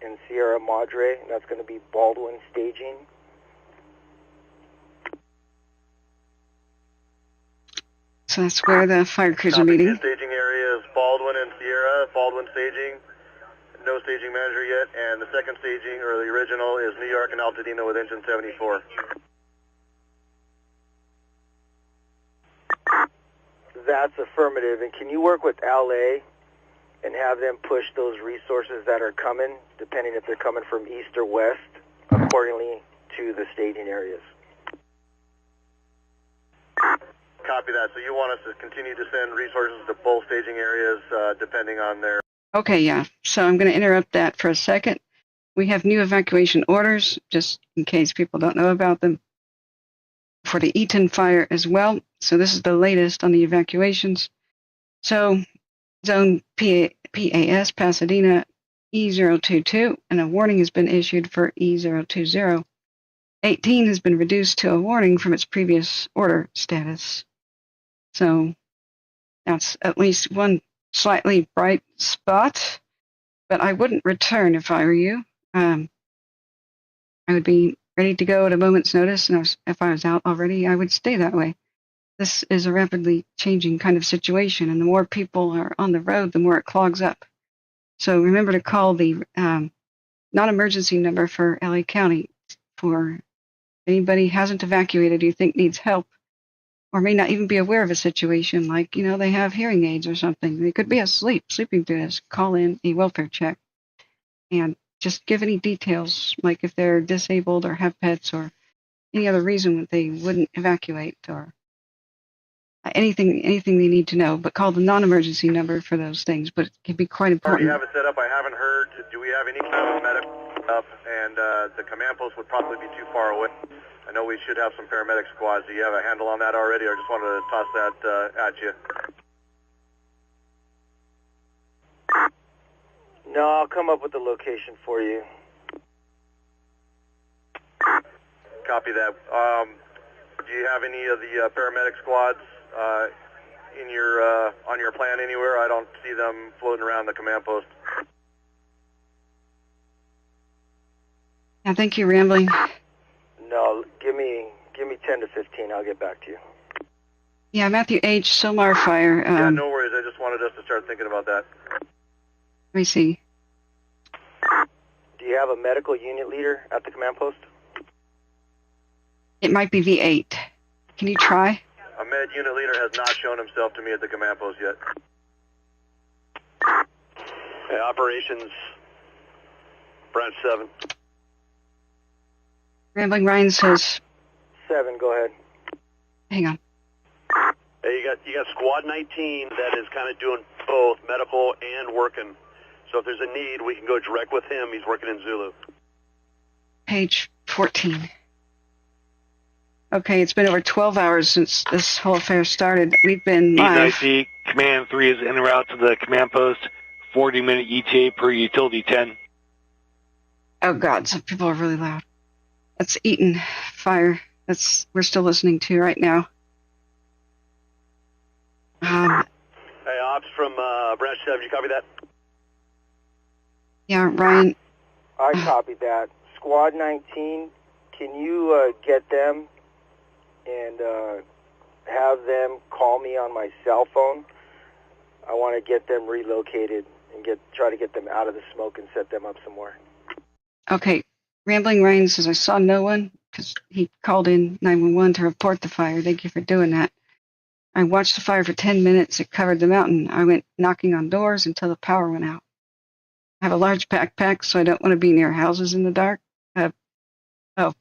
K: and Sierra Madre, and that's going to be Baldwin staging.
C: So that's where the fire crews are meeting.
F: Staging area is Baldwin and Sierra. Baldwin staging, no staging manager yet, and the second staging, or the original, is New York and Altadena with engine 74.
K: That's affirmative. And can you work with LA and have them push those resources that are coming, depending if they're coming from east or west, accordingly to the staging areas?
F: Copy that. So you want us to continue to send resources to both staging areas depending on their...
C: Okay, yeah. So I'm going to interrupt that for a second. We have new evacuation orders, just in case people don't know about them, for the Eaton fire as well. So this is the latest on the evacuations. So Zone PAS, Pasadena, E022, and a warning has been issued for E020. 18 has been reduced to a warning from its previous order status. So that's at least one slightly bright spot, but I wouldn't return if I were you. I would be ready to go at a moment's notice, and if I was out already, I would stay that way. This is a rapidly changing kind of situation, and the more people are on the road, the more it clogs up. So remember to call the non-emergency number for LA County for anybody hasn't evacuated you think needs help, or may not even be aware of a situation, like, they have hearing aids or something. They could be asleep, sleeping through this. Call in a welfare check and just give any details, like if they're disabled or have pets or any other reason that they wouldn't evacuate, or anything they need to know. But call the non-emergency number for those things. But it can be quite important.
N: I already have it set up. I haven't heard. Do we have any kind of medical up? And the command post would probably be too far away. I know we should have some paramedic squads. Do you have a handle on that already, or just wanted to toss that at you?
V: No, I'll come up with the location for you.
N: Copy that. Do you have any of the paramedic squads in your on your plan anywhere? I don't see them floating around the command post.
C: Yeah, thank you, Rambling.
V: No, give me 10 to 15. I'll get back to you.
C: Yeah, Matthew H. Somar Fire.
N: Yeah, no worries. I just wanted us to start thinking about that.
C: Let me see.
V: Do you have a medical unit leader at the command post?
C: It might be V8. Can you try?
N: A med unit leader has not shown himself to me at the command post yet.
S: Hey, operations, branch 7.
C: Rambling Ryan says
V: 7, go ahead.
C: Hang on.
S: Hey, you got squad 19 that is kind of doing both medical and working. So if there's a need, we can go direct with him. He's working in Zulu.
C: Page 14. Okay, it's been over 12 hours since this whole affair started. We've been live.
O: Eaton IC, Command 3 is en route to the command post. 40-minute ETA per utility 10.
C: Oh God, some people are really loud. That's Eaton Fire. We're still listening to right now.
S: Hey, ops from branch 7, you copy that?
C: Yeah, Ryan.
V: I copied that. Squad 19, can you get them and have them call me on my cell phone? I want to get them relocated and try to get them out of the smoke and set them up some more.
C: Okay, Rambling Ryan says, I saw no one, because he called in 911 to report the fire. Thank you for doing that. I watched the fire for 10 minutes. It covered the mountain. I went knocking on doors until the power went out. I have a large backpack, so I don't want to be near houses in the dark. Oh,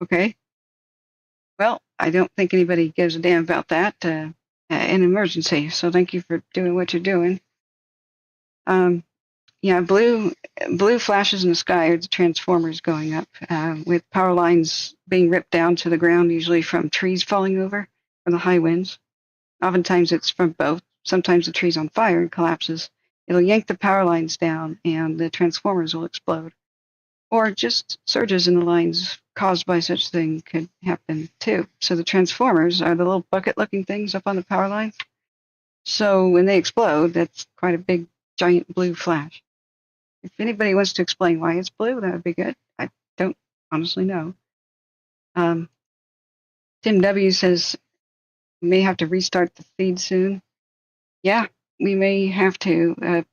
C: okay. Well, I don't think anybody gives a damn about that. An emergency, so thank you for doing what you're doing. Yeah, blue flashes in the sky are the transformers going up, with power lines being ripped down to the ground, usually from trees falling over from the high winds. Oftentimes it's from both. Sometimes the tree's on fire and collapses. It'll yank the power lines down and the transformers will explode. Or just surges in the lines caused by such thing could happen too. So the transformers are the little bucket-looking things up on the power lines. So when they explode, that's quite a big, giant blue flash. If anybody wants to explain why it's blue, that would be good. I don't honestly know. Tim W. says, we may have to restart the feed soon. Yeah, we may have to.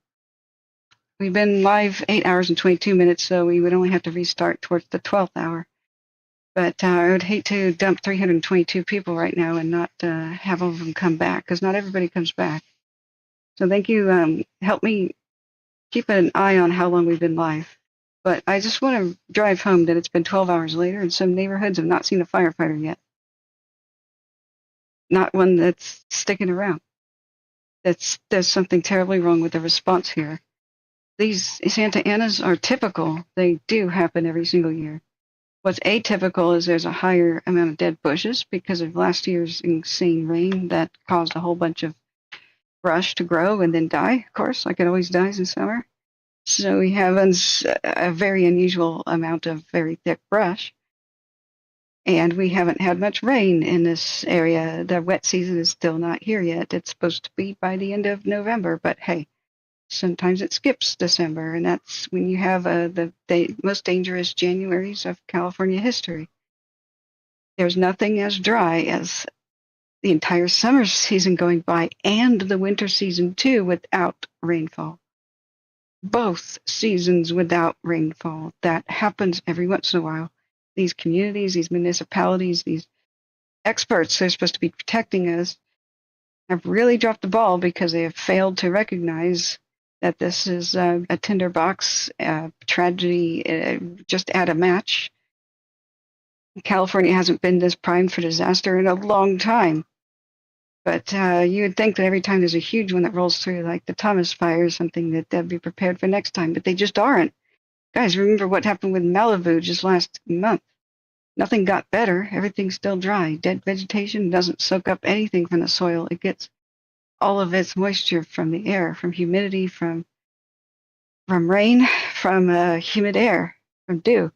C: We've been live 8 hours and 22 minutes, so we would only have to restart towards the 12th hour. But I would hate to dump 322 people right now and not have all of them come back, because not everybody comes back. So thank you. Help me keep an eye on how long we've been live. But I just want to drive home that it's been 12 hours later, and some neighborhoods have not seen a firefighter yet. Not one that's sticking around. There's something terribly wrong with the response here. these Santa Anas are typical. They do happen every single year. What's atypical is there's a higher amount of dead bushes because of last year's insane rain that caused a whole bunch of brush to grow and then die, of course, like it always dies in summer. So we have a very unusual amount of very thick brush. And we haven't had much rain in this area. The wet season is still not here yet. It's supposed to be by the end of November, but hey, sometimes it skips December, and that's when you have the most dangerous Januaries of California history. There's nothing as dry as the entire summer season going by and the winter season too without rainfall. Both seasons without rainfall. That happens every once in a while. These communities, these municipalities, these experts they're supposed to be protecting us have really dropped the ball because they have failed to recognize that this is a tinderbox tragedy just at a match. California hasn't been this primed for disaster in a long time. But you would think that every time there's a huge one that rolls through, like the Thomas Fire or something, that they'll be prepared for next time. But they just aren't. Guys, remember what happened with Malibu just last month. Nothing got better. Everything's still dry. Dead vegetation doesn't soak up anything from the soil. It gets all of its moisture from the air, from humidity, from rain, from humid air, from dew.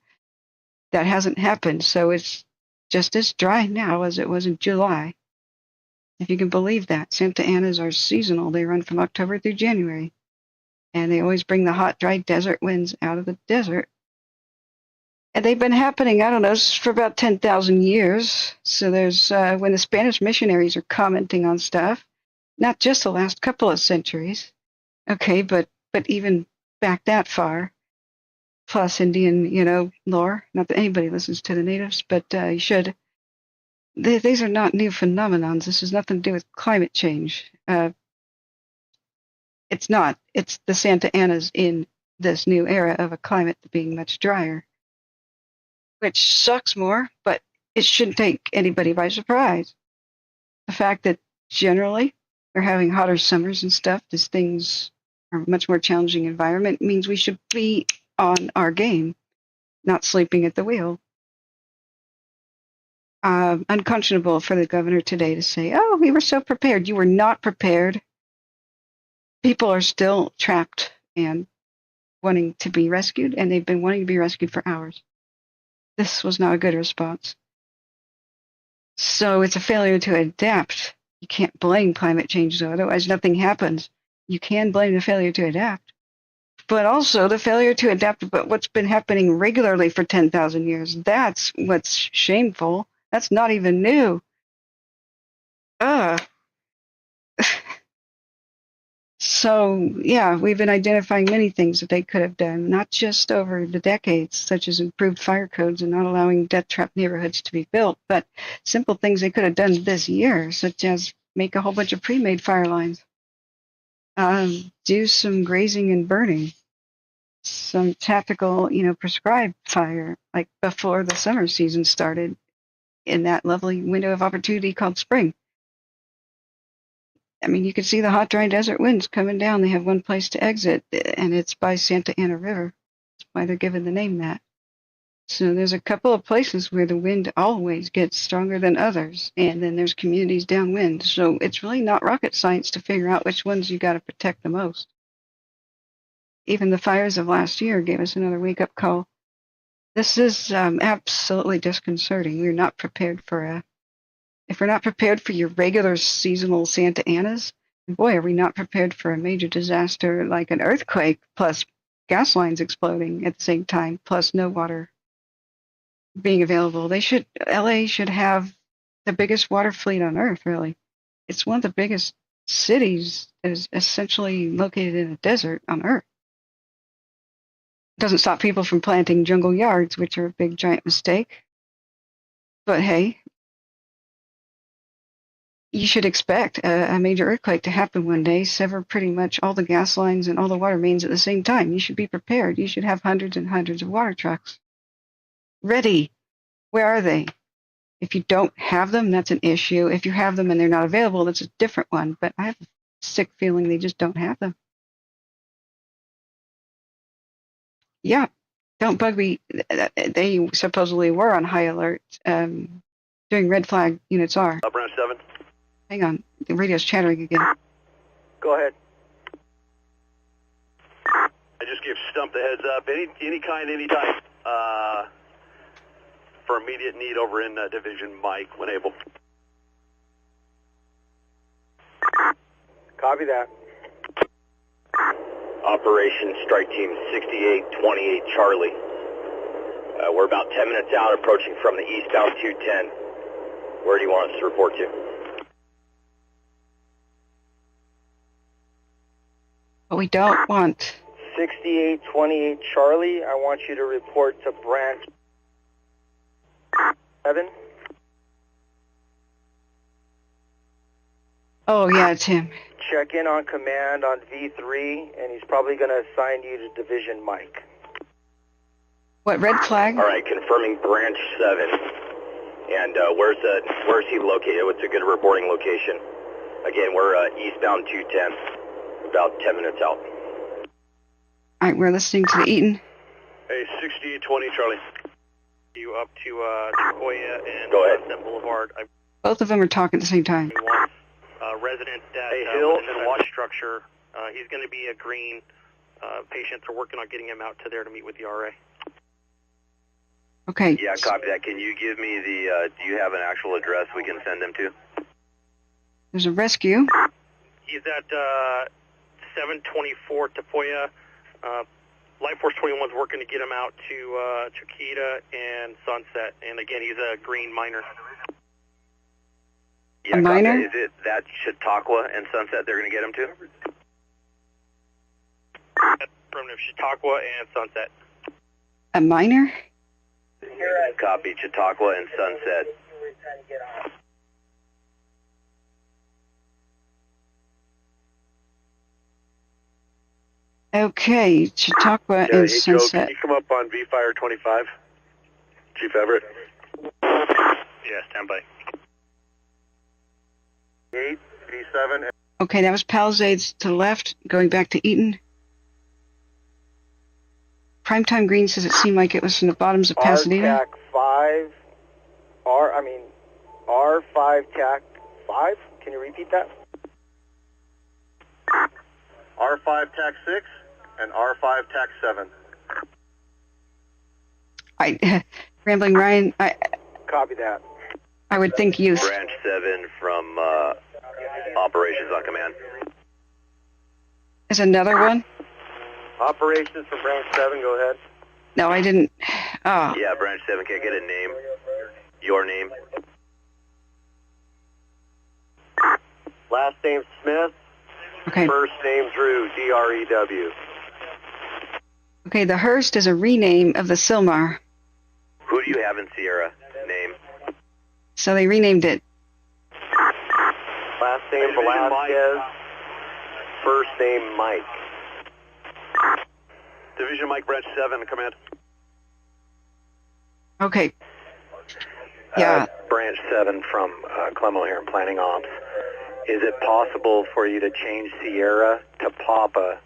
C: That hasn't happened. So it's just as dry now as it was in July. If you can believe that. Santa Anas are seasonal. They run from October through January. And they always bring the hot, dry desert winds out of the desert. And they've been happening, I don't know, for about 10,000 years. So there's, when the Spanish missionaries are commenting on stuff, not just the last couple of centuries, okay, but even back that far, plus Indian, lore. Not that anybody listens to the natives, but you should. These are not new phenomenons. This has nothing to do with climate change. It's not. It's the Santa Anas in this new era of a climate being much drier, which sucks more, but it shouldn't take anybody by surprise. The fact that generally we're having hotter summers and stuff, as things are a much more challenging environment, means we should be on our game, not sleeping at the wheel. Unconscionable for the governor today to say, oh, we were so prepared. You were not prepared. People are still trapped and wanting to be rescued, and they've been wanting to be rescued for hours. This was not a good response. So it's a failure to adapt. You can't blame climate change, though, otherwise nothing happens. You can blame the failure to adapt. But also the failure to adapt, but what's been happening regularly for 10,000 years. That's what's shameful. That's not even new. So, yeah, we've been identifying many things that they could have done, not just over the decades, such as improved fire codes and not allowing death-trapped neighborhoods to be built, but simple things they could have done this year, such as make a whole bunch of pre-made fire lines, do some grazing and burning, some tactical, prescribed fire, like before the summer season started in that lovely window of opportunity called spring. I mean, you can see the hot, dry desert winds coming down. They have one place to exit, and it's by Santa Ana River. That's why they're given the name that. So there's a couple of places where the wind always gets stronger than others, and then there's communities downwind. So it's really not rocket science to figure out which ones you got to protect the most. Even the fires of last year gave us another wake-up call. This is absolutely disconcerting. We're not prepared for if we're not prepared for your regular seasonal Santa Anas, boy, are we not prepared for a major disaster like an earthquake, plus gas lines exploding at the same time, plus no water being available. LA should have the biggest water fleet on Earth, really. It's one of the biggest cities that is essentially located in a desert on Earth. It doesn't stop people from planting jungle yards, which are a big, giant mistake. But hey, you should expect a major earthquake to happen one day, sever pretty much all the gas lines and all the water mains at the same time. You should be prepared. You should have hundreds and hundreds of water trucks ready. Where are they? If you don't have them, that's an issue. If you have them and they're not available, that's a different one. But I have a sick feeling they just don't have them. Yeah, don't bug me. They supposedly were on high alert. Doing red flag units are.
A: Branch 7.
C: Hang on, the radio's chattering again.
I: Go ahead.
A: I just give Stump the heads up. Any kind, any type. For immediate need over in Division Mike, when able.
I: Copy that.
P: Operation Strike Team 6828 Charlie. We're about 10 minutes out, approaching from the eastbound 210. Where do you want us to report to?
C: But we don't want.
I: 6828 Charlie, I want you to report to Branch 7.
C: Oh, yeah, it's him.
I: Check in on command on V3, and he's probably going to assign you to Division Mike.
C: What, red flag?
P: All right, confirming Branch 7. And where's he located? What's a good reporting location? Again, we're eastbound 210, about 10 minutes out.
C: All right, we're listening to the Eaton.
A: Hey, 6820 Charlie.
E: You up to Sequoia and Sunset Boulevard.
C: Both of them are talking at the same time.
E: Resident at
A: Hill
E: and watch structure. He's going to be a green. Patients are working on getting him out to there to meet with the RA.
C: Okay.
A: Yeah, copy that. Can you give me the, do you have an actual address we can send them to?
C: There's a rescue.
E: He's at 724 Tapoya. Life Force 21's working to get him out to Chiquita and Sunset. And again, he's a green minor.
A: Yeah,
C: a minor?
A: Is it that Chautauqua and Sunset they're going to get him to?
E: From Chautauqua and Sunset.
C: A minor?
A: Copy, Chautauqua and Sunset.
C: Okay, Chautauqua and
F: Joe,
C: Sunset.
F: can you come up on V-Fire 25? Chief Everett.
E: Yeah, stand by.
F: 8, V7.
C: Okay, that was Palisades to the left, going back to Eaton. Primetime Green says it seemed like it was from the bottoms of Pasadena.
I: RTAC 5, R5 TAC 5? Can you repeat that?
F: R5 TAC 6 and R5 TAC 7.
C: Rambling Ryan,
I: Copy that.
C: I would think youth.
A: Branch 7 from Operations on Command.
C: Is another one?
F: Operations from Branch 7, go ahead.
C: No, I didn't. Oh.
A: Yeah, Branch 7, can I get a name? Your name?
F: Last name Smith.
C: Okay.
F: First name Drew, D-R-E-W.
C: Okay, the Hearst is a rename of the Silmar.
A: Who do you have in Sierra? Name?
C: So they renamed it.
F: Last name Velasquez. First name Mike.
A: Division Mike, Branch 7, command.
C: Okay. Yeah.
B: Branch 7 from Clemo here in Planning Ops. Is it possible for you to change Sierra to Papa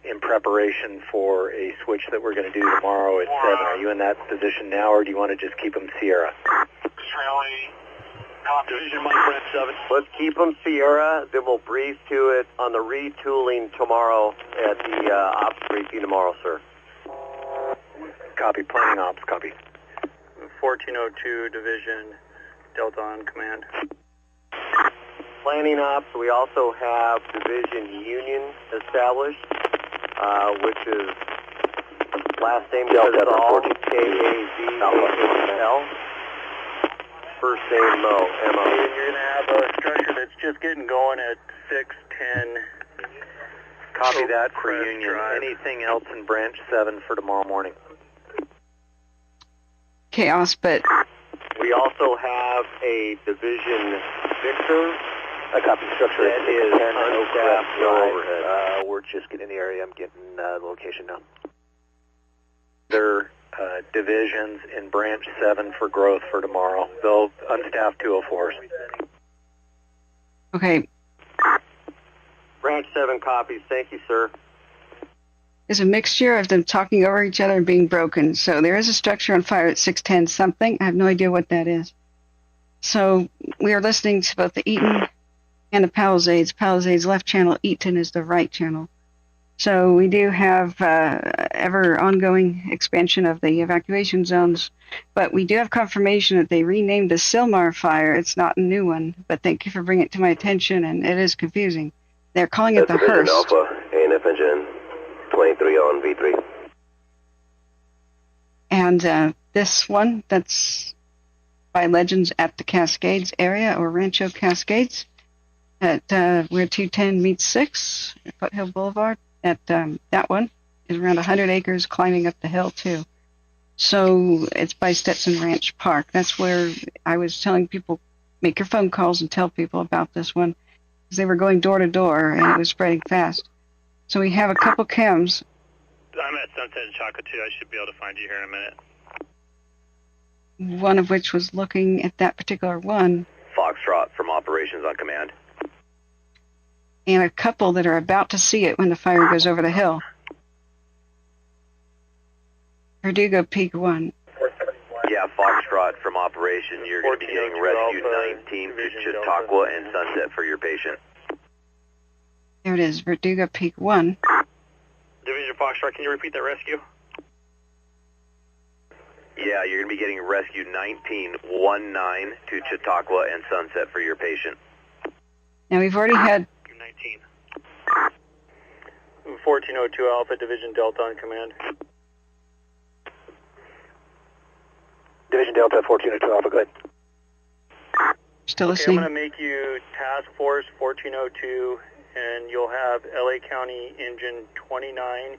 B: in preparation for a switch that we're going to do tomorrow at 7? Are you in that position now, or do you want to just keep them Sierra?
A: Division Mike, Branch 7.
F: Let's keep them Sierra, then we'll brief to it on the retooling tomorrow at the ops briefing tomorrow, sir.
B: Copy. Planning Ops, copy.
E: 1402 Division Delta on command.
F: Planning Ops, we also have Division Union established, which is last name Cazal, K-A-Z-A-L. First name Mo, M-O.
E: And you're going to have a structure that's just getting going at 610.
B: Copy that for
E: Crest
B: Union.
E: Drive.
B: Anything else in Branch 7 for tomorrow morning?
C: Chaos, but...
F: We also have a Division Victor.
B: A copy structure
F: that is
B: unstaffed,
F: no overhead.
B: We're just getting the area. I'm getting the location down. There divisions in Branch 7 for growth for tomorrow. They'll unstaff 204s.
C: Okay.
F: Branch 7 copies. Thank you, sir.
C: is a mixture of them talking over each other and being broken. So there is a structure on fire at 610 something. I have no idea what that is. So we are listening to both the Eaton and the Pallisades. Palisades left channel, Eaton is the right channel. So we do have ever ongoing expansion of the evacuation zones, but we do have confirmation that they renamed the Silmar fire. It's not a new one, but thank you for bringing it to my attention, and it is confusing. They're calling it the Hearst.
M: Alpha, ANF engine 23 on V3.
C: And this one, that's by Legends at the Cascades area, or Rancho Cascades, at where 210 meets 6, Foothill Boulevard. At that one is around 100 acres climbing up the hill, too. So it's by Stetson Ranch Park. That's where I was telling people, make your phone calls and tell people about this one, because they were going door to door and it was spreading fast. So we have a couple chems.
E: I'm at Sunset and Chaco, too. I should be able to find you here in a minute.
C: One of which was looking at that particular one.
A: Foxtrot from operations on command.
C: And a couple that are about to see it when the fire goes over the hill. Verdugo Peak 1.
A: Yeah, Foxtrot from operation. You're going to be getting rescued 19 to Chautauqua and Sunset for your patient.
C: There it is, Verdugo Peak 1.
E: Division Foxtrot, can you repeat that rescue?
A: Yeah, you're going to be getting rescued 19 to Chautauqua and Sunset for your patient.
C: Now we've already had
E: 1402 Alpha, Division Delta on command.
B: Division Delta, 1402 Alpha, go ahead.
C: Still
E: okay,
C: listening.
E: I'm going to make you Task Force 1402, and you'll have LA County Engine 29.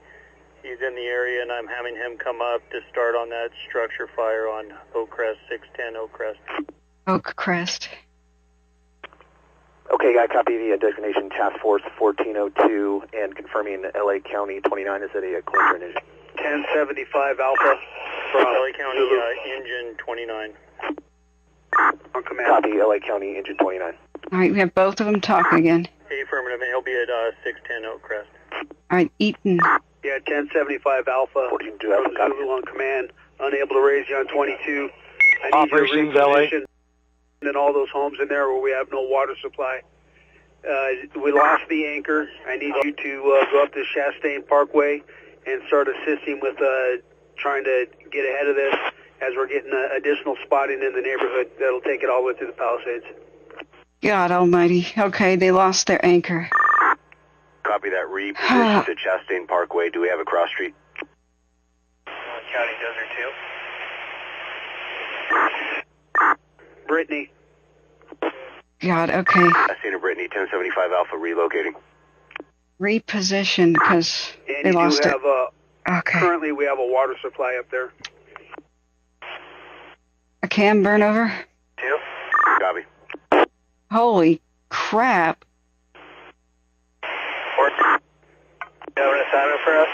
E: He's in the area, and I'm having him come up to start on that structure fire on Oak Crest, 610 Oak Crest.
C: Oak Crest.
B: Okay, I copy the designation Task Force 1402 and confirming LA County 29 is at a closure engine.
R: 1075 Alpha from
E: LA County Engine 29.
R: On command.
B: Copy LA County Engine 29.
C: All right, we have both of them talking again.
E: Affirmative, and he'll be at 610 Oak Crest.
C: All right, Eaton.
R: Yeah, 1075 Alpha.
B: 1402 Alpha,
R: from Zulu on command. Unable to raise you on 22. I need
O: Operations
R: you to
O: LA.
R: reposition in all those homes in there where we have no water supply. We lost the anchor. I need you to go up to Chastain Parkway and start assisting with trying to get ahead of this as we're getting additional spotting in the neighborhood that'll take it all the way through the Palisades.
C: God almighty. Okay, they lost their anchor.
A: Copy that. Reposition to Chastain Parkway. Do we have a cross street?
E: County Desert 2.
R: Brittany.
C: God, okay.
A: Pasadena, Brittany, 1075 Alpha, relocating.
C: Reposition, because
R: And
C: they
R: you
C: lost
R: do
C: it.
R: have
C: Okay.
R: currently we have a water supply up there.
C: A cam burn over?
A: 2. Copy.
C: Holy crap.
E: You have an assignment for us?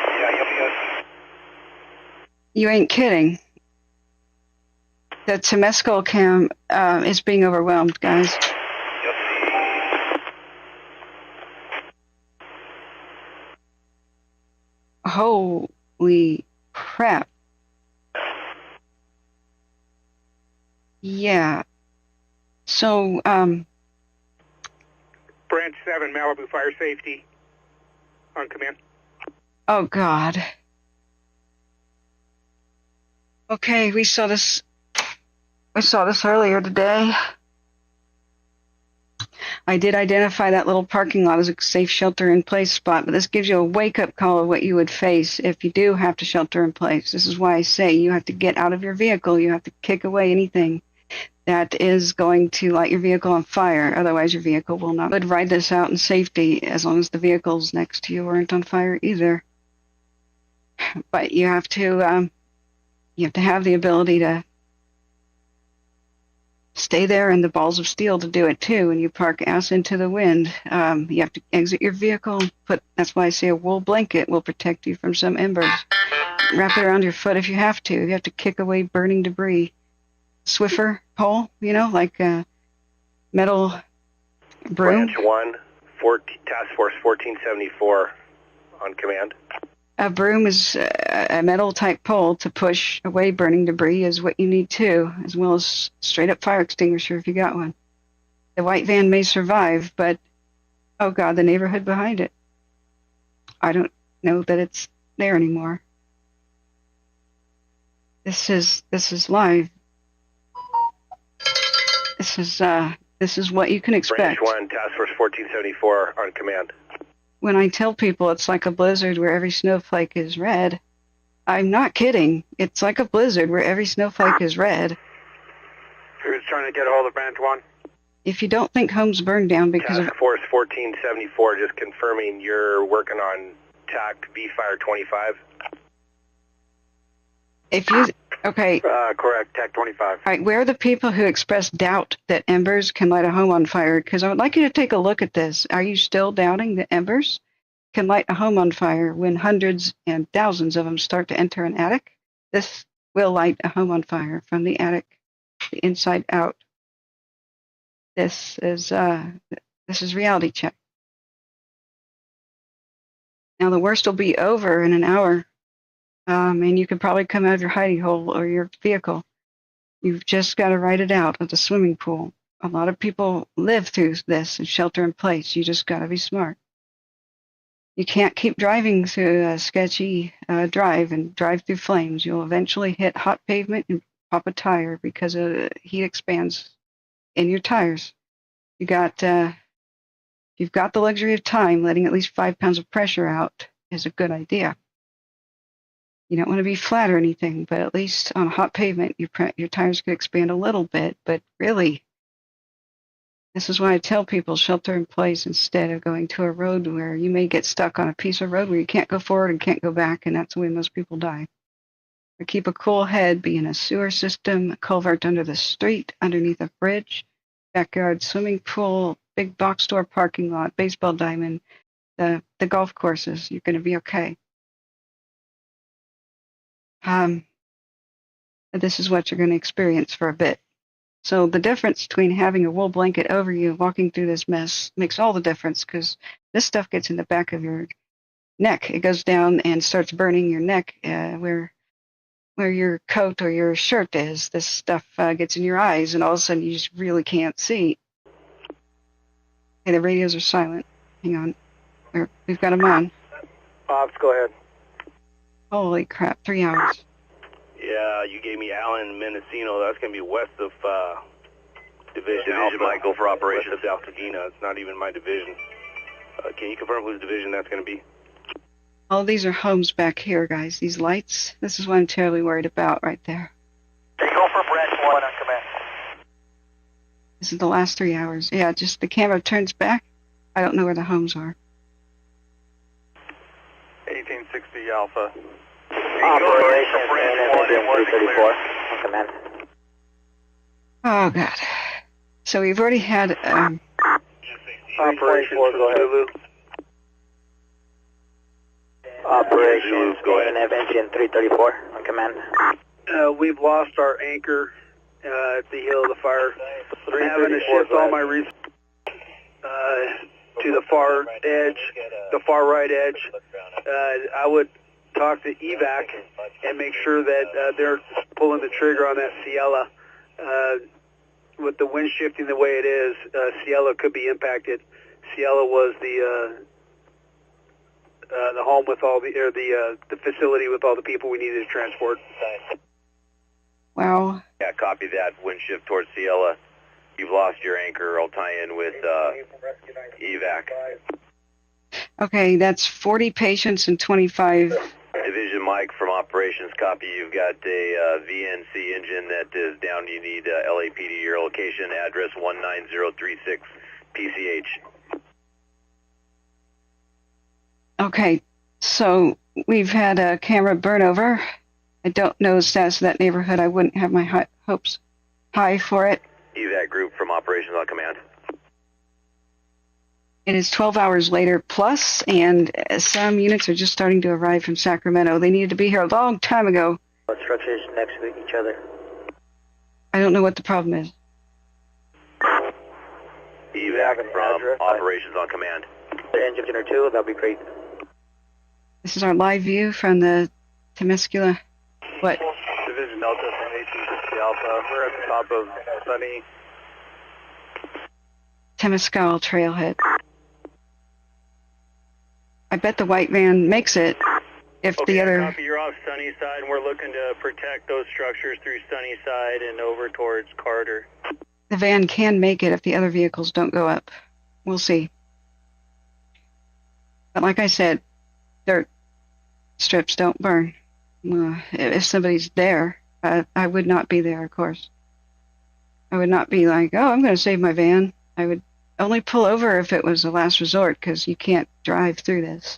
R: Yeah, you'll be good.
C: You ain't kidding. The Temescal cam is being overwhelmed, guys. Holy crap. Yeah. So,
W: Branch 7, Malibu Fire Safety, on command.
C: oh God. Okay, we saw this earlier today. I did identify that little parking lot as a safe shelter-in-place spot, but this gives you a wake-up call of what you would face if you do have to shelter in place. This is why I say you have to get out of your vehicle. You have to kick away anything that is going to light your vehicle on fire. Otherwise, your vehicle will not. Would ride this out in safety as long as the vehicles next to you aren't on fire either. But you have to have the ability to stay there and the balls of steel to do it too. And you park ass into the wind. You have to exit your vehicle. That's why I say a wool blanket will protect you from some embers. Wrap it around your foot if you have to. You have to kick away burning debris. Swiffer pole, like a metal broom.
M: Branch 1, Task Force 1474, on command.
C: A broom is a metal-type pole to push away burning debris is what you need too, as well as straight-up fire extinguisher if you got one. The white van may survive, but, oh God, the neighborhood behind it. I don't know that it's there anymore. This is live. This is what you can expect.
M: Branch 1, Task Force 1474 on command.
C: When I tell people it's like a blizzard where every snowflake is red, I'm not kidding. It's like a blizzard where every snowflake is red.
R: Who's trying to get a hold of Branch 1?
C: If you don't think homes burn down because
M: Task Force 1474, just confirming you're working on TAC V-Fire 25.
C: If you... Okay.
R: Correct, TAC 25.
C: All right, where are the people who express doubt that embers can light a home on fire? Because I would like you to take a look at this. Are you still doubting that embers can light a home on fire when hundreds and thousands of them start to enter an attic? This will light a home on fire from the attic, the inside out. This is reality check. Now the worst will be over in an hour. And you can probably come out of your hidey hole or your vehicle. You've just got to ride it out at the swimming pool. A lot of people live through this and shelter in place. You just got to be smart. You can't keep driving through a sketchy drive and drive through flames. You'll eventually hit hot pavement and pop a tire because heat expands in your tires. You've got the luxury of time. Letting at least 5 pounds of pressure out is a good idea. You don't want to be flat or anything, but at least on hot pavement, your tires could expand a little bit. But really, this is why I tell people shelter in place instead of going to a road where you may get stuck on a piece of road where you can't go forward and can't go back, and that's the way most people die. Or keep a cool head, be in a sewer system, a culvert under the street, underneath a bridge, backyard swimming pool, big box store parking lot, baseball diamond, the golf courses. You're going to be okay. This is what you're going to experience for a bit. So the difference between having a wool blanket over you, walking through this mess, makes all the difference because this stuff gets in the back of your neck. It goes down and starts burning your neck where your coat or your shirt is. This stuff gets in your eyes, and all of a sudden you just really can't see. Okay, the radios are silent. Hang on. We've got them on.
R: Ops, go ahead.
C: Holy crap, 3 hours.
M: Yeah, you gave me Allen, Mendocino. That's going to be west of Division
A: Alpha.
M: Michael for operations. West of Pasadena. It's not even my division. Can you confirm whose division that's going to be?
C: All these are homes back here, guys. These lights. This is what I'm terribly worried about right there.
I: Go for Branch 1 on command.
C: This is the last 3 hours. Yeah, just the camera turns back. I don't know where the homes are.
R: 1860 Alpha.
U: Operations and 334 on command.
C: Oh, God. So we've already had...
R: Operations for Zulu.
U: Operations, ANF engine 334 on command.
R: We've lost our anchor at the heel of the fire. I'm having to shift all my resources to the far edge, the far right edge. I would talk to evac and make sure that they're pulling the trigger on that Ciela. With the wind shifting the way it is, Ciela could be impacted. Ciela was the home with all the facility with all the people we needed to transport.
C: Wow.
A: Yeah, copy that. Wind shift towards Ciela. You've lost your anchor. I'll tie in with evac.
C: Okay, that's 40 patients and 25.
A: Division Mike from operations. Copy. You've got a VNC engine that is down. You need LAPD. Your location, address 19036 PCH.
C: Okay, so we've had a camera burn over. I don't know the status of that neighborhood. I wouldn't have my hopes high for it.
A: Evac group from operations on command.
C: It is 12 hours later plus, and some units are just starting to arrive from Sacramento. They needed to be here a long time ago.
U: Structures next to each other.
C: I don't know what the problem is.
A: Evac from operations on command.
U: The engine or two, that'll be great.
C: This is our live view from the Temescula. What?
F: Division Delta from 1860 Alpha. We're at the top of Sunny.
C: Temescal trailhead. I bet the white van makes it if
E: okay,
C: the other...
E: Copy, you're off Sunnyside, and we're looking to protect those structures through Sunnyside and over towards Carter.
C: The van can make it if the other vehicles don't go up. We'll see. But like I said, dirt strips don't burn. If somebody's there, I would not be there, of course. I would not be like, oh, I'm going to save my van. I would only pull over if it was a last resort, because you can't drive through this.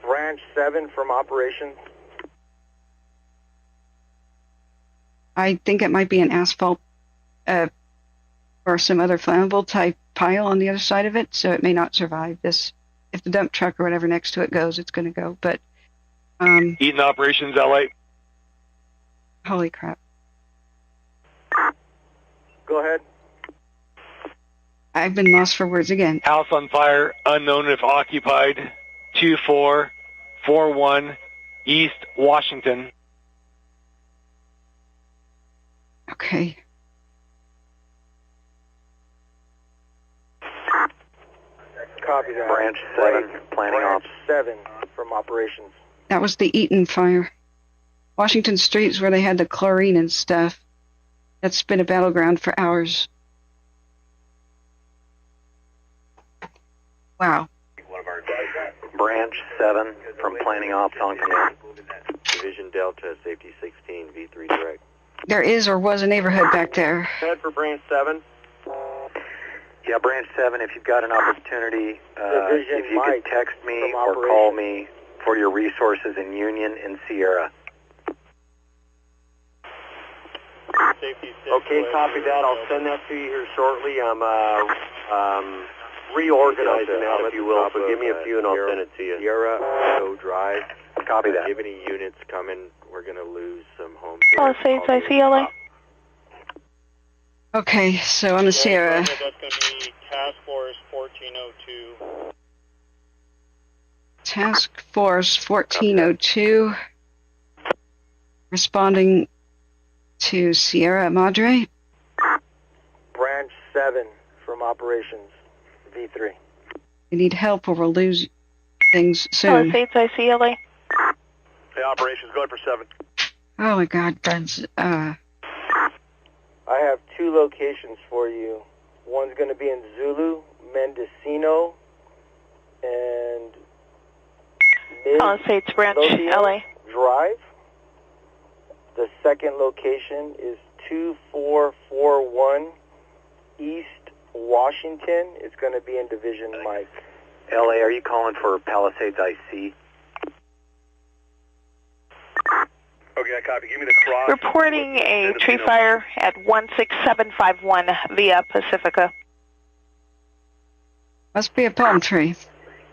V: Branch 7 from operations.
C: I think it might be an asphalt or some other flammable type pile on the other side of it, so it may not survive this. If the dump truck or whatever next to it goes, it's going to go. But
O: Eaton operations, LA.
C: Holy crap.
V: Go ahead.
C: I've been lost for words again.
O: House on fire, unknown if occupied. 2441 East Washington.
C: Okay.
V: Copy that.
B: Branch 7, planning
V: Branch
B: ops.
V: 7 from operations.
C: That was the Eaton fire. Washington Street's where they had the chlorine and stuff. That's been a battleground for hours. Wow.
B: Branch 7 from planning ops on command.
S: Division Delta, safety 16, V3 direct.
C: There is or was a neighborhood back there.
V: Head for branch 7.
B: Yeah, branch 7, if you've got an opportunity, if you
V: Mike
B: could text me
V: from
B: or
V: operations.
B: call me for your resources in Union and Sierra.
E: Safety 6.
V: Okay, copy that. I'll send that to you here shortly. I'm reorganizing that, if you will, so give me a few and I'll send it to you.
S: Sierra, Go Drive.
B: Copy that.
S: Do you have any units coming? We're going to lose some homes.
J: Palisades, ICLA.
C: Okay, so on the Sierra.
E: That's going to be Task Force 1402.
C: Task Force 1402. Responding to Sierra Madre.
V: Branch 7 from operations, V3.
C: We need help or we'll lose things soon.
J: Palisades, ICLA.
N: Hey, operations, going for 7.
C: Oh my God, guns.
V: I have 2 locations for you. One's going to be in Zulu, Mendocino, and
J: Palisades Branch,
V: Lothian
J: LA.
V: Drive. The second location is 2441 East Washington. It's going to be in Division Mike.
B: LA, are you calling for Palisades IC?
N: Okay, I copy. Give me the cross.
J: Reporting a tree fire at 16751 via Pacifica.
C: Must be a palm tree.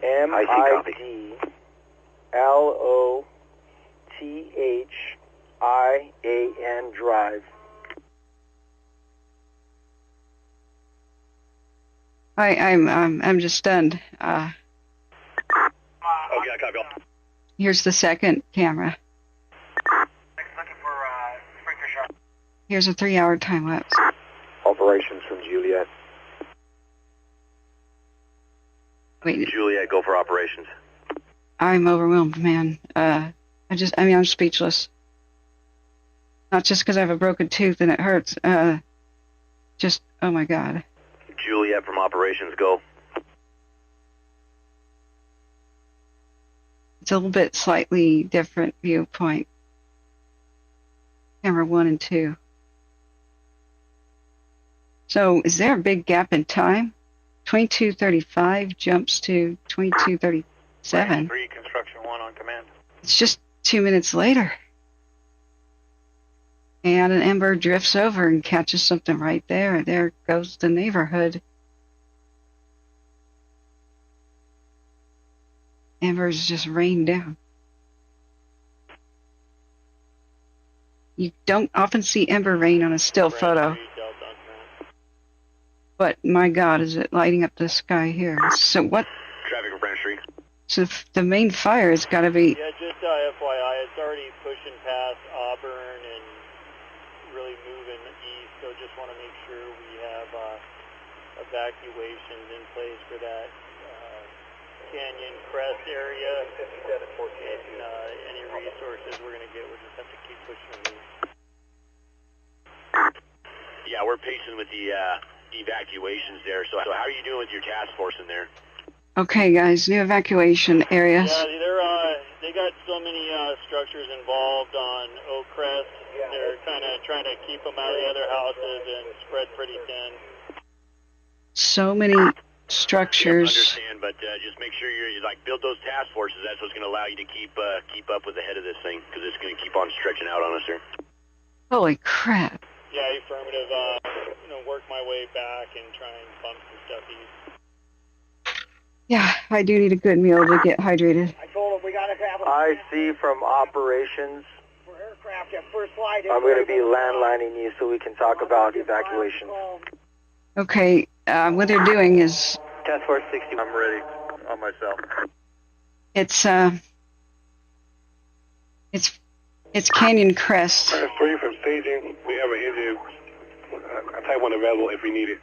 V: MIDLOTHIAN Drive.
C: I'm just stunned.
N: Okay, I copy.
C: Here's the second camera. Here's a 3-hour time lapse.
B: Operations from Juliet.
C: Wait,
N: Juliet, go for operations.
C: I'm overwhelmed, man. I'm speechless. Not just because I have a broken tooth and it hurts. Just, oh my God.
N: Juliet from operations, go.
C: It's a little bit slightly different viewpoint. Camera 1 and 2. So is there a big gap in time? 2235 jumps to 2237.
E: 3, construction 1 on command.
C: It's just 2 minutes later. And an ember drifts over and catches something right there. There goes the neighborhood. Embers just rain down. You don't often see ember rain on a still photo. But my God, is it lighting up the sky here? So what?
N: Traffic for Branch 3.
C: So the main fire has got to be.
E: Yeah, just FYI, it's already pushing past Auburn and really moving east. So just want to make sure we have evacuations in place for that Canyon Crest area. And any resources we're going to get, we'll just have to keep pushing them east.
P: Yeah, we're pacing with the evacuations there. So how are you doing with your task force in there?
C: Okay, guys, new evacuation areas.
E: Yeah, they got so many structures involved on Oak Crest. They're kind of trying to keep them out of the other houses and spread pretty thin.
C: So many structures.
P: I understand, but just make sure you build those task forces. That's what's going to allow you to keep up with the head of this thing, because it's going to keep on stretching out on us here.
C: Holy crap.
E: Yeah, affirmative. Work my way back and try and bump some stuff east.
C: Yeah, I do need a good meal to get hydrated.
I: I told him we got to have a...
D: I see from operations.
I: For aircraft at first flight.
D: I'm going to be landlining you so we can talk about evacuation.
C: Okay, what they're doing is...
D: Task Force 60.
N: I'm ready on myself.
C: It's Canyon Crest.
F: For you from staging, we have an engine, a Type 1 available if we need it.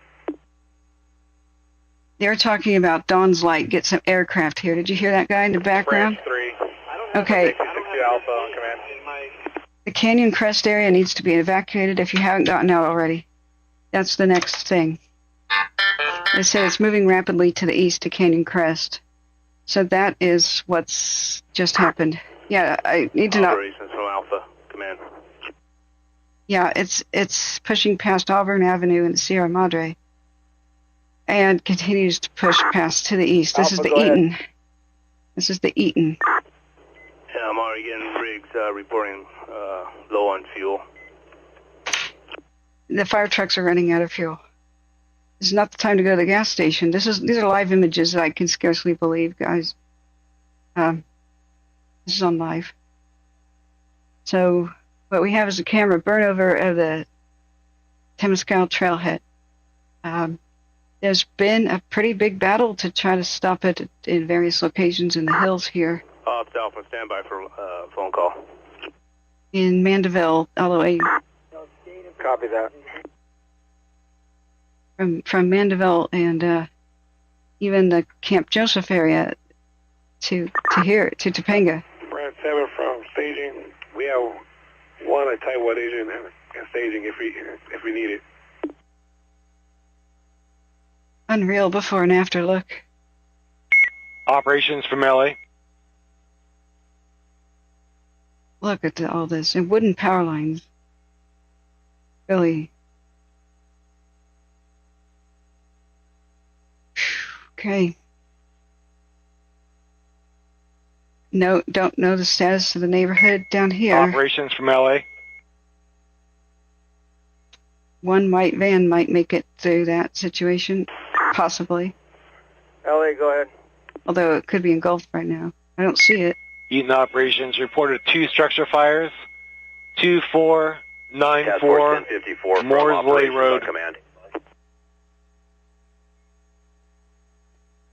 C: They're talking about Dawn's Light. Get some aircraft here. Did you hear that guy in the background?
N: Branch 3.
C: Okay.
N: 60 Alpha on command.
C: The Canyon Crest area needs to be evacuated if you haven't gotten out already. That's the next thing. They say it's moving rapidly to the east to Canyon Crest. So that is what's just happened. Yeah, I need to know.
M: Operations from Alpha, command.
C: Yeah, it's pushing past Auburn Avenue and Sierra Madre. And continues to push past to the east. This is the Eaton. This is the Eaton.
M: Yeah, I'm already getting rigs reporting low on fuel.
C: The fire trucks are running out of fuel. This is not the time to go to the gas station. These are live images that I can scarcely believe, guys. This is on live. So what we have is a camera burn over of the Temescal trailhead. There's been a pretty big battle to try to stop it in various locations in the hills here.
M: Ops Alpha, standby for phone call.
C: In Mandeville, all the way.
D: Copy that.
C: From Mandeville and even the Camp Joseph area to here, to Topanga.
F: Branch 7 from staging. We have one at Type 1 agent and staging if we need it.
C: Unreal before and after look.
O: Operations from LA.
C: Look at all this. And wooden power lines. Really. Okay. No, don't know the status of the neighborhood down here.
O: Operations from LA.
C: One white van might make it through that situation. Possibly.
D: LA, go ahead.
C: Although it could be engulfed right now. I don't see it.
O: Eaton operations reported 2 structure fires. 2494
P: 1054
O: Moore's Way Road.
P: Command.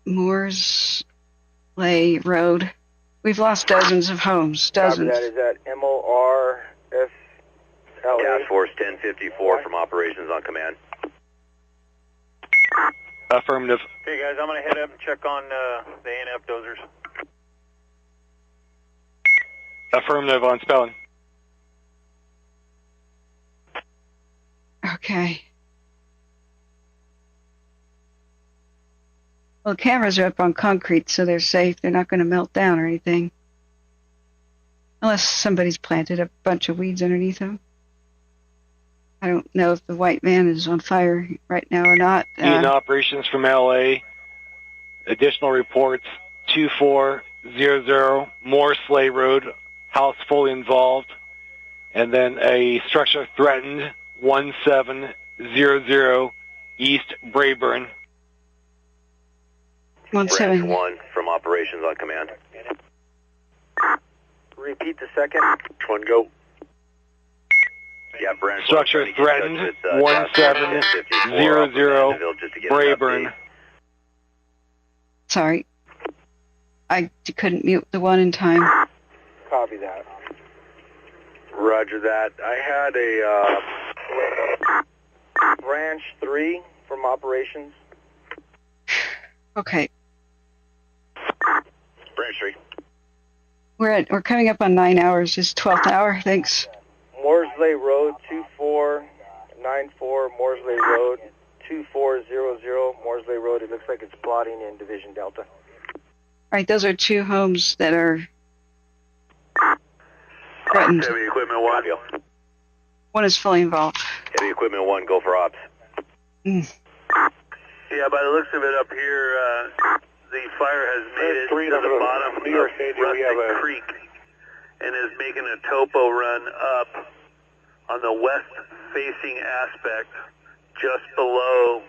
C: Moore's Way Road. We've lost dozens of homes. Dozens.
D: Copy that. Is that MORS LA?
P: Task Force 1054 from operations on command.
O: Affirmative.
E: Okay, guys, I'm going to head up and check on the ANF dozers.
O: Affirmative on spelling.
C: Okay. Well, the cameras are up on concrete, so they're safe. They're not going to melt down or anything. Unless somebody's planted a bunch of weeds underneath them. I don't know if the white van is on fire right now or not.
O: Eaton operations from LA. Additional reports 2400 Moore Slay Road. House fully involved. And then a structure threatened 1700 East Brayburn.
C: 17.
P: Branch 1 from operations on command.
D: Repeat the second.
N: Branch 1, go.
P: Yeah, branch
O: Structure threatened 1700 Brayburn.
C: Sorry. I couldn't mute the one in time.
D: Copy that.
N: Roger that. I had a
D: Branch 3 from operations.
C: Okay.
P: Branch 3.
C: We're coming up on 9 hours. It's 12th hour. Thanks.
D: Morsley Road 2494, Morsley Road 2400, Morsley Road. It looks like it's plotting in Division Delta.
C: All right, those are 2 homes that are threatened.
N: Heavy equipment 1.
C: One is fully involved.
P: Heavy equipment 1, go for ops.
C: Mm.
N: Yeah, by the looks of it up here, the fire has made it to the bottom of Rustic Creek and is making a topo run up on the west-facing aspect just below,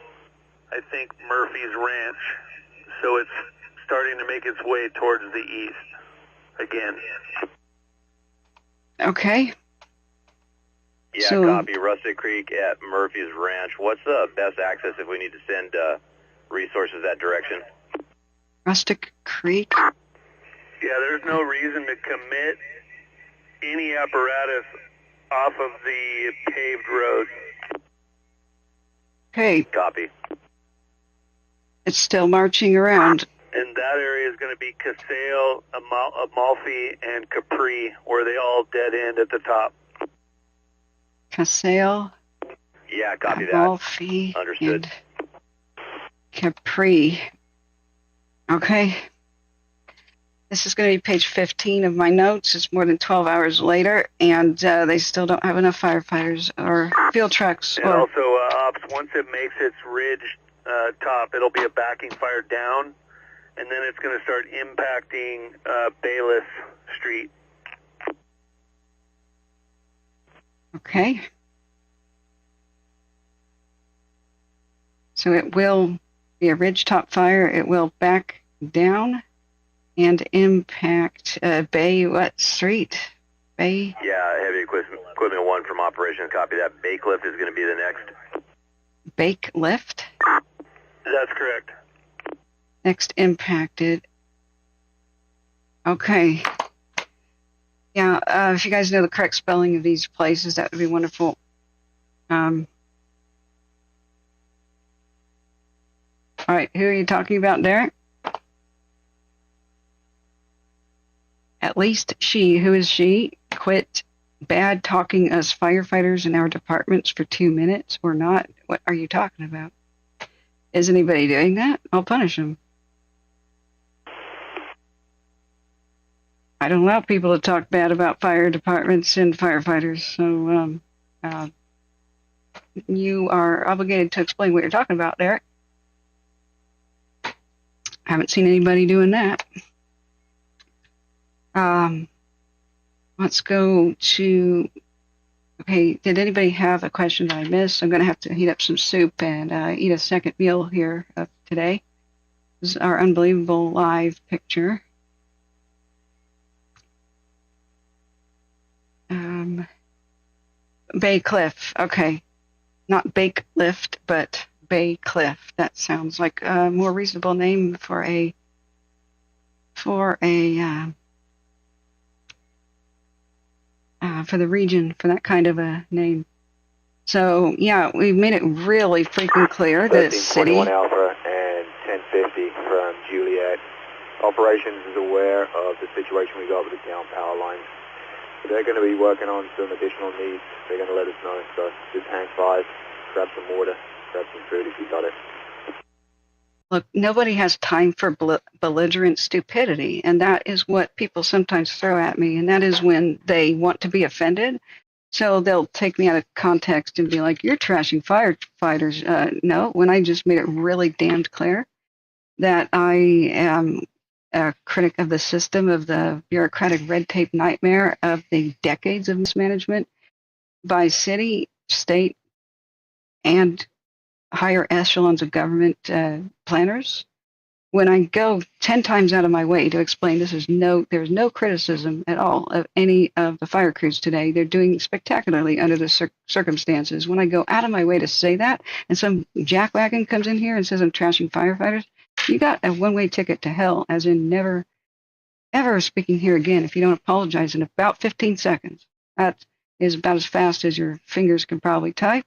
N: I think, Murphy's Ranch. So it's starting to make its way towards the east again.
C: Okay.
P: Yeah,
C: So,
P: copy. Rustic Creek at Murphy's Ranch. What's the best access if we need to send resources that direction?
C: Rustic Creek?
N: Yeah, there's no reason to commit any apparatus off of the paved road.
C: Okay.
P: Copy.
C: It's still marching around.
N: And that area is going to be Casale, Amalfi, and Capri, where they all dead end at the top.
C: Casale,
P: Yeah, copy that.
C: Amalfi,
P: Understood.
C: and Capri. Okay. This is going to be page 15 of my notes. It's more than 12 hours later, and they still don't have enough firefighters or field trucks.
N: And also, ops, once it makes its ridge top, it'll be a backing fire down, and then it's going to start impacting Bayless Street.
C: Okay. So it will be a ridgetop fire. It will back down and impact Bay, what street? Bay?
P: Yeah, heavy equipment 1 from operations. Copy that. Bay Cliff is going to be the next.
C: Bake lift?
N: That's correct.
C: Next impacted. Okay. Yeah, if you guys know the correct spelling of these places, that would be wonderful. All right, who are you talking about, Derek? At least she, who is she, quit bad talking us firefighters in our departments for 2 minutes or not. What are you talking about? Is anybody doing that? I'll punish them. I don't allow people to talk bad about fire departments and firefighters, so you are obligated to explain what you're talking about, Derek. I haven't seen anybody doing that. Let's go to, okay, did anybody have a question that I missed? I'm going to have to heat up some soup and eat a second meal here today. This is our unbelievable live picture. Bay Cliff, okay. Not Bake Lift, but Bay Cliff. That sounds like a more reasonable name for the region, for that kind of a name. So, yeah, we've made it really freaking clear that city...
U: 21 Alpha and 1050 from Juliet. Operations is aware of the situation we got with the down power lines. They're going to be working on some additional needs. They're going to let us know. So just hang fire, grab some water, grab some food if you got it.
C: Look, nobody has time for belligerent stupidity, and that is what people sometimes throw at me, and that is when they want to be offended. So they'll take me out of context and be like, you're trashing firefighters. No, when I just made it really damned clear that I am a critic of the system, of the bureaucratic red tape nightmare, of the decades of mismanagement by city, state, and higher echelons of government planners. When I go 10 times out of my way to explain there's no criticism at all of any of the fire crews today. They're doing spectacularly under the circumstances. When I go out of my way to say that, and some jackwagon comes in here and says I'm trashing firefighters, you got a one-way ticket to hell, as in never ever speaking here again if you don't apologize in about 15 seconds. That is about as fast as your fingers can probably type.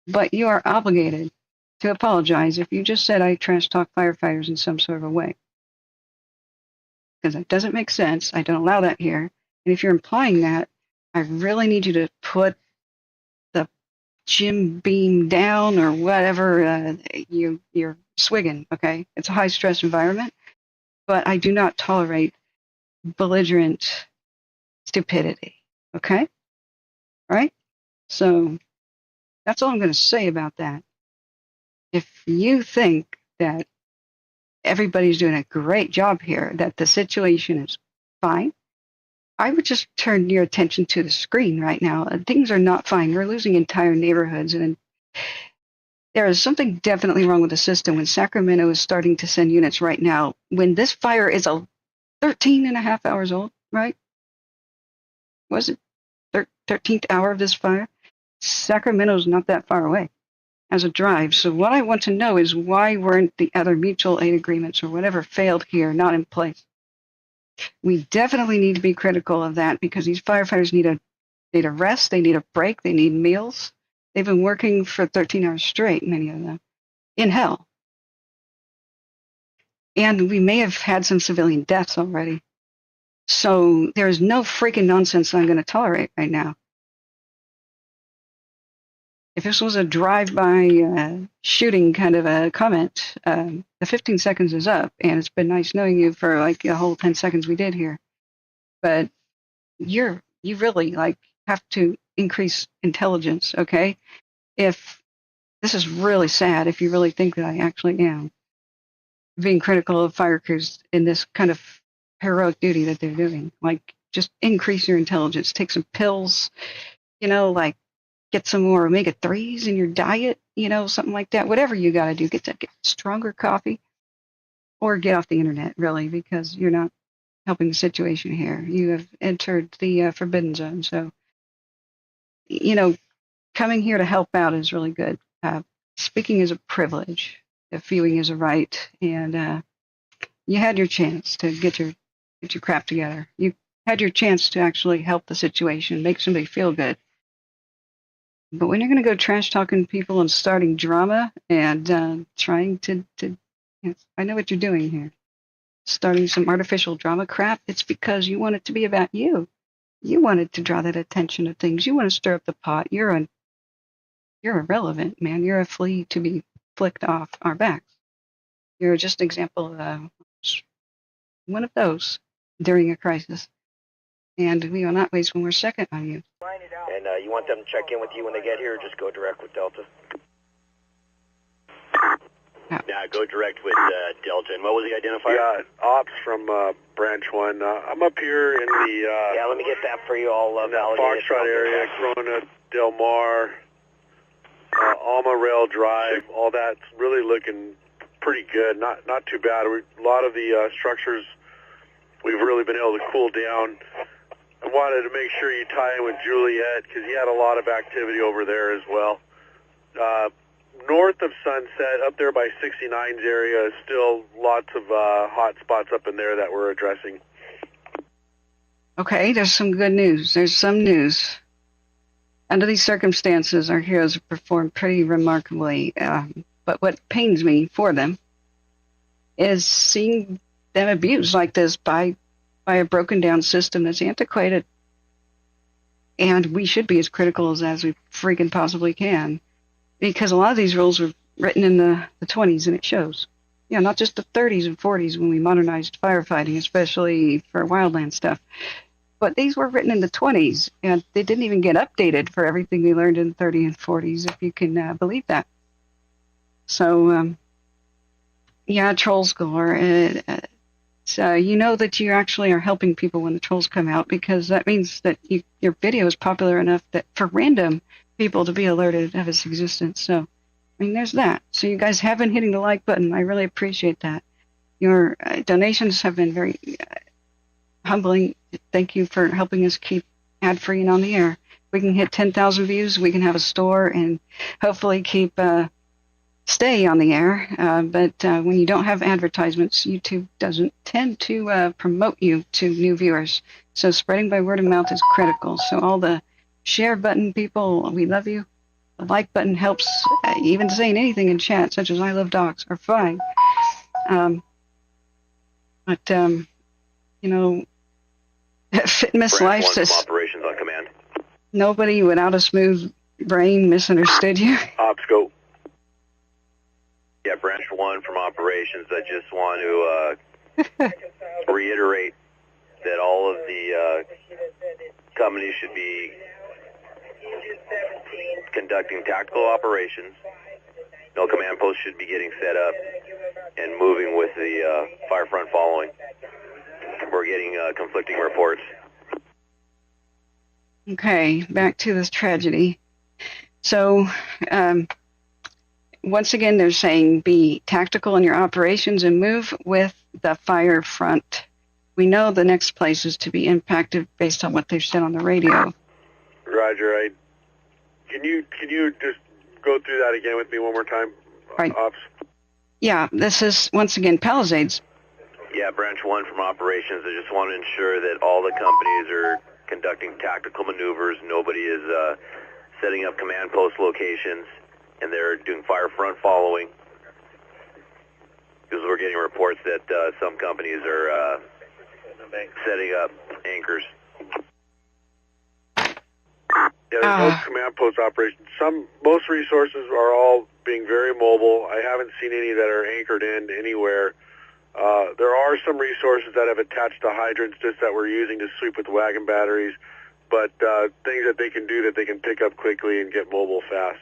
C: But you are obligated to apologize if you just said I trash talk firefighters in some sort of a way. Because that doesn't make sense. I don't allow that here. And if you're implying that, I really need you to put the gym beam down or whatever you're swigging, okay? It's a high-stress environment, but I do not tolerate belligerent stupidity, okay? All right? So that's all I'm going to say about that. If you think that everybody's doing a great job here, that the situation is fine, I would just turn your attention to the screen right now. Things are not fine. We're losing entire neighborhoods, and there is something definitely wrong with the system when Sacramento is starting to send units right now. When this fire is 13 and a half hours old, right? Was it 13th hour of this fire? Sacramento's not that far away as a drive. So what I want to know is why weren't the other mutual aid agreements or whatever failed here not in place? We definitely need to be critical of that because these firefighters need a rest, they need a break, they need meals. They've been working for 13 hours straight, many of them, in hell. And we may have had some civilian deaths already. So there's no freaking nonsense I'm going to tolerate right now. If this was a drive-by shooting kind of a comment, the 15 seconds is up, and it's been nice knowing you for like the whole 10 seconds we did here. But you really have to increase intelligence, okay? If this is really sad, if you really think that I actually am being critical of fire crews in this kind of heroic duty that they're doing, just increase your intelligence, take some pills, get some more omega-3s in your diet, something like that. Whatever you got to do, get stronger coffee, or get off the internet, really, because you're not helping the situation here. You have entered the forbidden zone. So, coming here to help out is really good. Speaking is a privilege. Viewing is a right. And you had your chance to get your crap together. You had your chance to actually help the situation, make somebody feel good. But when you're going to go trash talking people and starting drama and trying to I know what you're doing here, starting some artificial drama crap, it's because you want it to be about you. You wanted to draw that attention to things. You want to stir up the pot. You're irrelevant, man. You're a flea to be flicked off our backs. You're just an example of one of those during a crisis. And we will not waste one more second on you.
D: And you want them to check in with you when they get here, or just go direct with Delta?
P: Yeah, go direct with Delta. And what was the identifier?
F: Yeah, Ops from Branch 1. I'm up here in the...
D: yeah, let me get that for you all.
F: In that Foxtrot area, Corona, Del Mar, Alma Rail Drive, all that's really looking pretty good. Not too bad. A lot of the structures we've really been able to cool down. I wanted to make sure you tie in with Juliet because you had a lot of activity over there as well. North of Sunset, up there by 69's area, is still lots of hot spots up in there that we're addressing.
C: Okay, there's some good news. There's some news. Under these circumstances, our heroes have performed pretty remarkably. But what pains me for them is seeing them abused like this by a broken down system that's antiquated. And we should be as critical as we freaking possibly can. Because a lot of these rules were written in the 20s, and it shows. Yeah, not just the 30s and 40s when we modernized firefighting, especially for wildland stuff. But these were written in the 20s, and they didn't even get updated for everything we learned in the 30s and 40s, if you can believe that. So, yeah, trolls galore. So you know that you actually are helping people when the trolls come out, because that means that your video is popular enough that for random people to be alerted of its existence. So, I mean, there's that. So you guys have been hitting the like button. I really appreciate that. Your donations have been very humbling. Thank you for helping us keep ad-free and on the air. We can hit 10,000 views. We can have a store and hopefully keep stay on the air, but when you don't have advertisements, YouTube doesn't tend to promote you to new viewers. So spreading by word of mouth is critical. So all the share button people, we love you. The like button helps. Even saying anything in chat, such as I love dogs, are fine. Fitness Life says
A: operations on command.
C: Nobody without a smooth brain misunderstood you.
N: Ops, go.
A: Yeah, Branch 1 from operations. I just want to reiterate that all of the companies should be conducting tactical operations. No command posts should be getting set up and moving with the fire front following. We're getting conflicting reports.
C: Okay, back to this tragedy. So, once again, they're saying be tactical in your operations and move with the fire front. We know the next place is to be impacted based on what they've said on the radio.
N: Roger. Can you just go through that again with me one more time,
C: right.
N: Ops?
C: Yeah, this is, once again, Pallisades.
A: Yeah, Branch 1 from operations. I just want to ensure that all the companies are conducting tactical maneuvers. Nobody is setting up command post locations, and they're doing fire front following. Because we're getting reports that some companies are setting up anchors.
N: Yeah, there's no command post operations. Most resources are all being very mobile. I haven't seen any that are anchored in anywhere. There are some resources that have attached to hydrants just that we're using to sweep with wagon batteries, but things that they can do that they can pick up quickly and get mobile fast.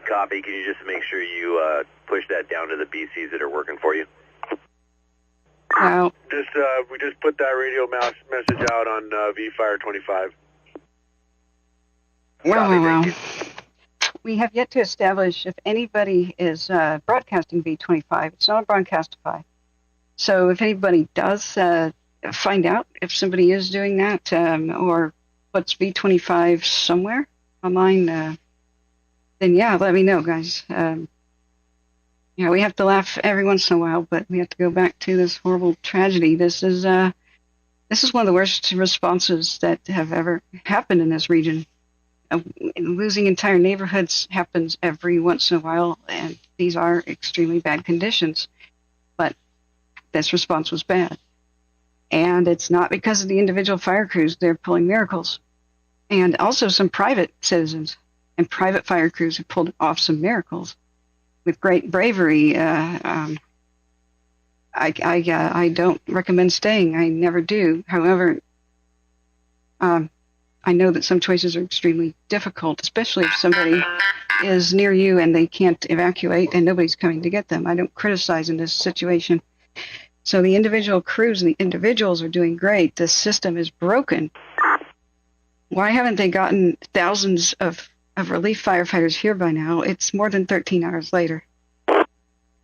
A: Copy. Can you just make sure you push that down to the BCs that are working for you?
C: Wow.
N: We just put that radio message out on Vfire 25.
C: Wow. We have yet to establish if anybody is broadcasting V25. It's not a broadcastify. So if anybody does find out if somebody is doing that or puts V25 somewhere online, then yeah, let me know, guys. Yeah, we have to laugh every once in a while, but we have to go back to this horrible tragedy. This is one of the worst responses that have ever happened in this region. Losing entire neighborhoods happens every once in a while, and these are extremely bad conditions. But this response was bad. And it's not because of the individual fire crews. They're pulling miracles. And also some private citizens and private fire crews have pulled off some miracles with great bravery. I don't recommend staying. I never do. However, I know that some choices are extremely difficult, especially if somebody is near you and they can't evacuate and nobody's coming to get them. I don't criticize in this situation. So the individual crews and the individuals are doing great. The system is broken. Why haven't they gotten thousands of relief firefighters here by now? It's more than 13 hours later.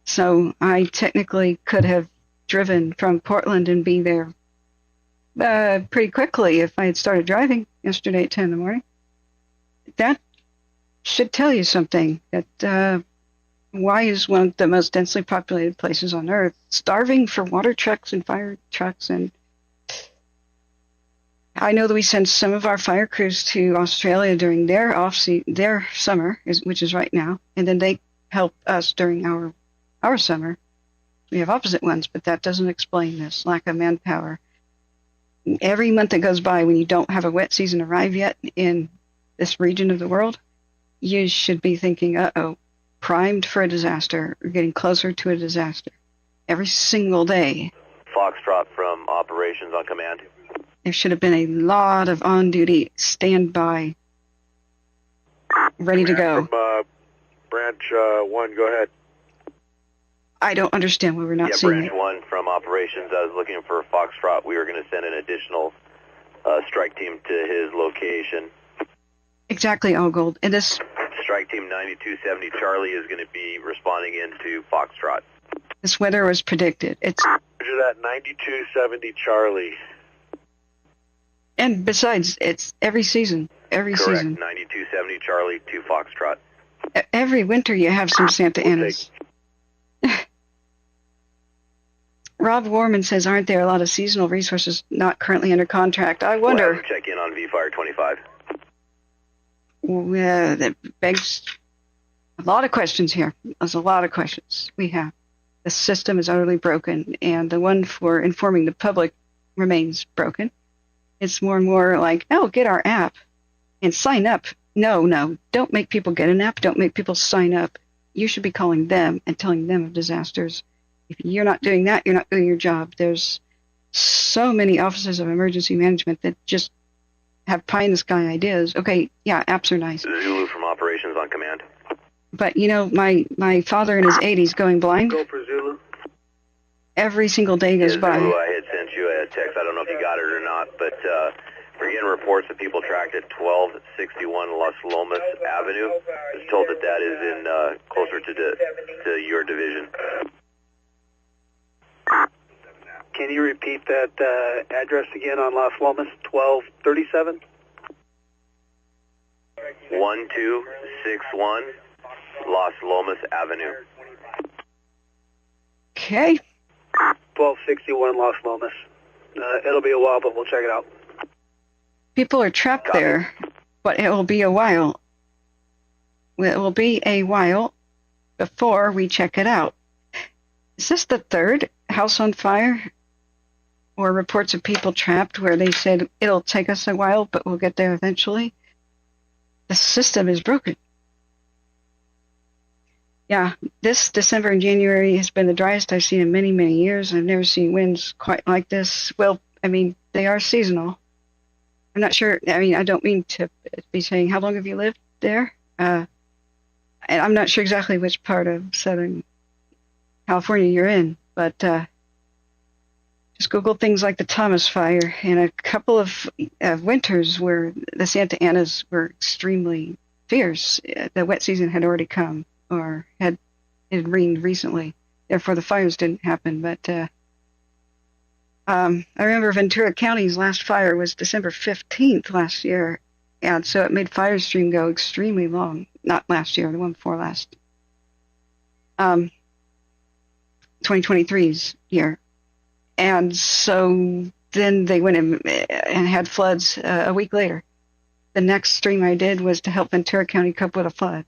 C: So I technically could have driven from Portland and be there pretty quickly if I had started driving yesterday at 10 in the morning. That should tell you something, that Hawaii is one of the most densely populated places on Earth, starving for water trucks and fire trucks. And I know that we send some of our fire crews to Australia during their summer, which is right now, and then they help us during our summer. We have opposite ones, but that doesn't explain this lack of manpower. Every month that goes by when you don't have a wet season arrive yet in this region of the world, you should be thinking, primed for a disaster, or getting closer to a disaster. Every single day.
A: Foxtrot from operations on command.
C: There should have been a lot of on-duty standby, ready to go.
N: From Branch 1, go ahead.
C: I don't understand why we're not seeing
A: Branch 1 from operations. I was looking for Foxtrot. We were going to send an additional strike team to his location.
C: Exactly, Allgold. And this
A: strike team 9270 Charlie is going to be responding into Foxtrot.
C: This weather was predicted. It's
N: Roger that, 9270 Charlie.
C: And besides, it's every season. Correct.
A: Correct, 9270 Charlie to Foxtrot.
C: Every winter you have some Santa Anas. Rob Warman says, aren't there a lot of seasonal resources not currently under contract? I wonder.
A: We'll check in on V-Fire 25.
C: That begs a lot of questions here. There's a lot of questions we have. The system is utterly broken, and the one for informing the public remains broken. It's more and more like, oh, get our app and sign up. No, don't make people get an app. Don't make people sign up. You should be calling them and telling them of disasters. If you're not doing that, you're not doing your job. There's so many offices of emergency management that just have pie-in-the-sky ideas. Okay, yeah, apps are nice.
A: Zulu from operations on command.
C: But, you know, my father in his 80s going blind.
R: Go for Zulu.
C: Every single day goes by.
A: Zulu, I had sent you a text. I don't know if you got it or not, but we're getting reports that people tracked at 1261 Las Lomas Avenue. I was told that that is in closer to your division.
R: Can you repeat that address again on Las Lomas, 1237?
A: 1261 Las Lomas Avenue.
C: Okay.
R: 1261 Las Lomas. It'll be a while, but we'll check it out.
C: People are trapped there, but it will be a while. It will be a while before we check it out. Is this the third house on fire? Or reports of people trapped where they said it'll take us a while, but we'll get there eventually? The system is broken. Yeah, this December and January has been the driest I've seen in many, many years. I've never seen winds quite like this. Well, I mean, they are seasonal. I'm not sure. I mean, I don't mean to be saying, how long have you lived there? And I'm not sure exactly which part of Southern California you're in, but just Google things like the Thomas Fire and a couple of winters where the Santa Anas were extremely fierce. The wet season had already come, or it had rained recently. Therefore, the fires didn't happen. But I remember Ventura County's last fire was December 15th last year, and so it made fire stream go extremely long. Not last year, the one before last. 2023's year. And so then they went in and had floods a week later. The next stream I did was to help Ventura County cope with a flood.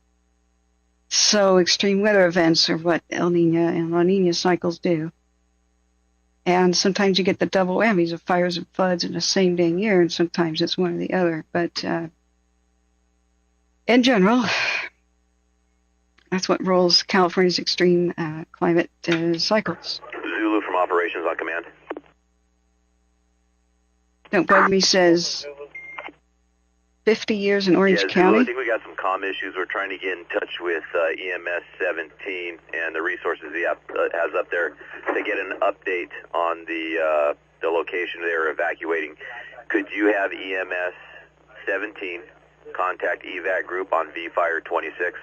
C: So extreme weather events are what El Niño and La Niña cycles do. And sometimes you get the double whammies of fires and floods in the same dang year, and sometimes it's one or the other. But in general, that's what rolls California's extreme climate cycles.
A: Zulu from operations on command.
C: Don't Bug Me says 50 years in Orange County.
A: Zulu, I think we got some comm issues. We're trying to get in touch with EMS 17 and the resources he has up there to get an update on the location they're evacuating. Could you have EMS 17 contact evac group on V-Fire 26?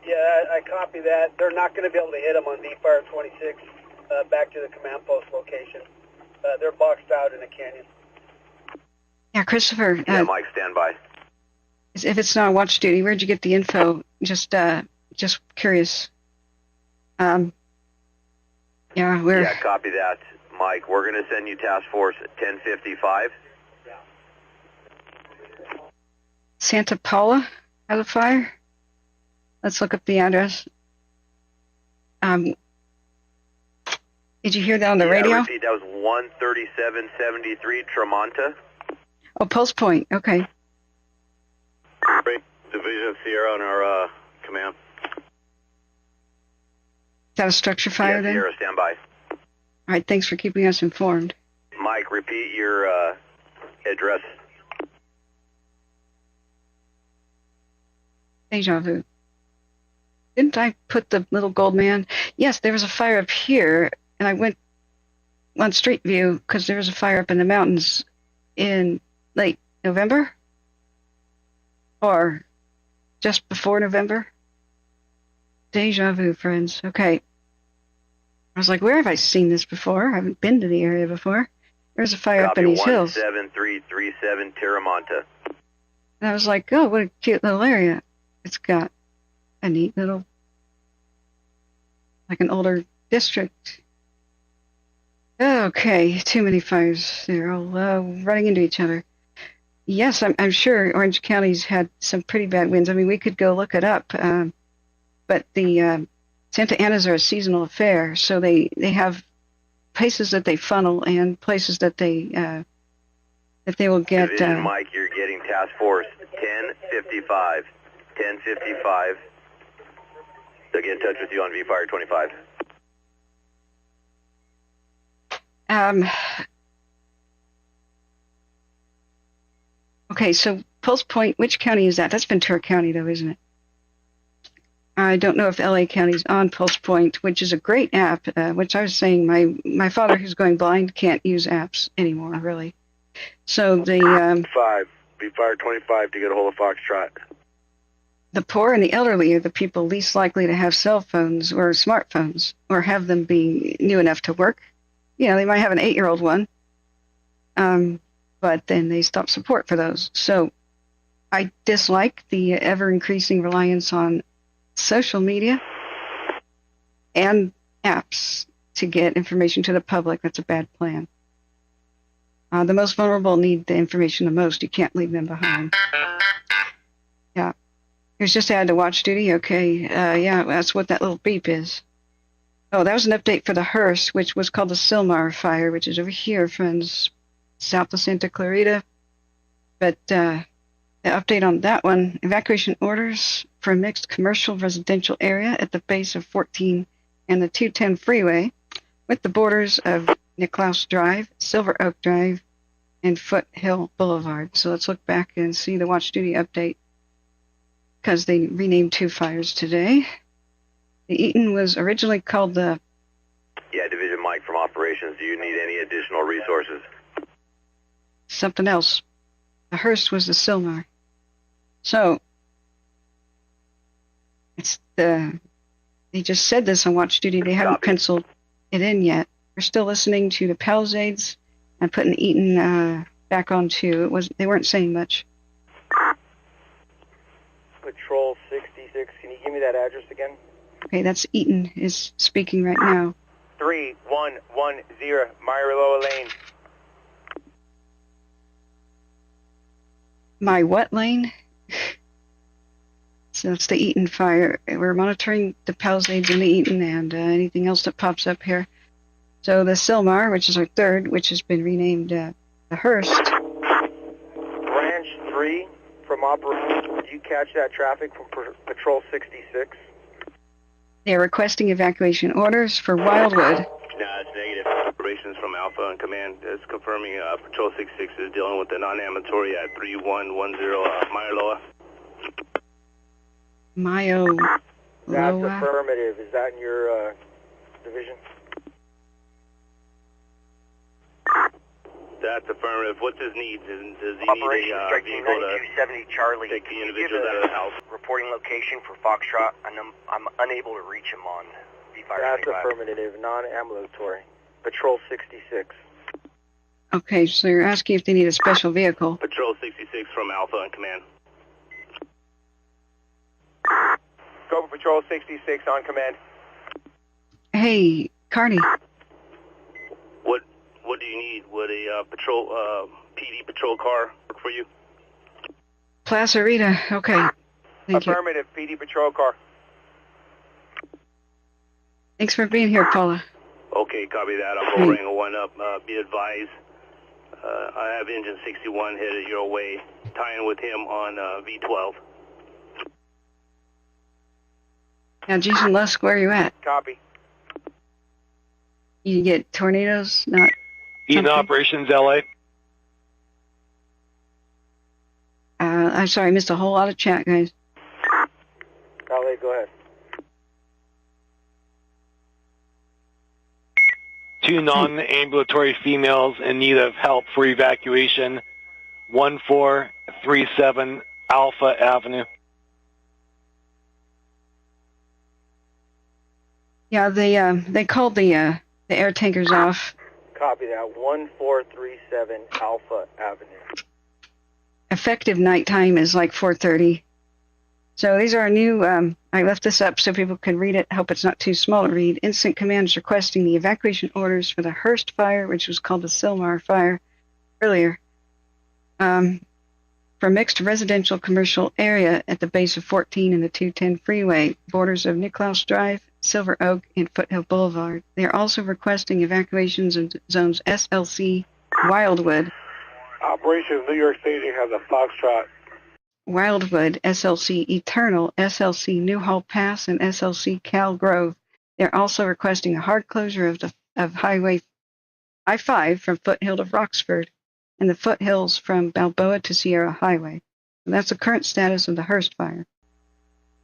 R: Yeah, I copy that. They're not going to be able to hit them on V-Fire 26 back to the command post location. They're boxed out in a canyon.
C: Yeah, Christopher.
A: Yeah, Mike, stand by.
C: If it's not watch duty, where'd you get the info? Just curious. Yeah,
A: Yeah, copy that, Mike. We're going to send you task force 1055.
C: Santa Paula has a fire. Let's look up the address. Did you hear that on the radio?
A: Repeat, that was 13773 Tremonta.
C: Oh, Pulse Point. Okay.
S: Division Sierra on our command.
C: Is that a structure fire then?
A: Sierra, stand by.
C: All right, thanks for keeping us informed.
A: Mike, repeat your address.
C: Deja vu. Didn't I put the little gold man? Yes, there was a fire up here, and I went on Street View because there was a fire up in the mountains in late November or just before November. Deja vu, friends. Okay. I was like, where have I seen this before? I haven't been to the area before. There's a fire up in these hills.
A: 17337 Terramonta.
C: And I was like, oh, what a cute little area. It's got a neat little, like an older district. Okay, too many fires. They're all running into each other. Yes, I'm sure Orange County's had some pretty bad winds. I mean, we could go look it up. But the Santa Ana's are a seasonal affair, so they have places that they funnel and places that they will get.
A: Division Mike, you're getting task force 1055. 1055. They'll get in touch with you on V-Fire 25.
C: Okay, so Pulse Point, which county is that? That's Ventura County, though, isn't it? I don't know if LA County's on Pulse Point, which is a great app, which I was saying my father who's going blind can't use apps anymore, really. So the...
N: 5, V-Fire 25 to get a hold of Foxtrot.
C: The poor and the elderly are the people least likely to have cell phones or smartphones or have them be new enough to work. You know, they might have an 8-year-old one, but then they stop support for those. So I dislike the ever-increasing reliance on social media and apps to get information to the public. That's a bad plan. The most vulnerable need the information the most. You can't leave them behind. Yeah. Here's just add to watch duty. Okay. Yeah, that's what that little beep is. Oh, that was an update for the Hearst, which was called the Silmar fire, which is over here, friends, south of Santa Clarita. But the update on that one, evacuation orders for a mixed commercial residential area at the base of 14 and the 210 freeway with the borders of Nicklaus Drive, Silver Oak Drive, and Foothill Boulevard. So let's look back and see the watch duty update because they renamed 2 fires today. The Eaton was originally called the...
A: Yeah, Division Mike from Operations. Do you need any additional resources?
C: Something else. The Hearst was the Silmar. So, it's the... They just said this on watch duty. They haven't penciled it in yet. We're still listening to the Pallisades and putting Eaton back on too. They weren't saying much.
D: Patrol 66. Can you give me that address again?
C: Okay, that's Eaton is speaking right now.
D: 3110 Myra Lane.
C: My what lane? So it's the Eaton fire. We're monitoring the Palisades and the Eaton and anything else that pops up here. So the Silmar, which is our third, which has been renamed the Hearst.
D: Branch 3 from Operations. Did you catch that traffic from Patrol 66?
C: They're requesting evacuation orders for Wildwood.
M: No, it's negative. Operations from Alpha and Command is confirming Patrol 66 is dealing with the non-ambulatory at 3110 Myloa.
D: That's affirmative. Is that in your division?
M: That's affirmative. What's his needs? Does he
I: Operation
M: need a
I: striking
M: vehicle to
I: 9270 Charlie.
M: take the individuals out of the house?
I: Reporting location for Foxtrot. I'm unable to reach him on V-Fire.
D: That's affirmative. Non-ambulatory. Patrol 66.
C: Okay, so you're asking if they need a special vehicle.
M: Patrol 66 from Alpha and Command.
D: Go for Patrol 66 on command.
C: Hey, Carney.
M: What do you need? Would a patrol PD patrol car work for you?
C: Plaza Rita. Okay. Thank
D: affirmative. You. PD patrol car.
C: Thanks for being here, Paula.
M: Okay, copy that. I'll go wrangle one up. Be advised. I have engine 61 headed your way, tying with him on V12.
C: Now, Jason Lusk, where are you at?
D: Copy.
C: You get tornadoes, not...
O: Eaton Operations, LA.
C: I'm sorry, I missed a whole lot of chat, guys.
D: LA, go ahead.
O: 2 non-ambulatory females in need of help for evacuation. 1437 Alpha Avenue.
C: Yeah, they called the air tankers off.
D: Copy that. 1437 Alpha Avenue.
C: Effective nighttime is like 4:30. So these are new, I left this up so people could read it. I hope it's not too small to read. Instant Command is requesting the evacuation orders for the Hearst fire, which was called the Sylmar fire earlier, for mixed residential commercial area at the base of 14 and the 210 freeway, borders of Nicklaus Drive, Silver Oak, and Foothill Boulevard. They are also requesting evacuations in zones SLC, Wildwood.
F: Operations New York Staging has a Foxtrot.
C: Wildwood, SLC Eternal, SLC Newhall Pass, and SLC Cal Grove. They're also requesting a hard closure of Highway I-5 from Foothill to Roxford and the foothills from Balboa to Sierra Highway. And that's the current status of the Hearst fire.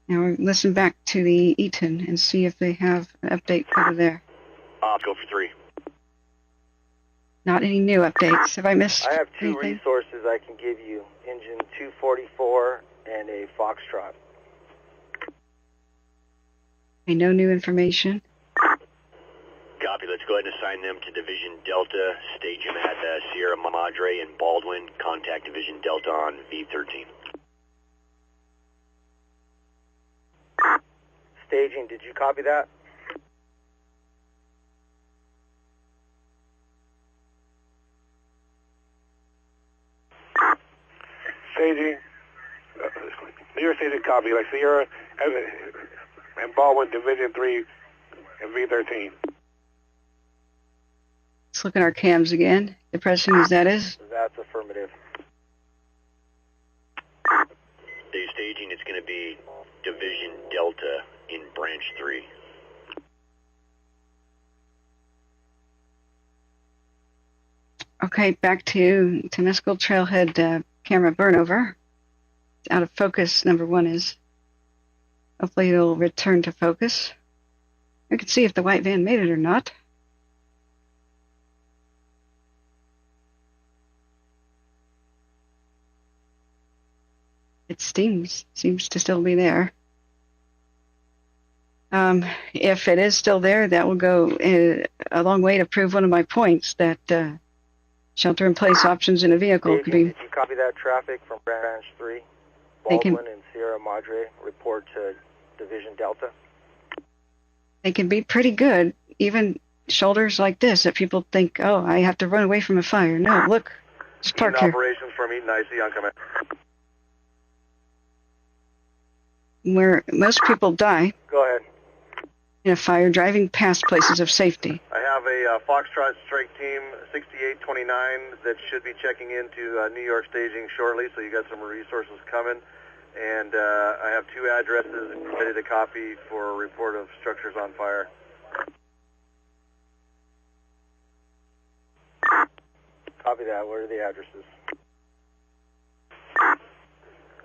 C: Now we'll listen back to the Eaton and see if they have an update over there.
S: Go for 3.
C: Not any new updates. Have I missed
D: I have 2
C: anything?
D: resources I can give you. Engine 244 and a Foxtrot.
C: Okay, no new information.
P: Copy. Let's go ahead and assign them to Division Delta. Stage them at Sierra Madre and Baldwin. Contact Division Delta on V13.
D: Staging, did you copy that?
F: Staging, New York Staging copy, like Sierra and Baldwin, Division 3 and V13.
C: Let's look at our cams again. Depressing as that is.
D: That's affirmative.
P: Day staging, it's going to be Division Delta in Branch 3.
C: Okay, back to Temescal Trailhead camera burnover. It's out of focus, number 1 is. Hopefully it'll return to focus. We can see if the white van made it or not. It seems to still be there. If it is still there, that will go a long way to prove one of my points that shelter-in-place options in a vehicle could be.
D: Did you copy that traffic from Branch 3? Baldwin and Sierra Madre report to Division Delta.
C: They can be pretty good, even shoulders like this that people think, oh, I have to run away from a fire. No, look, just park here.
N: Operations from Eaton, IC on command.
C: Where most people die.
D: Go ahead.
C: In a fire, driving past places of safety.
N: I have a Foxtrot Strike Team 6829 that should be checking into New York Staging shortly, so you got some resources coming. And I have 2 addresses ready to copy for a report of structures on fire.
D: Copy that. What are the addresses?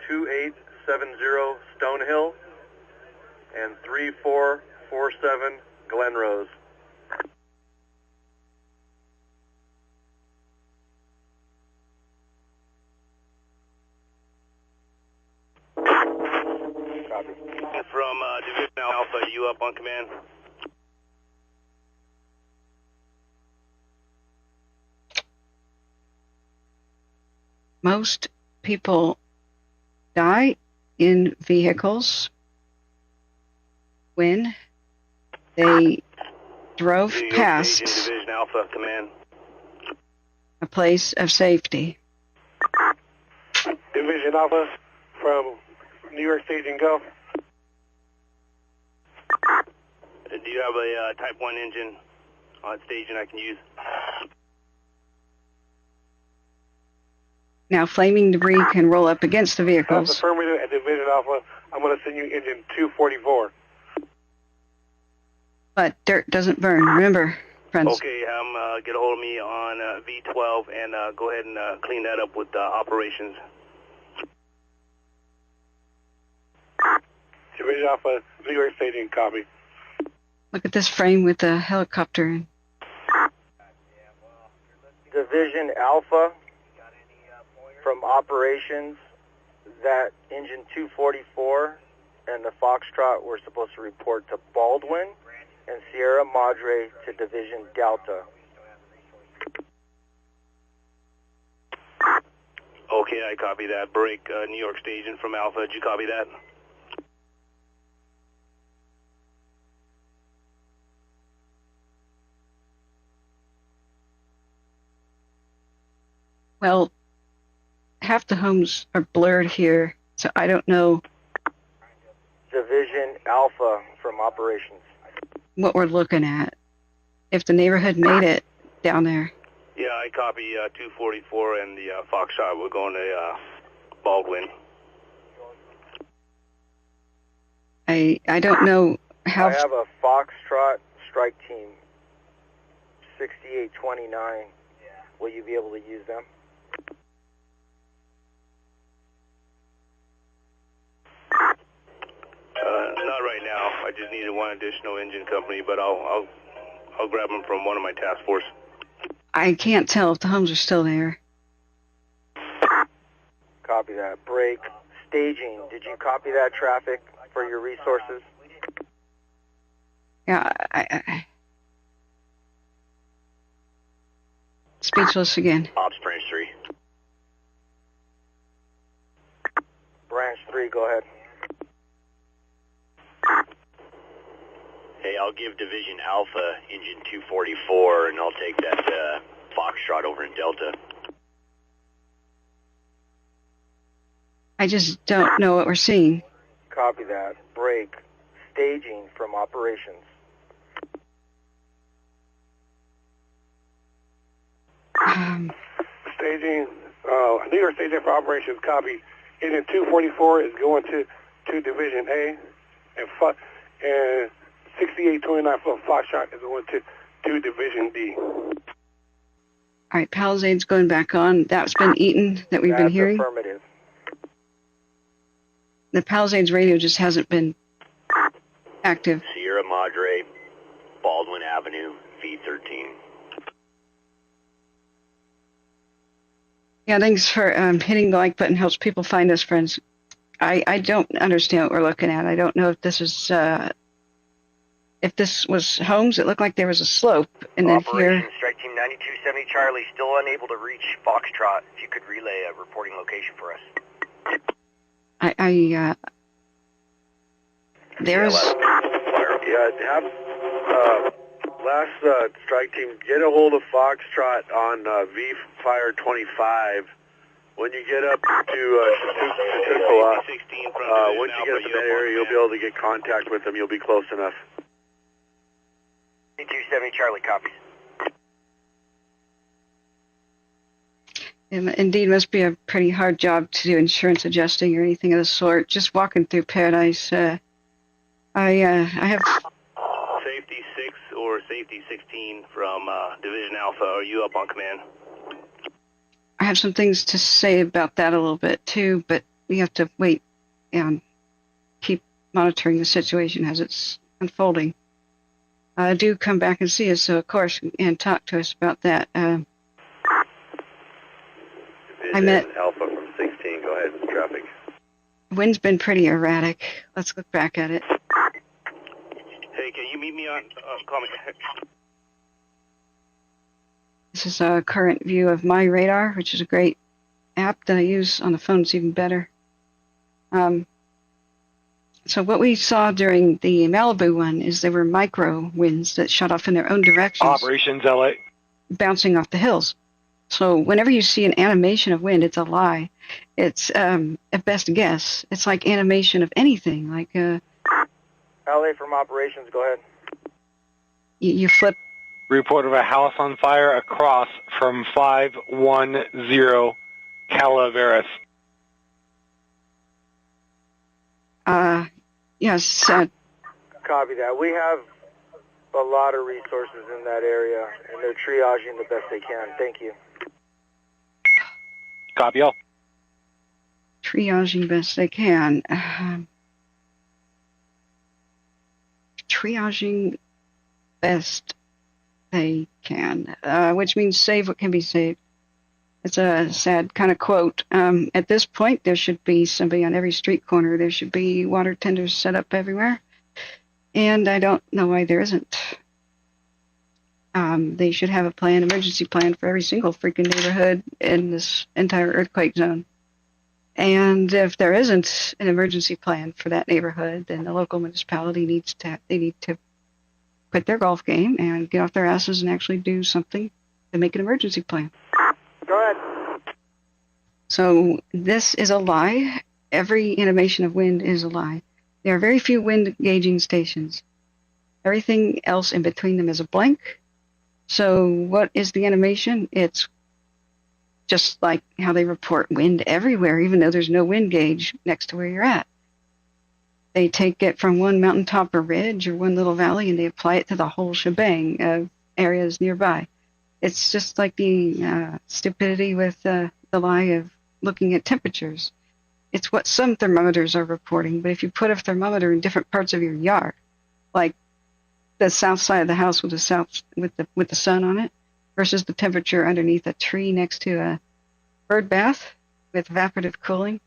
N: 2870 Stonehill and 3447 Glen Rose.
D: Copy.
M: From Division Alpha, are you up on command?
C: Most people die in vehicles when they drove past
M: Division Alpha, command.
C: a place of safety.
F: Division Alpha from New York Staging, go.
M: Do you have a Type 1 engine on staging I can use?
C: Now, flaming debris can roll up against the
F: That's
C: vehicles.
F: affirmative at Division Alpha. I'm going to send you engine 244.
C: But dirt doesn't burn. Remember, friends.
M: Okay, get a hold of me on V12 and go ahead and clean that up with operations.
F: Division Alpha, New York Staging, copy.
C: Look at this frame with the helicopter.
D: Division Alpha from operations, that engine 244 and the Foxtrot were supposed to report to Baldwin and Sierra Madre to Division Delta.
M: Okay, I copy that. Break, New York Station from Alpha. Did you copy that?
C: Well, half the homes are blurred here, so I don't know
D: Division Alpha from operations.
C: what we're looking at. If the neighborhood made it down there.
M: Yeah, I copy 244 and the Foxtrot. We're going to Baldwin.
C: I don't know how.
D: I have a Foxtrot strike team, 6829. Will you be able to use them?
M: Not right now. I just needed one additional engine company, but I'll grab them from one of my task force.
C: I can't tell if the homes are still there.
D: Copy that. Break. Staging. Did you copy that traffic for your resources?
C: Yeah, I speechless again.
P: Ops Branch 3.
D: Branch 3, go ahead.
P: Hey, I'll give Division Alpha engine 244, and I'll take that Foxtrot over in Delta.
C: I just don't know what we're seeing.
D: Copy that. Break. Staging from operations.
W: Staging, New York Staging for operations, copy. Engine 244 is going to Division A, and 6829 for Foxtrot is going to Division D.
C: All right, Palisades going back on. That's been Eaton that we've been hearing.
D: Affirmative.
C: The Palisades radio just hasn't been active.
P: Sierra Madre, Baldwin Avenue, V13.
C: Yeah, thanks for hitting the like button. Helps people find us, friends. I don't understand what we're looking at. I don't know if this is if this was homes. It looked like there was a slope, and then
L: Operation
C: here.
L: Strike Team 9270 Charlie, still unable to reach Foxtrot. If you could relay a reporting location for us.
C: There's.
N: Last strike team, get a hold of Foxtrot on V-Fire 25. When you get up to Tucola, once you get up in that area, you'll be able to get contact with them. You'll be close enough.
L: 270 Charlie, copies.
C: Indeed, must be a pretty hard job to do insurance adjusting or anything of the sort. Just walking through Paradise, I have.
M: Safety 6 or Safety 16 from Division Alpha. Are you up on command?
C: I have some things to say about that a little bit too, but we have to wait and keep monitoring the situation as it's unfolding. Do come back and see us, so of course, and talk to us about that. I met
N: Alpha from 16. Go ahead, traffic.
C: Wind's been pretty erratic. Let's look back at it.
M: Hey, can you meet me on? Call me.
C: This is a current view of my radar, which is a great app that I use on the phone. It's even better. So what we saw during the Malibu one is there were micro winds that shot off in their own directions.
O: Operations LA.
C: Bouncing off the hills. So whenever you see an animation of wind, it's a lie. It's at best guess. It's like animation of anything. Like
D: LA from operations, go ahead.
C: You flip.
O: Report of a house on fire across from 510 Calaveras.
C: Yes.
D: Copy that. We have a lot of resources in that area, and they're triaging the best they can. Thank you.
O: Copy all.
C: Triaging best they can. Triaging best they can, which means save what can be saved. It's a sad kind of quote. At this point, there should be somebody on every street corner. There should be water tenders set up everywhere. And I don't know why there isn't. They should have a plan, emergency plan for every single freaking neighborhood in this entire earthquake zone. And if there isn't an emergency plan for that neighborhood, then the local municipality needs to quit their golf game and get off their asses and actually do something to make an emergency plan.
D: Go ahead.
C: So this is a lie. Every animation of wind is a lie. There are very few wind gauging stations. Everything else in between them is a blank. So what is the animation? It's just like how they report wind everywhere, even though there's no wind gauge next to where you're at. They take it from one mountaintop or ridge or one little valley and they apply it to the whole shebang of areas nearby. It's just like the stupidity with the lie of looking at temperatures. It's what some thermometers are reporting, but if you put a thermometer in different parts of your yard, like the south side of the house with the sun on it, versus the temperature underneath a tree next to a bird bath with evaporative cooling,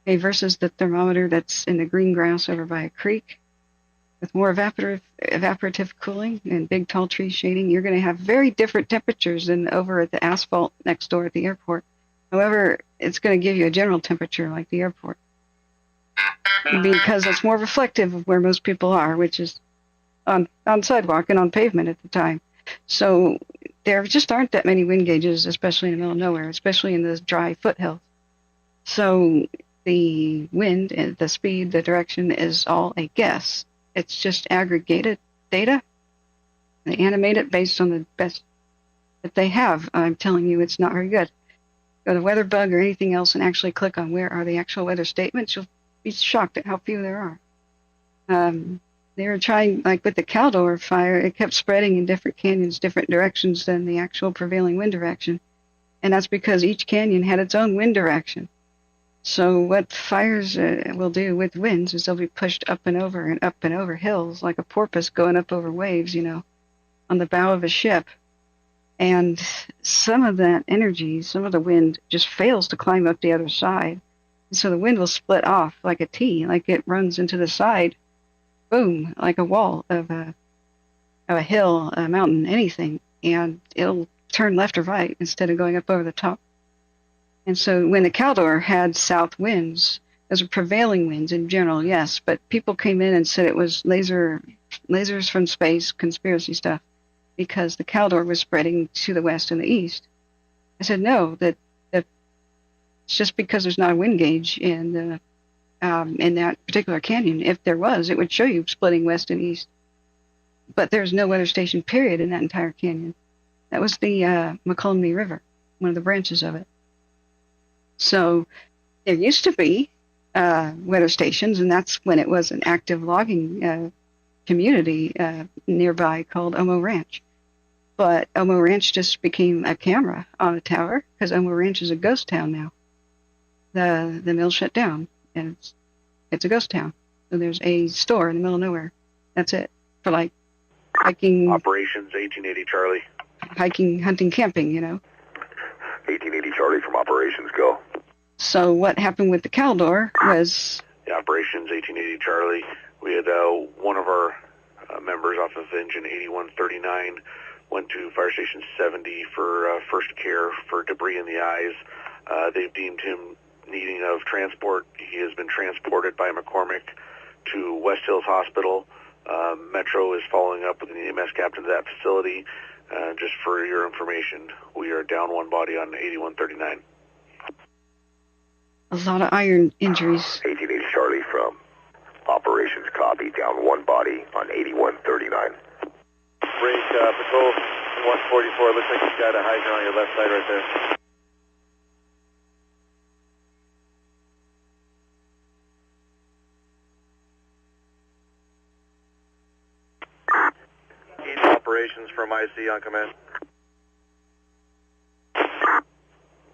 C: okay, versus the thermometer that's in the green grass over by a creek with more evaporative cooling and big tall tree shading, you're going to have very different temperatures than over at the asphalt next door at the airport. However, it's going to give you a general temperature like the airport because it's more reflective of where most people are, which is on sidewalk and on pavement at the time. So there just aren't that many wind gauges, especially in the middle of nowhere, especially in the dry foothills. So the wind, and the speed, the direction is all a guess. It's just aggregated data. They animate it based on the best that they have. I'm telling you, it's not very good. Go to WeatherBug or anything else and actually click on where are the actual weather statements. You'll be shocked at how few there are. They were trying, like with the Caldor fire, it kept spreading in different canyons, different directions than the actual prevailing wind direction. And that's because each canyon had its own wind direction. So what fires will do with winds is they'll be pushed up and over hills like a porpoise going up over waves, on the bow of a ship. And some of that energy, some of the wind just fails to climb up the other side. And so the wind will split off like a T, like it runs into the side, boom, like a wall of a hill, a mountain, anything. And it'll turn left or right instead of going up over the top. And so when the Caldor had south winds, those are prevailing winds in general, yes, but people came in and said it was lasers from space, conspiracy stuff, because the Caldor was spreading to the west and the east. I said, no, that it's just because there's not a wind gauge in that particular canyon. If there was, it would show you splitting west and east. But there's no weather station, period, in that entire canyon. That was the McCulmney River, one of the branches of it. So there used to be weather stations, and that's when it was an active logging community nearby called Omo Ranch. But Omo Ranch just became a camera on a tower because Omo Ranch is a ghost town now. The mill shut down, and it's a ghost town. So there's a store in the middle of nowhere. That's it for like hiking.
N: Operations 1880 Charlie.
C: Hiking, hunting, camping,
N: 1880 Charlie from Operations, go.
C: So what happened with the Caldor was...
N: Operations 1880 Charlie. We had one of our members off of engine 8139 went to Fire Station 70 for first care for debris in the eyes. They've deemed him needing of transport. He has been transported by McCormick to West Hills Hospital. Metro is following up with an EMS captain to that facility. Just for your information, we are down one body on 8139.
C: A lot of iron injuries.
N: 1880 Charlie from Operations, copy, down one body on 8139.
F: Break, patrol 144, looks like you've got a hydrant on your left side right there. Operations from IC on command.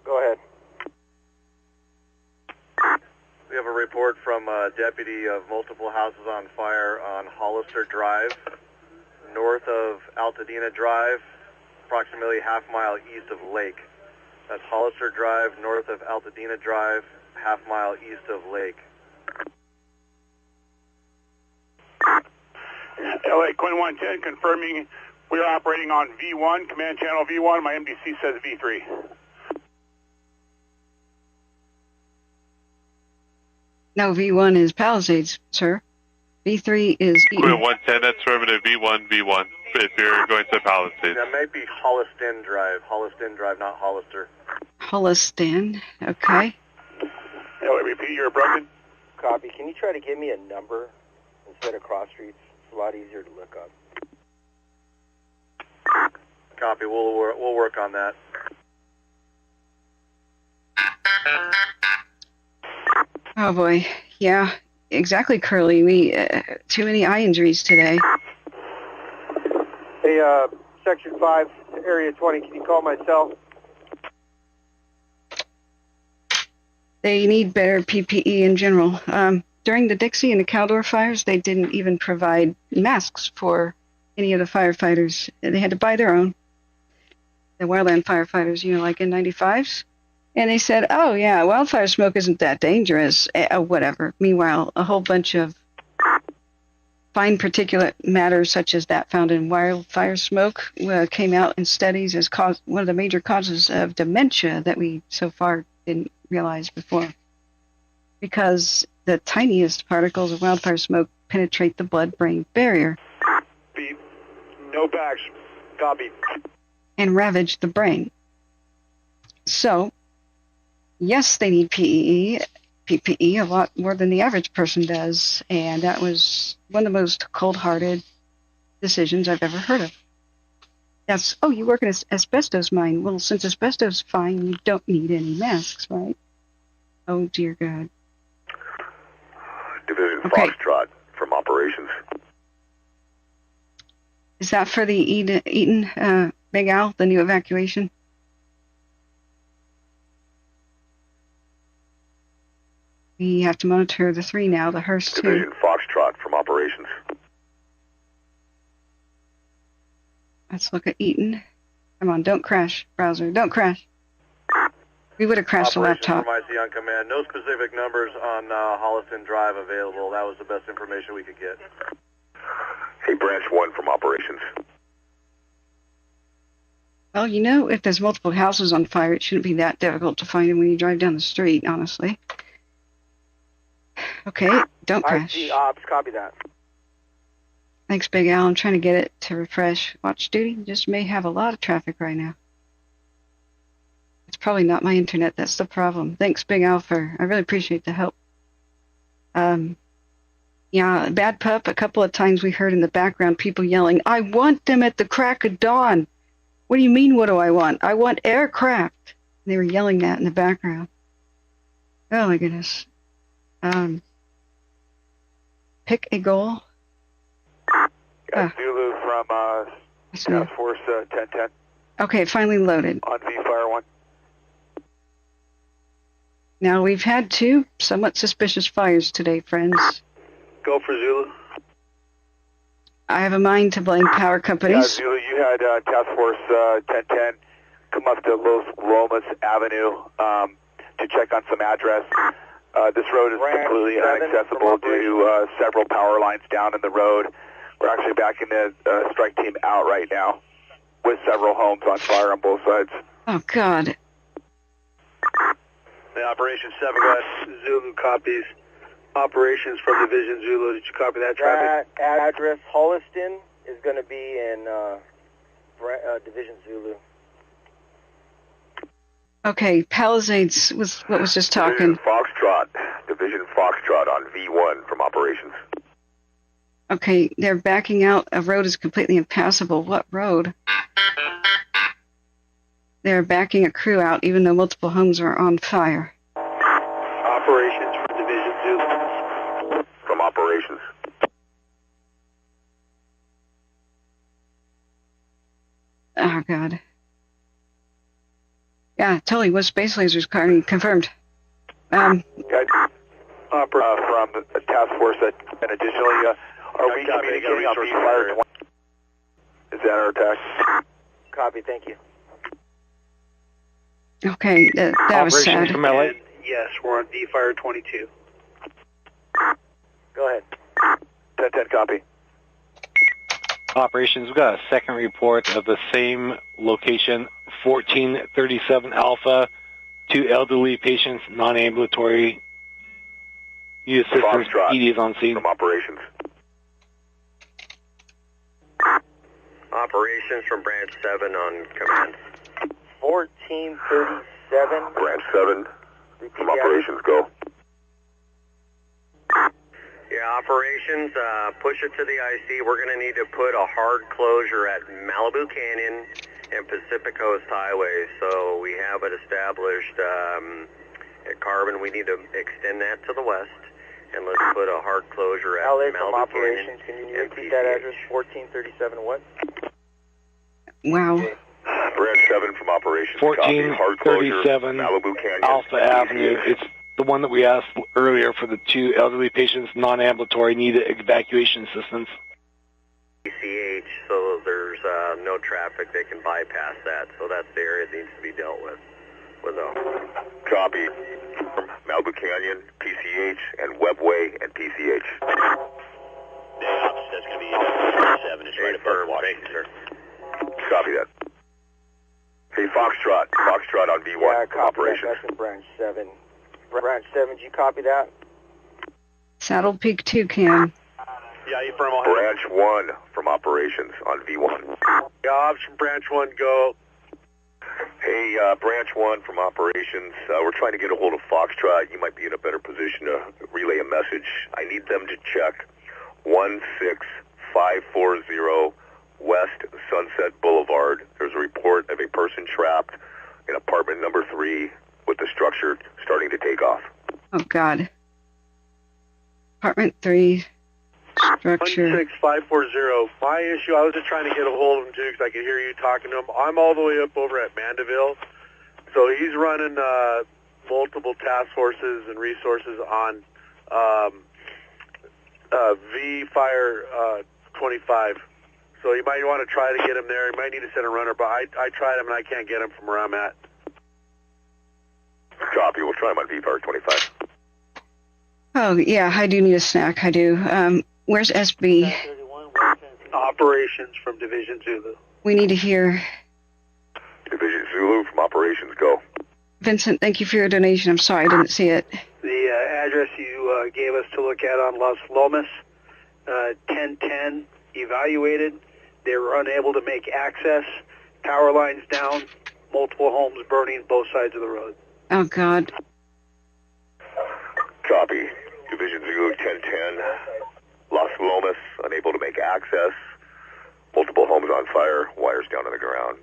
D: Go ahead.
F: We have a report from a deputy of multiple houses on fire on Hollister Drive, north of Altadena Drive, approximately half mile east of Lake. That's Hollister Drive, north of Altadena Drive, half mile east of Lake.
W: LA Quinn 110 confirming We are operating on V1, command channel V1. My MDC says V3.
C: No, V1 is Palisades, sir. V3 is Eaton.
G: 110, that's affirmative. V1, V1. If you're going to Palisades.
N: That might be Holliston Drive. Holliston Drive, not Hollister.
C: Holliston, okay.
W: LA, repeat, you're broken.
D: Copy. Can you try to give me a number instead of cross streets? It's a lot easier to look up.
N: Copy. We'll work on that.
C: Oh boy, yeah, exactly, Curly. We too many eye injuries today.
D: Hey, Section 5, Area 20. Can you call my cell?
C: They need better PPE in general. During the Dixie and the Caldor fires, they didn't even provide masks for any of the firefighters. They had to buy their own. The wildland firefighters, like N95s. And they said, oh, yeah, wildfire smoke isn't that dangerous, whatever. Meanwhile, a whole bunch of fine particulate matter, such as that found in wildfire smoke, came out in studies as one of the major causes of dementia that we so far didn't realize before. Because the tiniest particles of wildfire smoke penetrate the blood-brain barrier.
F: No backs. Copy.
C: And ravage the brain. So, yes, they need PPE a lot more than the average person does, and that was one of the most cold-hearted decisions I've ever heard of. That's, oh, you work in an asbestos mine. Well, since asbestos is fine, you don't need any masks, right? Oh, dear God.
Q: Division
C: okay.
Q: Foxtrot from operations.
C: Is that for the Eaton Big Al, the new evacuation? We have to monitor the 3 now, the Hearst 2.
Q: Division Foxtrot from operations.
C: Let's look at Eaton. Come on, don't crash, browser. Don't crash. We would have crashed the laptop.
N: From IC on command. No specific numbers on Holliston Drive available. That was the best information we could get.
Q: Hey, Branch 1 from operations.
C: Well, if there's multiple houses on fire, it shouldn't be that difficult to find them when you drive down the street, honestly. Okay, don't crash.
D: IC Ops, copy that.
C: Thanks, Big Al. I'm trying to get it to refresh. Watch duty just may have a lot of traffic right now. It's probably not my internet. That's the problem. Thanks, Big Al, I really appreciate the help. Yeah, Bad Pup, a couple of times we heard in the background people yelling, I want them at the crack of dawn. What do you mean, what do I want? I want aircraft. They were yelling that in the background. Oh, my goodness. Pick a goal.
F: Zulu from Task Force 1010.
C: Okay, finally loaded.
F: On V-Fire 1.
C: Now, we've had 2 somewhat suspicious fires today, friends.
F: Go for Zulu.
C: I have a mind to blame power companies.
F: Zulu, you had Task Force 1010 come up to Los Lomas Avenue to check on some address. This road is completely inaccessible due to several power lines down in the road. We're actually backing the strike team out right now with several homes on fire on both sides.
C: Oh, God.
F: The Operation 7, go ahead. Zulu copies. Operations from Division Zulu. Did you copy that traffic?
D: That address, Holliston, is going to be in Division Zulu.
C: Okay, Palisades was what was just talking.
Q: Division Foxtrot on V1 from operations.
C: Okay, they're backing out. A road is completely impassable. What road? They're backing a crew out even though multiple homes are on fire.
F: Operations for Division Zulu.
Q: From operations.
C: Oh, God. Yeah, totally. Was space lasers confirmed.
F: From the task force, and additionally, are we communicating on V-Fire 20? Is that our attack?
D: Copy, thank you.
C: Okay, that was sad.
F: From LA? Yes, we're on V-Fire 22.
D: Go ahead.
F: 10-10, copy.
O: Operations, we've got a second report of the same location, 1437 Alpha, 2 elderly patients, non-ambulatory, need assistance, PD is on scene.
Q: From operations.
A: Operations from Branch 7 on command.
V: 1437.
Q: Branch 7 from operations, go.
A: Yeah, operations, push it to the IC. We're going to need to put a hard closure at Malibu Canyon and Pacific Coast Highway. So we have it established at Carbon. We need to extend that to the west. And let's put a hard closure at
V: LA from
A: Malibu
V: operations.
A: Canyon.
V: Can you repeat that address? 1437 what?
C: Wow.
Q: Branch 7 from operations. Copy. Hard closure.
O: 1437
Q: Malibu Canyon.
O: Alpha Avenue. It's the one that we asked earlier for the 2 elderly patients, non-ambulatory, need evacuation assistance.
A: PCH, so there's no traffic. They can bypass that. So that's the area that needs to be dealt with.
Q: Copy. From Malibu Canyon, PCH, and Webway and PCH.
P: That's going to be 7. It's right above Washington.
A: Thank you, sir.
Q: Copy that. Hey, Foxtrot on V1
V: Yeah,
Q: from operations.
V: That's in Branch 7. Branch 7, did you copy that?
C: Saddle Peak 2 can.
F: Yeah, you from
Q: Branch 1 from operations on V1.
F: Jobs from Branch 1, go.
Q: Hey, Branch 1 from operations. We're trying to get a hold of Foxtrot. You might be in a better position to relay a message. I need them to check 16540 West Sunset Boulevard. There's a report of a person trapped in apartment number 3 with the structure starting to take off.
C: Oh, God. Apartment 3, structure.
F: 16540. My issue, I was just trying to get a hold of him, too, because I could hear you talking to him. I'm all the way up over at Mandeville. So he's running multiple task forces and resources on Fire 25. So you might want to try to get him there. You might need to send a runner, but I tried him and I can't get him from where I'm at.
Q: Copy. We'll try him on Fire 25.
C: Oh, yeah, I do need a snack. I do. Where's SB?
F: Operations from Division Zulu.
C: We need to hear.
Q: Division Zulu from operations, go.
C: Vincent, thank you for your donation. I'm sorry I didn't see it.
R: The address you gave us to look at on Las Lomas, 1010, evaluated. They were unable to make access. Power lines down. Multiple homes burning both sides of the road.
C: Oh, God.
Q: Copy. Division Zulu 1010. Las Lomas, unable to make access. Multiple homes on fire. Wires down on the ground.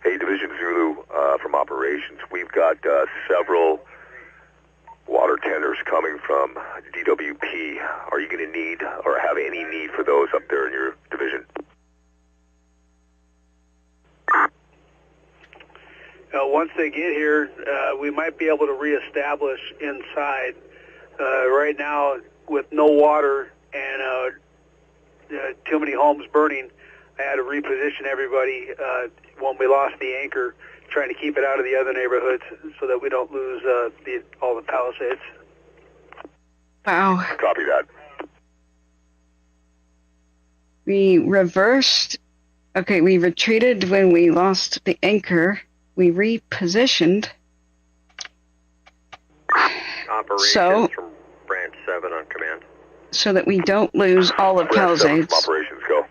Q: Hey, Division Zulu from operations. We've got several water tenders coming from DWP. Are you going to need or have any need for those up there in your division?
R: Once they get here, we might be able to reestablish inside. Right now, with no water and too many homes burning, I had to reposition everybody when we lost the anchor, trying to keep it out of the other neighborhoods so that we don't lose all the Palisades.
C: Wow.
Q: Copy that.
C: We reversed. Okay, we retreated when we lost the anchor. We repositioned.
A: Operations from Branch 7 on command.
C: So that we don't lose all of Palisades.
Q: Operations, go.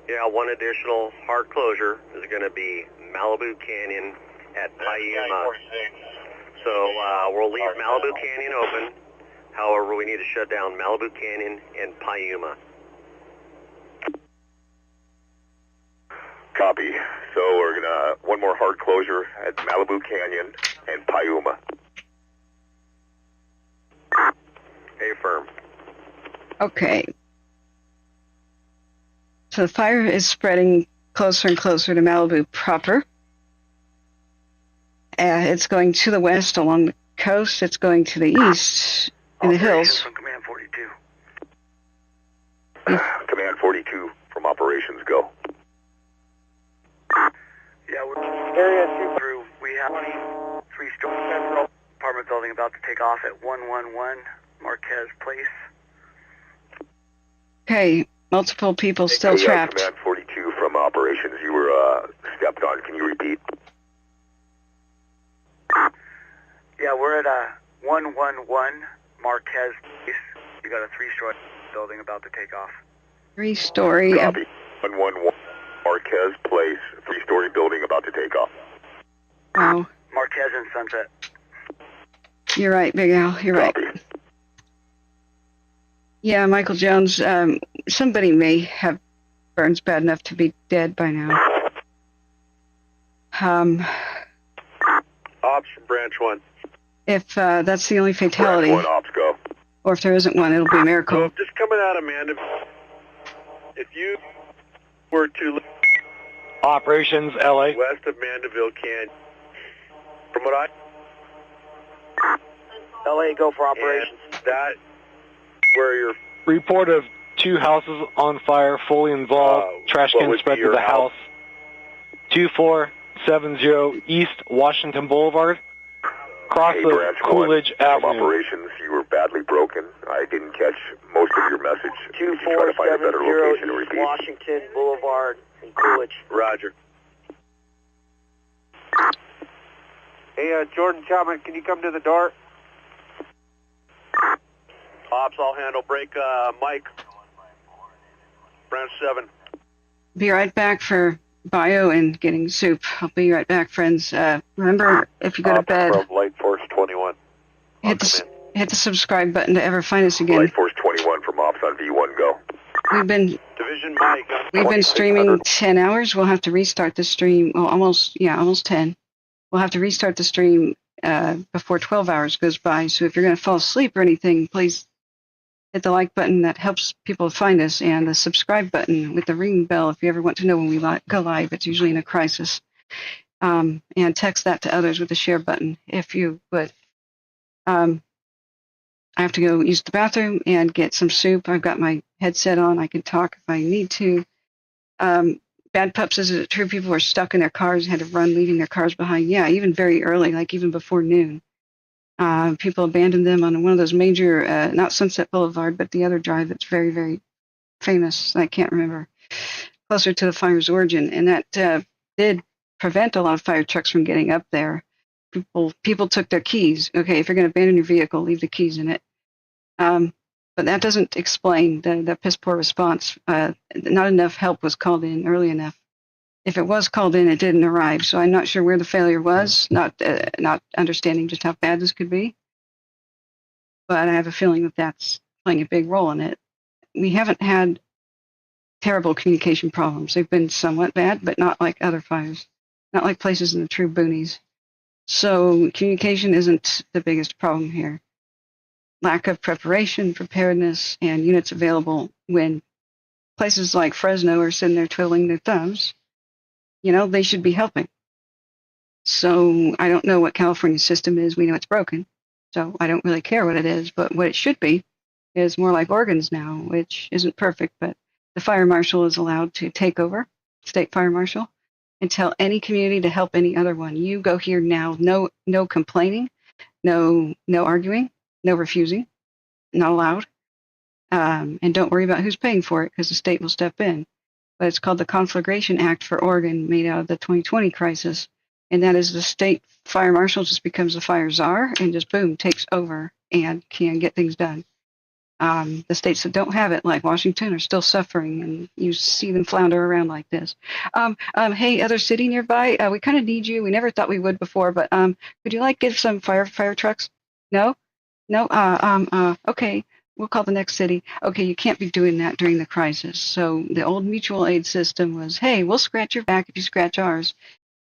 A: Yeah, one additional hard closure is going to be Malibu Canyon at Payuma. So we'll leave Malibu Canyon open. However, we need to shut down Malibu Canyon and Payuma.
Q: Copy. So we're going to, one more hard closure at Malibu Canyon and Payuma.
A: Affirm.
C: Okay. So the fire is spreading closer and closer to Malibu proper. It's going to the west along the coast. It's going to the east in the hills.
V: From Command 42.
Q: Command 42 from operations, go.
V: Yeah, we're area 2 through. We have 23-story federal apartment building about to take off at 111 Marquez Place.
C: Okay, multiple people still trapped.
Q: Command 42 from operations. You were stepped on. Can you repeat?
I: Yeah, we're at 111 Marquez Place. You got a 3-story building about to take off.
C: 3-story.
Q: Copy. 111 Marquez Place. 3-story building about to take off.
C: Wow.
I: Marquez and Sunset.
C: You're right, Big Al. You're right. Yeah, Michael Jones. Somebody may have burns bad enough to be dead by now.
F: Ops from Branch 1.
C: If that's the only fatality,
Q: Branch 1, Ops, go.
C: or if there isn't one, it'll be a miracle.
F: So just coming out of Mandeville, if you were to
O: Operations, LA.
F: west of Mandeville Canyon, from what I...
I: LA, go for operations.
F: That, where you're...
O: Report of 2 houses on fire, fully involved. Trash
F: what
O: can
F: would
O: spread
F: be
O: to
F: your
O: the house. 2470 East Washington Boulevard. Cross of
Q: Branch
O: Coolidge
Q: 1,
O: Avenue.
Q: From operations, you were badly broken. I didn't catch most of your message. Did you try to find a better location and
I: East
Q: repeat?
I: Washington Boulevard in Coolidge.
F: Roger.
U: Hey, Jordan Chapman, can you come to the door?
F: Ops, I'll handle. Break Mike. Branch 7.
C: Be right back for bio and getting soup. I'll be right back, friends. Remember, if you go to bed,
F: From Light Force 21.
C: hit the subscribe button to ever find us again.
Q: Light Force 21 from Ops on V1, go.
C: We've been
F: Division Mike.
C: We've been streaming 10 hours. We'll have to restart the stream. Well, almost 10. We'll have to restart the stream before 12 hours goes by. So if you're going to fall asleep or anything, please hit the like button. That helps people find us, and the subscribe button with the ring bell if you ever want to know when we go live. It's usually in a crisis. And text that to others with the share button if you would. I have to go use the bathroom and get some soup. I've got my headset on. I can talk if I need to. Bad pups, is it true people were stuck in their cars and had to run, leaving their cars behind? Yeah, even very early, like even before noon. People abandoned them on one of those major, not Sunset Boulevard, but the other drive that's very, very famous. I can't remember. Closer to the fire's origin. And that did prevent a lot of fire trucks from getting up there. People took their keys. Okay, if you're going to abandon your vehicle, leave the keys in it. But that doesn't explain the piss poor response. Not enough help was called in early enough. If it was called in, it didn't arrive. So I'm not sure where the failure was. Not understanding just how bad this could be. But I have a feeling that that's playing a big role in it. We haven't had terrible communication problems. They've been somewhat bad, but not like other fires. Not like places in the true boonies. So communication isn't the biggest problem here. Lack of preparation, preparedness, and units available when places like Fresno are sitting there twiddling their thumbs. They should be helping. So I don't know what California's system is. We know it's broken. So I don't really care what it is. But what it should be is more like Oregon's now, which isn't perfect. But the fire marshal is allowed to take over, state fire marshal, and tell any community to help any other one. You go here now. No complaining, no arguing, no refusing, not allowed. And don't worry about who's paying for it because the state will step in. But it's called the Conflagration Act for Oregon, made out of the 2020 crisis. And that is the state fire marshal just becomes the fire czar and just, boom, takes over and can get things done. The states that don't have it, like Washington, are still suffering, and you see them flounder around like this. Hey, other city nearby, we kind of need you. We never thought we would before, but would you like to get some fire trucks? No? Okay. We'll call the next city. Okay, you can't be doing that during the crisis. So the old mutual aid system was, hey, we'll scratch your back if you scratch ours.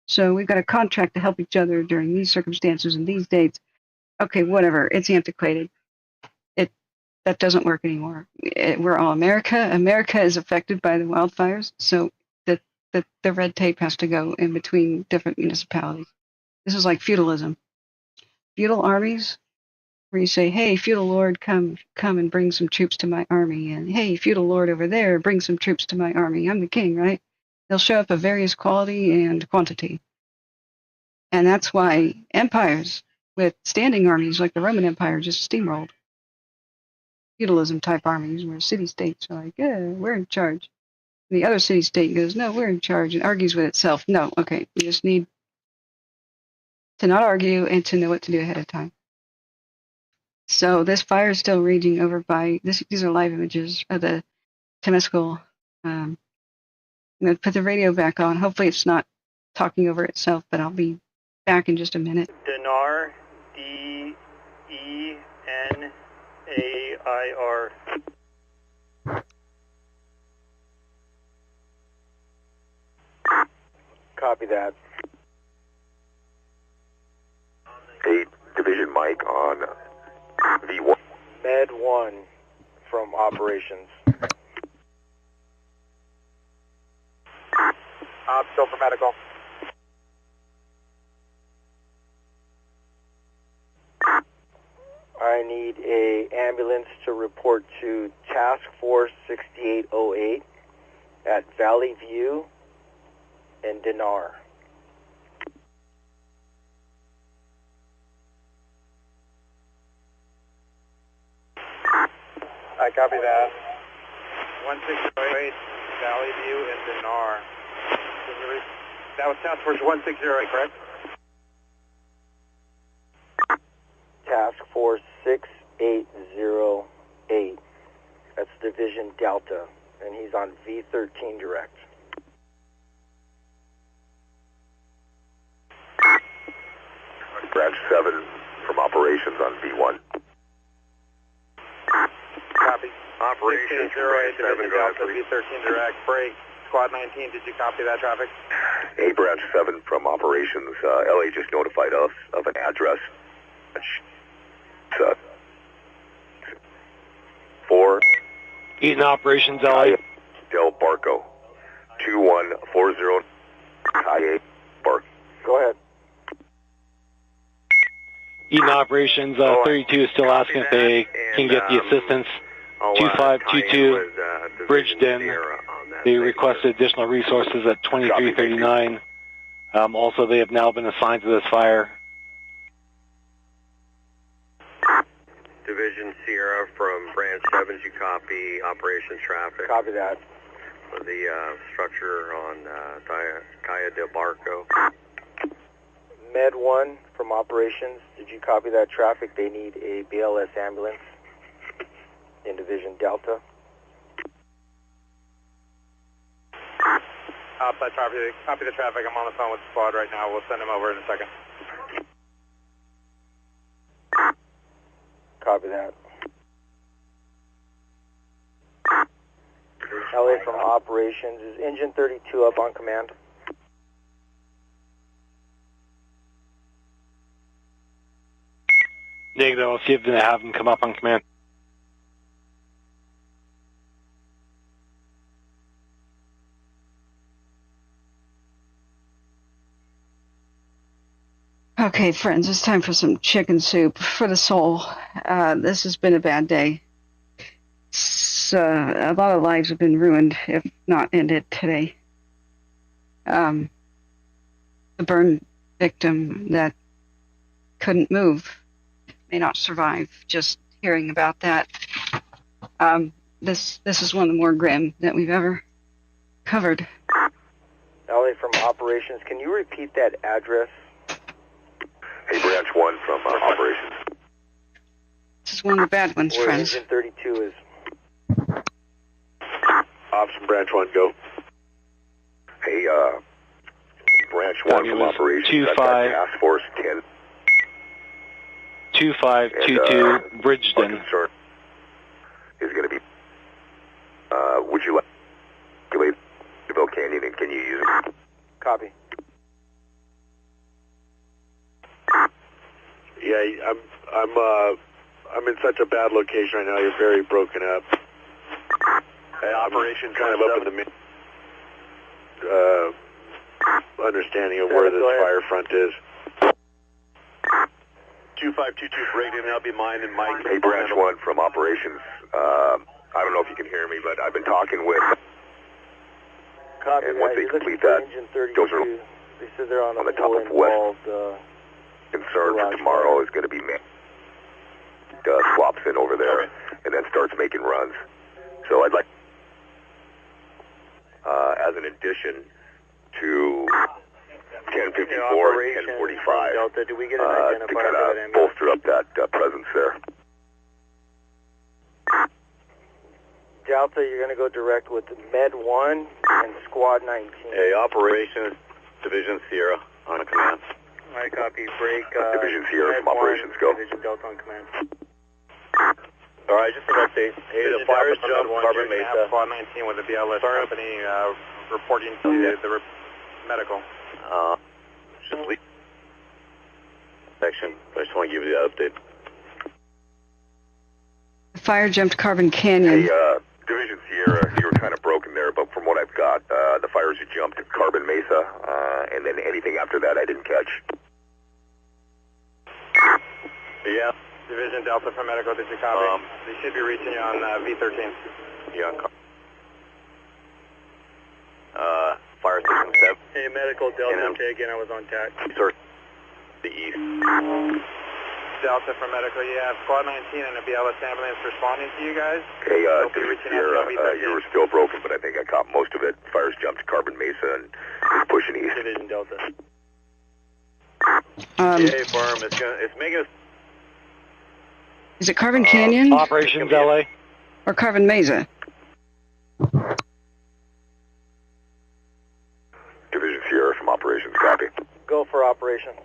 C: So we've got a contract to help each other during these circumstances and these dates. Okay, whatever. It's antiquated. That doesn't work anymore. We're all America. America is affected by the wildfires, so the red tape has to go in between different municipalities. This is like feudalism. Feudal armies, where you say, hey, feudal lord, come and bring some troops to my army. And hey, feudal lord over there, bring some troops to my army. I'm the king, right? They'll show up of various quality and quantity. And that's why empires with standing armies like the Roman Empire just steamrolled. feudalism type armies where city-states are like, yeah, we're in charge. And the other city-state goes, no, we're in charge, and argues with itself. No, okay, we just need to not argue and to know what to do ahead of time. So this fire is still raging over by, these are live images of the Temescal. I'm going to put the radio back on. Hopefully it's not talking over itself, but I'll be back in just a minute.
E: Dinar, D-E-N-A-I-R.
D: Copy that.
Q: Hey, Division Mike on V1.
D: Med 1 from operations.
H: Still for medical.
D: I need a ambulance to report to Task Force 6808 at Valley View and Dinar.
H: I copy that. 1608, Valley View and Dinar. That was Task Force 1608, correct?
D: Task Force 6808. That's Division Delta, and he's on V13 direct.
Q: Branch 7 from operations on V1.
H: Copy.
Q: Operations
H: 1608, Division Delta, V13 direct. Break. Squad 19, did you copy that traffic?
Q: A Branch 7 from operations. LA just notified us of an address. It's 4
O: Eaton operations, LA.
Q: Del Barco. 2140 IA Barco.
D: Go ahead.
O: Eaton operations, 32 is still asking if they can get the assistance. 2522 Bridgeton. They requested additional resources at 2339. Also, they have now been assigned to this fire.
K: Division Sierra from Branch 7, you copy operations traffic.
D: Copy that.
K: For the structure on Calle del Barco.
D: Med 1 from operations, did you copy that traffic? They need a BLS ambulance in Division Delta.
H: Copy the traffic. I'm on the phone with the squad right now. We'll send him over in a second.
D: Copy that. LA from operations, is engine 32 up on command?
O: Negative, I'll see if they have them come up on command.
C: Okay, friends, it's time for some chicken soup for the soul. This has been a bad day. A lot of lives have been ruined, if not ended today. The burn victim that couldn't move may not survive. Just hearing about that. This is one of the more grim that we've ever covered.
D: LA from operations, can you repeat that address?
Q: Hey, Branch 1 from operations.
C: This is one of the bad ones,
D: where
C: friends.
D: Engine 32 is.
F: Ops from Branch 1, go.
Q: Hey, Branch 1 from operations. That's Task Force 10.
O: 2522 Bridgeton.
Q: My concern is going to be, would you like to evacuate Deville Canyon, and can you use it?
D: Copy.
F: Yeah, I'm in such a bad location right now. You're very broken up.
Q: Operation
F: kind of up in the mid understanding of where this fire front is.
Q: 2522 Bradon, that'll be mine and Mike. Hey, Branch 1 from operations. I don't know if you can hear me, but I've been talking with.
D: Copy
Q: and
D: that.
Q: once they complete that, those are
D: they said they're on
Q: the top of West. Concern for tomorrow is going to be swaps in over there. and then starts making runs. So I'd like, as an addition to 1054 and 1045,
H: Delta, do we get an
Q: to
H: identifier
Q: kind
H: for that
Q: of bolster up that presence there.
V: Delta, you're going to go direct with Med 1 and Squad 19.
S: Hey, Operations Division Sierra on a command.
H: I copy. Break.
Q: Division Sierra from
H: Med 1,
Q: Operations, go.
H: Division Delta on command.
S: All right, just an update. Hey, the fires jumped Carbon Mesa.
H: Squad 19 with the BLS company reporting to the medical.
S: Just leave section. I just want to give you the update.
C: The fire jumped Carbon Canyon.
Q: Hey, Division Sierra, you were kind of broken there, but from what I've got, the fires had jumped at Carbon Mesa, and then anything after that I didn't catch.
H: Yeah, Division Delta from medical, did you copy? They should be reaching you on V13.
S: Yeah, Fire Station 7.
H: Hey, medical Delta, taken. I was on TAC.
S: Source the east.
H: Delta from medical, you have Squad 19 and a BLS ambulance responding to you guys.
Q: Hey, Division Sierra, you were still broken, but I think I caught most of it. Fires jumped Carbon Mesa and is pushing east.
H: Division Delta.
S: Hey, Farm, it's making us...
C: Is it Carbon Canyon?
O: Operations LA.
C: Or Carbon Mesa?
Q: Division Sierra from Operations, copy.
V: Go for operations.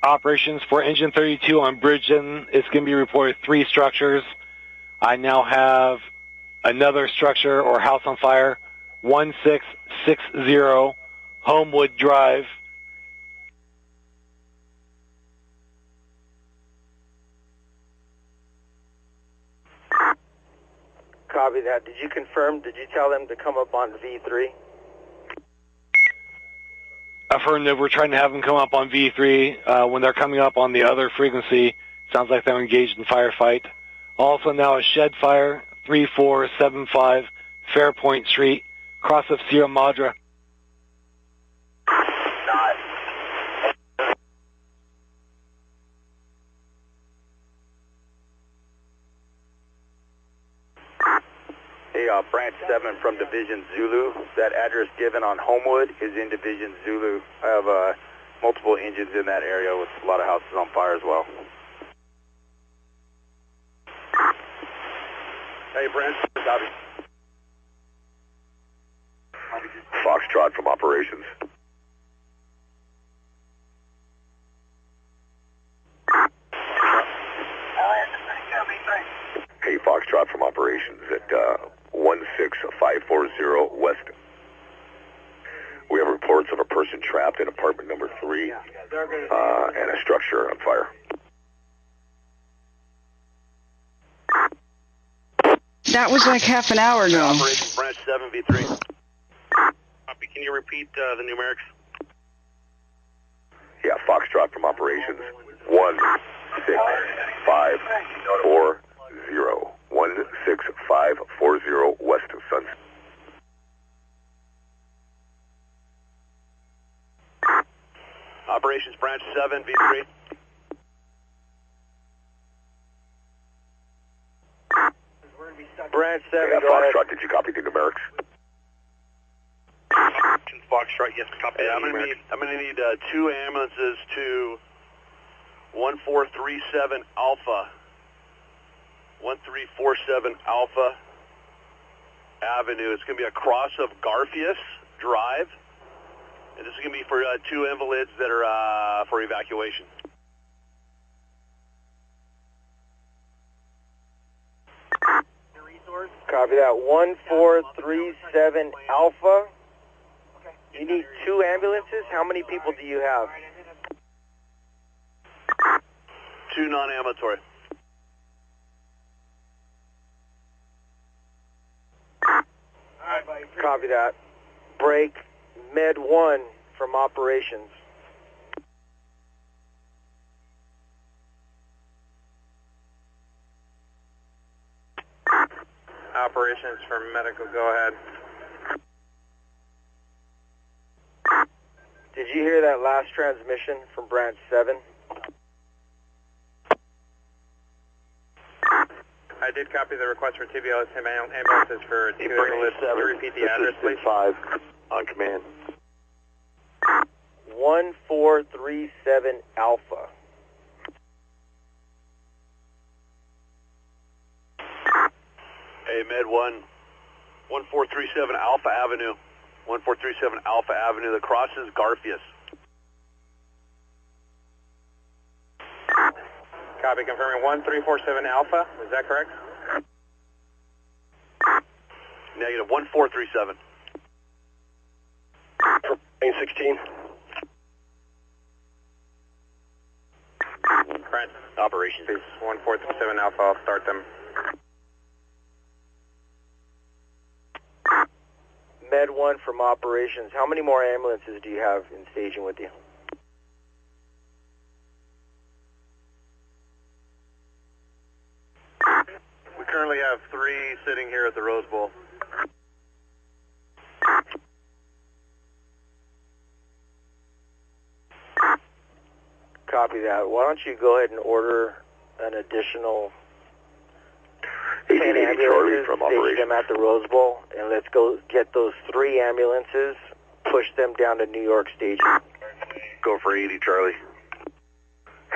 O: Operations for Engine 32 on Bridgeton. It's going to be reported 3 structures. I now have another structure or house on fire, 1660 Homewood Drive.
V: Copy that. Did you confirm? Did you tell them to come up on V3?
O: Affirmative. We're trying to have them come up on V3. When they're coming up on the other frequency, sounds like they're engaged in firefight. Also now a shed fire, 3475 Fairpoint Street, cross of Sierra Madre.
H: Hey, Branch 7 from Division Zulu. That address given on Homewood is in Division Zulu. I have multiple engines in that area with a lot of houses on fire as well. Hey, Branch, copy.
Q: Foxtrot from Operations. Hey, Foxtrot from Operations at 16540 West. We have reports of a person trapped in apartment number 3 and a structure on fire.
C: That was like half an hour ago.
S: Operations Branch 7V3.
H: Copy. Can you repeat the numerics?
Q: Yeah, Foxtrot from Operations 16540 16540 West of Sunset.
S: Operations Branch 7V3.
V: Branch 7,
Q: Yeah,
V: go ahead.
Q: Foxtrot, did you copy the numerics?
H: Foxtrot, yes, copy.
S: Yeah, I'm gonna need 2 ambulances to 1437 Alpha. 1347 Alpha Avenue. It's going to be across of Garfious Drive. And this is going to be for 2 invalids that are for evacuation.
V: Copy that. 1437 Alpha. You need 2 ambulances? How many people do you have?
S: 2 non-ambulatory.
V: Copy that. Break Med 1 from Operations.
H: Operations from medical, go ahead.
V: Did you hear that last transmission from Branch 7?
B: I did copy the request for TBOS ambulances for two ambulances. Can you repeat the address, please?
N: 5 on command.
D: 1437 Alpha.
N: Hey, Med 1, 1437 Alpha Avenue. 1437 Alpha Avenue that crosses Garfious.
B: Copy, confirming 1347 Alpha. Is that correct?
N: Negative 1437. Lane 16.
B: Brent.
P: Operations.
B: 1437 Alpha, I'll start them.
D: Med 1 from operations. How many more ambulances do you have in staging with you?
N: We currently have 3 sitting here at the Rose Bowl.
D: Copy that. Why don't you go ahead and order an additional 10 ambulances, stage them at the Rose Bowl, and let's go get those 3 ambulances, push them down to New York staging.
N: Go for 80, Charlie.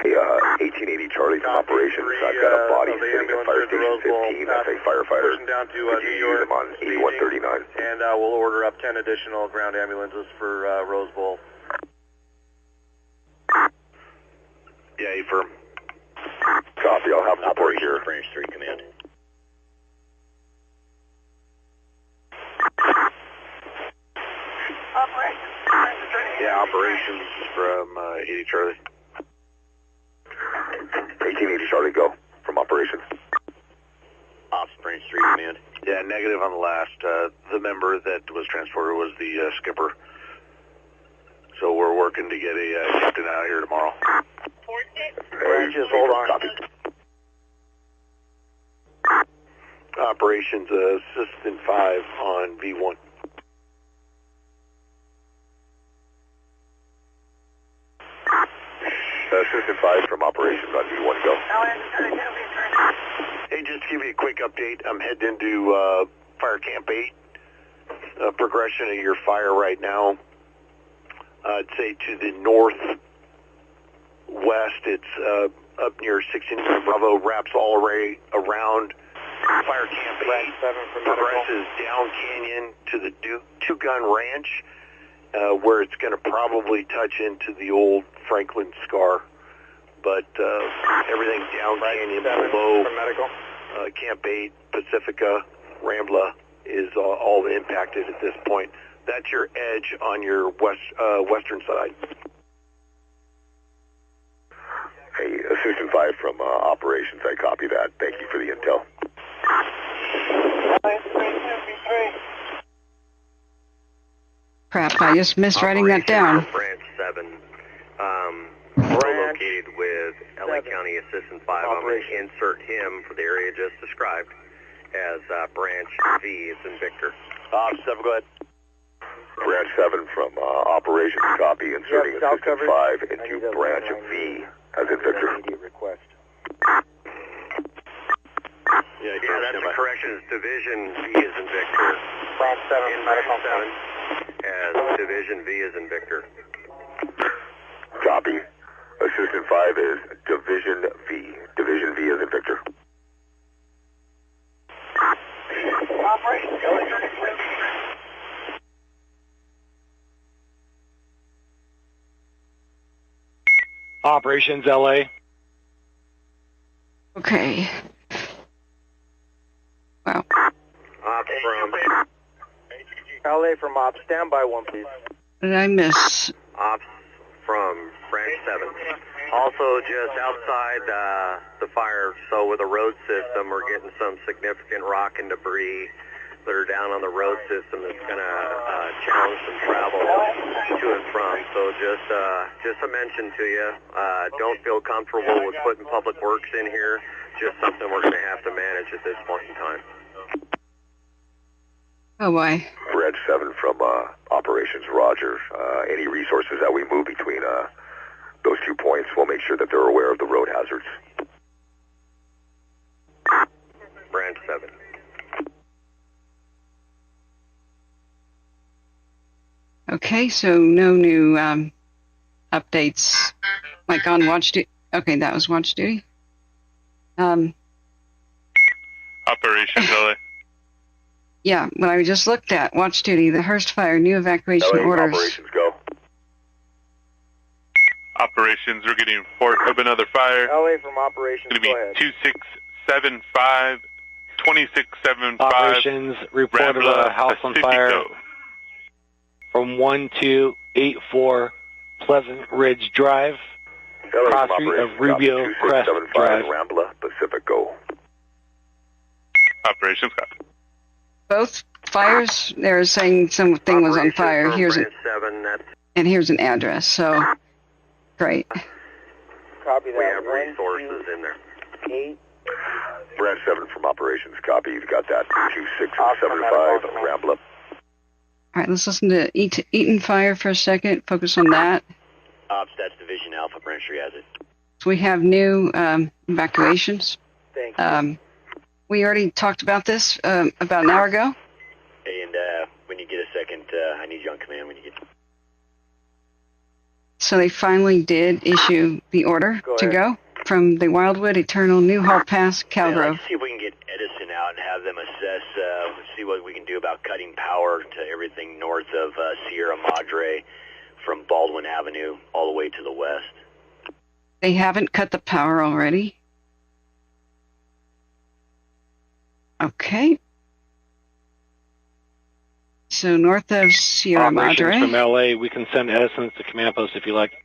Q: Hey, 1880 Charlie from operations. I've got a body sitting at Fire Station 15. That's a firefighter.
B: Pushing down to
Q: Could you use him on 8139?
B: And we'll order up 10 additional ground ambulances for Rose Bowl.
N: Yeah, affirm.
Q: Copy, I'll have support here.
P: Branch 3 command.
N: Yeah, operations from 80 Charlie.
Q: 1880 Charlie, go from operations.
P: Ops Branch 3 command.
N: Yeah, negative on the last. The member that was transported was the skipper. So we're working to get a captain out here tomorrow.
D: Hey, just hold on.
Q: Copy.
N: Operations Assistant 5 on V1.
Q: Assistant 5 from operations on V1, go.
N: Hey, just to give you a quick update, I'm heading into Fire Camp 8. Progression of your fire right now, I'd say to the northwest, it's up near 16 Bravo, wraps all the way around Fire Camp 8, progresses down canyon to the two-gun ranch, where it's going to probably touch into the old Franklin Scar. But everything down canyon below Camp 8, Pacifica, Rambla is all impacted at this point. That's your edge on your western side.
Q: Hey, Assistant 5 from operations, I copy that. Thank you for the intel.
C: Crap, I just missed writing that down.
K: Branch 7, located with LA County Assistant 5. I'm going to insert him for the area just described as Branch V, it's in Victor.
N: 7, go ahead.
Q: Branch 7 from operations, copy, inserting Assistant 5 into Branch V, as in Victor.
D: Request.
K: Yeah, that's the correction. Division V is in Victor.
B: Branch 7,
K: in Branch 7, as Division V is in Victor.
Q: Copy. Assistant 5 is Division V. Division V is in Victor.
O: Operations LA.
C: Okay. Wow.
K: Ops from
D: LA from Ops, stand by 1, please.
C: What did I miss?
K: Ops from Branch 7. Also just outside the fire, so with the road system, we're getting some significant rock and debris that are down on the road system that's going to challenge some travel to and from. So just a mention to you, don't feel comfortable with putting public works in here. Just something we're going to have to manage at this point in time.
C: Oh boy.
Q: Branch 7 from operations, Roger. Any resources that we move between those 2 points, we'll make sure that they're aware of the road hazards. Branch 7.
C: Okay, so no new updates, like on watch duty. Okay, that was watch duty.
G: Operations LA.
C: Yeah, when I just looked at watch duty, the Hearst Fire new evacuation
Q: LA,
C: orders.
Q: operations go.
G: Operations, we're getting report of another fire.
D: LA from operations,
G: It's going to be 2675, 2675.
O: Operations report of a house on fire from 1284 Pleasant Ridge Drive, cross street of Rubio Crest Drive.
Q: Rambla, Pacific, go.
G: Operations, got.
C: Both fires, they're saying something was on fire. Here's
K: Branch 7, that's...
C: and here's an address. So, great.
D: Copy that.
K: We have resources in there.
D: 8.
Q: Branch 7 from operations, copy. You've got that. 2675 Rambla.
C: All right, let's listen to Eaton Fire for a second. Focus on that.
K: Ops, that's Division Alpha, Branch 3 has it.
C: So we have new evacuations.
D: Thank you.
C: We already talked about this about an hour ago.
K: Hey, and when you get a second, I need you on command when you get...
C: So they finally did issue the order to go from the Wildwood, Eternal, Newhall Pass, Calgrove.
K: Let's see if we can get Edison out and have them assess, see what we can do about cutting power to everything north of Sierra Madre from Baldwin Avenue all the way to the west.
C: They haven't cut the power already. Okay. So north of Sierra Madre.
O: Operations from LA, we can send Edison to command post if you like.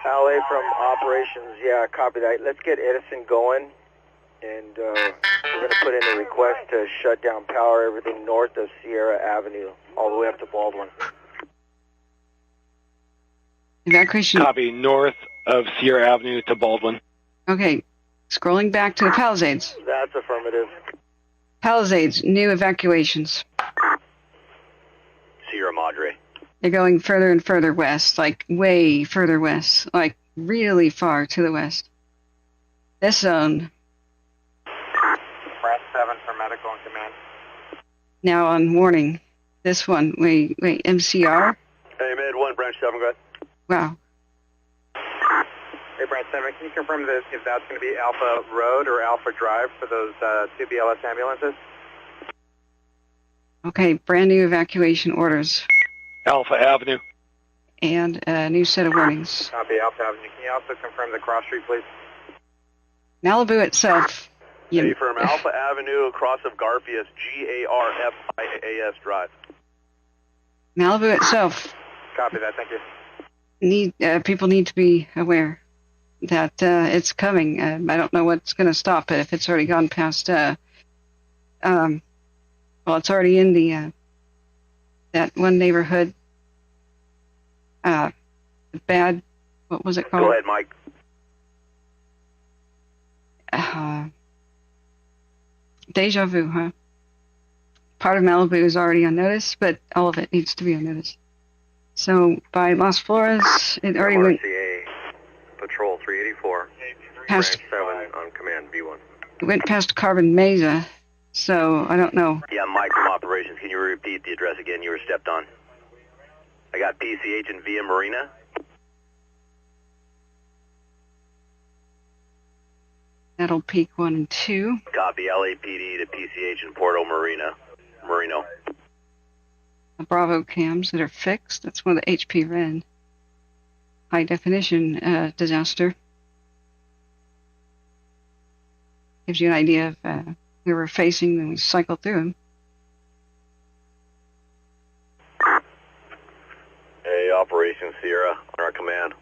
D: LA from operations, yeah, copy that. Let's get Edison going, and we're going to put in a request to shut down power, everything north of Sierra Avenue, all the way up to Baldwin.
C: Evacuation.
O: Copy, north of Sierra Avenue to Baldwin.
C: Okay, scrolling back to the Palisades.
D: That's affirmative.
C: Palisades, new evacuations.
K: Sierra Madre.
C: They're going further and further west, like way further west, like really far to the west. This zone.
B: Branch 7 for medical and command.
C: Now on warning. This one, wait, MCR?
H: Hey, Mid 1, Branch 7, go ahead.
C: Wow.
B: Hey, Branch 7, can you confirm that if that's going to be Alpha Road or Alpha Drive for those 2 BLS ambulances?
C: Okay, brand new evacuation orders.
O: Alpha Avenue.
C: And a new set of warnings.
B: Copy, Alpha Avenue. Can you also confirm the cross street, please?
C: Malibu itself.
H: Hey, from Alpha Avenue across of Garfias, Garfias Drive.
C: Malibu itself.
B: Copy that, thank you.
C: People need to be aware that it's coming. I don't know what's going to stop it if it's already gone past. Well, it's already in the that one neighborhood. Bad. What was it called?
H: Go ahead, Mike.
C: Deja vu, huh? Part of Malibu is already on notice, but all of it needs to be on notice. So by Las Flores, it already went.
K: RCA, Patrol 384,
C: past.
K: Branch 7 on command, V1.
C: It went past Carbon Mesa, so I don't know.
K: Yeah, Mike from operations. Can you repeat the address again? You were stepped on. I got PCH and Via Marina.
C: That'll peak 1 and 2.
K: Copy, LAPD to PCH and Porto Marino.
C: The Bravo cams that are fixed. That's one of the HP Ren. High definition disaster. Gives you an idea of we were facing when we cycled through them.
K: Hey, Operation Sierra, on our command.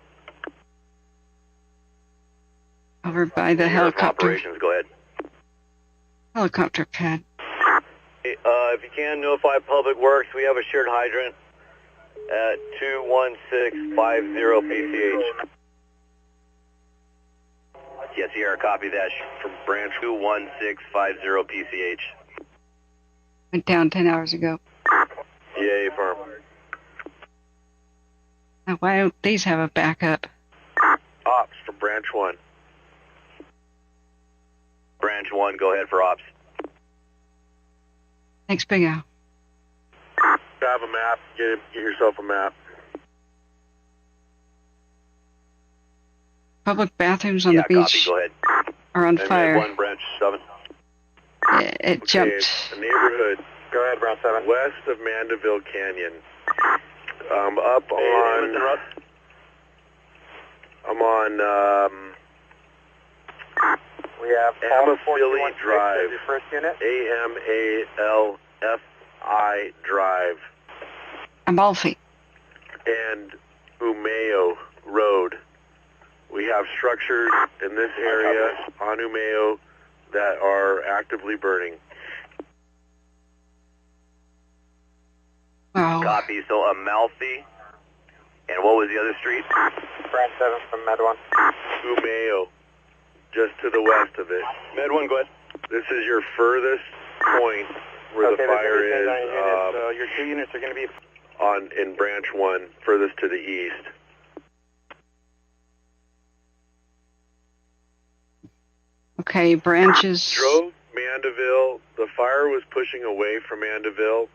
C: Over by the
K: Sierra
C: helicopter.
K: Operations, go ahead.
C: Helicopter pad.
K: Hey, if you can, notify Public Works. We have a shared hydrant at 21650 PCH. Yes, Sierra, copy that from branch 21650 PCH.
C: Went down 10 hours ago.
K: Yeah, firm.
C: Now, why don't these have a backup?
N: from Branch 1.
K: Branch 1, go ahead for ops.
C: Thanks, Big Al.
N: Have a map. Get yourself a map.
C: Public bathrooms on the beach
K: Copy, go ahead.
C: are on fire.
N: One, Branch 7.
C: It jumped.
N: The neighborhood.
B: Go ahead, Branch 7.
N: West of Mandeville Canyon. Up on... I'm on...
B: We have
N: Amafili Drive.
B: Your first unit.
N: AMALFI Drive.
C: Amalfi.
N: And Umeo Road. We have structures in this area on Umeo that are actively burning.
C: Wow.
K: Copy. So Amalfi. And what was the other street?
B: Branch 7 from Med 1.
N: Umeo. Just to the west of it.
M: Med 1, go ahead.
N: This is your furthest point where the fire is.
B: So your 2 units are going to be
N: In Branch 1, furthest to the east.
C: Okay, branches.
N: Drove Mandeville. The fire was pushing away from Mandeville,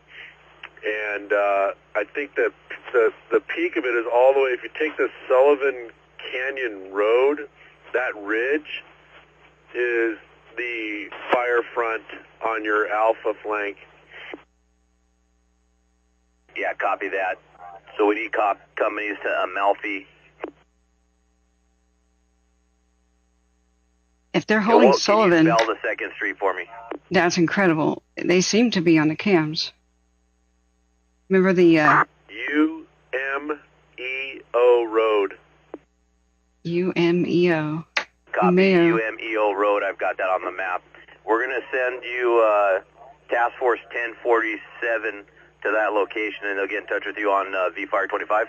N: and I think that the peak of it is all the way. If you take the Sullivan Canyon Road, that ridge is the fire front on your alpha flank.
K: Yeah, copy that. So we need companies to Amalfi.
C: If they're holding Sullivan,
K: can you spell the second street for me?
C: That's incredible. They seem to be on the cams. Remember the
N: UMEO Road.
C: UMEO.
K: Copy.
C: Umeo.
K: UMEO Road. I've got that on the map. We're going to send you Task Force 1047 to that location, and they'll get in touch with you on V-Fire 25.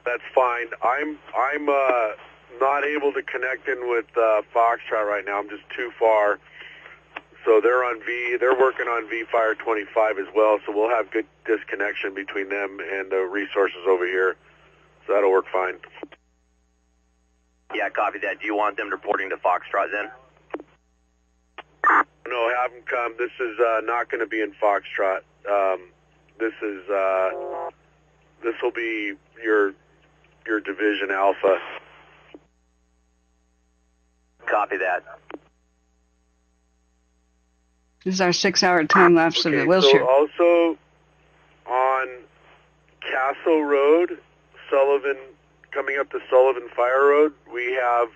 N: That's fine. I'm not able to connect in with Foxtrot right now. I'm just too far. So they're working on V-Fire 25 as well, so we'll have good disconnection between them and the resources over here. So that'll work fine.
K: Yeah, copy that. Do you want them reporting to Foxtrot then?
N: No, have them come. This is not going to be in Foxtrot. This will be your Division Alpha.
K: Copy that.
C: This is our 6-hour time lapse of the Wilshire.
N: So also on Castle Road, coming up to Sullivan Fire Road, we have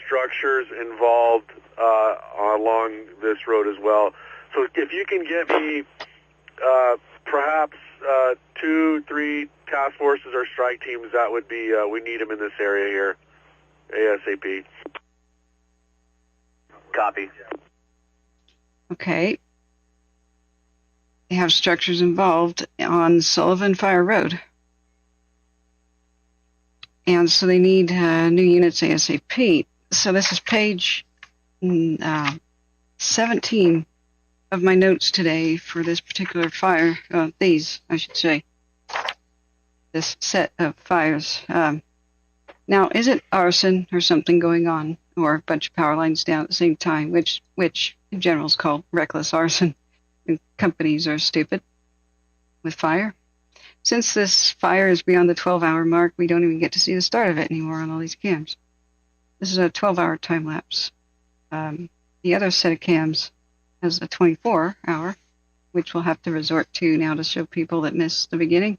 N: structures involved along this road as well. So if you can get me perhaps 2-3 task forces or strike teams, that would be, we need them in this area here, ASAP.
K: Copy.
C: Okay. They have structures involved on Sullivan Fire Road. And so they need new units ASAP. So this is page 17 of my notes today for this particular fire. These, I should say. This set of fires. Now, is it arson or something going on, or a bunch of power lines down at the same time, which in general is called reckless arson, and companies are stupid with fire? Since this fire is beyond the 12-hour mark, we don't even get to see the start of it anymore on all these cams. This is a 12-hour time lapse. The other set of cams has a 24-hour, which we'll have to resort to now to show people that missed the beginning.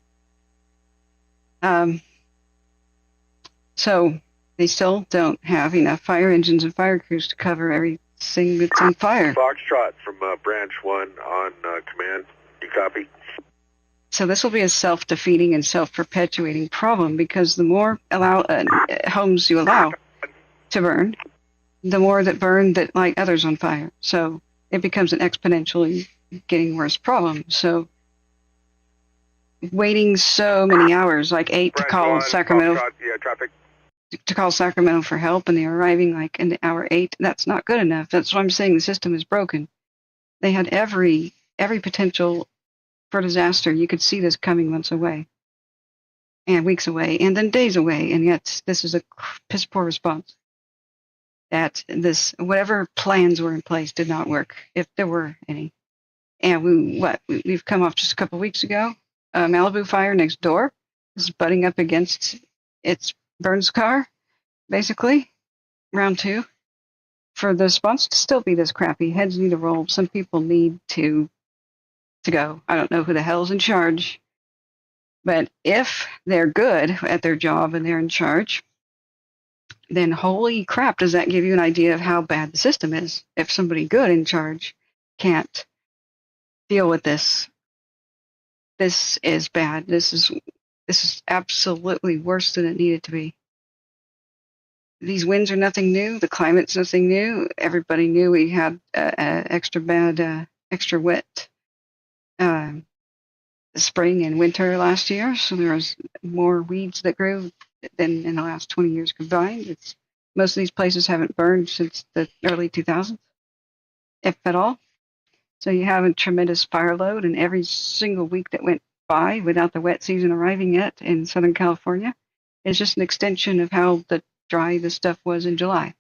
C: So they still don't have enough fire engines and fire crews to cover everything that's on fire.
N: Foxtrot from Branch 1 on command. You copy?
C: So this will be a self-defeating and self-perpetuating problem, because the more homes you allow to burn, the more that burn that light others on fire. So it becomes an exponentially getting worse problem. So waiting so many hours, like 8 to call Sacramento.
N: Traffic.
C: To call Sacramento for help, and they're arriving like in hour 8. That's not good enough. That's why I'm saying the system is broken. They had every potential for disaster. You could see this coming months away. and weeks away, and then days away, and yet this is a piss poor response. That this, whatever plans were in place did not work, if there were any. And we've come off just a couple weeks ago, Malibu Fire next door is butting up against its Burns car, basically, round 2. For the response to still be this crappy, heads need to roll. Some people need to go. I don't know who the hell's in charge, but if they're good at their job and they're in charge, then holy crap, does that give you an idea of how bad the system is? If somebody good in charge can't deal with this, this is bad. This is absolutely worse than it needed to be. These winds are nothing new. The climate's nothing new. Everybody knew we had extra bad, extra wet spring and winter last year, so there was more weeds that grew than in the last 20 years combined. Most of these places haven't burned since the early 2000s, if at all. So you have a tremendous fire load, and every single week that went by without the wet season arriving yet in Southern California is just an extension of how dry the stuff was in July.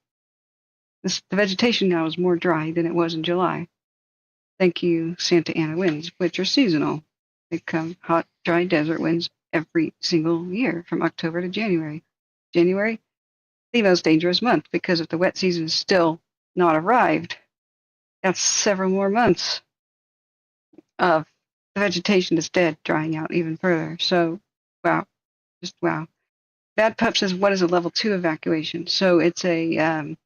C: The vegetation now is more dry than it was in July. Thank you, Santa Ana winds, which are seasonal. They come hot, dry desert winds every single year from October to January. January, the most dangerous month, because if the wet season is still not arrived, that's several more months of the vegetation that's dead drying out even further. So, wow, just wow. Bad Pup says, what is a level 2 evacuation? So it's when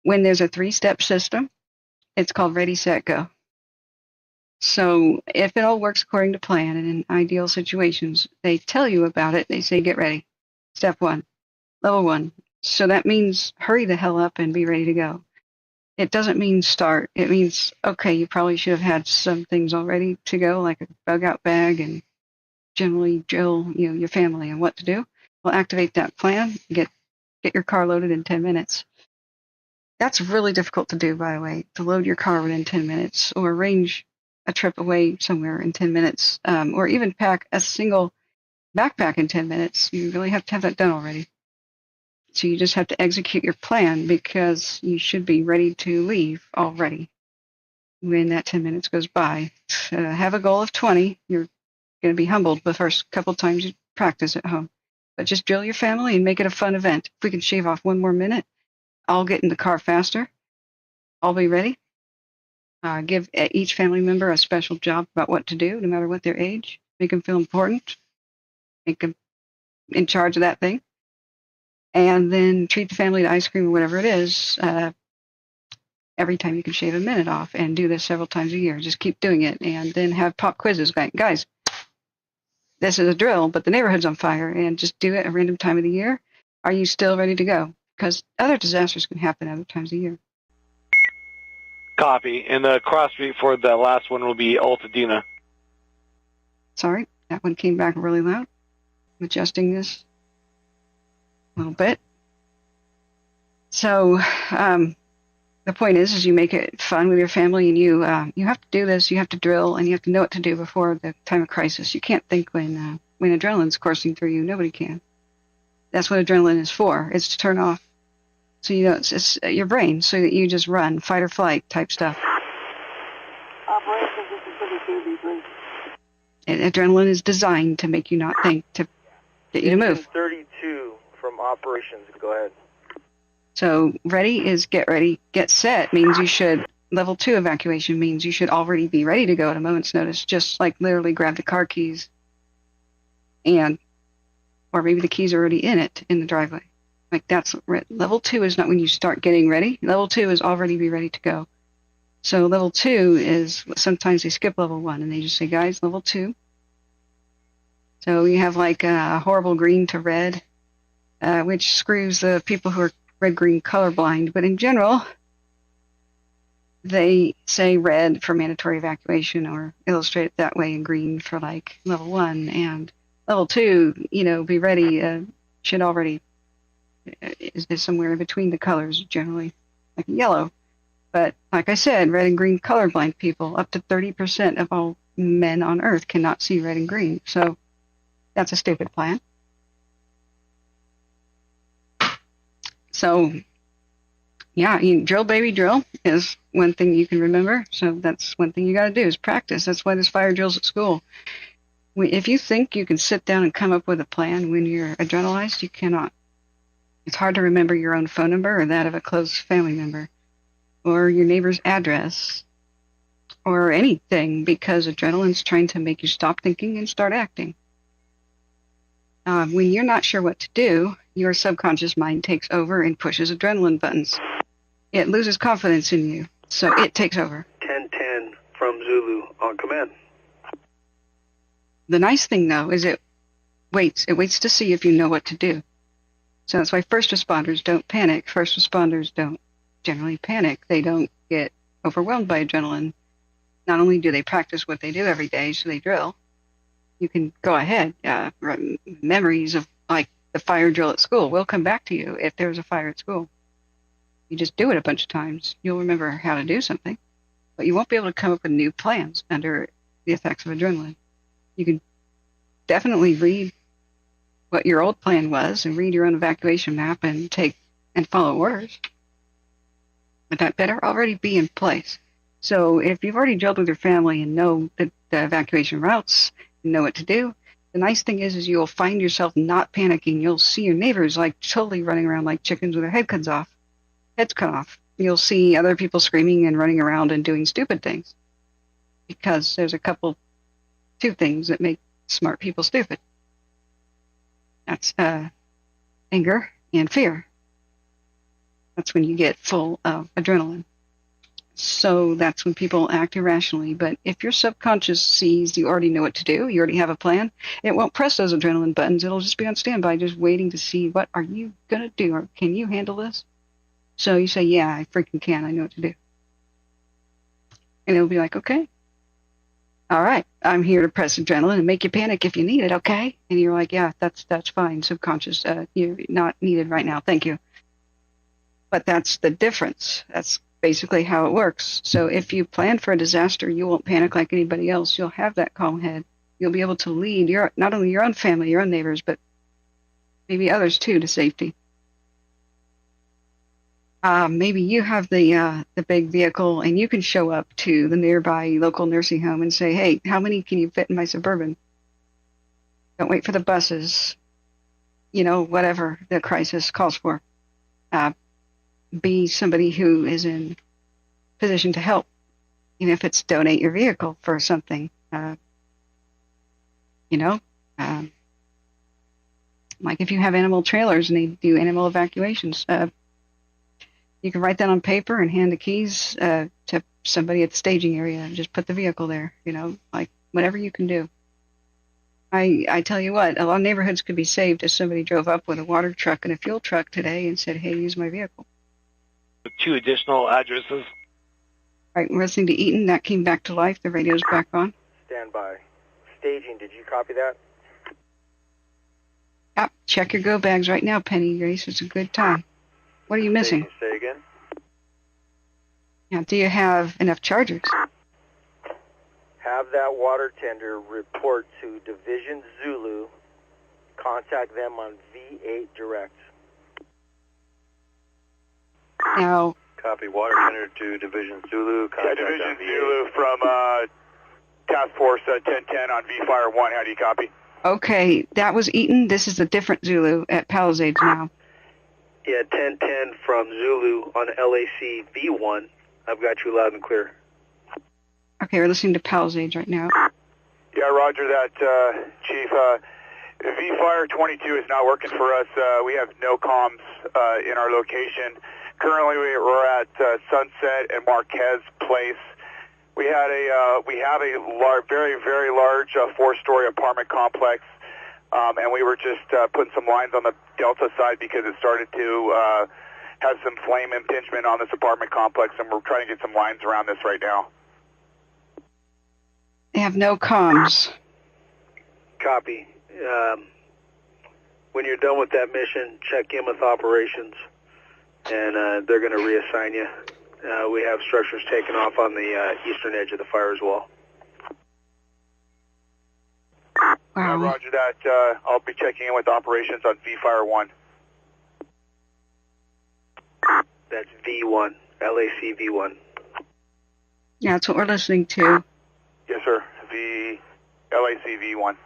C: there's a 3-step system, it's called ready, set, go. So if it all works according to plan and in ideal situations, they tell you about it. They say, get ready. Step 1, level 1. So that means hurry the hell up and be ready to go. It doesn't mean start. It means, okay, you probably should have had some things all ready to go, like a bug-out bag, and generally drill your family on what to do. We'll activate that plan, get your car loaded in 10 minutes. That's really difficult to do, by the way, to load your car within 10 minutes or arrange a trip away somewhere in 10 minutes, or even pack a single backpack in 10 minutes. You really have to have that done already. So you just have to execute your plan, because you should be ready to leave already when that 10 minutes goes by. Have a goal of 20. You're going to be humbled the first couple times you practice at home. But just drill your family and make it a fun event. If we can shave off 1 more minute, I'll get in the car faster. I'll be ready. Give each family member a special job about what to do, no matter what their age. Make them feel important. Make them in charge of that thing. And then treat the family to ice cream or whatever it is every time you can shave a minute off, and do this several times a year. Just keep doing it, and then have pop quizzes. Guys, this is a drill, but the neighborhood's on fire, and just do it at a random time of the year. Are you still ready to go? Because other disasters can happen other times of the year.
O: Copy. And the cross street for the last one will be Altadena.
C: Sorry, that one came back really loud. I'm adjusting this a little bit. So the point is you make it fun with your family, and you have to do this. You have to drill, and you have to know what to do before the time of crisis. You can't think when adrenaline's coursing through you. Nobody can. That's what adrenaline is for. It's to turn off, so it's your brain, so that you just run, fight or flight type stuff. Adrenaline is designed to make you not think, to get you to move.
D: 32 from operations. Go ahead.
C: So ready is get ready. Get set means you should. Level 2 evacuation means you should already be ready to go at a moment's notice. Just like literally grab the car keys, or maybe the keys are already in the driveway. Like that's level 2 is not when you start getting ready. Level 2 is already be ready to go. So level 2 is, sometimes they skip level 1 and they just say, guys, level 2. So you have like a horrible green to red, which screws the people who are red-green colorblind. But in general, they say red for mandatory evacuation, or illustrate it that way, and green for like level 1. And level 2, be ready, should already is somewhere in between the colors, generally, like yellow. But like I said, red and green colorblind people, up to 30% of all men on Earth cannot see red and green. So That's a stupid plan. So, yeah, drill, baby, drill is one thing you can remember. So that's one thing you got to do is practice. That's why there's fire drills at school. If you think you can sit down and come up with a plan when you're adrenalized, you cannot. It's hard to remember your own phone number or that of a close family member or your neighbor's address or anything because adrenaline's trying to make you stop thinking and start acting. When you're not sure what to do, your subconscious mind takes over and pushes adrenaline buttons. It loses confidence in you, so it takes over.
R: 1010 from Zulu on command.
C: The nice thing, though, is it waits. It waits to see if you know what to do. So that's why first responders don't panic. First responders don't generally panic. They don't get overwhelmed by adrenaline. Not only do they practice what they do every day, so they drill. You can go ahead. Memories of, like, the fire drill at school will come back to you if there's a fire at school. You just do it a bunch of times. You'll remember how to do something, but you won't be able to come up with new plans under the effects of adrenaline. You can definitely read what your old plan was and read your own evacuation map and follow orders. But that better already be in place. So if you've already drilled with your family and know the evacuation routes, and know what to do, the nice thing is you'll find yourself not panicking. You'll see your neighbors like totally running around like chickens with their heads cut off. You'll see other people screaming and running around and doing stupid things because there's two things that make smart people stupid. That's anger and fear. That's when you get full of adrenaline. So that's when people act irrationally. But if your subconscious sees you already know what to do, you already have a plan, it won't press those adrenaline buttons. It'll just be on standby, just waiting to see what are you going to do, or can you handle this? So you say, yeah, I freaking can. I know what to do. And it'll be like, okay. All right, I'm here to press adrenaline and make you panic if you need it, okay? And you're like, yeah, that's fine, subconscious. You're not needed right now, thank you. But that's the difference. That's basically how it works. So if you plan for a disaster, you won't panic like anybody else. You'll have that calm head. You'll be able to lead not only your own family, your own neighbors, but maybe others too to safety. Maybe you have the big vehicle and you can show up to the nearby local nursing home and say, hey, how many can you fit in my Suburban? Don't wait for the buses. Whatever the crisis calls for. Be somebody who is in position to help, even if it's donate your vehicle for something, like if you have animal trailers and they do animal evacuations, you can write that on paper and hand the keys to somebody at the staging area and just put the vehicle there, like whatever you can do. I tell you what, a lot of neighborhoods could be saved if somebody drove up with a water truck and a fuel truck today and said, hey, use my vehicle.
O: 2 additional addresses.
C: All right, we're listening to Eaton. That came back to life. The radio's back on.
D: Stand by. Staging, did you copy that?
C: Yeah, check your go bags right now, Penny Grace. It's a good time. What are you missing?
D: Say again?
C: Yeah, do you have enough chargers?
D: Have that water tender report to Division Zulu. Contact them on V8 direct.
C: Now,
S: copy water tender to Division Zulu. Contact
H: Division Zulu from Task Force 1010 on V-Fire 1. How do you copy?
C: Okay, that was Eaton. This is a different Zulu at Pallisades now.
R: Yeah, 1010 from Zulu on LAC V1. I've got you loud and clear.
C: Okay, we're listening to Pallisades right now.
H: Yeah, roger that, Chief. V-Fire 22 is not working for us. We have no comms in our location. Currently, we're at Sunset and Marquez Place. We have a very, very large 4-story apartment complex, and we were just putting some lines on the Delta side because it started to have some flame impingement on this apartment complex, and we're trying to get some lines around this right now.
C: They have no comms.
R: Copy. When you're done with that mission, check in with operations, and they're going to reassign you. We have structures taken off on the eastern edge of the fire as well.
C: Wow.
N: Roger that. I'll be checking in with operations on V-Fire 1.
R: That's V1, LAC V1.
C: Yeah, that's what we're listening to.
N: Yes, sir. LAC V1.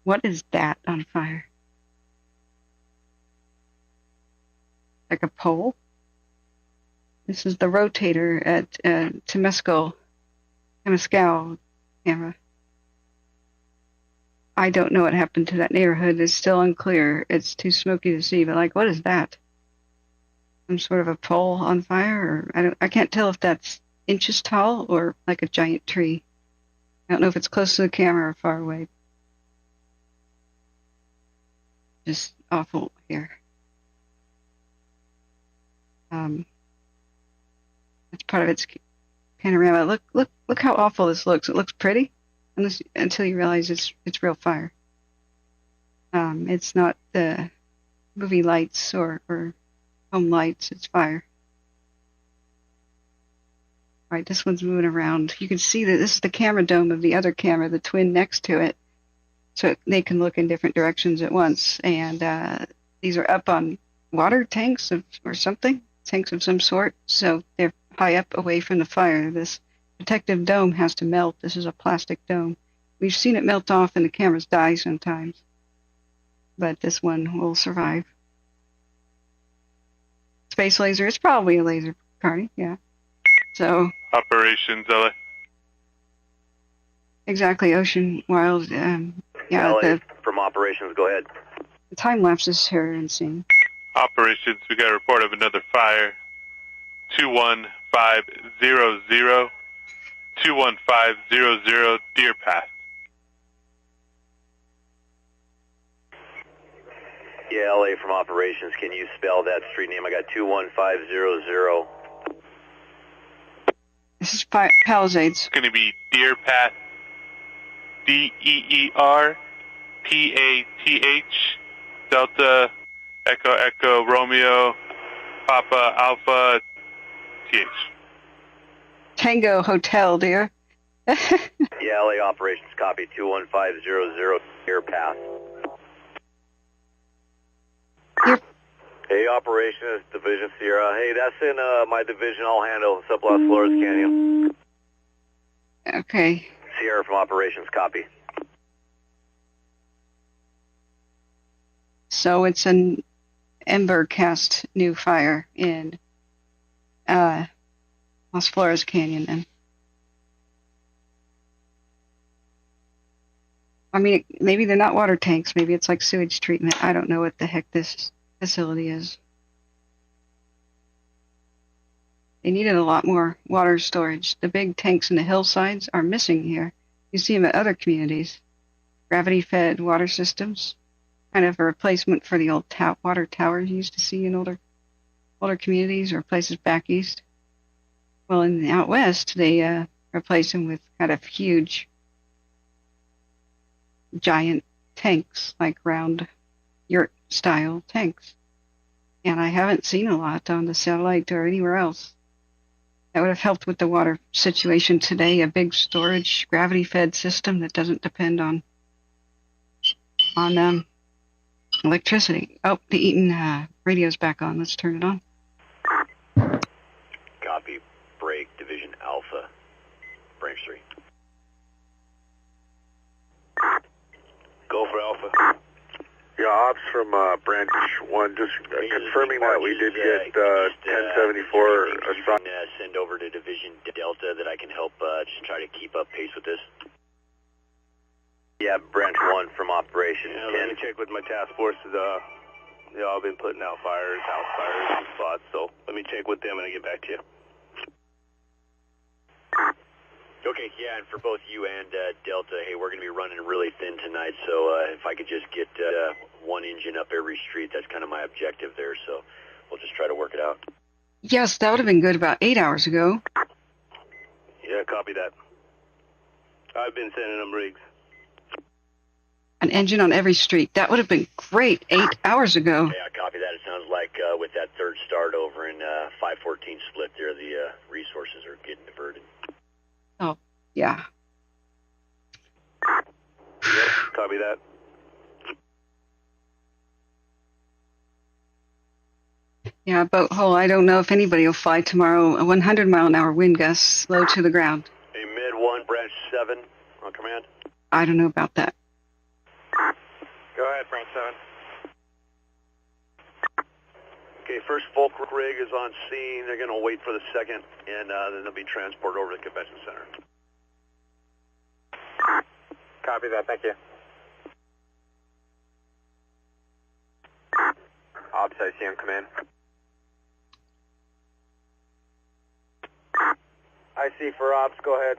C: What is that on fire? Like a pole? This is the rotator at Temescal camera. I don't know what happened to that neighborhood. It's still unclear. It's too smoky to see, but like, what is that? Some sort of a pole on fire? Or I can't tell if that's inches tall or like a giant tree. I don't know if it's close to the camera or far away. Just awful here. That's part of its panorama. Look how awful this looks. It looks pretty until you realize it's real fire. It's not the movie lights or home lights. It's fire. All right, this one's moving around. You can see that this is the camera dome of the other camera, the twin next to it, so they can look in different directions at once. And these are up on water tanks or something, tanks of some sort, so they're high up away from the fire. This protective dome has to melt. This is a plastic dome. We've seen it melt off and the cameras die sometimes, but this one will survive. Space laser, it's probably a laser, Carney, yeah. So
G: Operations LA.
C: Exactly, Ocean Wild. Yeah,
K: LA from operations, go ahead.
C: The time lapses here are insane.
G: Operations, we got a report of another fire. 21500, 21500 Deer Path.
K: Yeah, LA from operations. Can you spell that street name? I got 21500.
C: This is Pallisades.
G: It's going to be Deer Path. DEERPATH. Delta Echo Echo Romeo Papa Alpha TH.
C: Tango Hotel, dear.
K: Yeah, LA operations, copy 21500 Deer Path. Hey, operations, Division Sierra. Hey, that's in my division. I'll handle Sub Las Flores Canyon.
C: Okay.
K: Sierra from operations, copy.
C: So it's an ember cast new fire in Las Flores Canyon then. I mean, maybe they're not water tanks. Maybe it's like sewage treatment. I don't know what the heck this facility is. They needed a lot more water storage. The big tanks in the hillsides are missing here. You see them at other communities. Gravity-fed water systems. Kind of a replacement for the old water towers you used to see in older communities or places back east. Well, in the out west, they replaced them with kind of huge, giant tanks, like round yurt-style tanks. And I haven't seen a lot on the satellite or anywhere else. That would have helped with the water situation today, a big storage, gravity-fed system that doesn't depend on electricity. Oh, the Eaton radio's back on. Let's turn it on.
K: Copy. Break. Division Alpha. Branch 3.
N: Go for Alpha. Yeah, ops from Branch 1, just confirming that we did get 1074 assigned.
K: Send over to Division Delta that I can help just try to keep up pace with this. Yeah, Branch 1 from operations.
M: Yeah, let me check with my task forces. They all been putting out fires, house fires, and spots, so let me check with them and I'll get back to you.
K: Okay, yeah, and for both you and Delta, hey, we're going to be running really thin tonight, so if I could just get one engine up every street, that's kind of my objective there, so we'll just try to work it out.
C: Yes, that would have been good about 8 hours ago.
M: Yeah, copy that. I've been sending them rigs.
C: An engine on every street. That would have been great 8 hours ago.
K: Yeah, copy that. It sounds like with that third start over in 514 split there, the resources are getting diverted.
C: Oh, yeah.
M: Yep, copy that.
C: Yeah, boat hole. I don't know if anybody will fly tomorrow. A 100-mile-an-hour wind gusts low to the ground.
J: A mid-1, branch 7 on command.
C: I don't know about that.
B: Go ahead, branch 7.
J: Okay, first Volk rig is on scene. They're going to wait for the second, and then they'll be transported over to the convention center.
B: Copy that, thank you. Ops, I see on command.
D: I see for Ops, go ahead.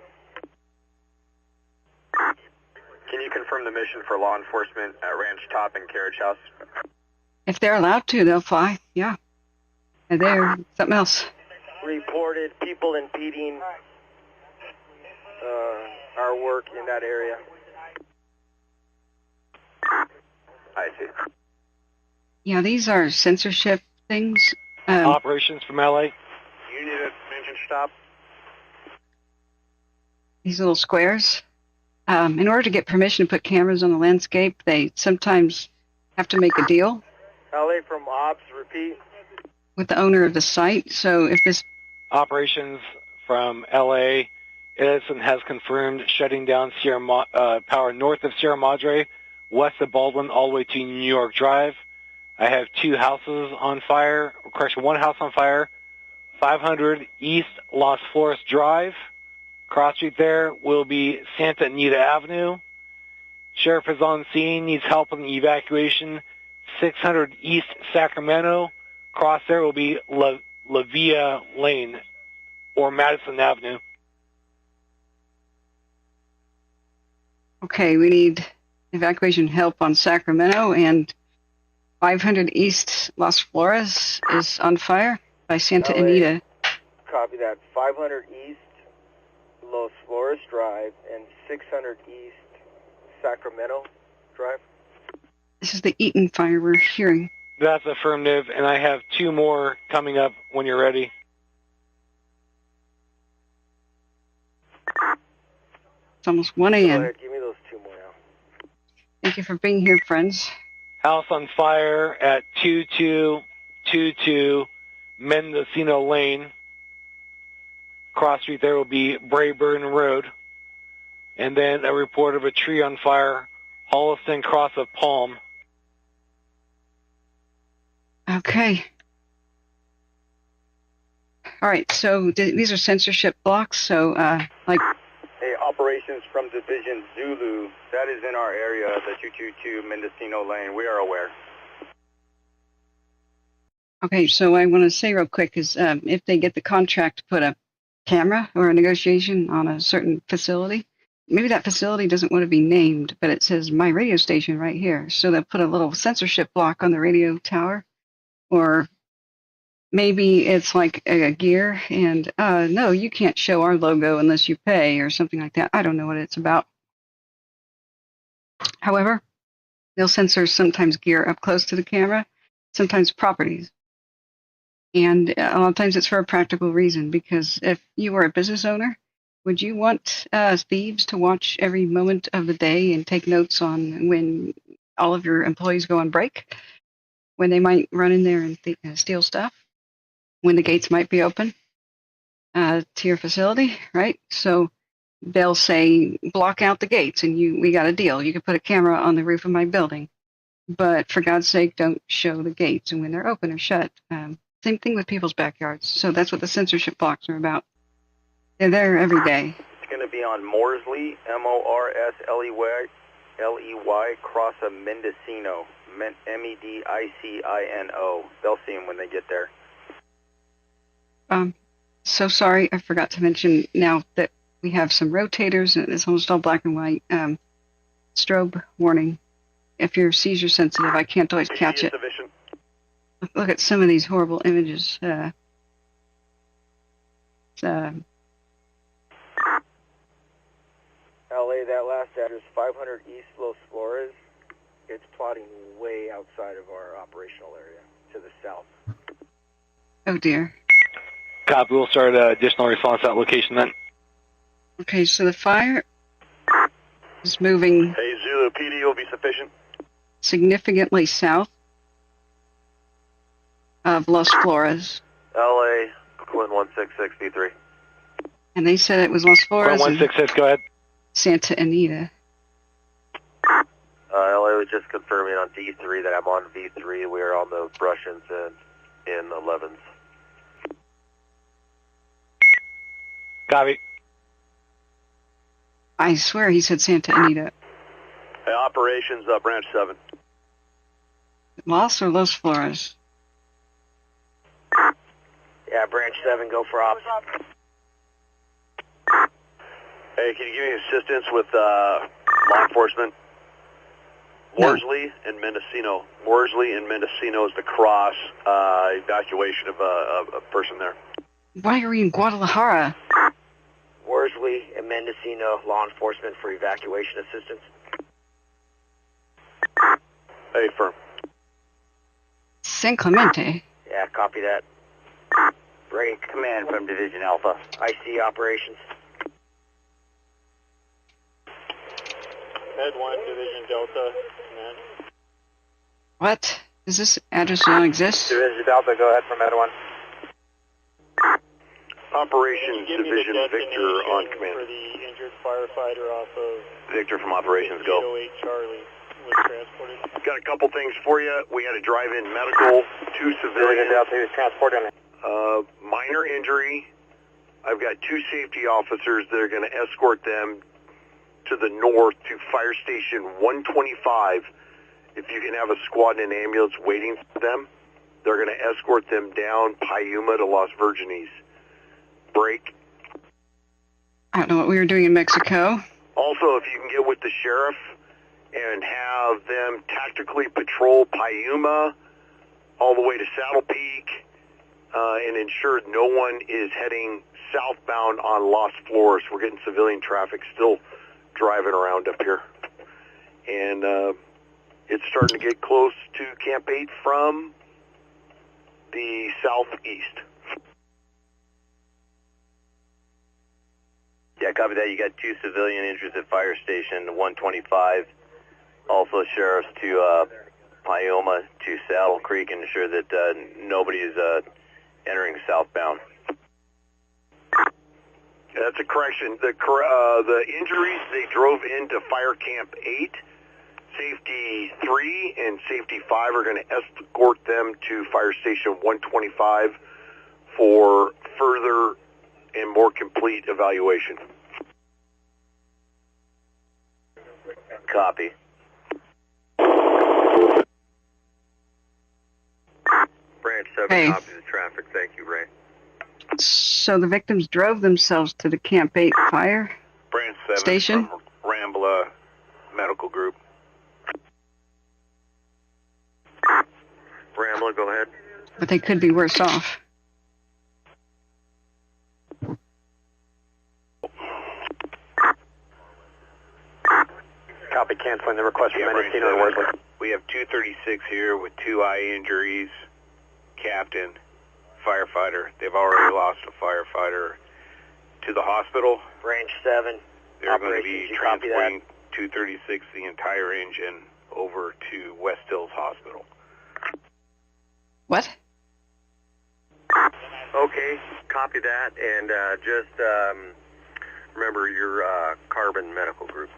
B: Can you confirm the mission for law enforcement at Ranch Top and Carriage House?
C: If they're allowed to, they'll fly. Yeah. And they're something else.
D: Reported people impeding our work in that area.
B: I see.
C: Yeah, these are censorship things.
O: Operations from LA.
B: You need a engine stop.
C: These little squares. In order to get permission to put cameras on the landscape, they sometimes have to make a deal
D: LA from Ops, repeat.
C: with the owner of the site. So if this
O: Operations from LA. Edison has confirmed shutting down power north of Sierra Madre, west of Baldwin, all the way to New York Drive. I have 2 houses on fire, or correction, 1 house on fire, 500 East Las Flores Drive. Cross street there will be Santa Anita Avenue. Sheriff is on scene, needs help in the evacuation. 600 East Sacramento. Cross there will be La Villa Lane or Madison Avenue.
C: Okay, we need evacuation help on Sacramento, and 500 East Las Flores is on fire by Santa Anita.
D: Copy that. 500 East Los Flores Drive and 600 East Sacramento Drive.
C: This is the Eaton fire we're hearing.
O: That's affirmative, and I have 2 more coming up when you're ready.
C: It's almost 1 a.m.
D: Go ahead, give me those 2 more now.
C: Thank you for being here, friends.
O: House on fire at 2222 Mendocino Lane. Cross street there will be Brayburn Road. And then a report of a tree on fire, Holliston Cross of Palm.
C: Okay. All right, so these are censorship blocks, so like...
B: Hey, operations from Division Zulu, that is in our area, the 222 Mendocino Lane. We are aware.
C: Okay, so I want to say real quick is if they get the contract to put a camera or a negotiation on a certain facility, maybe that facility doesn't want to be named, but it says my radio station right here. So they'll put a little censorship block on the radio tower, or maybe it's like a gear and no, you can't show our logo unless you pay or something like that. I don't know what it's about. However, they'll censor sometimes gear up close to the camera, sometimes properties. And a lot of times it's for a practical reason, because if you were a business owner, would you want thieves to watch every moment of the day and take notes on when all of your employees go on break, when they might run in there and steal stuff, when the gates might be open to your facility, right? So they'll say, block out the gates, and we got a deal. You can put a camera on the roof of my building, but for God's sake, don't show the gates and when they're open or shut. Same thing with people's backyards. So that's what the censorship blocks are about. They're there every day.
B: It's going to be on Morsley, Morsley, cross of Mendocino, Medicino. They'll see them when they get there.
C: So sorry, I forgot to mention now that we have some rotators, and it's almost all black and white. Strobe warning. If you're seizure sensitive, I can't always catch it. Look at some of these horrible images.
D: LA, that last address, 500 East Los Flores, it's plotting way outside of our operational area, to the south.
C: Oh dear.
O: Copy, we'll start additional response at that location then.
C: Okay, so the fire is moving.
J: Hey, Zulu PD will be sufficient.
C: Significantly south of Los Flores.
K: LA, Quinn 166V3.
C: And they said it was Los Flores.
O: Quinn 166, go ahead.
C: Santa Anita.
K: LA was just confirming on V3 that I'm on V3. We are on the Russians and in 11s.
O: Copy.
C: I swear he said Santa Anita.
J: Hey, operations, branch 7.
C: Los or Los Flores?
D: Yeah, branch 7, go for ops.
J: Hey, can you give me assistance with law enforcement? Worsley and Mendocino. Worsley and Mendocino is the cross evacuation of a person there.
C: Why are we in Guadalajara?
D: Worsley and Mendocino, law enforcement for evacuation assistance.
J: Hey, firm.
C: San Clemente.
D: Yeah, copy that. Bring command from Division Alpha. IC operations.
E: Med 1, Division Delta, command.
C: What? Does this address not exist?
B: Division Delta, go ahead for Med 1.
J: Operations Division Victor on command.
E: For the injured firefighter off of
J: Victor from operations, go.
E: 808 Charlie was transported.
J: Got a couple things for you. We had a drive-in medical, 2 civilians.
B: He was transported.
J: Minor injury. I've got 2 safety officers that are going to escort them to the north to Fire Station 125. If you can have a squad and an ambulance waiting for them, they're going to escort them down Piuma to Las Virgenes. Break.
C: I don't know what we were doing in Mexico.
J: Also, if you can get with the sheriff and have them tactically patrol Piuma all the way to Saddle Peak and ensure no one is heading southbound on Los Flores. We're getting civilian traffic still driving around up here. And it's starting to get close to Camp 8 from the southeast.
K: Yeah, copy that. You got 2 civilian injuries at Fire Station 125. Also, sheriffs to Piuma to Saddle Creek and ensure that nobody is entering southbound.
J: Yeah, that's a correction. The injuries, they drove into Fire Camp 8. Safety 3 and Safety 5 are going to escort them to Fire Station 125 for further and more complete evaluation.
K: Copy. Branch 7,
C: Hey.
K: copy the traffic. Thank you, Ray.
C: So the victims drove themselves to the Camp 8 fire
J: Branch 7
C: station?
J: from Rambla Medical Group.
K: Rambla, go ahead.
C: But they could be worse off.
B: Copy, canceling the request from
J: Branch
B: Mendocino and
J: 7.
B: Worsley.
J: We have 236 here with 2 eye injuries. Captain, firefighter. They've already lost a firefighter to the hospital.
D: Branch 7.
J: They're going to be
D: Operations, you copy that?
J: transporting 236, the entire engine, over to West Hills Hospital.
C: What?
K: Okay, copy that. And just remember your Carbon Medical Group.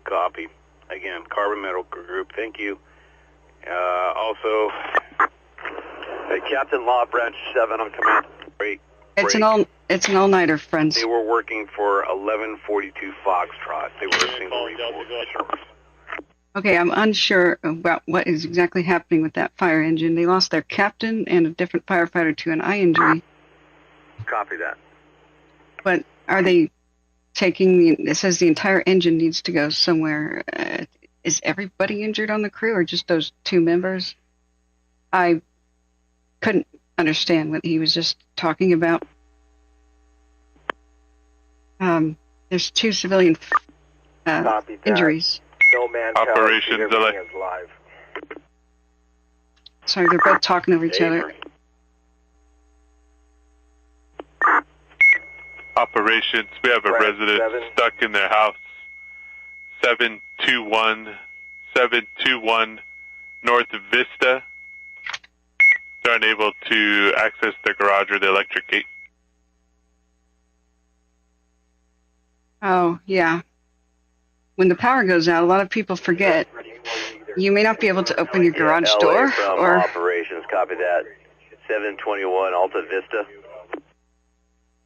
J: Copy. Again, Carbon Medical Group, thank you. Also, hey, Captain Law, Branch 7 on command. Break.
C: It's an all-nighter, friends.
J: They were working for 1142 Foxtrot. They were a single report.
C: Okay, I'm unsure about what is exactly happening with that fire engine. They lost their captain and a different firefighter to an eye injury.
K: Copy that.
C: But are they taking it says the entire engine needs to go somewhere. Is everybody injured on the crew or just those 2 members? I couldn't understand what he was just talking about. There's 2 civilian injuries.
D: No man
G: Operation delay.
D: is live.
C: Sorry, they're both talking over each other.
G: Operations, we have a resident stuck in their house. 721 North Vista. They're unable to access the garage or the electric gate.
C: Oh, yeah. When the power goes out, a lot of people forget. You may not be able to open your garage door.
K: From
C: Or
K: operations, copy that. 721 Alta Vista.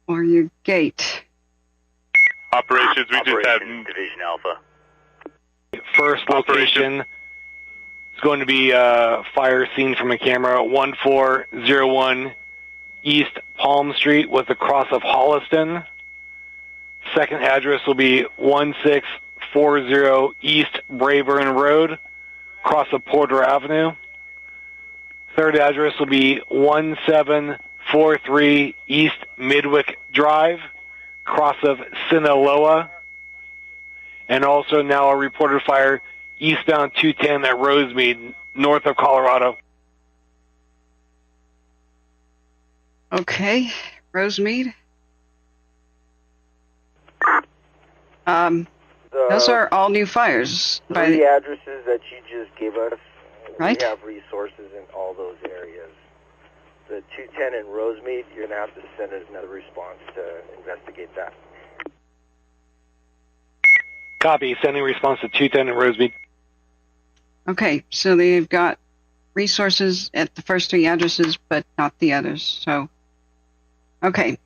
C: Or your gate.
G: Operations, we just have
K: Division Alpha.
O: First location is going to be fire seen from a camera 1401 East Palm Street with the cross of Holliston. Second address will be 1640 East Brayburn Road, cross of Porter Avenue. Third address will be 1743 East Midwick Drive, cross of Sinaloa. And also now a reported fire eastbound 210 at Rosemead, north of Colorado.
C: Okay, Rosemead. Those are all new fires.
D: Three addresses that you just gave us,
C: right?
D: We have resources in all those areas. The 210 in Rosemead, you're going to have to send us another response to investigate that.
O: Copy, sending response to 210 in Rosemead.
C: Okay, so they've got resources at the first three addresses, but not the others. So, okay.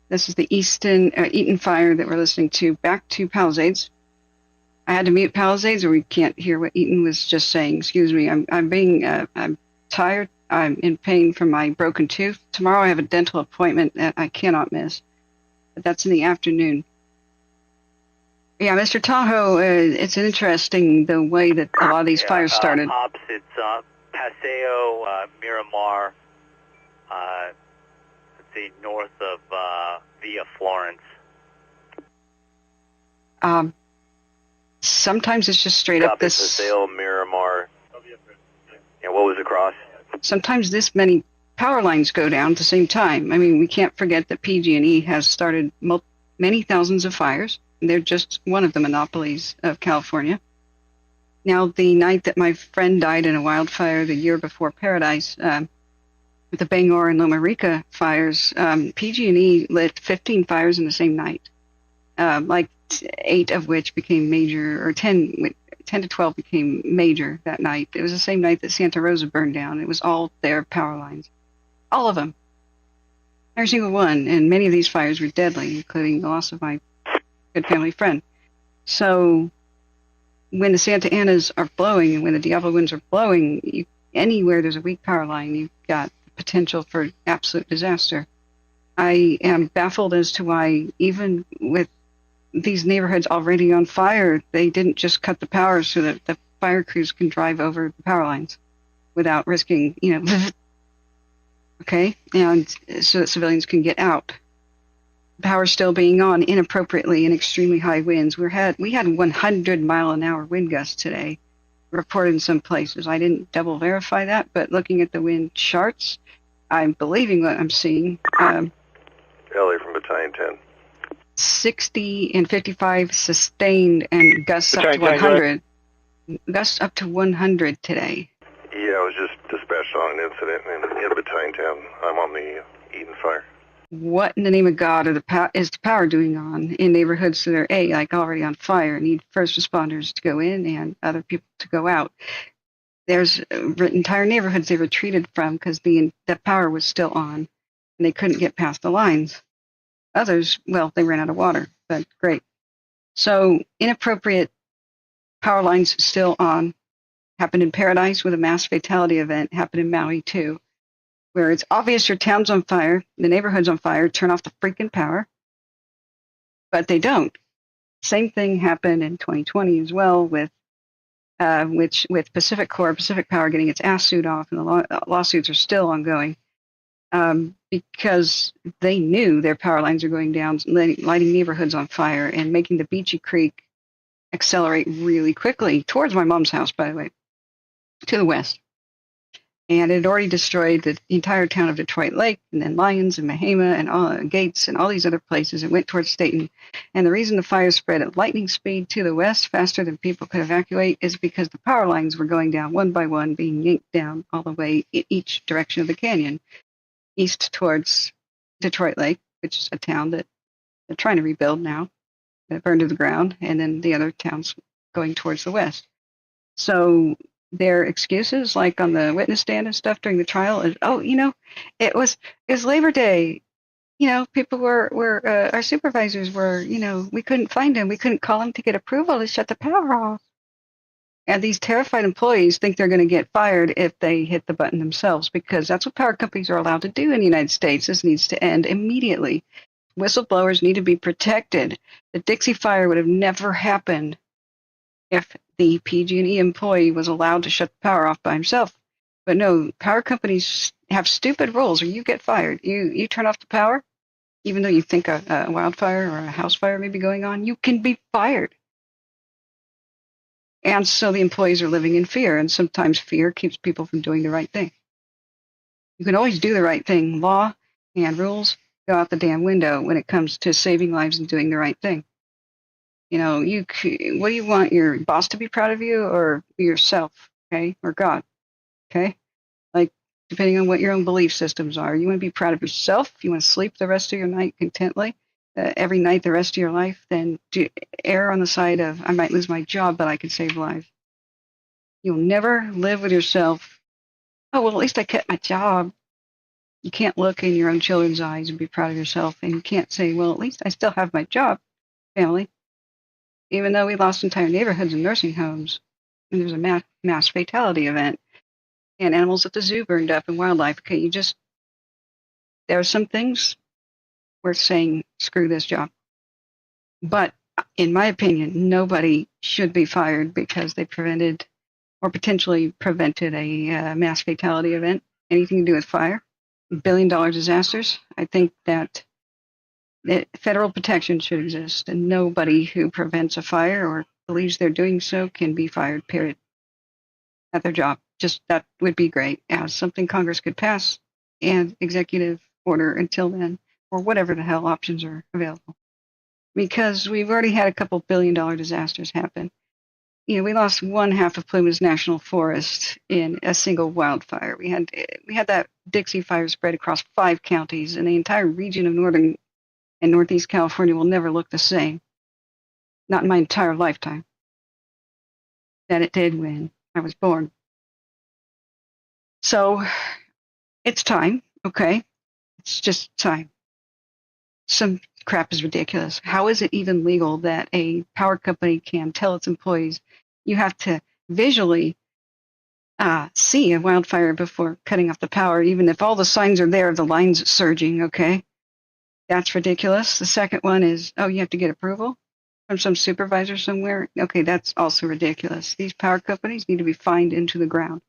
C: This is the Eaton fire that we're listening to. Back to Pallisades. I had to mute Pallisades, or we can't hear what Eaton was just saying. Excuse me. I'm tired. I'm in pain from my broken tooth. Tomorrow I have a dental appointment that I cannot miss, but that's in the afternoon. Yeah, Mr. Tahoe, it's interesting the way that a lot of these fires started.
E: Opposite Paseo, Miramar, let's see, north of Via Florence.
C: Sometimes it's just straight up this.
K: Paseo, Miramar. And what was across?
C: Sometimes this many power lines go down at the same time. I mean, we can't forget that PG&E has started many thousands of fires. They're just one of the monopolies of California. Now, the night that my friend died in a wildfire the year before Paradise, with the Bangor and Loma Rica fires, PG&E lit 15 fires in the same night, like 8 of which became major, or 10 to 12 became major that night. It was the same night that Santa Rosa burned down. It was all their power lines. All of them. Every single one. And many of these fires were deadly, including the loss of my good family friend. So when the Santa Anas are blowing and when the Diablo winds are blowing, anywhere there's a weak power line, you've got the potential for absolute disaster. I am baffled as to why, even with these neighborhoods already on fire, they didn't just cut the power so that the fire crews can drive over the power lines without risking, okay, and so that civilians can get out. Power still being on inappropriately and extremely high winds. We had 100-mile-an-hour wind gusts today, reported in some places. I didn't double verify that, but looking at the wind charts, I'm believing what I'm seeing.
Q: Ellie from Battalion 10.
C: 60 and 55 sustained, and gusts up to 100. Gusts up to 100 today.
Q: Yeah, I was just dispatched on an incident in Battalion 10. I'm on the Eaton fire.
C: What in the name of God is the power doing on in neighborhoods that are already on fire, need first responders to go in and other people to go out? There's entire neighborhoods they retreated from because the power was still on and they couldn't get past the lines. Others, well, they ran out of water, but great. So inappropriate power lines still on. Happened in Paradise with a mass fatality event. Happened in Maui too, where it's obvious your town's on fire, the neighborhood's on fire, turn off the freaking power. But they don't. Same thing happened in 2020 as well with Pacific Power getting its ass sued off, and the lawsuits are still ongoing because they knew their power lines are going down, lighting neighborhoods on fire and making the Beachy Creek accelerate really quickly towards my mom's house, by the way, to the west. And it had already destroyed the entire town of Detroit Lake, and then Lyons and Mahama and all, Gates and all these other places. It went towards Staten. And the reason the fire spread at lightning speed to the west faster than people could evacuate is because the power lines were going down one by one, being yanked down all the way in each direction of the canyon, east towards Detroit Lake, which is a town that they're trying to rebuild now, that burned to the ground, and then the other towns going towards the west. So their excuses, like on the witness stand and stuff during the trial, is, oh, it was Labor Day. People were our supervisors were, we couldn't find him. We couldn't call him to get approval to shut the power off. And these terrified employees think they're going to get fired if they hit the button themselves, because that's what power companies are allowed to do in the United States. This needs to end immediately. Whistleblowers need to be protected. The Dixie Fire would have never happened if the PG&E employee was allowed to shut the power off by himself. But no, power companies have stupid rules, or you get fired. You turn off the power, even though you think a wildfire or a house fire may be going on, you can be fired. And so the employees are living in fear, and sometimes fear keeps people from doing the right thing. You can always do the right thing. Law and rules go out the damn window when it comes to saving lives and doing the right thing. What do you want, your boss to be proud of you, or yourself, okay, or God, okay? Like, depending on what your own belief systems are. You want to be proud of yourself? You want to sleep the rest of your night contently, every night the rest of your life? Then err on the side of, I might lose my job, but I can save lives. You'll never live with yourself, oh, well, at least I kept my job. You can't look in your own children's eyes and be proud of yourself, and you can't say, well, at least I still have my job, family. Even though we lost entire neighborhoods and nursing homes, and there's a mass fatality event, and animals at the zoo burned up, and wildlife. Okay, there are some things worth saying, screw this job. But in my opinion, nobody should be fired because they prevented or potentially prevented a mass fatality event, anything to do with fire, $1 billion disasters. I think that federal protection should exist, and nobody who prevents a fire or believes they're doing so can be fired, period, at their job. Just that would be great as something Congress could pass, and executive order until then, or whatever the hell options are available. Because we've already had a couple $1 billion disasters happen. We lost one half of Plumas National Forest in a single wildfire. We had that Dixie Fire spread across 5 counties, and the entire region of northern and northeast California will never look the same. Not in my entire lifetime. That it did when I was born. So, it's time, okay? It's just time. Some crap is ridiculous. How is it even legal that a power company can tell its employees, you have to visually see a wildfire before cutting off the power, even if all the signs are there of the lines surging, okay? That's ridiculous. The second one is, you have to get approval from some supervisor somewhere. Okay, that's also ridiculous. These power companies need to be fined into the ground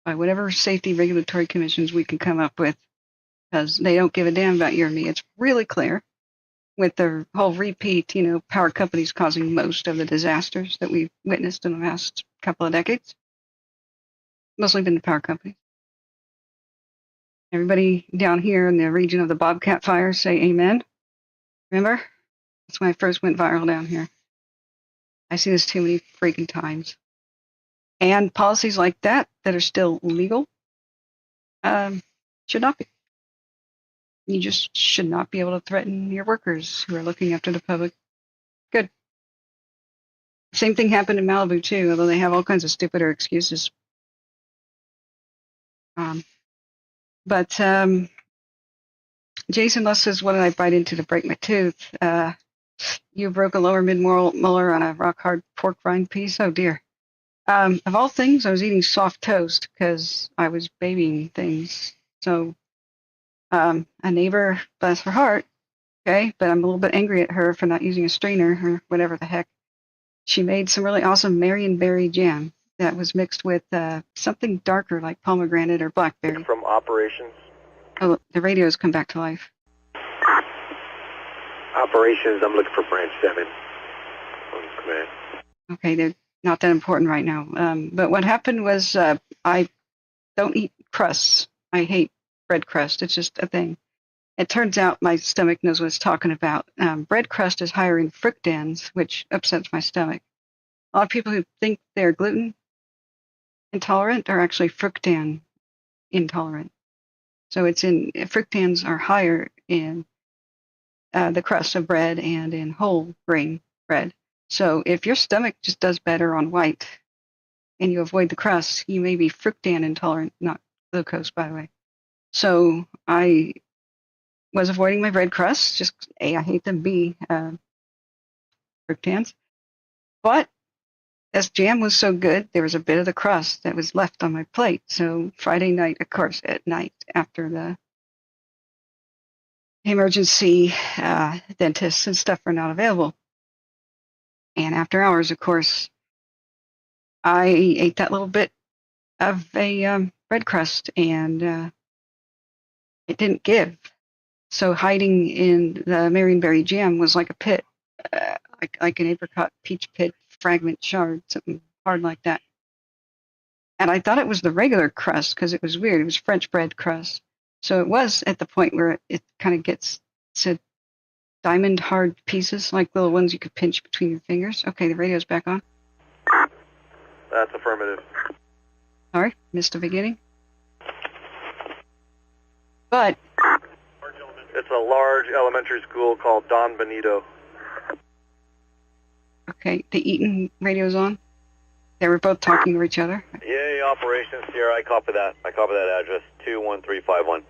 C: by whatever safety regulatory commissions we can come up with, because they don't give a damn about you or me. It's really clear with the whole repeat, power companies causing most of the disasters that we've witnessed in the last couple of decades. Mostly been the power companies. Everybody down here in the region of the Bobcat Fire say amen. Remember? That's when I first went viral down here. I see this too many freaking times. And policies like that are still legal should not be. You just should not be able to threaten your workers who are looking after the public good. Same thing happened in Malibu too, although they have all kinds of stupider excuses. But Jason Luss says, what did I bite into to break my tooth? You broke a lower mid-molar on a rock-hard pork rind piece? Oh, dear. Of all things, I was eating soft toast because I was babying things. So a neighbor, bless her heart, okay, but I'm a little bit angry at her for not using a strainer or whatever the heck. She made some really awesome Marionberry jam that was mixed with something darker like pomegranate or blackberry.
K: From operations.
C: Oh, the radio's come back to life.
K: Operations, I'm looking for branch 7 on command.
C: Okay, they're not that important right now. But what happened was the don't eat crusts. I hate bread crust. It's just a thing. It turns out my stomach knows what it's talking about. Bread crust is higher in fructans, which upsets my stomach. A lot of people who think they're gluten intolerant are actually fructan intolerant. So fructans are higher in the crust of bread and in whole grain bread. So if your stomach just does better on white and you avoid the crust, you may be fructan intolerant, not glucose, by the way. So I was avoiding my bread crusts, just A, I hate them, B, fructans. But as jam was so good, there was a bit of the crust that was left on my plate. So Friday night, of course, at night after the emergency dentists and stuff were not available. And after hours, of course, I ate that little bit of a bread crust, and it didn't give. So hiding in the marionberry jam was like a pit, like an apricot peach pit fragment shard, something hard like that. And I thought it was the regular crust because it was weird. It was French bread crust. So it was at the point where it kind of gets to diamond hard pieces, like little ones you could pinch between your fingers. Okay, the radio's back on.
N: That's affirmative.
C: Sorry, missed the beginning. But
N: it's a large elementary school called Don Benito.
C: Okay, the Eaton radio's on. They were both talking to each other.
K: Yay, operations here. I copy that. I copy that address, 21351.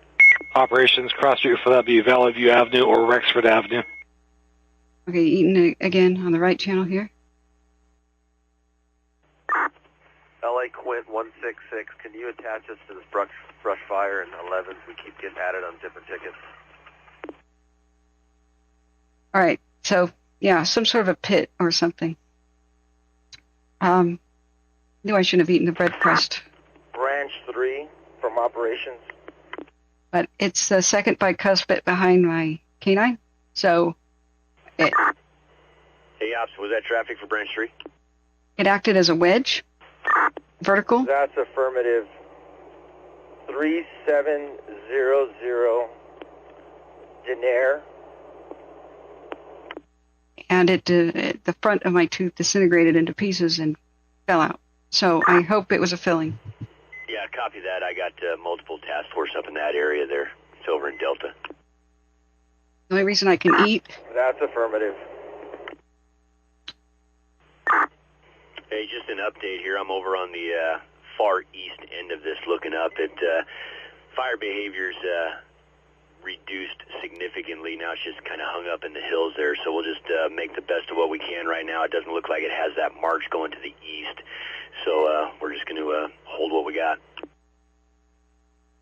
O: Operations cross route for that be Valley View Avenue or Rexford Avenue.
C: Okay, Eaton again on the right channel here.
N: LA Quint 166. Can you attach us to this brush fire in 11s? We keep getting added on different tickets.
C: All right, so yeah, some sort of a pit or something. Knew I shouldn't have eaten the bread crust.
D: Branch 3 from operations.
C: But it's the second bicuspid behind my canine, so
K: Hey, Ops, was that traffic for branch 3?
C: It acted as a wedge, vertical.
D: That's affirmative. 3700 Denair.
C: And the front of my tooth disintegrated into pieces and fell out. So I hope it was a filling.
K: Yeah, copy that. I got multiple task force up in that area there. It's over in Delta.
C: The only reason I can eat.
D: That's affirmative.
K: Hey, just an update here. I'm over on the far east end of this looking up at fire behaviors reduced significantly. Now it's just kind of hung up in the hills there, so we'll just make the best of what we can right now. It doesn't look like it has that march going to the east, so we're just going to hold what we got.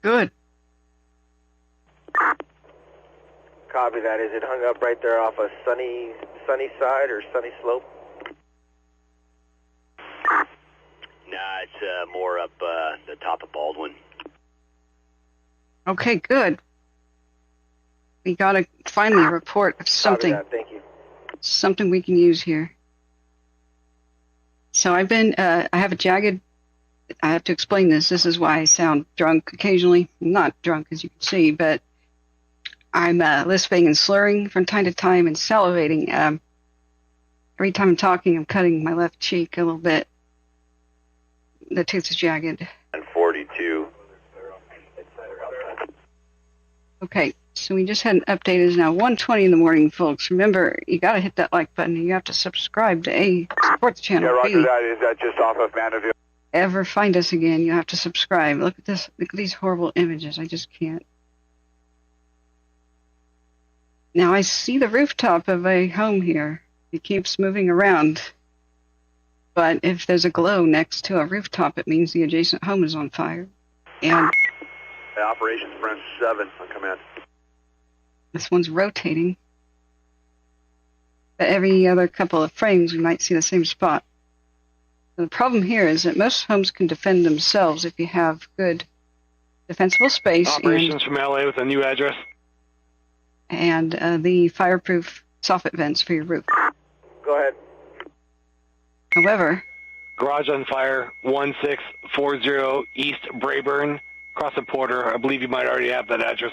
C: Good.
D: Copy that. Is it hung up right there off a sunny side or sunny slope?
K: Nah, it's more up the top of Baldwin.
C: Okay, good. We got finally a report of something.
D: Copy that. Thank you.
C: Something we can use here. So I've been, I have a jagged, I have to explain this. This is why I sound drunk occasionally. I'm not drunk, as you can see, but I'm lisping and slurring from time to time and salivating. Every time I'm talking, I'm cutting my left cheek a little bit. The tooth is jagged.
K: And 42.
C: Okay, so we just had an update. It is now 1:20 in the morning, folks. Remember, you got to hit that like button. You have to subscribe to A, support the channel.
N: Yeah, roger
C: B.
N: that. Is that just off of Mandeville?
C: Ever find us again, you have to subscribe. Look at this. Look at these horrible images. I just can't. Now I see the rooftop of a home here. It keeps moving around. But if there's a glow next to a rooftop, it means the adjacent home is on fire. And
N: Operations Branch 7 on command.
C: This one's rotating. But every other couple of frames, we might see the same spot. So the problem here is that most homes can defend themselves if you have good defensible space.
O: Operations from LA with a new address.
C: And the fireproof soffit vents for your roof.
D: Go ahead.
C: However,
O: Garage on fire, 1640 East Brayburn, across the Porter. I believe you might already have that address.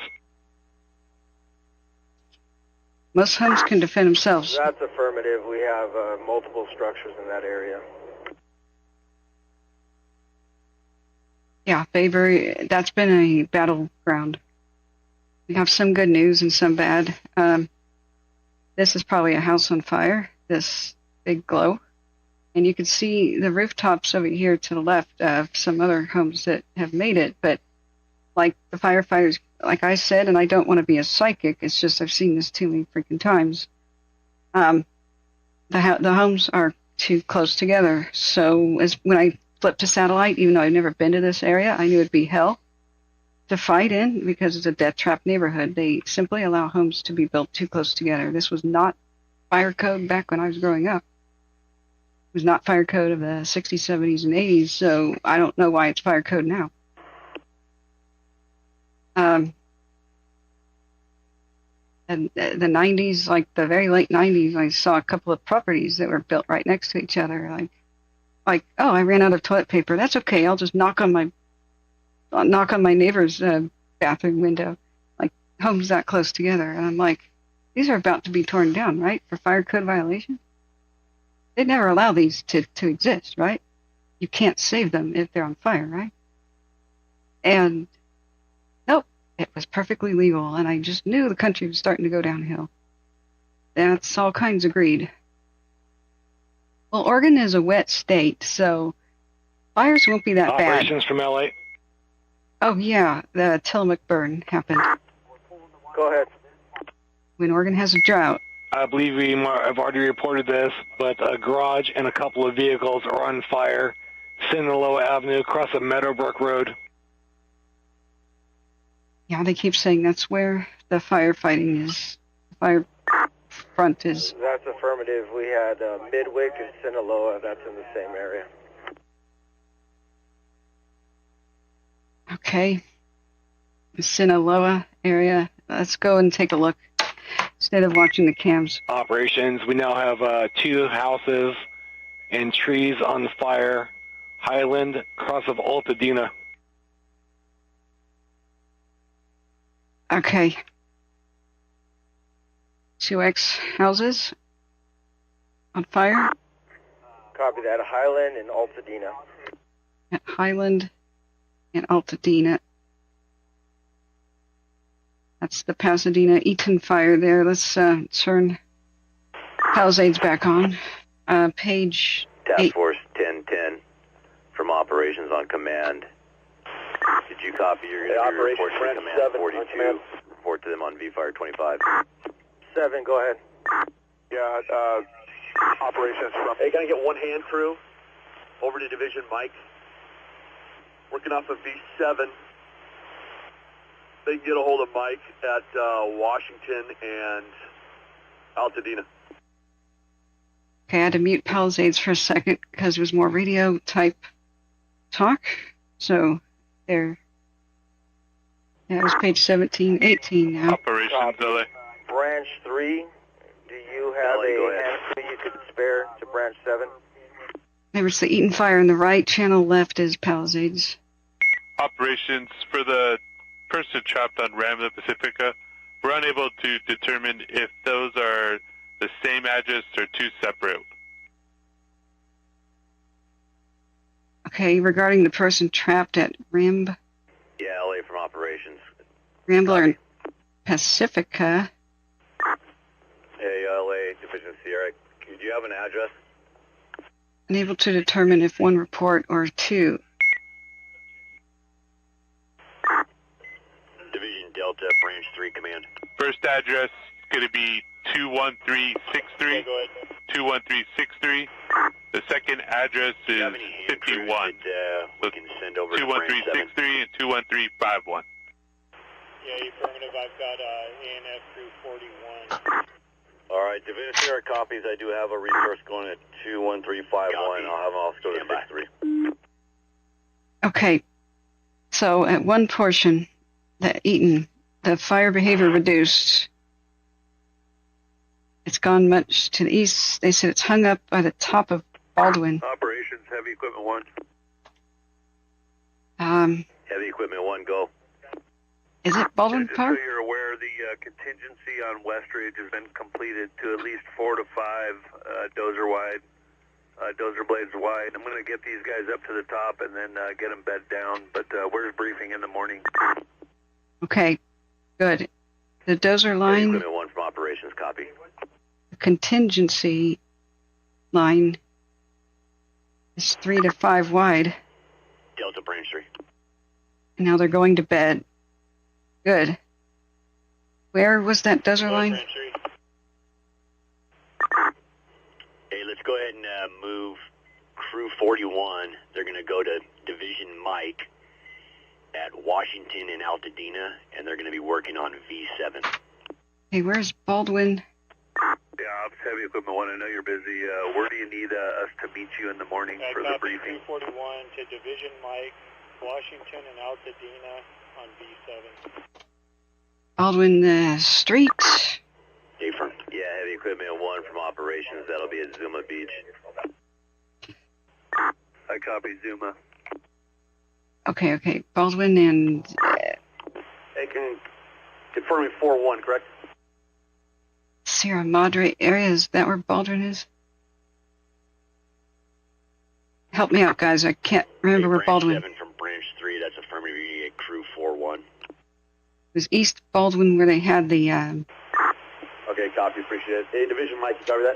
C: Most homes can defend themselves.
D: That's affirmative. We have multiple structures in that area.
C: Yeah, Bayberry, that's been a battleground. We have some good news and some bad. This is probably a house on fire, this big glow. And you can see the rooftops over here to the left of some other homes that have made it. But like the firefighters, like I said, and I don't want to be a psychic, it's just I've seen this too many freaking times. The homes are too close together. So when I flipped to satellite, even though I've never been to this area, I knew it'd be hell to fight in because it's a death trap neighborhood. They simply allow homes to be built too close together. This was not fire code back when I was growing up. It was not fire code of the 60s, 70s, and 80s, so I don't know why it's fire code now. And the 90s, like the very late 90s, I saw a couple of properties that were built right next to each other. Like, oh, I ran out of toilet paper. That's okay. I'll just knock on my neighbor's bathroom window. Like, homes that close together. And I'm like, these are about to be torn down, right? For fire code violation? They'd never allow these to exist, right? You can't save them if they're on fire, right? And nope, it was perfectly legal. And I just knew the country was starting to go downhill. That's all kinds of greed. Well, Oregon is a wet state, so fires won't be that bad.
O: Operations from LA.
C: Oh, yeah, the Tillamook burn happened.
D: Go ahead.
C: When Oregon has a drought.
O: I believe we have already reported this, but a garage and a couple of vehicles are on fire, Sinaloa Avenue across the Meadowbrook Road.
C: Yeah, they keep saying that's where the firefighting is. The fire front is.
D: That's affirmative. We had Midwick and Sinaloa. That's in the same area.
C: Okay. The Sinaloa area. Let's go and take a look instead of watching the cams.
O: Operations. We now have 2 houses and trees on fire. Highland, cross of Altadena.
C: Okay. 2X houses on fire.
D: Copy that. Highland and Altadena.
C: At Highland and Altadena. That's the Pasadena Eaton fire there. Let's turn Palisades back on. Page
A: Task
C: 8.
A: Force 1010 from Operations on Command. Did you copy? You're going to report to Command 42. Report to them on V-Fire 25.
D: 7, go ahead.
N: Yeah, operations from...
J: Hey, can I get one hand crew over to Division Mike? Working off of V7. They can get a hold of Mike at Washington and Altadena.
C: Okay, I had to mute Palisades for a second because it was more radio type talk. So there. Yeah, it was page 17, 18 now.
G: Operations LA.
D: Branch 3, do you have a hand crew you could spare to Branch 7?
C: There was the Eaton fire on the right. Channel left is Palisades.
G: Operations for the person trapped on Ramla Pacifica. We're unable to determine if those are the same address or 2 separate.
C: Okay, regarding the person trapped at
A: Yeah, LA from Operations.
C: Rambler and Pacifica.
A: Hey, LA Division Sierra. Do you have an address?
C: Unable to determine if 1 report or 2.
K: Division Delta, Branch 3, Command.
G: First address going to be 21363. 21363. The second address is 51.
K: We can send over
G: 21363 and 21351.
E: Yeah, affirmative. I've got ANS crew 41.
K: All right, Division Sierra copies. I do have a resource going at 21351. I'll have them also go to 63.
C: Okay, so at one portion, the Eaton, the fire behavior reduced. It's gone much to the east. They said it's hung up by the top of Baldwin.
N: Operations have
H: Heavy Equipment 1.
K: Heavy Equipment 1, go.
C: Is it Baldwin
H: Just
C: Park?
H: so you're aware, the contingency on Westridge has been completed to at least 4 to 5 dozer blades wide. I'm going to get these guys up to the top and then get them bed down, but where's briefing in the morning?
C: Okay, good. The dozer line,
K: Equipment 1 from operations, copy.
C: the contingency line is 3 to 5 wide.
K: Delta Branch 3.
C: Now they're going to bed. Good. Where was that dozer line?
K: Hey, let's go ahead and move Crew 41. They're going to go to Division Mike at Washington and Altadena, and they're going to be working on V7.
C: Hey, where's Baldwin?
H: Yeah, Ops Heavy Equipment 1, I know you're busy. Where do you need us to meet you in the morning for the briefing?
E: 41 to Division Mike, Washington and Altadena on V7.
C: Baldwin Street.
K: Different. Yeah, Heavy Equipment 1 from operations. That'll be at Zuma Beach.
H: I copy Zuma.
C: Okay. Baldwin and...
J: Hey, can you confirm me 4-1, correct?
C: Sierra Madre area, is that where Baldwin is? Help me out, guys. I can't remember where Baldwin...
K: 7 from Branch 3, that's affirmative. You get Crew 4-1.
C: It was East Baldwin where they had the...
J: Okay, copy, appreciate it. Hey, Division Mike, you cover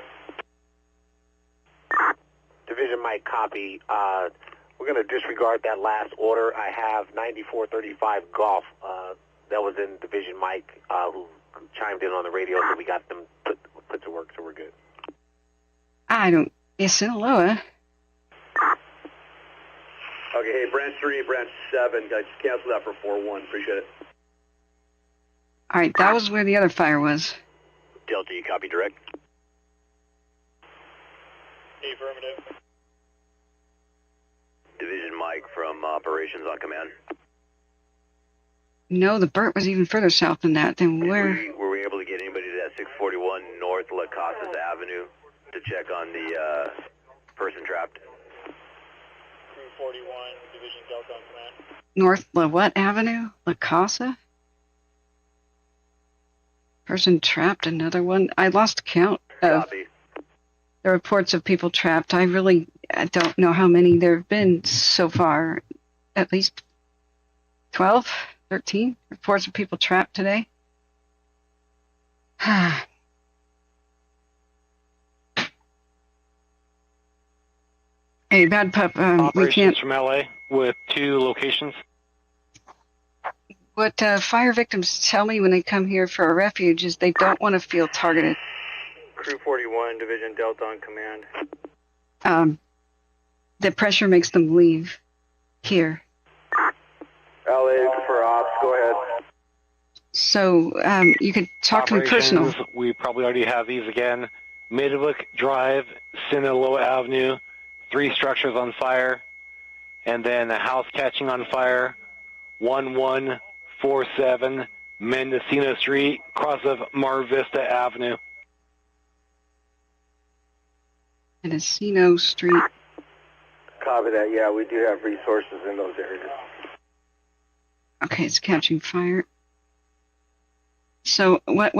J: that?
U: Division Mike, copy. We're going to disregard that last order. I have 9435 Golf. That was in Division Mike, who chimed in on the radio, so we got them put to work, so we're good.
C: I don't... Sinaloa.
J: Okay, hey, Branch 3, Branch 7, guys, cancel that for 4-1, appreciate it.
C: All right, that was where the other fire was.
K: Delta, you copy direct?
E: Affirmative.
K: Division Mike from operations on command.
C: No, the Burt was even further south than that. Then where...
K: Were we able to get anybody to that 641 North La Casas Avenue to check on the person trapped?
E: Crew 41, Division Delta on command.
C: North La what Avenue? La Casa? Person trapped, another one. I lost count of the reports of people trapped. I don't know how many there have been so far. At least 12, 13 reports of people trapped today. Hey, Bad Pup, we can't...
O: from LA with 2 locations.
C: What fire victims tell me when they come here for a refuge is they don't want to feel targeted.
B: Crew 41, Division Delta on command.
C: The pressure makes them leave here.
J: LA for ops, go ahead.
C: So you could talk to me personal.
O: We probably already have these again. Midwick Drive, Sinaloa Avenue, 3 structures on fire, and then a house catching on fire, 1147 Mendocino Street, cross of Mar Vista Avenue.
C: Mendocino Street.
J: Copy that, yeah, we do have resources in those areas.
C: Okay, it's catching fire. So I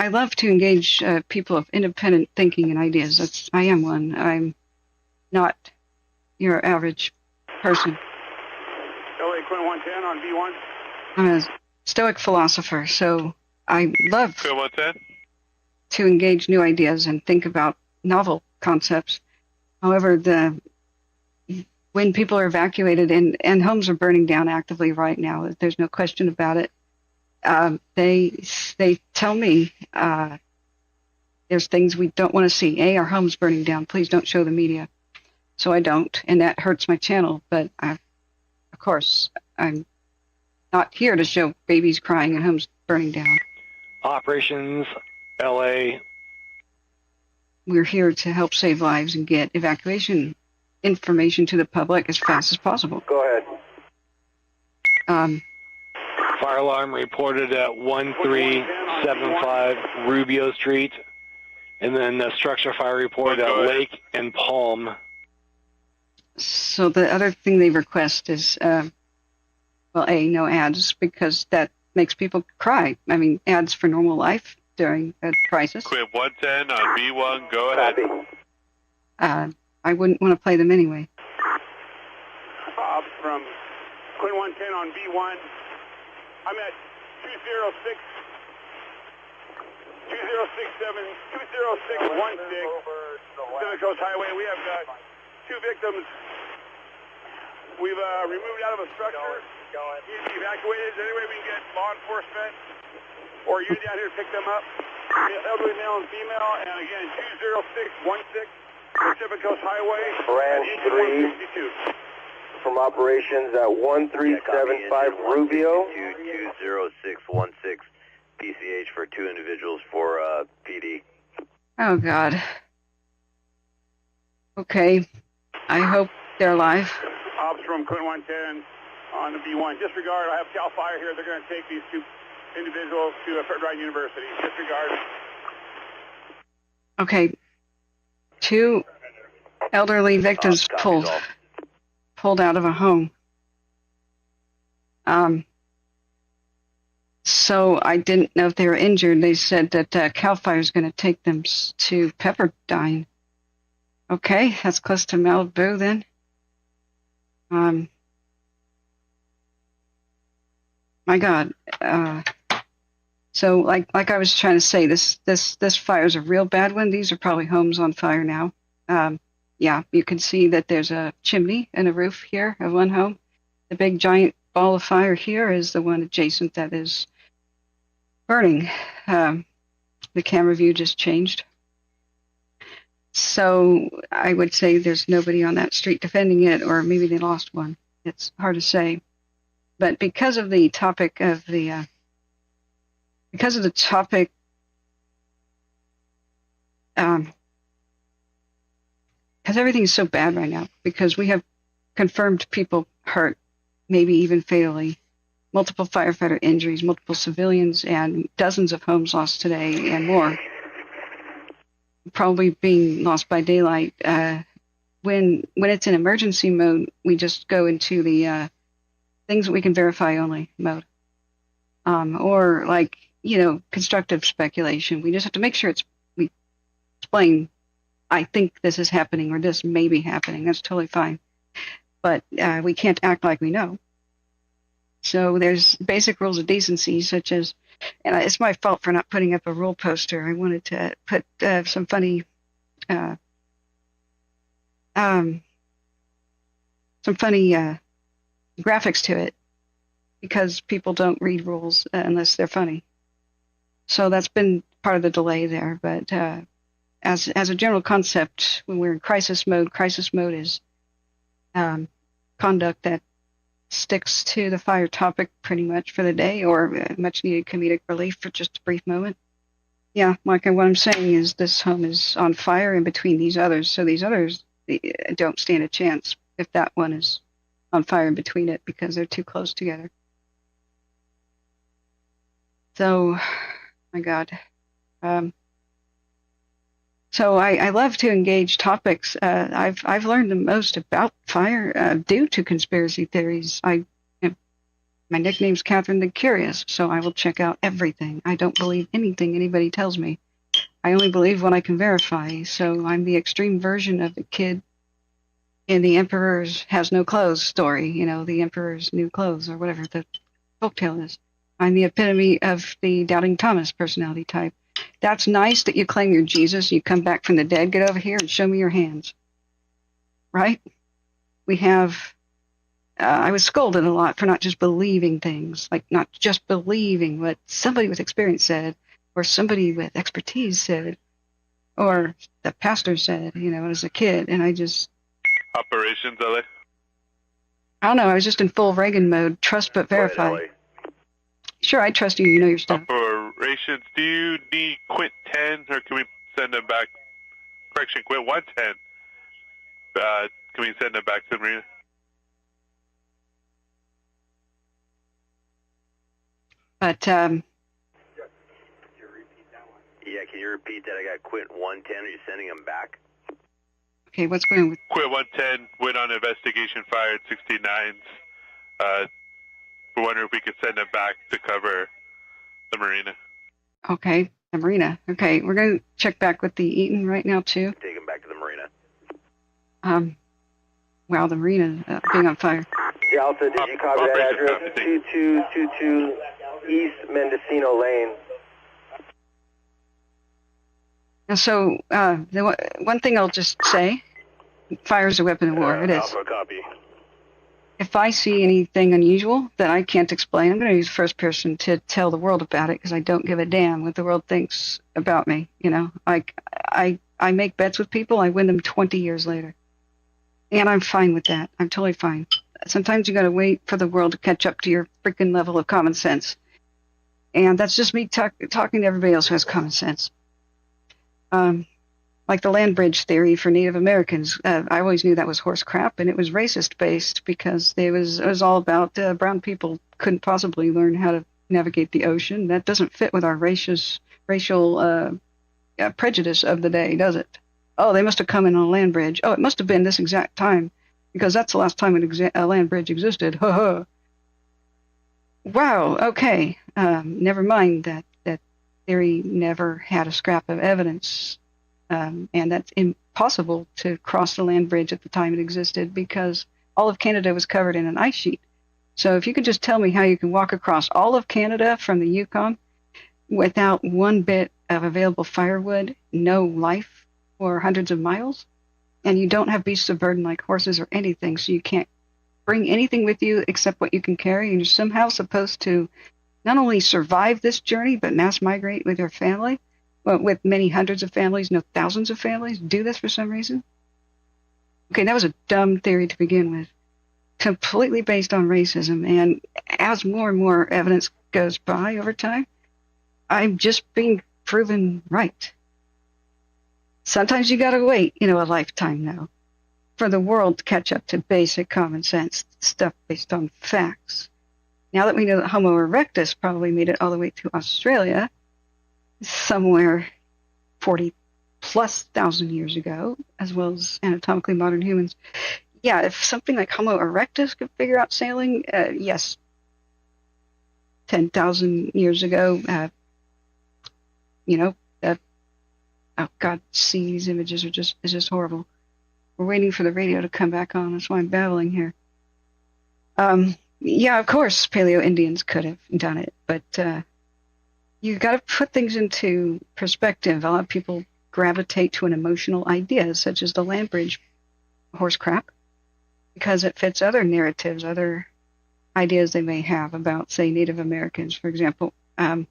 C: love to engage people of independent thinking and ideas. I am one. I'm not your average person.
J: LA Quinn 110 on V1.
C: I'm a stoic philosopher, so I love to engage new ideas and think about novel concepts. However, when people are evacuated and homes are burning down actively right now, there's no question about it. They tell me there's things we don't want to see. Our home's burning down. Please don't show the media. So I don't, and that hurts my channel. But of course, I'm not here to show babies crying and homes burning down.
O: Operations, LA.
C: We're here to help save lives and get evacuation information to the public as fast as possible.
J: Go ahead.
O: Fire alarm reported at 1375 Rubio Street, and then a structure fire reported at Lake and Palm.
C: So the other thing they request is, no ads, because that makes people cry. I mean, ads for normal life during a crisis.
G: Quit 110 on B1, go ahead.
C: I wouldn't want to play them anyway.
L: From Quinn 110 on B1, I'm at 206. 20616 Pacific Coast Highway. We have two victims we've removed out of a structure. Evacuated. Is there any way we can get law enforcement or you down here to pick them up? Elderly male and female. And again, 20616 Pacific Coast Highway.
D: Branch 3 from operations at 1375 Rubio.
K: 20616 PCH for two individuals for PD.
C: Oh, God. Okay. I hope they're alive.
L: Ops from Quinn 110 on the B1. Disregard, I have Calfire here. They're going to take these two individuals to Frederick University. Disregard.
C: Okay. Two elderly victims pulled out of a home. So I didn't know if they were injured. They said that Calfire is going to take them to Pepperdine. Okay, that's close to Malibu then. My God. So like I was trying to say, this fire is a real bad one. These are probably homes on fire now. Yeah, you can see that there's a chimney and a roof here of one home. The big giant ball of fire here is the one adjacent that is burning. The camera view just changed. So I would say there's nobody on that street defending it, or maybe they lost one. It's hard to say. But because of the topic of because everything's so bad right now, because we have confirmed people hurt, maybe even fatally, multiple firefighter injuries, multiple civilians, and dozens of homes lost today and more, probably being lost by daylight. When it's in emergency mode, we just go into the things that we can verify only mode, or constructive speculation. We just have to make sure we explain, I think this is happening or this may be happening. That's totally fine. But we can't act like we know. So there's basic rules of decency, such as, and it's my fault for not putting up a rule poster. I wanted to put some funny graphics to it, because people don't read rules unless they're funny. So that's been part of the delay there. But as a general concept, when we're in crisis mode is conduct that sticks to the fire topic pretty much for the day, or much needed comedic relief for just a brief moment. Yeah, like what I'm saying is this home is on fire in between these others, so these others don't stand a chance if that one is on fire in between it, because they're too close together. So, my God. So I love to engage topics. I've learned the most about fire due to conspiracy theories. My nickname's Catherine the Curious, so I will check out everything. I don't believe anything anybody tells me. I only believe what I can verify. So I'm the extreme version of the kid in the Emperor's Has No Clothes story, the Emperor's New Clothes, or whatever the folktale is. I'm the epitome of the Doubting Thomas personality type. That's nice that you claim you're Jesus, you come back from the dead, get over here and show me your hands. Right? We have, I was scolded a lot for not just believing things, like not just believing what somebody with experience said, or somebody with expertise said, or the pastor said, as a kid, and I just...
G: Operations, LA?
C: I don't know, I was just in full Reagan mode, trust but verify.
G: Right,
C: Sure, I trust you, you know your stuff.
G: Operations, do you need Quint 10, or can we send them back? Correction, Quint 110. Can we send them back to the marina?
C: But,
K: Yeah, can you repeat that? I got Quint 110. Are you sending them back?
C: Okay, what's going on with...
G: Quit 110, went on investigation, fired 69s. We're wondering if we could send them back to cover the marina.
C: Okay, the marina. Okay, we're going to check back with the Eaton right now, too.
H: Take them back to the marina.
C: Wow, the marina being on fire.
V: Delta, did you copy that address? 2222 East Mendocino Lane.
C: And so, the one thing I'll just say, fire is a weapon of war. It is.
J: Alpha, copy.
C: If I see anything unusual that I can't explain, I'm going to use first person to tell the world about it, because I don't give a damn what the world thinks about me. You know, I make bets with people, I win them 20 years later. And I'm fine with that. I'm totally fine. Sometimes you got to wait for the world to catch up to your freaking level of common sense. And that's just me talking to everybody else who has common sense. Like the land bridge theory for Native Americans, I always knew that was horse crap, and it was racist based, because it was all about brown people couldn't possibly learn how to navigate the ocean. That doesn't fit with our racial prejudice of the day, does it? Oh, they must have come in on a land bridge. Oh, it must have been this exact time, because that's the last time a land bridge existed. Ha ha. Wow. Okay. Never mind that theory never had a scrap of evidence. And that's impossible to cross the land bridge at the time it existed, because all of Canada was covered in an ice sheet. So if you could just tell me how you can walk across all of Canada from the Yukon without one bit of available firewood, no life for hundreds of miles, and you don't have beasts of burden like horses or anything, so you can't bring anything with you except what you can carry, and you're somehow supposed to not only survive this journey, but mass migrate with your family, well, with many hundreds of families, no thousands of families, do this for some reason? Okay, that was a dumb theory to begin with, completely based on racism, and as more and more evidence goes by over time, I'm just being proven right. Sometimes you gotta wait, a lifetime now, for the world to catch up to basic common sense stuff based on facts. Now that we know that Homo erectus probably made it all the way to Australia, somewhere 40+ thousand years ago, as well as anatomically modern humans. Yeah, if something like Homo erectus could figure out sailing, yes. 10,000 years ago, oh God, seeing these images is just horrible. We're waiting for the radio to come back on. That's why I'm babbling here. Yeah, of course, Paleo-Indians could have done it, but you got to put things into perspective. A lot of people gravitate to an emotional idea, such as the land bridge horse crap, because it fits other narratives, other ideas they may have about, say, Native Americans, for example. And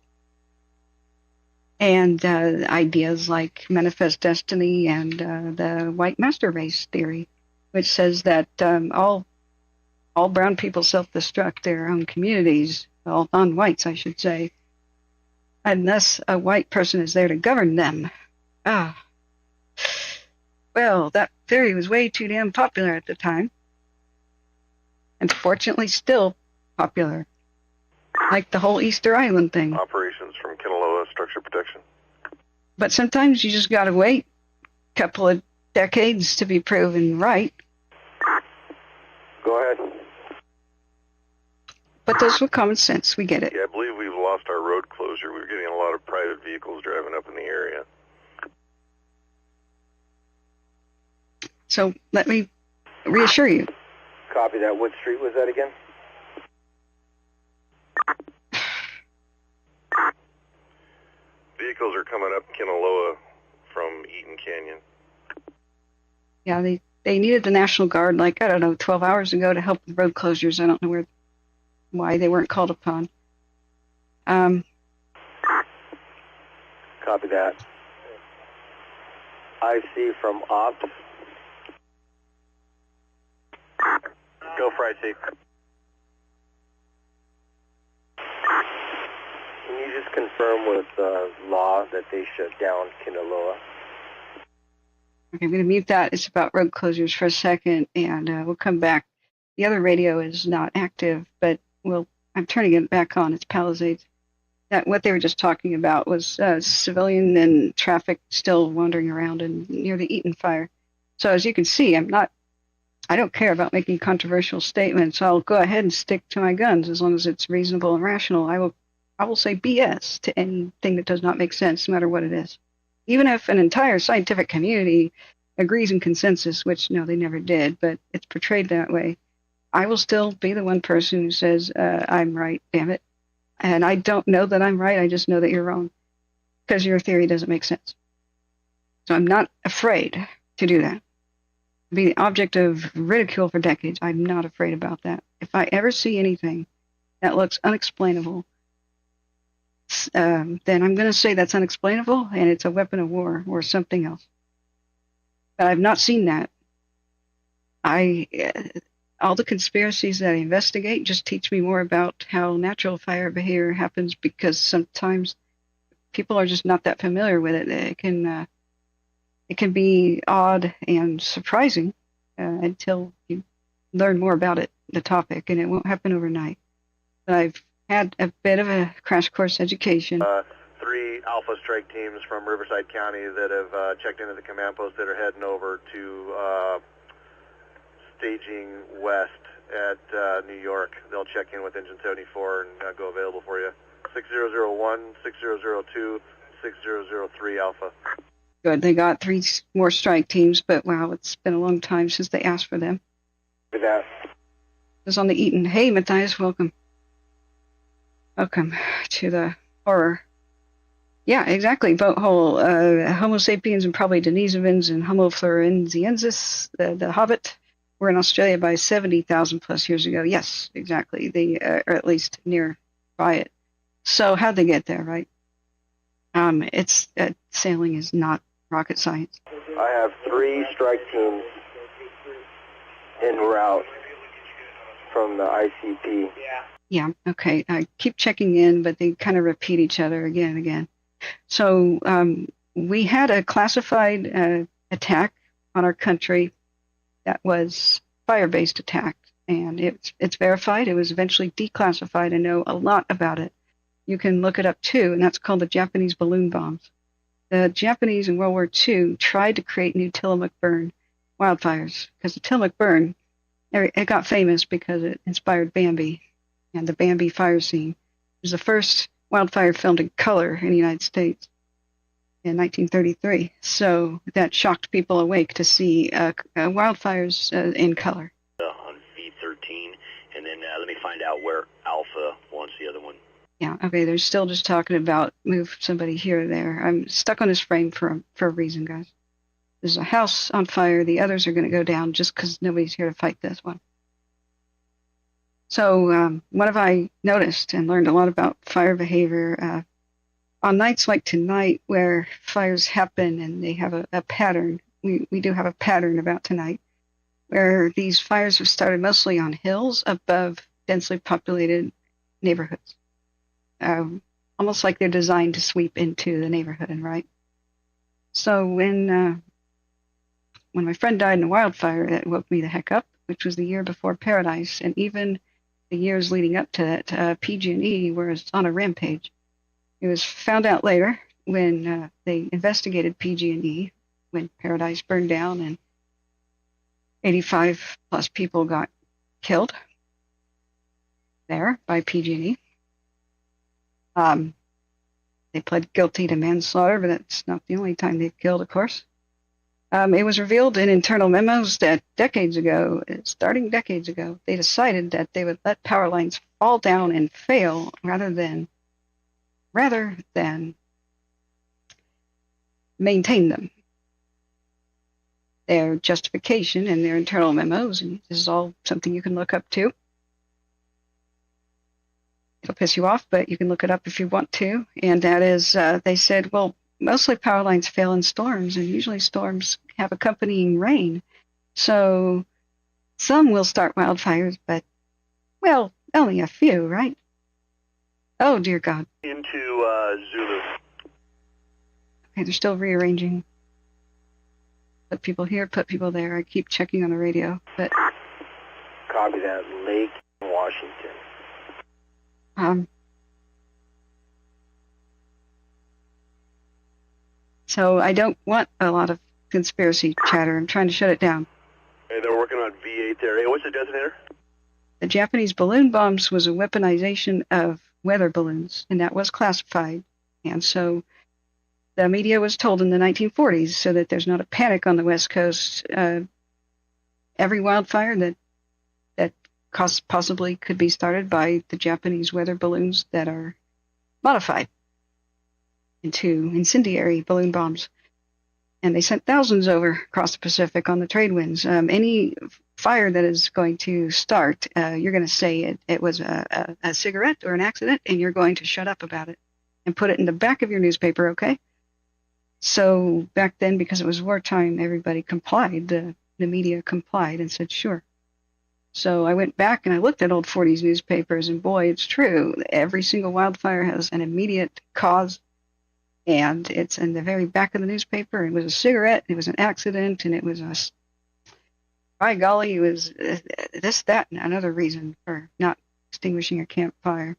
C: ideas like manifest destiny and the white master race theory, which says that all brown people self-destruct their own communities, all non-whites, I should say, unless a white person is there to govern them. Well, that theory was way too damn popular at the time. Unfortunately, still popular. Like the whole Easter Island thing.
Q: Operations from Kinaloa Structure Protection.
C: But sometimes you just gotta wait a couple of decades to be proven right.
V: Go ahead.
C: But those were common sense. We get it.
Q: Yeah, I believe we've lost our road closure. We're getting a lot of private vehicles driving up in the area.
C: So let me reassure you.
V: Copy that. What street was that again?
Q: Vehicles are coming up Kinaloa from Eaton Canyon.
C: Yeah, they needed the National Guard, 12 hours ago to help with road closures. I don't know why they weren't called upon.
V: Copy that. IC from Ops. Go for IC. Can you just confirm with law that they shut down Kinaloa?
C: Okay, I'm going to mute that. It's about road closures for a second, and we'll come back. The other radio is not active, but I'm turning it back on. It's Pallisades. What they were just talking about was civilian and traffic still wandering around near the Eaton fire. So as you can see, I don't care about making controversial statements. I'll go ahead and stick to my guns as long as it's reasonable and rational. I will say BS to anything that does not make sense, no matter what it is. Even if an entire scientific community agrees in consensus, which no, they never did, but it's portrayed that way, I will still be the one person who says, I'm right, damn it. And I don't know that I'm right, I just know that you're wrong, because your theory doesn't make sense. So I'm not afraid to do that. Be the object of ridicule for decades. I'm not afraid about that. If I ever see anything that looks unexplainable, then I'm going to say that's unexplainable and it's a weapon of war or something else. But I've not seen that. All the conspiracies that I investigate just teach me more about how natural fire behavior happens, because sometimes people are just not that familiar with it. It can be odd and surprising until you learn more about it, the topic, and it won't happen overnight. But I've had a bit of a crash course education.
N: 3 Alpha strike teams from Riverside County that have checked into the command post that are heading over to staging west at New York. They'll check in with Engine 74 and go available for you. 6001, 6002, 6003 Alpha.
C: Good. They got 3 more strike teams, but wow, it's been a long time since they asked for them.
D: With that.
C: It was on the Eaton. Hey, Matthias, welcome. Welcome to the horror. Yeah, exactly. Boat hole. Homo sapiens and probably Denisovans and Homo floresiensis, the Hobbit, were in Australia by 70,000 plus years ago. Yes, exactly. They or at least near by it. So how'd they get there, right? It's sailing is not rocket science.
D: I have 3 strike teams en route from the ICP.
C: Yeah, okay. I keep checking in, but they kind of repeat each other again and again. So we had a classified attack on our country that was fire-based attack, and it's verified. It was eventually declassified. I know a lot about it. You can look it up too, and that's called the Japanese balloon bombs. The Japanese in World War II tried to create new Tillamook burn wildfires, because the Tillamook burn, it got famous because it inspired Bambi and the Bambi fire scene. It was the first wildfire filmed in color in the United States in 1933. So that shocked people awake to see wildfires in color.
P: On V13, and then let me find out where Alpha wants the other one.
C: Yeah, okay, they're still just talking about move somebody here or there. I'm stuck on this frame for a reason, guys. There's a house on fire. The others are going to go down just because nobody's here to fight this one. So what have I noticed and learned a lot about fire behavior? On nights like tonight where fires happen and they have a pattern, we do have a pattern about tonight, where these fires have started mostly on hills above densely populated neighborhoods. Almost like they're designed to sweep into the neighborhood, right? So when my friend died in a wildfire, it woke me the heck up, which was the year before Paradise, and even the years leading up to that, PG&E was on a rampage. It was found out later when they investigated PG&E when Paradise burned down and 85 plus people got killed there by PG&E. They pled guilty to manslaughter, but that's not the only time they've killed, of course. It was revealed in internal memos that starting decades ago, they decided that they would let power lines fall down and fail rather than maintain them. Their justification in their internal memos, and this is all something you can look up too. It'll piss you off, but you can look it up if you want to. And that is, they said, well, mostly power lines fail in storms, and usually storms have accompanying rain. So some will start wildfires, but, well, only a few, right? Oh, dear God.
J: Into Zulu.
C: Okay, they're still rearranging. Put people here, put people there. I keep checking on the radio, but...
D: Copy that. Lake Washington.
C: So I don't want a lot of conspiracy chatter. I'm trying to shut it down.
J: Hey, they're working on V8 there. Hey, what's the designator?
C: The Japanese balloon bombs was a weaponization of weather balloons, and that was classified. And so the media was told in the 1940s so that there's not a panic on the West Coast. Every wildfire that possibly could be started by the Japanese weather balloons that are modified into incendiary balloon bombs. And they sent thousands over across the Pacific on the trade winds. Any fire that is going to start, you're going to say it was a cigarette or an accident, and you're going to shut up about it and put it in the back of your newspaper, okay? So back then, because it was wartime, everybody complied. The media complied and said, sure. So I went back and I looked at old 40s newspapers, and boy, it's true. Every single wildfire has an immediate cause, and it's in the very back of the newspaper. It was a cigarette, it was an accident, and it was by golly, it was this, that, and another reason for not extinguishing a campfire,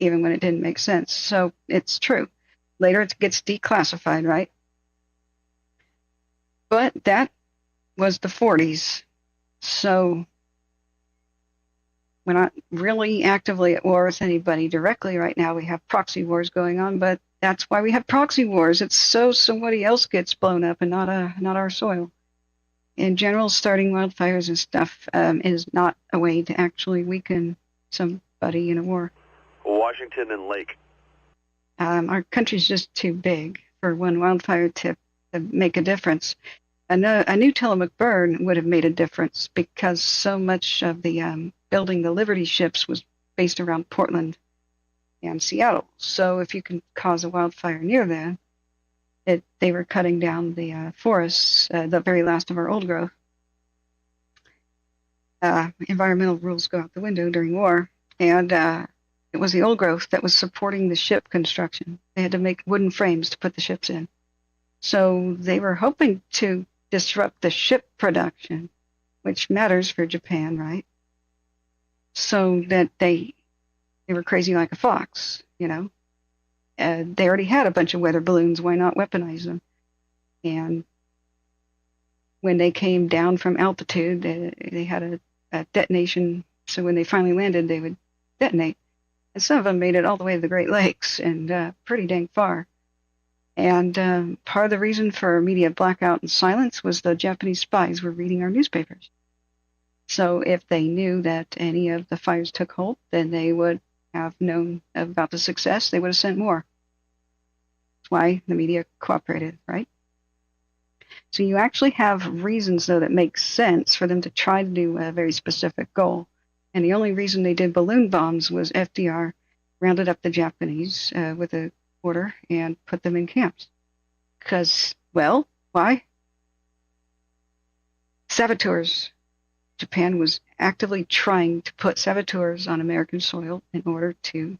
C: even when it didn't make sense. So it's true. Later it gets declassified, right? But that was the 40s. So we're not really actively at war with anybody directly right now. We have proxy wars going on, but that's why we have proxy wars. It's so somebody else gets blown up and not our soil. In general, starting wildfires and stuff is not a way to actually weaken somebody in a war.
J: Washington and Lake.
C: Our country's just too big for one wildfire to make a difference. A new Tillamook burn would have made a difference because so much of the building the Liberty ships was based around Portland and Seattle. So if you can cause a wildfire near there, they were cutting down the forests, the very last of our old growth. Environmental rules go out the window during war, and it was the old growth that was supporting the ship construction. They had to make wooden frames to put the ships in. So they were hoping to disrupt the ship production, which matters for Japan, right? So that they were crazy like a fox, you know. They already had a bunch of weather balloons. Why not weaponize them? And when they came down from altitude, they had a detonation. So when they finally landed, they would detonate. And some of them made it all the way to the Great Lakes and pretty dang far. And part of the reason for immediate blackout and silence was the Japanese spies were reading our newspapers. So if they knew that any of the fires took hold, then they would have known about the success. They would have sent more. That's why the media cooperated, right? So you actually have reasons, though, that make sense for them to try to do a very specific goal. And the only reason they did balloon bombs was FDR rounded up the Japanese with a order and put them in camps. Because, well, why? Saboteurs. Japan was actively trying to put saboteurs on American soil in order to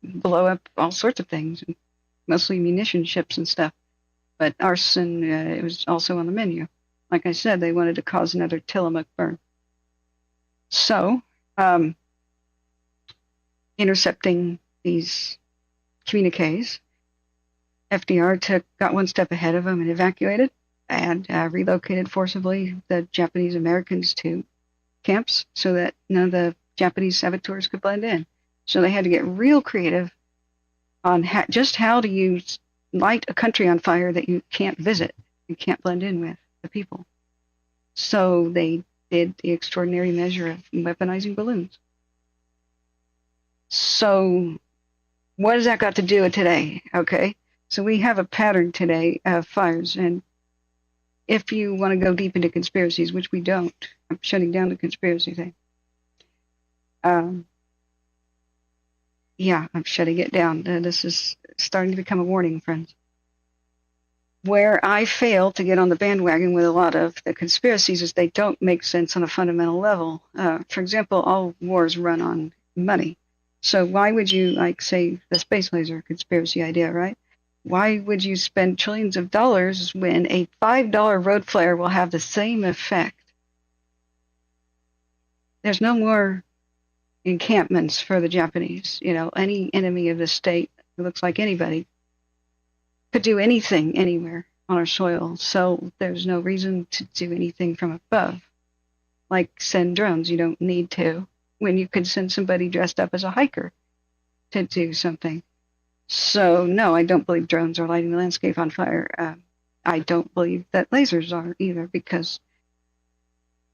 C: blow up all sorts of things, mostly munition ships and stuff. But arson, it was also on the menu. Like I said, they wanted to cause another Tillamook burn. So, intercepting these communiques, FDR got one step ahead of them and evacuated and relocated forcibly the Japanese Americans to camps so that none of the Japanese saboteurs could blend in. So they had to get real creative on just how to light a country on fire that you can't visit, you can't blend in with the people. So they did the extraordinary measure of weaponizing balloons. So what has that got to do with today? Okay, so we have a pattern today of fires, and if you want to go deep into conspiracies, which we don't, I'm shutting down the conspiracy thing. Yeah, I'm shutting it down. This is starting to become a warning, friends. Where I fail to get on the bandwagon with a lot of the conspiracies is they don't make sense on a fundamental level. For example, all wars run on money. So why would you, like, say, the space laser conspiracy idea, right? Why would you spend trillions of dollars when a $5 road flare will have the same effect? There's no more encampments for the Japanese. You know, any enemy of the state who looks like anybody could do anything anywhere. on our soil, so there's no reason to do anything from above. Like send drones, you don't need to, when you could send somebody dressed up as a hiker to do something. So no, I don't believe drones are lighting the landscape on fire. I don't believe that lasers are either, because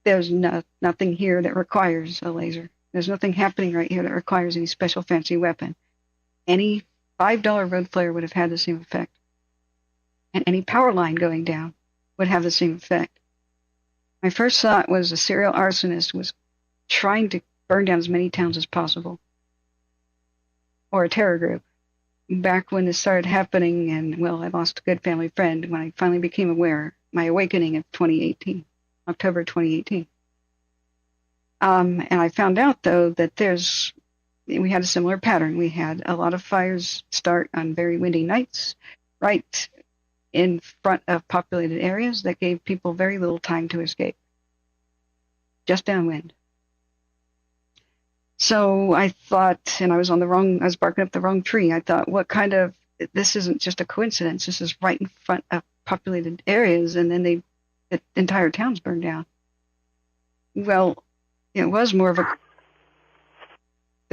C: there's nothing here that requires a laser. There's nothing happening right here that requires any special fancy weapon. Any $5 road flare would have had the same effect. And any power line going down would have the same effect. My first thought was a serial arsonist was trying to burn down as many towns as possible. Or a terror group. Back when this started happening, and, well, I lost a good family friend when I finally became aware, my awakening of 2018, October 2018. And I found out, though, that we had a similar pattern. We had a lot of fires start on very windy nights, right in front of populated areas that gave people very little time to escape. Just downwind. So I thought, and I was barking up the wrong tree. I thought, this isn't just a coincidence. This is right in front of populated areas, and then the entire town's burned down. Well, it was the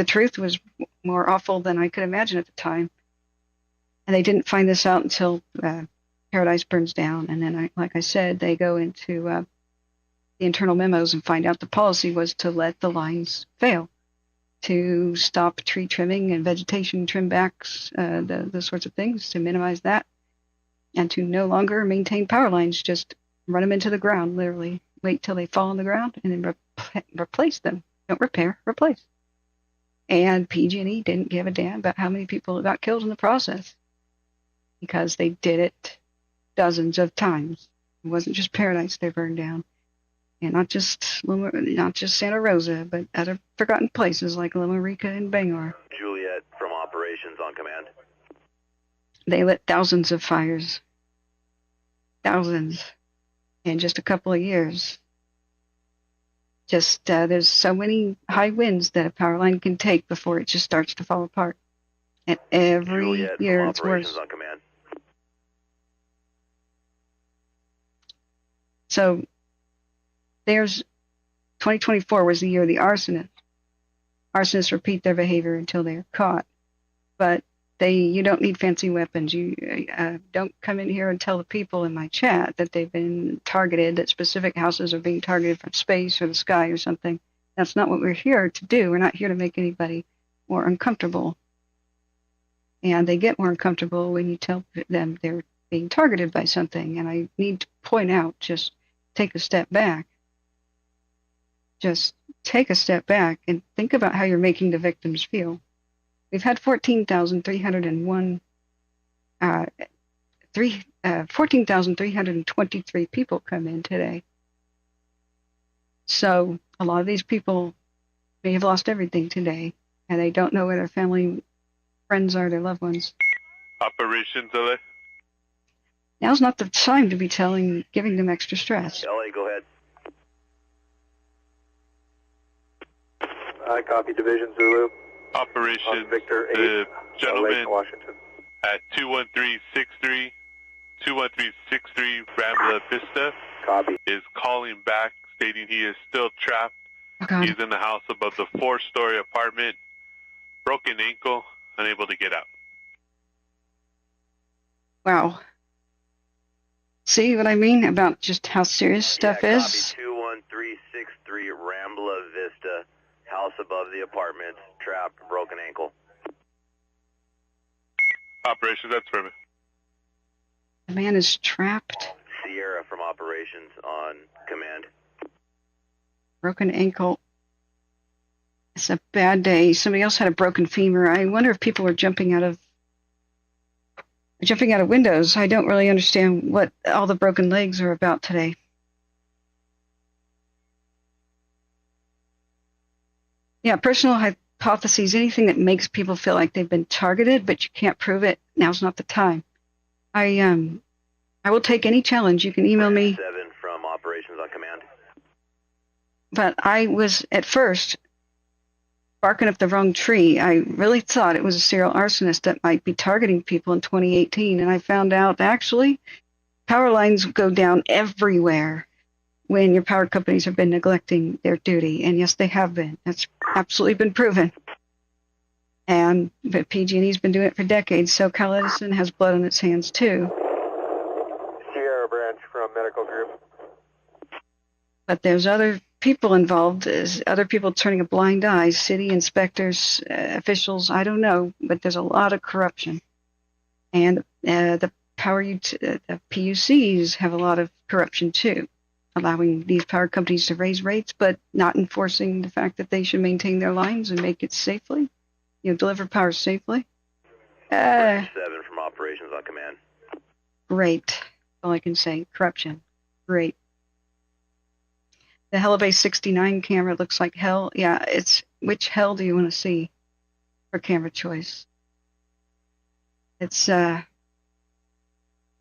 C: truth was more awful than I could imagine at the time. And they didn't find this out until Paradise burns down. And then, like I said, they go into the internal memos and find out the policy was to let the lines fail, to stop tree trimming and vegetation trim backs, the sorts of things, to minimize that, and to no longer maintain power lines, just run them into the ground, literally. Wait till they fall on the ground and then replace them. Don't repair, replace. And PG&E didn't give a damn about how many people got killed in the process, because they did it dozens of times. It wasn't just Paradise they burned down, and not just Santa Rosa, but other forgotten places like Loma Rica and Bangor.
K: Juliet from operations on command.
C: They lit thousands of fires. Thousands. In just a couple of years. There's so many high winds that a power line can take before it just starts to fall apart. And every
K: Juliet
C: year
K: from
C: it's
K: operations
C: worse.
K: on command.
C: So 2024 was the year of the arsonist. Arsonists repeat their behavior until they are caught. But you don't need fancy weapons. You don't come in here and tell the people in my chat that they've been targeted, that specific houses are being targeted from space or the sky or something. That's not what we're here to do. We're not here to make anybody more uncomfortable. And they get more uncomfortable when you tell them they're being targeted by something. And I need to point out, just take a step back. Just take a step back and think about how you're making the victims feel. We've had 14,323 people come in today. So a lot of these people may have lost everything today, and they don't know where their family, friends are, their loved ones.
G: Operations LA.
C: Now's not the time to be giving them extra stress.
K: LA, go ahead.
B: I copy Division Zulu.
G: Operations,
B: Victor 8,
G: the gentleman
B: Lake Washington.
G: at 21363 Rambla Vista
B: Copy.
G: is calling back, stating he is still trapped.
C: Oh,
G: He's in the house above the 4-story apartment, broken ankle, unable to get out.
C: Wow. See what I mean about just how serious stuff
K: Yeah,
C: is?
K: copy 21363 Rambla Vista, house above the apartment, trapped, broken ankle.
G: Operations, that's perfect.
C: The man is trapped.
K: Sierra from operations on command.
C: Broken ankle. It's a bad day. Somebody else had a broken femur. I wonder if people are jumping out of windows. I don't really understand what all the broken legs are about today. Yeah, personal hypotheses, anything that makes people feel like they've been targeted, but you can't prove it, now's not the time. I will take any challenge. You can email me.
K: 7 from operations on command.
C: But I was, at first, barking up the wrong tree. I really thought it was a serial arsonist that might be targeting people in 2018, and I found out, actually, power lines go down everywhere when your power companies have been neglecting their duty. And yes, they have been. That's absolutely been proven. But PG&E's been doing it for decades, so Cal Edison has blood on its hands too.
B: Sierra Branch from Medical Group.
C: But there's other people involved, other people turning a blind eye, city inspectors, officials, I don't know, but there's a lot of corruption. And the PUCs have a lot of corruption too, allowing these power companies to raise rates, but not enforcing the fact that they should maintain their lines and make it safely, deliver power safely.
A: Branch 7 from operations on command.
C: Great. All I can say, corruption. Great. The Helibase 69 camera looks like hell. Yeah, which hell do you want to see for camera choice? It's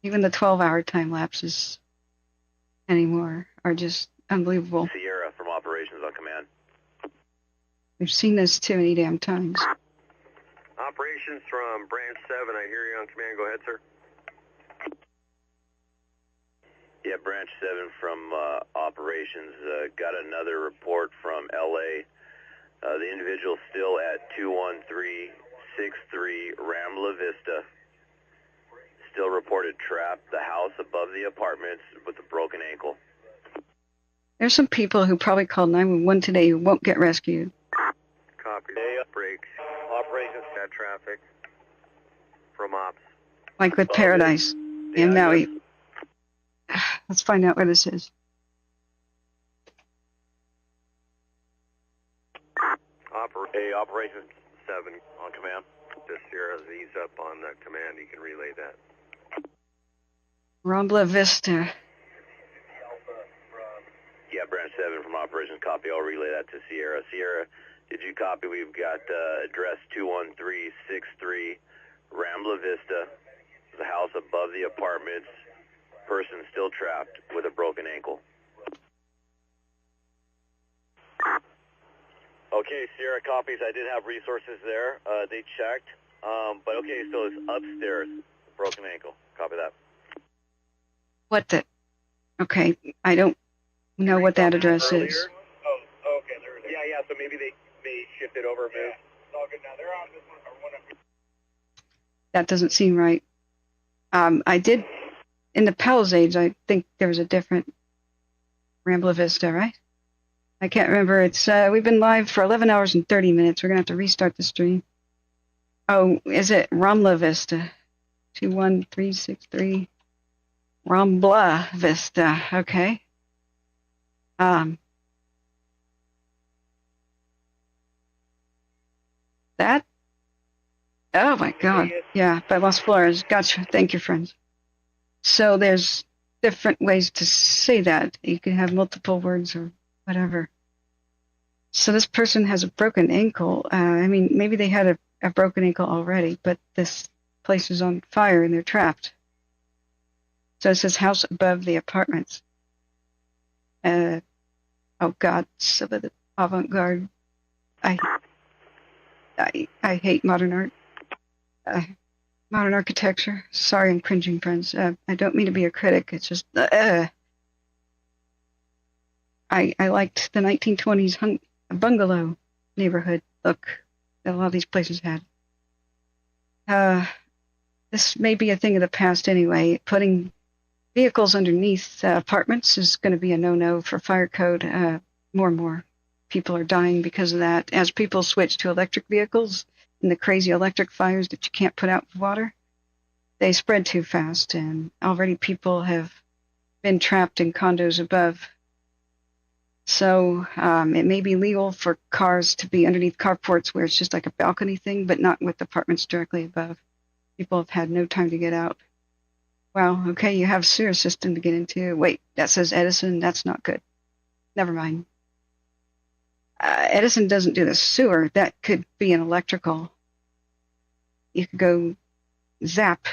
C: even the 12-hour time lapses anymore are just unbelievable.
A: Sierra from operations on command.
C: We've seen this too many damn times.
K: Operations from Branch 7, I hear you on command. Go ahead, sir.
A: Yeah, Branch 7 from operations. Got another report from LA. The individual still at 21363 Rambla Vista. Still reported trapped. The house above the apartments with a broken ankle.
C: There's some people who probably called 911 today who won't get rescued.
K: Copy. Day breaks. Operations at traffic from ops.
C: Like with Paradise. And now let's find out where this is.
K: Operations 7 on command. This Sierra Z's up on the command. You can relay that.
C: Rambla Vista.
A: Yeah, Branch 7 from operations. Copy. I'll relay that to Sierra. Sierra, did you copy? We've got address 21363 Rambla Vista. The house above the apartments. Person still trapped with a broken ankle.
K: Okay, Sierra copies. I did have resources there. They checked. But okay, so it's upstairs. Broken ankle. Copy that.
C: What the? Okay, I don't know what that address is.
K: Oh, okay. Yeah, so maybe they may shift it over a bit. It's all good now. They're on this one.
C: That doesn't seem right. I did, in the Pallisades, I think there was a different Rambla Vista, right? I can't remember. It's we've been live for 11 hours and 30 minutes. We're going to have to restart the stream. Oh, is it Rambla Vista? 21363. Rambla Vista. Okay. That? Oh my God. Yeah, by Las Flores. Gotcha. Thank you, friends. So there's different ways to say that. You can have multiple words or whatever. So this person has a broken ankle. I mean, maybe they had a broken ankle already, but this place is on fire and they're trapped. So it says house above the apartments. Oh God, some of the avant-garde. I hate modern art. Modern architecture. Sorry, I'm cringing, friends. I don't mean to be a critic. It's just I liked the 1920s bungalow neighborhood look that a lot of these places had. This may be a thing of the past anyway. Putting vehicles underneath apartments is going to be a no-no for fire code. More and more people are dying because of that. As people switch to electric vehicles and the crazy electric fires that you can't put out with water, they spread too fast, and already people have been trapped in condos above. So it may be legal for cars to be underneath carports where it's just like a balcony thing, but not with apartments directly above. People have had no time to get out. Well, okay, you have a sewer system to get into. Wait, that says Edison. That's not good. Never mind. Edison doesn't do the sewer. That could be an electrical. You could go zap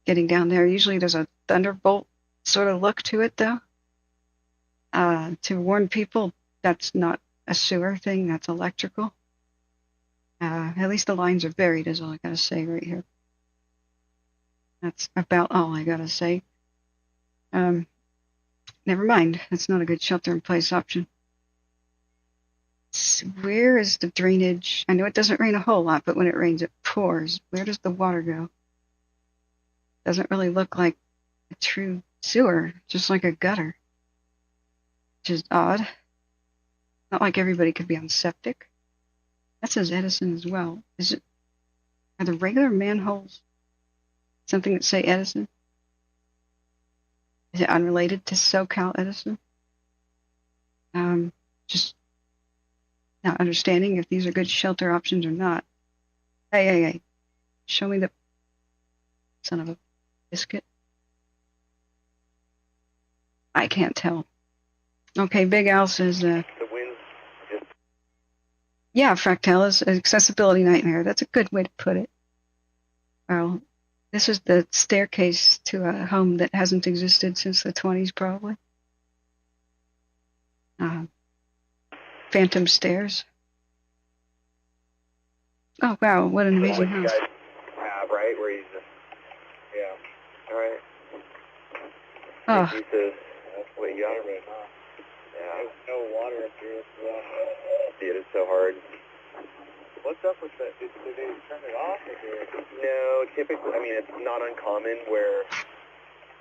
C: getting down there. Usually there's a thunderbolt sort of look to it, though. To warn people, that's not a sewer thing. That's electrical. At least the lines are buried is all I got to say right here. That's about all I got to say. Never mind. That's not a good shelter-in-place option. So where is the drainage? I know it doesn't rain a whole lot, but when it rains, it pours. Where does the water go? Doesn't really look like a true sewer, just like a gutter, which is odd. Not like everybody could be on septic. That says Edison as well. Are the regular manholes something that say Edison? Is it unrelated to SoCal Edison? Just not understanding if these are good shelter options or not. Hey. Show me the son of a biscuit. I can't tell. Okay, Big Al says,
K: The wind.
C: yeah, Fractal is an accessibility nightmare. That's a good way to put it. Well, this is the staircase to a home that hasn't existed since the 20s, probably. Phantom stairs. Oh, wow, what an amazing house.
K: You guys have, right? Where you just, yeah. All right.
C: Oh.
K: That's what you got, right? Yeah. There's no water up here. It is so hard.
F: What's up with that? Did they turn it off?
K: No, typically, I mean, it's not uncommon where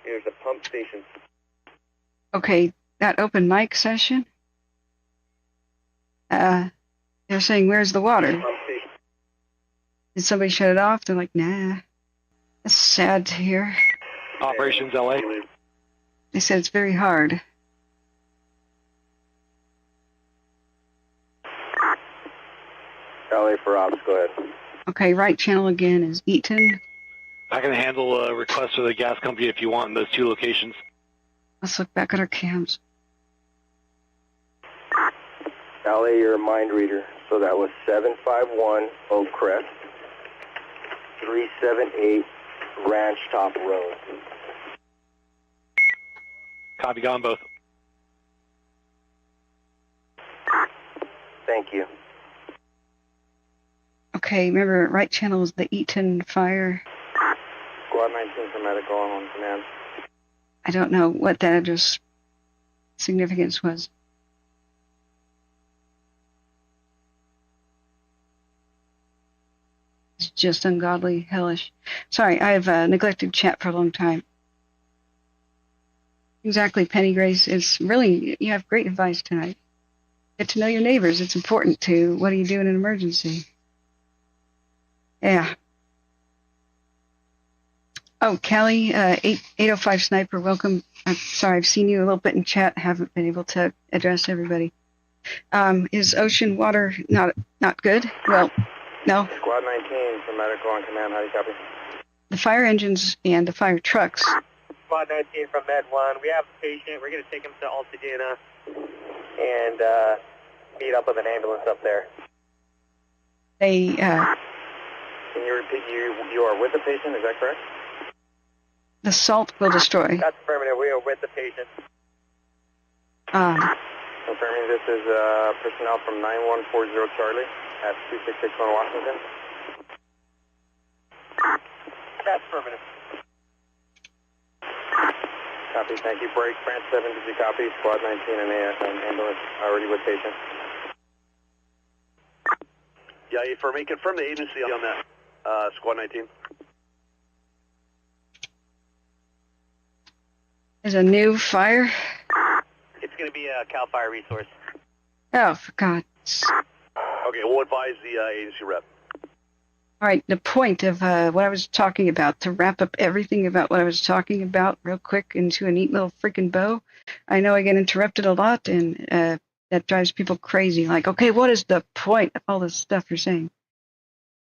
K: there's a pump station.
C: Okay, that open mic session, they're saying, where's the water? Did somebody shut it off? They're like, nah. That's sad to hear.
O: Operations LA.
C: They said it's very hard.
K: LA for ops, go ahead.
C: Okay, right channel again is Eaton.
O: I can handle a request for the gas company if you want in those two locations.
C: Let's look back at our cams.
K: LA, you're a mind reader. So that was 751 Oak Crest, 378 Ranch Top Road.
O: Copy, got on both.
K: Thank you.
C: Okay, remember, right channel is the Eaton Fire.
K: Squad 19 for medical on command.
C: I don't know what that address significance was. It's just ungodly, hellish. Sorry, I've neglected chat for a long time. Exactly, Penny Grace. It's really, you have great advice tonight. Get to know your neighbors. It's important to, what do you do in an emergency? Yeah. Oh, Kelly, 805 Sniper, welcome. I'm sorry, I've seen you a little bit in chat. Haven't been able to address everybody. Is ocean water not good? Well, no.
K: Squad 19 for medical on command. How do you copy?
C: The fire engines and the fire trucks.
B: Squad 19 from Med 1. We have a patient. We're going to take him to Pasadena and meet up with an ambulance up there.
C: They,
K: Can you repeat, you are with the patient, is that correct?
C: the salt will destroy.
B: That's affirmative. We are with the patient.
K: Confirming this is personnel from 9140 Charlie at 2661 Washington.
B: That's affirmative.
K: Copy, thank you. Break, branch 7, did you copy? Squad 19 and ambulance already with patient.
J: Yeah, for me, confirm the agency on that, Squad 19.
C: There's a new fire.
B: It's going to be a Calfire resource.
C: Oh, for God.
J: Okay, we'll advise the agency rep.
C: All right, the point of what I was talking about, to wrap up everything about what I was talking about real quick into a neat little freaking bow. I know I get interrupted a lot, and that drives people crazy. Like, okay, what is the point of all this stuff you're saying?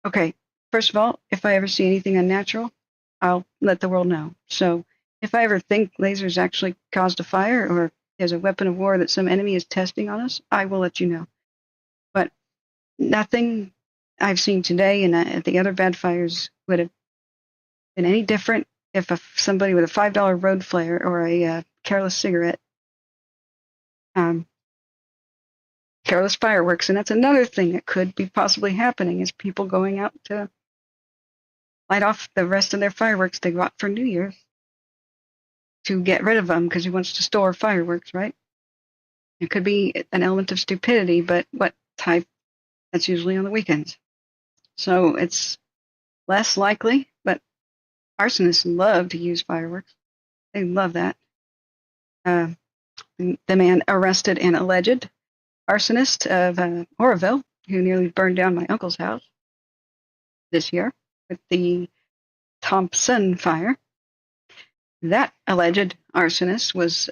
C: Okay, first of all, if I ever see anything unnatural, I'll let the world know. So if I ever think lasers actually caused a fire or there's a weapon of war that some enemy is testing on us, I will let you know. But nothing I've seen today and the other bad fires would have been any different if somebody with a $5 road flare or a careless cigarette, careless fireworks. And that's another thing that could be possibly happening, is people going out to light off the rest of their fireworks they got for New Year's. to get rid of them because he wants to store fireworks, right? It could be an element of stupidity, but what type? That's usually on the weekends. So it's less likely, but arsonists love to use fireworks. They love that. The man arrested an alleged arsonist of Oroville, who nearly burned down my uncle's house this year with the Thompson fire. That alleged arsonist was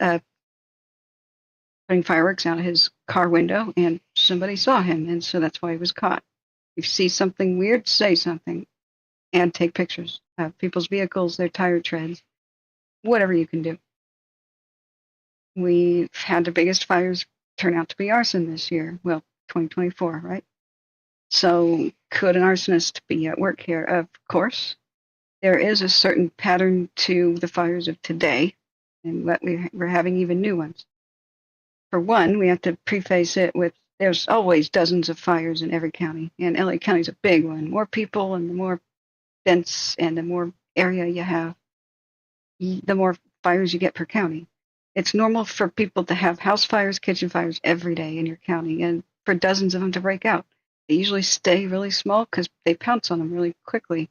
C: putting fireworks out of his car window, and somebody saw him, and so that's why he was caught. If you see something weird, say something, and take pictures of people's vehicles, their tire treads, whatever you can do. We've had the biggest fires turn out to be arson this year. Well, 2024, right? So could an arsonist be at work here? Of course. There is a certain pattern to the fires of today, and what we're having even new ones. For one, we have to preface it with there's always dozens of fires in every county, and LA County's a big one. More people and the more dense and the more area you have, the more fires you get per county. It's normal for people to have house fires, kitchen fires every day in your county, and for dozens of them to break out. They usually stay really small because they pounce on them really quickly.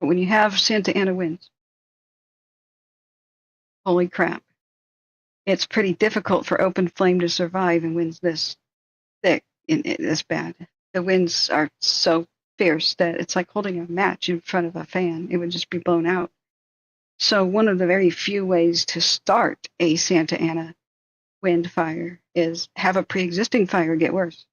C: But when you have Santa Ana winds, holy crap, it's pretty difficult for open flame to survive in winds this thick and this bad. The winds are so fierce that it's like holding a match in front of a fan. It would just be blown out. So one of the very few ways to start a Santa Ana wind fire is have a pre-existing fire get worse.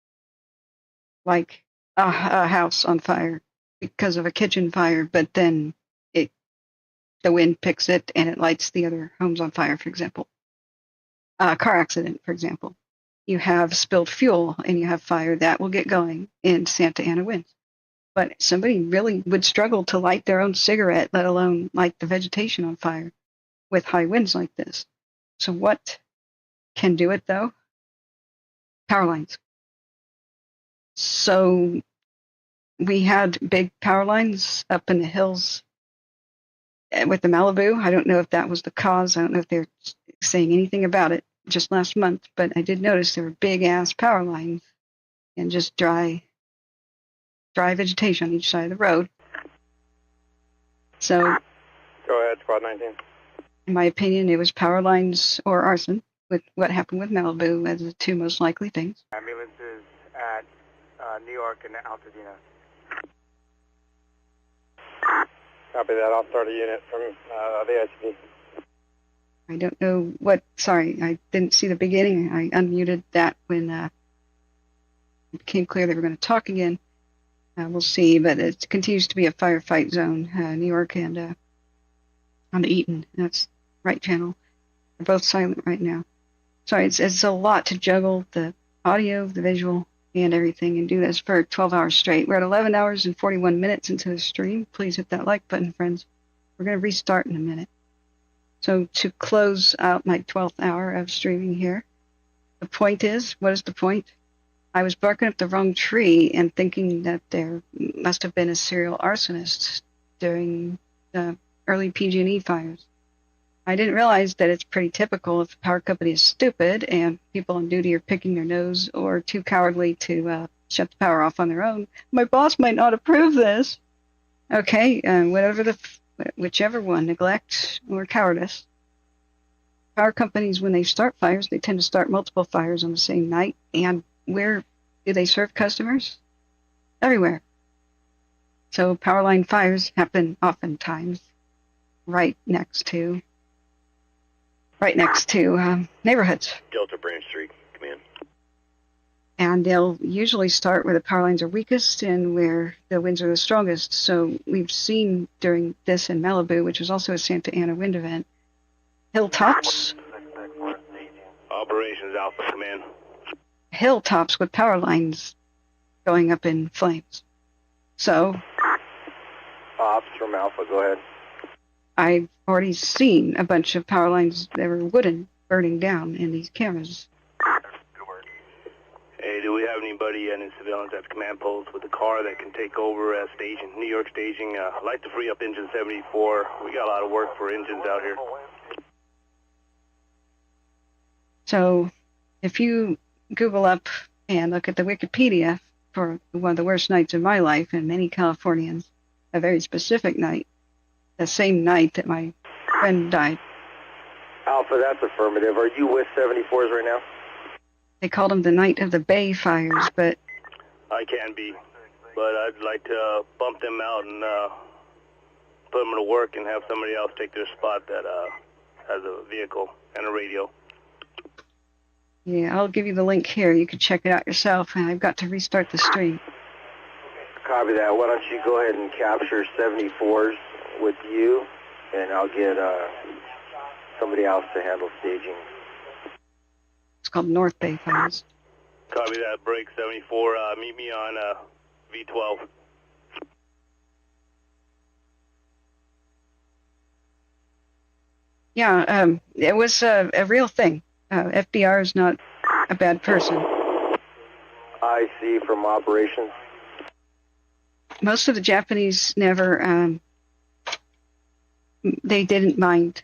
C: Like a house on fire because of a kitchen fire, but then the wind picks it and it lights the other homes on fire, for example. A car accident, for example. You have spilled fuel and you have fire that will get going in Santa Ana winds. But somebody really would struggle to light their own cigarette, let alone light the vegetation on fire with high winds like this. So what can do it, though? Power lines. So we had big power lines up in the hills with the Malibu. I don't know if that was the cause. I don't know if they're saying anything about it just last month, but I did notice there were big-ass power lines and just dry vegetation on each side of the road. So,
B: go ahead, Squad 19.
C: In my opinion, it was power lines or arson, with what happened with Malibu as the two most likely things.
B: Ambulances at New York and Altadena. Copy that. I'll start a unit from the ICD.
C: I don't know what. Sorry, I didn't see the beginning. I unmuted that when it became clear they were going to talk again. We'll see, but it continues to be a firefight zone, New York and on the Eaton. That's right channel. They're both silent right now. Sorry, it's a lot to juggle the audio, the visual, and everything, and do this for 12 hours straight. We're at 11 hours and 41 minutes into the stream. Please hit that like button, friends. We're going to restart in a minute. So to close out my 12th hour of streaming here, the point is, what is the point? I was barking up the wrong tree and thinking that there must have been a serial arsonist during the early PG&E fires. I didn't realize that it's pretty typical if the power company is stupid and people on duty are picking their nose or too cowardly to shut the power off on their own. My boss might not approve this. Okay, whichever one, neglect or cowardice. Power companies, when they start fires, they tend to start multiple fires on the same night. And where do they serve customers? Everywhere. So power line fires happen oftentimes right next to neighborhoods.
K: Delta Branch 3, command.
C: And they'll usually start where the power lines are weakest and where the winds are the strongest. So we've seen during this in Malibu, which was also a Santa Ana wind event, hilltops.
M: Operations Alpha, command.
C: Hilltops with power lines going up in flames. So,
B: Ops from Alpha, go ahead.
C: I've already seen a bunch of power lines that were wooden burning down in these cameras.
M: Hey, do we have anybody in civilians at command post with a car that can take over as staging, New York staging? I'd like to free up engine 74. We got a lot of work for engines out here.
C: So if you Google up and look at the Wikipedia for one of the worst nights of my life, and many Californians, a very specific night, the same night that my friend died.
D: Alpha, that's affirmative. Are you with 74s right now?
C: They called them the night of the Bay fires, but...
M: I can be, but I'd like to bump them out and put them to work and have somebody else take their spot that has a vehicle and a radio.
C: Yeah, I'll give you the link here. You can check it out yourself, and I've got to restart the stream.
D: Copy that. Why don't you go ahead and capture 74s with you, and I'll get somebody else to handle staging.
C: It's called North Bay Fires.
M: Copy that. Break 74. Meet me on V12.
C: Yeah, it was a real thing. FDR is not a bad person.
D: I see from operations.
C: Most of the Japanese never, they didn't mind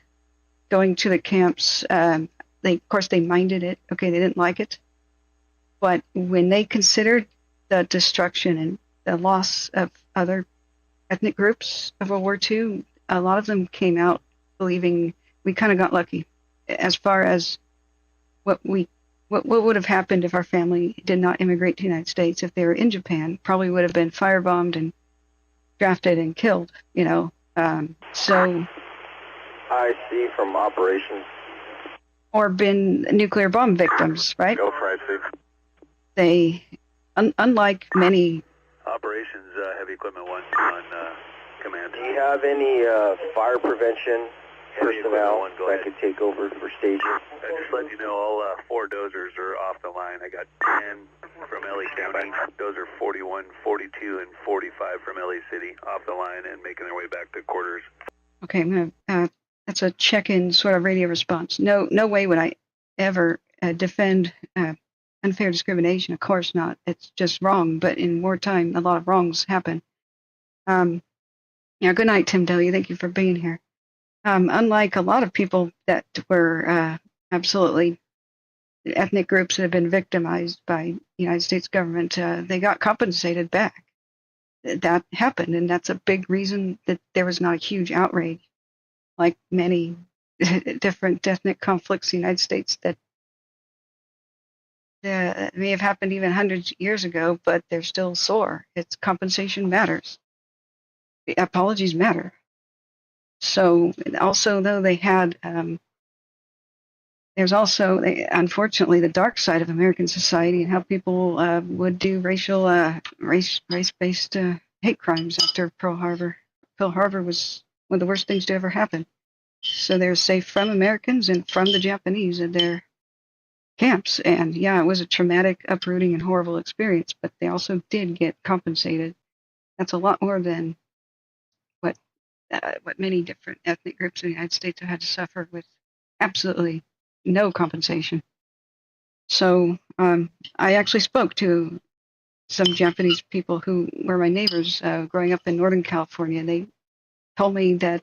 C: going to the camps. Of course, they minded it. Okay, they didn't like it. But when they considered the destruction and the loss of other ethnic groups of World War II, a lot of them came out believing we kind of got lucky as far as what would have happened if our family did not immigrate to the United States. If they were in Japan, probably would have been firebombed and drafted and killed, you know. So
D: I see from operations.
C: Or been nuclear bomb victims, right?
H: Go for it, Steve.
C: They, unlike many...
H: Operations, heavy equipment 1 on command.
D: Do you have any fire prevention personnel that could take over for staging?
H: Just let you know, all 4 dozers are off the line. I got 10 from LA County, dozer 41, 42, and 45 from LA City off the line and making their way back to quarters.
C: Okay, I'm gonna, that's a check-in sort of radio response. No way would I ever defend unfair discrimination. Of course not. It's just wrong. But in wartime, a lot of wrongs happen. Yeah. Good night, Tim W. Thank you for being here. Unlike a lot of people that were absolutely ethnic groups that have been victimized by the United States government, they got compensated back. That happened, and that's a big reason that there was not a huge outrage, like many different ethnic conflicts in the United States that may have happened even hundreds of years ago, but they're still sore. It's compensation matters. Apologies matter. So also, though, they had, there's also, unfortunately, the dark side of American society and how people would do race-based hate crimes after Pearl Harbor. Pearl Harbor was one of the worst things to ever happen. So they're safe from Americans and from the Japanese at their camps. And yeah, it was a traumatic, uprooting, and horrible experience, but they also did get compensated. That's a lot more than what many different ethnic groups in the United States have had to suffer with absolutely no compensation. So I actually spoke to some Japanese people who were my neighbors growing up in Northern California. They told me that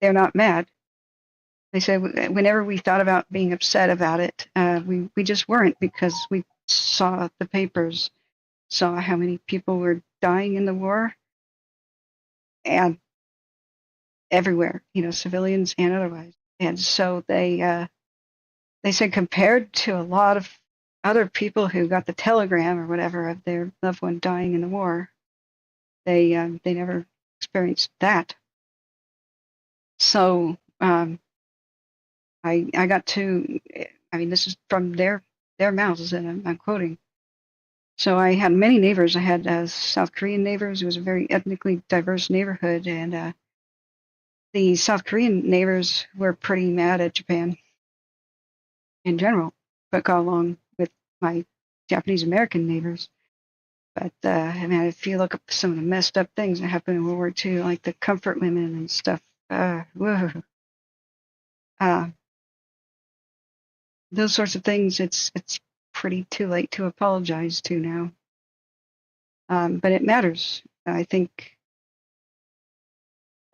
C: they're not mad. They said whenever we thought about being upset about it, we just weren't, because we saw the papers, saw how many people were dying in the war, and everywhere, you know, civilians and otherwise. And so they said compared to a lot of other people who got the telegram or whatever of their loved one dying in the war, they never experienced that. So I got to, I mean, this is from their mouths, and I'm quoting. So I had many neighbors. I had South Korean neighbors. It was a very ethnically diverse neighborhood, and the South Korean neighbors were pretty mad at Japan in general, but got along with my Japanese American neighbors. But I mean, if you look up some of the messed up things that happened in World War II, like the comfort women and stuff, those sorts of things, it's pretty too late to apologize to now. But it matters. I think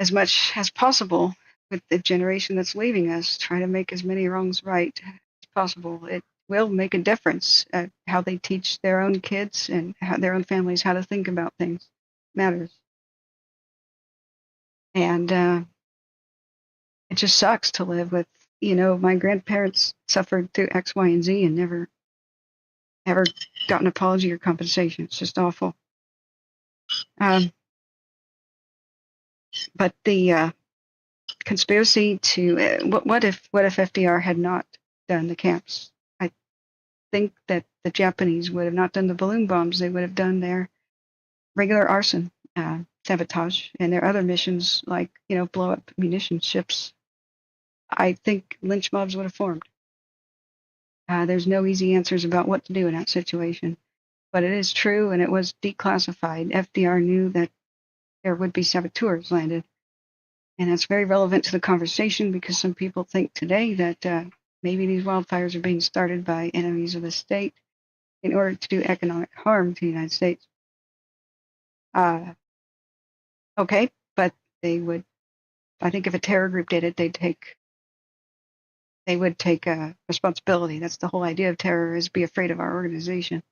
C: as much as possible with the generation that's leaving us, try to make as many wrongs right as possible. It will make a difference. How they teach their own kids and their own families how to think about things matters. And it just sucks to live with, my grandparents suffered through X, Y, and Z and never ever got an apology or compensation. It's just awful. But the conspiracy to what if FDR had not done the camps? I think that the Japanese would have not done the balloon bombs. They would have done their regular arson, sabotage, and their other missions like blow up munition ships. I think lynch mobs would have formed. There's no easy answers about what to do in that situation, but it is true, and it was declassified. FDR knew that there would be saboteurs landed. And that's very relevant to the conversation because some people think today that maybe these wildfires are being started by enemies of the state in order to do economic harm to the United States. Okay, but they would, I think if a terror group did it, they would take responsibility. That's the whole idea of terror, is be afraid of our organization.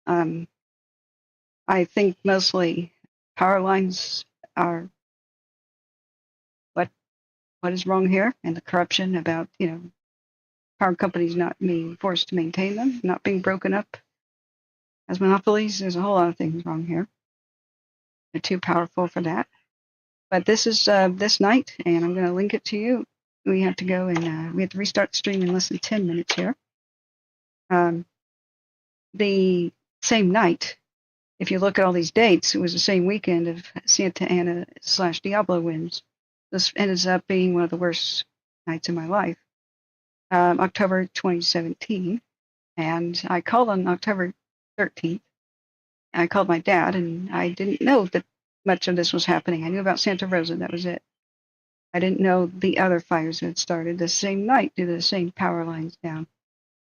C: I think mostly power lines are what is wrong here, and the corruption about, power companies not being forced to maintain them, not being broken up as monopolies. There's a whole lot of things wrong here. They're too powerful for that. But this is this night, and I'm going to link it to you. We have to go and we have to restart the stream in less than 10 minutes here. The same night, if you look at all these dates, it was the same weekend of Santa Ana / Diablo winds. This ended up being one of the worst nights of my life. October 2017, and I called on October 13th. I called my dad, and I didn't know that much of this was happening. I knew about Santa Rosa, that was it. I didn't know the other fires that had started the same night due to the same power lines down.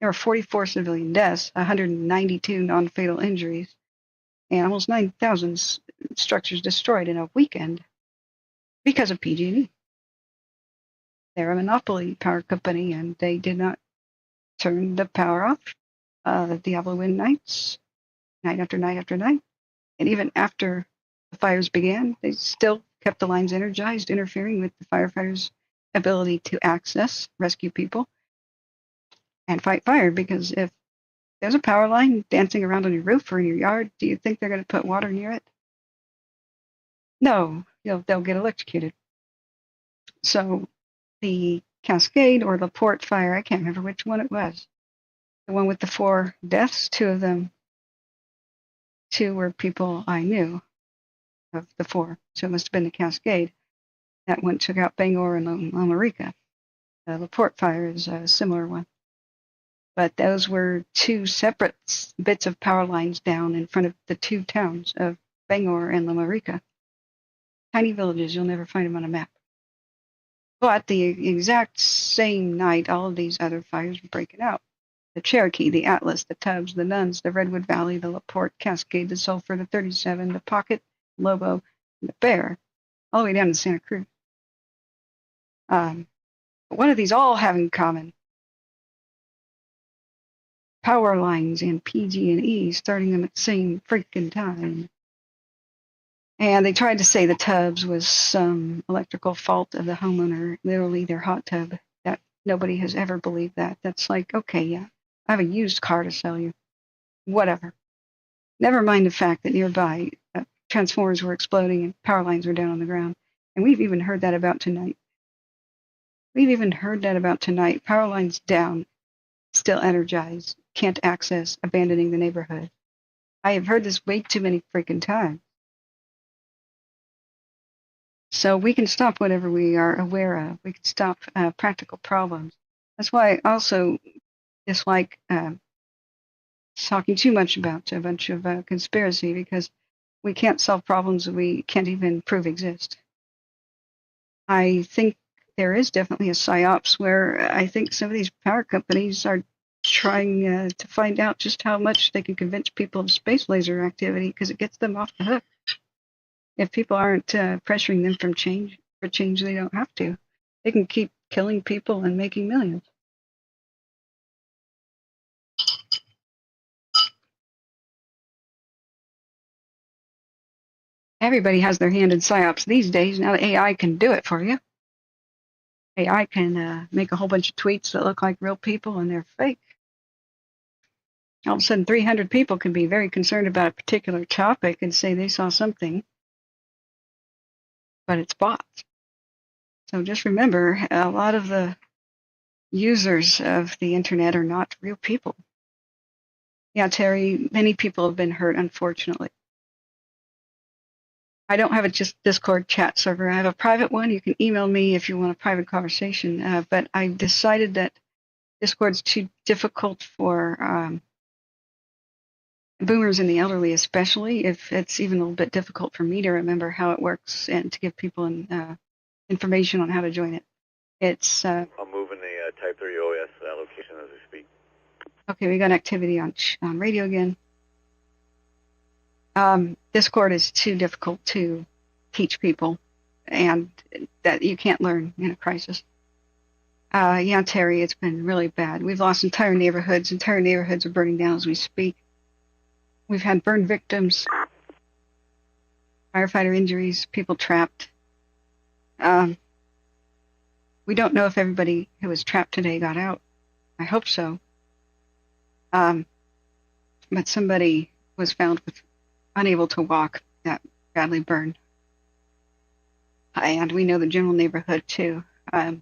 C: There were 44 civilian deaths, 192 non-fatal injuries, and almost 9,000 structures destroyed in a weekend because of PG&E. They're a monopoly power company, and they did not turn the power off. Diablo wind nights, night after night after night. And even after the fires began, they still kept the lines energized, interfering with the firefighters' ability to access, rescue people, and fight fire. Because if there's a power line dancing around on your roof or in your yard, do you think they're going to put water near it? No, they'll get electrocuted. So the Cascade or LaPorte fire, I can't remember which one it was. The one with the 4 deaths, 2 of them, 2 were people I knew of the 4. So it must have been the Cascade. That one took out Bangor and Loma Rica. The LaPorte fire is a similar one. But those were 2 separate bits of power lines down in front of the 2 towns of Bangor and Loma Rica. Tiny villages, you'll never find them on a map. But the exact same night, all of these other fires were breaking out. The Cherokee, the Atlas, the Tubbs, the Nuns, the Redwood Valley, the LaPorte, Cascade, the Sulphur, the 37, the Pocket, Lobo, and the Bear, all the way down to Santa Cruz. But what do these all have in common? Power lines and PG&E, starting them at the same freaking time. And they tried to say the Tubbs was some electrical fault of the homeowner, literally their hot tub. That nobody has ever believed that. That's like, okay, yeah, I have a used car to sell you. Whatever. Never mind the fact that nearby transformers were exploding and power lines were down on the ground. And we've even heard that about tonight. Power lines down, still energized, can't access, abandoning the neighborhood. I have heard this way too many freaking times. So we can stop whatever we are aware of. We can stop practical problems. That's why I also dislike talking too much about a bunch of conspiracy, because we can't solve problems that we can't even prove exist. I think there is definitely a psyops where I think some of these power companies are trying to find out just how much they can convince people of space laser activity, because it gets them off the hook. If people aren't pressuring them for change, they don't have to. They can keep killing people and making millions. Everybody has their hand in psyops these days. Now the AI can do it for you. AI can make a whole bunch of tweets that look like real people and they're fake. All of a sudden, 300 people can be very concerned about a particular topic and say they saw something, but it's bots. So just remember, a lot of the users of the internet are not real people. Yeah, Terry, many people have been hurt, unfortunately. I don't have a just Discord chat server. I have a private one. You can email me if you want a private conversation. But I decided that Discord's too difficult for boomers and the elderly, especially. If it's even a little bit difficult for me to remember how it works and to give people information on how to join it. It's.
K: I'm moving the Type 3 OS location as we speak.
C: Okay, we got activity on radio again. Discord is too difficult to teach people, and that you can't learn in a crisis. Yeah, Terry, it's been really bad. We've lost entire neighborhoods. Entire neighborhoods are burning down as we speak. We've had burn victims, firefighter injuries, people trapped. We don't know if everybody who was trapped today got out. I hope so. But somebody was found unable to walk that badly burned. And we know the general neighborhood too. But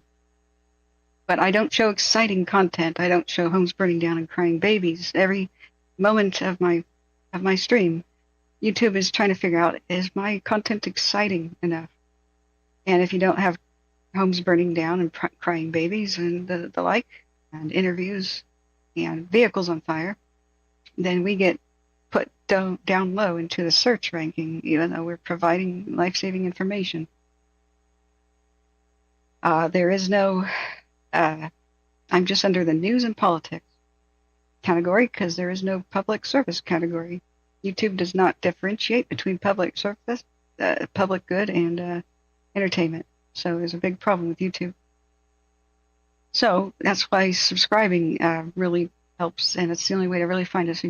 C: I don't show exciting content. I don't show homes burning down and crying babies. Every moment of my stream, YouTube is trying to figure out, is my content exciting enough? And if you don't have homes burning down and crying babies and the like, and interviews and vehicles on fire, then we get put down low into the search ranking, even though we're providing life-saving information. There is no, I'm just under the news and politics category because there is no public service category. YouTube does not differentiate between public service, public good, and entertainment. So there's a big problem with YouTube. So that's why subscribing really helps, and it's the only way to really find us again.